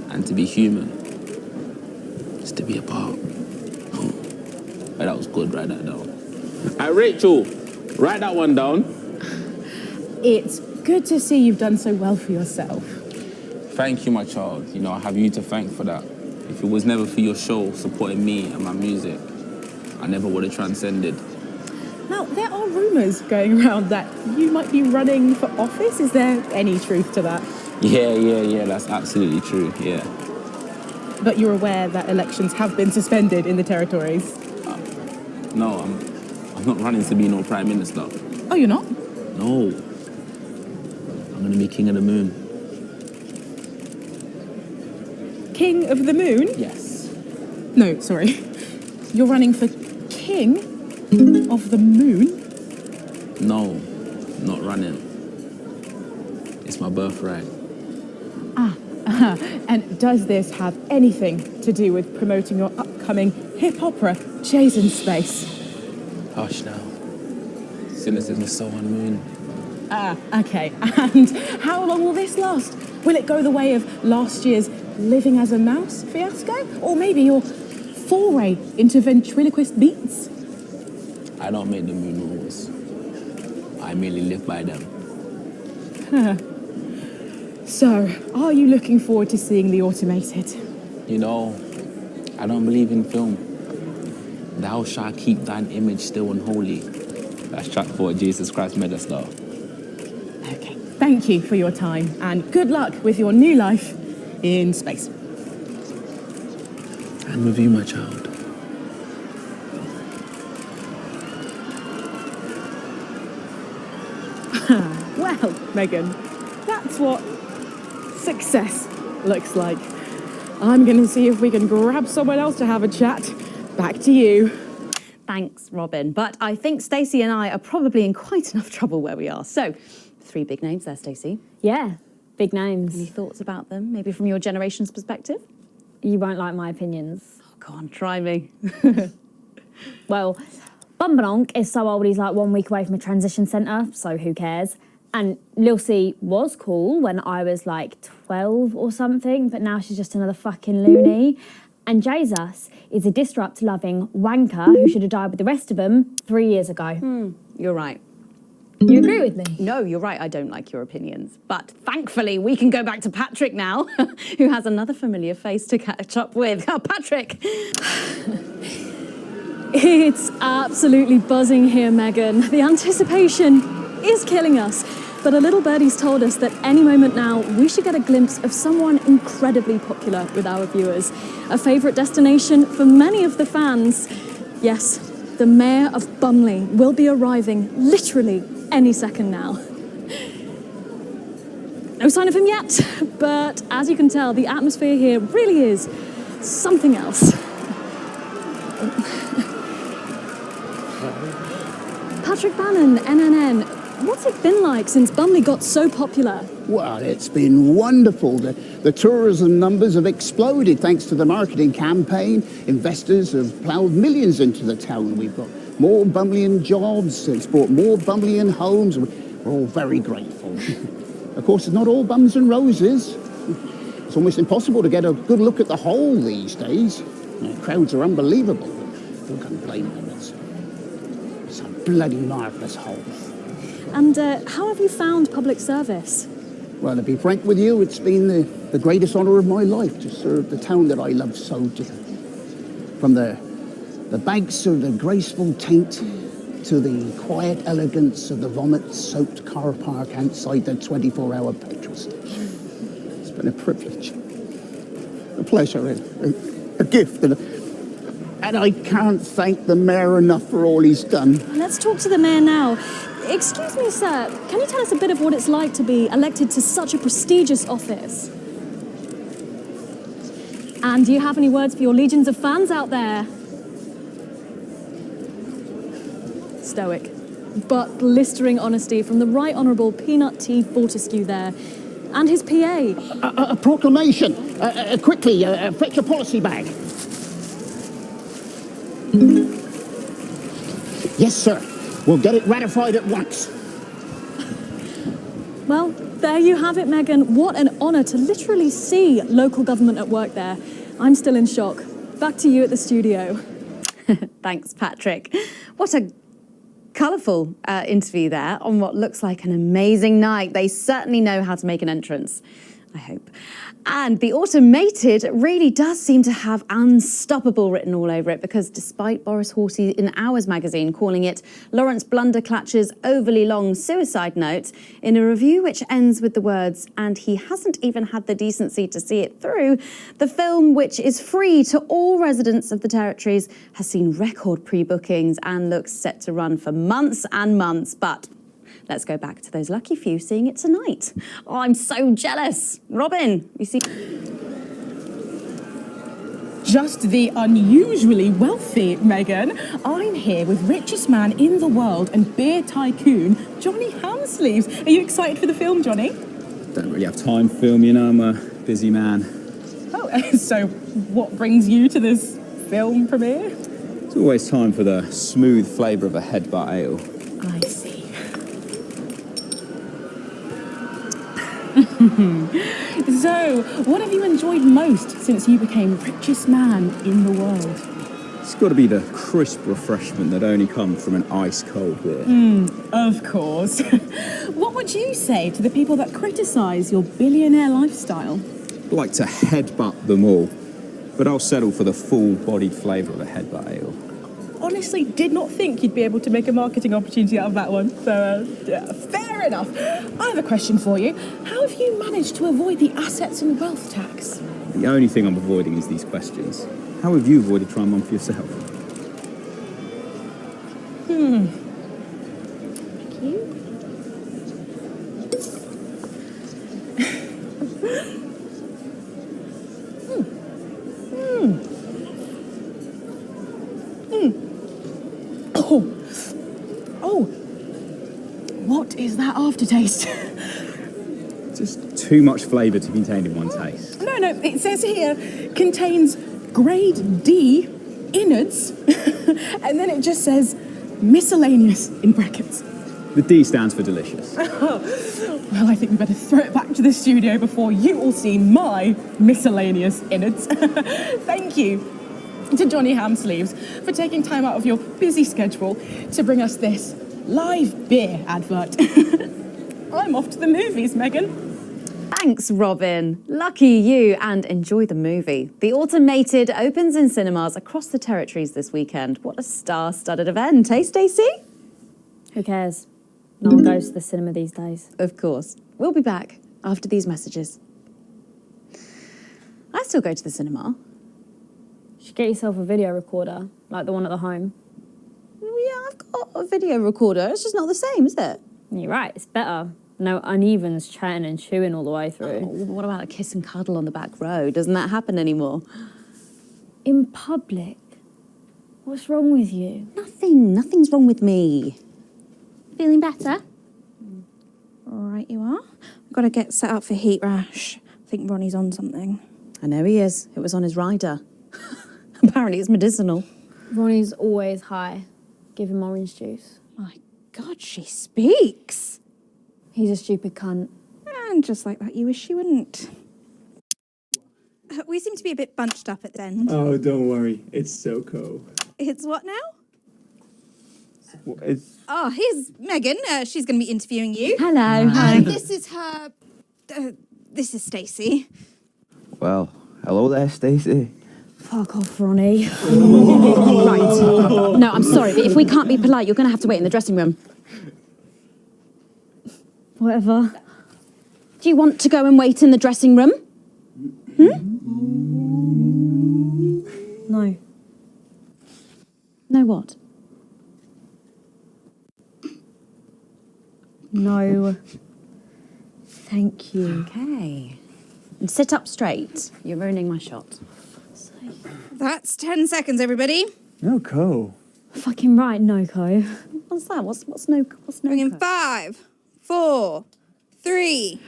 And to be human is to be apart. Hey, that was good, write that down. Hey, Rachel, write that one down. It's good to see you've done so well for yourself. Thank you, my child. You know, I have you to thank for that. If it was never for your show supporting me and my music, I never would have transcended. Now, there are rumours going around that you might be running for office. Is there any truth to that? Yeah, that's absolutely true, yeah. But you're aware that elections have been suspended in the territories? No, I'm not running to be no Prime Minister. Oh, you're not? No. I'm gonna be King of the Moon. King of the Moon? Yes. No, sorry. You're running for King of the Moon? No, not running. It's my birthright. And does this have anything to do with promoting your upcoming hip opera, Chase in Space? Hush now. Cynicism is so unmoon. Okay. And how long will this last? Will it go the way of last year's Living as a Mouse fiasco? Or maybe your foray into ventriloquist beats? I don't make the moon rules. I merely live by them. So, are you looking forward to seeing the automated? You know, I don't believe in film. Thou shalt keep thine image still unholy. That's track 4, Jesus Christ Megastar. Okay, thank you for your time, and good luck with your new life in space. And with you, my child. Well, Megan, that's what success looks like. I'm going to see if we can grab someone else to have a chat. Back to you. Thanks, Robin. But I think Stacey and I are probably in quite enough trouble where we are. So, 3 big names there, Stacey. Yeah, big names. Any thoughts about them? Maybe from your generation's perspective? You won't like my opinions. Oh, go on, try me. Well, Bumbalonk is so old he's like 1 week away from a transition centre, so who cares? And Lil C was cool when I was like 12 or something, but now she's just another fucking loony. And Jesus is a disrupt-loving wanker who should have died with the rest of them 3 years ago. You're right. You agree with me? No, you're right. I don't like your opinions. But thankfully, we can go back to Patrick now, who has another familiar face to catch up with. Oh, Patrick! It's absolutely buzzing here, Megan. The anticipation is killing us. But a little birdie's told us that any moment now, we should get a glimpse of someone incredibly popular with our viewers. A favourite destination for many of the fans. Yes, the Mayor of Bumley will be arriving literally any second now. No sign of him yet, but as you can tell, the atmosphere here really is something else. Patrick Bannon, NNN, what's it been like since Bumley got so popular? Well, it's been wonderful. The tourism numbers have exploded thanks to the marketing campaign. Investors have ploughed millions into the town. We've got more Bumleyan jobs. It's brought more Bumleyan homes. We're all very grateful. Of course, it's not all bums and roses. It's almost impossible to get a good look at the whole these days. Crowds are unbelievable. Who can blame them? It's a bloody marvellous whole. And how have you found public service? Well, to be frank with you, it's been the greatest honour of my life to serve the town that I love so dearly. From the banks of the graceful Taint to the quiet elegance of the vomit-soaked car park outside the 24-hour petrol station. It's been a privilege, a pleasure, a gift, and I can't thank the mayor enough for all he's done. Let's talk to the mayor now. Excuse me, sir, can you tell us a bit of what it's like to be elected to such a prestigious office? And do you have any words for your legions of fans out there? Stoic, but blistering honesty from the Right Honourable Peanut T. Fortescue there. And his PA. A proclamation. Quickly, fetch a policy bag. Yes, sir. We'll get it ratified at once. Well, there you have it, Megan. What an honour to literally see local government at work there. I'm still in shock. Back to you at the studio. Thanks, Patrick. What a colourful interview there on what looks like an amazing night. They certainly know how to make an entrance, I hope. And the automated really does seem to have unstoppable written all over it, because despite Boris Horsey in Hours magazine calling it Lawrence Blunderclatch's overly long suicide note, in a review which ends with the words, and he hasn't even had the decency to see it through, the film, which is free to all residents of the territories, has seen record pre-bookings and looks set to run for months and months. But let's go back to those lucky few seeing it tonight. Oh, I'm so jealous. Robin, you see... Just the unusually wealthy, Megan. I'm here with richest man in the world and beer tycoon, Johnny Hamsleeves. Are you excited for the film, Johnny? Don't really have time for film, you know, I'm a busy man. Oh, so what brings you to this film premiere? It's always time for the smooth flavour of a headbutt ale. I see. So, what have you enjoyed most since you became richest man in the world? It's got to be the crisp refreshment that only comes from an ice-cold beer. Of course. What would you say to the people that criticise your billionaire lifestyle? I'd like to headbutt them all, but I'll settle for the full-bodied flavour of a headbutt ale. Honestly, did not think you'd be able to make a marketing opportunity out of that one. So, yeah, fair enough. I have a question for you. How have you managed to avoid the assets and wealth tax? The only thing I'm avoiding is these questions. How have you avoided trying one for yourself? Thank you. Oh, what is that aftertaste? Just too much flavour to be contained in one taste. No, it says here, contains grade D innards, and then it just says miscellaneous in brackets. The D stands for delicious. Well, I think we better throw it back to the studio before you all see my miscellaneous innards. Thank you to Johnny Hamsleeves for taking time out of your busy schedule to bring us this live beer advert. I'm off to the movies, Megan. Thanks, Robin. Lucky you, and enjoy the movie. The Automated opens in cinemas across the territories this weekend. What a star-studded event, eh, Stacey? Who cares? No one goes to the cinema these days. Of course. We'll be back after these messages. I still go to the cinema. You should get yourself a video recorder, like the one at the home. Yeah, I've got a video recorder. It's just not the same, is it? You're right, it's better. No unevens chatting and chewing all the way through. Oh, what about a kiss and cuddle on the back row? Doesn't that happen anymore? In public? What's wrong with you? Nothing's wrong with me. Feeling better? All right, you are. We've got to get set up for heat rash. I think Ronnie's on something. I know he is. It was on his rider. Apparently it's medicinal. Ronnie's always high. Give him orange juice. My God, she speaks. He's a stupid cunt. And just like that, you wish she wouldn't. We seem to be a bit bunched up at the end. Oh, don't worry. It's SoCo. It's what now? It's... Oh, here's Megan. She's going to be interviewing you. Hello. Hi. This is her... this is Stacey. Well, hello there, Stacey. Fuck off, Ronnie. Right. No, I'm sorry, but if we can't be polite, you're going to have to wait in the dressing room. Whatever. Do you want to go and wait in the dressing room? No. No what? No. Thank you. Okay. And sit up straight. You're ruining my shot. That's 10 seconds, everybody. No co. Fucking right, Noko. What's that? What's no? Bring in 5, 4, 3.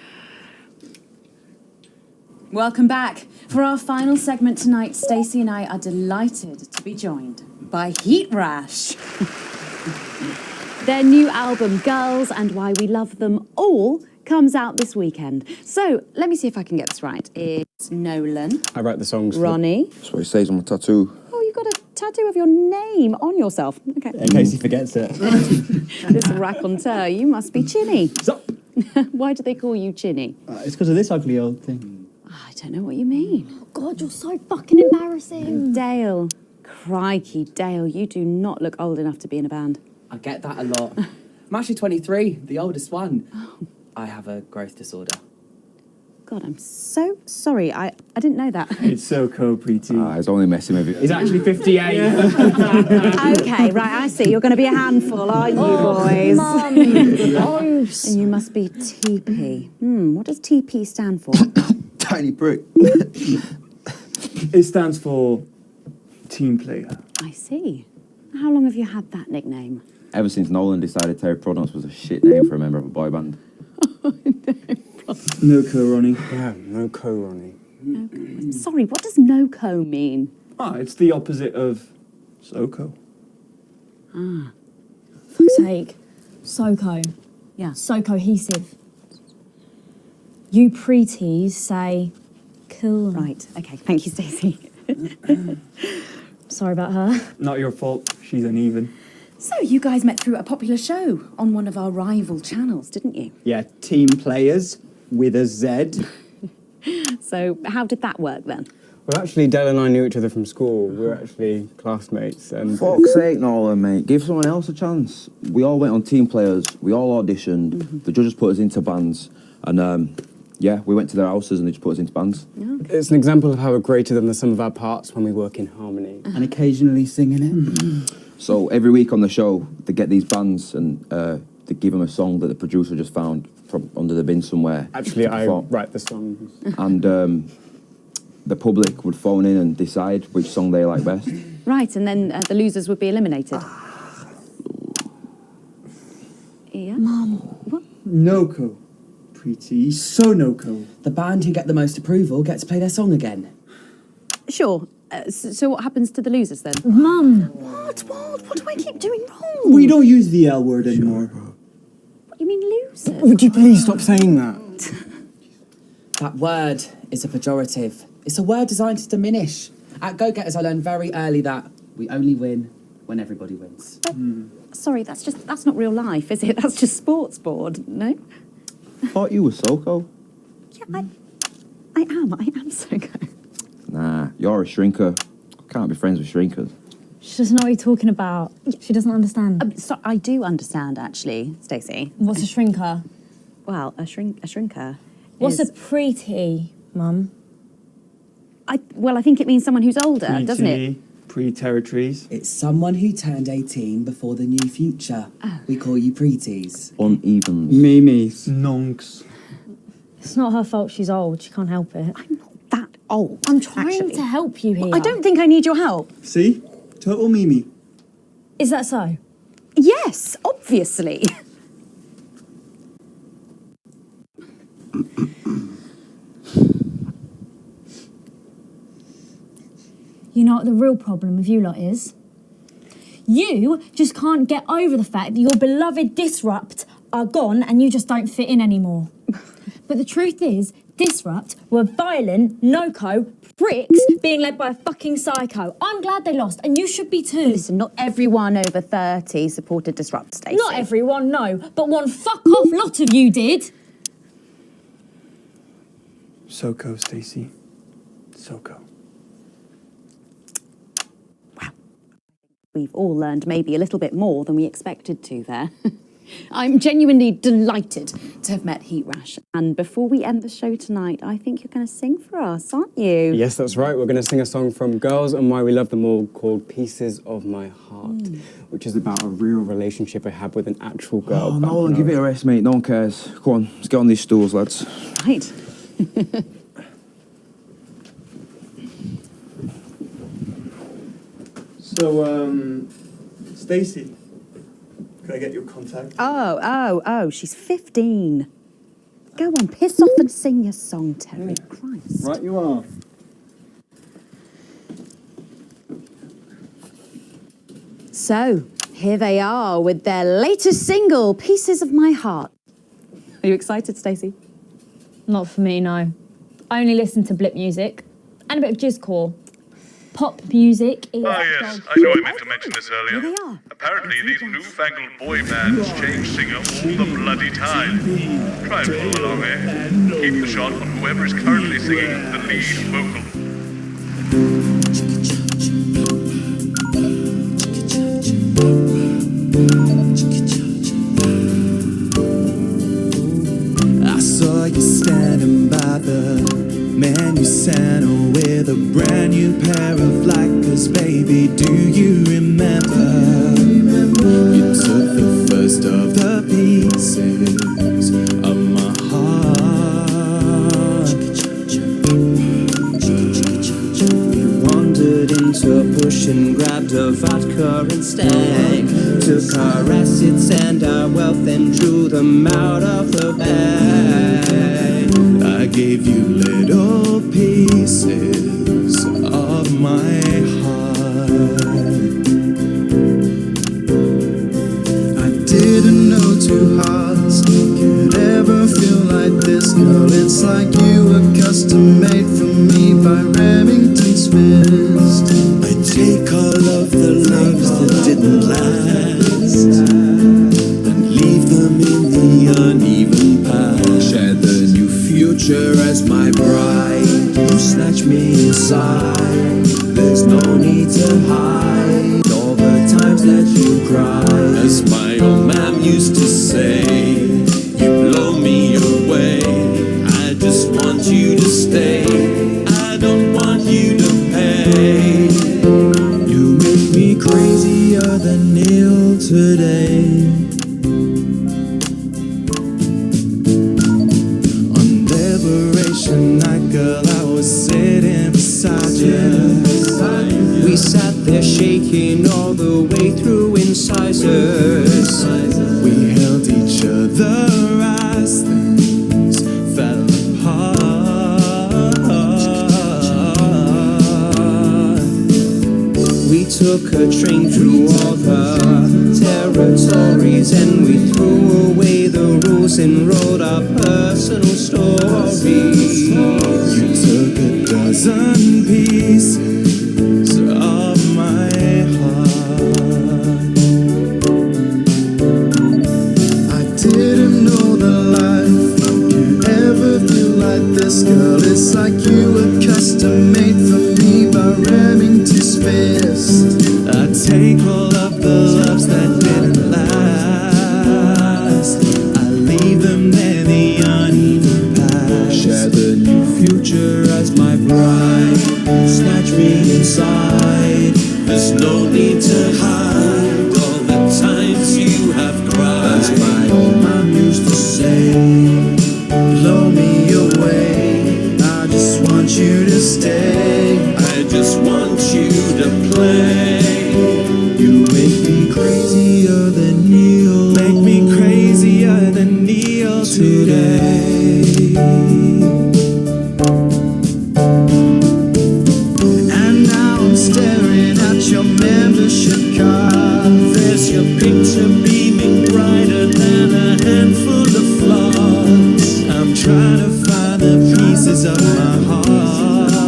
Welcome back. For our final segment tonight, Stacey and I are delighted to be joined by Heat Rash. Their new album, Girls and Why We Love Them All, comes out this weekend. So let me see if I can get this right. It's Nolan, I write the songs. Ronnie. That's what it says on my tattoo. Oh, you've got a tattoo of your name on yourself. Okay. In case he forgets it. This raconteur, you must be Chinny. Why do they call you Chinny? It's because of this ugly old thing. I don't know what you mean. Oh, God, you're so fucking embarrassing. Dale. Crikey, Dale, you do not look old enough to be in a band. I get that a lot. I'm actually 23, the oldest one. I have a growth disorder. God, I'm so sorry. I didn't know that. It's so cool, Preeti. He's only messing with you. He's actually 58. Okay, right, I see. You're going to be a handful, aren't you, boys? Mum. And you must be TP. What does TP stand for? Tiny prick. It stands for team player. I see. How long have you had that nickname? Ever since Nolan decided Terry Prodance was a shit name for a member of a boy band. No co, Ronnie. Yeah, no co, Ronnie. Sorry, what does no-co mean? It's the opposite of SoCo. Fuck's sake. So-co. Yeah. So cohesive. You pretees say cool. Right, okay. Thank you, Stacey. Sorry about her. Not your fault. She's uneven. So you guys met through a popular show on one of our rival channels, didn't you? Yeah, team players with a Z. So how did that work then? Well, actually, Dale and I knew each other from school. We were actually classmates. And Fuck's sake, Nolan, mate. Give someone else a chance. We all went on team players. We all auditioned. The judges put us into bands. And, yeah, we went to their houses and they just put us into bands. It's an example of how we're greater than the sum of our parts when we work in harmony. And occasionally singing it. So every week on the show, they get these bands and they give them a song that the producer just found from under the bin somewhere. Actually, I write the songs. And the public would phone in and decide which song they like best. Right, and then the losers would be eliminated. Yeah? Mum. What? No-co. Pretty. So no-co. The band who get the most approval get to play their song again. Sure. So what happens to the losers then? Mum. What do I keep doing wrong? We don't use the L word anymore. What, you mean losers? Would you please stop saying that? That word is a pejorative. It's a word designed to diminish. At Go-Getters, I learned very early that we only win when everybody wins. Sorry, that's not real life, is it? That's just sports board, no? Thought you were SoCo. Yeah, I am so good. Nah, you're a shrinker. Can't be friends with shrinkers. She doesn't know what you're talking about. She doesn't understand. So I do understand, actually, Stacey. What's a shrinker? Well, a shrinker. What's is... a pretty, Mum? I think it means someone who's older, doesn't it? Pre-territories. It's someone who turned 18 before the new future. We call you pretees. Uneven. Mimis. Nonks. It's not her fault she's old. She can't help it. I'm not that old. I'm trying to help you here. I don't think I need your help. See? Total Mimi. Is that so? Yes, obviously. You know what the real problem with you lot is? You just can't get over the fact that your beloved Disrupt are gone and you just don't fit in anymore. But the truth is, Disrupt were violent, no-co pricks being led by a fucking psycho. I'm glad they lost, and you should be too. Listen, not everyone over 30 supported Disrupt, Stacey. Not everyone, no, but one fuck-off lot of you did. SoCo, Stacey. SoCo. We've all learned maybe a little bit more than we expected to there. I'm genuinely delighted to have met Heat Rash. And before we end the show tonight, I think you're going to sing for us, aren't you? Yes, that's right. We're going to sing a song from Girls and Why We Love Them All called Pieces of My Heart, which is about a real relationship I had with an actual girl. Oh, Nolan, give it a rest, mate. No one cares. Go on, let's get on these stools, lads. Right. So, Stacey, could I get your contact? Oh, she's 15. Go on, piss off and sing your song, Terry. Christ. Right you are. So, here they are with their latest single, Pieces of My Heart. Are you excited, Stacey? Not for me, no. I only listen to blip music and a bit of jizzcore. Pop music is... Ah, yes, I know I meant to mention this earlier. Here they are. Apparently, these newfangled boy bands change singer all the bloody time. Try and follow along, eh? Keep the shot on whoever is currently singing the lead vocal. I saw you standing by the menu center with a brand new pair of Lakers, baby. Do you remember? You took the first of the pieces of my heart. We wandered into a bush and grabbed a vodka instead. Took our assets and our wealth and drew them out of the bag. I gave you little pieces of my heart. I didn't know two hearts could ever feel like this, girl. It's like you were custom made for me by Remington's fist. I take all of the loves that didn't last and leave them in the uneven past. Share the new future as my bride. You snatch me inside. There's no need to hide all the times that you cried. As my old man used to say, you blow me away. I just want you to stay. I don't want you to pay. You make me crazier than Neil today. On Liberation Night, girl, I was sitting beside you. We sat there shaking all the way through incisors. We held each other as things fell apart. We took a train through all the territories and we threw away the rules and wrote our personal stories. You took a dozen pieces of my heart. I didn't know that life could ever feel like this, girl. It's like you were custom made for me by Remington's fist. I take all of the loves that didn't last. I leave them there, the uneven past. Share the new future as my bride. Snatch me inside. There's no need to hide all the times you have cried. As my old man used to say, blow me away. I just want you to stay. I just want you to play. You make me crazier than Neil. Make me crazier than Neil today. And now I'm staring at your membership card. There's your picture beaming brighter than a handful of flowers. I'm trying to find the pieces of my heart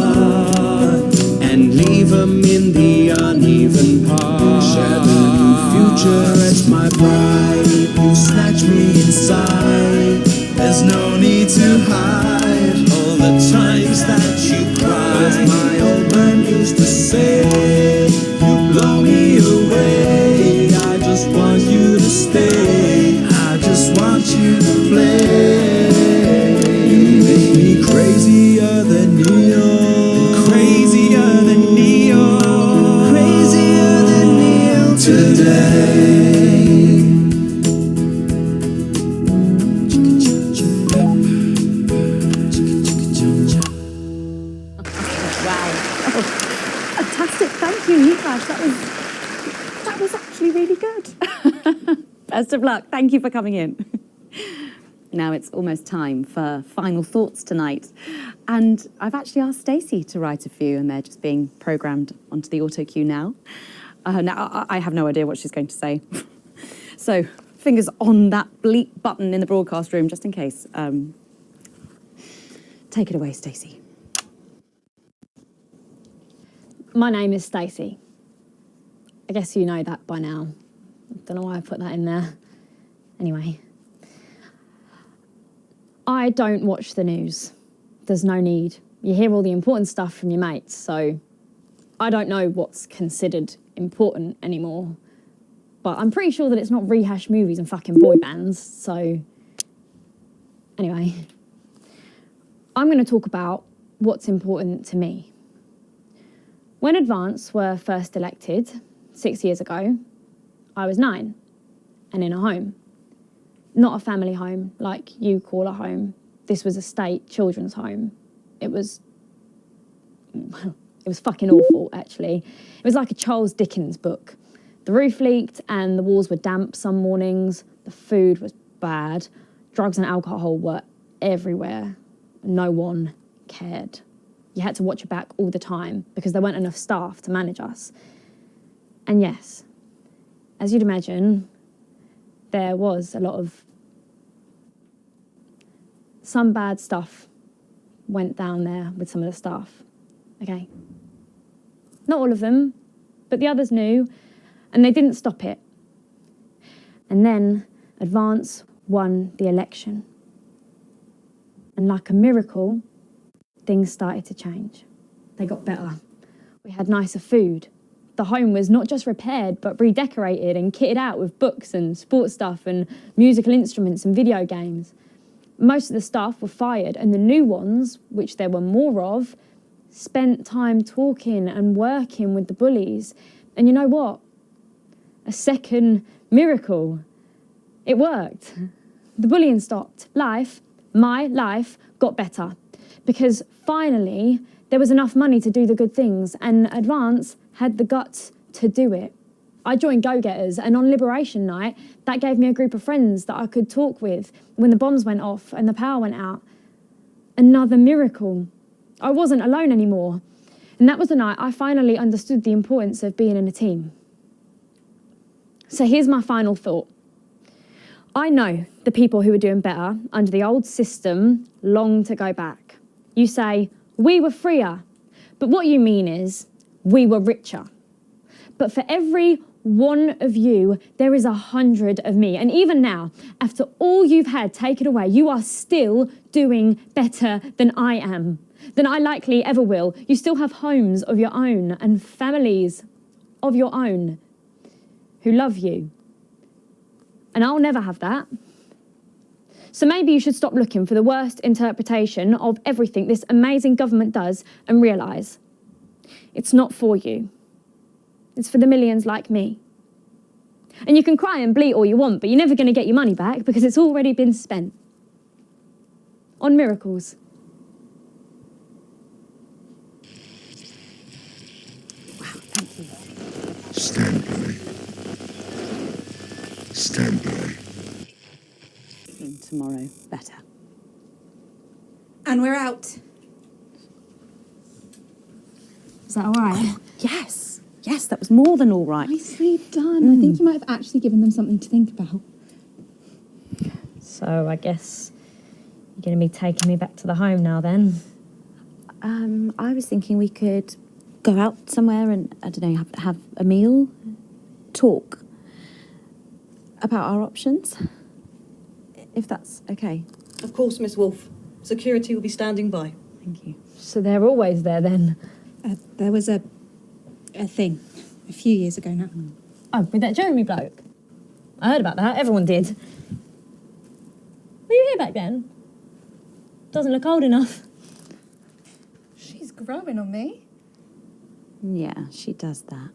and leave them in the uneven part. Share the new future as my bride. You snatch me inside. There's no need to hide all the times that you cried. As my old man used to say, you blow me away. I just want you to stay. I just want you to play. You make me crazier than Neil. Crazier than Neil. Crazier than Neil today. Fantastic, thank you, Nikash. That was actually really good. Best of luck. Thank you for coming in. Now it's almost time for final thoughts tonight. And I've actually asked Stacey to write a few, and they're just being programmed onto the auto cue now. Now, I have no idea what she's going to say. So, fingers on that bleep button in the broadcast room, just in case. Take it away, Stacey. My name is Stacey. I guess you know that by now. I don't know why I put that in there. Anyway. I don't watch the news. There's no need. You hear all the important stuff from your mates, so I don't know what's considered important anymore. But I'm pretty sure that it's not rehashed movies and fucking boy bands, so... Anyway. I'm going to talk about what's important to me. When Advance were first elected, 6 years ago, I was 9 and in a home. Not a family home like you call a home. This was a state children's home. It was fucking awful, actually. It was like a Charles Dickens book. The roof leaked and the walls were damp some mornings. The food was bad. Drugs and alcohol were everywhere. No one cared. You had to watch your back all the time because there weren't enough staff to manage us. And yes, as you'd imagine, there was a lot of... Some bad stuff went down there with some of the staff, okay? Not all of them, but the others knew, and they didn't stop it. And then Advance won the election. And like a miracle, things started to change. They got better. We had nicer food. The home was not just repaired, but redecorated and kitted out with books and sports stuff and musical instruments and video games. Most of the staff were fired, and the new ones, which there were more of, spent time talking and working with the bullies. And you know what? A second miracle. It worked. The bullying stopped. My life, got better. Because finally, there was enough money to do the good things, and Advance had the guts to do it. I joined Go-Getters, and on Liberation Night, that gave me a group of friends that I could talk with when the bombs went off and the power went out. Another miracle. I wasn't alone anymore. And that was the night I finally understood the importance of being in a team. So here's my final thought. I know the people who were doing better under the old system long to go back. You say, we were freer. But what you mean is, we were richer. But for every one of you, there is 100 of me. And even now, after all you've had taken away, you are still doing better than I am, than I likely ever will. You still have homes of your own and families of your own who love you. And I'll never have that. So maybe you should stop looking for the worst interpretation of everything this amazing government does and realise it's not for you. It's for the millions like me. And you can cry and bleat all you want, but you're never going to get your money back because it's already been spent on miracles. Wow, thank you. Stand by. Stand by. Tomorrow, better. And we're out. Is that all right? Yes. Yes, that was more than all right. Nicely done. I think you might have actually given them something to think about. So I guess you're going to be taking me back to the home now then? I was thinking we could go out somewhere and, I don't know, have a meal, talk about our options, if that's okay. Of course, Miss Wolfe. Security will be standing by. Thank you. So they're always there then? There was a thing a few years ago now. Oh, with that Jeremy bloke? I heard about that. Everyone did. Were you here back then? Doesn't look old enough. She's growing on me. Yeah, she does that.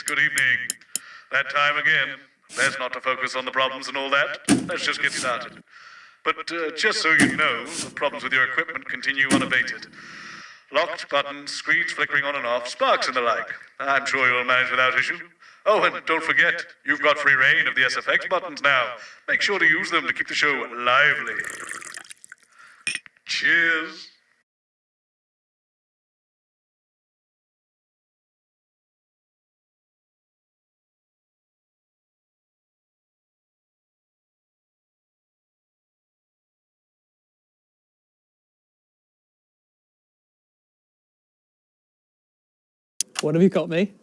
good evening. That time again. Best not to focus on the problems and all that. Let's just get started. But just so you know, the problems with your equipment continue unabated. Locked buttons, screens flickering on and off, sparks and the like. I'm sure you'll manage without issue. Oh, and don't forget, you've got free reign of the SFX buttons now. Make sure to use them to keep the show lively. Cheers. What have you got me?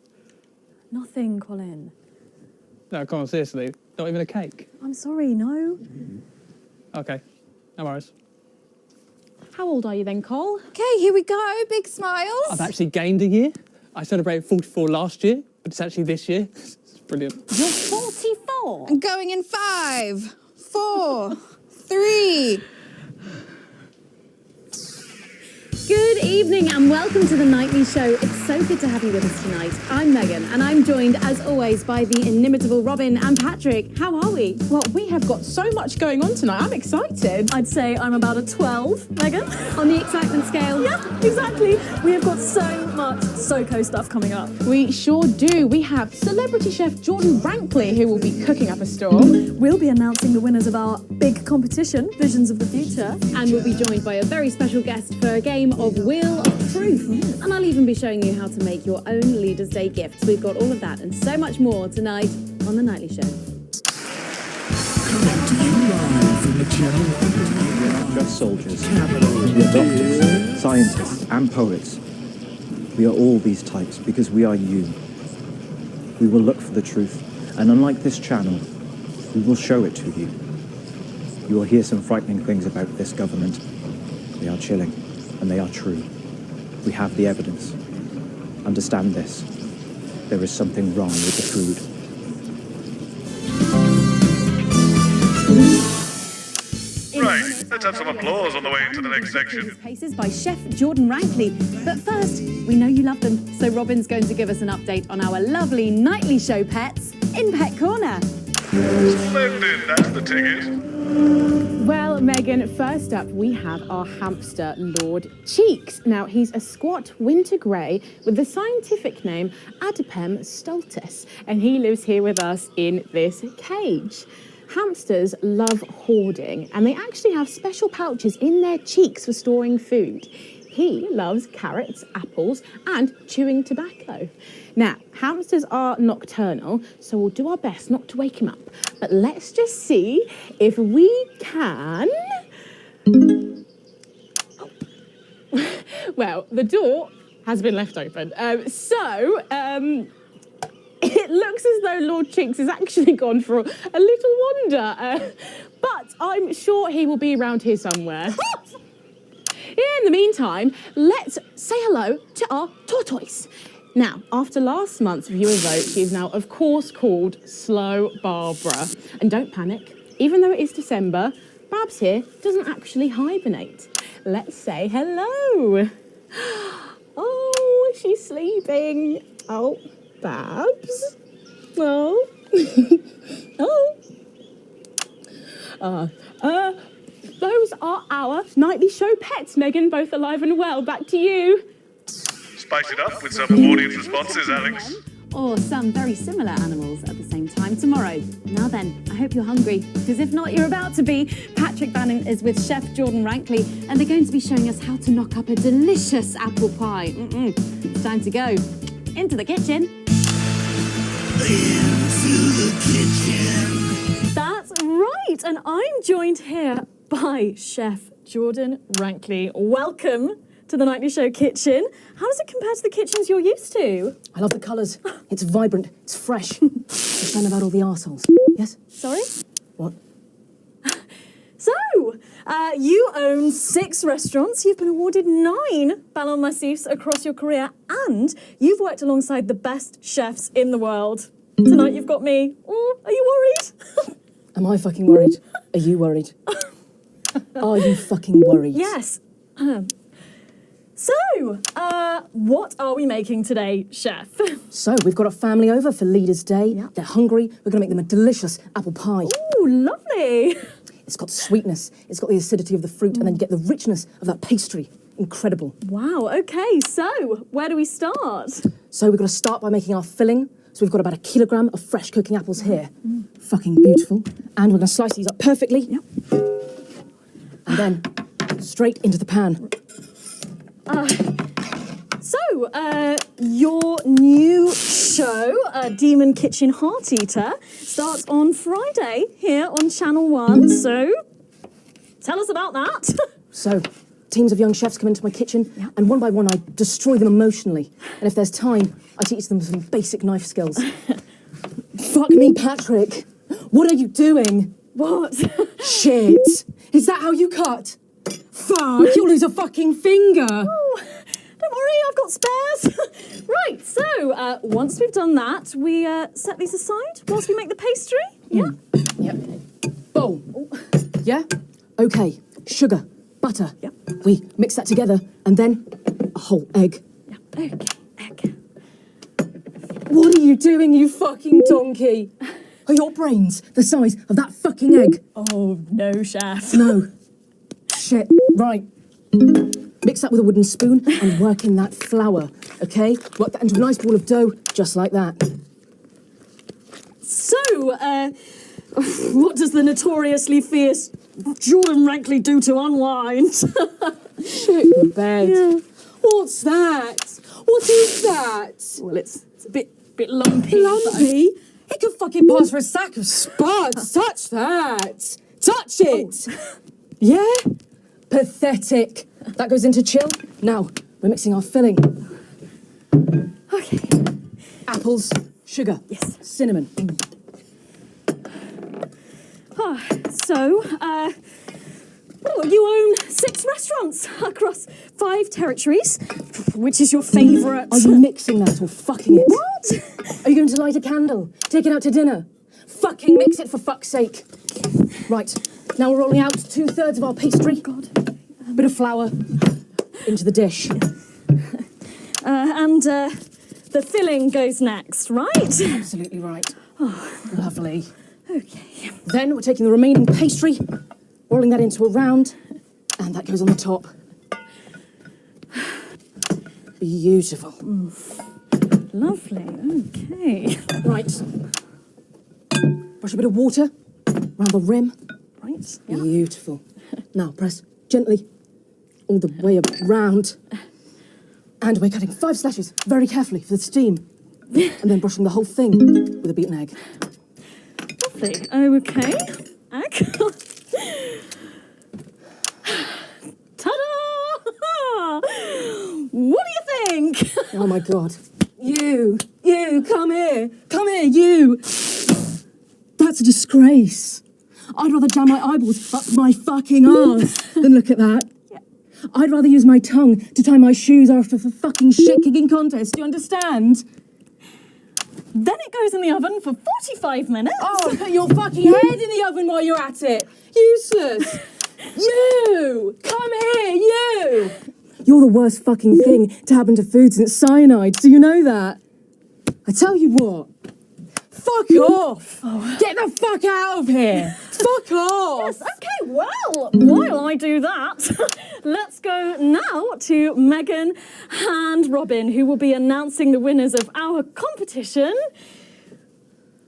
Nothing, Colin. No, come on, seriously. Not even a cake? I'm sorry, no. Okay, no worries. How old are you then, Cole? Okay, here we go. Big smiles. I've actually gained a year. I celebrated 44 last year, but it's actually this year. It's brilliant. You're 44. I'm going in 5, 4, 3. Good evening and welcome to the Nightly Show. It's so good to have you with us tonight. I'm Megan and I'm joined, as always, by the inimitable Robin and Patrick. How are we? Well, we have got so much going on tonight. I'm excited. I'd say I'm about a 12, Megan. On the excitement scale? Yeah, exactly. We have got so much SoCo stuff coming up. We sure do. We have celebrity chef Jordan Rankley, who will be cooking up a storm. We'll be announcing the winners of our big competition, Visions of the Future. And we'll be joined by a very special guest for a game of Wheel of Truth. And I'll even be showing you how to make your own Leaders' Day gifts. We've got all of that and so much more tonight on The Nightly Show. Coming to you live from the channel. We're not just soldiers. We are doctors, scientists, and poets. We are all these types because we are you. We will look for the truth, and unlike this channel, we will show it to you. You will hear some frightening things about this government. They are chilling, and they are true. We have the evidence. Understand this. There is something wrong with the food. Right, let's have some applause on the way into the next section. Paces by Chef Jordan Rankley. But first, we know you love them, so Robin's going to give us an update on our lovely Nightly Show pets in Pet Corner. Splendid, that's the ticket. Well, Megan, first up we have our hamster, Lord Cheeks. Now, he's a squat winter grey with the scientific name Adipem stultus, and he lives here with us in this cage. Hamsters love hoarding, and they actually have special pouches in their cheeks for storing food. He loves carrots, apples, and chewing tobacco. Now, hamsters are nocturnal, so we'll do our best not to wake him up. But let's just see if we can... Well, the door has been left open. It looks as though Lord Cheeks has actually gone for a little wander, but I'm sure he will be around here somewhere. In the meantime, let's say hello to our tortoise. Now, after last month's viewer vote, she is now, of course, called Slow Barbara. And don't panic, even though it is December, Babs here doesn't actually hibernate. Let's say hello. Oh, she's sleeping. Oh. Babs? Oh. Those are our Nightly Show pets, Megan, both alive and well. Back to you. Spice it up with some audience responses, Alex. Or some very similar animals at the same time tomorrow. Now then, I hope you're hungry, because if not, you're about to be. Patrick Bannon is with Chef Jordan Rankley, and they're going to be showing us how to knock up a delicious apple pie. It's time to go into the kitchen. Into the kitchen. That's right, and I'm joined here by Chef Jordan Rankley. Welcome to the Nightly Show kitchen. How does it compare to the kitchens you're used to? I love the colours. It's vibrant. It's fresh. It's fun about all the arseholes. Yes? Sorry? What? So, you own 6 restaurants, you've been awarded 9 Ballon Massifs across your career, and you've worked alongside the best chefs in the world. Tonight you've got me. Oh, are you worried? Am I fucking worried? Are you worried? Are you fucking worried? Yes. So, what are we making today, chef? So, we've got a family over for Leaders' Day. Yeah. They're hungry. We're going to make them a delicious apple pie. Ooh, lovely. It's got sweetness, it's got the acidity of the fruit, and then you get the richness of that pastry. Incredible. Wow, okay, so where do we start? So, we've got to start by making our filling. So, we've got about 1 kilogram of fresh cooking apples here. Fucking beautiful. And we're going to slice these up perfectly. Yep. And then straight into the pan. Your new show, Demon Kitchen Heart Eater, starts on Friday here on Channel 1. So, tell us about that. So, teams of young chefs come into my kitchen, and one by one I destroy them emotionally. And if there's time, I teach them some basic knife skills. Fuck me, Patrick. What are you doing? What? Shit. Is that how you cut? Fuck, you'll lose a fucking finger. Oh, don't worry, I've got spares. Right, so once we've done that, we set these aside whilst we make the pastry. Yeah? Yep. Boom. Yeah? Okay. Sugar, butter. Yep. We mix that together, and then a whole egg. Yeah. Okay, egg. What are you doing, you fucking donkey? Are your brains the size of that fucking egg? Oh, no, chef. No. Shit. Right. Mix that with a wooden spoon and work in that flour, okay? Work that into a nice ball of dough, just like that. So, what does the notoriously fierce Jordan Rankley do to unwind? Shit the bed. Yeah. What's that? What is that? Well, it's a bit lumpy. Lumpy? It could fucking pass for a sack of spuds. Touch that. Touch it. Oh. Yeah? Pathetic. That goes into chill. Now, we're mixing our filling. Okay. Apples, sugar. Yes. Cinnamon. You own 6 restaurants across 5 territories. Which is your favourite? Are you mixing that or fucking it? What? Are you going to light a candle? Take it out to dinner? Fucking mix it for fuck's sake. Right, now we're rolling out 2/3 of our pastry. God. Bit of flour into the dish. And the filling goes next, right? Absolutely right. Oh, lovely. Okay. Then we're taking the remaining pastry, rolling that into a round, and that goes on the top. Beautiful. Lovely, okay. Right. Brush a bit of water around the rim. Right, yeah. Beautiful. Now press gently all the way around. And we're cutting 5 slashes very carefully for the steam. And then brushing the whole thing with a beaten egg. Lovely, okay. Egg. Ta-da! What do you think? Oh my God. You, come here, you. That's a disgrace. I'd rather jam my eyeballs up my fucking arse than look at that. Yeah. I'd rather use my tongue to tie my shoes after a fucking shit-kicking contest, do you understand? Then it goes in the oven for 45 minutes. Oh, put your fucking head in the oven while you're at it. Useless. You, come here, you. You're the worst fucking thing to happen to food since cyanide. Do you know that? I tell you what. Fuck off! Oh. Get the fuck out of here! Fuck off! Yes, okay, well, while I do that, let's go now to Megan and Robin, who will be announcing the winners of our competition.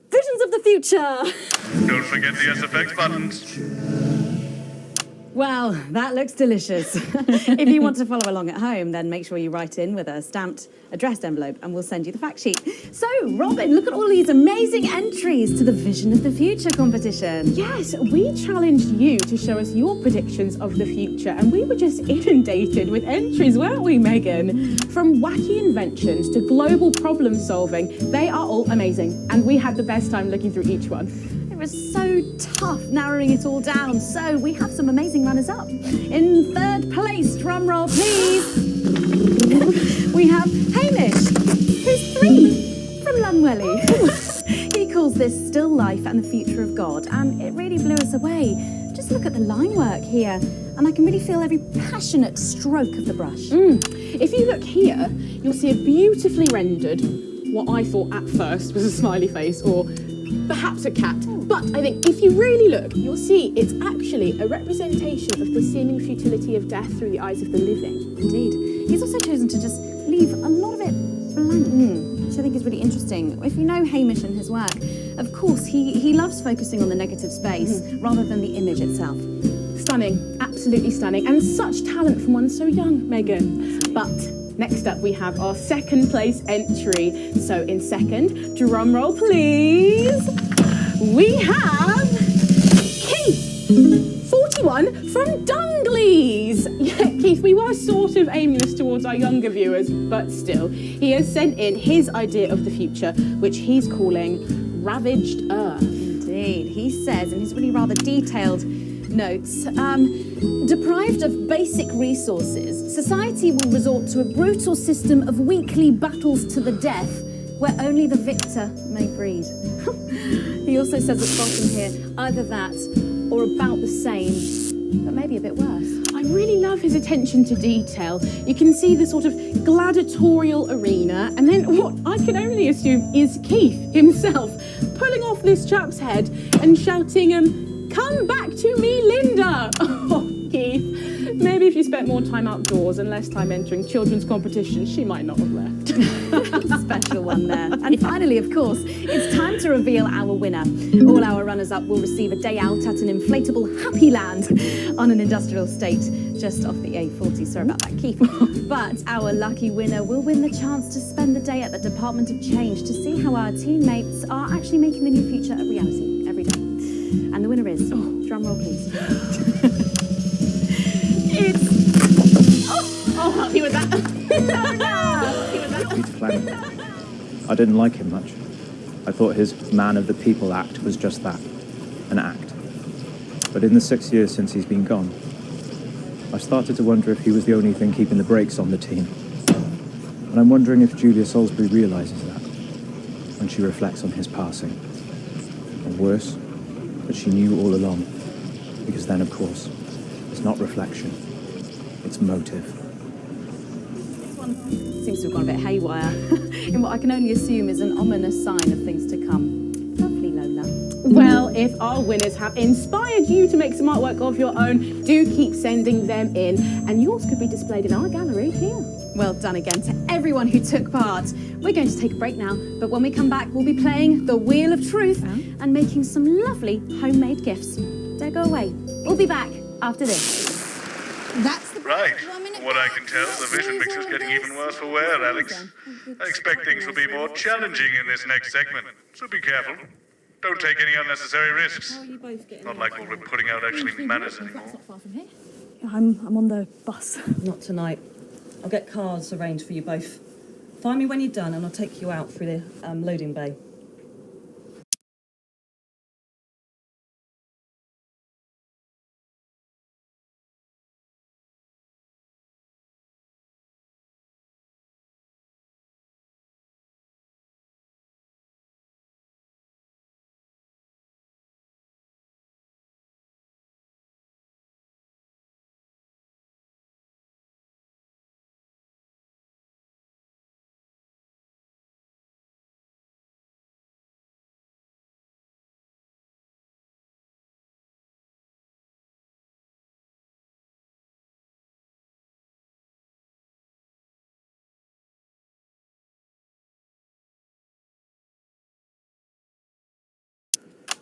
Visions of the Future! Don't forget the SFX buttons. Well, that looks delicious. If you want to follow along at home, then make sure you write in with a stamped addressed envelope and we'll send you the fact sheet. So, Robin, look at all these amazing entries to the Vision of the Future competition. Yes, we challenged you to show us your predictions of the future and we were just inundated with entries, weren't we, Megan? From wacky inventions to global problem solving, they are all amazing and we had the best time looking through each one. It was so tough narrowing it all down, so we have some amazing runners-up. In 3rd place, drumroll please, we have Hamish, who's 3, from Lunwelly. He calls this still life and the future of God, and it really blew us away. Just just look at the line work here, and I can really feel every passionate stroke of the brush. If you look here, you'll see a beautifully rendered, what I thought at first was a smiley face or perhaps a cat. But I think if you really look, you'll see it's actually a representation of the seeming futility of death through the eyes of the living. Indeed. He's also chosen to just leave a lot of it blank, which I think is really interesting. If you know Hamish and his work, of course, he loves focusing on the negative space rather than the image itself. Stunning, absolutely stunning, and such talent from one so young, Megan. But next up we have our second place entry. So in second, drum roll please, we have Keith, 41 from Dungley's. Yeah, Keith, we were sort of aiming this towards our younger viewers, but still, he has sent in his idea of the future, which he's calling Ravaged Earth. Indeed, he says in his really rather detailed notes, deprived of basic resources, society will resort to a brutal system of weekly battles to the death where only the victor may breed. He also says at the bottom here, either that or about the same, but maybe a bit worse. I really love his attention to detail. You can see the sort of gladiatorial arena, and then what I can only assume is Keith himself pulling off this chap's head and shouting, "Come back to me, Linda!" Oh, Keith, maybe if you spent more time outdoors and less time entering children's competitions, she might not have left. Special one there. And finally, of course, it's time to reveal our winner. All our runners-up will receive a day out at an inflatable Happy Land on an industrial estate just off the A40. Sorry about that, Keith. But our lucky winner will win the chance to spend the day at the Department of Change to see how our teammates are actually making the new future a reality every day. And the winner is, drum roll please. I'll help you with that. Peter Clement. I didn't like him much. I thought his Man of the People act was just that, an act. But in the 6 years since he's been gone, I started to wonder if he was the only thing keeping the brakes on the team. And I'm wondering if Julia Salisbury realises that when she reflects on his passing. Or worse, that she knew all along. Because then, of course, it's not reflection, it's motive. Seems to have gone a bit haywire in what I can only assume is an ominous sign of things to come. Lovely, Lola. Well, if our winners have inspired you to make some artwork of your own, do keep sending them in, and yours could be displayed in our gallery here. Well done again to everyone who took part. We're going to take a break now, but when we come back, we'll be playing the Wheel of Truth and making some lovely homemade gifts. Don't go away. We'll be back after this. That's the Right. From what I can tell, the vision mix is getting even worse for wear, Alex. I expect things will be more challenging in this next segment, so be careful. Don't take any unnecessary risks. Not like what we're putting out actually matters anymore. I'm on the bus. Not tonight. I'll get cars arranged for you both. Find me when you're done and I'll take you out through the loading bay.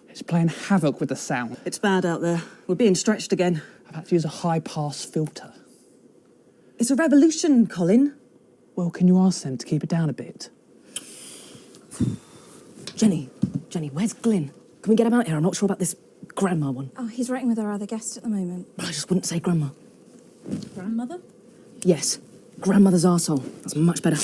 It's playing havoc with the sound. It's bad out there. We're being stretched again. I've had to use a high-pass filter. It's a revolution, Colin. Well, can you ask them to keep it down a bit? Jenny, where's Glyn? Can we get him out here? I'm not sure about this grandma one. Oh, he's writing with our other guest at the moment. But I just wouldn't say grandma. Grandmother? Yes, grandmother's arsehole. That's much better.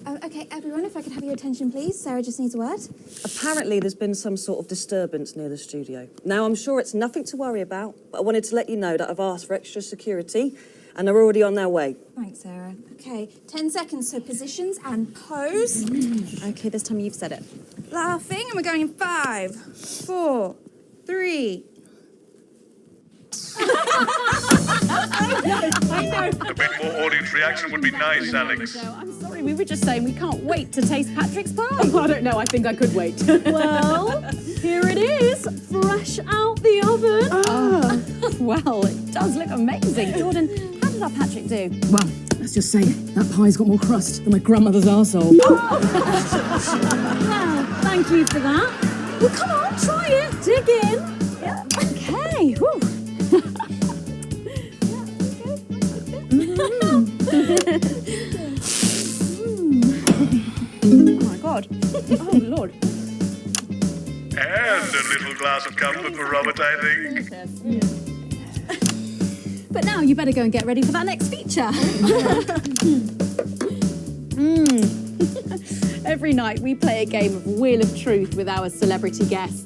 Oh, okay, everyone, if I could have your attention, please. Sarah just needs a word. Apparently there's been some sort of disturbance near the studio. Now, I'm sure it's nothing to worry about, but I wanted to let you know that I've asked for extra security and they're already on their way. Thanks, Sarah. Okay, 10 seconds, so positions and pose. Okay, this time you've said it. Laughing, and we're going in 5, 4, 3. I know. A bit more audience reaction would be nice, Alex. I'm sorry, we were just saying we can't wait to taste Patrick's pie. Oh, I don't know, I think I could wait. Well, here it is, fresh out the oven. Well, it does look amazing. Jordan, how did our Patrick do? Well, let's just say that pie's got more crust than my grandmother's arsehole. Well, thank you for that. Well, come on, try it. Dig in. Yeah. Okay. Whew. Oh my God. Oh Lord. And a little glass of comfort for Robert, I think. But now you better go and get ready for that next feature. Every night we play a game of Wheel of Truth with our celebrity guests.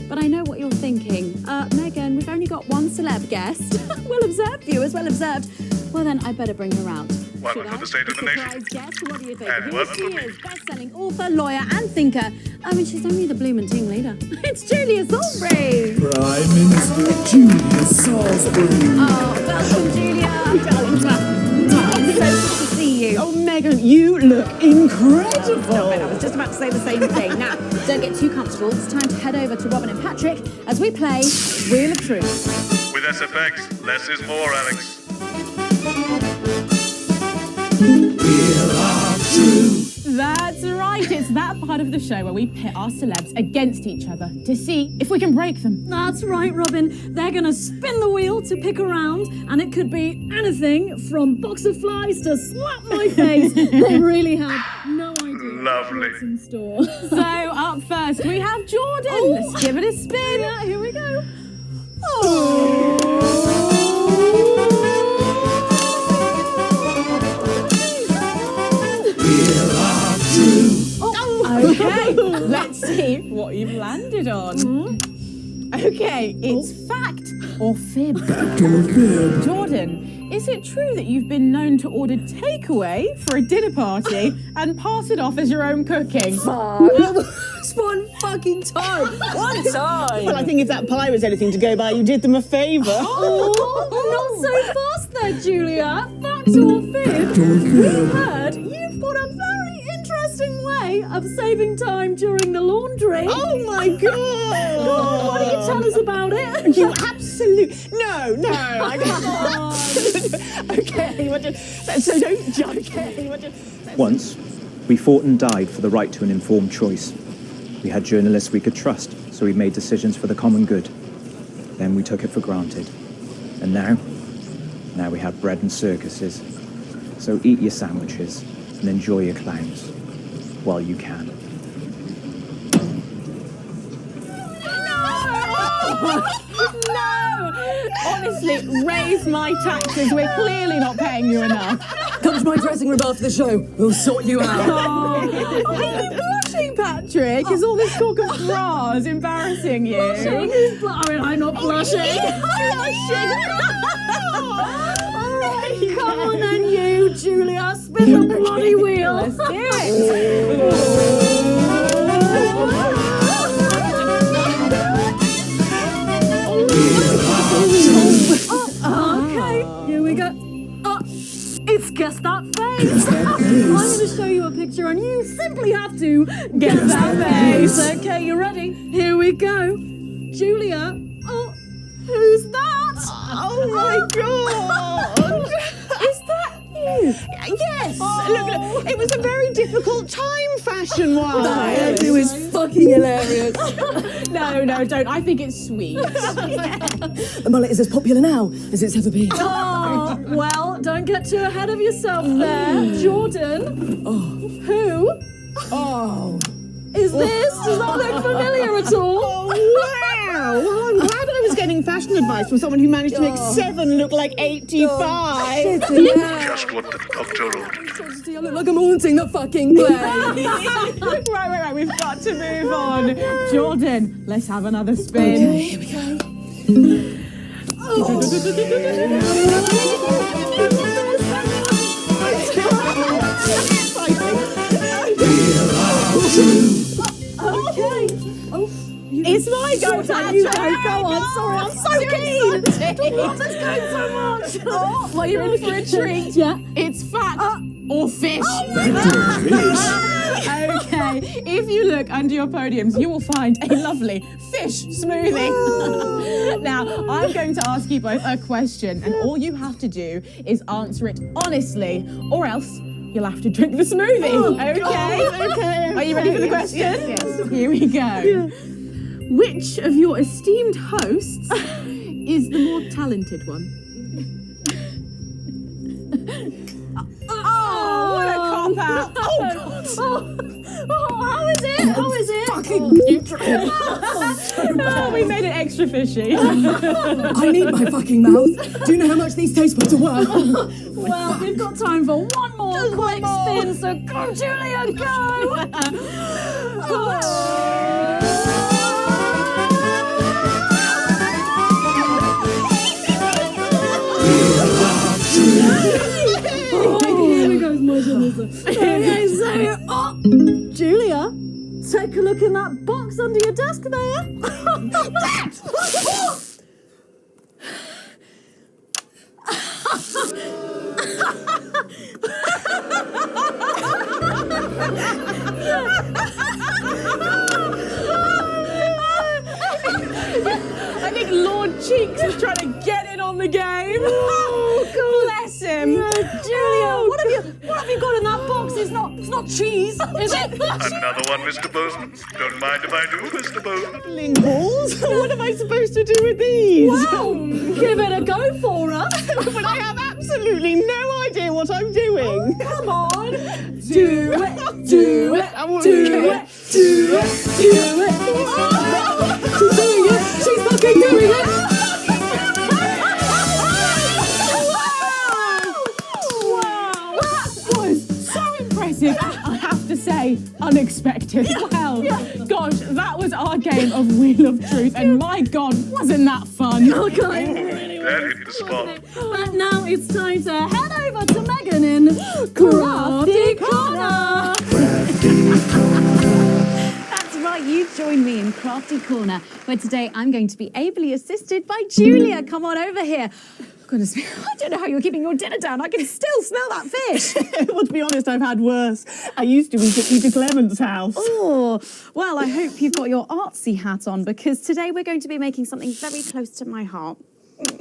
But I know what you're thinking. Megan, we've only got one celeb guest. Well observed, viewers, well observed. Well then, I better bring her out. One for the State of the Nation. Guest, what do you think? And one for me. Best-selling author, lawyer, and thinker. I mean, she's only the bloomin' team leader. It's Julia Salisbury. Prime Minister Julia Salisbury. Oh, welcome, Julia. It's so good to see you. Oh, Megan, you look incredible. Stop it, I was just about to say the same thing. Now, don't get too comfortable. It's time to head over to Robin and Patrick as we play Wheel of Truth. With SFX, less is more, Alex. That's right, it's that part of the show where we pit our celebs against each other to see if we can break them. That's right, Robin. They're going to spin the wheel to pick a round, and it could be anything from box of flies to slap my face. They really have no idea Lovely. what's in store. So, up first, we have Jordan. Let's give it a spin. Yeah, here we go. Okay, let's see what you've landed on. Okay, it's fact or fib. Fact or fib? Jordan, is it true that you've been known to order takeaway for a dinner party and pass it off as your own cooking? It's one fucking time. One time. Well, I think if that pie was anything to go by, you did them a favour. Not so fast there, Julia. Fact or fib? We've heard you've got a very interesting way of saving time during the laundry. Oh my God! Go on, why don't you tell us about it? You absolute no, I can't. Okay, so don't joke. Okay, Once, we fought and died for the right to an informed choice. We had journalists we could trust, so we made decisions for the common good. Then we took it for granted. And now we have bread and circuses. So eat your sandwiches and enjoy your clowns while you can. No! Honestly, raise my taxes. We're clearly not paying you enough. Come to my dressing room after the show. We'll sort you out. Are you blushing, Patrick? Is all this talk of bras embarrassing you? Blushing? I'm not blushing. Come on then, you, Julia. Spin the bloody wheel. Let's do it. Okay, here we go. It's Guess That Face. I'm going to show you a picture and you simply have to guess that face. Okay, you ready? Here we go. Julia. Oh, who's that? Oh my God! Is that you? Yes. Look, it was a very difficult time fashion-wise. It was fucking hilarious. No, don't. I think it's sweet. The mullet is as popular now as it's ever been. Oh, well, don't get too ahead of yourself there. Jordan. Who? Is this? Does that look familiar at all? Oh, wow! Well, I'm glad I was getting fashion advice from someone who managed to make 7 look like 85. Just what the doctor ordered. I look like I'm haunting the fucking place. Right. We've got to move on. Jordan, let's have another spin. Okay, here we go. Okay. Is it's my go, Patrick. You go on. Sorry, I'm so keen. The water's going so much. Oh, well, you're in for a treat. Yeah. It's fat or fish. Okay, if you look under your podiums, you will find a lovely fish smoothie. Now, I'm going to ask you both a question, and all you have to do is answer it honestly, or else you'll have to drink the smoothie. Okay? Are you ready for the question? Yes. Here we go. Yeah. Which of your esteemed hosts is the more talented one? What a cop-out. Oh, God. How is it? How is it? Fucking nutrient. Oh, we made it extra fishy. I need my fucking mouth. Do you know how much these taste buds are worth? Well, we've got time for one more quick spin, so go, Julia, go! Here we go, my goodness. Okay, so, Julia, take a look in that box under your desk there. I think Lord Cheeks is trying to get in on the game. Oh, bless him. Julia, what have you got in that box? It's not cheese, is it? Another one, Mr. Bozeman. Don't mind if I do, Mr. Bozeman. Bling balls? What am I supposed to do with these? Well, give it a go for us. But I have absolutely no idea what I'm doing. Come on. Do it. Do it. I will do it. Do it. Do it. She's doing it. She's fucking doing it. Wow. That was so impressive. I have to say, unexpected. Well, gosh, that was our game of Wheel of Truth, and my God, wasn't that fun? That hit the spot. But now it's time to head over to Megan in Crafty Corner. That's right, you join me in Crafty Corner, where today I'm going to be ably assisted by Julia. Come on over here. Goodness me, I don't know how you're keeping your dinner down. I can still smell that fish. Well, to be honest, I've had worse. I used to eat at Peter Clement's house. Oh, well, I hope you've got your artsy hat on, because today we're going to be making something very close to my heart.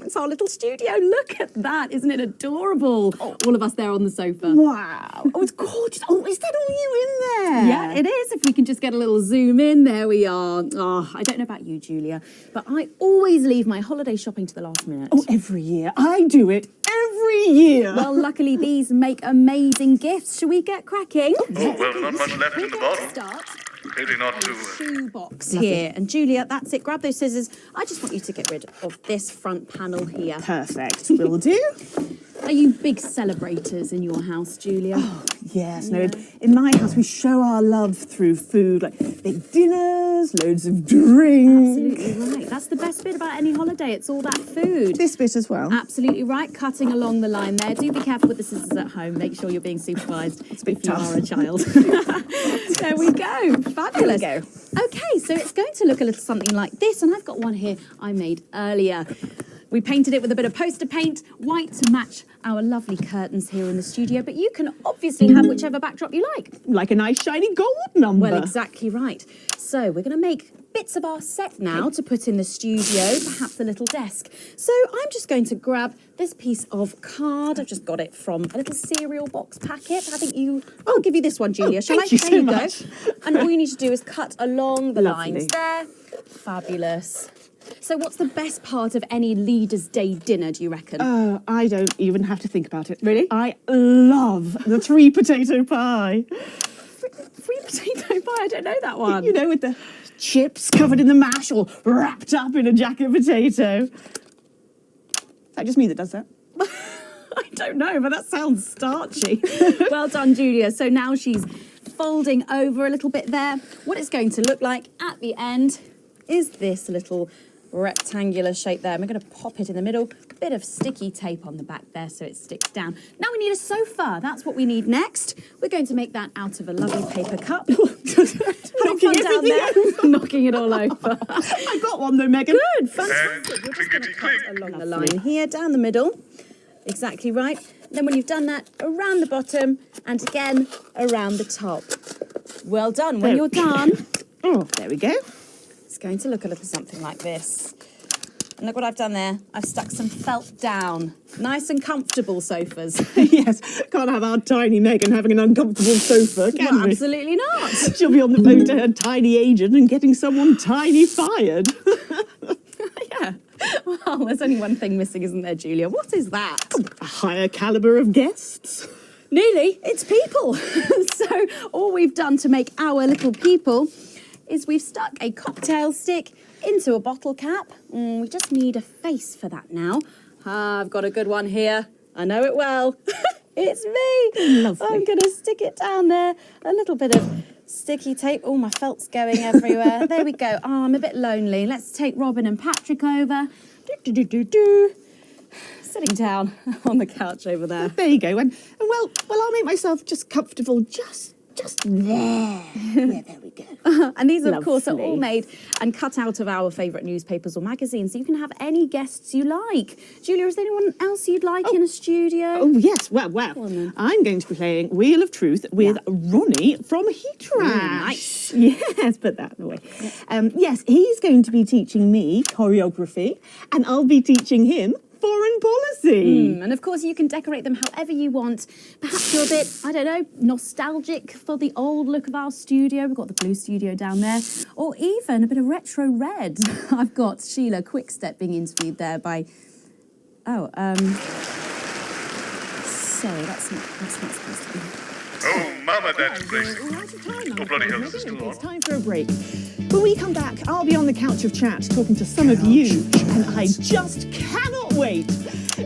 It's our little studio. Look at that. Isn't it adorable? All of us there on the sofa. Wow. Oh, it's gorgeous. Oh, is that all you in there? Yeah, it is. If we can just get a little zoom in, there we are. Oh, I don't know about you, Julia, but I always leave my holiday shopping to the last minute. Oh, every year. I do it every year. Well, luckily these make amazing gifts. Shall we get cracking? Oh, well, not much left in the bottle. Start. Pity not to. Shoebox here. And Julia, that's it. Grab those scissors. I just want you to get rid of this front panel here. Perfect. Will do. Are you big celebrators in your house, Julia? Oh, yes. No, in my house, we show our love through food, like big dinners, loads of drinks. Absolutely right. That's the best bit about any holiday. It's all that food. This bit as well. Absolutely right. Cutting along the line there. Do be careful with the scissors at home. Make sure you're being supervised if you are a child. There we go. Fabulous. There we go. Okay, so it's going to look a little something like this, and I've got one here I made earlier. We painted it with a bit of poster paint, white to match our lovely curtains here in the studio, but you can obviously have whichever backdrop you like. Like a nice shiny gold number. Well, exactly right. So we're going to make bits of our set now to put in the studio, perhaps a little desk. So I'm just going to grab this piece of card. I've just got it from a little cereal box packet. I think I'll give you this one, Julia. Shall I? Thank you There so you much. go. And all you need to do is cut along the Lovely. lines there. Fabulous. So what's the best part of any Leaders' Day dinner, do you reckon? I don't even have to think about it. Really? I love the 3 potato pie. 3 potato pie? I don't know that one. You know, with the chips covered in the mash, all wrapped up in a jacket potato. Is that just me that does that? I don't know, but that sounds starchy. Well done, Julia. So now she's folding over a little bit there. What it's going to look like at the end is this little rectangular shape there. And we're going to pop it in the middle. Bit of sticky tape on the back there so it sticks down. Now we need a sofa. That's what we need next. We're going to make that out of a lovely paper cup. Having fun down there. Knocking it all over. I got one though, Megan. Good, fantastic. We're just going to cut along the line here, down the middle. Exactly right. Then when you've done that, around the bottom and again around the top. Well done. When you're done, oh, there we go. It's going to look a little something like this. And look what I've done there. I've stuck some felt down. Nice and comfortable sofas. Yes, can't have our tiny Megan having an uncomfortable sofa, can we? Absolutely not. She'll be on the phone to her tiny agent and getting someone tiny fired. Yeah. Well, there's only one thing missing, isn't there, Julia? What is that? A higher calibre of guests. Nearly. It's people. So all we've done to make our little people is we've stuck a cocktail stick into a bottle cap. We just need a face for that now. I've got a good one here. I know it well. It's me. Lovely. I'm going to stick it down there. A little bit of sticky tape. Oh, my felt's going everywhere. There we go. Oh, I'm a bit lonely. Let's take Robin and Patrick over. Sitting down on the couch over there. There you go. And well, I'll make myself just comfortable just there. Yeah, there we go. And these, of course, are all made and cut out of our favourite newspapers or magazines. So you can have any guests you like. Julia, is there anyone else you'd like in a studio? Oh, yes. Well, I'm going to be playing Wheel of Truth with Ronnie from Heatrash. Nice. Yes, put that away. Yes, he's going to be teaching me choreography and I'll be teaching him foreign policy. And of course, you can decorate them however you want. Perhaps you're a bit, I don't know, nostalgic for the old look of our studio. We've got the blue studio down there. Or even a bit of retro red. I've got Sheila Quickstep being interviewed there by... sorry, that's not supposed to be... Oh, Mama, that's please. Oh, bloody hell, is this still on? It's time for a break. When we come back, I'll be on the couch of chat talking to some of you, and I just cannot wait.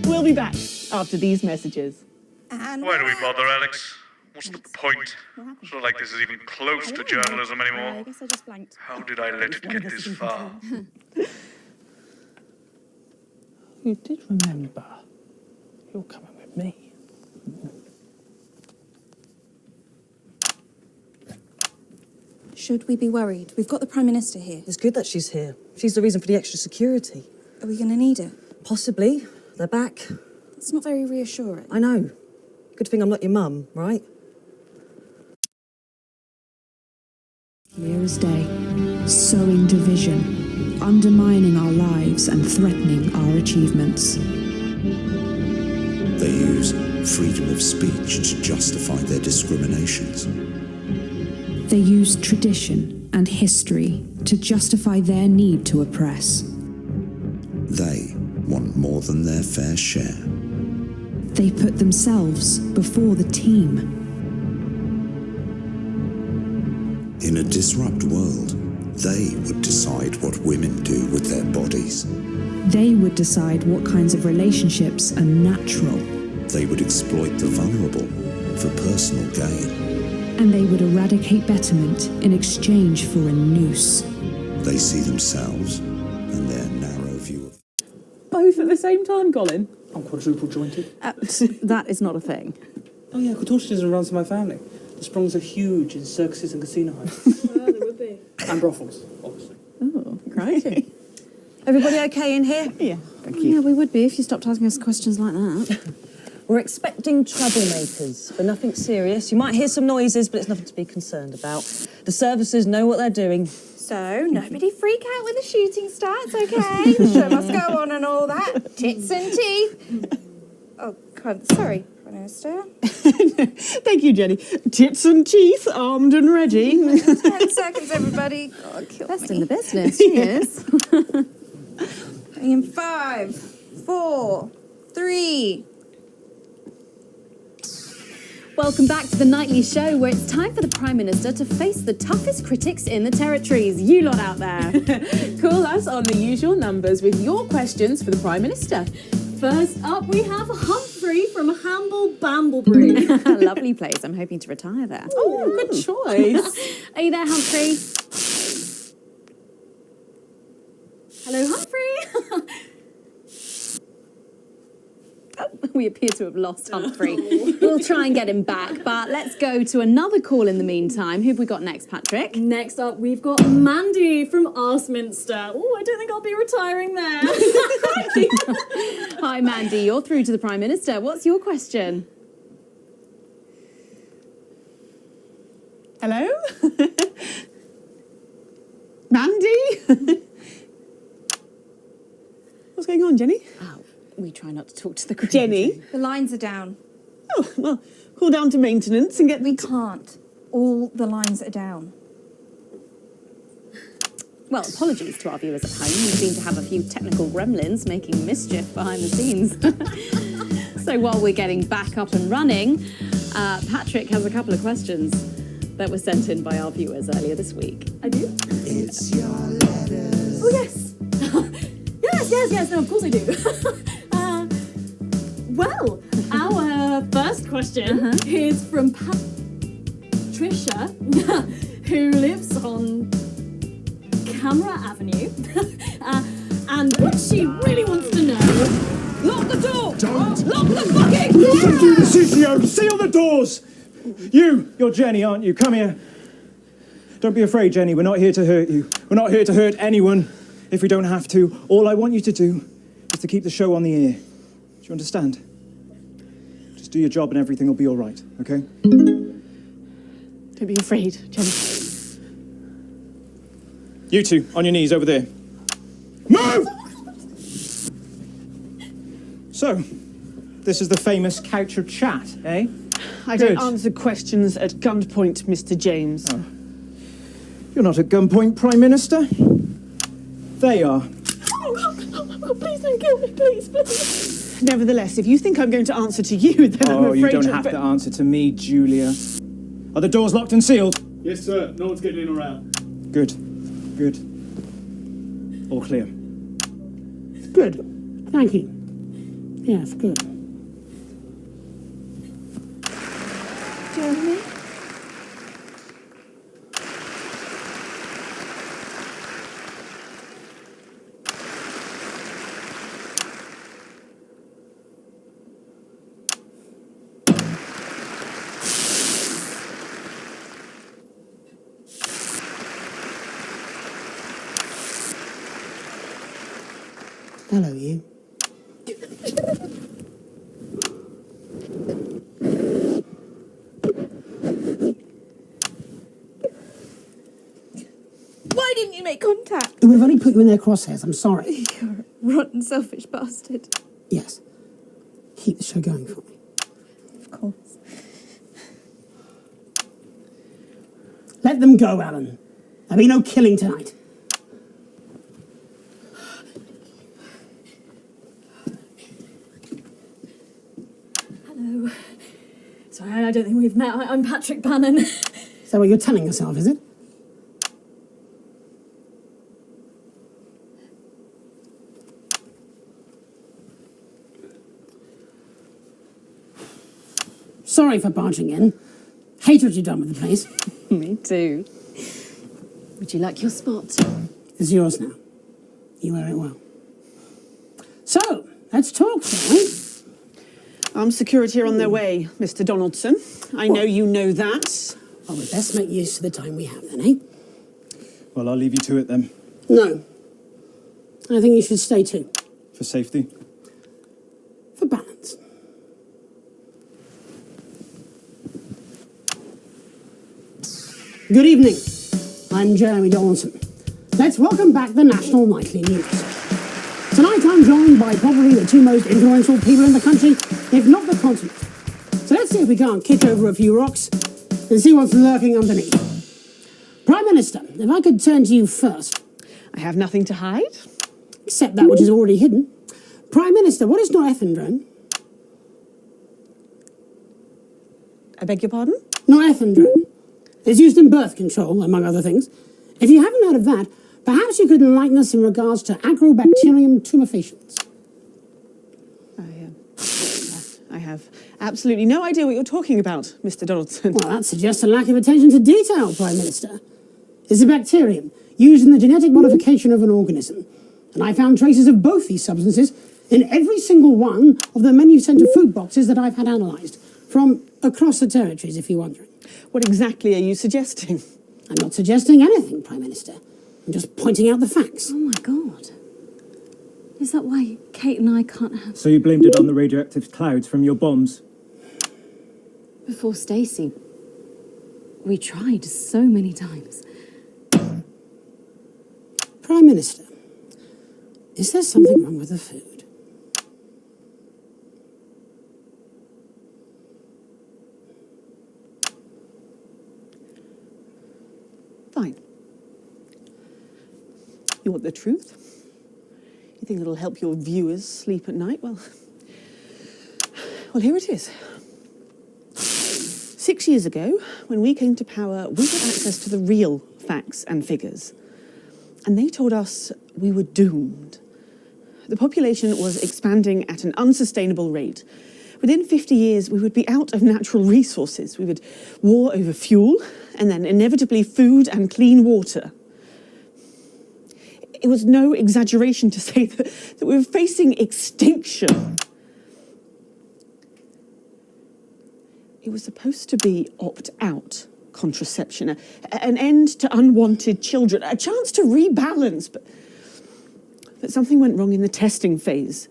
We'll be back after these messages. Why do we bother, Alex? What's the point? It's not like this is even close to journalism anymore. I guess I just blanked. How did I let it get this far? You did remember. You're coming with me. Should we be worried? We've got the Prime Minister here. It's good that she's here. She's the reason for the extra security. Are we going to need it? Possibly. They're back. It's not very reassuring. I know. Good thing I'm not your mum, right? Clear as day, sowing division, undermining our lives and threatening our achievements. They use freedom of speech to justify their discriminations. They use tradition and history to justify their need to oppress. They want more than their fair share. They put themselves before the team. In a disrupt world, they would decide what women do with their bodies. They would decide what kinds of relationships are natural. They would exploit the vulnerable for personal gain. And they would eradicate betterment in exchange for a noose. They see themselves and their narrow view of... Both at the same time, Colin? I'm quadruple jointed. That is not a thing. Oh yeah, contortionism runs in my family. The Sprongs are huge in circuses and casino heights. There would be. And brothels, obviously. Oh, crikey. Everybody okay in here? Yeah, thank you. Yeah, we would be if you stopped asking us questions like that. We're expecting troublemakers, but nothing serious. You might hear some noises, but it's nothing to be concerned about. The services know what they're doing. So, nobody freak out when the shooting starts, okay? The show must go on and all that. Tits and teeth. Oh, God, sorry, Prime Minister. Thank you, Jenny. Tits and teeth, armed and ready. 10 seconds, everybody. God, kill Best me. in the business, cheers. In 5, 4, 3... Welcome back to the nightly show where it's time for the Prime Minister to face the toughest critics in the territories. You lot out there. Call us on the usual numbers with your questions for the Prime Minister. First up, we have Humphrey from Hamble Bamblebrew. Lovely place. I'm hoping to retire there. Oh, good choice. Are you there, Humphrey? Hello, Humphrey. We appear to have lost Humphrey. We'll try and get him back, but let's go to another call in the meantime. Who have we got next, Patrick? Next up, we've got Mandy from Arsminster. Oh, I don't think I'll be retiring there. Hi, Mandy. You're through to the Prime Minister. What's your question? Hello? Mandy? What's going on, Jenny? Oh, we try not to talk to the crew. Jenny? The lines are down. Oh, well, call down to maintenance and get... We can't. All the lines are down. Well, apologies to our viewers at home. We seem to have a few technical gremlins making mischief behind the scenes. So while we're getting back up and running, Patrick has a couple of questions that were sent in by our viewers earlier this week. I do? It's your letters. Oh, yes. yes, no, of course I do. Well, our first question is from Patricia, who lives on Camera Avenue. And what she really wants to know... Lock the door! Don't! Lock the fucking Don't do this, CCO! Seal the doors! You're Jenny, aren't you? Come here. Don't be afraid, Jenny. We're not here to hurt you. We're not here to hurt anyone if we don't have to. All I want you to do is to keep the show on the air. Do you understand? Just do your job and everything will be all right, okay? Don't be afraid, Jenny. You two, on your knees over there. Move! So, this is the famous couch of chat, eh? I don't answer questions at gunpoint, Mr. James. Oh. You're not at gunpoint, Prime Minister. They are. Oh, please don't kill me, please. Nevertheless, if you think I'm going to answer to you, then I'm afraid you don't have to answer to me, Julia. Are the doors locked and sealed? Yes, sir. No one's getting in or out. Good. All clear. Good. Thank you. Yes, good. Jeremy? Hello, you. Why didn't you make contact? It would have only put you in their crosshairs. I'm sorry. You're a rotten, selfish bastard. Yes. Keep the show going for me. Of course. Let them go, Alan. There'll be no killing tonight. Hello. Sorry, I don't think we've met. I'm Patrick Bannon. Is that what you're telling yourself, is it? Sorry for barging in. Hate what you've done with the place. Me too. Would you like your spot? It's yours now. You wear it well. So, let's talk, shall we? Armed security are on their way, Mr. Donaldson. I know you know that. Well, we'd best make use of the time we have then, eh? Well, I'll leave you to it then. No. I think you should stay too. For safety. For balance. Good evening. I'm Jeremy Donaldson. Let's welcome back the National Nightly News. Tonight I'm joined by probably the two most influential people in the country, if not the continent. So let's see if we can't kick over a few rocks and see what's lurking underneath. Prime Minister, if I could turn to you first. I have nothing to hide. Except that which is already hidden. Prime Minister, what is norethindrone? I beg your pardon? Norethindrone. It's used in birth control, among other things. If you haven't heard of that, perhaps you could enlighten us in regards to agrobacterium tumefaciens. I have absolutely no idea what you're talking about, Mr. Donaldson. Well, that suggests a lack of attention to detail, Prime Minister. It's a bacterium used in the genetic modification of an organism. And I found traces of both these substances in every single one of the menu centre food boxes that I've had analysed, from across the territories, if you're wondering. What exactly are you suggesting? I'm not suggesting anything, Prime Minister. I'm just pointing out the facts. Oh my God. Is that why Kate and I can't have... So you blamed it on the radioactive clouds from your bombs? Before Stacey, we tried so many times. Prime Minister, is there something wrong with the food? Fine. You want the truth? You think it'll help your viewers sleep at night? Well, here it is. 6 years ago, when we came to power, we got access to the real facts and figures. And they told us we were doomed. The population was expanding at an unsustainable rate. Within 50 years, we would be out of natural resources. We would war over fuel, and then inevitably food and clean water. It was no exaggeration to say that we were facing extinction. It was supposed to be opt-out contraception, an end to unwanted children, a chance to rebalance. But something went wrong in the testing phase.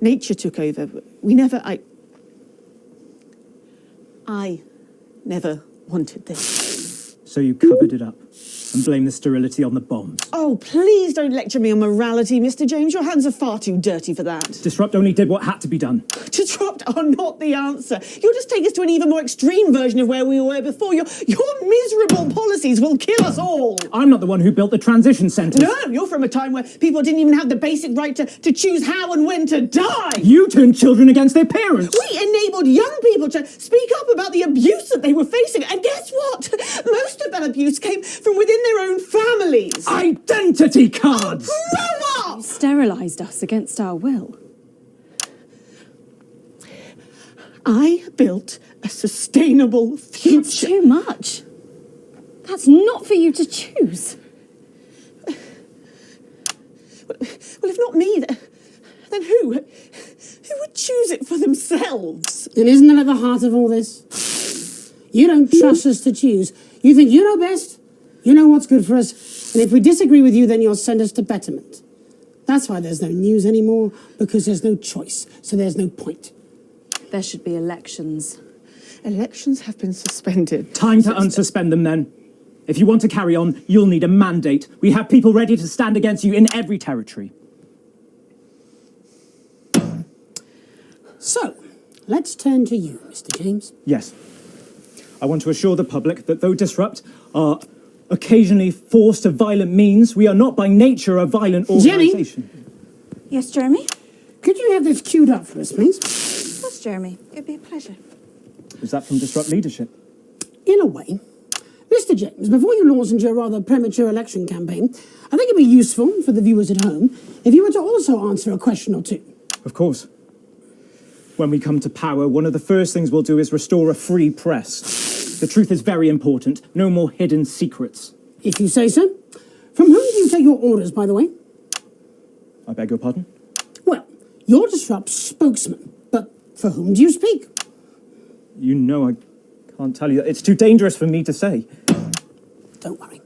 Nature took over. I never wanted this. So you covered it up and blamed the sterility on the bombs. Oh, please don't lecture me on morality, Mr. James. Your hands are far too dirty for that. Disrupt only did what had to be done. Disrupt are not the answer. You'll just take us to an even more extreme version of where we were before. Your miserable policies will kill us all. I'm not the one who built the transition centres. No, you're from a time where people didn't even have the basic right to choose how and when to die. You turned children against their parents. We enabled young people to speak up about the abuse that they were facing. And guess what? Most of that abuse came from within their own families. Identity cards! Grow up! You sterilised us against our will. I built a sustainable future. That's too much. That's not for you to choose. Well, if not me, then who? Who would choose it for themselves? And isn't that at the heart of all this? You don't trust us to choose. You think you know best? You know what's good for us. And if we disagree with you, then you'll send us to betterment. That's why there's no news anymore, because there's no choice. So there's no point. There should be elections. Elections have been suspended. Time to unsuspend them then. If you want to carry on, you'll need a mandate. We have people ready to stand against you in every territory. So, let's turn to you, Mr. James. Yes. I want to assure the public that though Disrupt are occasionally forced to violent means, we are not by nature a violent organisation. Jenny? Yes, Jeremy? Could you have this queued up for us, please? Of course, Jeremy. It'd be a pleasure. Is that from Disrupt leadership? In a way. Mr. James, before you launch into a rather premature election campaign, I think it'd be useful for the viewers at home if you were to also answer a question or two. Of course. When we come to power, one of the first things we'll do is restore a free press. The truth is very important. No more hidden secrets. If you say so. From whom do you take your orders, by the way? I beg your pardon? Well, you're Disrupt's spokesman, but for whom do you speak? You know I can't tell you. It's too dangerous for me to say. Don't worry.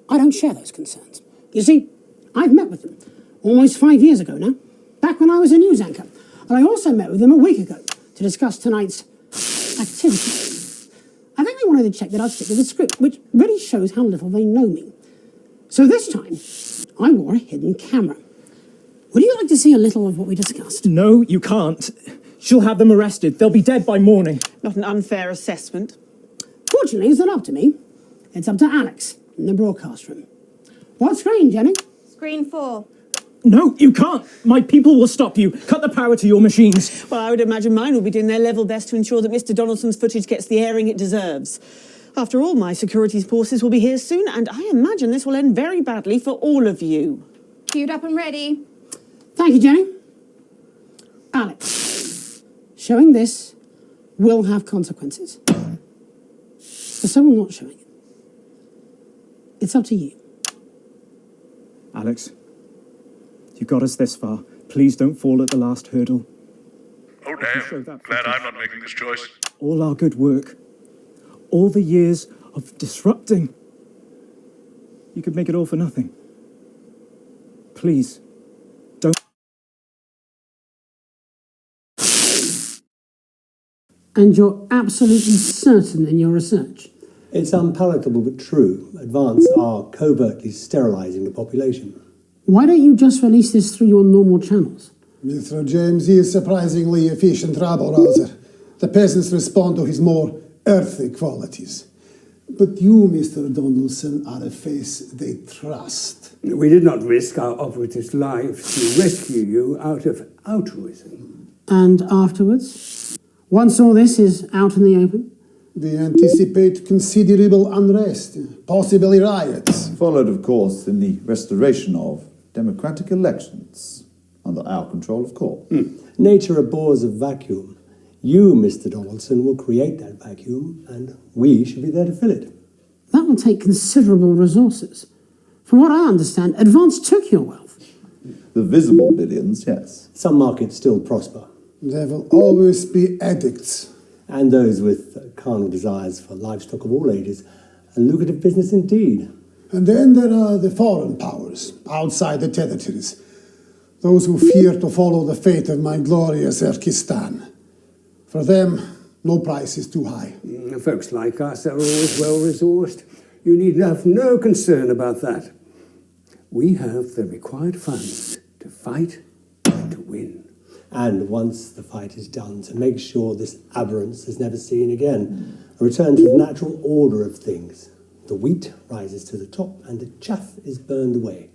I don't share those concerns. You see, I've met with them almost 5 years ago now, back when I was a news anchor. And I also met with them a week ago to discuss tonight's activity. I think they wanted to check that I'd stick to the script, which really shows how little they know me. So this time, I wore a hidden camera. Would you like to see a little of what we discussed? No, you can't. She'll have them arrested. They'll be dead by morning. Not an unfair assessment. Fortunately, it's not up to me. It's up to Alex in the broadcast room. What screen, Jenny? Screen 4. No, you can't. My people will stop you. Cut the power to your machines. Well, I would imagine mine will be doing their level best to ensure that Mr. Donaldson's footage gets the airing it deserves. After all, my security forces will be here soon, and I imagine this will end very badly for all of you. Queued up and ready. Thank you, Jenny. Alex, showing this will have consequences. For someone not showing it, it's up to you. Alex, you got us this far. Please don't fall at the last hurdle. Oh damn, glad I'm not making this choice. All our good work, all the years of disrupting, you could make it all for nothing. Please, don't. And you're absolutely certain in your research? It's unpalatable but true. Advance are covertly sterilising the population. Why don't you just release this through your normal channels? Mr. James is surprisingly efficient rabble-rouser. The peasants respond to his more earthy qualities. But you, Mr. Donaldson, are a face they trust. We did not risk our operatives' lives to rescue you out of altruism. And afterwards? Once all this is out in the open? We anticipate considerable unrest, possibly riots. Followed, of course, in the restoration of democratic elections, under our control, of course. Nature abhors a vacuum. You, Mr. Donaldson, will create that vacuum, and we should be there to fill it. That will take considerable resources. From what I understand, Advance took your wealth. The visible billions, yes. Some markets still prosper. There will always be addicts. And those with carnal desires for livestock of all ages. A lucrative business indeed. And then there are the foreign powers, outside the territories. Those who fear to follow the fate of my glorious Erkistan. For them, no price is too high. Folks like us are always well-resourced. You need have no concern about that. We have the required funds to fight and to win. And once the fight is done, to make sure this aberrance is never seen again. A return to the natural order of things. The wheat rises to the top and the chaff is burned away.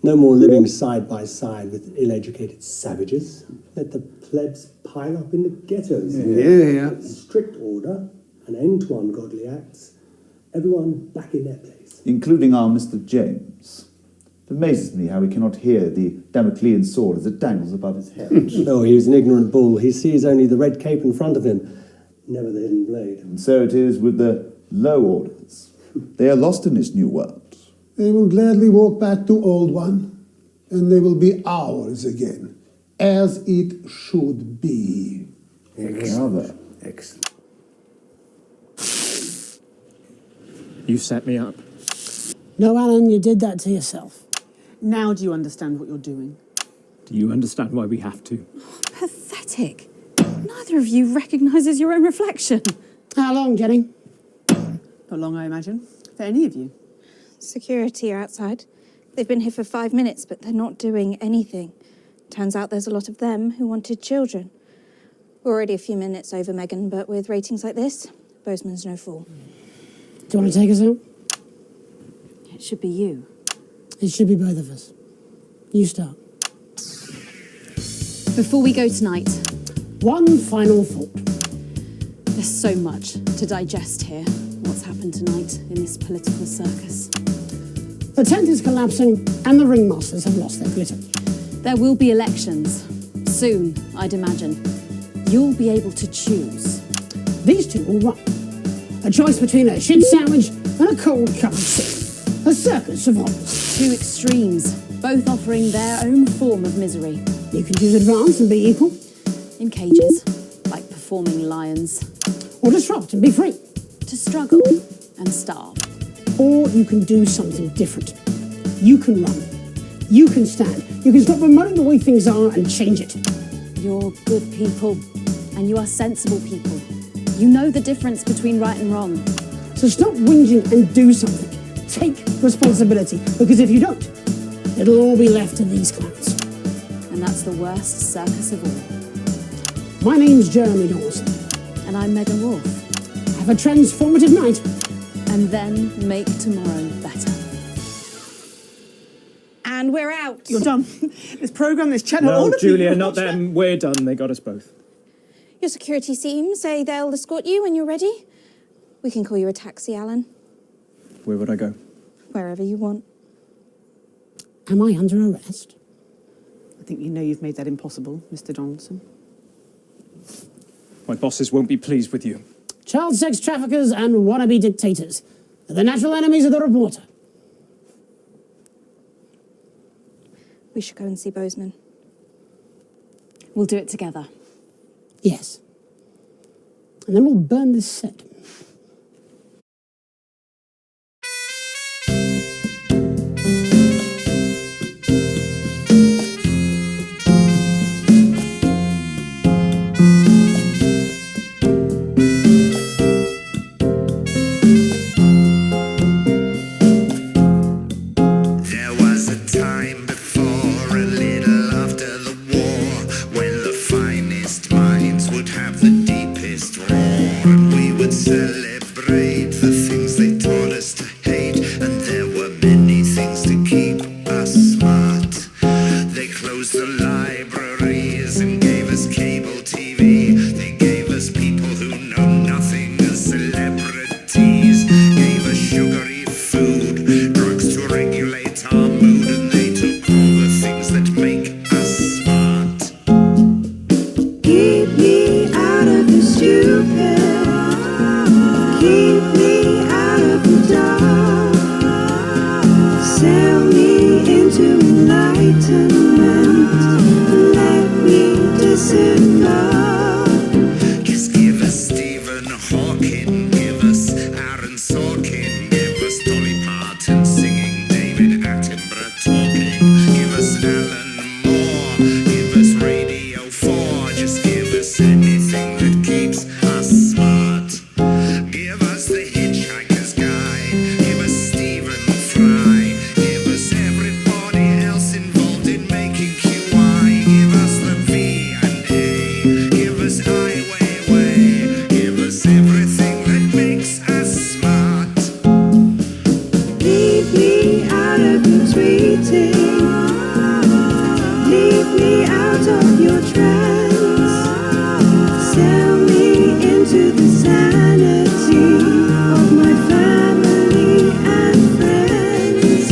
No more living side by side with ill-educated savages. Let the plebs pile up in the ghettos. Yeah. Strict order, an end to ungodly acts. Everyone back in their place. Including our Mr. James. It amazes me how he cannot hear the Damoclean sword as it dangles above his head. Oh, he was an ignorant bull. He sees only the red cape in front of him, never the hidden blade. And so it is with the low orders. They are lost in this new world. They will gladly walk back to Old One, and they will be ours again, as it should be. Excellent. Excellent. You set me up. No, Alan, you did that to yourself. Now do you understand what you're doing? Do you understand why we have to? Pathetic. Neither of you recognises your own reflection. How long, Jenny? Not long, I imagine. For any of you. Security are outside. They've been here for 5 minutes, but they're not doing anything. Turns out there's a lot of them who wanted children. We're already a few minutes over, Megan, but with ratings like this, Bozeman's no fool. Do you want to take us out? It should be you. It should be both of us. You start. Before we go tonight, one final thought. There's so much to digest here. What's happened tonight in this political circus? The tent is collapsing and the ringmasters have lost their glitter. There will be elections. Soon, I'd imagine. You'll be able to choose. These two will run. A choice between a shit sandwich and a cold cup of soup. A circus of horrors. Two extremes, both offering their own form of misery. You can choose advance and be equal. In cages, like performing lions. Or disrupt and be free. To struggle and starve. Or you can do something different. You can run. You can stand. You can stop promoting the way things are and change it. You're good people, and you are sensible people. You know the difference between right and wrong. So stop whinging and do something. Take responsibility, because if you don't, it'll all be left to these clowns. And that's the worst circus of all. My name's Jeremy Dawson. And I'm Megan Wolf. Have a transformative night. And then make tomorrow better. And we're out. You're done. This programme, this channel, all No, of Julia, you. not them. We're done. They got us both. Your security team say they'll escort you when you're ready. We can call you a taxi, Alan. Where would I go? Wherever you want. Am I under arrest? I think you know you've made that impossible, Mr. Donaldson. My bosses won't be pleased with you. Child sex traffickers and wannabe dictators are the natural enemies of the reporter. We should go and see Bozeman. We'll do it together. Yes. And then we'll burn this set. There was a time before, a little after the war, when the finest minds would have the deepest roar, and we would celebrate the things they taught us to hate, and there were many things to keep us smart. They closed the libraries and gave us cable TV. They gave us people who know nothing as celebrities, gave us sugary food, drugs to regulate our mood, and they took all the things that make us smart. Keep me out of the stupid. Keep me out of the dark. Sail me into enlightenment. Let me disembark. Just give us Stephen Hawking, give us Aaron Sorkin, give us Dolly Parton singing, David Attenborough talking, give us Alan Moore, give us Radio 4, just give us anything that keeps us smart. Give us The Hitchhiker's Guide, give us Stephen Fry, give us everybody else involved in making QI, give us the V&A, give us Ai Weiwei, give us everything that makes us smart. Leave me out of your tweeting, leave me out of your trends, sell me into the sanity of my family and friends.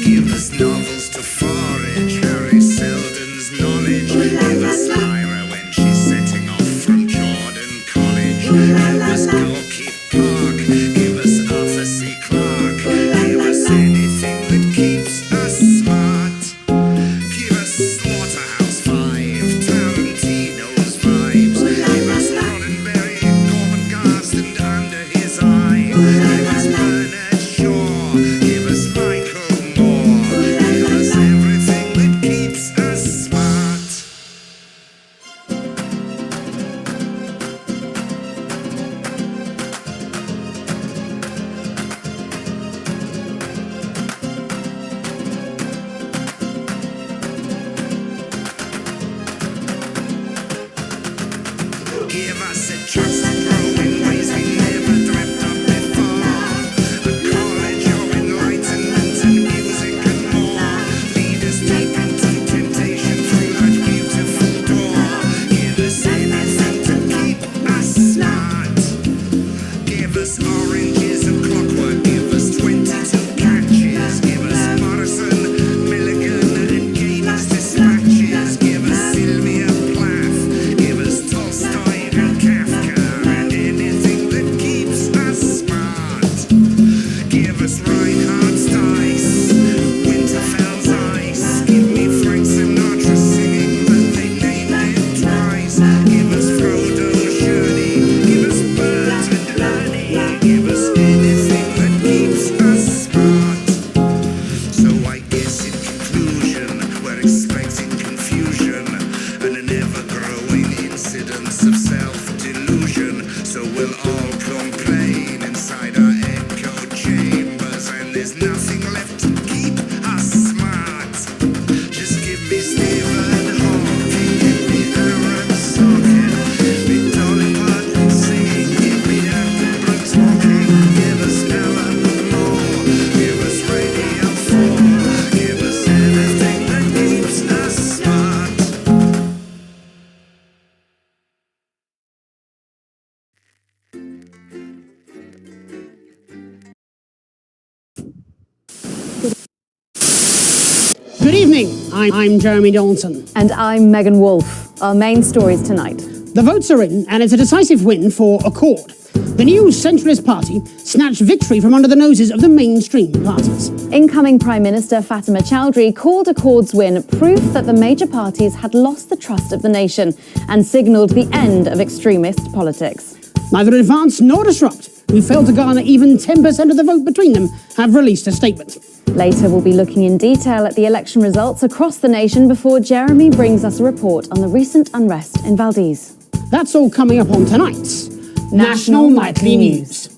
Give us novels to forage, Harry Seldon's knowledge, give us Lyra when she's setting off from Jordan College, give us Gorky Park, give us Arthur C. Clarke, give us anything that keeps us smart. Give us Slaughterhouse-Five, Tarantino's vibes, give us Roddenberry, Norman Garston under his eye, give us Bernard Shaw, give us Michael Moore, give us everything that keeps us smart. Give us a chance to grow in ways we never dreamt of before. A college of enlightenment and music and more. Lead us deep into temptation through that beautiful door. Give us anything to keep us smart. Give us oranges and clockwork. Give us 22 catches. Give us Morrison, Milligan, and Gaines dispatches. Give us Sylvia Plath. Give us Tolstoy and Kafka, and anything that keeps us smart. Give us Reinhardt's Dice, Winterfell's Ice. Give me Frank Sinatra singing that they named it twice. Give us Frodo's Journey. Give us Bert and Ernie. Give us anything that keeps us smart. So I guess in conclusion, we're expecting confusion and an ever-growing incidence of self-delusion. So we'll all complain inside our echo chambers, and there's nothing left to keep us smart. Just give me Stephen Hawking, give me Aaron Sorkin, give me Dolly Parton singing, give me Attenborough talking, give us Alan Moore, give us Radio 4, give us anything that keeps us smart. Good evening. I'm Jeremy Donaldson. And I'm Megan Wolfe. Our main stories tonight. The votes are in, and it's a decisive win for Accord. the new centralist party snatched victory from under the noses of the mainstream parties. Incoming Prime Minister Fatima Chowdhury called Accord's win proof that the major parties had lost the trust of the nation and signalled the end of extremist politics. Neither Advance nor Disrupt, who failed to garner even 10% of the vote between them, have released a statement. Later, we'll be looking in detail at the election results across the nation before Jeremy brings us a report on the recent unrest in Valdez. That's all coming up on tonight's National Nightly News.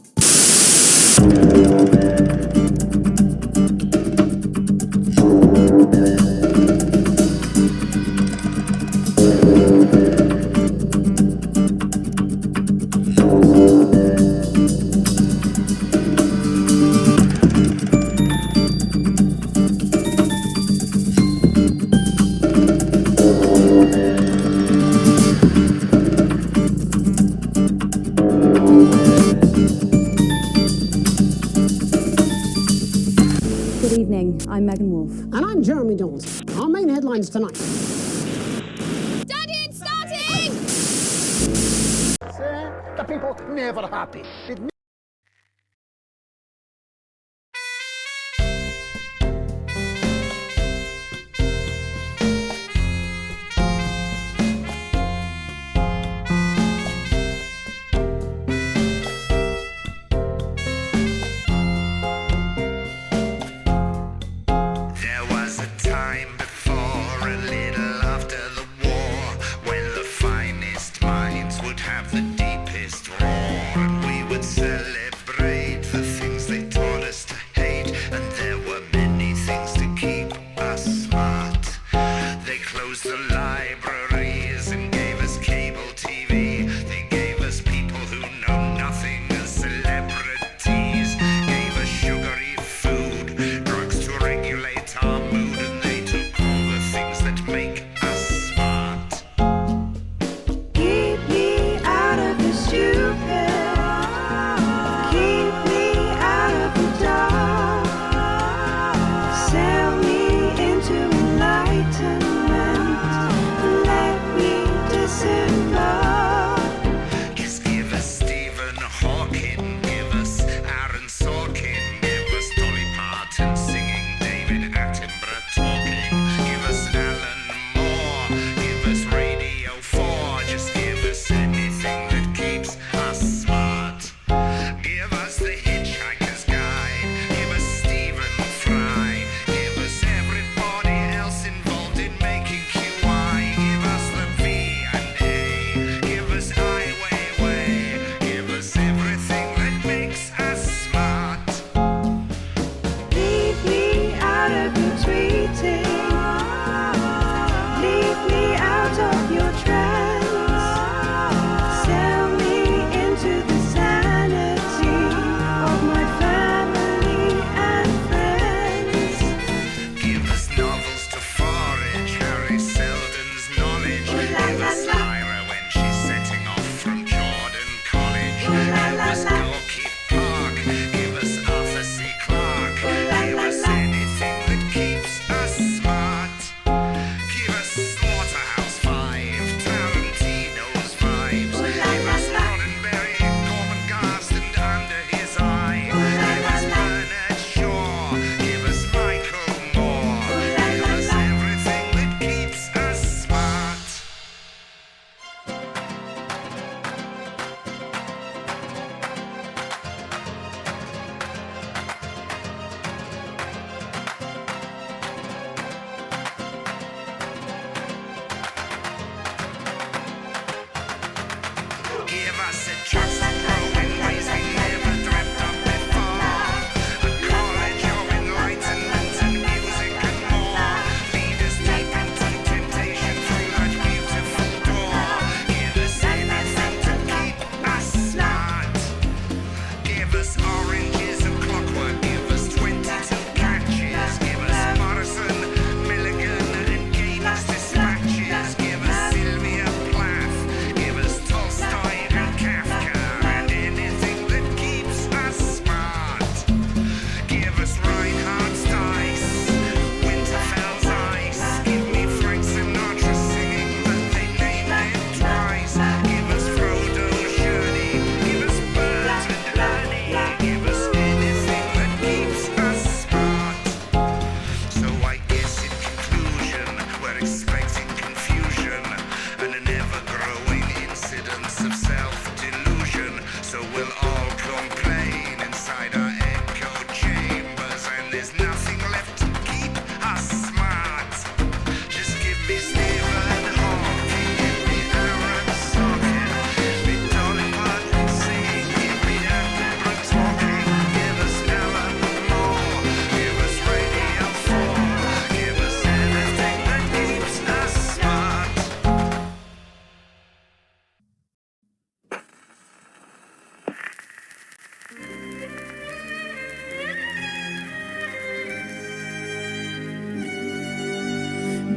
I'm Megan Wolf. And I'm Jeremy Donaldson. Our main headlines tonight. Daddy, it's starting! The people never happy.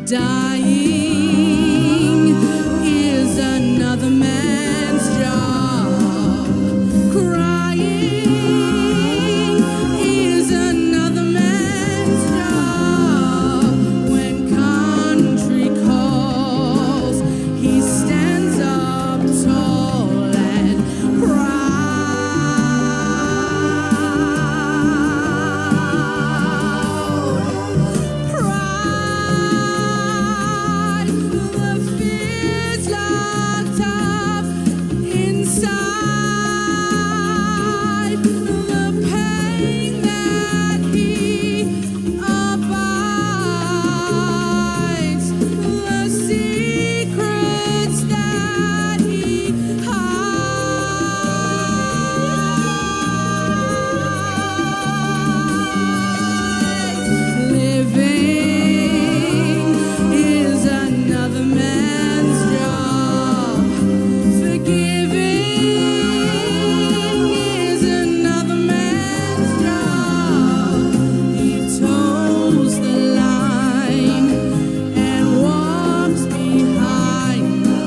Dying is another man's job. Crying is another man's job. When country calls, he stands up tall and proud. The fears locked up inside, the pain that he abides, the secrets that he hides. Living is another man's job. Forgiving is another man's job. He toes the line and walks behind the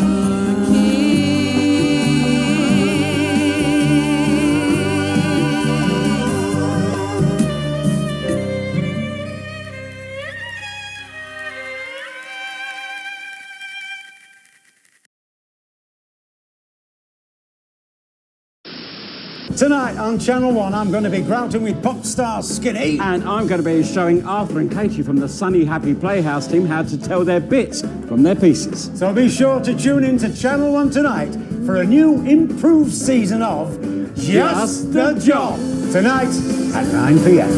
Tonight on Channel 1, I'm going to be grouting with pop star Skinny. And I'm going to be showing Arthur and Katie from the Sunny Happy Playhouse team how to tell their bits from their pieces. So be sure to tune in to Channel 1 tonight for a new improved season of Just the Job. Tonight at 9 p.m.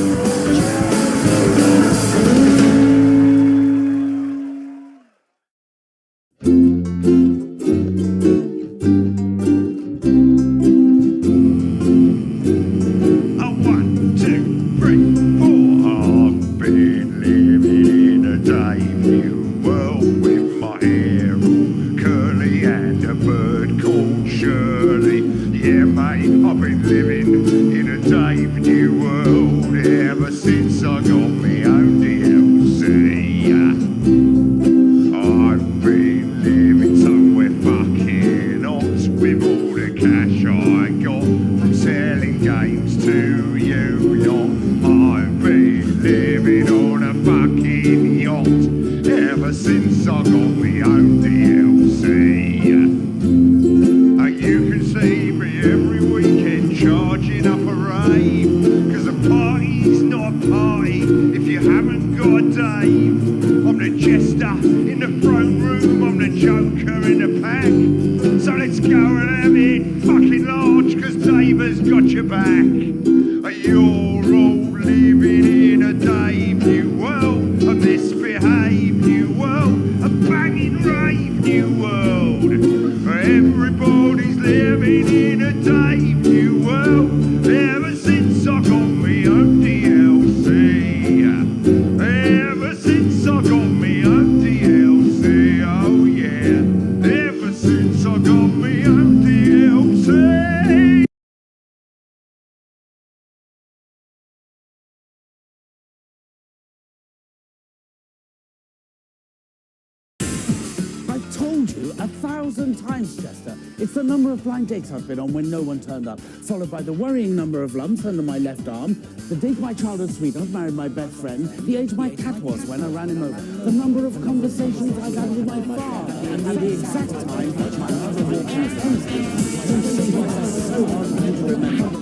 It's the number of blind dates I've been on when no one turned up, followed by the worrying number of lumps under my left arm, the date my childhood sweetheart married my best friend, the age my cat was when I ran him over, the number of conversations I've had with my father, and the exact time that my mother walked out of the so hard for me to remember.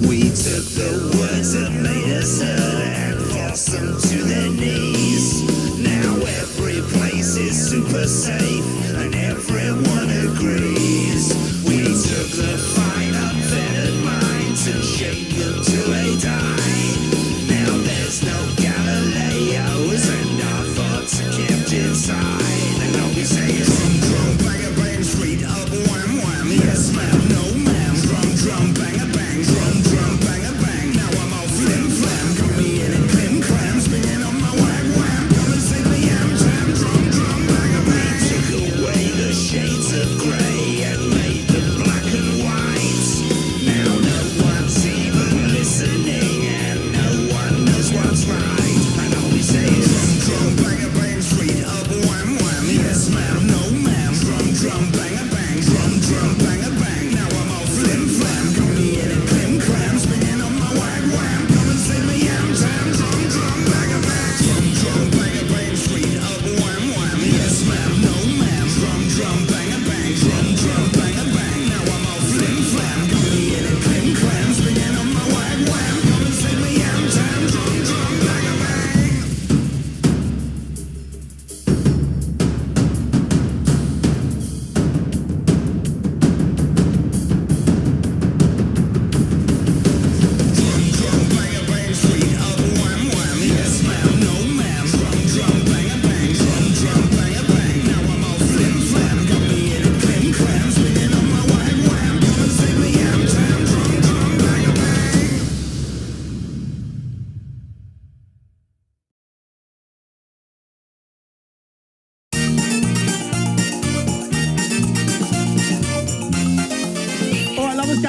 We took the words that made us hurt and forced them to their knees. Now every place is super safe and everyone agrees. We took the fine unfettered minds and shaped them to a die. Now there's no Galileos and our thoughts are kept inside. And all we say is drum, bang, bang, street up, wham, wham. Yes, ma'am, no, ma'am. Drum, bang, bang, drum, bang, bang. Now I'm all flim, flam. Got me in and clim, clam. Spinning on my wham, wham. Come and sing the yam, jam. Drum, bang, bang. Took away the shades of grey and made them black and white. Now no one's even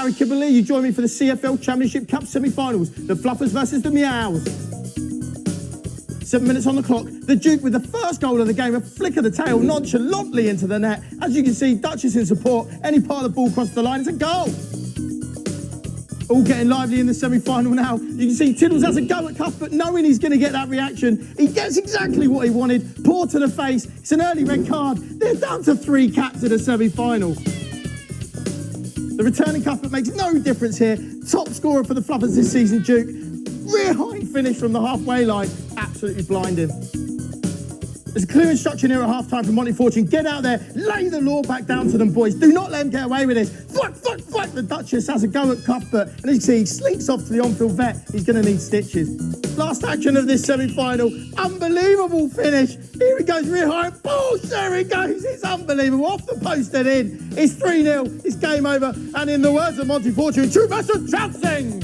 Gary Kibberley. You join me for the CFL Championship Cup semi-finals. The Fluffers versus the Meows. 7 minutes on the clock. The Duke with the first goal of the game. A flick of the tail nonchalantly into the net. As you can see, Duchess in support. Any part of the ball crossed the line, it's a goal. All getting lively in the semi-final now. You can see Tiddles has a go at Cuthbert, knowing he's going to get that reaction. He gets exactly what he wanted. Paw to the face. It's an early red card. They're down to 3 caps in the semi-final. The returning Cuthbert makes no difference here. Top scorer for the Fluffers this season, Duke. Rear hind finish from the halfway line. Absolutely blinding. There's a clear instruction here at half-time from Monty Fortune. Get out there, lay the law back down to them, boys. Do not let them get away with this. Fuck. The Duchess has a go at Cuthbert. And as you see, he slinks off to the on-field vet. He's going to need stitches. Last action of this semi-final. Unbelievable finish. Here he goes, rear high. Balls, there he goes. It's unbelievable. Off the post and in. It's 3-0. It's game over. And in the words of Monty Fortune, true master trouncing.